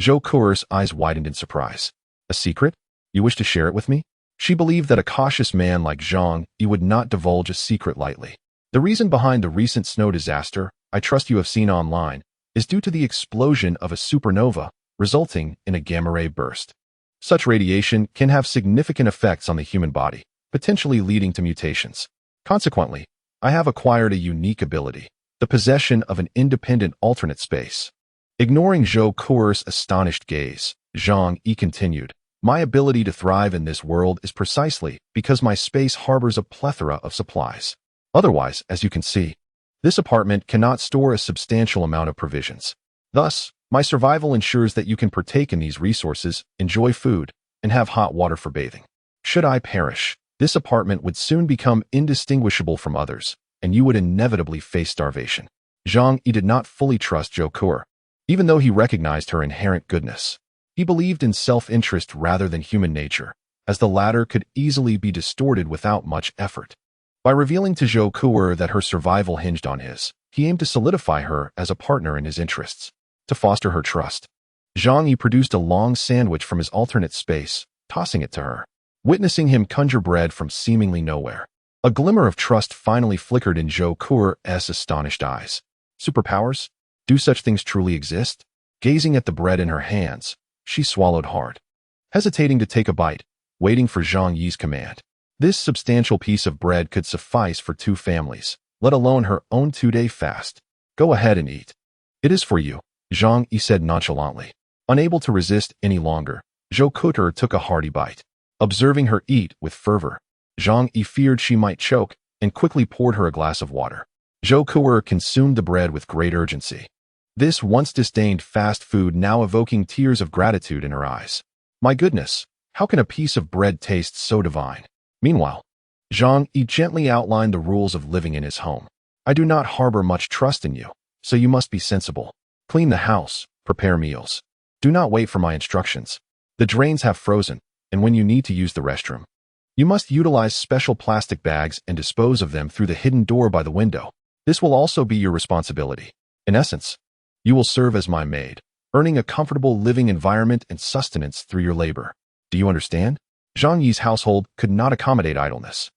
Zhou Kuer's eyes widened in surprise. A secret? You wish to share it with me? She believed that a cautious man like Zhang Yi would not divulge a secret lightly. The reason behind the recent snow disaster, I trust you have seen online, is due to the explosion of a supernova, resulting in a gamma-ray burst. Such radiation can have significant effects on the human body, potentially leading to mutations. Consequently, I have acquired a unique ability, the possession of an independent alternate space. Ignoring Zhou Kuer's astonished gaze, Zhang Yi continued, my ability to thrive in this world is precisely because my space harbors a plethora of supplies. Otherwise, as you can see, this apartment cannot store a substantial amount of provisions. Thus, my survival ensures that you can partake in these resources, enjoy food, and have hot water for bathing. Should I perish, this apartment would soon become indistinguishable from others, and you would inevitably face starvation. Zhang Yi did not fully trust Zhou Kuer, even though he recognized her inherent goodness. He believed in self-interest rather than human nature, as the latter could easily be distorted without much effort. By revealing to Zhou Kuer that her survival hinged on his, he aimed to solidify her as a partner in his interests. To foster her trust, Zhang Yi produced a long sandwich from his alternate space, tossing it to her. Witnessing him conjure bread from seemingly nowhere, a glimmer of trust finally flickered in Zhou Kuer's astonished eyes. Superpowers? Do such things truly exist? Gazing at the bread in her hands, she swallowed hard, hesitating to take a bite, waiting for Zhang Yi's command. This substantial piece of bread could suffice for 2 families, let alone her own 2-day fast. Go ahead and eat. It is for you, Zhang Yi said nonchalantly. Unable to resist any longer, Zhou Kuter took a hearty bite. Observing her eat with fervor, Zhang Yi feared she might choke and quickly poured her a glass of water. Zhou Kuer consumed the bread with great urgency. This once disdained fast food now evoking tears of gratitude in her eyes. My goodness, how can a piece of bread taste so divine? Meanwhile, Zhang Yi gently outlined the rules of living in his home. I do not harbor much trust in you, so you must be sensible. Clean the house, prepare meals. Do not wait for my instructions. The drains have frozen, and when you need to use the restroom, you must utilize special plastic bags and dispose of them through the hidden door by the window. This will also be your responsibility. In essence, you will serve as my maid, earning a comfortable living environment and sustenance through your labor. Do you understand? Zhang Yi's household could not accommodate idleness.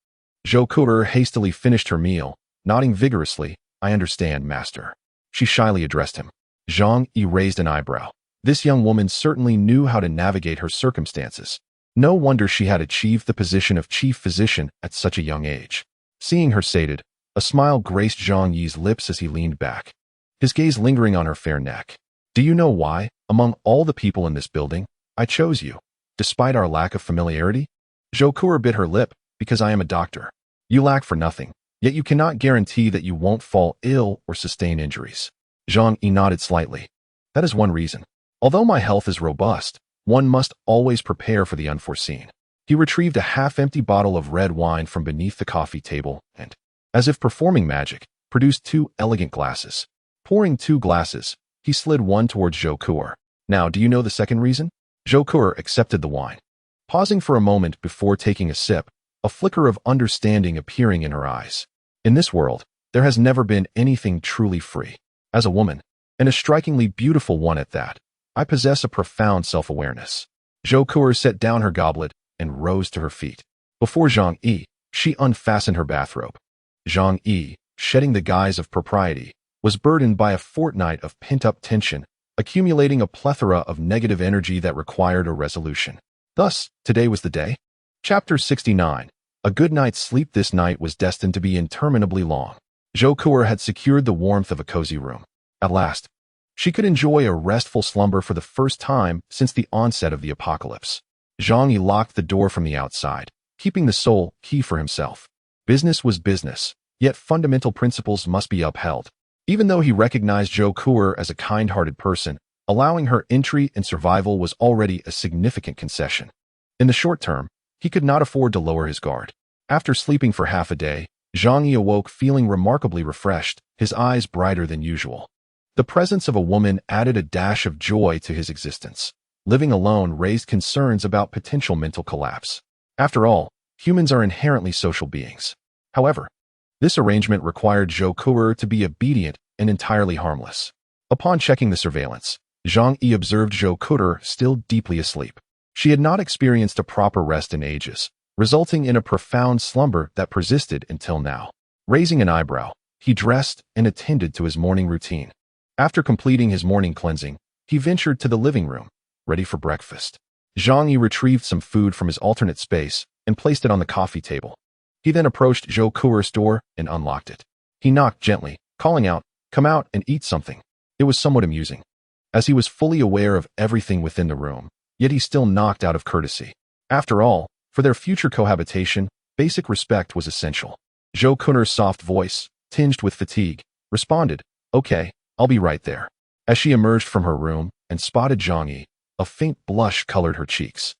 Zhou Kuer hastily finished her meal, nodding vigorously. I understand, master. She shyly addressed him. Zhang Yi raised an eyebrow. This young woman certainly knew how to navigate her circumstances. No wonder she had achieved the position of chief physician at such a young age. Seeing her sated, a smile graced Zhang Yi's lips as he leaned back, his gaze lingering on her fair neck. Do you know why, among all the people in this building, I chose you, despite our lack of familiarity? Zhou Kuer bit her lip. Because I am a doctor. You lack for nothing, yet you cannot guarantee that you won't fall ill or sustain injuries. Zhang Yi nodded slightly. That is one reason. Although my health is robust, one must always prepare for the unforeseen. He retrieved a half-empty bottle of red wine from beneath the coffee table and, as if performing magic, produced 2 elegant glasses. Pouring 2 glasses, he slid one towards Zhou Kuer. Now, do you know the second reason? Zhou Kuer accepted the wine. Pausing for a moment before taking a sip, a flicker of understanding appearing in her eyes. In this world, there has never been anything truly free. As a woman, and a strikingly beautiful one at that, I possess a profound self-awareness. Zhou Kuer set down her goblet and rose to her feet. Before Zhang Yi, she unfastened her bathrobe. Zhang Yi, shedding the guise of propriety, was burdened by a fortnight of pent-up tension, accumulating a plethora of negative energy that required a resolution. Thus, today was the day. Chapter 69. A good night's sleep. This night was destined to be interminably long. Zhou Kuer had secured the warmth of a cozy room. At last, she could enjoy a restful slumber for the first time since the onset of the apocalypse. Zhang Yi locked the door from the outside, keeping the sole key for himself. Business was business, yet fundamental principles must be upheld. Even though he recognized Zhou Kuer as a kind-hearted person, allowing her entry and survival was already a significant concession. In the short term, he could not afford to lower his guard. After sleeping for half a day, Zhang Yi awoke feeling remarkably refreshed, his eyes brighter than usual. The presence of a woman added a dash of joy to his existence. Living alone raised concerns about potential mental collapse. After all, humans are inherently social beings. However, this arrangement required Zhou Kuer to be obedient and entirely harmless. Upon checking the surveillance, Zhang Yi observed Zhou Kuer still deeply asleep. She had not experienced a proper rest in ages, resulting in a profound slumber that persisted until now. Raising an eyebrow, he dressed and attended to his morning routine. After completing his morning cleansing, he ventured to the living room, ready for breakfast. Zhang Yi retrieved some food from his alternate space and placed it on the coffee table. He then approached Zhou Kuer's door and unlocked it. He knocked gently, calling out, "Come out and eat something." It was somewhat amusing, as he was fully aware of everything within the room, yet he still knocked out of courtesy. After all, for their future cohabitation, basic respect was essential. Zhou Kuer's soft voice, tinged with fatigue, responded, "Okay, I'll be right there." As she emerged from her room and spotted Zhang Yi, a faint blush colored her cheeks.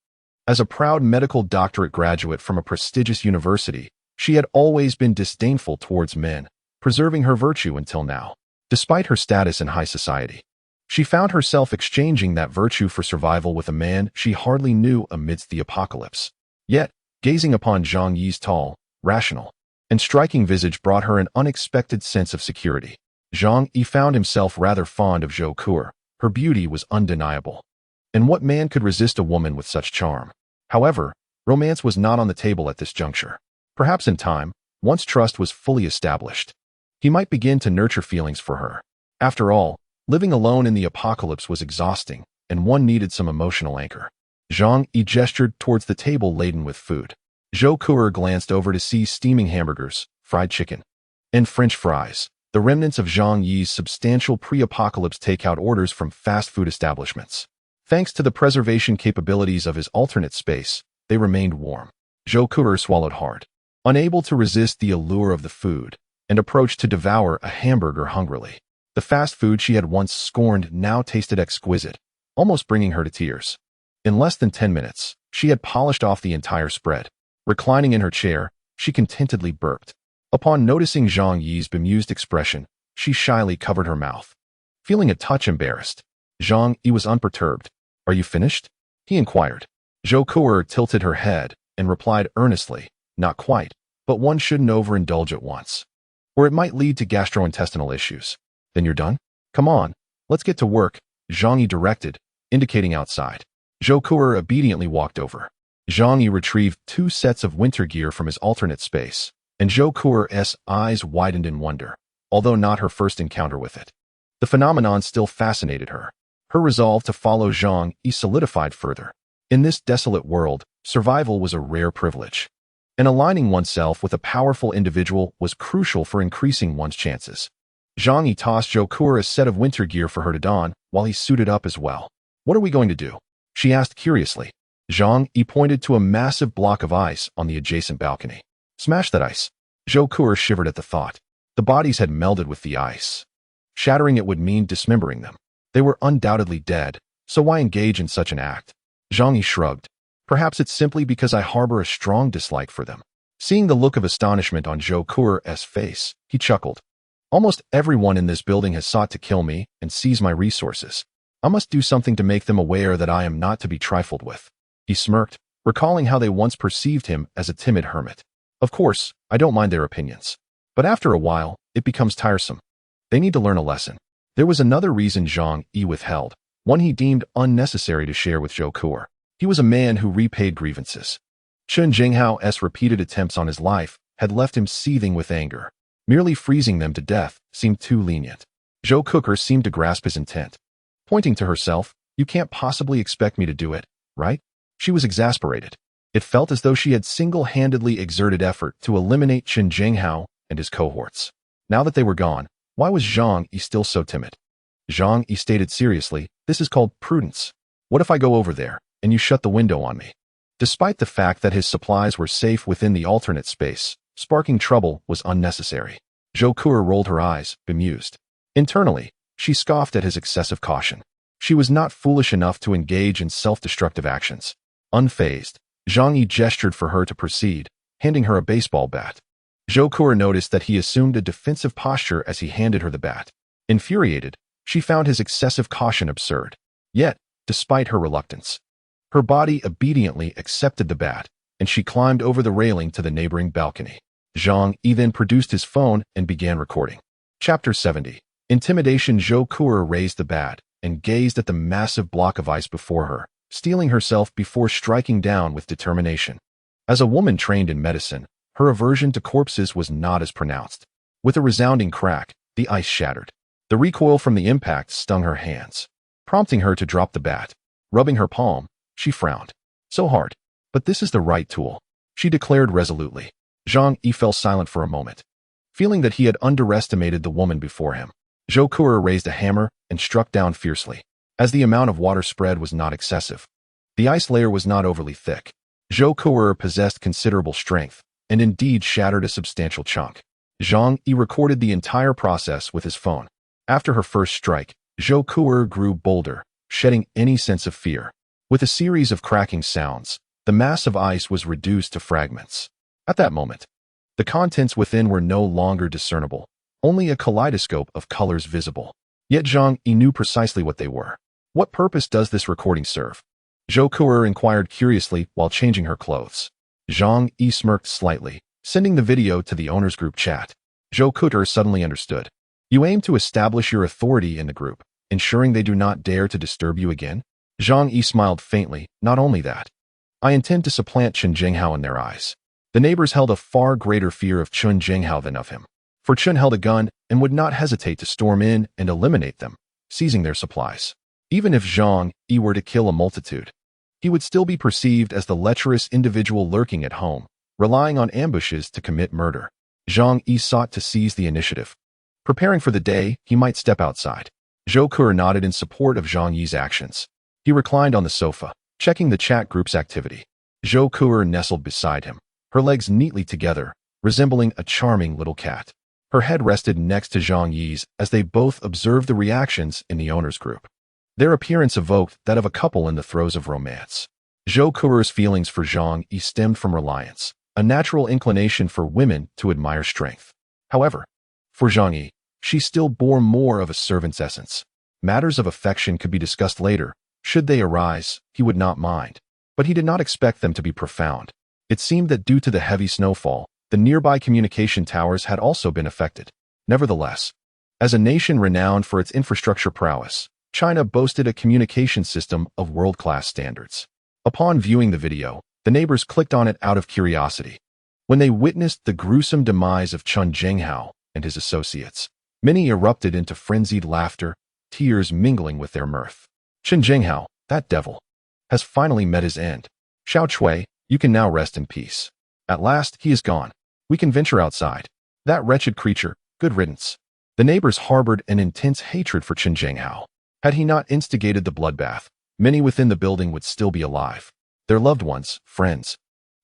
As a proud medical doctorate graduate from a prestigious university, she had always been disdainful towards men, preserving her virtue until now. Despite her status in high society, she found herself exchanging that virtue for survival with a man she hardly knew amidst the apocalypse. Yet, gazing upon Zhang Yi's tall, rational, and striking visage brought her an unexpected sense of security. Zhang Yi found himself rather fond of Zhou Kuer. Her beauty was undeniable. And what man could resist a woman with such charm? However, romance was not on the table at this juncture. Perhaps in time, once trust was fully established, he might begin to nurture feelings for her. After all, living alone in the apocalypse was exhausting, and one needed some emotional anchor. Zhang Yi gestured towards the table laden with food. Zhou Kuer glanced over to see steaming hamburgers, fried chicken, and French fries, the remnants of Zhang Yi's substantial pre-apocalypse takeout orders from fast food establishments. Thanks to the preservation capabilities of his alternate space, they remained warm. Zhou Kuer swallowed hard, unable to resist the allure of the food, and approached to devour a hamburger hungrily. The fast food she had once scorned now tasted exquisite, almost bringing her to tears. In less than 10 minutes, she had polished off the entire spread. Reclining in her chair, she contentedly burped. Upon noticing Zhang Yi's bemused expression, she shyly covered her mouth. Feeling a touch embarrassed, Zhang Yi was unperturbed. "Are you finished?" he inquired. Zhou Kuer tilted her head and replied earnestly, "Not quite, but one shouldn't overindulge at once, or it might lead to gastrointestinal issues." "Then you're done? Come on, let's get to work," Zhang Yi directed, indicating outside. Zhou Kuer obediently walked over. Zhang Yi retrieved 2 sets of winter gear from his alternate space, and Zhou Kuer's eyes widened in wonder, although not her first encounter with it. The phenomenon still fascinated her. Her resolve to follow Zhang Yi solidified further. In this desolate world, survival was a rare privilege, and aligning oneself with a powerful individual was crucial for increasing one's chances. Zhang Yi tossed Zhou Kuer a set of winter gear for her to don, while he suited up as well. "What are we going to do?" she asked curiously. Zhang Yi pointed to a massive block of ice on the adjacent balcony. "Smash that ice." Zhou Kuer shivered at the thought. The bodies had melded with the ice. Shattering it would mean dismembering them. They were undoubtedly dead, so why engage in such an act? Zhang Yi shrugged. "Perhaps it's simply because I harbor a strong dislike for them." Seeing the look of astonishment on Zhou Kuer's face, he chuckled. "Almost everyone in this building has sought to kill me and seize my resources. I must do something to make them aware that I am not to be trifled with." He smirked, recalling how they once perceived him as a timid hermit. "Of course, I don't mind their opinions, but after a while, it becomes tiresome. They need to learn a lesson." There was another reason Zhang Yi withheld, one he deemed unnecessary to share with Zhou Kuer. He was a man who repaid grievances. Chen Jinghao's repeated attempts on his life had left him seething with anger. Merely freezing them to death seemed too lenient. Zhou Kuer seemed to grasp his intent. Pointing to herself, "You can't possibly expect me to do it, right?" She was exasperated. It felt as though she had single-handedly exerted effort to eliminate Chen Jinghao and his cohorts. Now that they were gone, why was Zhang Yi still so timid? Zhang Yi stated seriously, "This is called prudence. What if I go over there, and you shut the window on me?" Despite the fact that his supplies were safe within the alternate space, sparking trouble was unnecessary. Zhou Kuer rolled her eyes, bemused. Internally, she scoffed at his excessive caution. She was not foolish enough to engage in self-destructive actions. Unfazed, Zhang Yi gestured for her to proceed, handing her a baseball bat. Zhou Kuer noticed that he assumed a defensive posture as he handed her the bat. Infuriated, she found his excessive caution absurd. Yet, despite her reluctance, her body obediently accepted the bat, and she climbed over the railing to the neighboring balcony. Zhang Yi then produced his phone and began recording. Chapter 70. Intimidation. Zhou Kuer raised the bat and gazed at the massive block of ice before her, steeling herself before striking down with determination. As a woman trained in medicine, her aversion to corpses was not as pronounced. With a resounding crack, the ice shattered. The recoil from the impact stung her hands, prompting her to drop the bat. Rubbing her palm, she frowned. "So hard. But this is the right tool," she declared resolutely. Zhang Yi fell silent for a moment, feeling that he had underestimated the woman before him. Zhou Kuer raised a hammer and struck down fiercely. As the amount of water spread was not excessive, the ice layer was not overly thick. Zhou Kuer possessed considerable strength, and indeed shattered a substantial chunk. Zhang Yi recorded the entire process with his phone. After her first strike, Zhou Kuer grew bolder, shedding any sense of fear. With a series of cracking sounds, the mass of ice was reduced to fragments. At that moment, the contents within were no longer discernible, only a kaleidoscope of colors visible. Yet Zhang Yi knew precisely what they were. "What purpose does this recording serve?" Zhou Kuer inquired curiously while changing her clothes. Zhang Yi smirked slightly, sending the video to the owner's group chat. Zhou Kuer suddenly understood. "You aim to establish your authority in the group, ensuring they do not dare to disturb you again?" Zhang Yi smiled faintly. "Not only that, I intend to supplant Chen Jinghao in their eyes." The neighbors held a far greater fear of Chen Jinghao than of him. For Chen held a gun and would not hesitate to storm in and eliminate them, seizing their supplies. Even if Zhang Yi were to kill a multitude, he would still be perceived as the lecherous individual lurking at home, relying on ambushes to commit murder. Zhang Yi sought to seize the initiative. Preparing for the day he might step outside, Zhou Ke nodded in support of Zhang Yi's actions. He reclined on the sofa, checking the chat group's activity. Zhou Ke nestled beside him, her legs neatly together, resembling a charming little cat. Her head rested next to Zhang Yi's as they both observed the reactions in the owners' group. Their appearance evoked that of a couple in the throes of romance. Zhou Ke's feelings for Zhang Yi stemmed from reliance, a natural inclination for women to admire strength. However, for Zhang Yi, she still bore more of a servant's essence. Matters of affection could be discussed later. Should they arise, he would not mind. But he did not expect them to be profound. It seemed that due to the heavy snowfall, the nearby communication towers had also been affected. Nevertheless, as a nation renowned for its infrastructure prowess, China boasted a communication system of world-class standards. Upon viewing the video, the neighbors clicked on it out of curiosity. When they witnessed the gruesome demise of Chen Zhenghao and his associates, many erupted into frenzied laughter, tears mingling with their mirth. Chen Zhenghao, that devil, has finally met his end. Xiao Chui, you can now rest in peace. At last, he is gone. We can venture outside. That wretched creature, good riddance. The neighbors harbored an intense hatred for Chen Zhenghao. Had he not instigated the bloodbath, many within the building would still be alive. Their loved ones, friends,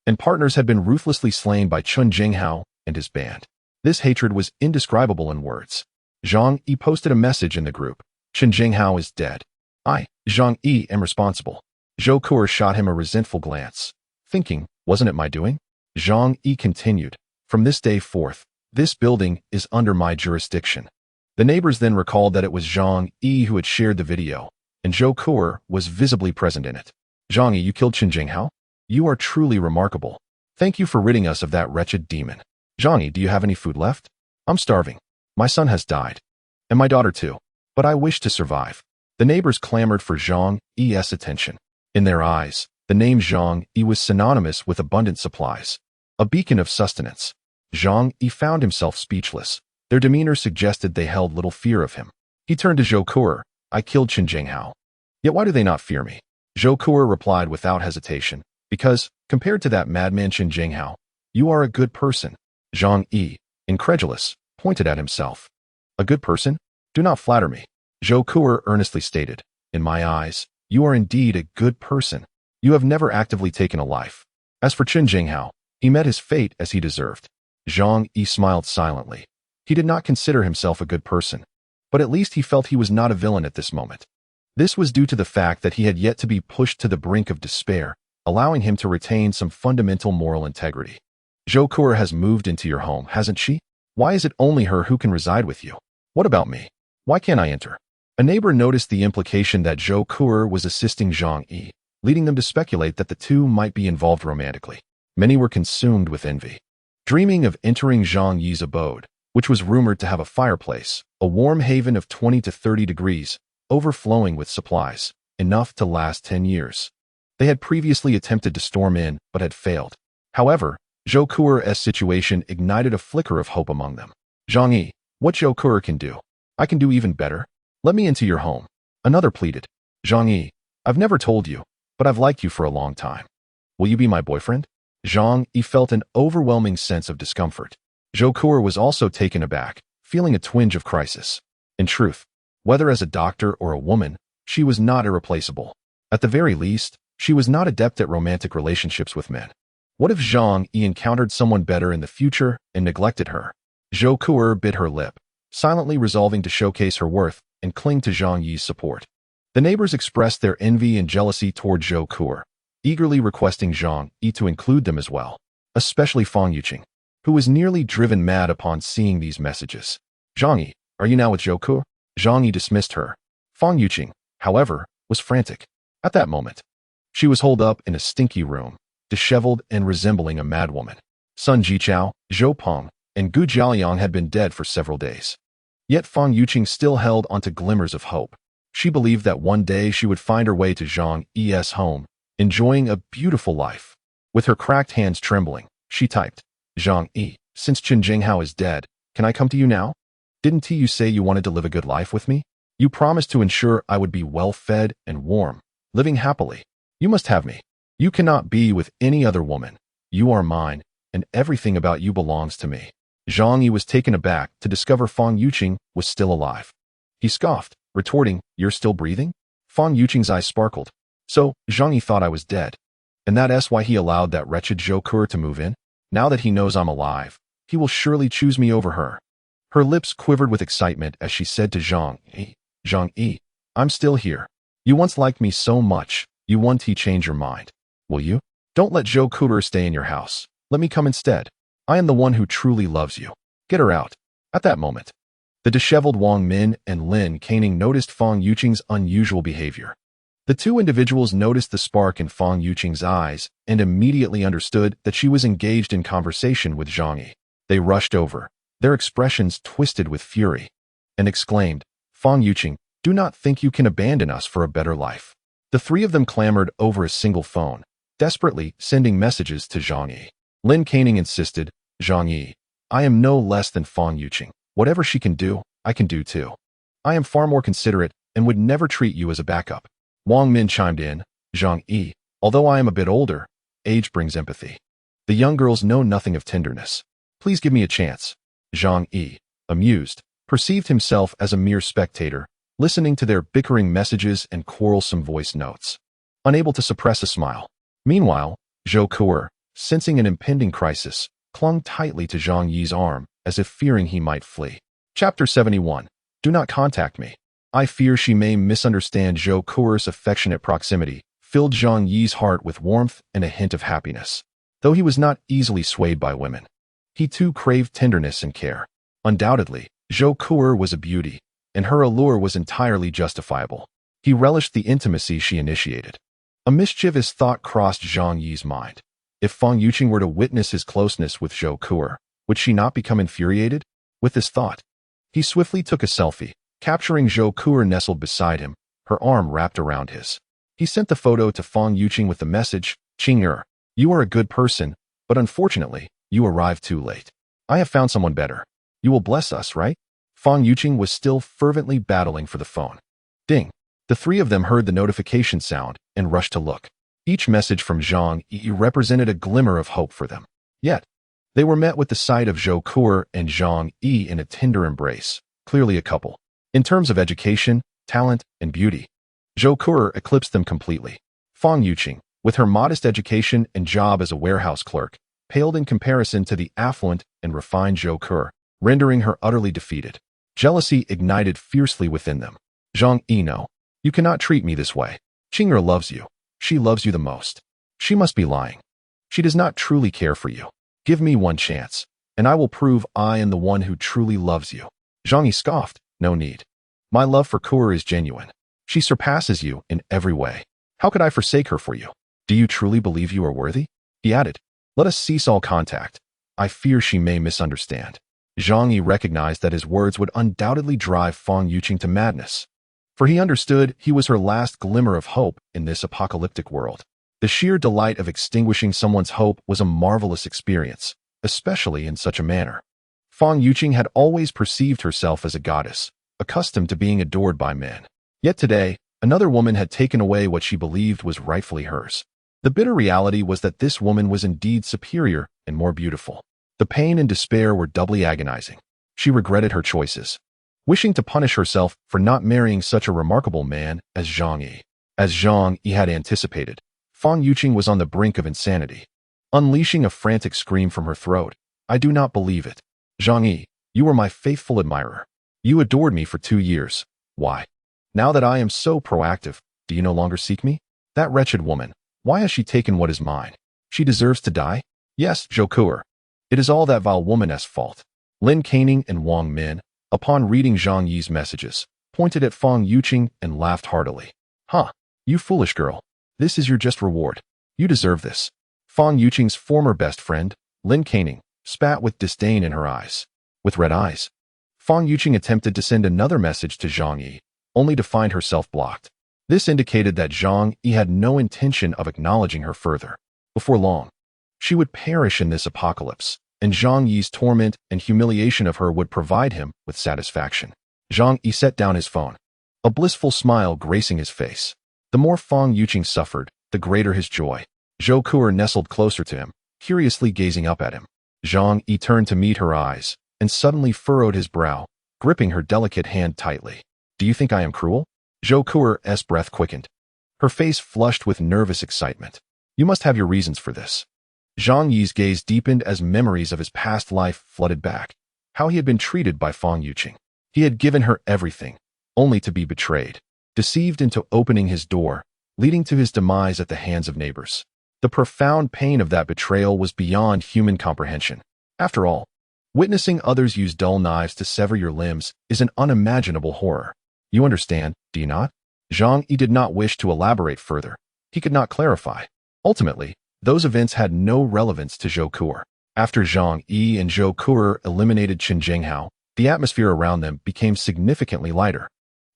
and partners had been ruthlessly slain by Chen Zhenghao and his band. This hatred was indescribable in words. Zhang Yi posted a message in the group. Chen Zhenghao is dead. I, Zhang Yi, am responsible. Zhou Ke shot him a resentful glance, thinking, wasn't it my doing? Zhang Yi continued, from this day forth, this building is under my jurisdiction. The neighbors then recalled that it was Zhang Yi who had shared the video, and Zhou Ke was visibly present in it. Zhang Yi, you killed Chen Zhenghao? You are truly remarkable. Thank you for ridding us of that wretched demon. Zhang Yi, do you have any food left? I'm starving. My son has died. And my daughter too. But I wish to survive. The neighbors clamored for Zhang Yi's attention. In their eyes, the name Zhang Yi was synonymous with abundant supplies, a beacon of sustenance. Zhang Yi found himself speechless. Their demeanor suggested they held little fear of him. He turned to Zhou Ke. I killed Chen Zhenghao. Yet why do they not fear me? Zhou Ke replied without hesitation, because, compared to that madman Chen Zhenghao, you are a good person. Zhang Yi, incredulous, pointed at himself. A good person? Do not flatter me. Zhou Ke earnestly stated, in my eyes, you are indeed a good person. You have never actively taken a life. As for Chen Zhenghao, he met his fate as he deserved. Zhang Yi smiled silently. He did not consider himself a good person, but at least he felt he was not a villain at this moment. This was due to the fact that he had yet to be pushed to the brink of despair, allowing him to retain some fundamental moral integrity. Zhou Ke has moved into your home, hasn't she? Why is it only her who can reside with you? What about me? Why can't I enter? A neighbor noticed the implication that Zhou Ke was assisting Zhang Yi, leading them to speculate that the two might be involved romantically. Many were consumed with envy, dreaming of entering Zhang Yi's abode, which was rumored to have a fireplace, a warm haven of 20 to 30 degrees, overflowing with supplies, enough to last 10 years. They had previously attempted to storm in, but had failed. However, Zhou Ke's situation ignited a flicker of hope among them. Zhang Yi, what Zhou Ke can do, I can do even better. Let me into your home. Another pleaded. Zhang Yi, I've never told you, but I've liked you for a long time. Will you be my boyfriend? Zhang Yi felt an overwhelming sense of discomfort. Zhou Ke was also taken aback, feeling a twinge of crisis. In truth, whether as a doctor or a woman, she was not irreplaceable. At the very least, she was not adept at romantic relationships with men. What if Zhang Yi encountered someone better in the future and neglected her? Zhou Ke bit her lip, silently resolving to showcase her worth and cling to Zhang Yi's support. The neighbors expressed their envy and jealousy toward Zhou Ke, eagerly requesting Zhang Yi to include them as well, especially Fang Yuqing, who was nearly driven mad upon seeing these messages. Zhang Yi, are you now with Zhou Ke? Zhang Yi dismissed her. Fang Yuqing, however, was frantic. At that moment, she was holed up in a stinky room, disheveled and resembling a madwoman. Sun Jichao, Zhou Peng, and Gu Jiaoliang had been dead for several days. Yet Fang Yuqing still held onto glimmers of hope. She believed that one day she would find her way to Zhang Yi's home, enjoying a beautiful life. With her cracked hands trembling, she typed, Zhang Yi, since Chen Zhenghao is dead, Can I come to you now? Didn't you say you wanted to live a good life with me? You promised to ensure I would be well-fed and warm, living happily. You must have me. You cannot be with any other woman. You are mine, and everything about you belongs to me." Zhang Yi was taken aback to discover Fang Yuqing was still alive. He scoffed, retorting, "You're still breathing?" Fang Yuqing's eyes sparkled. "So, Zhang Yi thought I was dead. And that's why he allowed that wretched Zhou Ke to move in? Now that he knows I'm alive, he will surely choose me over her." Her lips quivered with excitement as she said to Zhang Yi, "I'm still here. You once liked me so much, you want to change your mind. Will you? Don't let Zhou Ke stay in your house. Let me come instead. I am the one who truly loves you. Get her out." At that moment, the disheveled Wang Min and Lin Caning noticed Fang Yuqing's unusual behavior. The two individuals noticed the spark in Fang Yuqing's eyes and immediately understood that she was engaged in conversation with Zhang Yi. They rushed over, their expressions twisted with fury, and exclaimed, "Fang Yuqing, do not think you can abandon us for a better life." The three of them clamored over a single phone, desperately sending messages to Zhang Yi. Lin Caning insisted, "Zhang Yi, I am no less than Fang Yuqing. Whatever she can do, I can do too. I am far more considerate and would never treat you as a backup." Wang Min chimed in, "Zhang Yi, although I am a bit older, age brings empathy. The young girls know nothing of tenderness. Please give me a chance." Zhang Yi, amused, perceived himself as a mere spectator, listening to their bickering messages and quarrelsome voice notes, unable to suppress a smile. Meanwhile, Zhou Ke, sensing an impending crisis, clung tightly to Zhang Yi's arm as if fearing he might flee. Chapter 71. Do not contact me. I fear she may misunderstand. Zhou Ke's affectionate proximity filled Zhang Yi's heart with warmth and a hint of happiness. Though he was not easily swayed by women, he too craved tenderness and care. Undoubtedly, Zhou Ke was a beauty, and her allure was entirely justifiable. He relished the intimacy she initiated. A mischievous thought crossed Zhang Yi's mind. If Fang Yuqing were to witness his closeness with Zhou Ke, would she not become infuriated? With this thought, he swiftly took a selfie, capturing Zhou Ke nestled beside him, her arm wrapped around his. He sent the photo to Fang Yuqing with the message, "Qing'er, you are a good person, but unfortunately, you arrived too late. I have found someone better. You will bless us, right?" Fang Yuqing was still fervently battling for the phone. Ding! The three of them heard the notification sound and rushed to look. Each message from Zhang Yi represented a glimmer of hope for them. Yet, they were met with the sight of Zhou Ke and Zhang Yi in a tender embrace, clearly a couple. In terms of education, talent, and beauty, Zhou Ke eclipsed them completely. Fang Yuqing, with her modest education and job as a warehouse clerk, paled in comparison to the affluent and refined Zhou Ke, rendering her utterly defeated. Jealousy ignited fiercely within them. "Zhang Yi, no. You cannot treat me this way. Qing'er loves you. She loves you the most. She must be lying. She does not truly care for you. Give me one chance, and I will prove I am the one who truly loves you." Zhang Yi scoffed, "No need. My love for Ke is genuine. She surpasses you in every way. How could I forsake her for you? Do you truly believe you are worthy?" He added, "Let us cease all contact. I fear she may misunderstand." Zhang Yi recognized that his words would undoubtedly drive Fang Yuqing to madness, for he understood he was her last glimmer of hope in this apocalyptic world. The sheer delight of extinguishing someone's hope was a marvelous experience, especially in such a manner. Fang Yuqing had always perceived herself as a goddess, accustomed to being adored by men. Yet today, another woman had taken away what she believed was rightfully hers. The bitter reality was that this woman was indeed superior and more beautiful. The pain and despair were doubly agonizing. She regretted her choices, wishing to punish herself for not marrying such a remarkable man as Zhang Yi. As Zhang Yi had anticipated, Fang Yuqing was on the brink of insanity. Unleashing a frantic scream from her throat, "I do not believe it. Zhang Yi, you were my faithful admirer. You adored me for 2 years. Why? Now that I am so proactive, do you no longer seek me? That wretched woman, why has she taken what is mine? She deserves to die? Yes, Zhou Ke. It is all that vile woman's fault." Lin Caning and Wang Min, upon reading Zhang Yi's messages, pointed at Fang Yuqing and laughed heartily. "Huh, you foolish girl. This is your just reward. You deserve this." Fang Yuqing's former best friend, Lin Caning, spat with disdain in her eyes. With red eyes, Fang Yuqing attempted to send another message to Zhang Yi, only to find herself blocked. This indicated that Zhang Yi had no intention of acknowledging her further. Before long, she would perish in this apocalypse, and Zhang Yi's torment and humiliation of her would provide him with satisfaction. Zhang Yi set down his phone, a blissful smile gracing his face. The more Fang Yuqing suffered, the greater his joy. Zhou Ku'er nestled closer to him, curiously gazing up at him. Zhang Yi turned to meet her eyes, and suddenly furrowed his brow, gripping her delicate hand tightly. Do you think I am cruel? Zhou Ku'er's breath quickened. Her face flushed with nervous excitement. You must have your reasons for this. Zhang Yi's gaze deepened as memories of his past life flooded back. How he had been treated by Fang Yuqing. He had given her everything, only to be betrayed, deceived into opening his door, leading to his demise at the hands of neighbors. The profound pain of that betrayal was beyond human comprehension. After all, witnessing others use dull knives to sever your limbs is an unimaginable horror. You understand, do you not? Zhang Yi did not wish to elaborate further. He could not clarify. Ultimately, those events had no relevance to Zhou Ku'er. After Zhang Yi and Zhou Ku'er eliminated Chen Jinghao, the atmosphere around them became significantly lighter,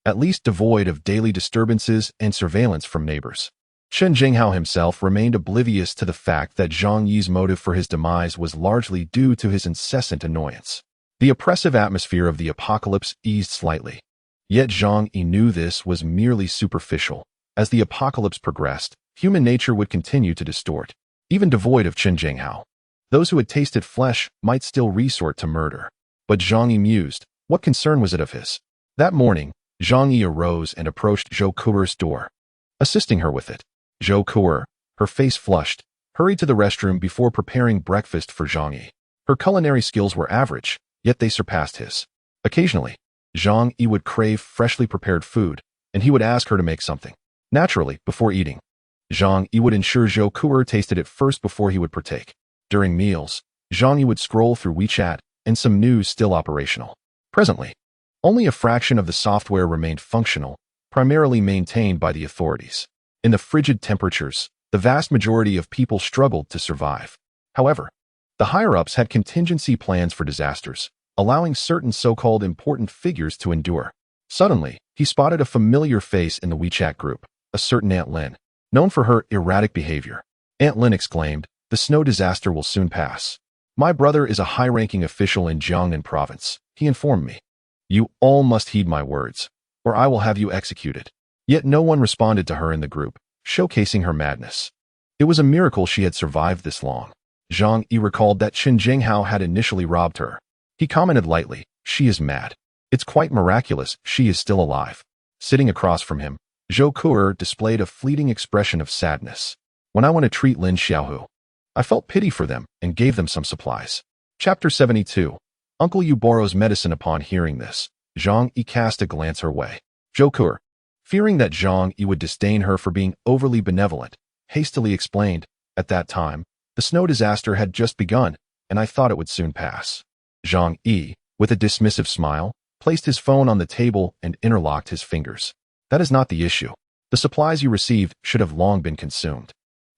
at least devoid of daily disturbances and surveillance from neighbors. Chen Jinghao himself remained oblivious to the fact that Zhang Yi's motive for his demise was largely due to his incessant annoyance. The oppressive atmosphere of the apocalypse eased slightly. Yet Zhang Yi knew this was merely superficial. As the apocalypse progressed, human nature would continue to distort. Even devoid of Chen Jinghao, those who had tasted flesh might still resort to murder. But Zhang Yi mused, what concern was it of his? That morning, Zhang Yi arose and approached Zhou Ku'er's door, assisting her with it. Zhou Ku'er, her face flushed, hurried to the restroom before preparing breakfast for Zhang Yi. Her culinary skills were average, yet they surpassed his. Occasionally, Zhang Yi would crave freshly prepared food, and he would ask her to make something. Naturally, before eating, Zhang Yi would ensure Zhou Ku'er tasted it first before he would partake. During meals, Zhang Yi would scroll through WeChat and some news still operational. Presently, only a fraction of the software remained functional, primarily maintained by the authorities. In the frigid temperatures, the vast majority of people struggled to survive. However, the higher-ups had contingency plans for disasters, allowing certain so-called important figures to endure. Suddenly, he spotted a familiar face in the WeChat group, a certain Aunt Lin, known for her erratic behavior. Aunt Lin exclaimed, "The snow disaster will soon pass. My brother is a high-ranking official in Jiangnan province. He informed me. You all must heed my words, or I will have you executed." Yet no one responded to her in the group, showcasing her madness. It was a miracle she had survived this long. Zhang Yi recalled that Chen Jinghao had initially robbed her. He commented lightly, "She is mad. It's quite miraculous she is still alive." Sitting across from him, Zhou Ku'er displayed a fleeting expression of sadness. "When I want to treat Lin Xiaohu, I felt pity for them and gave them some supplies." Chapter 72. Uncle Yu borrows medicine. Upon hearing this, Zhang Yi cast a glance her way. Zhou Ku'er, fearing that Zhang Yi would disdain her for being overly benevolent, hastily explained, "At that time, the snow disaster had just begun, and I thought it would soon pass." Zhang Yi, with a dismissive smile, placed his phone on the table and interlocked his fingers. "That is not the issue. The supplies you received should have long been consumed.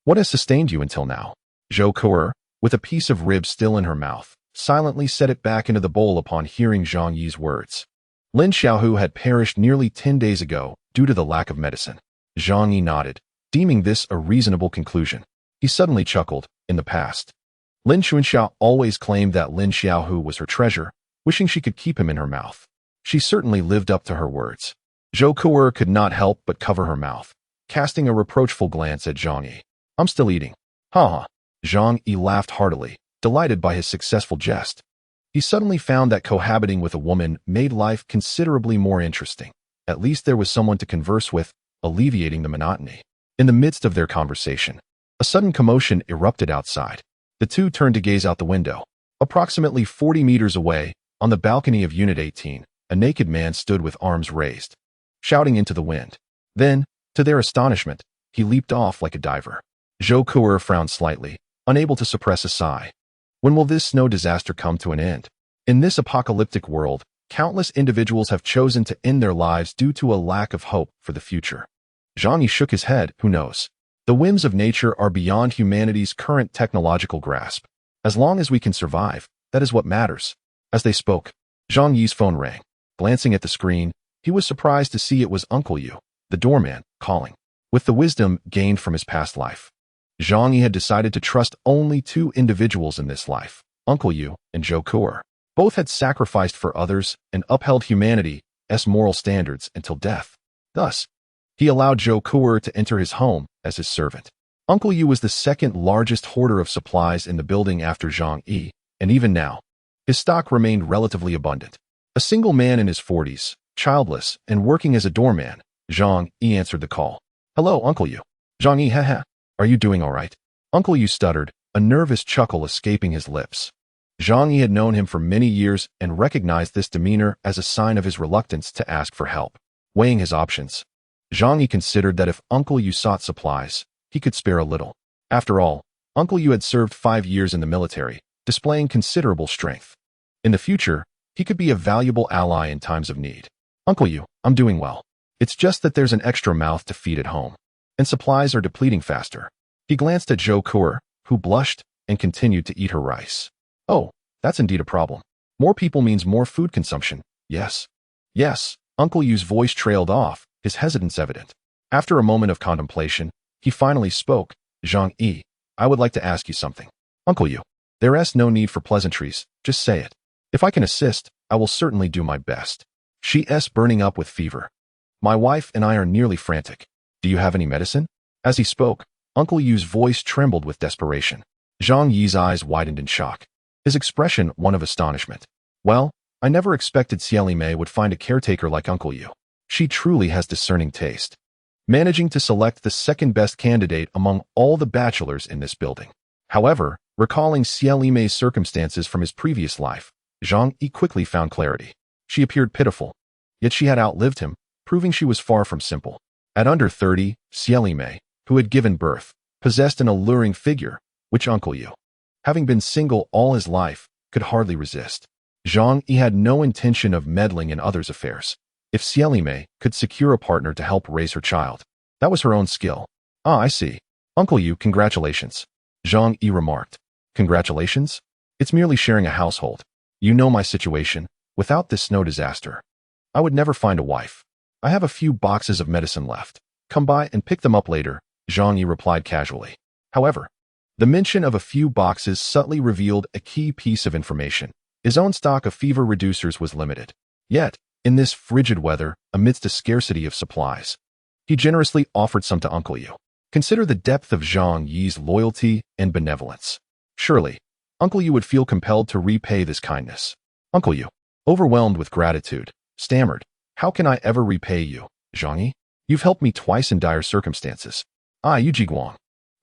What has sustained you until now?" Zhou Ku'er, with a piece of rib still in her mouth, silently set it back into the bowl upon hearing Zhang Yi's words. Lin Xiaohu had perished nearly 10 days ago due to the lack of medicine. Zhang Yi nodded, deeming this a reasonable conclusion. He suddenly chuckled. In the past, Lin Xuanxiao always claimed that Lin Xiaohu was her treasure, wishing she could keep him in her mouth. She certainly lived up to her words. Zhou Ku'er could not help but cover her mouth, casting a reproachful glance at Zhang Yi. "I'm still eating." "Ha ha." Zhang Yi laughed heartily, delighted by his successful jest. He suddenly found that cohabiting with a woman made life considerably more interesting. At least there was someone to converse with, alleviating the monotony. In the midst of their conversation, a sudden commotion erupted outside. The two turned to gaze out the window. Approximately 40 meters away, on the balcony of Unit 18, a naked man stood with arms raised, shouting into the wind. Then, to their astonishment, he leaped off like a diver. Zhou Ku'er frowned slightly, unable to suppress a sigh. When will this snow disaster come to an end? In this apocalyptic world, countless individuals have chosen to end their lives due to a lack of hope for the future. Zhang Yi shook his head. Who knows? The whims of nature are beyond humanity's current technological grasp. As long as we can survive, that is what matters. As they spoke, Zhang Yi's phone rang. Glancing at the screen, he was surprised to see it was Uncle Yu, the doorman, calling. With the wisdom gained from his past life, Zhang Yi had decided to trust only two individuals in this life, Uncle Yu and Zhou Kuo. Both had sacrificed for others and upheld humanity's moral standards until death. Thus, he allowed Zhou Kuo to enter his home as his servant. Uncle Yu was the second largest hoarder of supplies in the building after Zhang Yi, and even now, his stock remained relatively abundant. A single man in his 40s, childless, and working as a doorman, Zhang Yi answered the call. "Hello, Uncle Yu." "Zhang Yi, haha. Are you doing all right?" Uncle Yu stuttered, a nervous chuckle escaping his lips. Zhang Yi had known him for many years and recognized this demeanor as a sign of his reluctance to ask for help. Weighing his options, Zhang Yi considered that if Uncle Yu sought supplies, he could spare a little. After all, Uncle Yu had served 5 years in the military, displaying considerable strength. In the future, he could be a valuable ally in times of need. "Uncle Yu, I'm doing well. It's just that there's an extra mouth to feed at home, and supplies are depleting faster." He glanced at Zhou Kuo, who blushed and continued to eat her rice. "Oh, that's indeed a problem. More people means more food consumption, yes?" "Yes." Uncle Yu's voice trailed off, his hesitance evident. After a moment of contemplation, he finally spoke. "Zhang Yi, I would like to ask you something." "Uncle Yu, there's no need for pleasantries, just say it. If I can assist, I will certainly do my best." She's burning up with fever. "My wife and I are nearly frantic. Do you have any medicine?" As he spoke, Uncle Yu's voice trembled with desperation. Zhang Yi's eyes widened in shock, his expression one of astonishment. "Well, I never expected Xieli Mei would find a caretaker like Uncle Yu. She truly has discerning taste, managing to select the second-best candidate among all the bachelors in this building." However, recalling Xieli Mei's circumstances from his previous life, Zhang Yi quickly found clarity. She appeared pitiful, yet she had outlived him, proving she was far from simple. At under 30, Xieli Mei, who had given birth, possessed an alluring figure, which Uncle Yu, having been single all his life, could hardly resist. Zhang Yi had no intention of meddling in others' affairs. If Xieli Mei could secure a partner to help raise her child, that was her own skill. "Ah, I see. Uncle Yu, congratulations," Zhang Yi remarked. "Congratulations? It's merely sharing a household. You know my situation. Without this snow disaster, I would never find a wife. I have a few boxes of medicine left. Come by and pick them up later," Zhang Yi replied casually. However, the mention of a few boxes subtly revealed a key piece of information. His own stock of fever reducers was limited. Yet, in this frigid weather, amidst a scarcity of supplies, he generously offered some to Uncle Yu. Consider the depth of Zhang Yi's loyalty and benevolence. Surely, Uncle Yu would feel compelled to repay this kindness. Uncle Yu, overwhelmed with gratitude, stammered, "How can I ever repay you, Zhang Yi? You've helped me twice in dire circumstances. Yu Jiguang,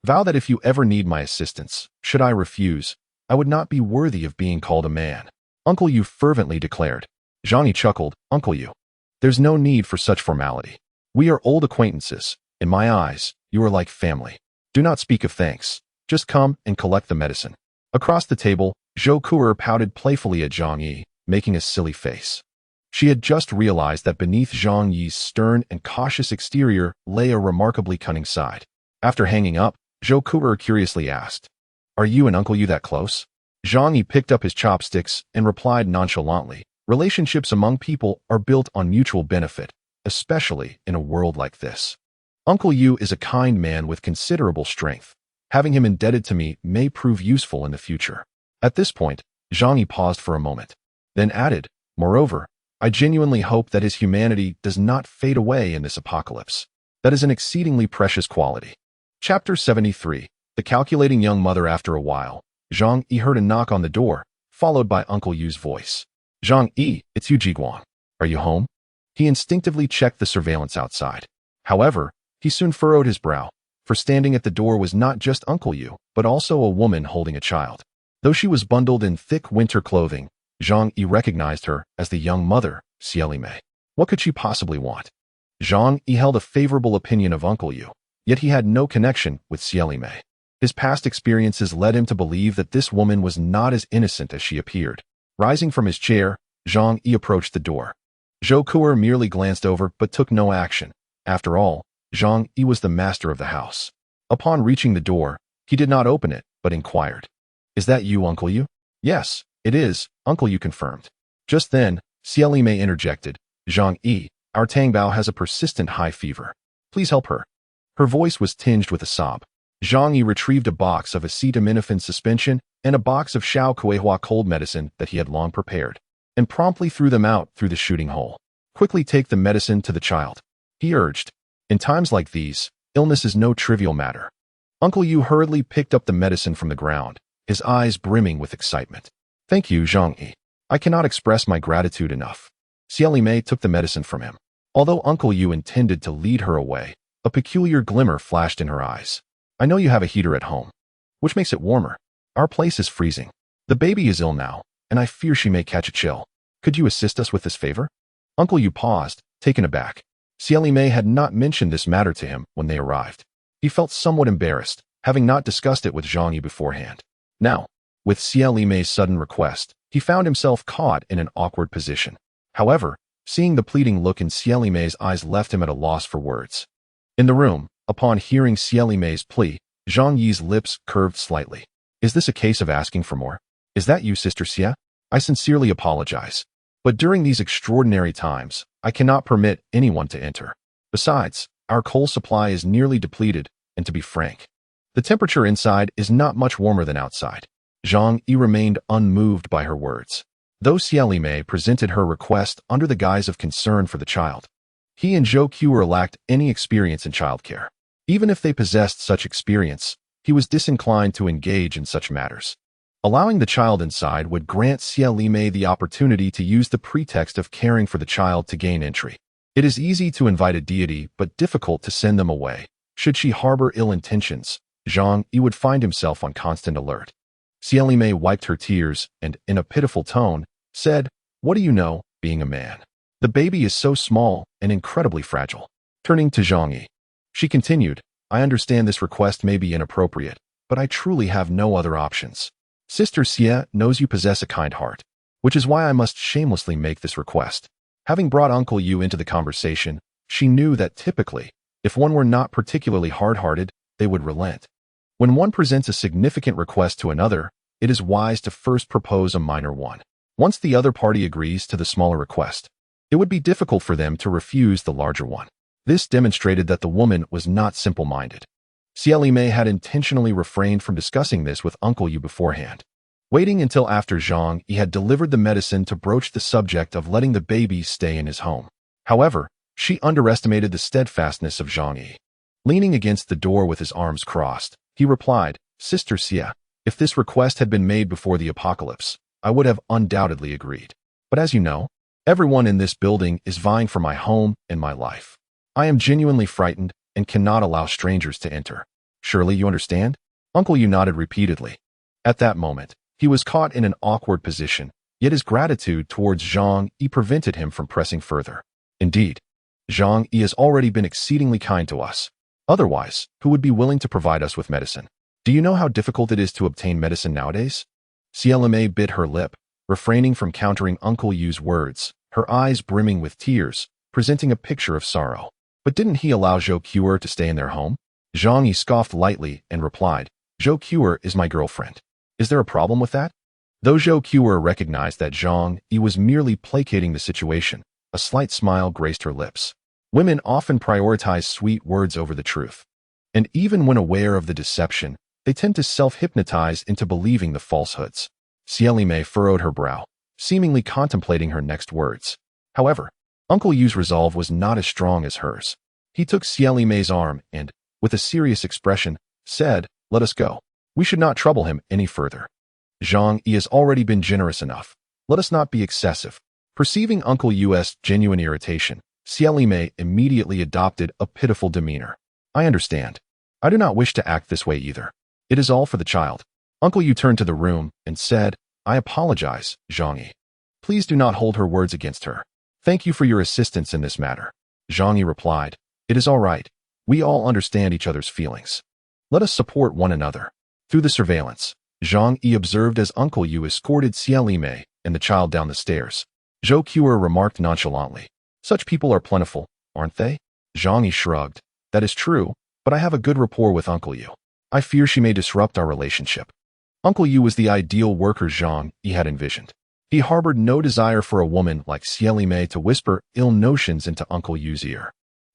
vow that if you ever need my assistance, should I refuse, I would not be worthy of being called a man," Uncle Yu fervently declared. Zhang Yi chuckled. "Uncle Yu, there's no need for such formality. We are old acquaintances. In my eyes, you are like family. Do not speak of thanks. Just come and collect the medicine." Across the table, Zhou Kuo pouted playfully at Zhang Yi, making a silly face. She had just realized that beneath Zhang Yi's stern and cautious exterior lay a remarkably cunning side. After hanging up, Zhou Kuo curiously asked, "Are you and Uncle Yu that close?" Zhang Yi picked up his chopsticks and replied nonchalantly, "Relationships among people are built on mutual benefit, especially in a world like this. Uncle Yu is a kind man with considerable strength. Having him indebted to me may prove useful in the future." At this point, Zhang Yi paused for a moment, then added, "Moreover, I genuinely hope that his humanity does not fade away in this apocalypse. That is an exceedingly precious quality." Chapter 73. The calculating young mother. After a while, Zhang Yi heard a knock on the door, followed by Uncle Yu's voice. "Zhang Yi, it's Yu Jiguang. Are you home?" He instinctively checked the surveillance outside. However, he soon furrowed his brow, for standing at the door was not just Uncle Yu, but also a woman holding a child. Though she was bundled in thick winter clothing, Zhang Yi recognized her as the young mother, Xieli Mei. What could she possibly want? Zhang Yi held a favorable opinion of Uncle Yu, yet he had no connection with Xieli Mei. His past experiences led him to believe that this woman was not as innocent as she appeared. Rising from his chair, Zhang Yi approached the door. Zhou Kuo merely glanced over but took no action. After all, Zhang Yi was the master of the house. Upon reaching the door, he did not open it, but inquired, "Is that you, Uncle Yu?" "Yes, it is," Uncle Yu confirmed. Just then, Xieli Mei interjected, "Zhang Yi, our Tangbao has a persistent high fever. Please help her." Her voice was tinged with a sob. Zhang Yi retrieved a box of acetaminophen suspension and a box of Xiao Kuehua cold medicine that he had long prepared, and promptly threw them out through the shooting hole. Quickly take the medicine to the child, he urged. In times like these, illness is no trivial matter. Uncle Yu hurriedly picked up the medicine from the ground, his eyes brimming with excitement. Thank you, Zhang Yi. I cannot express my gratitude enough. Xiao Mei took the medicine from him. Although Uncle Yu intended to lead her away, a peculiar glimmer flashed in her eyes. I know you have a heater at home, which makes it warmer. Our place is freezing. The baby is ill now, and I fear she may catch a chill. Could you assist us with this favor? Uncle Yu paused, taken aback. Xiao Mei had not mentioned this matter to him when they arrived. He felt somewhat embarrassed, having not discussed it with Zhang Yi beforehand. Now, with Xiao Mei's sudden request, he found himself caught in an awkward position. However, seeing the pleading look in Xiao Mei's eyes left him at a loss for words. In the room, upon hearing Xiao Mei's plea, Zhang Yi's lips curved slightly. Is this a case of asking for more? Is that you, Sister Xia? I sincerely apologize. But during these extraordinary times, I cannot permit anyone to enter. Besides, our coal supply is nearly depleted, and to be frank, the temperature inside is not much warmer than outside. Zhang Yi remained unmoved by her words. Though Xiao Mei presented her request under the guise of concern for the child, he and Zhou Qiu'er lacked any experience in childcare. Even if they possessed such experience, he was disinclined to engage in such matters. Allowing the child inside would grant Xiao Mei the opportunity to use the pretext of caring for the child to gain entry. It is easy to invite a deity, but difficult to send them away. Should she harbor ill intentions, Zhang Yi would find himself on constant alert. Xiao Mei wiped her tears and, in a pitiful tone, said, What do you know, being a man? The baby is so small and incredibly fragile. Turning to Zhang Yi, she continued, I understand this request may be inappropriate, but I truly have no other options. Sister Xia knows you possess a kind heart, which is why I must shamelessly make this request. Having brought Uncle Yu into the conversation, she knew that typically, if one were not particularly hard-hearted, they would relent. When one presents a significant request to another, it is wise to first propose a minor one. Once the other party agrees to the smaller request, it would be difficult for them to refuse the larger one. This demonstrated that the woman was not simple-minded. Xiao Mei had intentionally refrained from discussing this with Uncle Yu beforehand, waiting until after Zhang Yi had delivered the medicine to broach the subject of letting the baby stay in his home. However, she underestimated the steadfastness of Zhang Yi. Leaning against the door with his arms crossed, he replied, Sister Xia, if this request had been made before the apocalypse, I would have undoubtedly agreed. But as you know, everyone in this building is vying for my home and my life. I am genuinely frightened and cannot allow strangers to enter. Surely you understand? Uncle Yu nodded repeatedly. At that moment, he was caught in an awkward position, yet his gratitude towards Zhang Yi prevented him from pressing further. Indeed, Zhang Yi has already been exceedingly kind to us. Otherwise, who would be willing to provide us with medicine? Do you know how difficult it is to obtain medicine nowadays? Xiao Mei bit her lip, refraining from countering Uncle Yu's words, her eyes brimming with tears, presenting a picture of sorrow. But didn't he allow Zhou Qiu'er to stay in their home? Zhang Yi scoffed lightly and replied, Zhou Qiu'er is my girlfriend. Is there a problem with that? Though Zhou Qiu'er recognized that Zhang Yi was merely placating the situation, a slight smile graced her lips. Women often prioritize sweet words over the truth. And even when aware of the deception, they tend to self-hypnotize into believing the falsehoods. Xiao Mei furrowed her brow, seemingly contemplating her next words. However, Uncle Yu's resolve was not as strong as hers. He took Xiao Mei's arm and, with a serious expression, said, Let us go. We should not trouble him any further. Zhang Yi has already been generous enough. Let us not be excessive. Perceiving Uncle Yu's genuine irritation, Xiao Mei immediately adopted a pitiful demeanor. I understand. I do not wish to act this way either. It is all for the child. Uncle Yu turned to the room and said, I apologize, Zhang Yi. Please do not hold her words against her. Thank you for your assistance in this matter. Zhang Yi replied, It is all right. We all understand each other's feelings. Let us support one another. Through the surveillance, Zhang Yi observed as Uncle Yu escorted Xiao Mei and the child down the stairs. Zhou Qiu'er remarked nonchalantly, Such people are plentiful, aren't they? Zhang Yi shrugged. That is true, but I have a good rapport with Uncle Yu. I fear she may disrupt our relationship. Uncle Yu was the ideal worker Zhang Yi had envisioned. He harbored no desire for a woman like Xiao Mei to whisper ill notions into Uncle Yu's ear.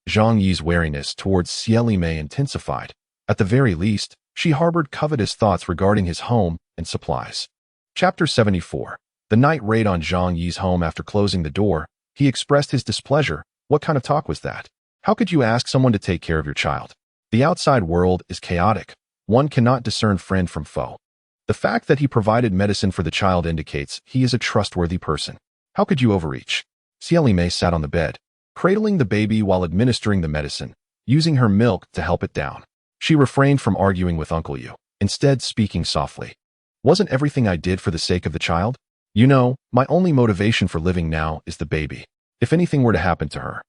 Zhang Yi's wariness towards Xiao Mei intensified. At the very least, she harbored covetous thoughts regarding his home and supplies. Chapter 74. The night raid on Zhang Yi's home. After closing the door, he expressed his displeasure. What kind of talk was that? How could you ask someone to take care of your child? The outside world is chaotic. One cannot discern friend from foe. The fact that he provided medicine for the child indicates he is a trustworthy person. How could you overreach? Xiaomei sat on the bed, cradling the baby while administering the medicine, using her milk to help it down. She refrained from arguing with Uncle Yu, instead speaking softly. Wasn't everything I did for the sake of the child? You know, my only motivation for living now is the baby. If anything were to happen to her,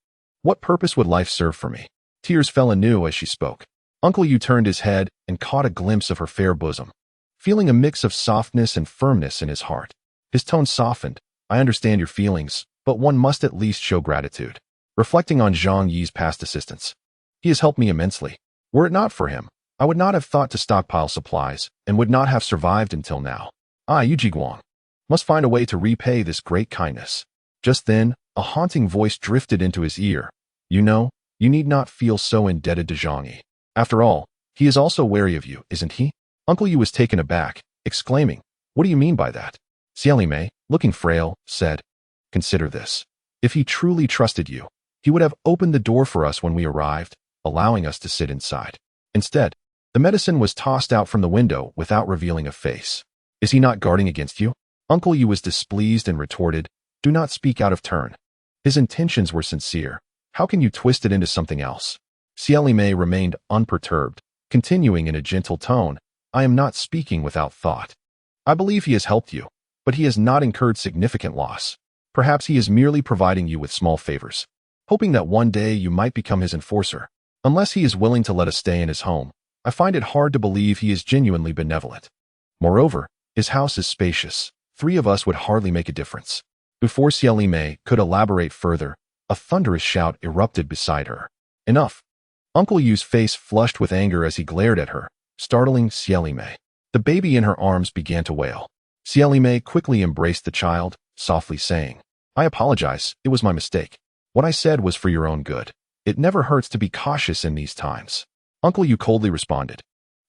what purpose would life serve for me? Tears fell anew as she spoke. Uncle Yu turned his head and caught a glimpse of her fair bosom, feeling a mix of softness and firmness in his heart. His tone softened. I understand your feelings, but one must at least show gratitude. Reflecting on Zhang Yi's past assistance, he has helped me immensely. Were it not for him, I would not have thought to stockpile supplies and would not have survived until now. I, Yu Jiguang, must find a way to repay this great kindness. Just then, a haunting voice drifted into his ear. You know, you need not feel so indebted to Zhang Yi. After all, he is also wary of you, isn't he? Uncle Yu was taken aback, exclaiming, What do you mean by that? Xiaomei, looking frail, said, Consider this. If he truly trusted you, he would have opened the door for us when we arrived, allowing us to sit inside. Instead, the medicine was tossed out from the window without revealing a face. Is he not guarding against you? Uncle Yu was displeased and retorted, Do not speak out of turn. His intentions were sincere. How can you twist it into something else? Xiaomei remained unperturbed, continuing in a gentle tone, I am not speaking without thought. I believe he has helped you, but he has not incurred significant loss. Perhaps he is merely providing you with small favors, hoping that one day you might become his enforcer. Unless he is willing to let us stay in his home, I find it hard to believe he is genuinely benevolent. Moreover, his house is spacious. 3 of us would hardly make a difference. Before Xiaomei could elaborate further, a thunderous shout erupted beside her. Enough! Uncle Yu's face flushed with anger as he glared at her, startling Xiaomei. The baby in her arms began to wail. Xiaomei quickly embraced the child, softly saying, I apologize, it was my mistake. What I said was for your own good. It never hurts to be cautious in these times. Uncle Yu coldly responded,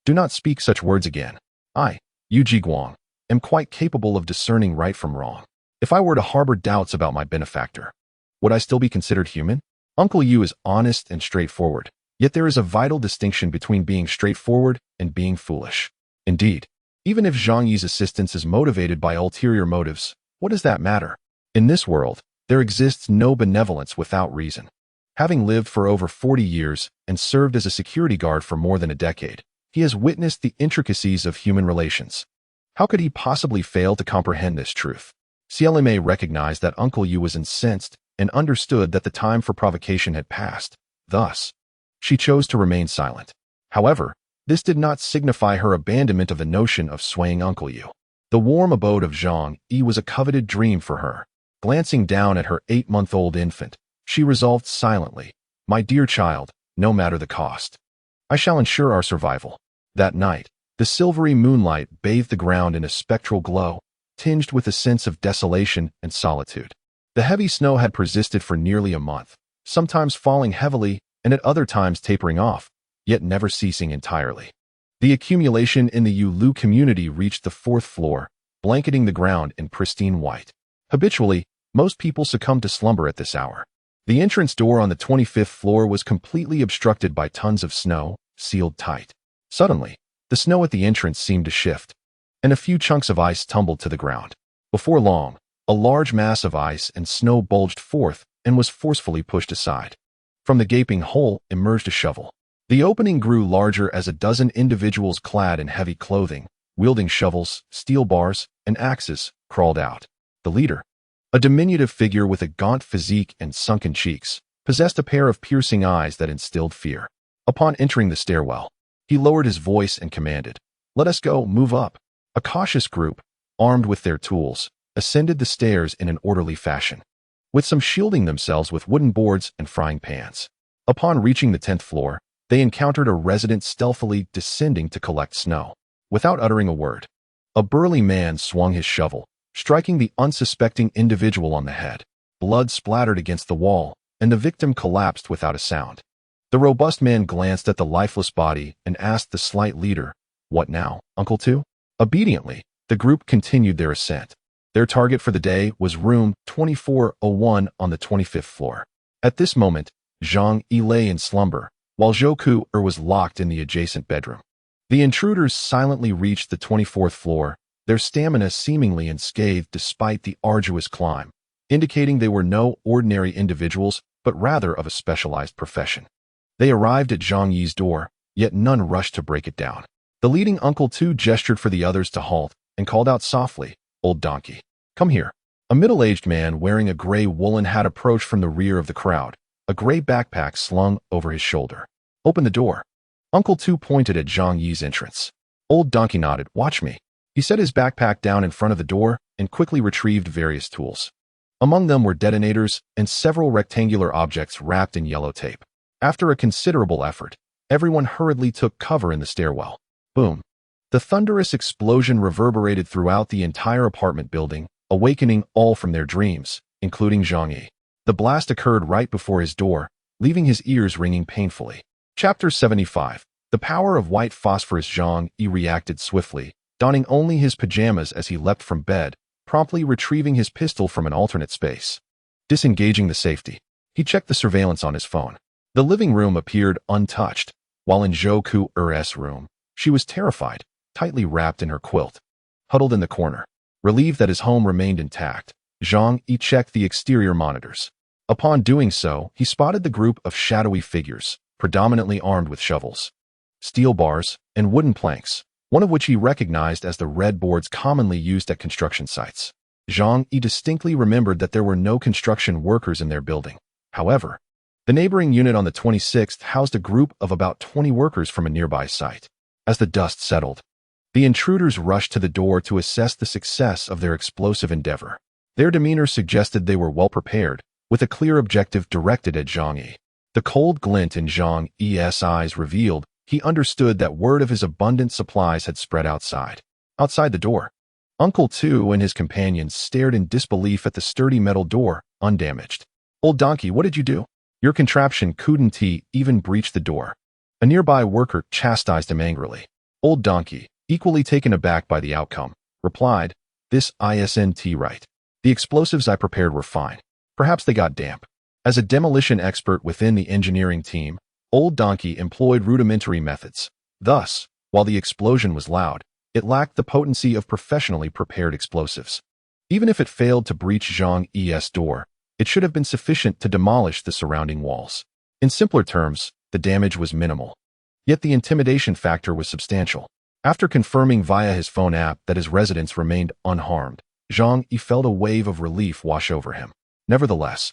Do not speak such words again. I, Yu Jiguang, am quite capable of discerning right from wrong. If I were to harbor doubts about my benefactor, would I still be considered human? Uncle Yu is honest and straightforward, yet there is a vital distinction between being straightforward and being foolish. Indeed, even if Zhang Yi's assistance is motivated by ulterior motives, what does that matter? In this world, there exists no benevolence without reason. Having lived for over 40 years and served as a security guard for more than a decade, he has witnessed the intricacies of human relations. How could he possibly fail to comprehend this truth? Xiaomei recognized that Uncle Yu was incensed and understood that the time for provocation had passed. Thus, she chose to remain silent. However, this did not signify her abandonment of the notion of swaying Uncle Yu. The warm abode of Zhang Yi was a coveted dream for her. Glancing down at her 8-month-old infant, she resolved silently, My dear child, no matter the cost, I shall ensure our survival. That night, the silvery moonlight bathed the ground in a spectral glow, tinged with a sense of desolation and solitude. The heavy snow had persisted for nearly a month, sometimes falling heavily and at other times tapering off, yet never ceasing entirely. The accumulation in the Yulu community reached the 4th floor, blanketing the ground in pristine white. Habitually, most people succumbed to slumber at this hour. The entrance door on the 25th floor was completely obstructed by tons of snow, sealed tight. Suddenly, the snow at the entrance seemed to shift, and a few chunks of ice tumbled to the ground. Before long, a large mass of ice and snow bulged forth and was forcefully pushed aside. From the gaping hole emerged a shovel. The opening grew larger as a dozen individuals clad in heavy clothing, wielding shovels, steel bars, and axes, crawled out. The leader, a diminutive figure with a gaunt physique and sunken cheeks, possessed a pair of piercing eyes that instilled fear. Upon entering the stairwell, he lowered his voice and commanded, Let us go, move up. A cautious group, armed with their tools, ascended the stairs in an orderly fashion, with some shielding themselves with wooden boards and frying pans. Upon reaching the 10th floor, they encountered a resident stealthily descending to collect snow. Without uttering a word, a burly man swung his shovel, striking the unsuspecting individual on the head. Blood splattered against the wall, and the victim collapsed without a sound. The robust man glanced at the lifeless body and asked the slight leader, What now, Uncle Tu? Obediently, the group continued their ascent. Their target for the day was room 2401 on the 25th floor. At this moment, Zhang Yi lay in slumber, while Zhou Ku was locked in the adjacent bedroom. The intruders silently reached the 24th floor, their stamina seemingly unscathed despite the arduous climb, indicating they were no ordinary individuals, but rather of a specialized profession. They arrived at Zhang Yi's door, yet none rushed to break it down. The leading uncle too gestured for the others to halt and called out softly, "Old donkey, come here." A middle-aged man wearing a gray woolen hat approached from the rear of the crowd, a gray backpack slung over his shoulder. "Open the door." Uncle Tu pointed at Zhang Yi's entrance. Old donkey nodded. "Watch me." He set his backpack down in front of the door and quickly retrieved various tools. Among them were detonators and several rectangular objects wrapped in yellow tape. After a considerable effort, everyone hurriedly took cover in the stairwell. Boom. The thunderous explosion reverberated throughout the entire apartment building, awakening all from their dreams, including Zhang Yi. The blast occurred right before his door, leaving his ears ringing painfully. Chapter 75. The power of white phosphorus. Zhang Yi reacted swiftly, donning only his pajamas as he leapt from bed, promptly retrieving his pistol from an alternate space. Disengaging the safety, he checked the surveillance on his phone. The living room appeared untouched, while in Zhou Ku's room, she was terrified, tightly wrapped in her quilt. Huddled in the corner, relieved that his home remained intact, Zhang Yi checked the exterior monitors. Upon doing so, he spotted the group of shadowy figures, predominantly armed with shovels, steel bars, and wooden planks, one of which he recognized as the red boards commonly used at construction sites. Zhang Yi distinctly remembered that there were no construction workers in their building. However, the neighboring unit on the 26th housed a group of about 20 workers from a nearby site. As the dust settled, the intruders rushed to the door to assess the success of their explosive endeavor. Their demeanor suggested they were well prepared, with a clear objective directed at Zhang Yi. The cold glint in Zhang Yi's eyes revealed he understood that word of his abundant supplies had spread outside. Outside the door, Uncle Tu and his companions stared in disbelief at the sturdy metal door, undamaged. "Old donkey, what did you do? Your contraption couldn't even breach the door." A nearby worker chastised him angrily. Old donkey, equally taken aback by the outcome, replied, "This isn't right. The explosives I prepared were fine. Perhaps they got damp." As a demolition expert within the engineering team, Old Donkey employed rudimentary methods. Thus, while the explosion was loud, it lacked the potency of professionally prepared explosives. Even if it failed to breach Zhang Yi's door, it should have been sufficient to demolish the surrounding walls. In simpler terms, the damage was minimal. Yet the intimidation factor was substantial. After confirming via his phone app that his residence remained unharmed, Zhang Yi felt a wave of relief wash over him. Nevertheless,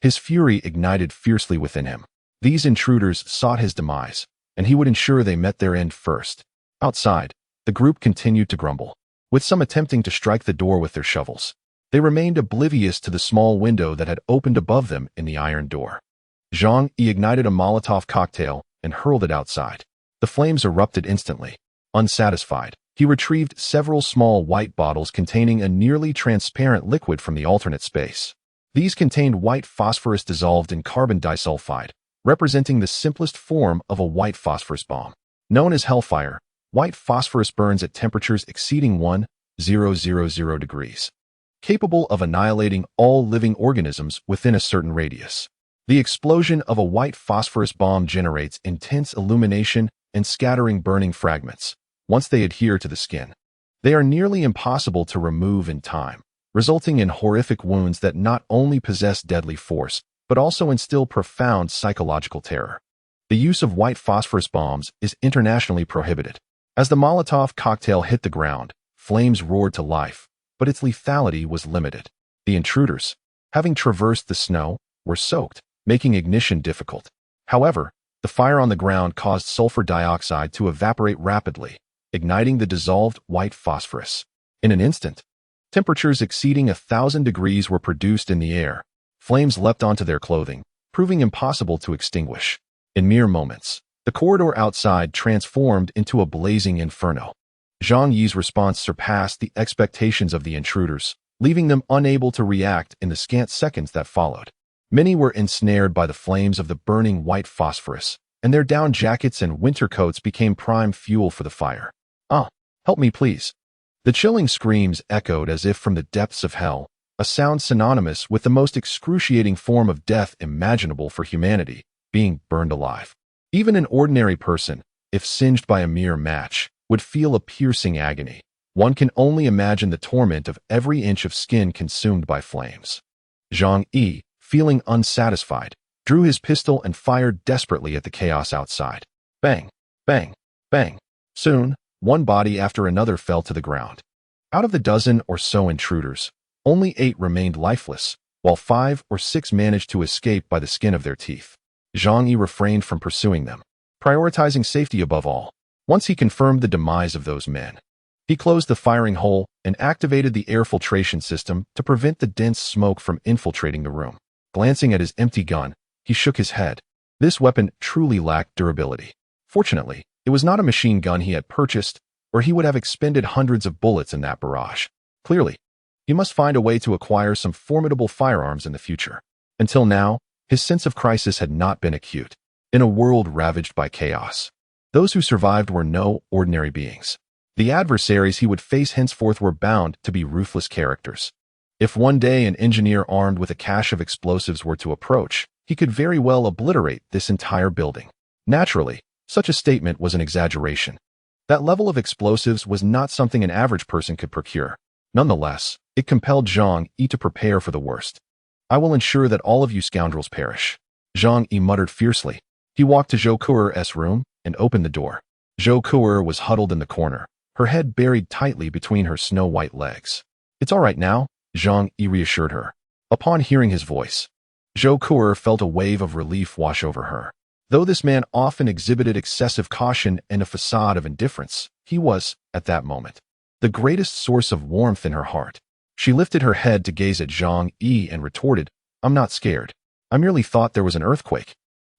his fury ignited fiercely within him. These intruders sought his demise, and he would ensure they met their end first. Outside, the group continued to grumble, with some attempting to strike the door with their shovels. They remained oblivious to the small window that had opened above them in the iron door. Zhang Yi ignited a Molotov cocktail and hurled it outside. The flames erupted instantly. Unsatisfied, he retrieved several small white bottles containing a nearly transparent liquid from the alternate space. These contained white phosphorus dissolved in carbon disulfide, representing the simplest form of a white phosphorus bomb. Known as Hellfire, white phosphorus burns at temperatures exceeding 1,000 degrees, capable of annihilating all living organisms within a certain radius. The explosion of a white phosphorus bomb generates intense illumination and scattering burning fragments. Once they adhere to the skin, they are nearly impossible to remove in time, resulting in horrific wounds that not only possess deadly force, but also instill profound psychological terror. The use of white phosphorus bombs is internationally prohibited. As the Molotov cocktail hit the ground, flames roared to life, but its lethality was limited. The intruders, having traversed the snow, were soaked, making ignition difficult. However, the fire on the ground caused sulfur dioxide to evaporate rapidly, igniting the dissolved white phosphorus. In an instant, temperatures exceeding 1,000 degrees were produced in the air. Flames leapt onto their clothing, proving impossible to extinguish. In mere moments, the corridor outside transformed into a blazing inferno. Zhang Yi's response surpassed the expectations of the intruders, leaving them unable to react in the scant seconds that followed. Many were ensnared by the flames of the burning white phosphorus, and their down jackets and winter coats became prime fuel for the fire. "Ah, help me please," The chilling screams echoed as if from the depths of hell, a sound synonymous with the most excruciating form of death imaginable for humanity, being burned alive. Even an ordinary person, if singed by a mere match, would feel a piercing agony. One can only imagine the torment of every inch of skin consumed by flames. Zhang Yi, feeling unsatisfied, drew his pistol and fired desperately at the chaos outside. Bang! Bang! Bang! Soon, one body after another fell to the ground. Out of the dozen or so intruders, only 8 remained lifeless, while 5 or 6 managed to escape by the skin of their teeth. Zhang Yi refrained from pursuing them, prioritizing safety above all. Once he confirmed the demise of those men, he closed the firing hole and activated the air filtration system to prevent the dense smoke from infiltrating the room. Glancing at his empty gun, he shook his head. This weapon truly lacked durability. Fortunately, it was not a machine gun he had purchased, or he would have expended hundreds of bullets in that barrage. Clearly, he must find a way to acquire some formidable firearms in the future. Until now, his sense of crisis had not been acute. In a world ravaged by chaos, those who survived were no ordinary beings. The adversaries he would face henceforth were bound to be ruthless characters. If one day an engineer armed with a cache of explosives were to approach, he could very well obliterate this entire building. Naturally, such a statement was an exaggeration. That level of explosives was not something an average person could procure. Nonetheless, it compelled Zhang Yi to prepare for the worst. "I will ensure that all of you scoundrels perish," Zhang Yi muttered fiercely. He walked to Zhou Kuer's room and opened the door. Zhou Kuer was huddled in the corner, her head buried tightly between her snow-white legs. "It's all right now," Zhang Yi reassured her. Upon hearing his voice, Zhou Kuer felt a wave of relief wash over her. Though this man often exhibited excessive caution and a facade of indifference, he was, at that moment, the greatest source of warmth in her heart. She lifted her head to gaze at Zhang Yi and retorted, "I'm not scared. I merely thought there was an earthquake."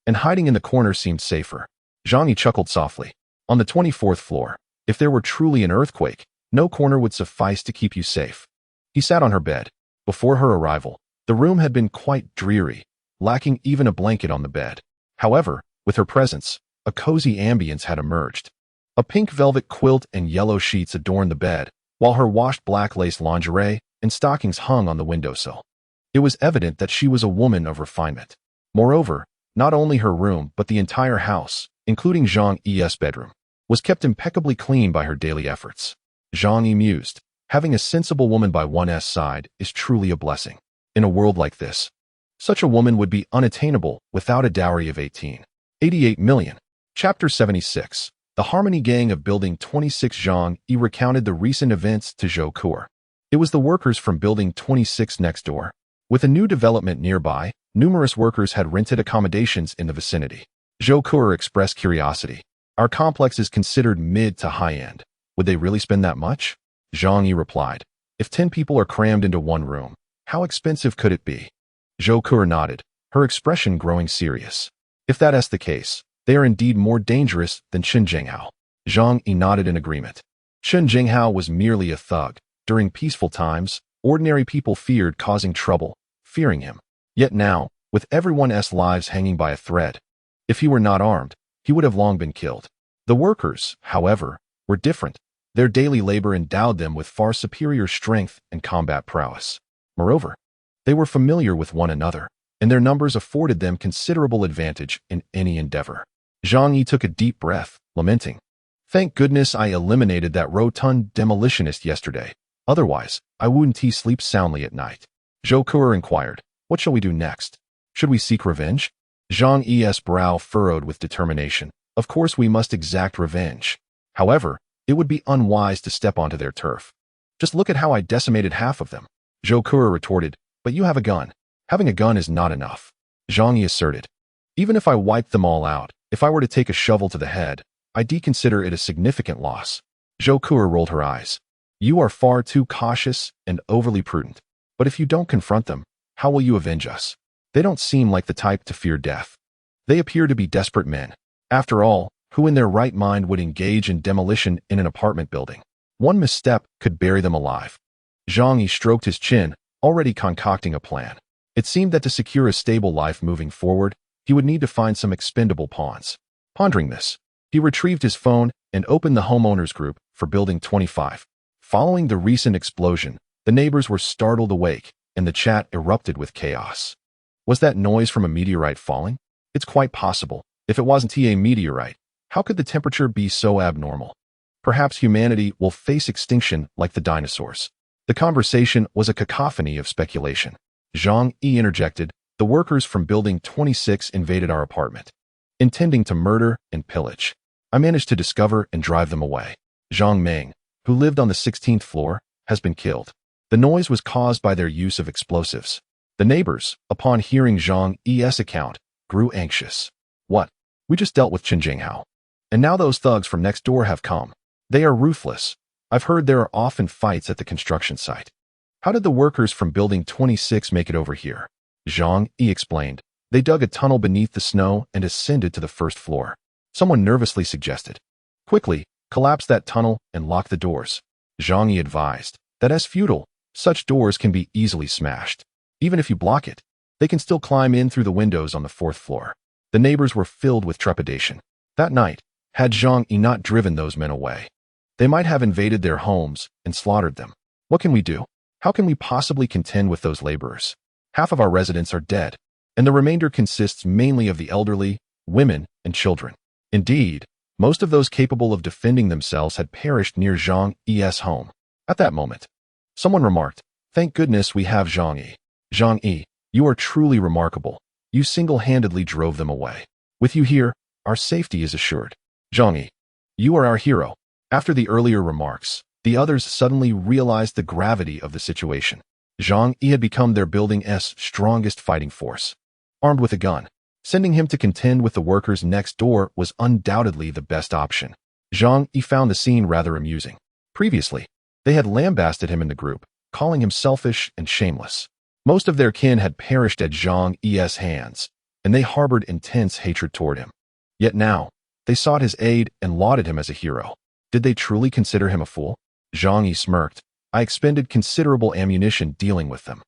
And hiding in the corner seemed safer. Zhang Yi chuckled softly. On the 24th floor, if there were truly an earthquake, no corner would suffice to keep you safe. He sat on her bed. Before her arrival, the room had been quite dreary, lacking even a blanket on the bed. However, with her presence, a cozy ambience had emerged. A pink velvet quilt and yellow sheets adorned the bed, while her washed black lace lingerie and stockings hung on the windowsill. It was evident that she was a woman of refinement. Moreover, not only her room but the entire house, including Zhang Yi's bedroom, was kept impeccably clean by her daily efforts. Zhang Yi mused, having a sensible woman by one's side is truly a blessing. In a world like this, such a woman would be unattainable without a dowry of 88 million. Chapter 76. The Harmony Gang of Building 26. Zhang Yi recounted the recent events to Zhou Kuer. It was the workers from Building 26 next door. With a new development nearby, numerous workers had rented accommodations in the vicinity. Zhou Kuer expressed curiosity. "Our complex is considered mid to high-end. Would they really spend that much?" Zhang Yi replied. "If 10 people are crammed into one room, how expensive could it be?" Zhou Kuer nodded, her expression growing serious. "If that is the case, they are indeed more dangerous than Chen Jinghao." Zhang Yi nodded in agreement. Chen Jinghao was merely a thug. During peaceful times, ordinary people feared causing trouble, fearing him. Yet now, with everyone's lives hanging by a thread, if he were not armed, he would have long been killed. The workers, however, were different. Their daily labor endowed them with far superior strength and combat prowess. Moreover, they were familiar with one another, and their numbers afforded them considerable advantage in any endeavor. Zhang Yi took a deep breath, lamenting, "Thank goodness I eliminated that rotund demolitionist yesterday. Otherwise, I wouldn't sleep soundly at night." Zhou Kuer inquired, "What shall we do next? Should we seek revenge?" Zhang Yi's brow furrowed with determination. "Of course we must exact revenge. However, it would be unwise to step onto their turf. Just look at how I decimated half of them." Zhou Kuer retorted, "But you have a gun. Having a gun is not enough." Zhang Yi asserted, "Even if I wiped them all out, if I were to take a shovel to the head, I'd consider it a significant loss." Zhou Kuer rolled her eyes. "You are far too cautious and overly prudent. But if you don't confront them, how will you avenge us? They don't seem like the type to fear death. They appear to be desperate men. After all, who in their right mind would engage in demolition in an apartment building? One misstep could bury them alive." Zhang Yi stroked his chin, already concocting a plan. It seemed that to secure a stable life moving forward, he would need to find some expendable pawns. Pondering this, he retrieved his phone and opened the homeowners group for Building 25. Following the recent explosion, the neighbors were startled awake, and the chat erupted with chaos. Was that noise from a meteorite falling? It's quite possible. If it wasn't a meteorite, how could the temperature be so abnormal? Perhaps humanity will face extinction like the dinosaurs. The conversation was a cacophony of speculation. Zhang Yi interjected, "The workers from Building 26 invaded our apartment, intending to murder and pillage. I managed to discover and drive them away. Zhang Meng, who lived on the 16th floor, has been killed. The noise was caused by their use of explosives." The neighbors, upon hearing Zhang Yi's account, grew anxious. "What? We just dealt with Chen Jinghao. And now those thugs from next door have come. They are ruthless. I've heard there are often fights at the construction site. How did the workers from Building 26 make it over here?" Zhang Yi explained. "They dug a tunnel beneath the snow and ascended to the first floor." Someone nervously suggested. "Quickly, collapse that tunnel and lock the doors." Zhang Yi advised. "That is futile. Such doors can be easily smashed. Even if you block it, they can still climb in through the windows on the 4th floor." The neighbors were filled with trepidation. That night, had Zhang Yi not driven those men away, they might have invaded their homes and slaughtered them. What can we do? How can we possibly contend with those laborers? Half of our residents are dead, and the remainder consists mainly of the elderly, women, and children. Indeed, most of those capable of defending themselves had perished near Zhang Yi's home. At that moment, someone remarked, "Thank goodness we have Zhang Yi. Zhang Yi, you are truly remarkable. You single-handedly drove them away. With you here, our safety is assured. Zhang Yi, you are our hero." After the earlier remarks, the others suddenly realized the gravity of the situation. Zhang Yi had become their building's strongest fighting force. Armed with a gun, sending him to contend with the workers next door was undoubtedly the best option. Zhang Yi found the scene rather amusing. Previously, they had lambasted him in the group, calling him selfish and shameless. Most of their kin had perished at Zhang Yi's hands, and they harbored intense hatred toward him. Yet now, they sought his aid and lauded him as a hero. Did they truly consider him a fool? Zhang Yi smirked. "I expended considerable ammunition dealing with them.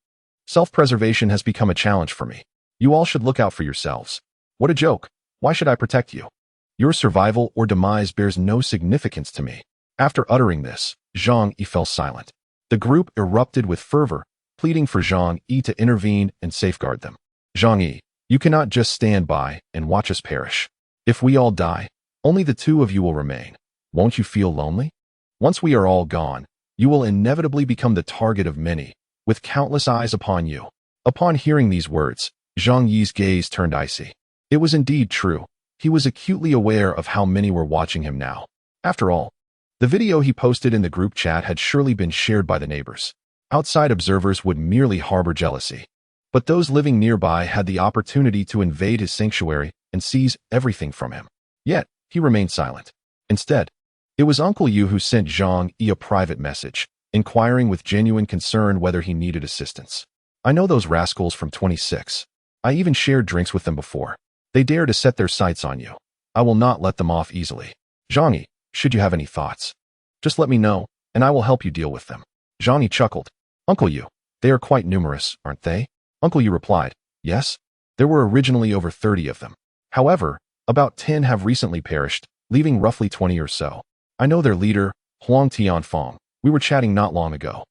Self-preservation has become a challenge for me. You all should look out for yourselves. What a joke. Why should I protect you? Your survival or demise bears no significance to me." After uttering this, Zhang Yi fell silent. The group erupted with fervor, pleading for Zhang Yi to intervene and safeguard them. "Zhang Yi, you cannot just stand by and watch us perish. If we all die, only the two of you will remain. Won't you feel lonely? Once we are all gone, you will inevitably become the target of many, with countless eyes upon you." Upon hearing these words, Zhang Yi's gaze turned icy. It was indeed true. He was acutely aware of how many were watching him now. After all, the video he posted in the group chat had surely been shared by the neighbors. Outside observers would merely harbor jealousy. But those living nearby had the opportunity to invade his sanctuary and seize everything from him. Yet, he remained silent. Instead, it was Uncle Yu who sent Zhang Yi a private message, inquiring with genuine concern whether he needed assistance. "I know those rascals from 26. I even shared drinks with them before. They dare to set their sights on you. I will not let them off easily. Zhang Yi, should you have any thoughts, just let me know, and I will help you deal with them." Zhang Yi chuckled. "Uncle Yu, they are quite numerous, aren't they?" Uncle Yu replied, "Yes, there were originally over 30 of them. However, about 10 have recently perished, leaving roughly 20 or so. I know their leader, Huang Tianfeng. We were chatting not long ago.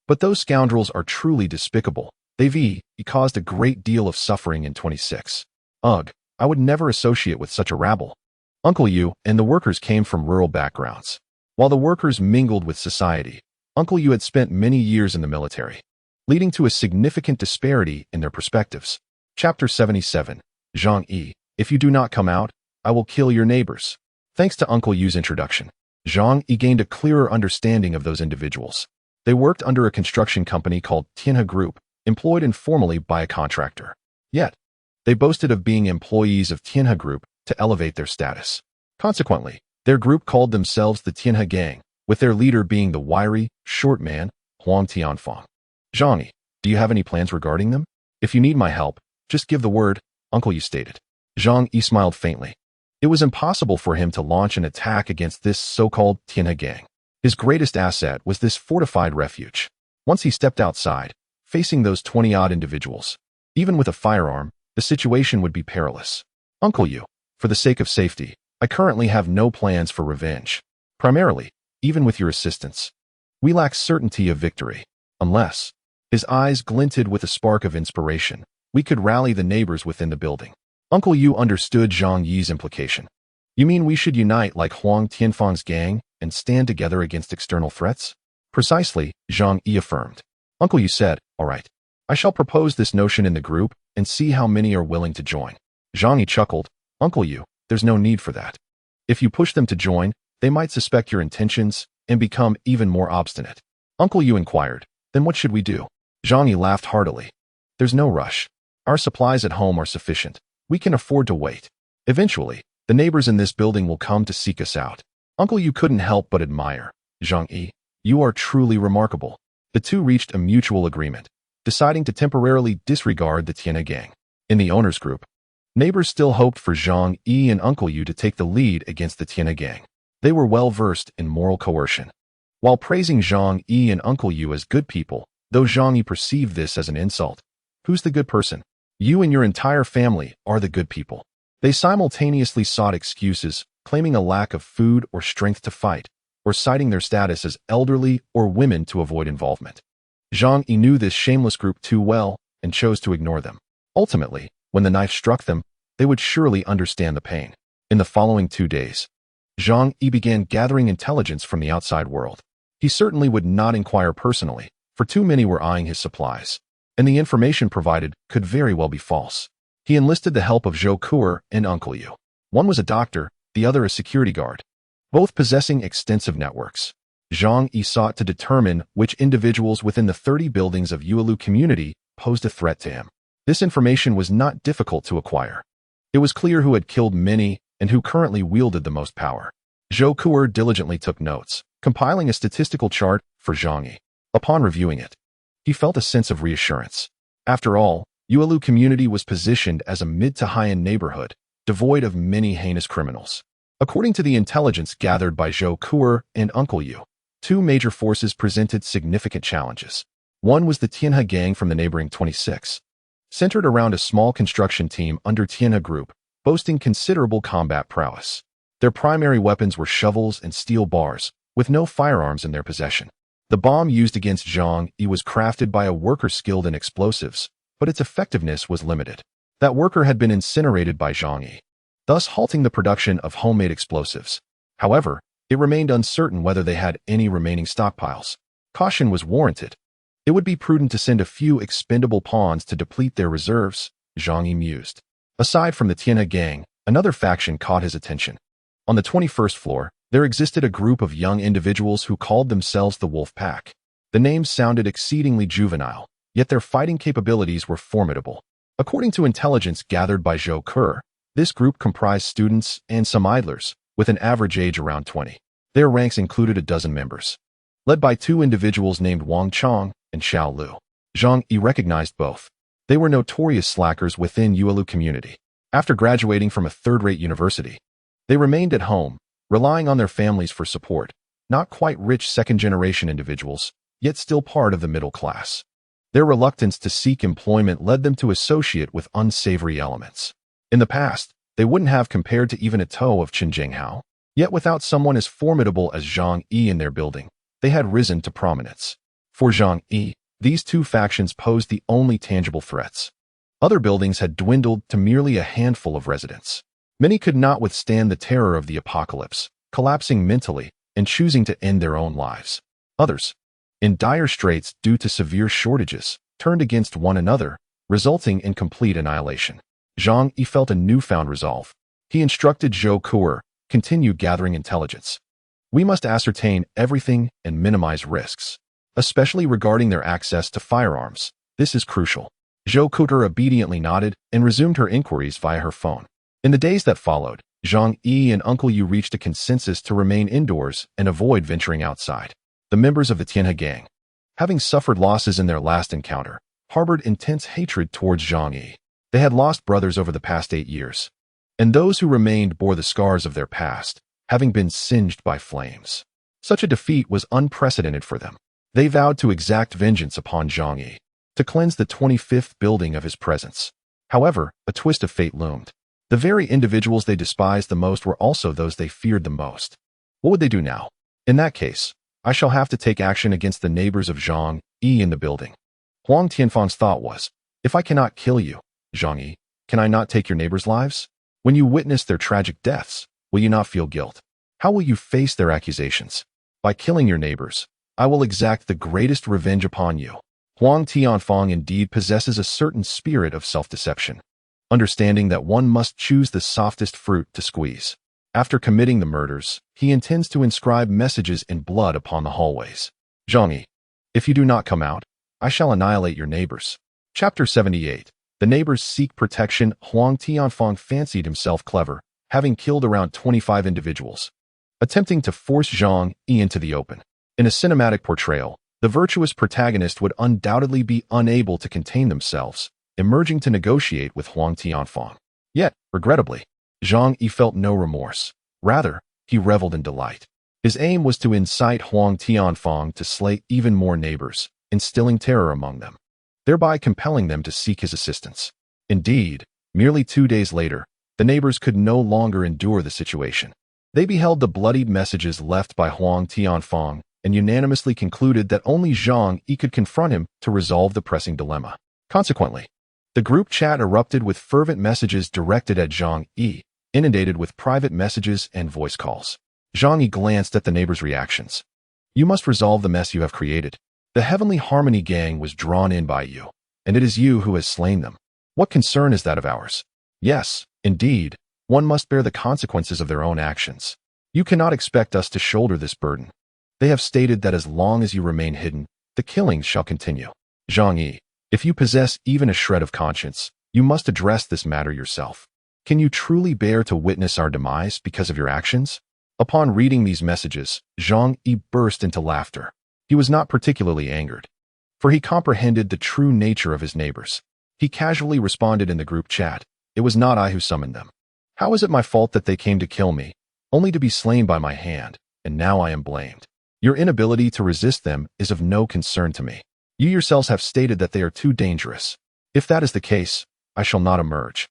But those scoundrels are truly despicable. They've caused a great deal of suffering in 26. Ugh, I would never associate with such a rabble." Uncle Yu and the workers came from rural backgrounds. While the workers mingled with society, Uncle Yu had spent many years in the military, leading to a significant disparity in their perspectives. Chapter 77. Zhang Yi, if you do not come out, I will kill your neighbors. Thanks to Uncle Yu's introduction, Zhang Yi gained a clearer understanding of those individuals. They worked under a construction company called Tianhe Group, employed informally by a contractor. Yet, they boasted of being employees of Tianhe Group to elevate their status. Consequently, their group called themselves the Tianhe Gang, with their leader being the wiry, short man, Huang Tianfeng. "Zhang Yi, do you have any plans regarding them? If you need my help, just give the word," Uncle Yu stated. Zhang Yi smiled faintly. It was impossible for him to launch an attack against this so-called Tianhe Gang. His greatest asset was this fortified refuge. Once he stepped outside, facing those 20-odd individuals, even with a firearm, the situation would be perilous. "Uncle Yu, for the sake of safety, I currently have no plans for revenge. Primarily, even with your assistance, We lack certainty of victory. Unless, his eyes glinted with a spark of inspiration, we could rally the neighbors within the building. Uncle Yu understood Zhang Yi's implication. You mean we should unite like Huang Tianfang's gang and stand together against external threats? Precisely, Zhang Yi affirmed. Uncle Yu said, all right. I shall propose this notion in the group and see how many are willing to join. Zhang Yi chuckled. Uncle Yu, there's no need for that. If you push them to join, they might suspect your intentions and become even more obstinate. Uncle Yu inquired, then what should we do? Zhang Yi laughed heartily. There's no rush. Our supplies at home are sufficient. We can afford to wait. Eventually, the neighbors in this building will come to seek us out. Uncle Yu couldn't help but admire. Zhang Yi, you are truly remarkable. The two reached a mutual agreement, deciding to temporarily disregard the Tianhe gang. In the owners' group, neighbors still hoped for Zhang Yi and Uncle Yu to take the lead against the Tianhe gang. They were well versed in moral coercion. While praising Zhang Yi and Uncle Yu as good people, though Zhang Yi perceived this as an insult. Who's the good person? You and your entire family are the good people. They simultaneously sought excuses, claiming a lack of food or strength to fight, or citing their status as elderly or women to avoid involvement. Zhang Yi knew this shameless group too well and chose to ignore them. Ultimately, when the knife struck them, they would surely understand the pain. In the following 2 days, Zhang Yi began gathering intelligence from the outside world. He certainly would not inquire personally, for too many were eyeing his supplies, and the information provided could very well be false. He enlisted the help of Zhou Kuer and Uncle Yu. One was a doctor, the other a security guard, both possessing extensive networks. Zhang Yi sought to determine which individuals within the 30 buildings of Yuelu community posed a threat to him. This information was not difficult to acquire. It was clear who had killed many and who currently wielded the most power. Zhou Kuer diligently took notes, compiling a statistical chart for Zhang Yi. Upon reviewing it, he felt a sense of reassurance. After all, Yuelu community was positioned as a mid to high-end neighborhood, devoid of many heinous criminals. According to the intelligence gathered by Zhou Kuer and Uncle Yu, 2 major forces presented significant challenges. One was the Tianhe gang from the neighboring 26, centered around a small construction team under Tianhe Group, boasting considerable combat prowess. Their primary weapons were shovels and steel bars, with no firearms in their possession. The bomb used against Zhang Yi was crafted by a worker skilled in explosives, but its effectiveness was limited. That worker had been incinerated by Zhang Yi, thus halting the production of homemade explosives. However, it remained uncertain whether they had any remaining stockpiles. Caution was warranted. It would be prudent to send a few expendable pawns to deplete their reserves, Zhang Yi mused. Aside from the Tianhe gang, another faction caught his attention. On the 21st floor, there existed a group of young individuals who called themselves the Wolf Pack. The names sounded exceedingly juvenile, yet their fighting capabilities were formidable. According to intelligence gathered by Zhou Kuer, this group comprised students and some idlers, with an average age around 20. Their ranks included a dozen members, led by 2 individuals named Wang Chong and Xiao Lu. Zhang Yi recognized both. They were notorious slackers within Yuelu community. After graduating from a third-rate university, they remained at home, relying on their families for support, not quite rich second-generation individuals, yet still part of the middle class. Their reluctance to seek employment led them to associate with unsavory elements. In the past, they wouldn't have compared to even a toe of Qinzhenghao, yet without someone as formidable as Zhang Yi in their building, they had risen to prominence. For Zhang Yi, these 2 factions posed the only tangible threats. Other buildings had dwindled to merely a handful of residents. Many could not withstand the terror of the apocalypse, collapsing mentally and choosing to end their own lives. Others, in dire straits due to severe shortages, turned against one another, resulting in complete annihilation. Zhang Yi felt a newfound resolve. He instructed Zhou Kuer, continue gathering intelligence. We must ascertain everything and minimize risks, especially regarding their access to firearms. This is crucial. Zhou Kuer obediently nodded and resumed her inquiries via her phone. In the days that followed, Zhang Yi and Uncle Yu reached a consensus to remain indoors and avoid venturing outside. The members of the Tianhe gang, having suffered losses in their last encounter, harbored intense hatred towards Zhang Yi. They had lost brothers over the past 8 years, and those who remained bore the scars of their past, having been singed by flames. Such a defeat was unprecedented for them. They vowed to exact vengeance upon Zhang Yi, to cleanse the 25th building of his presence. However, a twist of fate loomed. The very individuals they despised the most were also those they feared the most. What would they do now? In that case, I shall have to take action against the neighbors of Zhang Yi in the building. Huang Tianfang's thought was, if I cannot kill you, Zhang Yi, can I not take your neighbors' lives? When you witness their tragic deaths, will you not feel guilt? How will you face their accusations? By killing your neighbors, I will exact the greatest revenge upon you. Huang Tianfang indeed possesses a certain spirit of self-deception, understanding that one must choose the softest fruit to squeeze. After committing the murders, he intends to inscribe messages in blood upon the hallways. Zhang Yi, if you do not come out, I shall annihilate your neighbors. Chapter 78. The neighbors seek protection. Huang Tianfang fancied himself clever, having killed around 25 individuals, attempting to force Zhang Yi into the open. In a cinematic portrayal, the virtuous protagonist would undoubtedly be unable to contain themselves, emerging to negotiate with Huang Tianfang. Yet, regrettably, Zhang Yi felt no remorse. Rather, he reveled in delight. His aim was to incite Huang Tianfang to slay even more neighbors, instilling terror among them, thereby compelling them to seek his assistance. Indeed, merely 2 days later, the neighbors could no longer endure the situation. They beheld the bloodied messages left by Huang Tianfang and unanimously concluded that only Zhang Yi could confront him to resolve the pressing dilemma. Consequently, the group chat erupted with fervent messages directed at Zhang Yi, inundated with private messages and voice calls. Zhang Yi glanced at the neighbors' reactions. You must resolve the mess you have created. The Heavenly Harmony gang was drawn in by you, and it is you who has slain them. What concern is that of ours? Yes, indeed, one must bear the consequences of their own actions. You cannot expect us to shoulder this burden. They have stated that as long as you remain hidden, the killings shall continue. Zhang Yi, if you possess even a shred of conscience, you must address this matter yourself. Can you truly bear to witness our demise because of your actions? Upon reading these messages, Zhang Yi burst into laughter. He was not particularly angered, for he comprehended the true nature of his neighbors. He casually responded in the group chat, it was not I who summoned them. How is it my fault that they came to kill me, only to be slain by my hand, and now I am blamed? Your inability to resist them is of no concern to me. You yourselves have stated that they are too dangerous. If that is the case, I shall not emerge.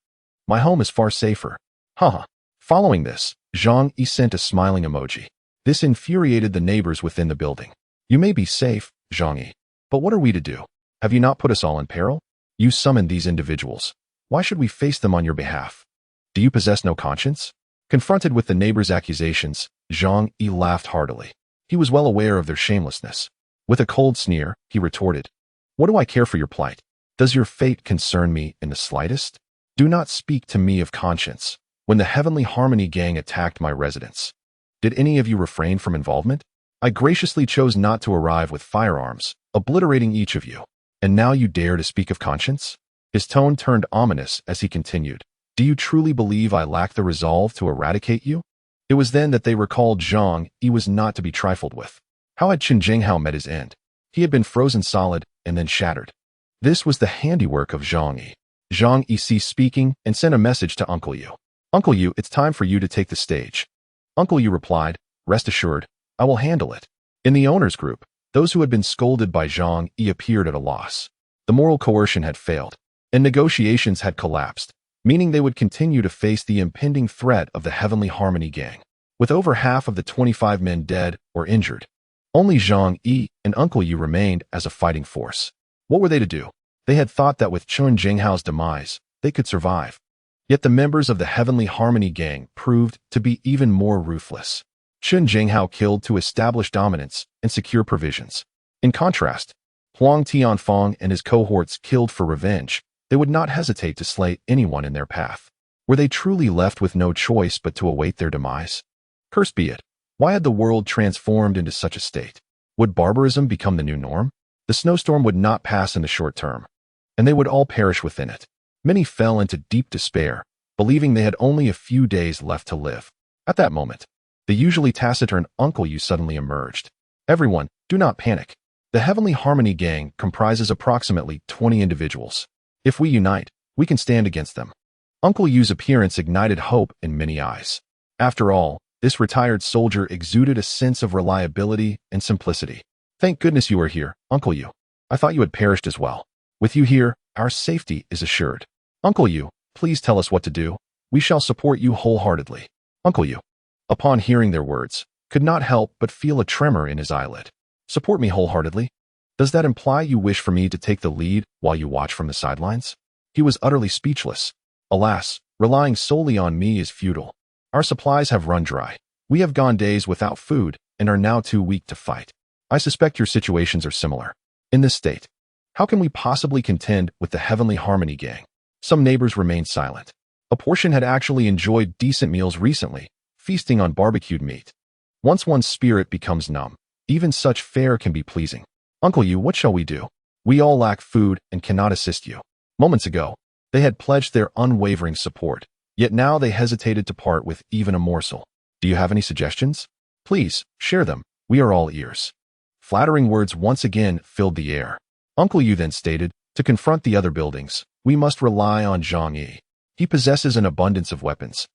My home is far safer. Haha. Following this, Zhang Yi sent a smiling emoji. This infuriated the neighbors within the building. You may be safe, Zhang Yi, but what are we to do? Have you not put us all in peril? You summoned these individuals. Why should we face them on your behalf? Do you possess no conscience? Confronted with the neighbors' accusations, Zhang Yi laughed heartily. He was well aware of their shamelessness. With a cold sneer, he retorted, what do I care for your plight? Does your fate concern me in the slightest? Do not speak to me of conscience. When the Heavenly Harmony gang attacked my residence, did any of you refrain from involvement? I graciously chose not to arrive with firearms, obliterating each of you. And now you dare to speak of conscience? His tone turned ominous as he continued. Do you truly believe I lack the resolve to eradicate you? It was then that they recalled Zhang Yi was not to be trifled with. How had Chen Jinghao met his end? He had been frozen solid and then shattered. This was the handiwork of Zhang Yi. Zhang Yi ceased speaking and sent a message to Uncle Yu. Uncle Yu, it's time for you to take the stage. Uncle Yu replied, rest assured, I will handle it. In the owners' group, those who had been scolded by Zhang Yi appeared at a loss. The moral coercion had failed, and negotiations had collapsed, meaning they would continue to face the impending threat of the Heavenly Harmony gang. With over half of the 25 men dead or injured, only Zhang Yi and Uncle Yu remained as a fighting force. What were they to do? They had thought that with Chen Jinghao's demise, they could survive. Yet the members of the Heavenly Harmony gang proved to be even more ruthless. Chen Jinghao killed to establish dominance and secure provisions. In contrast, Huang Tianfang and his cohorts killed for revenge. They would not hesitate to slay anyone in their path. Were they truly left with no choice but to await their demise? Cursed be it. Why had the world transformed into such a state? Would barbarism become the new norm? The snowstorm would not pass in the short term, and they would all perish within it. Many fell into deep despair, believing they had only a few days left to live. At that moment, the usually taciturn Uncle Yu suddenly emerged. Everyone, do not panic. The Heavenly Harmony gang comprises approximately 20 individuals. If we unite, we can stand against them. Uncle Yu's appearance ignited hope in many eyes. After all, this retired soldier exuded a sense of reliability and simplicity. Thank goodness you are here, Uncle Yu. I thought you had perished as well. With you here, our safety is assured. Uncle Yu, please tell us what to do. We shall support you wholeheartedly. Uncle Yu. Upon hearing their words, could not help but feel a tremor in his eyelid. Support me wholeheartedly? Does that imply you wish for me to take the lead while you watch from the sidelines? He was utterly speechless. Alas, relying solely on me is futile. Our supplies have run dry. We have gone days without food and are now too weak to fight. I suspect your situations are similar. In this state, how can we possibly contend with the Heavenly Harmony gang? Some neighbors remained silent. A portion had actually enjoyed decent meals recently, feasting on barbecued meat. Once one's spirit becomes numb, even such fare can be pleasing. Uncle Yu, what shall we do? We all lack food and cannot assist you. Moments ago, they had pledged their unwavering support, yet now they hesitated to part with even a morsel. Do you have any suggestions? Please, share them. We are all ears. Flattering words once again filled the air. Uncle Yu then stated, to confront the other buildings, we must rely on Zhang Yi. He possesses an abundance of weapons,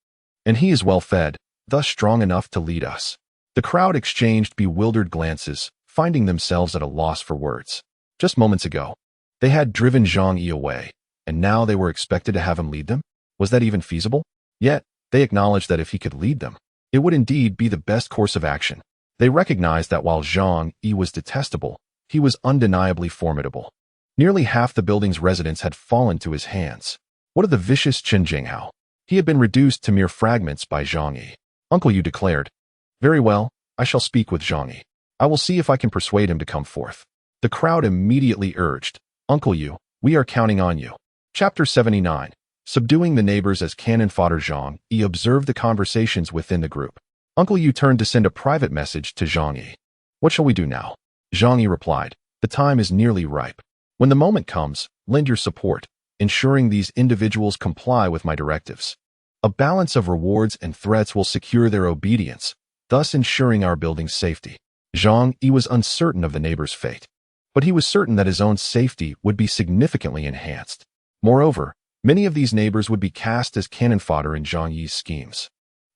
and he is well fed, thus strong enough to lead us. The crowd exchanged bewildered glances, finding themselves at a loss for words. Just moments ago, they had driven Zhang Yi away, and now they were expected to have him lead them? Was that even feasible? Yet, they acknowledged that if he could lead them, it would indeed be the best course of action. They recognized that while Zhang Yi was detestable, he was undeniably formidable. Nearly half the building's residents had fallen to his hands. What of the vicious Chen Jinghao? He had been reduced to mere fragments by Zhang Yi. Uncle Yu declared, very well, I shall speak with Zhang Yi. I will see if I can persuade him to come forth. The crowd immediately urged, Uncle Yu, we are counting on you. Chapter 79. Subduing the neighbors as cannon fodder. Zhang Yi observed the conversations within the group. Uncle Yu turned to send a private message to Zhang Yi. What shall we do now? Zhang Yi replied, the time is nearly ripe. When the moment comes, lend your support, ensuring these individuals comply with my directives. A balance of rewards and threats will secure their obedience, thus ensuring our building's safety. Zhang Yi was uncertain of the neighbor's fate, but he was certain that his own safety would be significantly enhanced. Moreover, many of these neighbors would be cast as cannon fodder in Zhang Yi's schemes.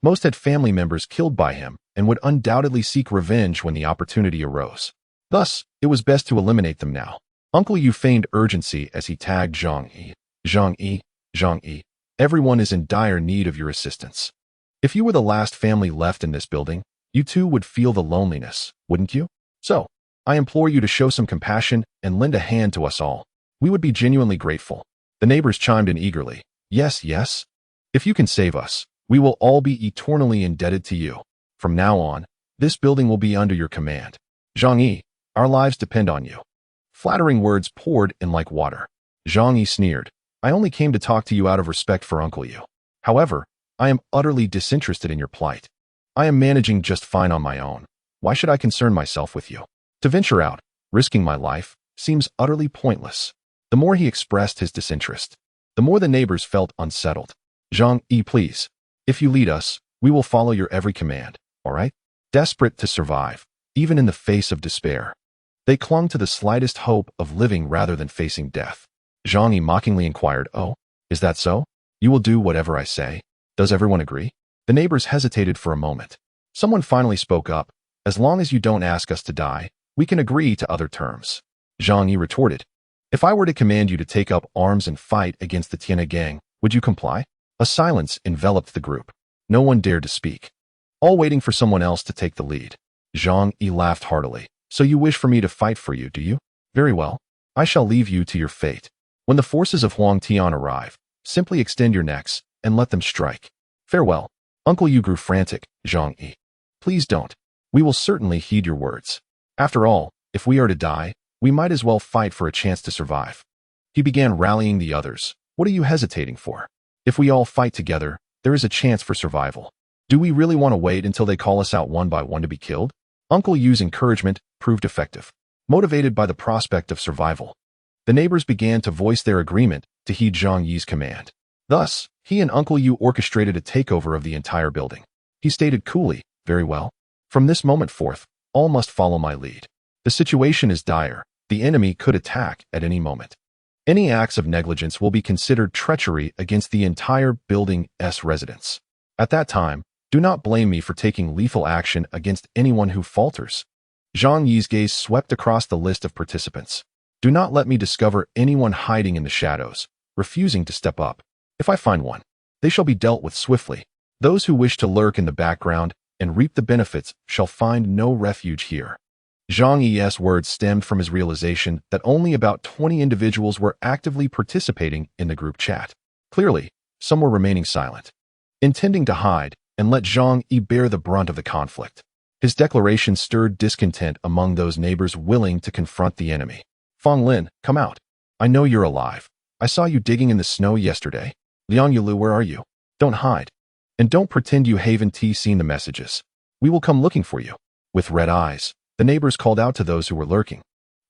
Most had family members killed by him and would undoubtedly seek revenge when the opportunity arose. Thus, it was best to eliminate them now. Uncle Yu feigned urgency as he tagged Zhang Yi. Zhang Yi, Zhang Yi, everyone is in dire need of your assistance. If you were the last family left in this building, you too would feel the loneliness, wouldn't you? So, I implore you to show some compassion and lend a hand to us all. We would be genuinely grateful. The neighbors chimed in eagerly. Yes, yes. If you can save us, we will all be eternally indebted to you. From now on, this building will be under your command. Zhang Yi, our lives depend on you. Flattering words poured in like water. Zhang Yi sneered. I only came to talk to you out of respect for Uncle Yu. However, I am utterly disinterested in your plight. I am managing just fine on my own. Why should I concern myself with you? To venture out, risking my life, seems utterly pointless. The more he expressed his disinterest, the more the neighbors felt unsettled. Zhang Yi, please. If you lead us, we will follow your every command, all right? Desperate to survive, even in the face of despair, they clung to the slightest hope of living rather than facing death. Zhang Yi mockingly inquired, oh, is that so? You will do whatever I say? Does everyone agree? The neighbors hesitated for a moment. Someone finally spoke up. As long as you don't ask us to die, we can agree to other terms. Zhang Yi retorted. If I were to command you to take up arms and fight against the Tiana gang, would you comply? A silence enveloped the group. No one dared to speak, all waiting for someone else to take the lead. Zhang Yi laughed heartily. So you wish for me to fight for you, do you? Very well. I shall leave you to your fate. When the forces of Huang Tian arrive, simply extend your necks and let them strike. Farewell. Uncle Yu grew frantic. Zhang Yi, please don't. We will certainly heed your words. After all, if we are to die, we might as well fight for a chance to survive. He began rallying the others. What are you hesitating for? If we all fight together, there is a chance for survival. Do we really want to wait until they call us out one by one to be killed? Uncle Yu's encouragement proved effective. Motivated by the prospect of survival, the neighbors began to voice their agreement to heed Zhang Yi's command. Thus, he and Uncle Yu orchestrated a takeover of the entire building. He stated coolly, very well. From this moment forth, all must follow my lead. The situation is dire. The enemy could attack at any moment. Any acts of negligence will be considered treachery against the entire building's residents. At that time, do not blame me for taking lethal action against anyone who falters. Zhang Yi's gaze swept across the list of participants. Do not let me discover anyone hiding in the shadows, refusing to step up. If I find one, they shall be dealt with swiftly. Those who wish to lurk in the background and reap the benefits shall find no refuge here. Zhang Yi's words stemmed from his realization that only about 20 individuals were actively participating in the group chat. Clearly, some were remaining silent, intending to hide and let Zhang Yi bear the brunt of the conflict. His declaration stirred discontent among those neighbors willing to confront the enemy. Feng Lin, come out. I know you're alive. I saw you digging in the snow yesterday. Liang Yulu, where are you? Don't hide. And don't pretend you haven't seen the messages. We will come looking for you. With red eyes, the neighbors called out to those who were lurking.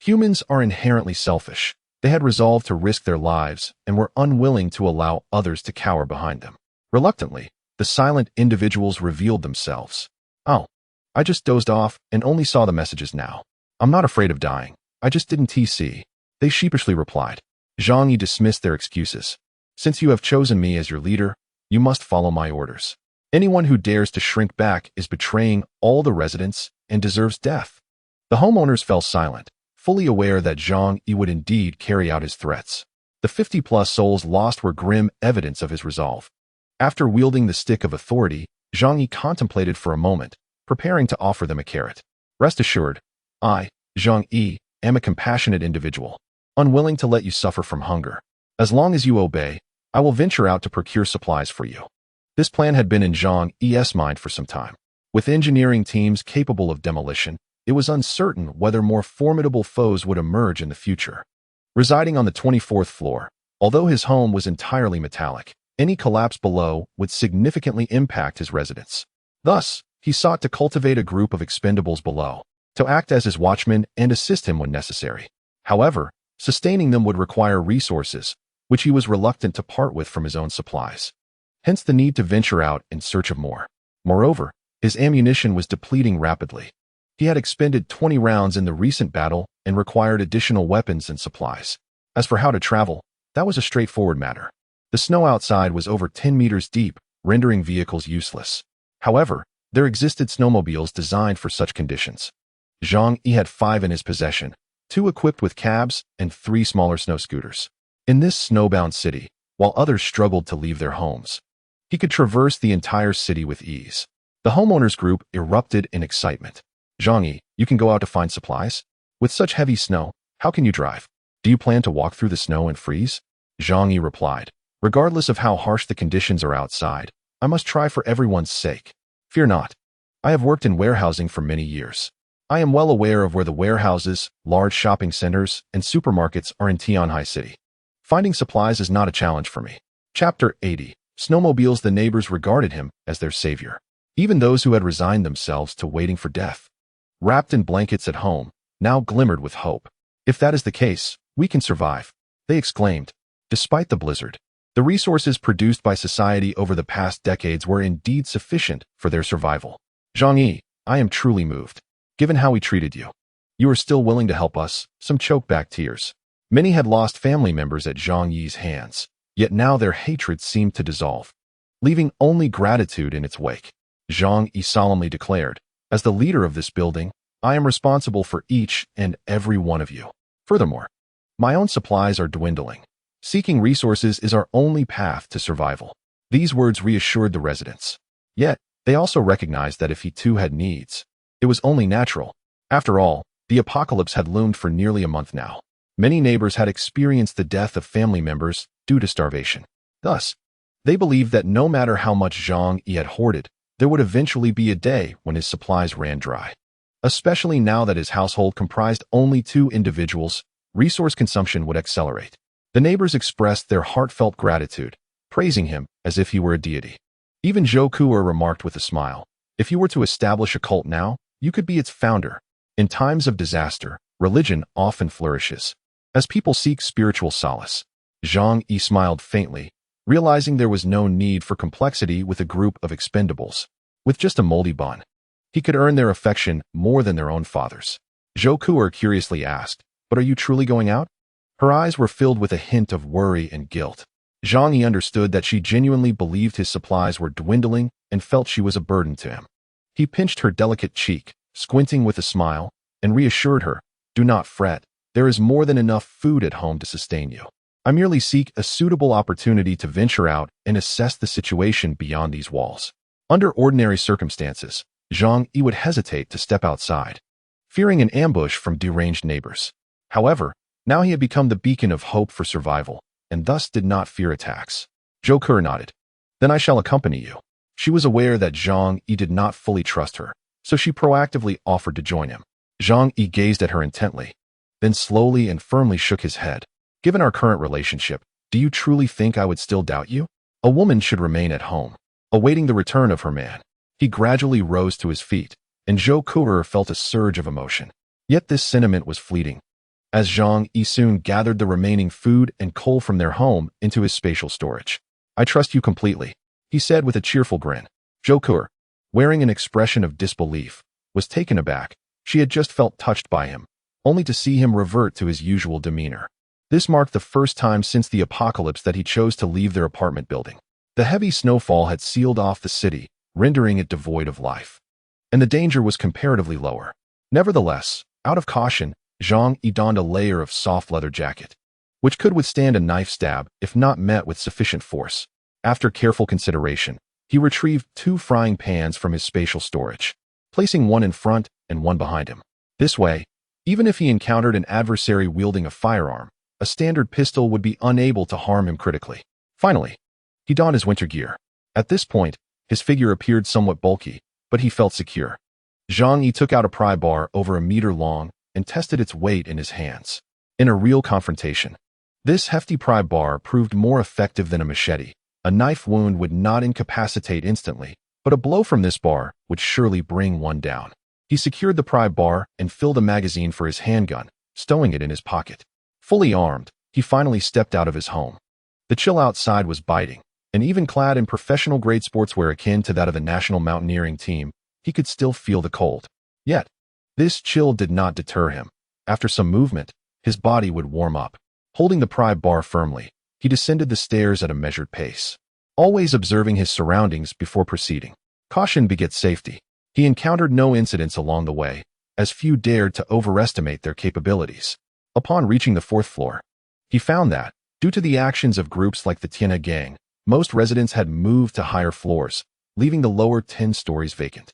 Humans are inherently selfish. They had resolved to risk their lives and were unwilling to allow others to cower behind them. Reluctantly, the silent individuals revealed themselves. Oh, I just dozed off and only saw the messages now. I'm not afraid of dying. I just didn't see. They sheepishly replied. Zhang Yi dismissed their excuses. Since you have chosen me as your leader, you must follow my orders. Anyone who dares to shrink back is betraying all the residents and deserves death. The homeowners fell silent, fully aware that Zhang Yi would indeed carry out his threats. The 50-plus souls lost were grim evidence of his resolve. After wielding the stick of authority, Zhang Yi contemplated for a moment, preparing to offer them a carrot. Rest assured, I, Zhang Yi, am a compassionate individual, unwilling to let you suffer from hunger. As long as you obey, I will venture out to procure supplies for you. This plan had been in Zhang Yi's mind for some time. With engineering teams capable of demolition, it was uncertain whether more formidable foes would emerge in the future. Residing on the 24th floor, although his home was entirely metallic, any collapse below would significantly impact his residence. Thus, he sought to cultivate a group of expendables below, to act as his watchmen and assist him when necessary. However, sustaining them would require resources, which he was reluctant to part with from his own supplies. Hence the need to venture out in search of more. Moreover, his ammunition was depleting rapidly. He had expended 20 rounds in the recent battle and required additional weapons and supplies. As for how to travel, that was a straightforward matter. The snow outside was over 10 meters deep, rendering vehicles useless. However, there existed snowmobiles designed for such conditions. Zhang Yi had 5 in his possession, 2 equipped with cabs and 3 smaller snow scooters. In this snowbound city, while others struggled to leave their homes, he could traverse the entire city with ease. The homeowners group erupted in excitement. Zhang Yi, you can go out to find supplies? With such heavy snow, how can you drive? Do you plan to walk through the snow and freeze? Zhang Yi replied, regardless of how harsh the conditions are outside, I must try for everyone's sake. Fear not. I have worked in warehousing for many years. I am well aware of where the warehouses, large shopping centers, and supermarkets are in Tianhai City. Finding supplies is not a challenge for me. Chapter 80. Snowmobiles. The neighbors regarded him as their savior. Even those who had resigned themselves to waiting for death, wrapped in blankets at home, now glimmered with hope. If that is the case, we can survive, they exclaimed. Despite the blizzard, the resources produced by society over the past decades were indeed sufficient for their survival. Zhang Yi, I am truly moved. Given how we treated you, you are still willing to help us. Some choked back tears. Many had lost family members at Zhang Yi's hands, yet now their hatred seemed to dissolve, leaving only gratitude in its wake. Zhang Yi solemnly declared, as the leader of this building, I am responsible for each and every one of you. Furthermore, my own supplies are dwindling. Seeking resources is our only path to survival. These words reassured the residents. Yet, they also recognized that if he too had needs, it was only natural. After all, the apocalypse had loomed for nearly a month now. Many neighbors had experienced the death of family members due to starvation. Thus, they believed that no matter how much Zhang Yi had hoarded, there would eventually be a day when his supplies ran dry. Especially now that his household comprised only 2 individuals, resource consumption would accelerate. The neighbors expressed their heartfelt gratitude, praising him as if he were a deity. Even Zhou Kuer remarked with a smile, if you were to establish a cult now, you could be its founder. In times of disaster, religion often flourishes, as people seek spiritual solace. Zhang Yi smiled faintly, realizing there was no need for complexity with a group of expendables. With just a moldy bun, he could earn their affection more than their own father's. Zhou Kuer curiously asked, but are you truly going out? Her eyes were filled with a hint of worry and guilt. Zhang Yi understood that she genuinely believed his supplies were dwindling and felt she was a burden to him. He pinched her delicate cheek, squinting with a smile, and reassured her, do not fret, there is more than enough food at home to sustain you. I merely seek a suitable opportunity to venture out and assess the situation beyond these walls. Under ordinary circumstances, Zhang Yi would hesitate to step outside, fearing an ambush from deranged neighbors. However, now he had become the beacon of hope for survival, and thus did not fear attacks. Zhou Ke nodded. Then I shall accompany you. She was aware that Zhang Yi did not fully trust her, so she proactively offered to join him. Zhang Yi gazed at her intently, then slowly and firmly shook his head. Given our current relationship, do you truly think I would still doubt you? A woman should remain at home, awaiting the return of her man. He gradually rose to his feet, and Zhou Ke felt a surge of emotion. Yet this sentiment was fleeting, as Zhang Yi soon gathered the remaining food and coal from their home into his spatial storage. I trust you completely, he said with a cheerful grin. Zhou Ke, wearing an expression of disbelief, was taken aback. She had just felt touched by him, only to see him revert to his usual demeanor. This marked the first time since the apocalypse that he chose to leave their apartment building. The heavy snowfall had sealed off the city, rendering it devoid of life, and the danger was comparatively lower. Nevertheless, out of caution, Zhang Yi donned a layer of soft leather jacket, which could withstand a knife stab if not met with sufficient force. After careful consideration, he retrieved 2 frying pans from his spatial storage, placing one in front and one behind him. This way, even if he encountered an adversary wielding a firearm, a standard pistol would be unable to harm him critically. Finally, he donned his winter gear. At this point, his figure appeared somewhat bulky, but he felt secure. Zhang Yi took out a pry bar over a meter long and tested its weight in his hands. In a real confrontation, this hefty pry bar proved more effective than a machete. A knife wound would not incapacitate instantly, but a blow from this bar would surely bring one down. He secured the pry bar and filled a magazine for his handgun, stowing it in his pocket. Fully armed, he finally stepped out of his home. The chill outside was biting, and even clad in professional-grade sportswear akin to that of the national mountaineering team, he could still feel the cold. Yet, this chill did not deter him. After some movement, his body would warm up. Holding the pry bar firmly, he descended the stairs at a measured pace, always observing his surroundings before proceeding. Caution begets safety. He encountered no incidents along the way, as few dared to overestimate their capabilities. Upon reaching the 4th floor, he found that, due to the actions of groups like the Tiana gang, most residents had moved to higher floors, leaving the lower 10 stories vacant.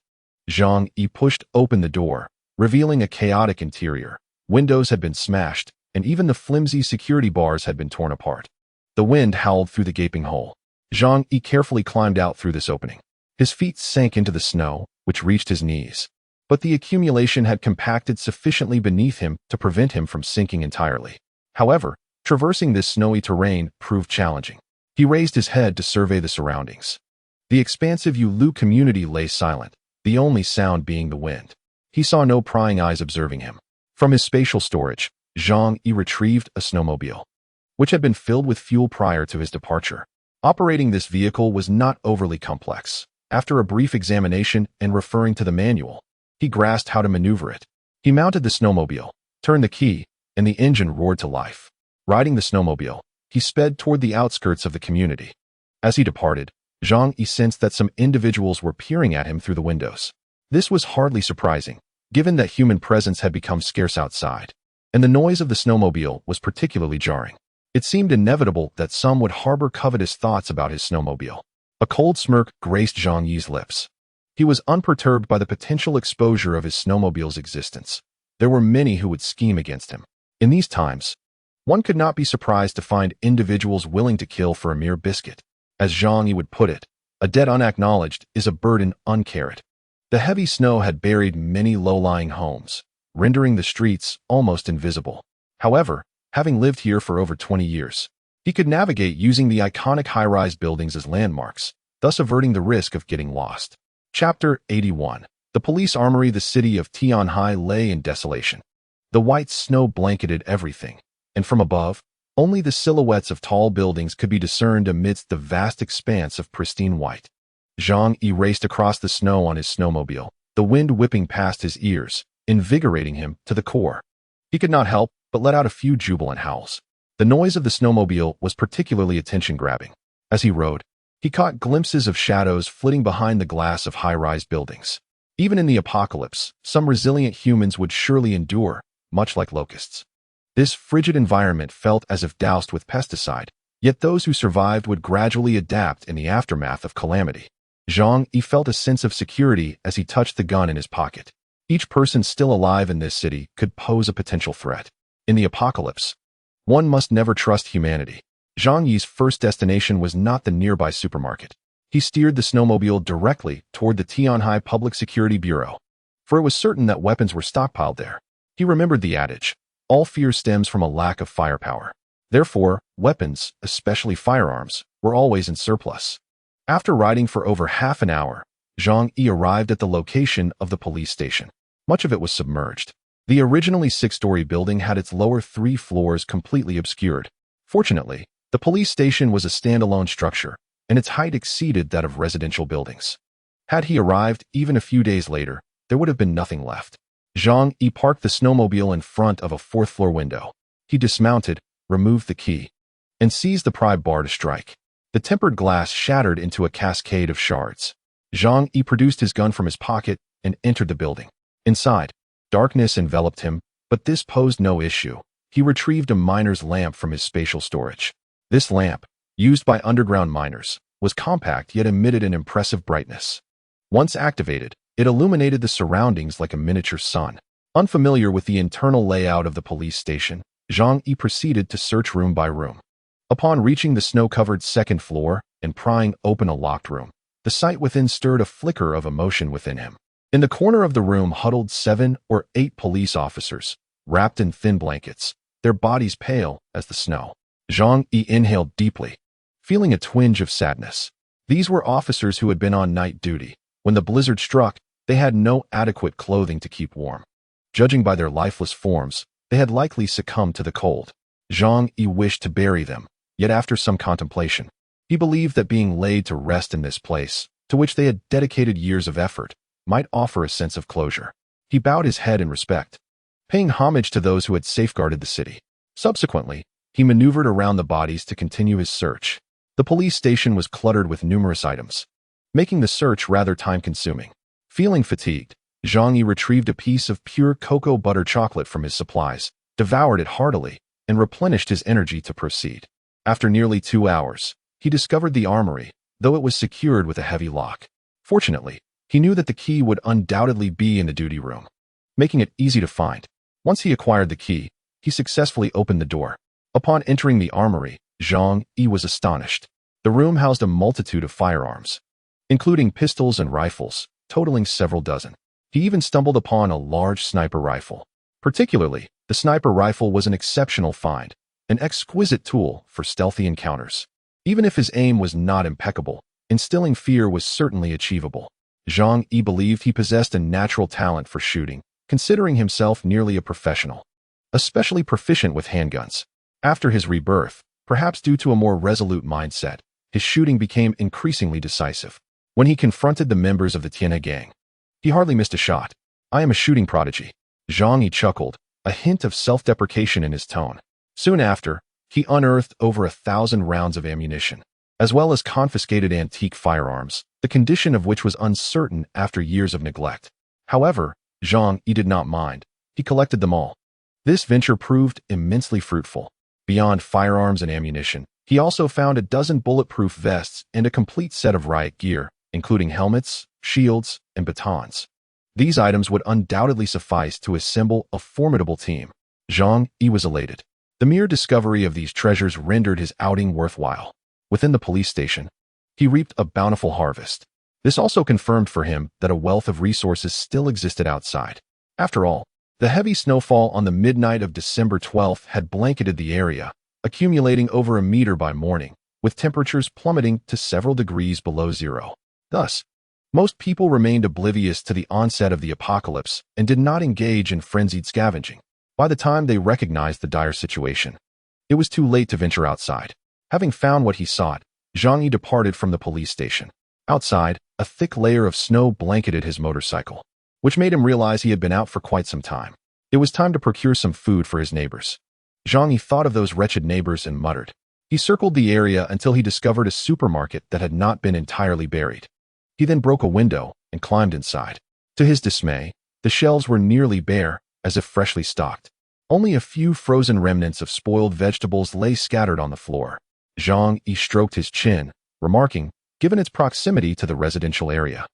Zhang Yi pushed open the door, revealing a chaotic interior. Windows had been smashed, and even the flimsy security bars had been torn apart. The wind howled through the gaping hole. Zhang Yi carefully climbed out through this opening. His feet sank into the snow, which reached his knees, but the accumulation had compacted sufficiently beneath him to prevent him from sinking entirely. However, traversing this snowy terrain proved challenging. He raised his head to survey the surroundings. The expansive Yulu community lay silent, the only sound being the wind. He saw no prying eyes observing him. From his spatial storage, Zhang Yi retrieved a snowmobile, which had been filled with fuel prior to his departure. Operating this vehicle was not overly complex. After a brief examination and referring to the manual, he grasped how to maneuver it. He mounted the snowmobile, turned the key, and the engine roared to life. Riding the snowmobile, he sped toward the outskirts of the community. As he departed, Zhang Yi sensed that some individuals were peering at him through the windows. This was hardly surprising, given that human presence had become scarce outside, and the noise of the snowmobile was particularly jarring. It seemed inevitable that some would harbor covetous thoughts about his snowmobile. A cold smirk graced Zhang Yi's lips. He was unperturbed by the potential exposure of his snowmobile's existence. There were many who would scheme against him. In these times, one could not be surprised to find individuals willing to kill for a mere biscuit. As Zhang Yi would put it, a debt unacknowledged is a burden uncared. The heavy snow had buried many low-lying homes, rendering the streets almost invisible. However, having lived here for over 20 years, he could navigate using the iconic high-rise buildings as landmarks, thus averting the risk of getting lost. Chapter 81. The police armory. The city of Tianhai lay in desolation. The white snow blanketed everything, and from above, only the silhouettes of tall buildings could be discerned amidst the vast expanse of pristine white. Zhang Yi raced across the snow on his snowmobile, the wind whipping past his ears, invigorating him to the core. He could not help but let out a few jubilant howls. The noise of the snowmobile was particularly attention-grabbing. As he rode, he caught glimpses of shadows flitting behind the glass of high-rise buildings. Even in the apocalypse, some resilient humans would surely endure, much like locusts. This frigid environment felt as if doused with pesticide, yet those who survived would gradually adapt in the aftermath of calamity. Zhang Yi felt a sense of security as he touched the gun in his pocket. Each person still alive in this city could pose a potential threat. In the apocalypse, one must never trust humanity. Zhang Yi's first destination was not the nearby supermarket. He steered the snowmobile directly toward the Tianhai Public Security Bureau, for it was certain that weapons were stockpiled there. He remembered the adage, all fear stems from a lack of firepower. Therefore, weapons, especially firearms, were always in surplus. After riding for over half an hour, Zhang Yi arrived at the location of the police station. Much of it was submerged. The originally 6-story building had its lower 3 floors completely obscured. Fortunately, the police station was a standalone structure, and its height exceeded that of residential buildings. Had he arrived even a few days later, there would have been nothing left. Zhang Yi parked the snowmobile in front of a 4th-floor window. He dismounted, removed the key, and seized the pry bar to strike. The tempered glass shattered into a cascade of shards. Zhang Yi produced his gun from his pocket and entered the building. Inside, darkness enveloped him, but this posed no issue. He retrieved a miner's lamp from his spatial storage. This lamp, used by underground miners, was compact yet emitted an impressive brightness. Once activated, it illuminated the surroundings like a miniature sun. Unfamiliar with the internal layout of the police station, Zhang Yi proceeded to search room by room. Upon reaching the snow-covered 2nd floor and prying open a locked room, the sight within stirred a flicker of emotion within him. In the corner of the room huddled 7 or 8 police officers, wrapped in thin blankets, their bodies pale as the snow. Zhang Yi inhaled deeply, feeling a twinge of sadness. These were officers who had been on night duty. When the blizzard struck, they had no adequate clothing to keep warm. Judging by their lifeless forms, they had likely succumbed to the cold. Zhang Yi wished to bury them, yet after some contemplation, he believed that being laid to rest in this place, to which they had dedicated years of effort, might offer a sense of closure. He bowed his head in respect, paying homage to those who had safeguarded the city. Subsequently, he maneuvered around the bodies to continue his search. The police station was cluttered with numerous items, making the search rather time-consuming. Feeling fatigued, Zhang Yi retrieved a piece of pure cocoa butter chocolate from his supplies, devoured it heartily, and replenished his energy to proceed. After nearly 2 hours, he discovered the armory, though it was secured with a heavy lock. Fortunately, he knew that the key would undoubtedly be in the duty room, making it easy to find. Once he acquired the key, he successfully opened the door. Upon entering the armory, Zhang Yi was astonished. The room housed a multitude of firearms, including pistols and rifles, totaling several dozen. He even stumbled upon a large sniper rifle. Particularly, the sniper rifle was an exceptional find, an exquisite tool for stealthy encounters. Even if his aim was not impeccable, instilling fear was certainly achievable. Zhang Yi believed he possessed a natural talent for shooting, considering himself nearly a professional, especially proficient with handguns. After his rebirth, perhaps due to a more resolute mindset, his shooting became increasingly decisive. When he confronted the members of the Tianhe gang, he hardly missed a shot. "I am a shooting prodigy." Zhang Yi chuckled, a hint of self-deprecation in his tone. Soon after, he unearthed over 1,000 rounds of ammunition, as well as confiscated antique firearms, the condition of which was uncertain after years of neglect. However, Zhang Yi did not mind. He collected them all. This venture proved immensely fruitful. Beyond firearms and ammunition, he also found a dozen bulletproof vests and a complete set of riot gear, including helmets, shields, and batons. These items would undoubtedly suffice to assemble a formidable team. Zhang Yi was elated. The mere discovery of these treasures rendered his outing worthwhile. Within the police station, he reaped a bountiful harvest. This also confirmed for him that a wealth of resources still existed outside. After all, the heavy snowfall on the midnight of December 12th had blanketed the area, accumulating over a meter by morning, with temperatures plummeting to several degrees below zero. Thus, most people remained oblivious to the onset of the apocalypse and did not engage in frenzied scavenging. By the time they recognized the dire situation, it was too late to venture outside. Having found what he sought, Zhang Yi departed from the police station. Outside, a thick layer of snow blanketed his motorcycle, which made him realize he had been out for quite some time. It was time to procure some food for his neighbors. Zhang Yi thought of those wretched neighbors and muttered. He circled the area until he discovered a supermarket that had not been entirely buried. He then broke a window and climbed inside. To his dismay, the shelves were nearly bare, as if freshly stocked. Only a few frozen remnants of spoiled vegetables lay scattered on the floor. Zhang Yi stroked his chin, remarking, given its proximity to the residential area.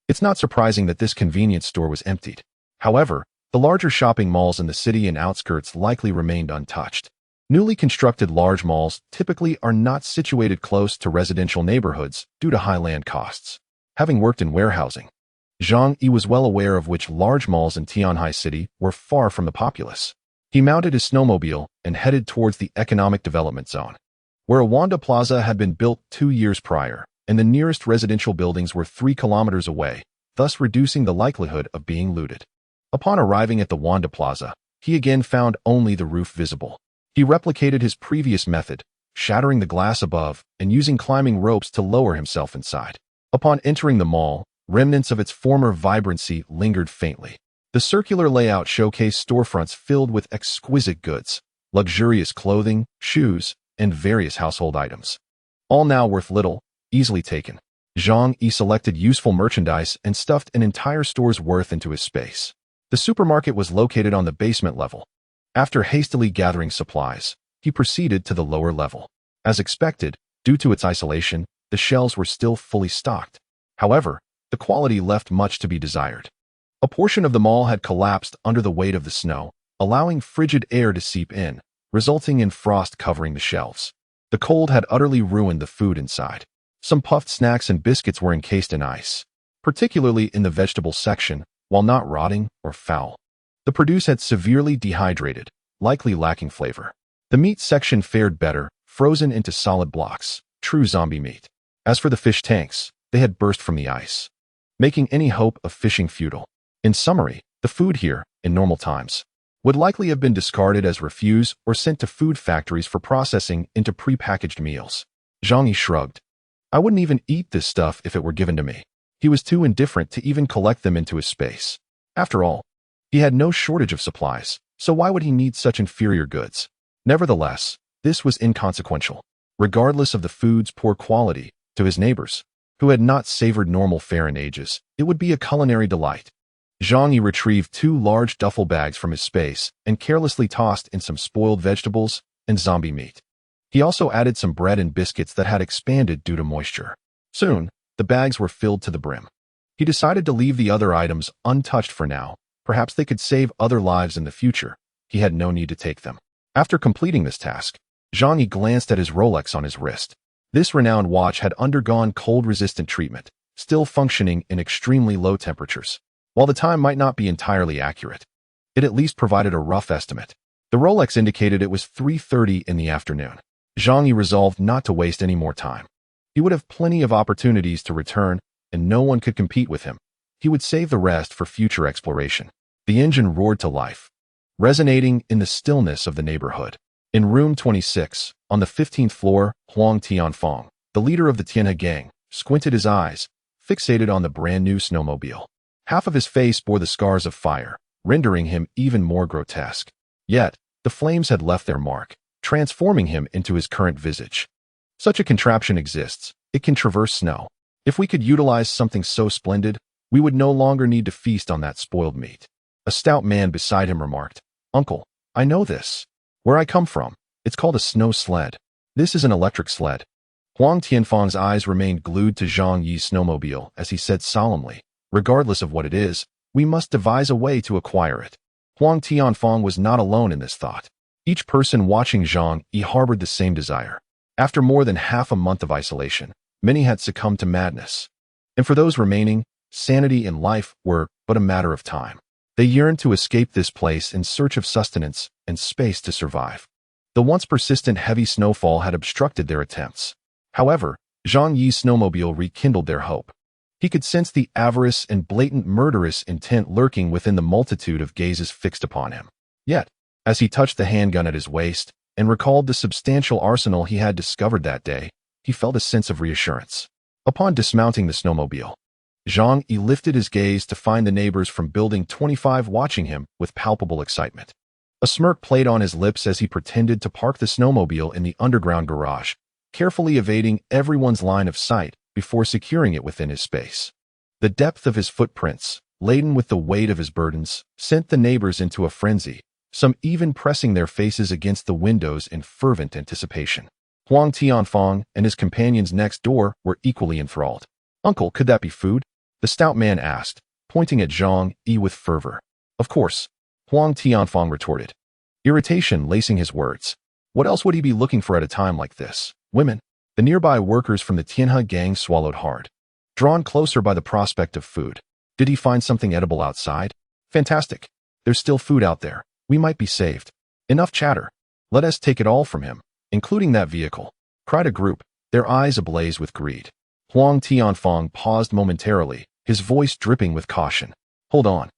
It's not surprising that this convenience store was emptied. However, the larger shopping malls in the city and outskirts likely remained untouched. Newly constructed large malls typically are not situated close to residential neighborhoods due to high land costs. Having worked in warehousing, Zhang Yi was well aware of which large malls in Tianhai City were far from the populace. He mounted his snowmobile and headed towards the economic development zone, where a Wanda Plaza had been built 2 years prior, and the nearest residential buildings were 3 kilometers away, thus reducing the likelihood of being looted. Upon arriving at the Wanda Plaza, he again found only the roof visible. He replicated his previous method, shattering the glass above and using climbing ropes to lower himself inside. Upon entering the mall, remnants of its former vibrancy lingered faintly. The circular layout showcased storefronts filled with exquisite goods, luxurious clothing, shoes, and various household items. All now worth little, easily taken. Zhang Yi selected useful merchandise and stuffed an entire store's worth into his space. The supermarket was located on the basement level. After hastily gathering supplies, he proceeded to the lower level. As expected, due to its isolation, the shelves were still fully stocked. However, the quality left much to be desired. A portion of the mall had collapsed under the weight of the snow, allowing frigid air to seep in, resulting in frost covering the shelves. The cold had utterly ruined the food inside. Some puffed snacks and biscuits were encased in ice, particularly in the vegetable section, while not rotting or foul. The produce had severely dehydrated, likely lacking flavor. The meat section fared better, frozen into solid blocks, true zombie meat. As for the fish tanks, they had burst from the ice, making any hope of fishing futile. In summary, the food here, in normal times, would likely have been discarded as refuse or sent to food factories for processing into pre-packaged meals. Zhang Yi shrugged. I wouldn't even eat this stuff if it were given to me. He was too indifferent to even collect them into his space. After all, he had no shortage of supplies, so why would he need such inferior goods? Nevertheless, this was inconsequential. Regardless of the food's poor quality, to his neighbors, who had not savored normal fare in ages, it would be a culinary delight. Zhang Yi retrieved 2 large duffel bags from his space and carelessly tossed in some spoiled vegetables and zombie meat. He also added some bread and biscuits that had expanded due to moisture. Soon, the bags were filled to the brim. He decided to leave the other items untouched for now. Perhaps they could save other lives in the future. He had no need to take them. After completing this task, Zhang Yi glanced at his Rolex on his wrist. This renowned watch had undergone cold-resistant treatment, still functioning in extremely low temperatures. While the time might not be entirely accurate, it at least provided a rough estimate. The Rolex indicated it was 3:30 in the afternoon. Zhang Yi resolved not to waste any more time. He would have plenty of opportunities to return, and no one could compete with him. He would save the rest for future exploration. The engine roared to life, resonating in the stillness of the neighborhood. In room 26, on the 15th floor, Huang Tianfeng, the leader of the Tianhe gang, squinted his eyes, fixated on the brand-new snowmobile. Half of his face bore the scars of fire, rendering him even more grotesque. Yet, the flames had left their mark, transforming him into his current visage. Such a contraption exists. It can traverse snow. If we could utilize something so splendid, we would no longer need to feast on that spoiled meat. A stout man beside him remarked, "Uncle, I know this. Where I come from, it's called a snow sled. This is an electric sled." Huang Tianfeng's eyes remained glued to Zhang Yi's snowmobile as he said solemnly, "Regardless of what it is, we must devise a way to acquire it." Huang Tianfeng was not alone in this thought. Each person watching Zhang Yi harbored the same desire. After more than half a month of isolation, many had succumbed to madness. And for those remaining, sanity and life were but a matter of time. They yearned to escape this place in search of sustenance and space to survive. The once persistent heavy snowfall had obstructed their attempts. However, Zhang Yi's snowmobile rekindled their hope. He could sense the avarice and blatant murderous intent lurking within the multitude of gazes fixed upon him. Yet, as he touched the handgun at his waist and recalled the substantial arsenal he had discovered that day, he felt a sense of reassurance. Upon dismounting the snowmobile, Zhang Yi lifted his gaze to find the neighbors from Building 25 watching him with palpable excitement. A smirk played on his lips as he pretended to park the snowmobile in the underground garage, carefully evading everyone's line of sight before securing it within his space. The depth of his footprints, laden with the weight of his burdens, sent the neighbors into a frenzy, some even pressing their faces against the windows in fervent anticipation. Huang Tianfang and his companions next door were equally enthralled. "Uncle, could that be food?" the stout man asked, pointing at Zhang Yi with fervor. "Of course," Huang Tianfang retorted, irritation lacing his words. What else would he be looking for at a time like this? Women. The nearby workers from the Tianhe gang swallowed hard, drawn closer by the prospect of food. Did he find something edible outside? Fantastic. There's still food out there. We might be saved. Enough chatter. Let us take it all from him, including that vehicle, cried a group, their eyes ablaze with greed. Huang Tianfang paused momentarily, his voice dripping with caution. "Hold on.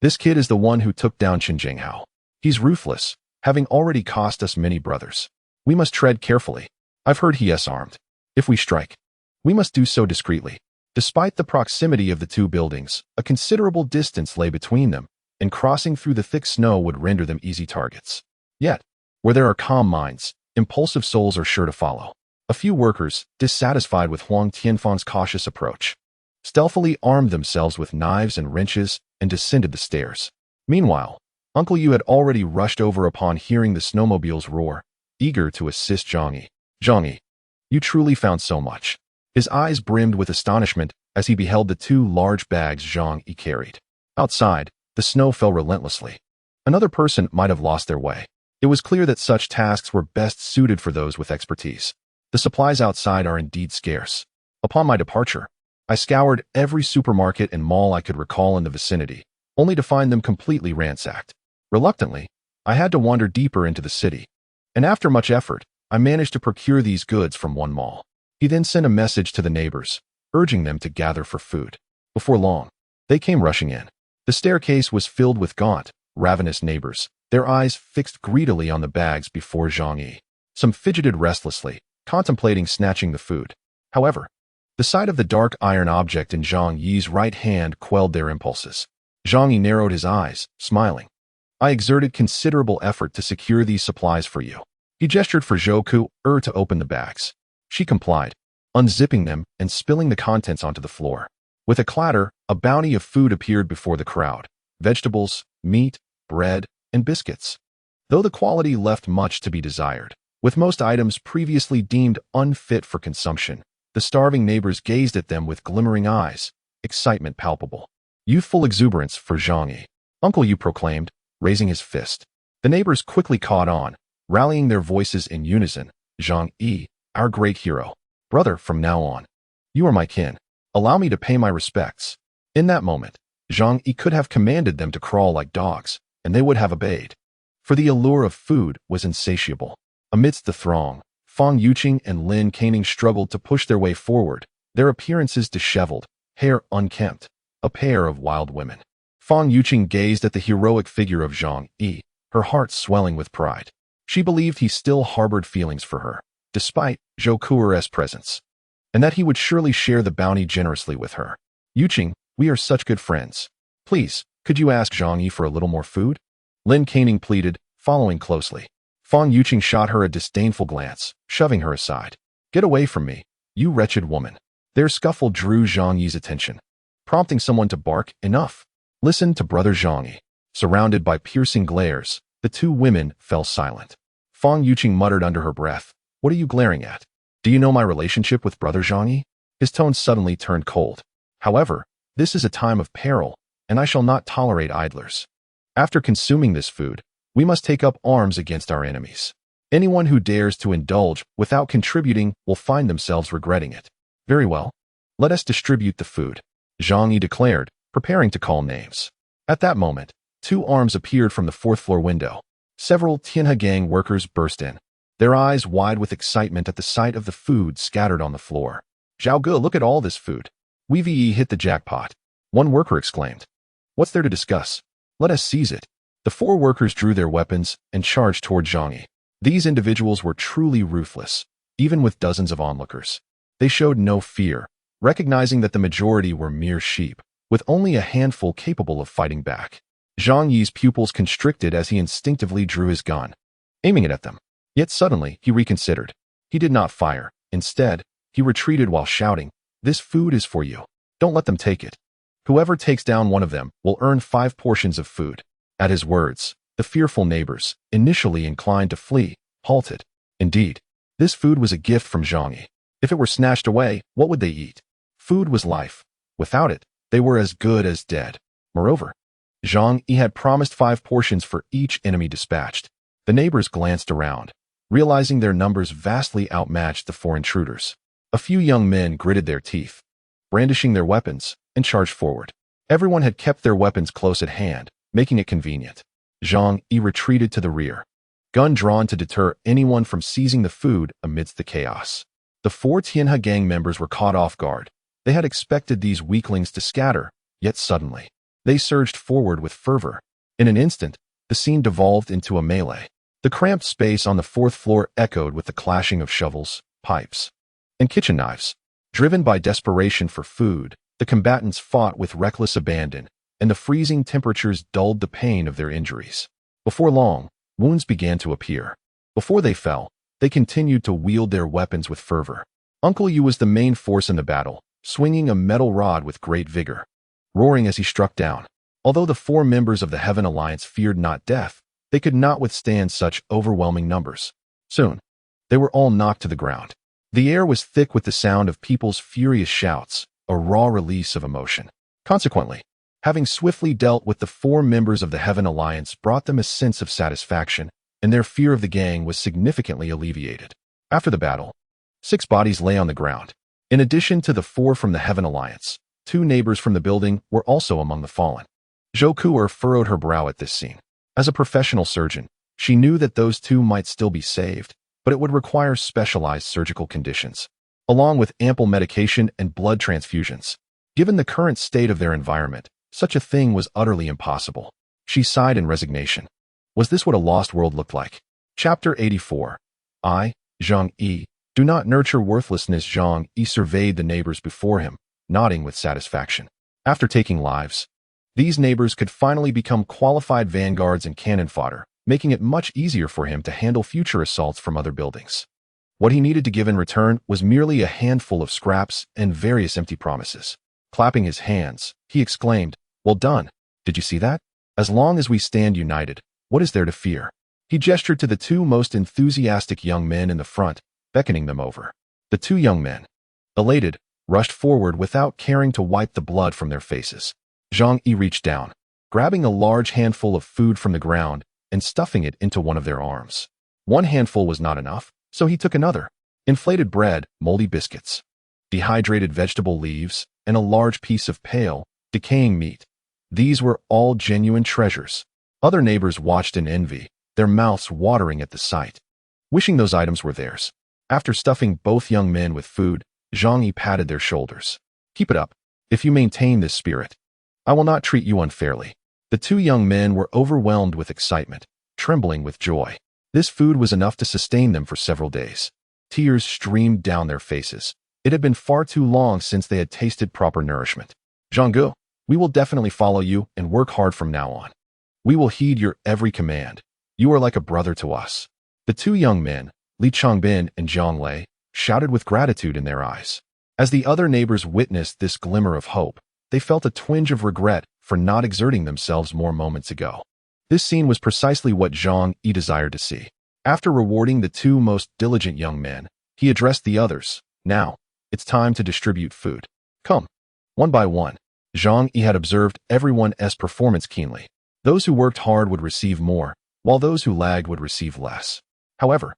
This kid is the one who took down Qinjianghao. He's ruthless, having already cost us many brothers. We must tread carefully. I've heard he is armed. If we strike, we must do so discreetly." Despite the proximity of the two buildings, a considerable distance lay between them, and crossing through the thick snow would render them easy targets. Yet, where there are calm minds, impulsive souls are sure to follow. A few workers, dissatisfied with Huang Tianfang's cautious approach, stealthily armed themselves with knives and wrenches and descended the stairs. Meanwhile, Uncle Yu had already rushed over upon hearing the snowmobiles roar, eager to assist Zhang Yi. "Zhang Yi, you truly found so much." His eyes brimmed with astonishment as he beheld the two large bags Zhang Yi carried. Outside, the snow fell relentlessly. Another person might have lost their way. It was clear that such tasks were best suited for those with expertise. The supplies outside are indeed scarce. Upon my departure, I scoured every supermarket and mall I could recall in the vicinity, only to find them completely ransacked. Reluctantly, I had to wander deeper into the city, and after much effort, I managed to procure these goods from one mall. He then sent a message to the neighbors, urging them to gather for food. Before long, they came rushing in. The staircase was filled with gaunt, ravenous neighbors, their eyes fixed greedily on the bags before Zhang Yi. Some fidgeted restlessly, contemplating snatching the food. However, the sight of the dark iron object in Zhang Yi's right hand quelled their impulses. Zhang Yi narrowed his eyes, smiling. "I exerted considerable effort to secure these supplies for you." He gestured for Zhou Ku to open the bags. She complied, unzipping them and spilling the contents onto the floor. With a clatter, a bounty of food appeared before the crowd. Vegetables, meat, bread, and biscuits. Though the quality left much to be desired, with most items previously deemed unfit for consumption, the starving neighbors gazed at them with glimmering eyes, excitement palpable. Youthful exuberance for Zhang Yi. "Uncle Yu," proclaimed, raising his fist. The neighbors quickly caught on, rallying their voices in unison. "Zhang Yi, our great hero. Brother, from now on, you are my kin. Allow me to pay my respects." In that moment, Zhang Yi could have commanded them to crawl like dogs, and they would have obeyed. For the allure of food was insatiable. Amidst the throng, Fang Yuqing and Lin Caning struggled to push their way forward, their appearances disheveled, hair unkempt, a pair of wild women. Fang Yuqing gazed at the heroic figure of Zhang Yi, her heart swelling with pride. She believed he still harbored feelings for her, despite Zhou Ku's presence, and that he would surely share the bounty generously with her. "Yuqing, we are such good friends. Please, could you ask Zhang Yi for a little more food?" Lin Caning pleaded, following closely. Fang Yuqing shot her a disdainful glance, shoving her aside. "Get away from me, you wretched woman." Their scuffle drew Zhang Yi's attention, prompting someone to bark, "Enough! Listen to brother Zhang Yi." Surrounded by piercing glares, the two women fell silent. Fang Yuqing muttered under her breath, "What are you glaring at? Do you know my relationship with brother Zhang Yi?" His tone suddenly turned cold. "However, this is a time of peril, and I shall not tolerate idlers. After consuming this food, we must take up arms against our enemies. Anyone who dares to indulge without contributing will find themselves regretting it." "Very well. Let us distribute the food," Zhang Yi declared, preparing to call names. At that moment, two arms appeared from the fourth-floor window. Several Tianhe gang workers burst in, their eyes wide with excitement at the sight of the food scattered on the floor. "Zhao Ge, look at all this food. We've hit the jackpot," one worker exclaimed. "What's there to discuss? Let us seize it." The four workers drew their weapons and charged toward Zhang Yi. These individuals were truly ruthless, even with dozens of onlookers. They showed no fear, recognizing that the majority were mere sheep, with only a handful capable of fighting back. Zhang Yi's pupils constricted as he instinctively drew his gun, aiming it at them. Yet suddenly, he reconsidered. He did not fire. Instead, he retreated while shouting, "This food is for you. Don't let them take it. Whoever takes down one of them will earn 5 portions of food." At his words, the fearful neighbors, initially inclined to flee, halted. Indeed, This food was a gift from Zhang Yi. If it were snatched away, what would they eat? Food was life. Without it, they were as good as dead. Moreover, Zhang Yi had promised 5 portions for each enemy dispatched. The neighbors glanced around, realizing their numbers vastly outmatched the 4 intruders. A few young men gritted their teeth, brandishing their weapons, and charged forward. Everyone had kept their weapons close at hand, making it convenient. Zhang Yi retreated to the rear, gun drawn to deter anyone from seizing the food amidst the chaos. The 4 Tianhe gang members were caught off guard. They had expected these weaklings to scatter, yet suddenly, they surged forward with fervor. In an instant, the scene devolved into a melee. The cramped space on the 4th floor echoed with the clashing of shovels, pipes, and kitchen knives. Driven by desperation for food, the combatants fought with reckless abandon, and the freezing temperatures dulled the pain of their injuries. Before long, wounds began to appear. Before they fell, they continued to wield their weapons with fervor. Uncle Yu was the main force in the battle, swinging a metal rod with great vigor, roaring as he struck down. Although the 4 members of the Heaven Alliance feared not death, they could not withstand such overwhelming numbers. Soon, they were all knocked to the ground. The air was thick with the sound of people's furious shouts, a raw release of emotion. Consequently, having swiftly dealt with the 4 members of the Heaven Alliance brought them a sense of satisfaction, and their fear of the gang was significantly alleviated. After the battle, 6 bodies lay on the ground. In addition to the 4 from the Heaven Alliance, 2 neighbors from the building were also among the fallen. Zhou Kuer furrowed her brow at this scene. As a professional surgeon, she knew that those 2 might still be saved, but it would require specialized surgical conditions, along with ample medication and blood transfusions. Given the current state of their environment, such a thing was utterly impossible. She sighed in resignation. Was this what a lost world looked like? Chapter 84. I, Zhang Yi, do not nurture worthlessness. Zhang Yi surveyed the neighbors before him, nodding with satisfaction. After taking lives, these neighbors could finally become qualified vanguards and cannon fodder, making it much easier for him to handle future assaults from other buildings. What he needed to give in return was merely a handful of scraps and various empty promises. Clapping his hands, he exclaimed, "Well done. Did you see that? As long as we stand united, what is there to fear?" He gestured to the 2 most enthusiastic young men in the front, beckoning them over. The 2 young men, elated, rushed forward without caring to wipe the blood from their faces. Zhang Yi reached down, grabbing a large handful of food from the ground and stuffing it into one of their arms. One handful was not enough, so he took another. Inflated bread, moldy biscuits, dehydrated vegetable leaves, and a large piece of pale, decaying meat. These were all genuine treasures. Other neighbors watched in envy, their mouths watering at the sight, wishing those items were theirs. After stuffing both young men with food, Zhang Yi patted their shoulders. "Keep it up. If you maintain this spirit, I will not treat you unfairly." The 2 young men were overwhelmed with excitement, trembling with joy. This food was enough to sustain them for several days. Tears streamed down their faces. It had been far too long since they had tasted proper nourishment. "Zhang, we will definitely follow you and work hard from now on. We will heed your every command. You are like a brother to us." The 2 young men, Li Changbin and Zhang Lei, shouted with gratitude in their eyes. As the other neighbors witnessed this glimmer of hope, they felt a twinge of regret for not exerting themselves more moments ago. This scene was precisely what Zhang Yi desired to see. After rewarding the 2 most diligent young men, he addressed the others. "Now, it's time to distribute food. Come." One by one, Zhang Yi had observed everyone's performance keenly. Those who worked hard would receive more, while those who lagged would receive less. However,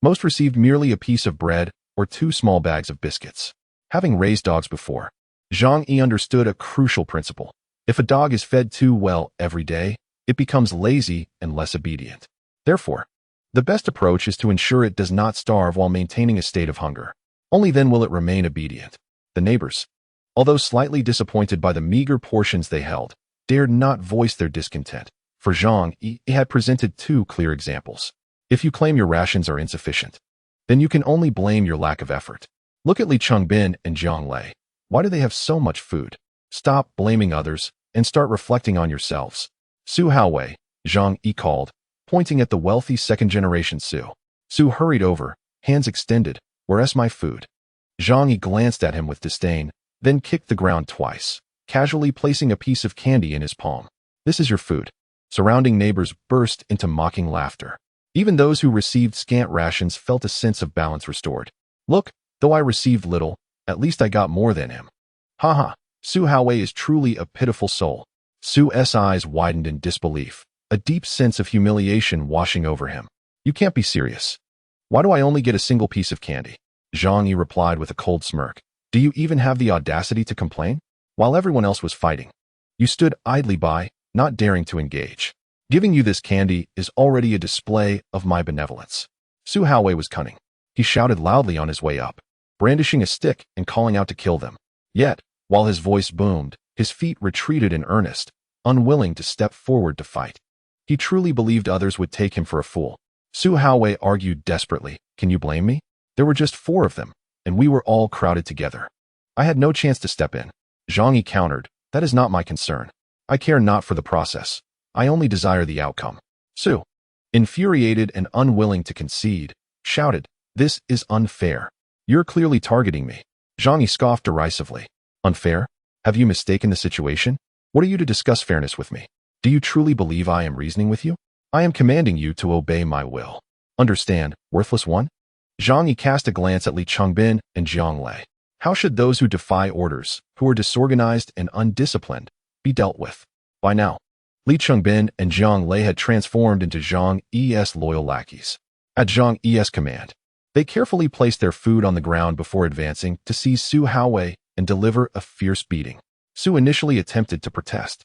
most received merely a piece of bread or 2 small bags of biscuits. Having raised dogs before, Zhang Yi understood a crucial principle. If a dog is fed too well every day, it becomes lazy and less obedient. Therefore, the best approach is to ensure it does not starve while maintaining a state of hunger. Only then will it remain obedient. The neighbors, although slightly disappointed by the meager portions they held, dared not voice their discontent, for Zhang Yi had presented 2 clear examples. If you claim your rations are insufficient, then you can only blame your lack of effort. Look at Li Changbin and Zhang Lei. Why do they have so much food? Stop blaming others and start reflecting on yourselves. Su Haowei, Zhang Yi called, pointing at the wealthy 2nd-generation Su. Su hurried over, hands extended. "Where's my food?" Zhang Yi glanced at him with disdain, then kicked the ground twice, casually placing a piece of candy in his palm. "This is your food." Surrounding neighbors burst into mocking laughter. Even those who received scant rations felt a sense of balance restored. Look, though I received little, at least I got more than him. Haha, Su Haowei is truly a pitiful soul. Su's eyes widened in disbelief, a deep sense of humiliation washing over him. You can't be serious. Why do I only get a single piece of candy? Zhang Yi replied with a cold smirk. Do you even have the audacity to complain? While everyone else was fighting, you stood idly by, not daring to engage. Giving you this candy is already a display of my benevolence. Su Haowei was cunning. He shouted loudly on his way up, brandishing a stick and calling out to kill them. Yet, while his voice boomed, his feet retreated in earnest, unwilling to step forward to fight. He truly believed others would take him for a fool. Su Haowei argued desperately, can you blame me? There were just 4 of them, and we were all crowded together. I had no chance to step in. Zhang Yi countered, that is not my concern. I care not for the process. I only desire the outcome. Su, infuriated and unwilling to concede, shouted, this is unfair. You're clearly targeting me. Zhang Yi scoffed derisively. Unfair? Have you mistaken the situation? What are you to discuss fairness with me? Do you truly believe I am reasoning with you? I am commanding you to obey my will. Understand, worthless one? Zhang Yi cast a glance at Li Changbin and Jiang Lei. How should those who defy orders, who are disorganized and undisciplined, be dealt with? By now, Li Changbin and Jiang Lei had transformed into Zhang Yi's loyal lackeys. At Zhang Yi's command, they carefully placed their food on the ground before advancing to seize Su Haowei and deliver a fierce beating. Su initially attempted to protest,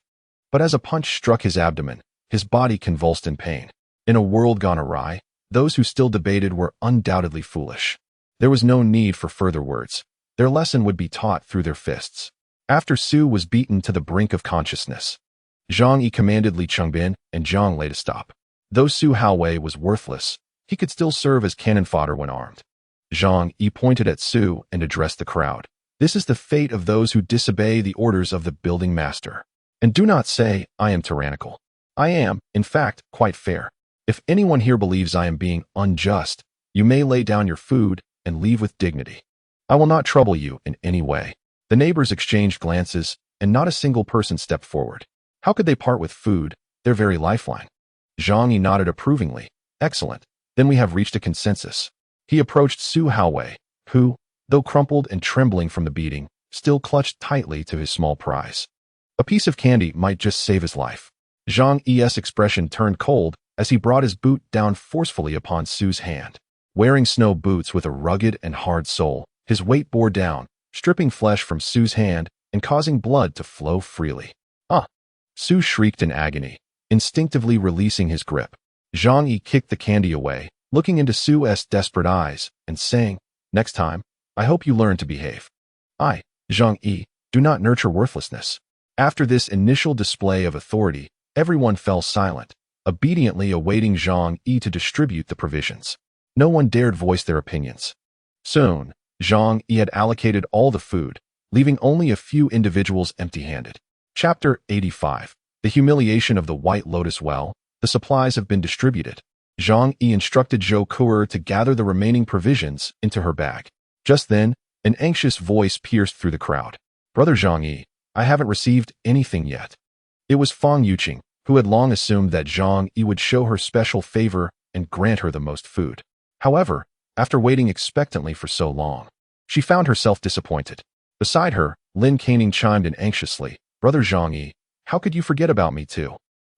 but as a punch struck his abdomen, his body convulsed in pain. In a world gone awry, those who still debated were undoubtedly foolish. There was no need for further words. Their lesson would be taught through their fists. After Su was beaten to the brink of consciousness, Zhang Yi commanded Li Changbin and Jiang Lei to stop. Though Su Haowei was worthless, he could still serve as cannon fodder when armed. Zhang Yi pointed at Su and addressed the crowd. This is the fate of those who disobey the orders of the building master. And do not say, I am tyrannical. I am, in fact, quite fair. If anyone here believes I am being unjust, you may lay down your food and leave with dignity. I will not trouble you in any way. The neighbors exchanged glances, and not a single person stepped forward. How could they part with food, their very lifeline? Zhang Yi nodded approvingly. Excellent. Then we have reached a consensus. He approached Su Haowei, who, though crumpled and trembling from the beating, still clutched tightly to his small prize. A piece of candy might just save his life. Zhang Yi's expression turned cold as he brought his boot down forcefully upon Su's hand. Wearing snow boots with a rugged and hard sole, his weight bore down, stripping flesh from Su's hand and causing blood to flow freely. Ah! Su shrieked in agony, instinctively releasing his grip. Zhang Yi kicked the candy away, looking into Su's desperate eyes and saying, next time, I hope you learn to behave. I, Zhang Yi, do not nurture worthlessness. After this initial display of authority, everyone fell silent, obediently awaiting Zhang Yi to distribute the provisions. No one dared voice their opinions. Soon, Zhang Yi had allocated all the food, leaving only a few individuals empty-handed. Chapter 85. The humiliation of the White Lotus Well. The supplies have been distributed. Zhang Yi instructed Zhou Ku'er to gather the remaining provisions into her bag. Just then, an anxious voice pierced through the crowd. Brother Zhang Yi, I haven't received anything yet. It was Fang Yuqing, who had long assumed that Zhang Yi would show her special favor and grant her the most food. However, after waiting expectantly for so long, she found herself disappointed. Beside her, Lin Caning chimed in anxiously, Brother Zhang Yi, how could you forget about me too?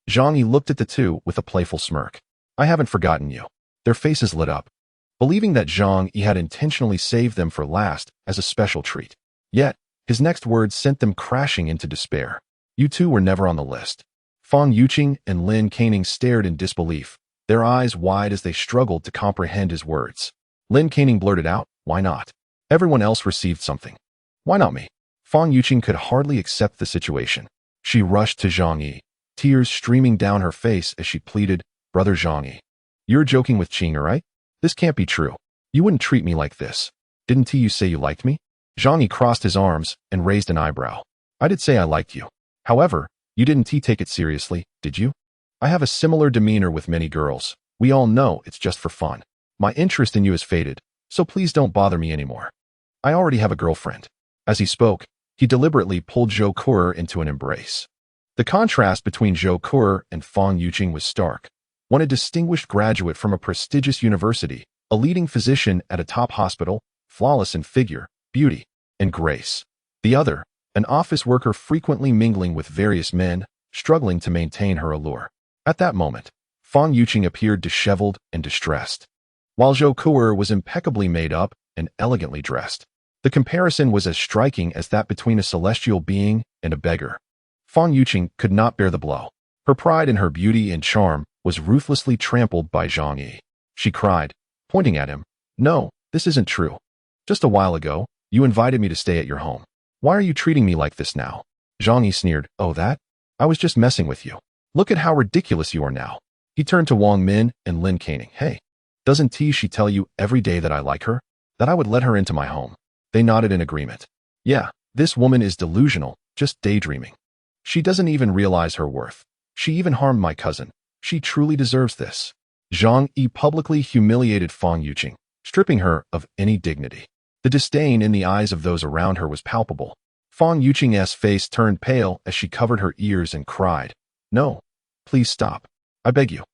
Zhang Yi looked at the two with a playful smirk. I haven't forgotten you. Their faces lit up, believing that Zhang Yi had intentionally saved them for last as a special treat. Yet, his next words sent them crashing into despair. You two were never on the list. Fang Yuqing and Lin Caning stared in disbelief, their eyes wide as they struggled to comprehend his words. Lin Caning blurted out, why not? Everyone else received something. Why not me? Fang Yuqing could hardly accept the situation. She rushed to Zhang Yi, tears streaming down her face as she pleaded, Brother Zhang Yi, you're joking with Qing, right? This can't be true. You wouldn't treat me like this. Didn't you say you liked me? Zhang Yi crossed his arms and raised an eyebrow. I did say I liked you. However, you didn't take it seriously, did you? I have a similar demeanor with many girls. We all know it's just for fun. My interest in you has faded, so please don't bother me anymore. I already have a girlfriend. As he spoke, he deliberately pulled Zhou Ku'er into an embrace. The contrast between Zhou Ku'er and Fang Yuqing was stark. one a distinguished graduate from a prestigious university, a leading physician at a top hospital, flawless in figure, beauty, and grace. The other, an office worker frequently mingling with various men, struggling to maintain her allure. At that moment, Fang Yuqing appeared disheveled and distressed, while Zhou Kuer was impeccably made up and elegantly dressed. The comparison was as striking as that between a celestial being and a beggar. Fang Yuqing could not bear the blow. Her pride in her beauty and charm was ruthlessly trampled by Zhang Yi. She cried, pointing at him, "No, this isn't true. Just a while ago, you invited me to stay at your home. Why are you treating me like this now?" Zhang Yi sneered, "Oh that? I was just messing with you. Look at how ridiculous you are now." He turned to Wang Min and Lin Caning. "Hey, doesn't she tell you every day that I like her? That I would let her into my home?" They nodded in agreement. "Yeah, this woman is delusional, just daydreaming. She doesn't even realize her worth. She even harmed my cousin. She truly deserves this." Zhang Yi publicly humiliated Fang Yuqing, stripping her of any dignity. The disdain in the eyes of those around her was palpable. Fang Yuqing's face turned pale as she covered her ears and cried, "No, please stop. I beg you."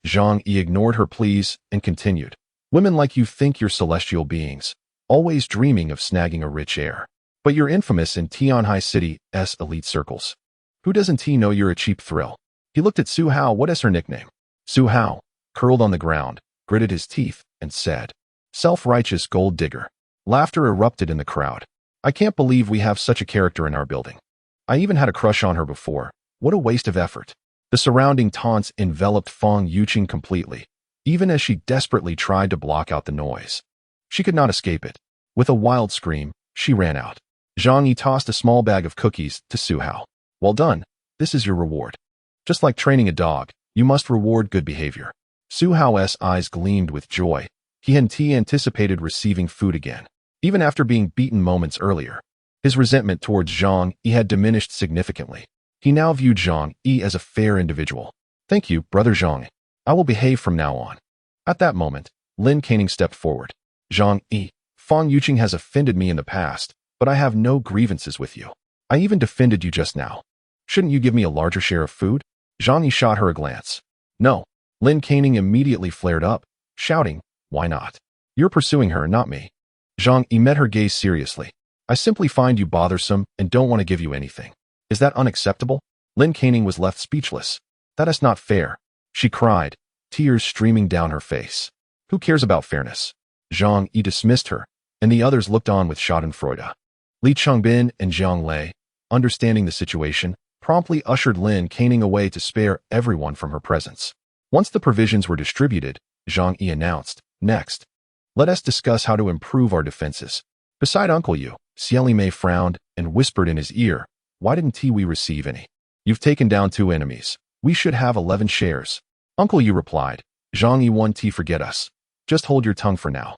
Zhang Yi ignored her pleas and continued, "Women like you think you're celestial beings, always dreaming of snagging a rich heir. But you're infamous in Tianhai City's elite circles. Who doesn't know you're a cheap thrill?" He looked at Su Hao. "What is her nickname?" Su Hao, curled on the ground, gritted his teeth and said, "Self-righteous gold digger." Laughter erupted in the crowd. "I can't believe we have such a character in our building. I even had a crush on her before. What a waste of effort." The surrounding taunts enveloped Fang Yuqing completely, even as she desperately tried to block out the noise. She could not escape it. With a wild scream, she ran out. Zhang Yi tossed a small bag of cookies to Su Hao. "Well done. This is your reward. Just like training a dog, you must reward good behavior." Su Hao's eyes gleamed with joy. He hadn't anticipated receiving food again, even after being beaten moments earlier. His resentment towards Zhang Yi had diminished significantly. He now viewed Zhang Yi as a fair individual. "Thank you, Brother Zhang. I will behave from now on." At that moment, Lin Caning stepped forward. "Zhang Yi, Fang Yuqing has offended me in the past, but I have no grievances with you. I even defended you just now. Shouldn't you give me a larger share of food?" Zhang Yi shot her a glance. "No." Lin Caning immediately flared up, shouting, "Why not? You're pursuing her, not me." Zhang Yi met her gaze seriously. "I simply find you bothersome and don't want to give you anything. Is that unacceptable?" Lin Caning was left speechless. "That is not fair," she cried, tears streaming down her face. "Who cares about fairness?" Zhang Yi dismissed her, and the others looked on with schadenfreude. Li Changbin and Jiang Lei, understanding the situation, promptly ushered Lin Caning away to spare everyone from her presence. Once the provisions were distributed, Zhang Yi announced, "Next, let us discuss how to improve our defenses." Beside Uncle Yu, Xieli Mei frowned and whispered in his ear, "Why didn't we receive any? You've taken down 2 enemies. We should have 11 shares." Uncle Yu replied, "Zhang Yi won forget us. Just hold your tongue for now."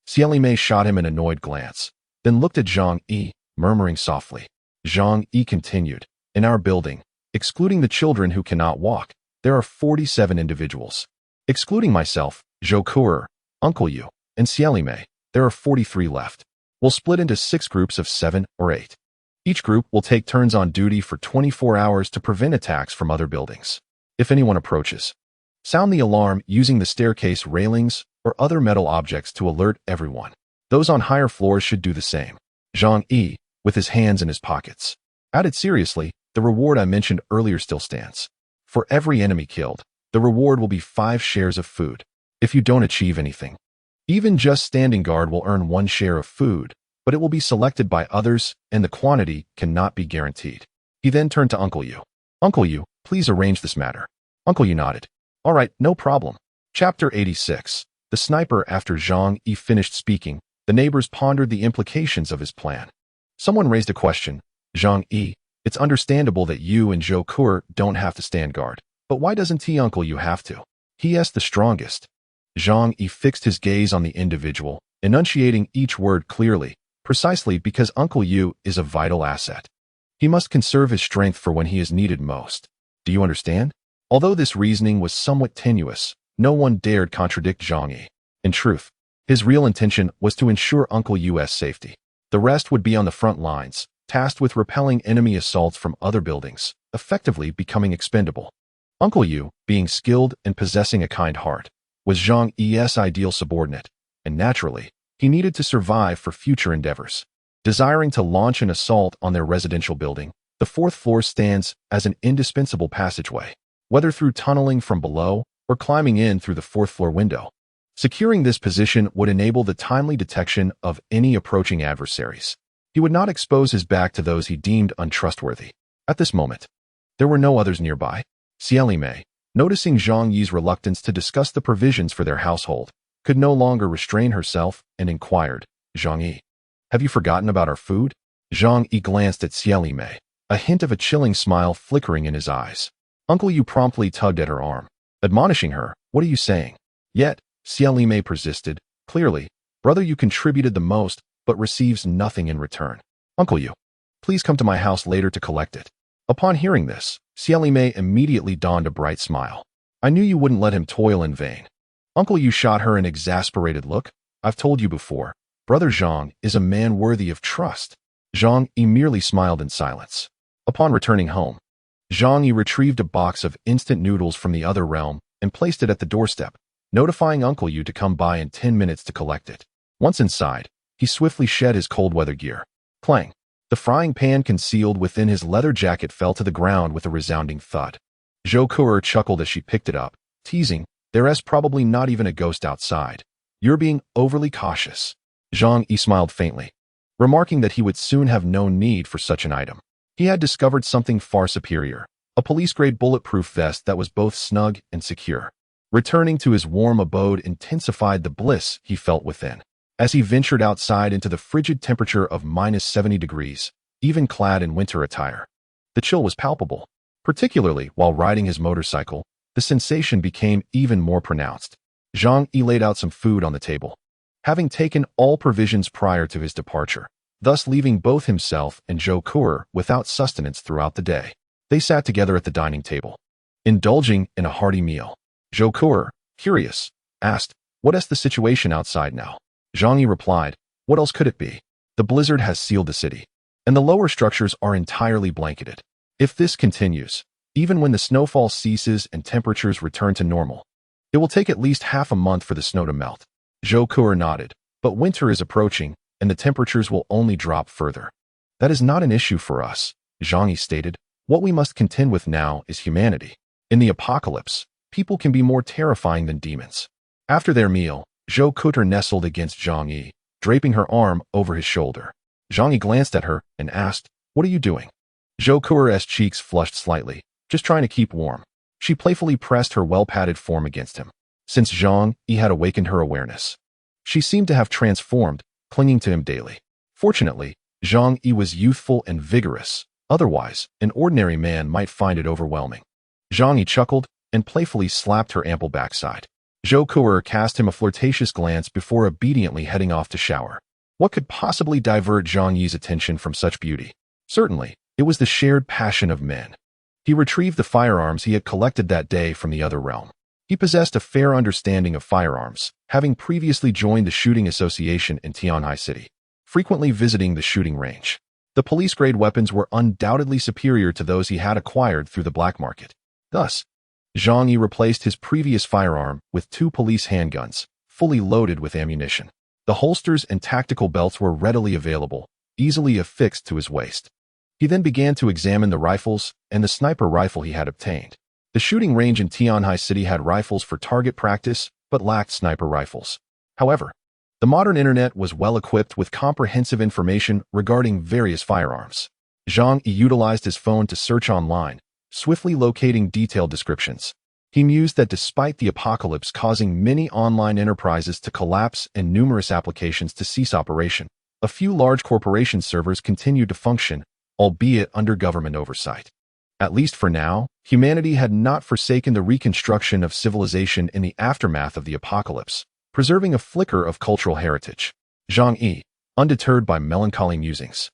Xieli Mei shot him an annoyed glance, then looked at Zhang Yi, murmuring softly. Zhang Yi continued, "In our building, excluding the children who cannot walk, there are 47 individuals. Excluding myself, Zhou Kuer, Uncle Yu, and Xieli Mei, there are 43 left. We'll split into 6 groups of 7 or 8. Each group will take turns on duty for 24 hours to prevent attacks from other buildings. If anyone approaches, sound the alarm using the staircase railings or other metal objects to alert everyone. Those on higher floors should do the same." Zhang Yi, with his hands in his pockets, added seriously, "The reward I mentioned earlier still stands. For every enemy killed, the reward will be 5 shares of food. If you don't achieve anything, even just standing guard will earn 1 share of food, but it will be selected by others and the quantity cannot be guaranteed." He then turned to Uncle Yu. "Uncle Yu, please arrange this matter." Uncle Yu nodded. "All right, no problem." Chapter 86. The Sniper. After Zhang Yi finished speaking, the neighbors pondered the implications of his plan. Someone raised a question. "Zhang Yi, it's understandable that you and Zhou Kuer don't have to stand guard, but why doesn't Uncle Yu have to? He's the strongest." Zhang Yi fixed his gaze on the individual, enunciating each word clearly, precisely because Uncle Yu is a vital asset. He must conserve his strength for when he is needed most. Do you understand? Although this reasoning was somewhat tenuous, no one dared contradict Zhang Yi. In truth, his real intention was to ensure Uncle Yu's safety. The rest would be on the front lines, tasked with repelling enemy assaults from other buildings, effectively becoming expendable. Uncle Yu, being skilled and possessing a kind heart, was Zhang Yi's ideal subordinate, and naturally, he needed to survive for future endeavors. Desiring to launch an assault on their residential building, the fourth floor stands as an indispensable passageway, whether through tunneling from below or climbing in through the fourth floor window. Securing this position would enable the timely detection of any approaching adversaries. He would not expose his back to those he deemed untrustworthy. At this moment, there were no others nearby. Xieli Mei, noticing Zhang Yi's reluctance to discuss the provisions for their household, could no longer restrain herself and inquired, "Zhang Yi, have you forgotten about our food?" Zhang Yi glanced at Xieli Mei, a hint of a chilling smile flickering in his eyes. Uncle Yu promptly tugged at her arm, admonishing her, "What are you saying?" Yet, Xieli Mei persisted, "Clearly, brother Yu contributed the most, but receives nothing in return. Uncle Yu, please come to my house later to collect it." Upon hearing this, Xieli Mei immediately donned a bright smile. "I knew you wouldn't let him toil in vain." Uncle Yu shot her an exasperated look. "I've told you before, brother Zhang is a man worthy of trust." Zhang Yi merely smiled in silence. Upon returning home, Zhang Yi retrieved a box of instant noodles from the other realm and placed it at the doorstep, notifying Uncle Yu to come by in 10 minutes to collect it. Once inside, he swiftly shed his cold weather gear. Clang! The frying pan concealed within his leather jacket fell to the ground with a resounding thud. Zhou Kuer chuckled as she picked it up, teasing, "There's probably not even a ghost outside. You're being overly cautious." Zhang Yi smiled faintly, remarking that he would soon have no need for such an item. He had discovered something far superior, a police-grade bulletproof vest that was both snug and secure. Returning to his warm abode intensified the bliss he felt within. As he ventured outside into the frigid temperature of -70 degrees, even clad in winter attire, the chill was palpable. Particularly while riding his motorcycle, the sensation became even more pronounced. Zhang Yi laid out some food on the table, having taken all provisions prior to his departure, thus leaving both himself and Zhou Kuer without sustenance throughout the day. They sat together at the dining table, indulging in a hearty meal. Zhou Kuer, curious, asked, "What is the situation outside now?" Zhang Yi replied, "What else could it be? The blizzard has sealed the city, and the lower structures are entirely blanketed. If this continues, even when the snowfall ceases and temperatures return to normal, it will take at least half a month for the snow to melt." Zhou Kuer nodded, "But winter is approaching, and the temperatures will only drop further." "That is not an issue for us," Zhang Yi stated. "What we must contend with now is humanity. In the apocalypse, people can be more terrifying than demons." After their meal, Zhou Kuer nestled against Zhang Yi, draping her arm over his shoulder. Zhang Yi glanced at her and asked, "What are you doing?" Zhou Kuer's cheeks flushed slightly, "Just trying to keep warm." She playfully pressed her well-padded form against him. Since Zhang Yi had awakened her awareness, she seemed to have transformed, clinging to him daily. Fortunately, Zhang Yi was youthful and vigorous. Otherwise, an ordinary man might find it overwhelming. Zhang Yi chuckled and playfully slapped her ample backside. Zhou Kuer cast him a flirtatious glance before obediently heading off to shower. What could possibly divert Zhang Yi's attention from such beauty? Certainly, it was the shared passion of men. He retrieved the firearms he had collected that day from the other realm. He possessed a fair understanding of firearms, having previously joined the shooting association in Tianhai City, frequently visiting the shooting range. The police-grade weapons were undoubtedly superior to those he had acquired through the black market. Thus, Zhang Yi replaced his previous firearm with 2 police handguns, fully loaded with ammunition. The holsters and tactical belts were readily available, easily affixed to his waist. He then began to examine the rifles and the sniper rifle he had obtained. The shooting range in Tianhai City had rifles for target practice, but lacked sniper rifles. However, the modern internet was well equipped with comprehensive information regarding various firearms. Zhang Yi utilized his phone to search online, swiftly locating detailed descriptions. He mused that despite the apocalypse causing many online enterprises to collapse and numerous applications to cease operation, a few large corporation servers continued to function, albeit under government oversight. At least for now, humanity had not forsaken the reconstruction of civilization in the aftermath of the apocalypse, preserving a flicker of cultural heritage. Zhang Yi, undeterred by melancholy musings,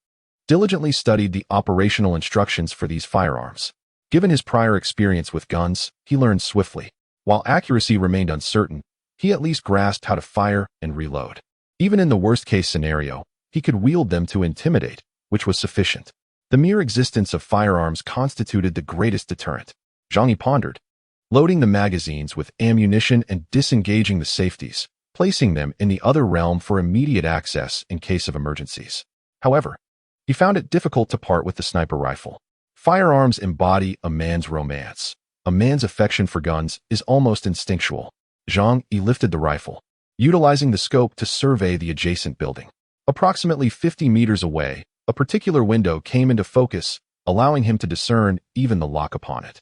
diligently studied the operational instructions for these firearms. Given his prior experience with guns, he learned swiftly. While accuracy remained uncertain, he at least grasped how to fire and reload. Even in the worst-case scenario, he could wield them to intimidate, which was sufficient. The mere existence of firearms constituted the greatest deterrent. Zhang Yi pondered, loading the magazines with ammunition and disengaging the safeties, placing them in the other realm for immediate access in case of emergencies. However, he found it difficult to part with the sniper rifle. Firearms embody a man's romance. A man's affection for guns is almost instinctual. Zhang Yi lifted the rifle, utilizing the scope to survey the adjacent building. Approximately 50 meters away, a particular window came into focus, allowing him to discern even the lock upon it.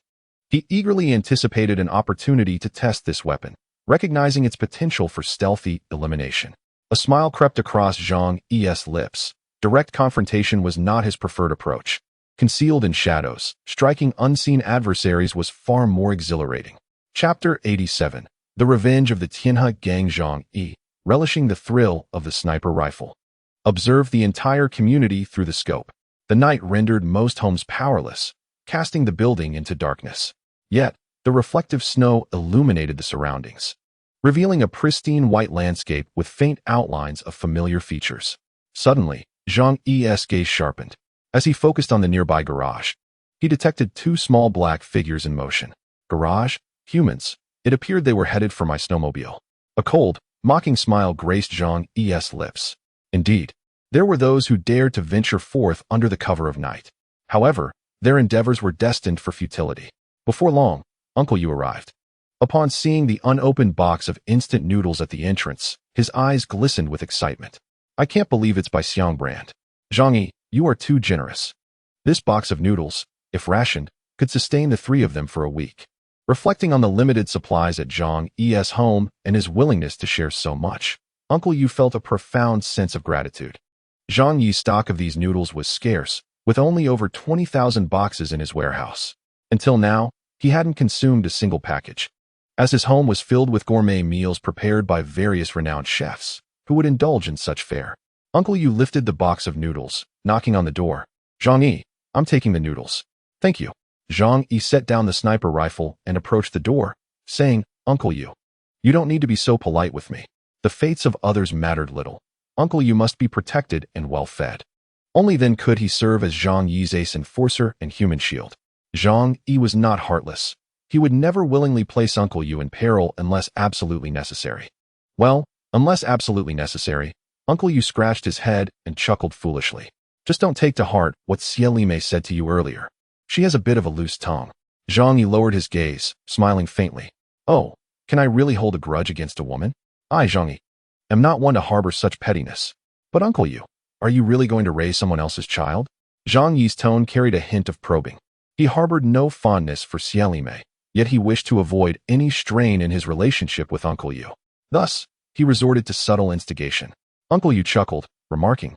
He eagerly anticipated an opportunity to test this weapon, recognizing its potential for stealthy elimination. A smile crept across Zhang Yi's lips. Direct confrontation was not his preferred approach. Concealed in shadows, striking unseen adversaries was far more exhilarating. Chapter 87. The Revenge of the Tianhe Gang. Zhang Yi, relishing the thrill of the sniper rifle, observed the entire community through the scope. The night rendered most homes powerless, casting the building into darkness. Yet, the reflective snow illuminated the surroundings, revealing a pristine white landscape with faint outlines of familiar features. Suddenly, Zhang Yi's gaze sharpened. As he focused on the nearby garage, he detected two small black figures in motion. Garage? Humans. It appeared they were headed for my snowmobile. A cold, mocking smile graced Zhang Yi's lips. Indeed, there were those who dared to venture forth under the cover of night. However, their endeavors were destined for futility. Before long, Uncle Yu arrived. Upon seeing the unopened box of instant noodles at the entrance, his eyes glistened with excitement. I can't believe it's by Xiang brand. Zhang Yi, you are too generous. This box of noodles, if rationed, could sustain the three of them for a week. Reflecting on the limited supplies at Zhang Yi's home and his willingness to share so much, Uncle Yu felt a profound sense of gratitude. Zhang Yi's stock of these noodles was scarce, with only over 20,000 boxes in his warehouse. Until now, he hadn't consumed a single package, as his home was filled with gourmet meals prepared by various renowned chefs who would indulge in such fare. Uncle Yu lifted the box of noodles, knocking on the door. Zhang Yi, I'm taking the noodles. Thank you. Zhang Yi set down the sniper rifle and approached the door, saying, Uncle Yu, you don't need to be so polite with me. The fates of others mattered little. Uncle Yu must be protected and well-fed. Only then could he serve as Zhang Yi's ace enforcer and human shield. Zhang Yi was not heartless. He would never willingly place Uncle Yu in peril unless absolutely necessary. Well, unless absolutely necessary, Uncle Yu scratched his head and chuckled foolishly. Just don't take to heart what Xie Mei said to you earlier. She has a bit of a loose tongue. Zhang Yi lowered his gaze, smiling faintly. Oh, can I really hold a grudge against a woman? I, Zhang Yi, am not one to harbor such pettiness. But Uncle Yu, are you really going to raise someone else's child? Zhang Yi's tone carried a hint of probing. He harbored no fondness for Xie Mei, yet he wished to avoid any strain in his relationship with Uncle Yu. Thus, he resorted to subtle instigation. Uncle Yu chuckled, remarking,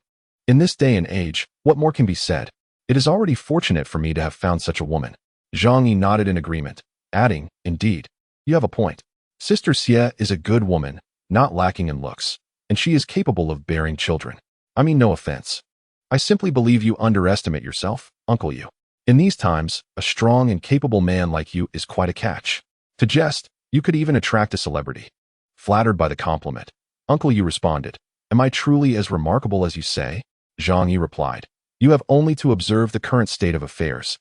in this day and age, what more can be said? It is already fortunate for me to have found such a woman. Zhang Yi nodded in agreement, adding, indeed, you have a point. Sister Xie is a good woman, not lacking in looks, and she is capable of bearing children. I mean no offense. I simply believe you underestimate yourself, Uncle Yu. In these times, a strong and capable man like you is quite a catch. To jest, you could even attract a celebrity. Flattered by the compliment, Uncle Yu responded, am I truly as remarkable as you say? Zhang Yi replied, you have only to observe the current state of affairs.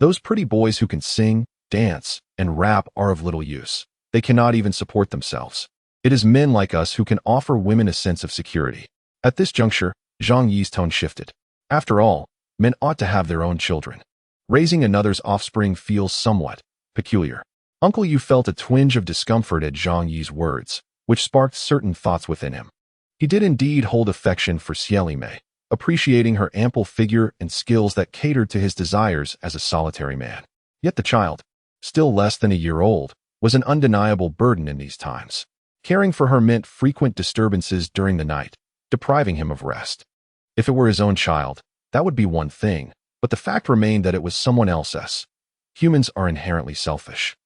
Those pretty boys who can sing, dance, and rap are of little use. They cannot even support themselves. It is men like us who can offer women a sense of security. At this juncture, Zhang Yi's tone shifted. After all, men ought to have their own children. Raising another's offspring feels somewhat peculiar. Uncle Yu felt a twinge of discomfort at Zhang Yi's words, which sparked certain thoughts within him. He did indeed hold affection for Xie Mei, appreciating her ample figure and skills that catered to his desires as a solitary man. Yet the child, still less than a year old, was an undeniable burden in these times. Caring for her meant frequent disturbances during the night, depriving him of rest. If it were his own child, that would be one thing, but the fact remained that it was someone else's. Humans are inherently selfish.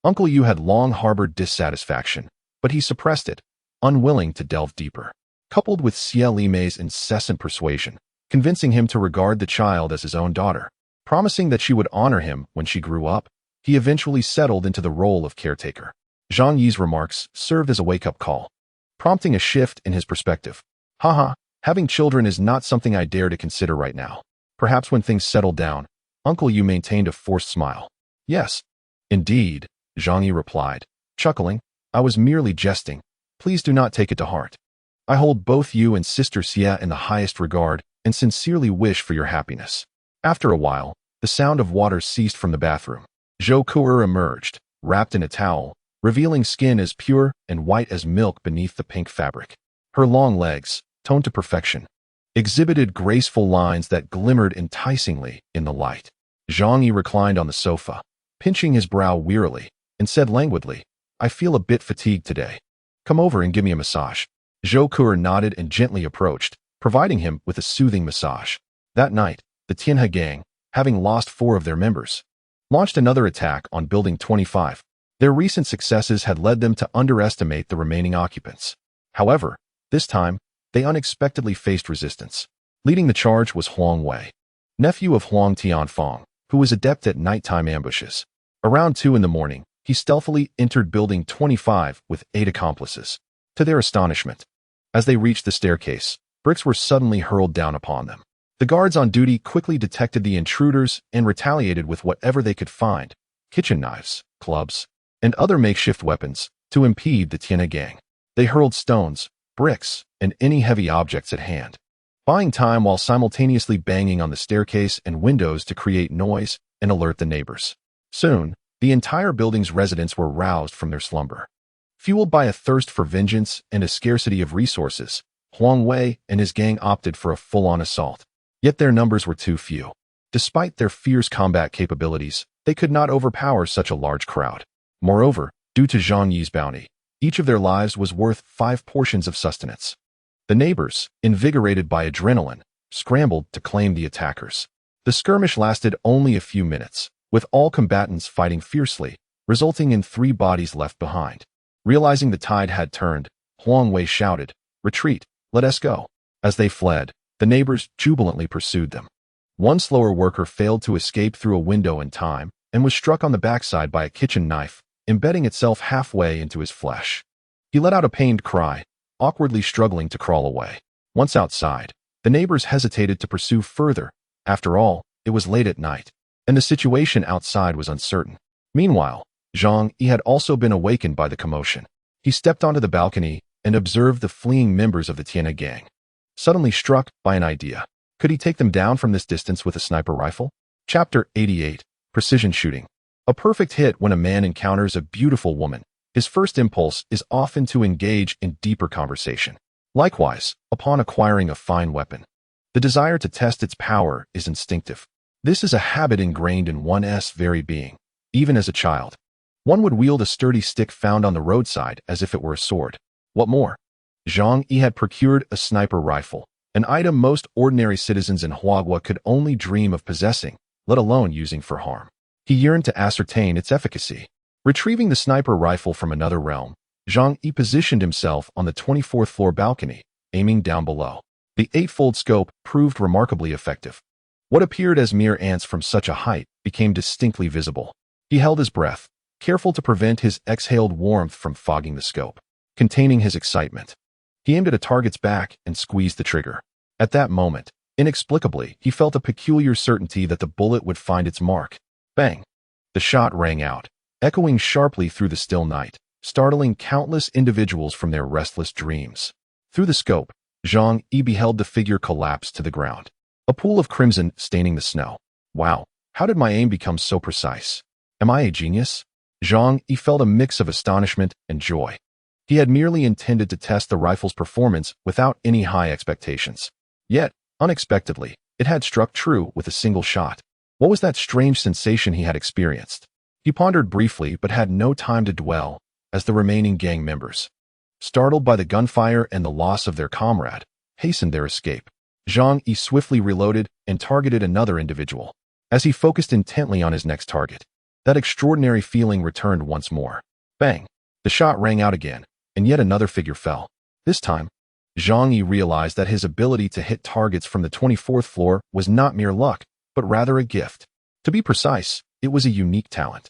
Uncle Yu had long harbored dissatisfaction, but he suppressed it, unwilling to delve deeper. Coupled with Xie Mei's incessant persuasion, convincing him to regard the child as his own daughter, promising that she would honor him when she grew up, he eventually settled into the role of caretaker. Zhang Yi's remarks served as a wake-up call, prompting a shift in his perspective. Haha, having children is not something I dare to consider right now. Perhaps when things settle down. Uncle Yu maintained a forced smile. Yes, indeed, Zhang Yi replied, chuckling. I was merely jesting. Please do not take it to heart. I hold both you and Sister Xia in the highest regard and sincerely wish for your happiness. After a while, the sound of water ceased from the bathroom. Zhou Ku'er emerged, wrapped in a towel, revealing skin as pure and white as milk beneath the pink fabric. Her long legs, toned to perfection, exhibited graceful lines that glimmered enticingly in the light. Zhang Yi reclined on the sofa, pinching his brow wearily, and said languidly, I feel a bit fatigued today. Come over and give me a massage. Zhou Ku'er nodded and gently approached, providing him with a soothing massage. That night, the Tianhe gang, having lost 4 of their members, launched another attack on Building 25. Their recent successes had led them to underestimate the remaining occupants. However, this time, they unexpectedly faced resistance. Leading the charge was Huang Wei, nephew of Huang Tianfang, who was adept at nighttime ambushes. Around 2 in the morning, he stealthily entered Building 25 with 8 accomplices. To their astonishment, as they reached the staircase, bricks were suddenly hurled down upon them. The guards on duty quickly detected the intruders and retaliated with whatever they could find, kitchen knives, clubs, and other makeshift weapons, to impede the Tianhe gang. They hurled stones, bricks, and any heavy objects at hand, buying time while simultaneously banging on the staircase and windows to create noise and alert the neighbors. Soon, the entire building's residents were roused from their slumber. Fueled by a thirst for vengeance and a scarcity of resources, Huang Wei and his gang opted for a full-on assault. Yet their numbers were too few. Despite their fierce combat capabilities, they could not overpower such a large crowd. Moreover, due to Zhang Yi's bounty, each of their lives was worth 5 portions of sustenance. The neighbors, invigorated by adrenaline, scrambled to claim the attackers. The skirmish lasted only a few minutes, with all combatants fighting fiercely, resulting in 3 bodies left behind. Realizing the tide had turned, Huang Wei shouted, Retreat, let us go. As they fled, the neighbors jubilantly pursued them. One slower worker failed to escape through a window in time and was struck on the backside by a kitchen knife, embedding itself halfway into his flesh. He let out a pained cry, awkwardly struggling to crawl away. Once outside, the neighbors hesitated to pursue further. After all, it was late at night, and the situation outside was uncertain. Meanwhile, Zhang Yi had also been awakened by the commotion. He stepped onto the balcony and observed the fleeing members of the Tianhe gang. Suddenly struck by an idea, could he take them down from this distance with a sniper rifle? Chapter 88, Precision Shooting. A perfect hit. When a man encounters a beautiful woman, his first impulse is often to engage in deeper conversation. Likewise, upon acquiring a fine weapon, the desire to test its power is instinctive. This is a habit ingrained in one's very being, even as a child. One would wield a sturdy stick found on the roadside as if it were a sword. What more? Zhang Yi had procured a sniper rifle, an item most ordinary citizens in Huagua could only dream of possessing, let alone using for harm. He yearned to ascertain its efficacy. Retrieving the sniper rifle from another realm, Zhang Yi positioned himself on the 24th floor balcony, aiming down below. The 8-fold scope proved remarkably effective. What appeared as mere ants from such a height became distinctly visible. He held his breath, careful to prevent his exhaled warmth from fogging the scope. Containing his excitement, he aimed at a target's back and squeezed the trigger. At that moment, inexplicably, he felt a peculiar certainty that the bullet would find its mark. Bang! The shot rang out, echoing sharply through the still night, startling countless individuals from their restless dreams. Through the scope, Zhang Yi beheld the figure collapse to the ground, a pool of crimson staining the snow. Wow, how did my aim become so precise? Am I a genius? Zhang Yi felt a mix of astonishment and joy. He had merely intended to test the rifle's performance without any high expectations. Yet, unexpectedly, it had struck true with a single shot. What was that strange sensation he had experienced? He pondered briefly but had no time to dwell, as the remaining gang members, startled by the gunfire and the loss of their comrade, hastened their escape. Zhang Yi swiftly reloaded and targeted another individual. As he focused intently on his next target, that extraordinary feeling returned once more. Bang! The shot rang out again, and yet another figure fell. This time, Zhang Yi realized that his ability to hit targets from the 24th floor was not mere luck, but rather a gift. To be precise, it was a unique talent.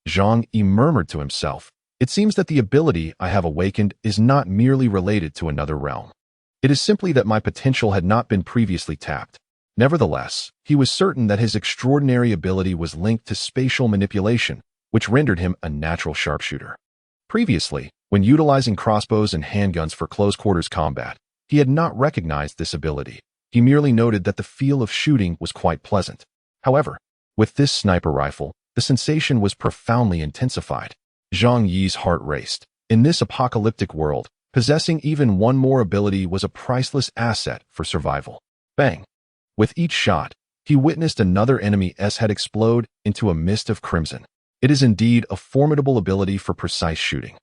Zhang Yi murmured to himself, it seems that the ability I have awakened is not merely related to another realm. It is simply that my potential had not been previously tapped. Nevertheless, he was certain that his extraordinary ability was linked to spatial manipulation, which rendered him a natural sharpshooter. Previously, when utilizing crossbows and handguns for close-quarters combat, he had not recognized this ability. He merely noted that the feel of shooting was quite pleasant. However, with this sniper rifle, the sensation was profoundly intensified. Zhang Yi's heart raced. In this apocalyptic world, possessing even one more ability was a priceless asset for survival. Bang! With each shot, he witnessed another enemy's head explode into a mist of crimson. It is indeed a formidable ability for precise shooting.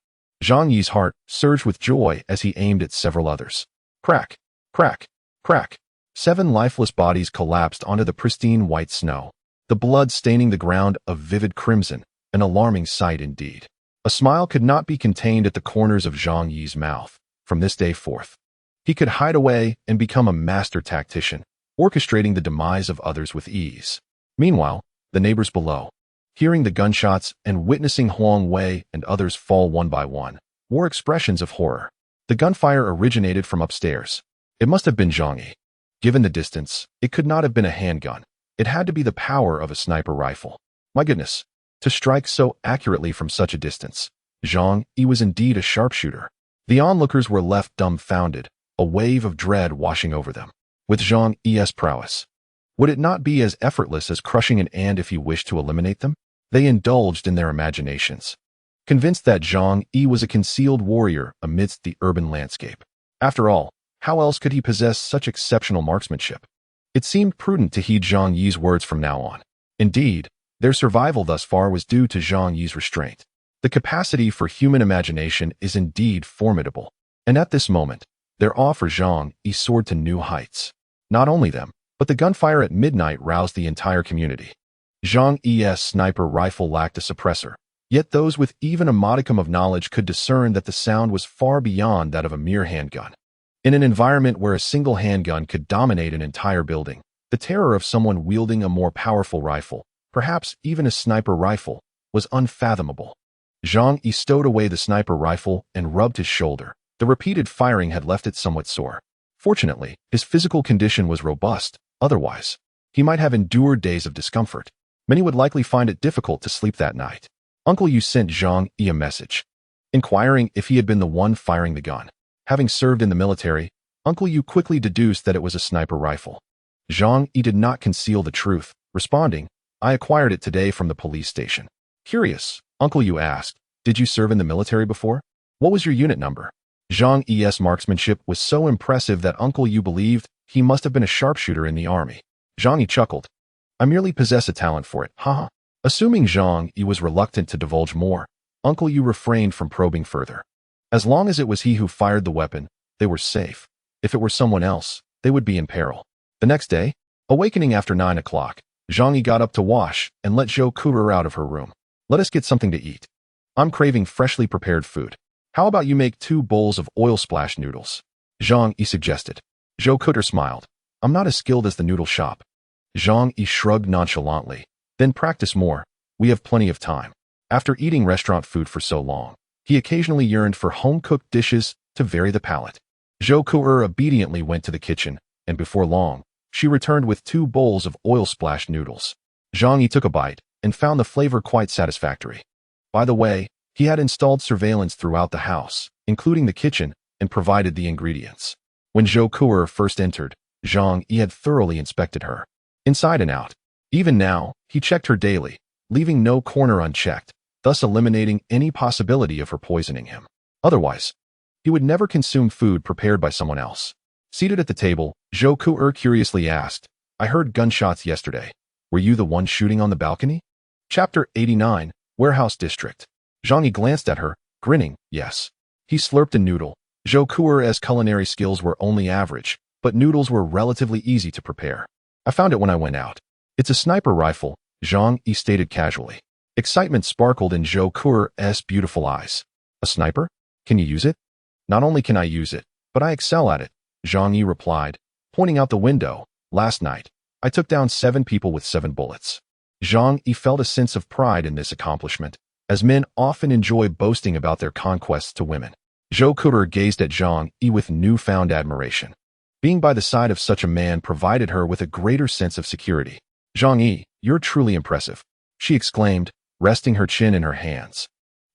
Zhang Yi's heart surged with joy as he aimed at several others. Crack! Crack! Crack! 7 lifeless bodies collapsed onto the pristine white snow, the blood staining the ground a vivid crimson, an alarming sight indeed. A smile could not be contained at the corners of Zhang Yi's mouth. From this day forth, he could hide away and become a master tactician, orchestrating the demise of others with ease. Meanwhile, the neighbors below, hearing the gunshots and witnessing Huang Wei and others fall one by one, wore expressions of horror. The gunfire originated from upstairs. It must have been Zhang Yi. Given the distance, it could not have been a handgun. It had to be the power of a sniper rifle. My goodness, to strike so accurately from such a distance. Zhang Yi was indeed a sharpshooter. The onlookers were left dumbfounded, a wave of dread washing over them. With Zhang Yi's prowess, would it not be as effortless as crushing an ant if you wished to eliminate them? They indulged in their imaginations, convinced that Zhang Yi was a concealed warrior amidst the urban landscape. After all, how else could he possess such exceptional marksmanship? It seemed prudent to heed Zhang Yi's words from now on. Indeed, their survival thus far was due to Zhang Yi's restraint. The capacity for human imagination is indeed formidable, and at this moment, their awe for Zhang Yi soared to new heights. Not only them, but the gunfire at midnight roused the entire community. Zhang Yi's sniper rifle lacked a suppressor, yet those with even a modicum of knowledge could discern that the sound was far beyond that of a mere handgun. In an environment where a single handgun could dominate an entire building, the terror of someone wielding a more powerful rifle, perhaps even a sniper rifle, was unfathomable. Zhang Yi stowed away the sniper rifle and rubbed his shoulder. The repeated firing had left it somewhat sore. Fortunately, his physical condition was robust. Otherwise, he might have endured days of discomfort. Many would likely find it difficult to sleep that night. Uncle Yu sent Zhang Yi a message, inquiring if he had been the one firing the gun. Having served in the military, Uncle Yu quickly deduced that it was a sniper rifle. Zhang Yi did not conceal the truth, responding, "I acquired it today from the police station." Curious, Uncle Yu asked, "Did you serve in the military before? What was your unit number?" Zhang Yi's marksmanship was so impressive that Uncle Yu believed he must have been a sharpshooter in the army. Zhang Yi chuckled. "I merely possess a talent for it, haha." Assuming Zhang Yi was reluctant to divulge more, Uncle Yu refrained from probing further. As long as it was he who fired the weapon, they were safe. If it were someone else, they would be in peril. The next day, awakening after 9 o'clock, Zhang Yi got up to wash and let Zhou Ku'er out of her room. "Let us get something to eat. I'm craving freshly prepared food. How about you make 2 bowls of oil-splashed noodles?" Zhang Yi suggested. Zhou Ku'er smiled. "I'm not as skilled as the noodle shop." Zhang Yi shrugged nonchalantly. "Then practice more. We have plenty of time." After eating restaurant food for so long, he occasionally yearned for home-cooked dishes to vary the palate. Zhou Ku'er obediently went to the kitchen, and before long, she returned with 2 bowls of oil-splashed noodles. Zhang Yi took a bite and found the flavor quite satisfactory. By the way, he had installed surveillance throughout the house, including the kitchen, and provided the ingredients. When Zhou Ku'er first entered, Zhang Yi had thoroughly inspected her, inside and out. Even now, he checked her daily, leaving no corner unchecked, thus eliminating any possibility of her poisoning him. Otherwise, he would never consume food prepared by someone else. Seated at the table, Zhou Ku'er curiously asked, "I heard gunshots yesterday. Were you the one shooting on the balcony?" Chapter 89, Warehouse District. Zhang Yi glanced at her, grinning, "Yes." He slurped a noodle. Zhou Ku'er's culinary skills were only average, but noodles were relatively easy to prepare. "I found it when I went out. It's a sniper rifle," Zhang Yi stated casually. Excitement sparkled in Zhou Ku'er's beautiful eyes. "A sniper? Can you use it?" "Not only can I use it, but I excel at it," Zhang Yi replied, pointing out the window. "Last night, I took down 7 people with 7 bullets." Zhang Yi felt a sense of pride in this accomplishment, as men often enjoy boasting about their conquests to women. Zhou Ku'er gazed at Zhang Yi with newfound admiration. Being by the side of such a man provided her with a greater sense of security. "Zhang Yi, you're truly impressive," she exclaimed, resting her chin in her hands,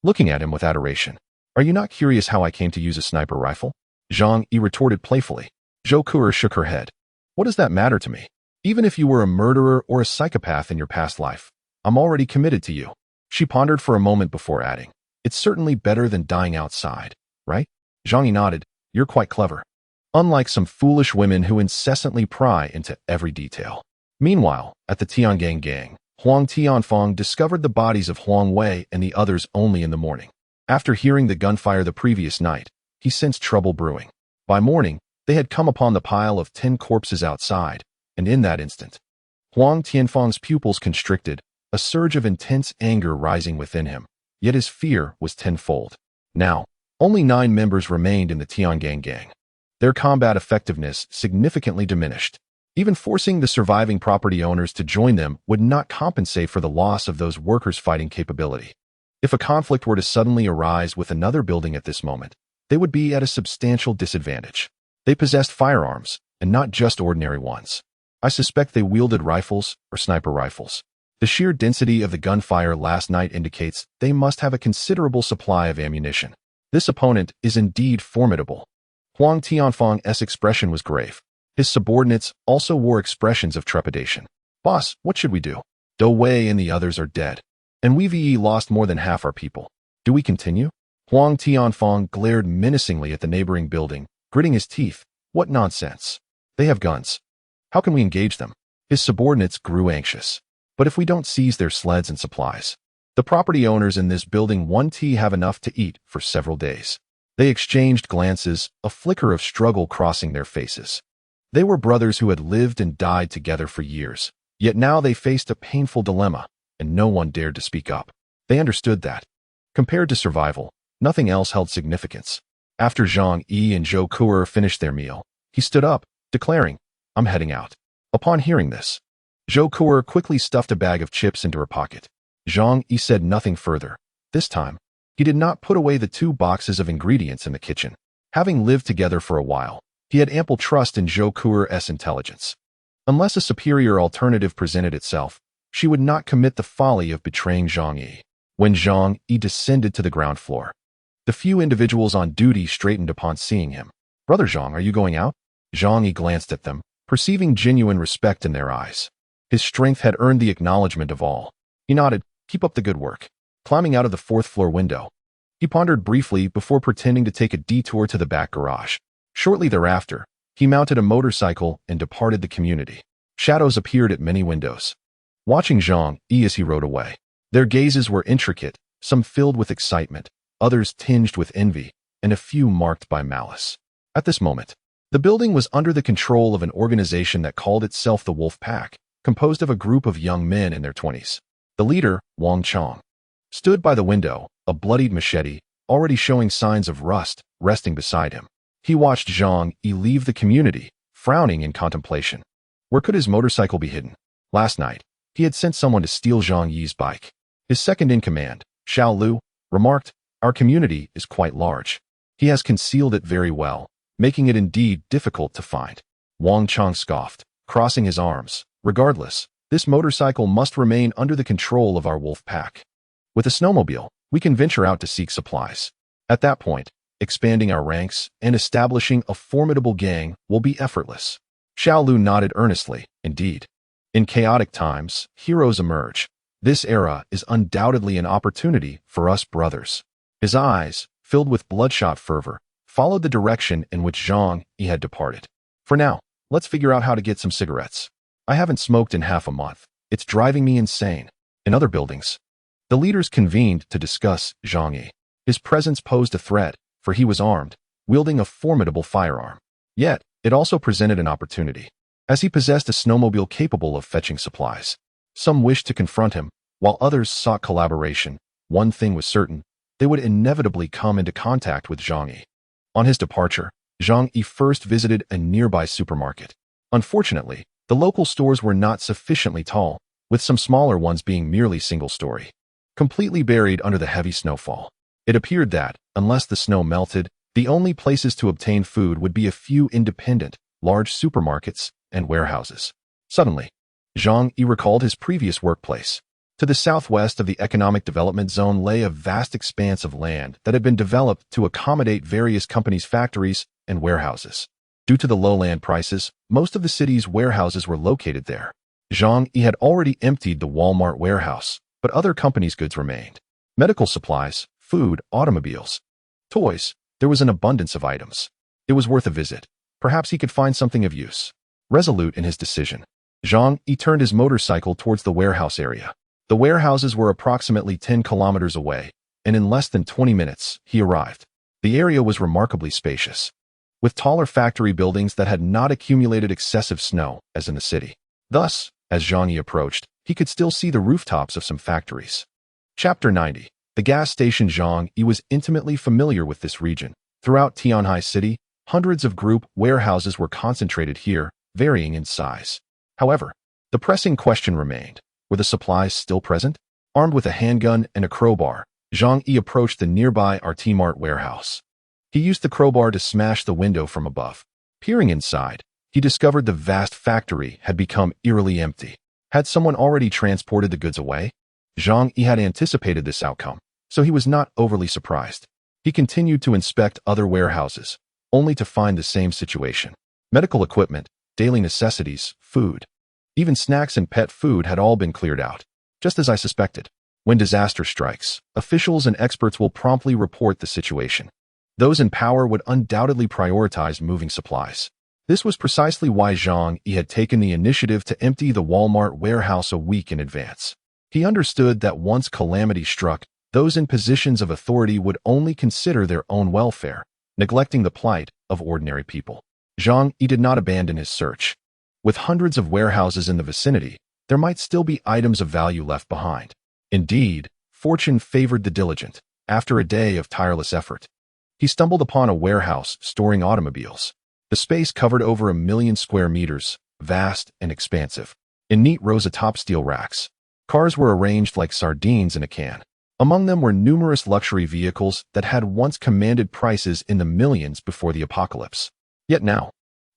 looking at him with adoration. Are you not curious how I came to use a sniper rifle? Zhang Yi retorted playfully. Zhou Kuer shook her head. What does that matter to me? Even if you were a murderer or a psychopath in your past life, I'm already committed to you. She pondered for a moment before adding, it's certainly better than dying outside, right? Zhang Yi nodded. You're quite clever. Unlike some foolish women who incessantly pry into every detail. Meanwhile, at the Tiangang gang, Huang Tianfang discovered the bodies of Huang Wei and the others only in the morning. After hearing the gunfire the previous night, he sensed trouble brewing. By morning, they had come upon the pile of 10 corpses outside, and in that instant, Huang Tianfang's pupils constricted, a surge of intense anger rising within him, yet his fear was tenfold. Now, only 9 members remained in the Tiangang gang. Their combat effectiveness significantly diminished. Even forcing the surviving property owners to join them would not compensate for the loss of those workers' fighting capability. If a conflict were to suddenly arise with another building at this moment, they would be at a substantial disadvantage. They possessed firearms, and not just ordinary ones. I suspect they wielded rifles or sniper rifles. The sheer density of the gunfire last night indicates they must have a considerable supply of ammunition. This opponent is indeed formidable. Huang Tianfang's expression was grave. His subordinates also wore expressions of trepidation. Boss, what should we do? Dou Wei and the others are dead, and we've lost more than half our people. Do we continue? Huang Tianfang glared menacingly at the neighboring building, gritting his teeth. What nonsense. They have guns. How can we engage them? His subordinates grew anxious. But if we don't seize their sleds and supplies, the property owners in this building won't have enough to eat for several days. They exchanged glances, a flicker of struggle crossing their faces. They were brothers who had lived and died together for years, yet now they faced a painful dilemma, and no one dared to speak up. They understood that, compared to survival, nothing else held significance. After Zhang Yi and Zhou Kuer finished their meal, he stood up, declaring, I'm heading out. Upon hearing this, Zhou Kuer quickly stuffed a bag of chips into her pocket. Zhang Yi said nothing further. This time, he did not put away the 2 boxes of ingredients in the kitchen. Having lived together for a while, he had ample trust in Zhou Kuer's intelligence. Unless a superior alternative presented itself, she would not commit the folly of betraying Zhang Yi. When Zhang Yi descended to the ground floor, the few individuals on duty straightened upon seeing him. Brother Zhang, are you going out? Zhang Yi glanced at them, perceiving genuine respect in their eyes. His strength had earned the acknowledgement of all. He nodded, keep up the good work. Climbing out of the 4th floor window, he pondered briefly before pretending to take a detour to the back garage. Shortly thereafter, he mounted a motorcycle and departed the community. Shadows appeared at many windows, watching Zhang Yi as he rode away. Their gazes were intricate, some filled with excitement, others tinged with envy, and a few marked by malice. At this moment, the building was under the control of an organization that called itself the Wolf Pack, composed of a group of young men in their 20s. The leader, Wang Chong, stood by the window, a bloodied machete, already showing signs of rust, resting beside him. He watched Zhang Yi leave the community, frowning in contemplation. Where could his motorcycle be hidden? Last night, he had sent someone to steal Zhang Yi's bike. His second-in-command, Xiao Lu, remarked, our community is quite large. He has concealed it very well, making it indeed difficult to find. Wang Chong scoffed, crossing his arms. Regardless, this motorcycle must remain under the control of our wolf pack. With a snowmobile, we can venture out to seek supplies. At that point, expanding our ranks and establishing a formidable gang will be effortless. Xiao Lu nodded earnestly. Indeed, in chaotic times, heroes emerge. This era is undoubtedly an opportunity for us brothers. His eyes, filled with bloodshot fervor, followed the direction in which Zhang Yi had departed. For now, let's figure out how to get some cigarettes. I haven't smoked in half a month. It's driving me insane. In other buildings, the leaders convened to discuss Zhang Yi. His presence posed a threat, for he was armed, wielding a formidable firearm. Yet, it also presented an opportunity, as he possessed a snowmobile capable of fetching supplies. Some wished to confront him, while others sought collaboration. One thing was certain, they would inevitably come into contact with Zhang Yi. On his departure, Zhang Yi first visited a nearby supermarket. Unfortunately, the local stores were not sufficiently tall, with some smaller ones being merely single-story, completely buried under the heavy snowfall. It appeared that, unless the snow melted, the only places to obtain food would be a few independent, large supermarkets and warehouses. Suddenly, Zhang Yi recalled his previous workplace. To the southwest of the economic development zone lay a vast expanse of land that had been developed to accommodate various companies' factories and warehouses. Due to the low land prices, most of the city's warehouses were located there. Zhang Yi had already emptied the Walmart warehouse, but other companies' goods remained. Medical supplies, food, automobiles, toys. There was an abundance of items. It was worth a visit. Perhaps he could find something of use. Resolute in his decision, Zhang Yi turned his motorcycle towards the warehouse area. The warehouses were approximately 10 kilometers away, and in less than 20 minutes, he arrived. The area was remarkably spacious, with taller factory buildings that had not accumulated excessive snow, as in the city. Thus, as Zhang Yi approached, he could still see the rooftops of some factories. Chapter 90. The gas station. Zhang Yi was intimately familiar with this region. Throughout Tianhai City, hundreds of group warehouses were concentrated here, varying in size. However, the pressing question remained. Were the supplies still present? Armed with a handgun and a crowbar, Zhang Yi approached the nearby RT-Mart warehouse. He used the crowbar to smash the window from above. Peering inside, he discovered the vast factory had become eerily empty. Had someone already transported the goods away? Zhang Yi had anticipated this outcome, so he was not overly surprised. He continued to inspect other warehouses, only to find the same situation. Medical equipment, daily necessities, food, even snacks and pet food had all been cleared out. Just as I suspected. When disaster strikes, officials and experts will promptly report the situation. Those in power would undoubtedly prioritize moving supplies. This was precisely why Zhang Yi had taken the initiative to empty the Walmart warehouse a week in advance. He understood that once calamity struck, those in positions of authority would only consider their own welfare, neglecting the plight of ordinary people. Zhang Yi did not abandon his search. With hundreds of warehouses in the vicinity, there might still be items of value left behind. Indeed, fortune favored the diligent. After a day of tireless effort, he stumbled upon a warehouse storing automobiles. The space covered over 1 million square meters, vast and expansive. In neat rows atop steel racks, cars were arranged like sardines in a can. Among them were numerous luxury vehicles that had once commanded prices in the millions before the apocalypse. Yet now,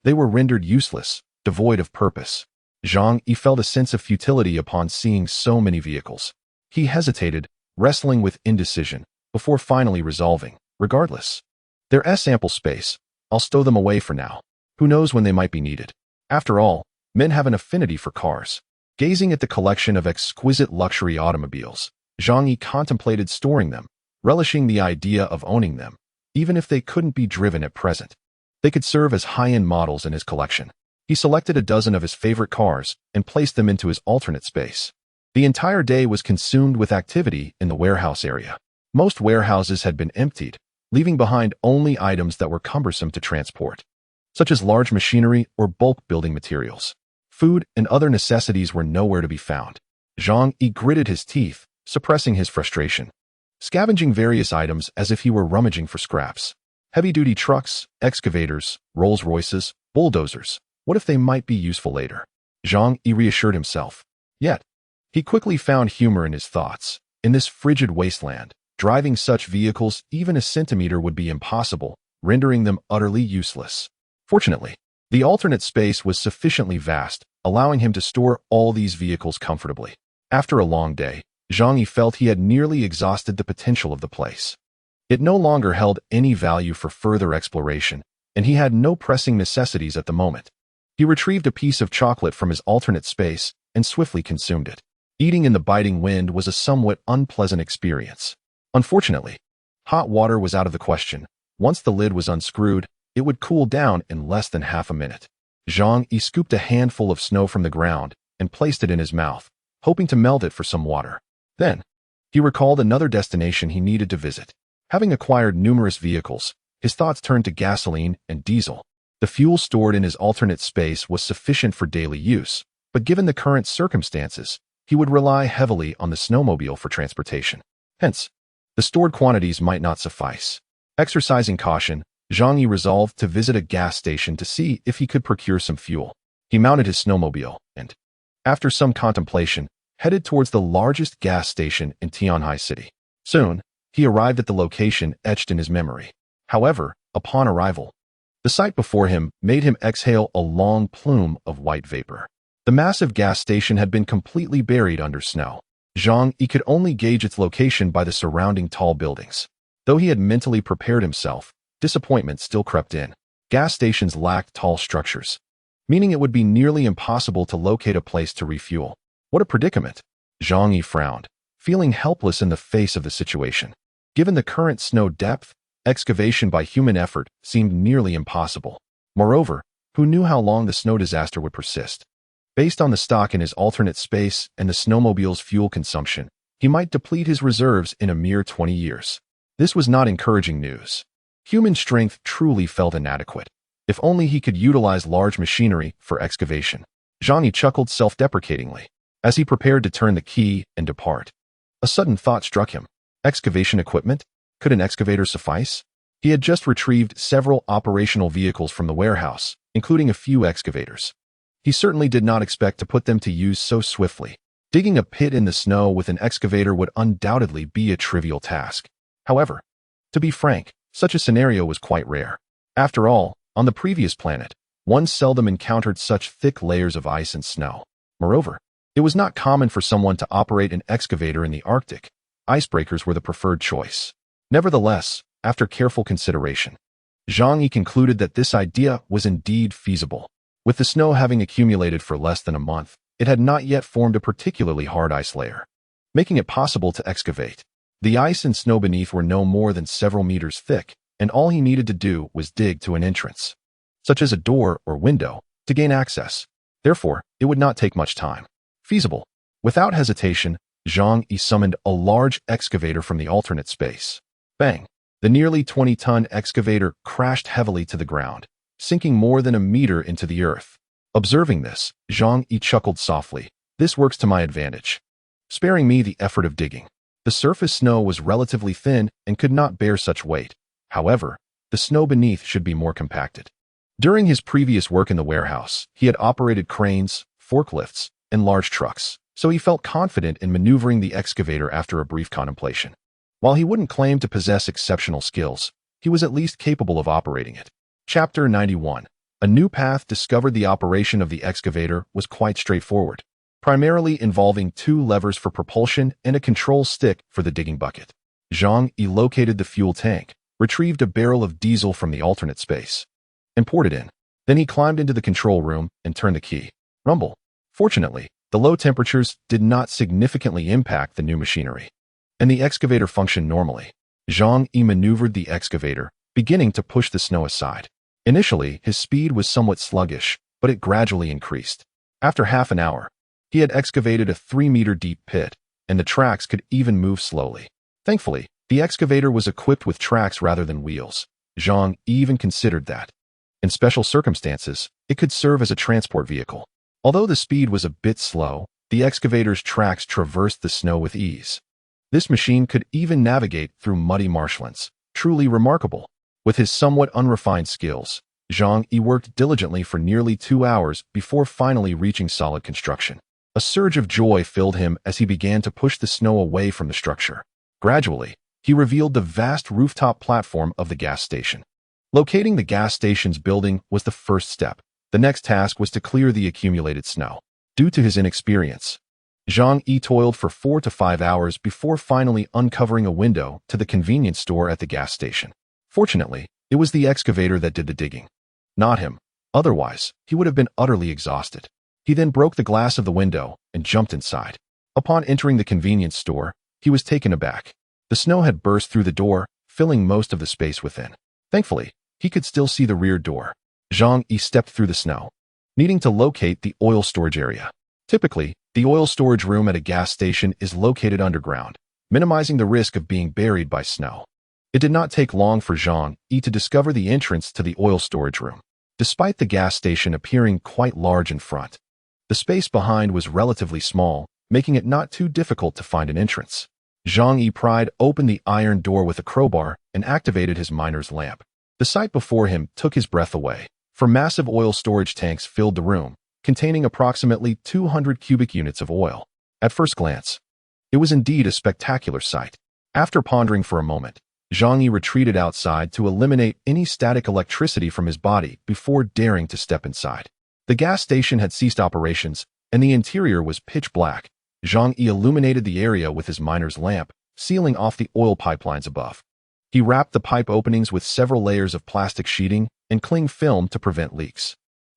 they were rendered useless, devoid of purpose. Zhang Yi felt a sense of futility upon seeing so many vehicles. He hesitated, wrestling with indecision, before finally resolving, regardless. There's ample space. I'll stow them away for now. Who knows when they might be needed? After all, men have an affinity for cars. Gazing at the collection of exquisite luxury automobiles, Zhang Yi contemplated storing them, relishing the idea of owning them, even if they couldn't be driven at present. They could serve as high-end models in his collection. He selected a dozen of his favorite cars and placed them into his alternate space. The entire day was consumed with activity in the warehouse area. Most warehouses had been emptied, leaving behind only items that were cumbersome to transport, such as large machinery or bulk building materials. Food and other necessities were nowhere to be found. Zhang Yi gritted his teeth, suppressing his frustration, scavenging various items as if he were rummaging for scraps. Heavy-duty trucks, excavators, Rolls-Royces, bulldozers. What if they might be useful later? Zhang Yi reassured himself. Yet, he quickly found humor in his thoughts. In this frigid wasteland, driving such vehicles even a centimeter would be impossible, rendering them utterly useless. Fortunately, the alternate space was sufficiently vast, allowing him to store all these vehicles comfortably. After a long day, Zhang Yi felt he had nearly exhausted the potential of the place. It no longer held any value for further exploration, and he had no pressing necessities at the moment. He retrieved a piece of chocolate from his alternate space and swiftly consumed it. Eating in the biting wind was a somewhat unpleasant experience. Unfortunately, hot water was out of the question. Once the lid was unscrewed, it would cool down in less than half a minute. Zhang Yi scooped a handful of snow from the ground and placed it in his mouth, hoping to melt it for some water. Then, he recalled another destination he needed to visit. Having acquired numerous vehicles, his thoughts turned to gasoline and diesel. The fuel stored in his alternate space was sufficient for daily use, but given the current circumstances, he would rely heavily on the snowmobile for transportation. Hence, the stored quantities might not suffice. Exercising caution, Zhang Yi resolved to visit a gas station to see if he could procure some fuel. He mounted his snowmobile and, after some contemplation, headed towards the largest gas station in Tianhai City. Soon, he arrived at the location etched in his memory. However, upon arrival, the sight before him made him exhale a long plume of white vapor. The massive gas station had been completely buried under snow. Zhang Yi could only gauge its location by the surrounding tall buildings. Though he had mentally prepared himself, disappointment still crept in. Gas stations lacked tall structures, meaning it would be nearly impossible to locate a place to refuel. What a predicament! Zhang Yi frowned, feeling helpless in the face of the situation. Given the current snow depth, excavation by human effort seemed nearly impossible. Moreover, who knew how long the snow disaster would persist? Based on the stock in his alternate space and the snowmobile's fuel consumption, he might deplete his reserves in a mere 20 years. This was not encouraging news. Human strength truly felt inadequate. If only he could utilize large machinery for excavation. Zhang Yi chuckled self-deprecatingly as he prepared to turn the key and depart. A sudden thought struck him. Excavation equipment? Could an excavator suffice? He had just retrieved several operational vehicles from the warehouse, including a few excavators. He certainly did not expect to put them to use so swiftly. Digging a pit in the snow with an excavator would undoubtedly be a trivial task. However, to be frank, such a scenario was quite rare. After all, on the previous planet, one seldom encountered such thick layers of ice and snow. Moreover, it was not common for someone to operate an excavator in the Arctic. Icebreakers were the preferred choice. Nevertheless, after careful consideration, Zhang Yi concluded that this idea was indeed feasible. With the snow having accumulated for less than a month, it had not yet formed a particularly hard ice layer, making it possible to excavate. The ice and snow beneath were no more than several meters thick, and all he needed to do was dig to an entrance, such as a door or window, to gain access. Therefore, it would not take much time. Feasible. Without hesitation, Zhang Yi summoned a large excavator from the alternate space. Bang! The nearly 20-ton excavator crashed heavily to the ground, sinking more than a meter into the earth. Observing this, Zhang Yi chuckled softly. This works to my advantage, sparing me the effort of digging. The surface snow was relatively thin and could not bear such weight. However, the snow beneath should be more compacted. During his previous work in the warehouse, he had operated cranes, forklifts, and large trucks, so he felt confident in maneuvering the excavator after a brief contemplation. While he wouldn't claim to possess exceptional skills, he was at least capable of operating it. Chapter 91. A new path discovered. The operation of the excavator was quite straightforward, primarily involving 2 levers for propulsion and a control stick for the digging bucket. Zhang Yi located the fuel tank, retrieved a barrel of diesel from the alternate space, and poured it in. Then he climbed into the control room and turned the key. Rumble. Fortunately, the low temperatures did not significantly impact the new machinery, and the excavator functioned normally. Zhang Yi maneuvered the excavator, beginning to push the snow aside. Initially, his speed was somewhat sluggish, but it gradually increased. After half an hour, he had excavated a 3-meter-deep pit, and the tracks could even move slowly. Thankfully, the excavator was equipped with tracks rather than wheels. Zhang even considered that, in special circumstances, it could serve as a transport vehicle. Although the speed was a bit slow, the excavator's tracks traversed the snow with ease. This machine could even navigate through muddy marshlands. Truly remarkable. With his somewhat unrefined skills, Zhang Yi worked diligently for nearly 2 hours before finally reaching solid construction. A surge of joy filled him as he began to push the snow away from the structure. Gradually, he revealed the vast rooftop platform of the gas station. Locating the gas station's building was the first step. The next task was to clear the accumulated snow. Due to his inexperience, Zhang Yi toiled for 4 to 5 hours before finally uncovering a window to the convenience store at the gas station. Fortunately, it was the excavator that did the digging, not him. Otherwise, he would have been utterly exhausted. He then broke the glass of the window and jumped inside. Upon entering the convenience store, he was taken aback. The snow had burst through the door, filling most of the space within. Thankfully, he could still see the rear door. Zhang Yi stepped through the snow, needing to locate the oil storage area. Typically, the oil storage room at a gas station is located underground, minimizing the risk of being buried by snow. It did not take long for Zhang Yi to discover the entrance to the oil storage room. Despite the gas station appearing quite large in front, the space behind was relatively small, making it not too difficult to find an entrance. Zhang Yi pried open the iron door with a crowbar and activated his miner's lamp. The sight before him took his breath away, for massive oil storage tanks filled the room, containing approximately 200 cubic units of oil. At first glance, it was indeed a spectacular sight. After pondering for a moment, Zhang Yi retreated outside to eliminate any static electricity from his body before daring to step inside. The gas station had ceased operations, and the interior was pitch black, Zhang Yi illuminated the area with his miner's lamp, sealing off the oil pipelines above. He wrapped the pipe openings with several layers of plastic sheeting and cling film to prevent leaks.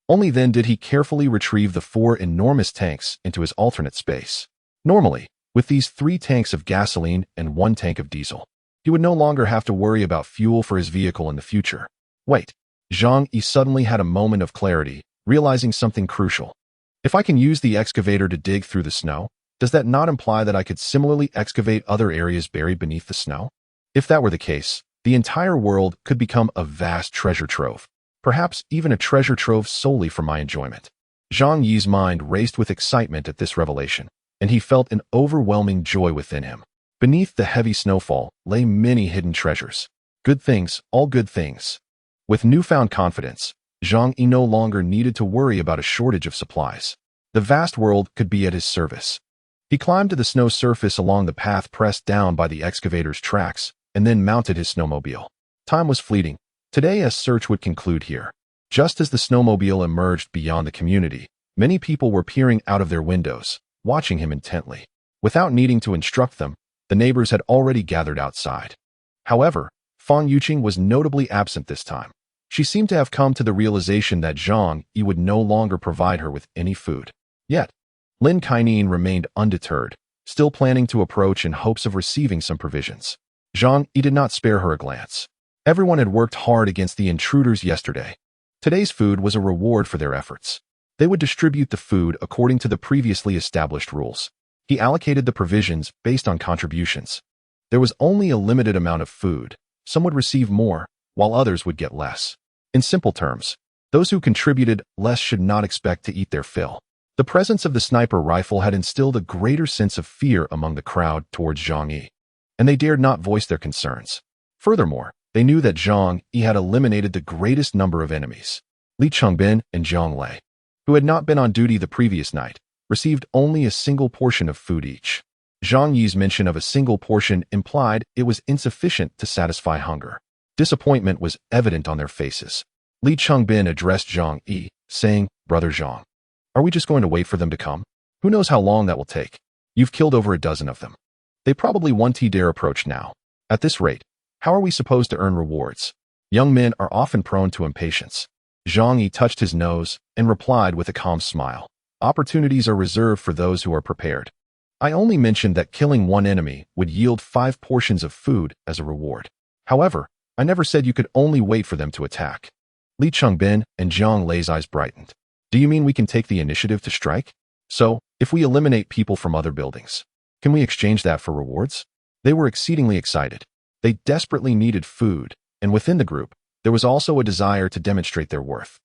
Only then did he carefully retrieve the 4 enormous tanks into his alternate space. Normally, with these 3 tanks of gasoline and 1 tank of diesel, he would no longer have to worry about fuel for his vehicle in the future. Wait, Zhang Yi suddenly had a moment of clarity, realizing something crucial. If I can use the excavator to dig through the snow, does that not imply that I could similarly excavate other areas buried beneath the snow? If that were the case, the entire world could become a vast treasure trove, perhaps even a treasure trove solely for my enjoyment. Zhang Yi's mind raced with excitement at this revelation, and he felt an overwhelming joy within him. Beneath the heavy snowfall lay many hidden treasures. Good things, all good things. With newfound confidence, Zhang Yi no longer needed to worry about a shortage of supplies. The vast world could be at his service. He climbed to the snow surface along the path pressed down by the excavator's tracks, and then mounted his snowmobile. Time was fleeting. Today a search would conclude here. Just as the snowmobile emerged beyond the community, many people were peering out of their windows, watching him intently. Without needing to instruct them, the neighbors had already gathered outside. However, Fan Yuqing was notably absent this time. She seemed to have come to the realization that Zhang Yi would no longer provide her with any food. Yet, Lin Kainan remained undeterred, still planning to approach in hopes of receiving some provisions. Zhang Yi did not spare her a glance. Everyone had worked hard against the intruders yesterday. Today's food was a reward for their efforts. They would distribute the food according to the previously established rules. He allocated the provisions based on contributions. There was only a limited amount of food. Some would receive more, while others would get less. In simple terms, those who contributed less should not expect to eat their fill. The presence of the sniper rifle had instilled a greater sense of fear among the crowd towards Zhang Yi, and they dared not voice their concerns. Furthermore, they knew that Zhang Yi had eliminated the greatest number of enemies. Li Chengbin and Zhang Lei, who had not been on duty the previous night, received only a single portion of food each. Zhang Yi's mention of a single portion implied it was insufficient to satisfy hunger. Disappointment was evident on their faces. Li Chengbin addressed Zhang Yi, saying, "Brother Zhang, are we just going to wait for them to come? Who knows how long that will take? You've killed over a dozen of them. They probably won't dare approach now. At this rate, how are we supposed to earn rewards? Young men are often prone to impatience." Zhang Yi touched his nose and replied with a calm smile. "Opportunities are reserved for those who are prepared. I only mentioned that killing one enemy would yield 5 portions of food as a reward. However, I never said you could only wait for them to attack." Li Chengbin and Zhang Lei's eyes brightened. "Do you mean we can take the initiative to strike? So, if we eliminate people from other buildings, can we exchange that for rewards?" They were exceedingly excited. They desperately needed food, and within the group, there was also a desire to demonstrate their worth.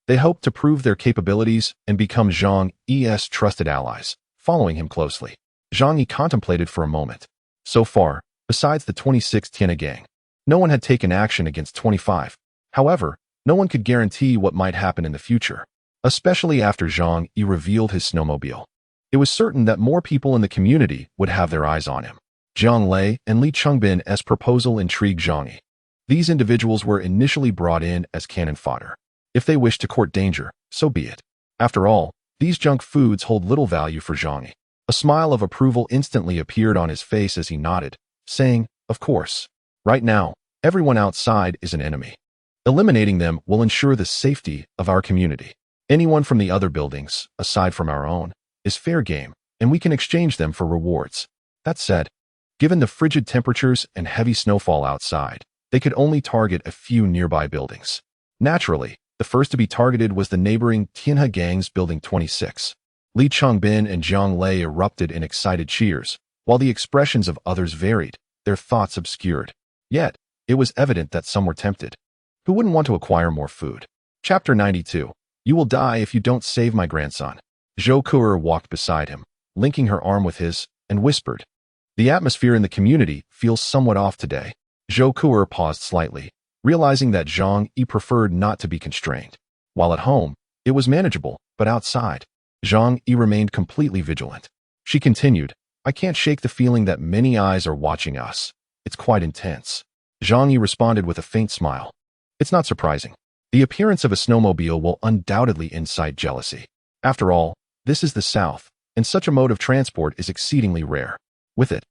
They hoped to prove their capabilities and become Zhang Yi's trusted allies, following him closely. Zhang Yi contemplated for a moment. So far, besides the 26th Tiana gang, no one had taken action against 25. However, no one could guarantee what might happen in the future, especially after Zhang Yi revealed his snowmobile. It was certain that more people in the community would have their eyes on him. Zhang Lei and Li Chengbin's proposal intrigued Zhang Yi. These individuals were initially brought in as cannon fodder. If they wished to court danger, so be it. After all, these junk foods hold little value for Zhang Yi. A smile of approval instantly appeared on his face as he nodded, saying, "Of course. Right now, everyone outside is an enemy. Eliminating them will ensure the safety of our community. Anyone from the other buildings, aside from our own, is fair game, and we can exchange them for rewards." That said, given the frigid temperatures and heavy snowfall outside, they could only target a few nearby buildings. Naturally, the first to be targeted was the neighboring Tianhe gang's Building 26. Li Chengbin and Zhang Lei erupted in excited cheers, while the expressions of others varied, their thoughts obscured. Yet, it was evident that some were tempted. Who wouldn't want to acquire more food? Chapter 92. You will die if you don't save my grandson. Zhou Kuer walked beside him, linking her arm with his, and whispered, "The atmosphere in the community feels somewhat off today." Zhou Kuer paused slightly, realizing that Zhang Yi preferred not to be constrained. While at home, it was manageable, but outside, Zhang Yi remained completely vigilant. She continued, "I can't shake the feeling that many eyes are watching us. It's quite intense." Zhang Yi responded with a faint smile. "It's not surprising. The appearance of a snowmobile will undoubtedly incite jealousy. After all, this is the South, and such a mode of transport is exceedingly rare. With it,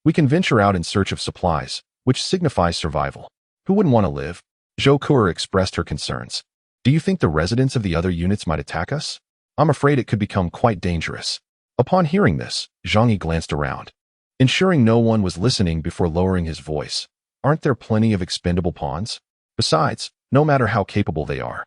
we can venture out in search of supplies, which signifies survival. Who wouldn't want to live? Zhou Kuo expressed her concerns. Do you think the residents of the other units might attack us? I'm afraid it could become quite dangerous. Upon hearing this, Zhang Yi glanced around, ensuring no one was listening before lowering his voice. Aren't there plenty of expendable pawns? Besides, no matter how capable they are,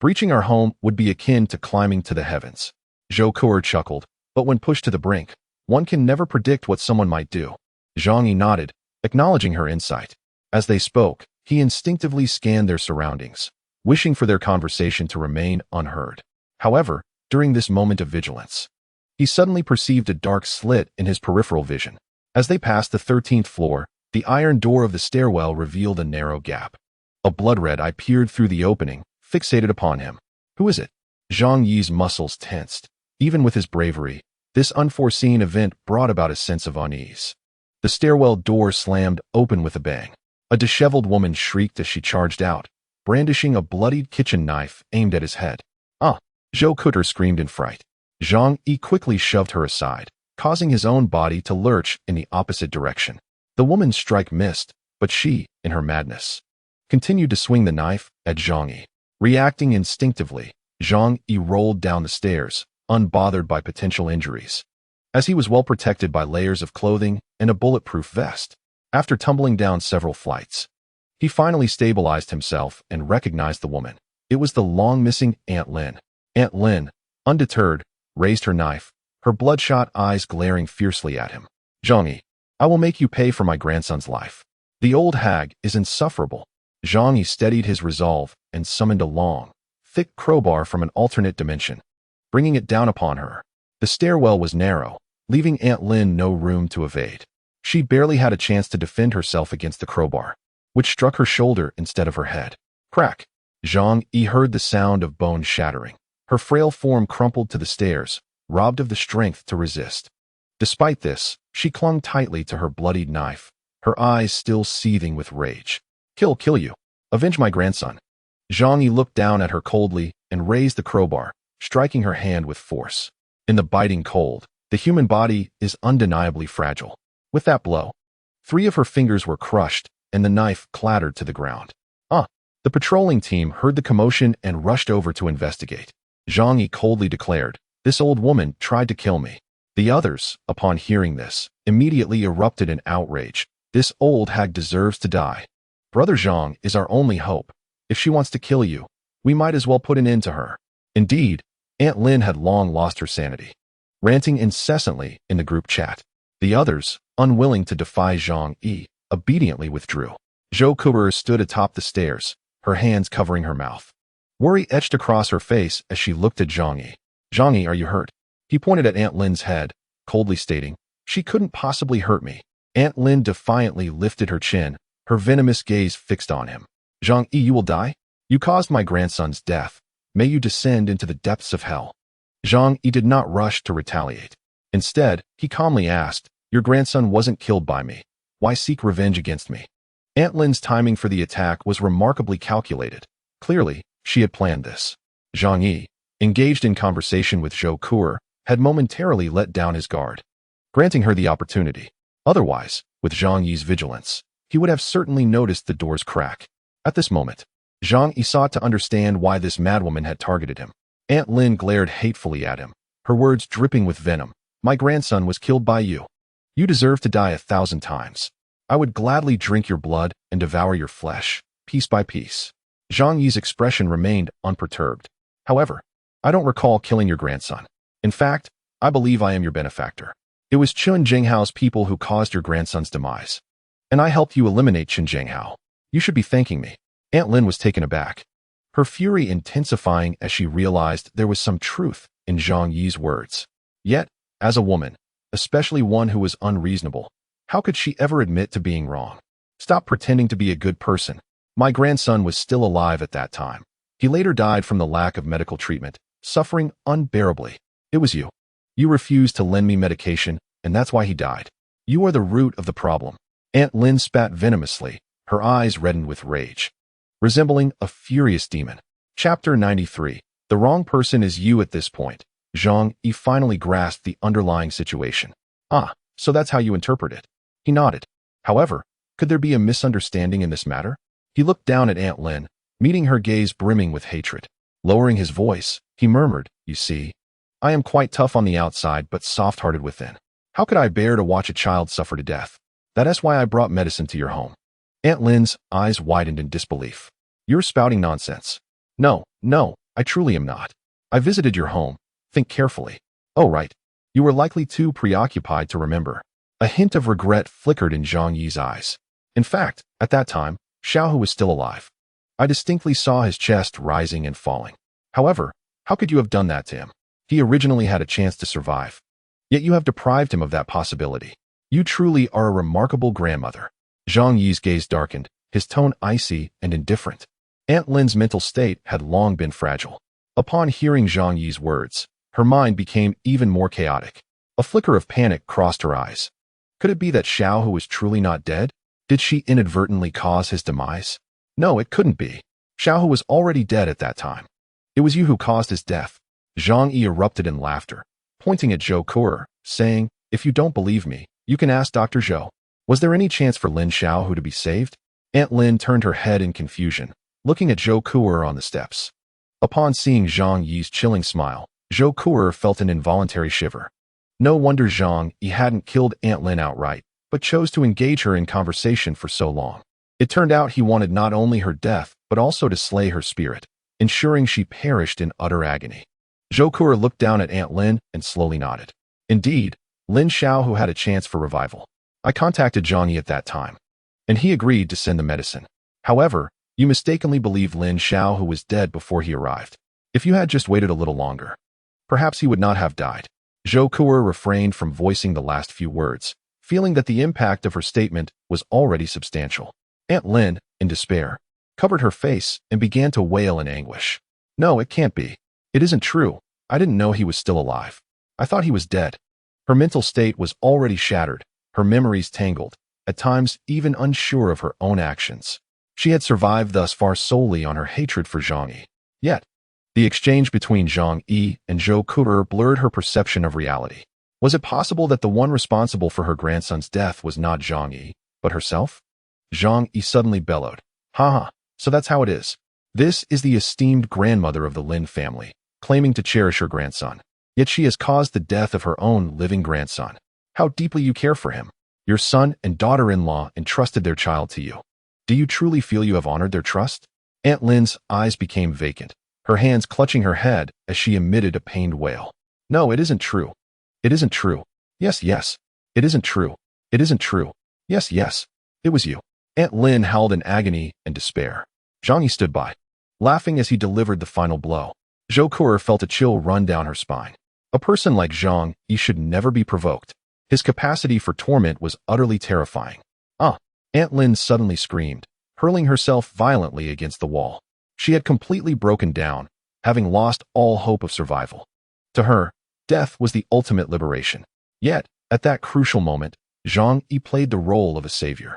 breaching our home would be akin to climbing to the heavens. Zhou Kuo chuckled, but when pushed to the brink, one can never predict what someone might do. Zhang Yi nodded, acknowledging her insight. As they spoke, he instinctively scanned their surroundings, wishing for their conversation to remain unheard. However, during this moment of vigilance, he suddenly perceived a dark slit in his peripheral vision. As they passed the 13th floor, the iron door of the stairwell revealed a narrow gap. A blood-red eye peered through the opening, fixated upon him. Who is it? Zhang Yi's muscles tensed. Even with his bravery, this unforeseen event brought about a sense of unease. The stairwell door slammed open with a bang. A disheveled woman shrieked as she charged out, brandishing a bloodied kitchen knife aimed at his head. Ah! Zhou Kuo screamed in fright. Zhang Yi quickly shoved her aside, causing his own body to lurch in the opposite direction. The woman's strike missed, but she, in her madness, continued to swing the knife at Zhang Yi. Reacting instinctively, Zhang Yi rolled down the stairs, unbothered by potential injuries, as he was well protected by layers of clothing and a bulletproof vest. After tumbling down several flights, he finally stabilized himself and recognized the woman. It was the long-missing Aunt Lin. Aunt Lin, undeterred, raised her knife, her bloodshot eyes glaring fiercely at him. Zhang Yi, I will make you pay for my grandson's life. The old hag is insufferable. Zhang Yi steadied his resolve and summoned a long, thick crowbar from an alternate dimension, bringing it down upon her. The stairwell was narrow, leaving Aunt Lin no room to evade. She barely had a chance to defend herself against the crowbar, which struck her shoulder instead of her head. Crack! Zhang Yi heard the sound of bone shattering. Her frail form crumpled to the stairs, robbed of the strength to resist. Despite this, she clung tightly to her bloodied knife, her eyes still seething with rage. Kill you. Avenge my grandson. Zhang Yi looked down at her coldly and raised the crowbar, striking her hand with force. In the biting cold, the human body is undeniably fragile. With that blow, 3 of her fingers were crushed and the knife clattered to the ground. The patrolling team heard the commotion and rushed over to investigate. Zhang Yi coldly declared, "This old woman tried to kill me." The others, upon hearing this, immediately erupted in outrage. This old hag deserves to die. Brother Zhang is our only hope. If she wants to kill you, we might as well put an end to her. Indeed, Aunt Lin had long lost her sanity, ranting incessantly in the group chat. The others, unwilling to defy Zhang Yi, obediently withdrew. Zhou Kuo stood atop the stairs, her hands covering her mouth. Worry etched across her face as she looked at Zhang Yi. Zhang Yi, are you hurt? He pointed at Aunt Lin's head, coldly stating, "She couldn't possibly hurt me." Aunt Lin defiantly lifted her chin, her venomous gaze fixed on him. Zhang Yi, you will die? You caused my grandson's death. May you descend into the depths of hell. Zhang Yi did not rush to retaliate. Instead, he calmly asked, "Your grandson wasn't killed by me. Why seek revenge against me?" Aunt Lin's timing for the attack was remarkably calculated. Clearly, she had planned this. Zhang Yi, engaged in conversation with Zhou Kuo, had momentarily let down his guard, granting her the opportunity. Otherwise, with Zhang Yi's vigilance, he would have certainly noticed the door's crack. At this moment, Zhang Yi sought to understand why this madwoman had targeted him. Aunt Lin glared hatefully at him, her words dripping with venom. "My grandson was killed by you. You deserve to die 1,000 times. I would gladly drink your blood and devour your flesh, piece by piece." Zhang Yi's expression remained unperturbed. "However, I don't recall killing your grandson. In fact, I believe I am your benefactor. It was Qin Zhenghao's people who caused your grandson's demise, and I helped you eliminate Qin Zhenghao. You should be thanking me." Aunt Lin was taken aback, her fury intensifying as she realized there was some truth in Zhang Yi's words. Yet, as a woman, especially one who was unreasonable, how could she ever admit to being wrong? "Stop pretending to be a good person. My grandson was still alive at that time. He later died from the lack of medical treatment, suffering unbearably. It was you. You refused to lend me medication, and that's why he died. You are the root of the problem." Aunt Lin spat venomously, her eyes reddened with rage, resembling a furious demon. Chapter 93. The wrong person is you. At this point, Zhang Yi finally grasped the underlying situation. Ah, so that's how you interpret it. He nodded. However, could there be a misunderstanding in this matter? He looked down at Aunt Lin, meeting her gaze brimming with hatred. Lowering his voice, he murmured, "You see, I am quite tough on the outside but soft-hearted within. How could I bear to watch a child suffer to death? That is why I brought medicine to your home." Aunt Lin's eyes widened in disbelief. "You're spouting nonsense." No, I truly am not. I visited your home. Think carefully." "Oh, right. You were likely too preoccupied to remember." A hint of regret flickered in Zhang Yi's eyes. "In fact, at that time, Xiaohu was still alive. I distinctly saw his chest rising and falling. However, how could you have done that to him? He originally had a chance to survive. Yet you have deprived him of that possibility. You truly are a remarkable grandmother." Zhang Yi's gaze darkened, his tone icy and indifferent. Aunt Lin's mental state had long been fragile. Upon hearing Zhang Yi's words, her mind became even more chaotic. A flicker of panic crossed her eyes. Could it be that Xiaohu was truly not dead? Did she inadvertently cause his demise? No, it couldn't be. Xiaohu was already dead at that time. It was you who caused his death. Zhang Yi erupted in laughter, pointing at Zhou Kuer, saying, "If you don't believe me, you can ask Dr. Zhou. Was there any chance for Lin Xiaohu to be saved?" Aunt Lin turned her head in confusion, looking at Zhou Kuer on the steps. Upon seeing Zhang Yi's chilling smile, Zhou Kuer felt an involuntary shiver. No wonder Zhang Yi hadn't killed Aunt Lin outright, but chose to engage her in conversation for so long. It turned out he wanted not only her death, but also to slay her spirit, ensuring she perished in utter agony. Zhou Kuer looked down at Aunt Lin and slowly nodded. Indeed, Lin Xiaohu had a chance for revival. I contacted Zhang Yi at that time, and he agreed to send the medicine. However, you mistakenly believed Lin Xiaohu was dead before he arrived. If you had just waited a little longer, perhaps he would not have died. Zhou Kuer refrained from voicing the last few words, feeling that the impact of her statement was already substantial. Aunt Lin, in despair, covered her face and began to wail in anguish. "No, it can't be. It isn't true. I didn't know he was still alive. I thought he was dead." Her mental state was already shattered, her memories tangled, at times even unsure of her own actions. She had survived thus far solely on her hatred for Zhang Yi. Yet, the exchange between Zhang Yi and Zhou Kuer blurred her perception of reality. Was it possible that the one responsible for her grandson's death was not Zhang Yi, but herself? Zhang Yi suddenly bellowed. "Ha, so that's how it is. This is the esteemed grandmother of the Lin family, claiming to cherish her grandson. Yet she has caused the death of her own living grandson. How deeply you care for him. Your son and daughter-in-law entrusted their child to you. Do you truly feel you have honored their trust?" Aunt Lin's eyes became vacant, her hands clutching her head as she emitted a pained wail. "No, it isn't true. It isn't true. Yes. It isn't true. It isn't true. Yes. It was you." Aunt Lin howled in agony and despair. Zhang Yi stood by, laughing as he delivered the final blow. Zhou Kuer felt a chill run down her spine. A person like Zhang Yi should never be provoked. His capacity for torment was utterly terrifying. "Ah!" Aunt Lin suddenly screamed, hurling herself violently against the wall. She had completely broken down, having lost all hope of survival. To her, death was the ultimate liberation. Yet, at that crucial moment, Zhang Yi played the role of a savior.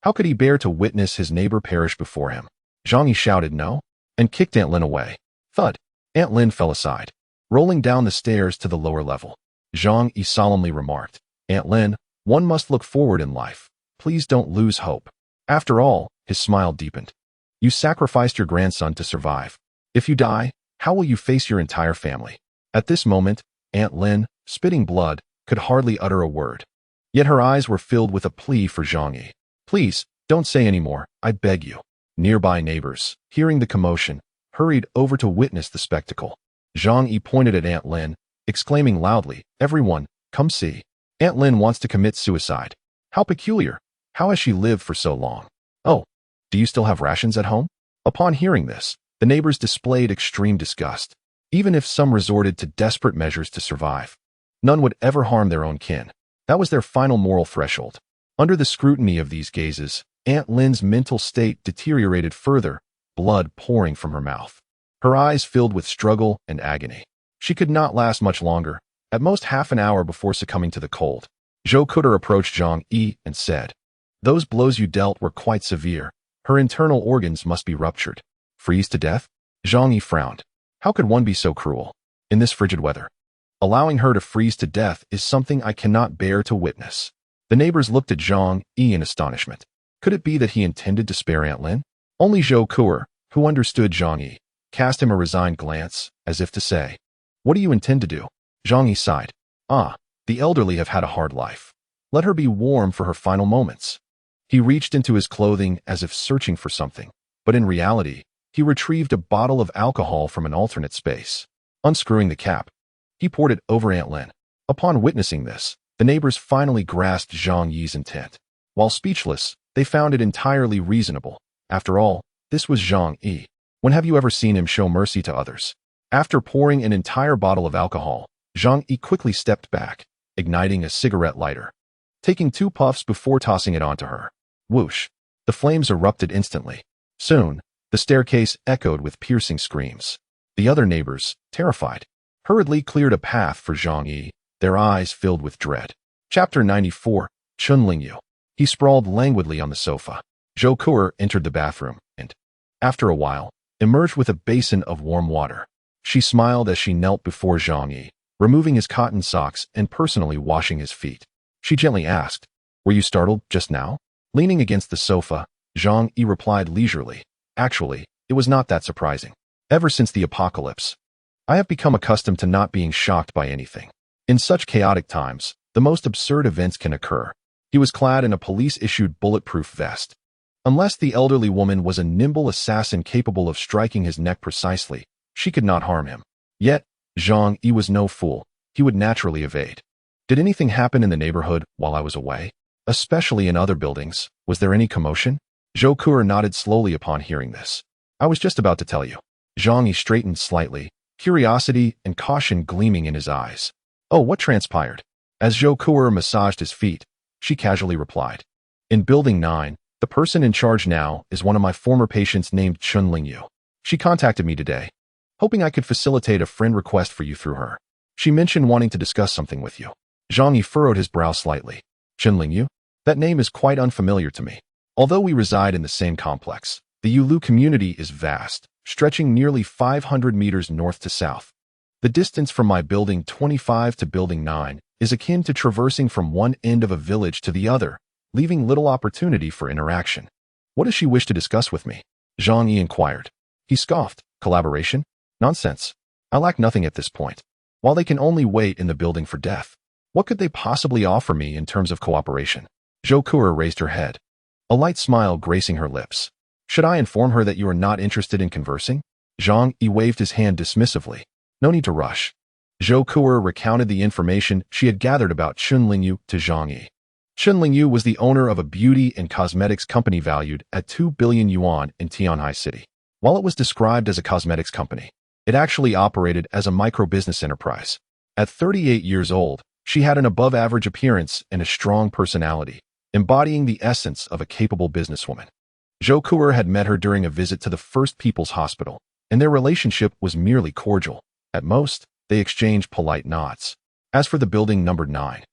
How could he bear to witness his neighbor perish before him? Zhang Yi shouted no, and kicked Aunt Lin away. Thud! Aunt Lin fell aside, rolling down the stairs to the lower level. Zhang Yi solemnly remarked, "Aunt Lin, one must look forward in life. Please don't lose hope." After all, his smile deepened. "You sacrificed your grandson to survive. If you die, how will you face your entire family?" At this moment, Aunt Lin, spitting blood, could hardly utter a word. Yet her eyes were filled with a plea for Zhang Yi. "Please, don't say any more, I beg you." Nearby neighbors, hearing the commotion, hurried over to witness the spectacle. Zhang Yi pointed at Aunt Lin, exclaiming loudly, "Everyone, come see. Aunt Lin wants to commit suicide. How peculiar. How has she lived for so long? Oh, do you still have rations at home?" Upon hearing this, the neighbors displayed extreme disgust. Even if some resorted to desperate measures to survive, none would ever harm their own kin. That was their final moral threshold. Under the scrutiny of these gazes, Aunt Lin's mental state deteriorated further, blood pouring from her mouth. Her eyes filled with struggle and agony. She could not last much longer, at most half an hour before succumbing to the cold. Zhou Kuer approached Zhang Yi and said, "Those blows you dealt were quite severe. Her internal organs must be ruptured." "Freeze to death?" Zhang Yi frowned. How could one be so cruel? In this frigid weather? Allowing her to freeze to death is something I cannot bear to witness. The neighbors looked at Zhang Yi in astonishment. Could it be that he intended to spare Aunt Lin? Only Zhou Kuer, who understood Zhang Yi, cast him a resigned glance, as if to say, "What do you intend to do?" Zhang Yi sighed. "Ah, the elderly have had a hard life. Let her be warm for her final moments." He reached into his clothing as if searching for something, but in reality, he retrieved a bottle of alcohol from an alternate space. Unscrewing the cap, he poured it over Aunt Lin. Upon witnessing this, the neighbors finally grasped Zhang Yi's intent. While speechless, they found it entirely reasonable. After all, this was Zhang Yi. When have you ever seen him show mercy to others? After pouring an entire bottle of alcohol, Zhang Yi quickly stepped back, igniting a cigarette lighter, taking 2 puffs before tossing it onto her. Whoosh! The flames erupted instantly. Soon, the staircase echoed with piercing screams. The other neighbors, terrified, hurriedly cleared a path for Zhang Yi, their eyes filled with dread. Chapter 94, Chun Lingyu. He sprawled languidly on the sofa. Zhou Kuer entered the bathroom and, after a while, emerged with a basin of warm water. She smiled as she knelt before Zhang Yi, removing his cotton socks and personally washing his feet. She gently asked, "Were you startled just now?" Leaning against the sofa, Zhang Yi replied leisurely, "Actually, it was not that surprising. Ever since the apocalypse, I have become accustomed to not being shocked by anything. In such chaotic times, the most absurd events can occur." He was clad in a police-issued bulletproof vest. Unless the elderly woman was a nimble assassin capable of striking his neck precisely, she could not harm him. Yet, Zhang Yi was no fool. He would naturally evade. "Did anything happen in the neighborhood while I was away? Especially in other buildings? Was there any commotion?" Zhou Kuer nodded slowly upon hearing this. "I was just about to tell you." Zhang Yi straightened slightly, curiosity and caution gleaming in his eyes. "Oh, what transpired?" As Zhou Kuer massaged his feet, she casually replied, "In Building 9, the person in charge now is one of my former patients named Chun Lingyu. She contacted me today, hoping I could facilitate a friend request for you through her. She mentioned wanting to discuss something with you." Zhang Yi furrowed his brow slightly. "Chun Lingyu? That name is quite unfamiliar to me. Although we reside in the same complex, the Yulu community is vast, stretching nearly 500 meters north to south. The distance from my Building 25 to Building 9 is akin to traversing from one end of a village to the other, leaving little opportunity for interaction. What does she wish to discuss with me?" Zhang Yi inquired. He scoffed. "Collaboration? Nonsense. I lack nothing at this point. While they can only wait in the building for death, what could they possibly offer me in terms of cooperation?" Zhou Kuer raised her head, a light smile gracing her lips. "Should I inform her that you are not interested in conversing?" Zhang Yi waved his hand dismissively. "No need to rush." Zhou Kuer recounted the information she had gathered about Chun Lingyu to Zhang Yi. Chun Lingyu was the owner of a beauty and cosmetics company valued at 2 billion yuan in Tianhai City. While it was described as a cosmetics company, it actually operated as a micro-business enterprise. At 38 years old, she had an above-average appearance and a strong personality, embodying the essence of a capable businesswoman. Zhou Kuer had met her during a visit to the First People's Hospital, and their relationship was merely cordial. At most, they exchanged polite nods. As for the building numbered 9,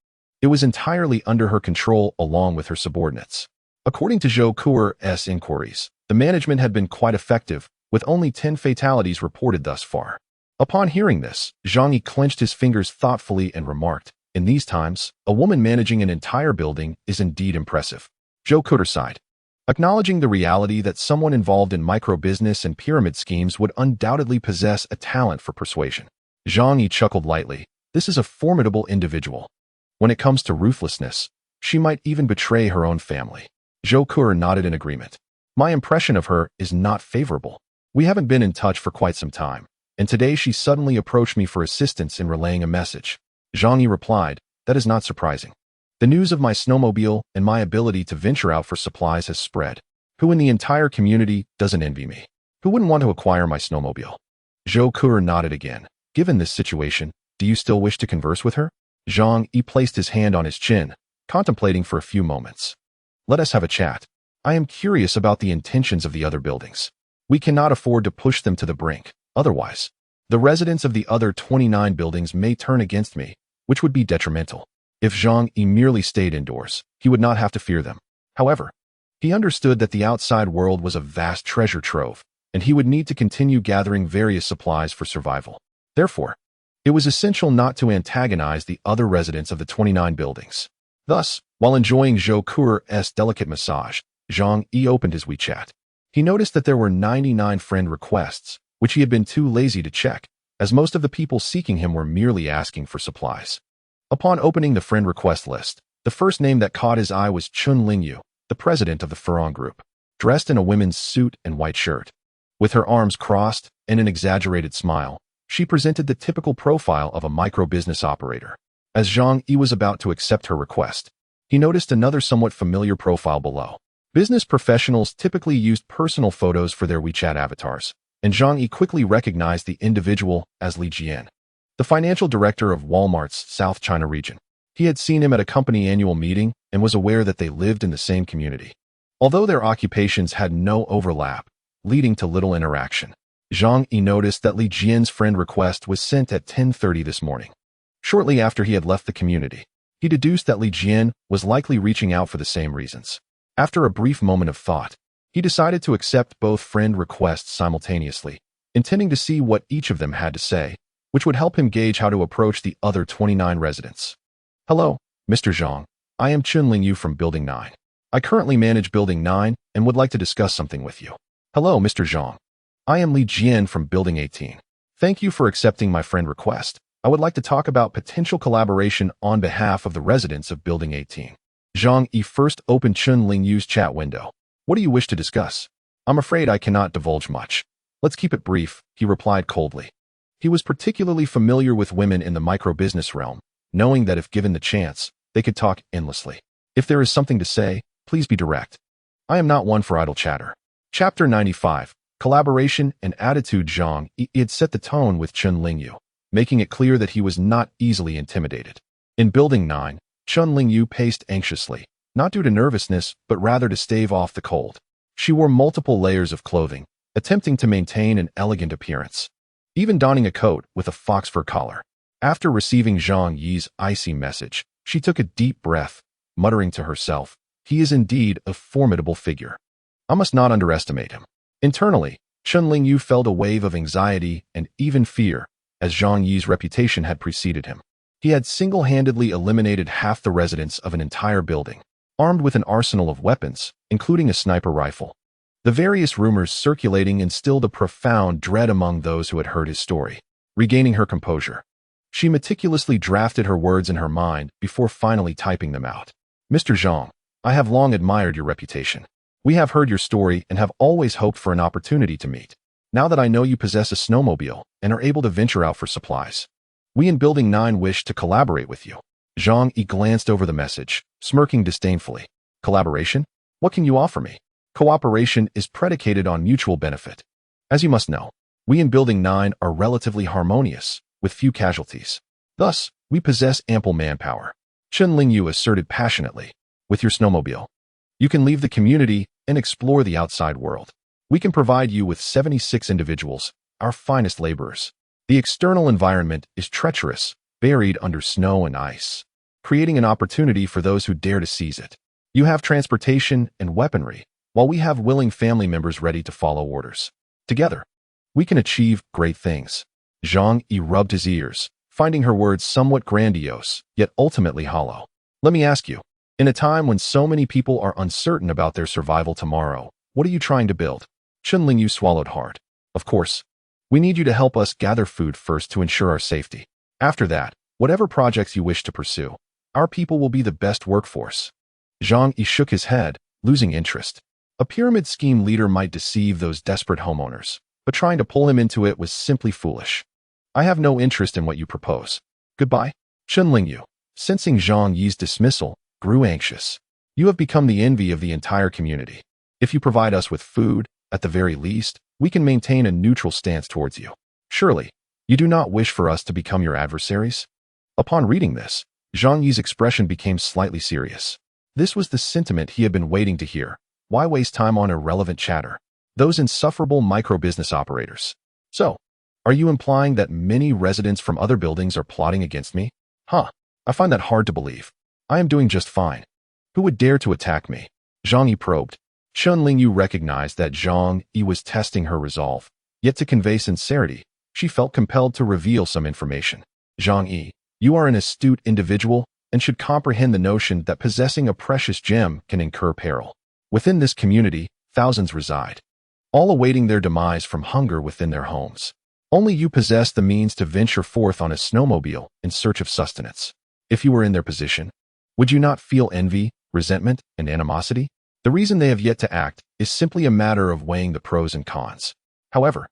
it was entirely under her control along with her subordinates. According to Zhou Kuer's inquiries, the management had been quite effective, with only 10 fatalities reported thus far. Upon hearing this, Zhang Yi clenched his fingers thoughtfully and remarked, "In these times, a woman managing an entire building is indeed impressive." Zhou Kuer sighed, acknowledging the reality that someone involved in micro-business and pyramid schemes would undoubtedly possess a talent for persuasion. Zhang Yi chuckled lightly. "This is a formidable individual. When it comes to ruthlessness, she might even betray her own family." Zhou Kuer nodded in agreement. "My impression of her is not favorable. We haven't been in touch for quite some time, and today she suddenly approached me for assistance in relaying a message." Zhang Yi replied, "That is not surprising. The news of my snowmobile and my ability to venture out for supplies has spread. Who in the entire community doesn't envy me? Who wouldn't want to acquire my snowmobile?" Zhou Kuer nodded again. "Given this situation, do you still wish to converse with her?" Zhang Yi placed his hand on his chin, contemplating for a few moments. "Let us have a chat. I am curious about the intentions of the other buildings. We cannot afford to push them to the brink. Otherwise, the residents of the other 29 buildings may turn against me, which would be detrimental." If Zhang Yi merely stayed indoors, he would not have to fear them. However, he understood that the outside world was a vast treasure trove, and he would need to continue gathering various supplies for survival. Therefore, It was essential not to antagonize the other residents of the 29 buildings. Thus, while enjoying Zhou Kuer's delicate massage, Zhang Yi opened his WeChat. He noticed that there were 99 friend requests, which he had been too lazy to check, as most of the people seeking him were merely asking for supplies. Upon opening the friend request list, the first name that caught his eye was Chun Lingyu, the president of the Furong Group, dressed in a women's suit and white shirt. With her arms crossed and an exaggerated smile, she presented the typical profile of a micro-business operator. As Zhang Yi was about to accept her request, he noticed another somewhat familiar profile below. Business professionals typically used personal photos for their WeChat avatars, and Zhang Yi quickly recognized the individual as Li Jian, the financial director of Walmart's South China region. He had seen him at a company annual meeting and was aware that they lived in the same community. Although their occupations had no overlap, leading to little interaction, Zhang Yi noticed that Li Jian's friend request was sent at 10:30 this morning. Shortly after he had left the community, he deduced that Li Jian was likely reaching out for the same reasons. After a brief moment of thought, he decided to accept both friend requests simultaneously, intending to see what each of them had to say, which would help him gauge how to approach the other 29 residents. Hello, Mr. Zhang. I am Chun Lingyu from Building 9. I currently manage Building 9 and would like to discuss something with you. Hello, Mr. Zhang. I am Li Jian from Building 18. Thank you for accepting my friend request. I would like to talk about potential collaboration on behalf of the residents of Building 18. Zhang Yi first opened Chun Lingyu's chat window. What do you wish to discuss? I'm afraid I cannot divulge much. Let's keep it brief, he replied coldly. He was particularly familiar with women in the micro-business realm, knowing that if given the chance, they could talk endlessly. If there is something to say, please be direct. I am not one for idle chatter. Chapter 95, Collaboration and Attitude. Zhang Yi had set the tone with Chun Lingyu, making it clear that he was not easily intimidated. In Building 9, Chun Lingyu paced anxiously, not due to nervousness, but rather to stave off the cold. She wore multiple layers of clothing, attempting to maintain an elegant appearance, even donning a coat with a fox fur collar. After receiving Zhang Yi's icy message, she took a deep breath, muttering to herself, he is indeed a formidable figure. I must not underestimate him. Internally, Chun Lingyu felt a wave of anxiety and even fear, as Zhang Yi's reputation had preceded him. He had single-handedly eliminated half the residents of an entire building, armed with an arsenal of weapons, including a sniper rifle. The various rumors circulating instilled a profound dread among those who had heard his story. Regaining her composure, she meticulously drafted her words in her mind before finally typing them out. Mr. Zhang, I have long admired your reputation. We have heard your story and have always hoped for an opportunity to meet. Now that I know you possess a snowmobile and are able to venture out for supplies, we in Building 9 wish to collaborate with you. Zhang Yi glanced over the message, smirking disdainfully. Collaboration? What can you offer me? Cooperation is predicated on mutual benefit. As you must know, we in Building 9 are relatively harmonious, with few casualties. Thus, we possess ample manpower. Chun Lingyu asserted passionately. With your snowmobile, you can leave the community and explore the outside world. We can provide you with 76 individuals, our finest laborers. The external environment is treacherous, buried under snow and ice, creating an opportunity for those who dare to seize it. You have transportation and weaponry, while we have willing family members ready to follow orders. Together, we can achieve great things. Zhang Yi rubbed his ears, finding her words somewhat grandiose, yet ultimately hollow. Let me ask you, in a time when so many people are uncertain about their survival tomorrow, what are you trying to build? Chun Lingyu swallowed hard. Of course, we need you to help us gather food first to ensure our safety. After that, whatever projects you wish to pursue, our people will be the best workforce. Zhang Yi shook his head, losing interest. A pyramid scheme leader might deceive those desperate homeowners, but trying to pull him into it was simply foolish. I have no interest in what you propose. Goodbye. Chun Lingyu, sensing Zhang Yi's dismissal, grew anxious. You have become the envy of the entire community. If you provide us with food, at the very least, we can maintain a neutral stance towards you. Surely, you do not wish for us to become your adversaries? Upon reading this, Zhang Yi's expression became slightly serious. This was the sentiment he had been waiting to hear. Why waste time on irrelevant chatter? Those insufferable micro-business operators. So, are you implying that many residents from other buildings are plotting against me? I find that hard to believe. I am doing just fine. Who would dare to attack me? Zhang Yi probed. Chun Lingyu recognized that Zhang Yi was testing her resolve, yet to convey sincerity, she felt compelled to reveal some information. Zhang Yi, you are an astute individual and should comprehend the notion that possessing a precious gem can incur peril. Within this community, thousands reside, all awaiting their demise from hunger within their homes. Only you possess the means to venture forth on a snowmobile in search of sustenance. If you were in their position, would you not feel envy, resentment, and animosity? The reason they have yet to act is simply a matter of weighing the pros and cons. However,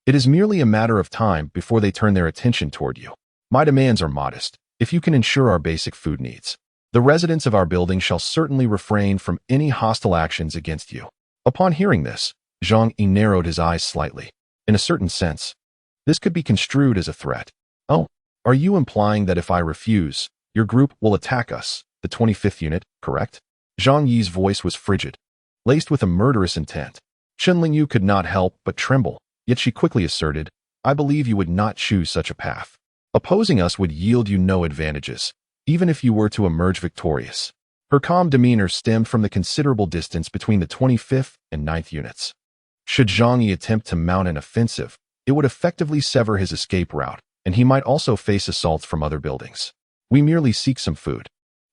it is merely a matter of time before they turn their attention toward you. My demands are modest. If you can ensure our basic food needs, the residents of our building shall certainly refrain from any hostile actions against you. Upon hearing this, Zhang Yi narrowed his eyes slightly. In a certain sense, this could be construed as a threat. Oh, are you implying that if I refuse, your group will attack us, the 25th unit, correct? Zhang Yi's voice was frigid, laced with a murderous intent. Chen Lingyu could not help but tremble, yet she quickly asserted, I believe you would not choose such a path. Opposing us would yield you no advantages, even if you were to emerge victorious. Her calm demeanor stemmed from the considerable distance between the 25th and 9th units. Should Zhang Yi attempt to mount an offensive, it would effectively sever his escape route, and he might also face assaults from other buildings. We merely seek some food.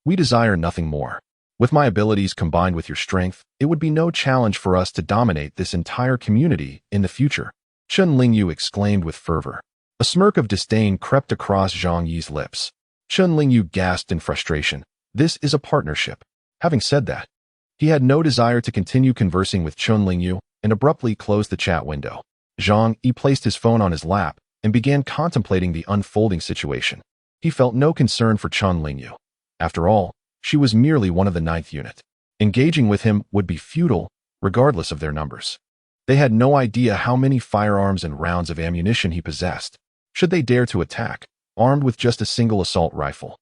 We desire nothing more. With my abilities combined with your strength, it would be no challenge for us to dominate this entire community in the future, Chen Lingyu exclaimed with fervor. A smirk of disdain crept across Zhang Yi's lips. Chen Lingyu gasped in frustration. This is a partnership. Having said that, he had no desire to continue conversing with Chen Lingyu and abruptly closed the chat window. Zhang Yi placed his phone on his lap and began contemplating the unfolding situation. He felt no concern for Chen Lingyu. After all, she was merely one of the 9th unit. Engaging with him would be futile, regardless of their numbers. They had no idea how many firearms and rounds of ammunition he possessed. Should they dare to attack, armed with just a single assault rifle,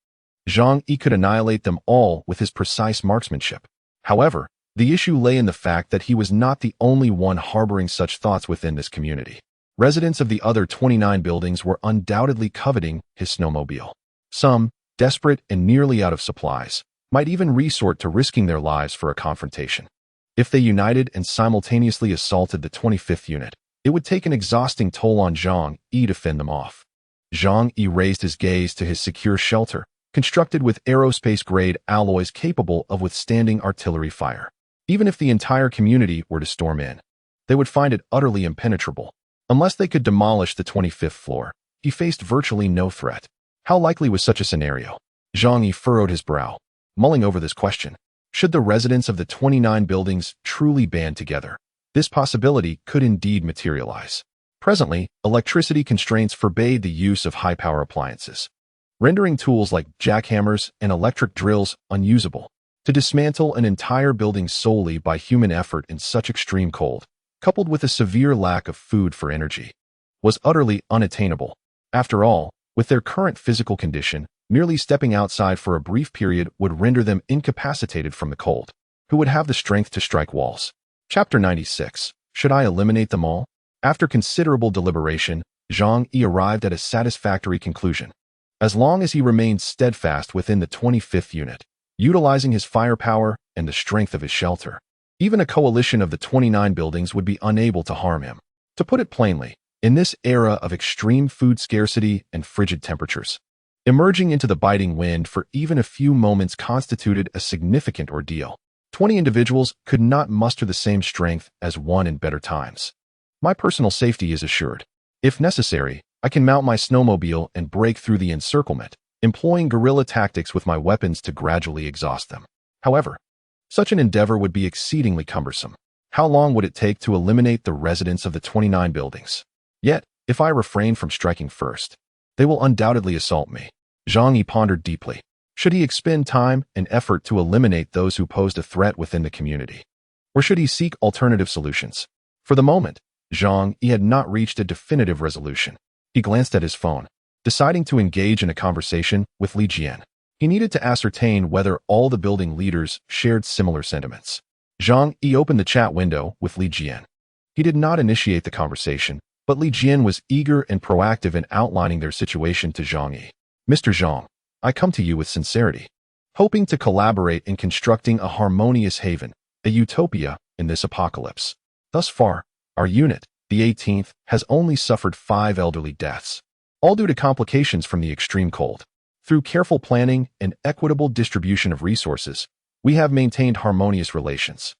Zhang Yi could annihilate them all with his precise marksmanship. However, the issue lay in the fact that he was not the only one harboring such thoughts within this community. Residents of the other 29 buildings were undoubtedly coveting his snowmobile. Some, desperate and nearly out of supplies, might even resort to risking their lives for a confrontation. If they united and simultaneously assaulted the 25th unit, it would take an exhausting toll on Zhang Yi to fend them off. Zhang Yi raised his gaze to his secure shelter, constructed with aerospace-grade alloys capable of withstanding artillery fire. Even if the entire community were to storm in, they would find it utterly impenetrable. Unless they could demolish the 25th floor, he faced virtually no threat. How likely was such a scenario? Zhang Yi furrowed his brow, mulling over this question. Should the residents of the 29 buildings truly band together, this possibility could indeed materialize. Presently, electricity constraints forbade the use of high-power appliances, rendering tools like jackhammers and electric drills unusable. To dismantle an entire building solely by human effort in such extreme cold, coupled with a severe lack of food for energy, was utterly unattainable. After all, with their current physical condition, merely stepping outside for a brief period would render them incapacitated from the cold. Who would have the strength to strike walls? Chapter 96. Should I eliminate them all? After considerable deliberation, Zhang Yi arrived at a satisfactory conclusion. As long as he remained steadfast within the 25th unit, utilizing his firepower and the strength of his shelter, even a coalition of the 29 buildings would be unable to harm him. To put it plainly, in this era of extreme food scarcity and frigid temperatures, emerging into the biting wind for even a few moments constituted a significant ordeal. 20 individuals could not muster the same strength as one in better times. My personal safety is assured. If necessary, I can mount my snowmobile and break through the encirclement, employing guerrilla tactics with my weapons to gradually exhaust them. However, such an endeavor would be exceedingly cumbersome. How long would it take to eliminate the residents of the 29 buildings? Yet, if I refrain from striking first, they will undoubtedly assault me. Zhang Yi pondered deeply. Should he expend time and effort to eliminate those who posed a threat within the community? Or should he seek alternative solutions? For the moment, Zhang Yi had not reached a definitive resolution. He glanced at his phone, deciding to engage in a conversation with Li Jian. He needed to ascertain whether all the building leaders shared similar sentiments. Zhang Yi opened the chat window with Li Jian. He did not initiate the conversation, but Li Jian was eager and proactive in outlining their situation to Zhang Yi. Mr. Zhang, I come to you with sincerity, hoping to collaborate in constructing a harmonious haven, a utopia in this apocalypse. Thus far, our unit, the 18th, has only suffered 5 elderly deaths. all due to complications from the extreme cold. Through careful planning and equitable distribution of resources, we have maintained harmonious relations.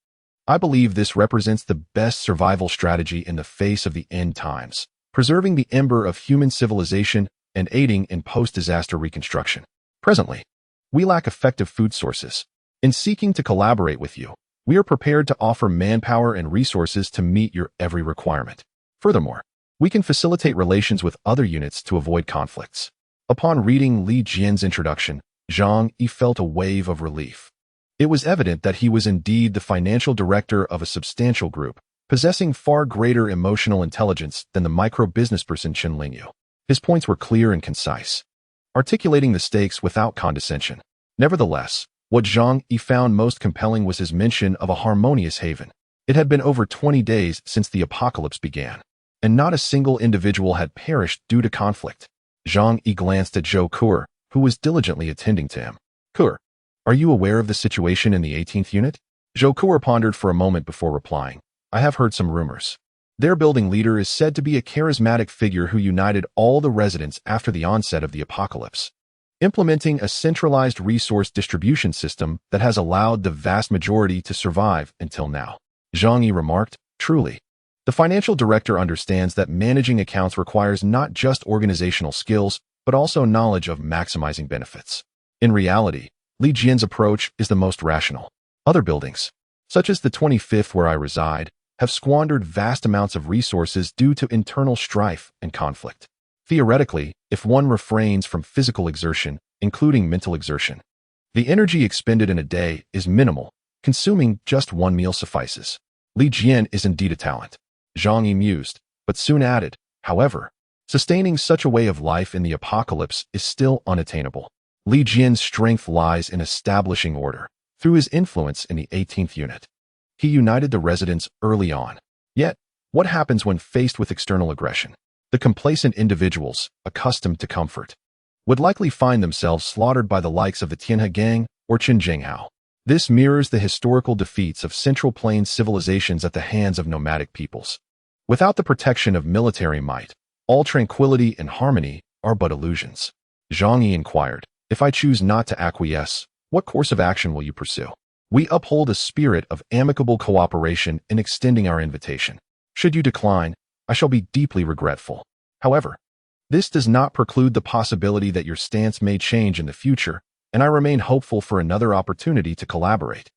I believe this represents the best survival strategy in the face of the end times, preserving the ember of human civilization and aiding in post-disaster reconstruction. Presently, we lack effective food sources. In seeking to collaborate with you, we are prepared to offer manpower and resources to meet your every requirement. Furthermore, we can facilitate relations with other units to avoid conflicts. Upon reading Li Jian's introduction, Zhang Yi felt a wave of relief. It was evident that he was indeed the financial director of a substantial group, possessing far greater emotional intelligence than the micro-business person Chen Lingyu. His points were clear and concise, articulating the stakes without condescension. Nevertheless, what Zhang Yi found most compelling was his mention of a harmonious haven. It had been over 20 days since the apocalypse began, and not a single individual had perished due to conflict. Zhang Yi glanced at Zhou Kur, who was diligently attending to him. Kur, are you aware of the situation in the 18th unit? Zhou Kur pondered for a moment before replying. I have heard some rumors. Their building leader is said to be a charismatic figure who united all the residents after the onset of the apocalypse, implementing a centralized resource distribution system that has allowed the vast majority to survive until now. Zhang Yi remarked, truly. The financial director understands that managing accounts requires not just organizational skills, but also knowledge of maximizing benefits. In reality, Li Jian's approach is the most rational. Other buildings, such as the 25th where I reside, have squandered vast amounts of resources due to internal strife and conflict. Theoretically, if one refrains from physical exertion, including mental exertion, the energy expended in a day is minimal, consuming just one meal suffices. Li Jian is indeed a talent. Zhang Yi mused, but soon added, however, sustaining such a way of life in the apocalypse is still unattainable. Li Jian's strength lies in establishing order, through his influence in the 18th unit. He united the residents early on. Yet, what happens when faced with external aggression? The complacent individuals, accustomed to comfort, would likely find themselves slaughtered by the likes of the Tianhe gang or Qinzhenghao. This mirrors the historical defeats of Central Plains civilizations at the hands of nomadic peoples. Without the protection of military might, all tranquility and harmony are but illusions. Zhang Yi inquired, if I choose not to acquiesce, what course of action will you pursue? We uphold a spirit of amicable cooperation in extending our invitation. Should you decline, I shall be deeply regretful. However, this does not preclude the possibility that your stance may change in the future, and I remain hopeful for another opportunity to collaborate.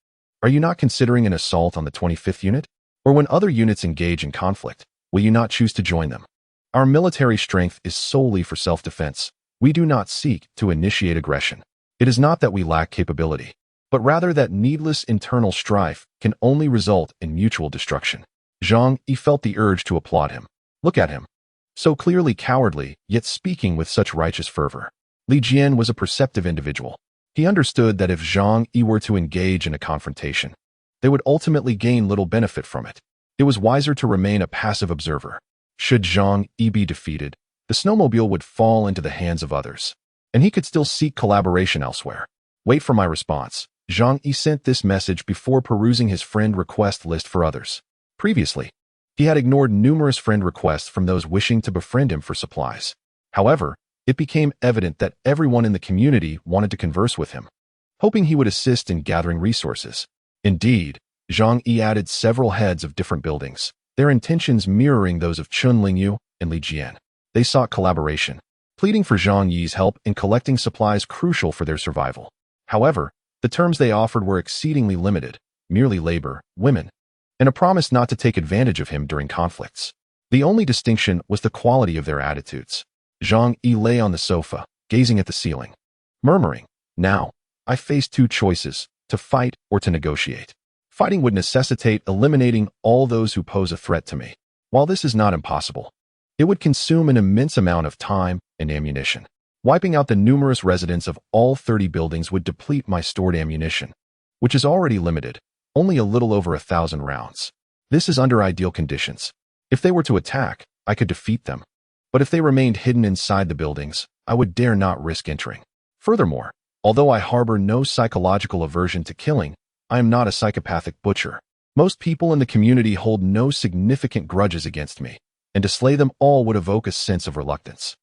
Are you not considering an assault on the 25th unit? Or when other units engage in conflict, will you not choose to join them? Our military strength is solely for self-defense. We do not seek to initiate aggression. It is not that we lack capability, but rather that needless internal strife can only result in mutual destruction. Zhang Yi felt the urge to applaud him. Look at him. So clearly cowardly, yet speaking with such righteous fervor. Li Jian was a perceptive individual. He understood that if Zhang Yi were to engage in a confrontation, they would ultimately gain little benefit from it. It was wiser to remain a passive observer. Should Zhang Yi be defeated, the snowmobile would fall into the hands of others, and he could still seek collaboration elsewhere. Wait for my response. Zhang Yi sent this message before perusing his friend request list for others. Previously, he had ignored numerous friend requests from those wishing to befriend him for supplies. However, it became evident that everyone in the community wanted to converse with him, hoping he would assist in gathering resources. Indeed, Zhang Yi added several heads of different buildings, their intentions mirroring those of Chun Lingyu and Li Jian. They sought collaboration, pleading for Zhang Yi's help in collecting supplies crucial for their survival. However, the terms they offered were exceedingly limited, merely labor, women, and a promise not to take advantage of him during conflicts. The only distinction was the quality of their attitudes. Zhang Yi lay on the sofa, gazing at the ceiling, murmuring, now, I face two choices, to fight or to negotiate. Fighting would necessitate eliminating all those who pose a threat to me. While this is not impossible, it would consume an immense amount of time and ammunition. Wiping out the numerous residents of all 30 buildings would deplete my stored ammunition, which is already limited, only a little over 1,000 rounds. This is under ideal conditions. If they were to attack, I could defeat them. But if they remained hidden inside the buildings, I would dare not risk entering. Furthermore, although I harbor no psychological aversion to killing, I am not a psychopathic butcher. Most people in the community hold no significant grudges against me, and to slay them all would evoke a sense of reluctance.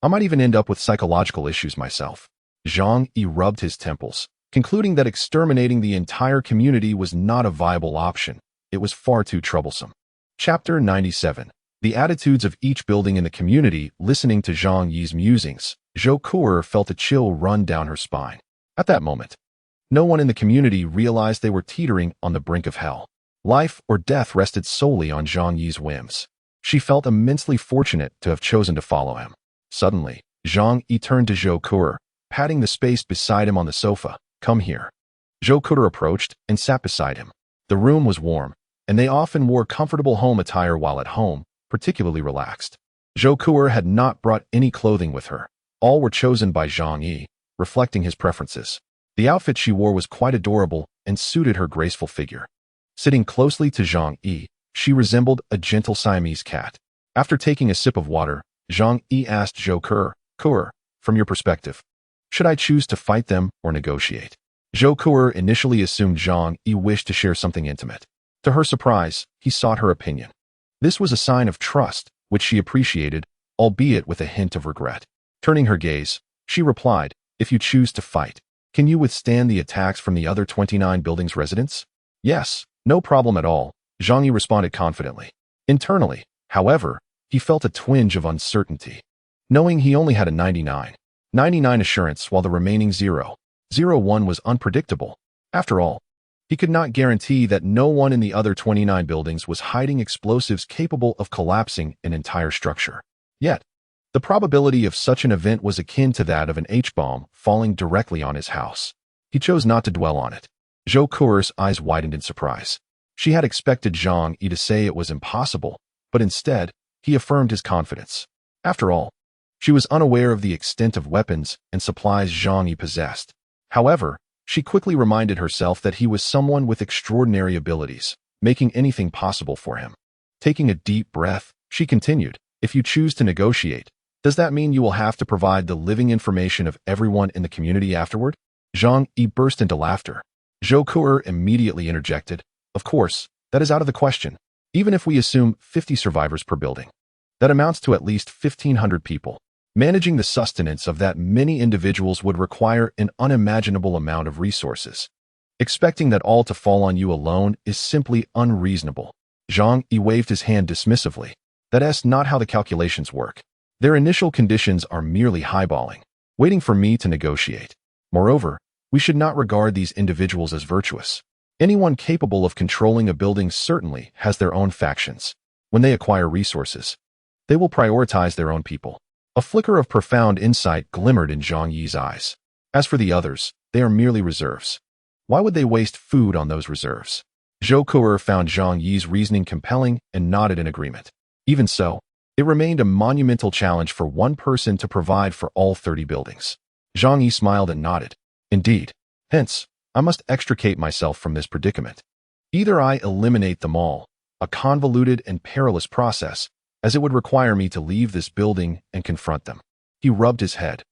I might even end up with psychological issues myself. Zhang Yi rubbed his temples, concluding that exterminating the entire community was not a viable option. It was far too troublesome. Chapter 97. The attitudes of each building in the community. Listening to Zhang Yi's musings, Zhou Kuer felt a chill run down her spine. At that moment, no one in the community realized they were teetering on the brink of hell. Life or death rested solely on Zhang Yi's whims. She felt immensely fortunate to have chosen to follow him. Suddenly, Zhang Yi turned to Zhou Kuer, patting the space beside him on the sofa. Come here. Zhou Kuer approached and sat beside him. The room was warm, and they often wore comfortable home attire while at home, particularly relaxed. Zhou Kuer had not brought any clothing with her. All were chosen by Zhang Yi, reflecting his preferences. The outfit she wore was quite adorable and suited her graceful figure. Sitting closely to Zhang Yi, she resembled a gentle Siamese cat. After taking a sip of water, Zhang Yi asked Zhou Kuer, from your perspective, should I choose to fight them or negotiate? Zhou Kuer initially assumed Zhang Yi wished to share something intimate. To her surprise, he sought her opinion. This was a sign of trust, which she appreciated, albeit with a hint of regret. Turning her gaze, she replied, if you choose to fight, can you withstand the attacks from the other 29 buildings' residents? Yes, no problem at all, Zhang Yi responded confidently. Internally, however, he felt a twinge of uncertainty. Knowing he only had a 99 assurance while the remaining 0.01 was unpredictable. After all, he could not guarantee that no one in the other 29 buildings was hiding explosives capable of collapsing an entire structure. Yet, the probability of such an event was akin to that of an H-bomb falling directly on his house. He chose not to dwell on it. Zhou Kuer's eyes widened in surprise. She had expected Zhang Yi to say it was impossible, but instead, he affirmed his confidence. After all, she was unaware of the extent of weapons and supplies Zhang Yi possessed. However, she quickly reminded herself that he was someone with extraordinary abilities, making anything possible for him. Taking a deep breath, she continued, if you choose to negotiate, does that mean you will have to provide the living information of everyone in the community afterward? Zhang Yi burst into laughter. Zhou Kuer immediately interjected, of course, that is out of the question. Even if we assume 50 survivors per building, that amounts to at least 1,500 people. Managing the sustenance of that many individuals would require an unimaginable amount of resources. Expecting that all to fall on you alone is simply unreasonable. Zhang Yi waved his hand dismissively. That's not how the calculations work. Their initial conditions are merely highballing, waiting for me to negotiate. Moreover, we should not regard these individuals as virtuous. Anyone capable of controlling a building certainly has their own factions. When they acquire resources, they will prioritize their own people. A flicker of profound insight glimmered in Zhang Yi's eyes. As for the others, they are merely reserves. Why would they waste food on those reserves? Zhou Kuer found Zhang Yi's reasoning compelling and nodded in agreement. Even so, it remained a monumental challenge for one person to provide for all 30 buildings. Zhang Yi smiled and nodded. Indeed. Hence, I must extricate myself from this predicament. Either I eliminate them all, a convoluted and perilous process, as it would require me to leave this building and confront them. He rubbed his head.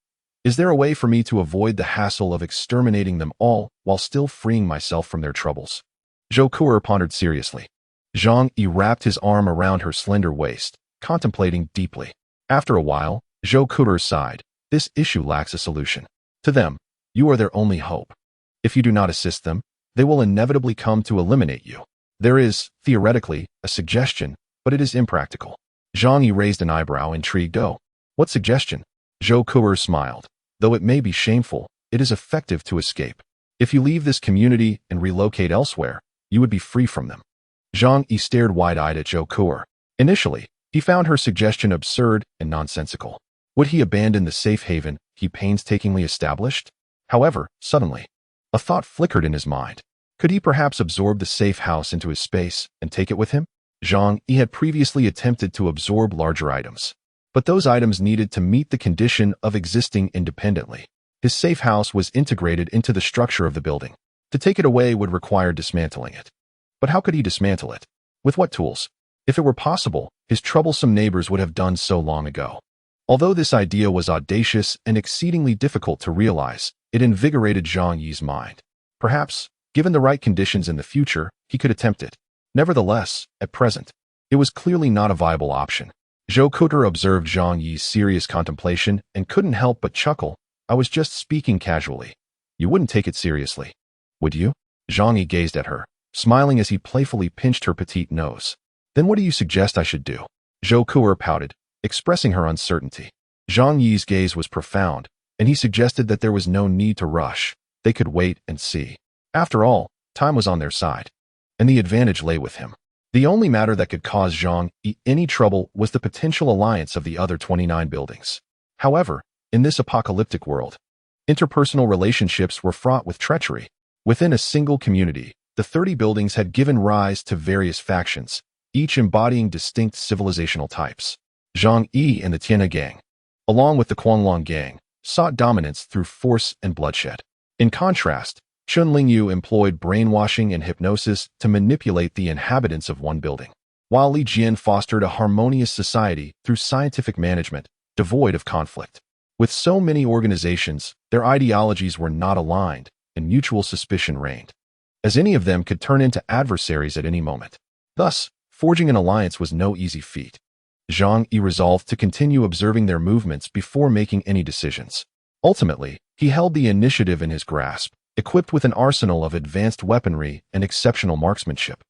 Is there a way for me to avoid the hassle of exterminating them all while still freeing myself from their troubles? Zhou Kuer pondered seriously. Zhang Yi wrapped his arm around her slender waist, contemplating deeply. After a while, Zhou Kuer sighed. This issue lacks a solution. To them, you are their only hope. If you do not assist them, they will inevitably come to eliminate you. There is, theoretically, a suggestion, but it is impractical. Zhang Yi raised an eyebrow, intrigued. Oh, what suggestion? Zhou Kuer smiled. Though it may be shameful, it is effective to escape. If you leave this community and relocate elsewhere, you would be free from them. Zhang Yi stared wide-eyed at Zhou Kuer. Initially, he found her suggestion absurd and nonsensical. Would he abandon the safe haven he painstakingly established? However, suddenly, a thought flickered in his mind. Could he perhaps absorb the safe house into his space and take it with him? Zhang Yi had previously attempted to absorb larger items, but those items needed to meet the condition of existing independently. His safe house was integrated into the structure of the building. To take it away would require dismantling it. But how could he dismantle it? With what tools? If it were possible, his troublesome neighbors would have done so long ago. Although this idea was audacious and exceedingly difficult to realize, it invigorated Zhang Yi's mind. Perhaps, given the right conditions in the future, he could attempt it. Nevertheless, at present, it was clearly not a viable option. Zhou Kuter observed Zhang Yi's serious contemplation and couldn't help but chuckle. I was just speaking casually. You wouldn't take it seriously, would you? Zhang Yi gazed at her, smiling as he playfully pinched her petite nose. Then what do you suggest I should do? Zhou Kuer pouted, expressing her uncertainty. Zhang Yi's gaze was profound, and he suggested that there was no need to rush. They could wait and see. After all, time was on their side, and the advantage lay with him. The only matter that could cause Zhang Yi any trouble was the potential alliance of the other 29 buildings. However, in this apocalyptic world, interpersonal relationships were fraught with treachery. Within a single community, the 30 buildings had given rise to various factions, each embodying distinct civilizational types. Zhang Yi and the Tianhe gang, along with the Quanlong gang, sought dominance through force and bloodshed. In contrast, Chun Lingyu employed brainwashing and hypnosis to manipulate the inhabitants of one building, while Li Jian fostered a harmonious society through scientific management, devoid of conflict. With so many organizations, their ideologies were not aligned, and mutual suspicion reigned, as any of them could turn into adversaries at any moment. Thus, forging an alliance was no easy feat. Zhang Yi resolved to continue observing their movements before making any decisions. Ultimately, he held the initiative in his grasp, equipped with an arsenal of advanced weaponry and exceptional marksmanship.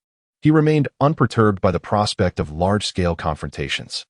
He remained unperturbed by the prospect of large-scale confrontations.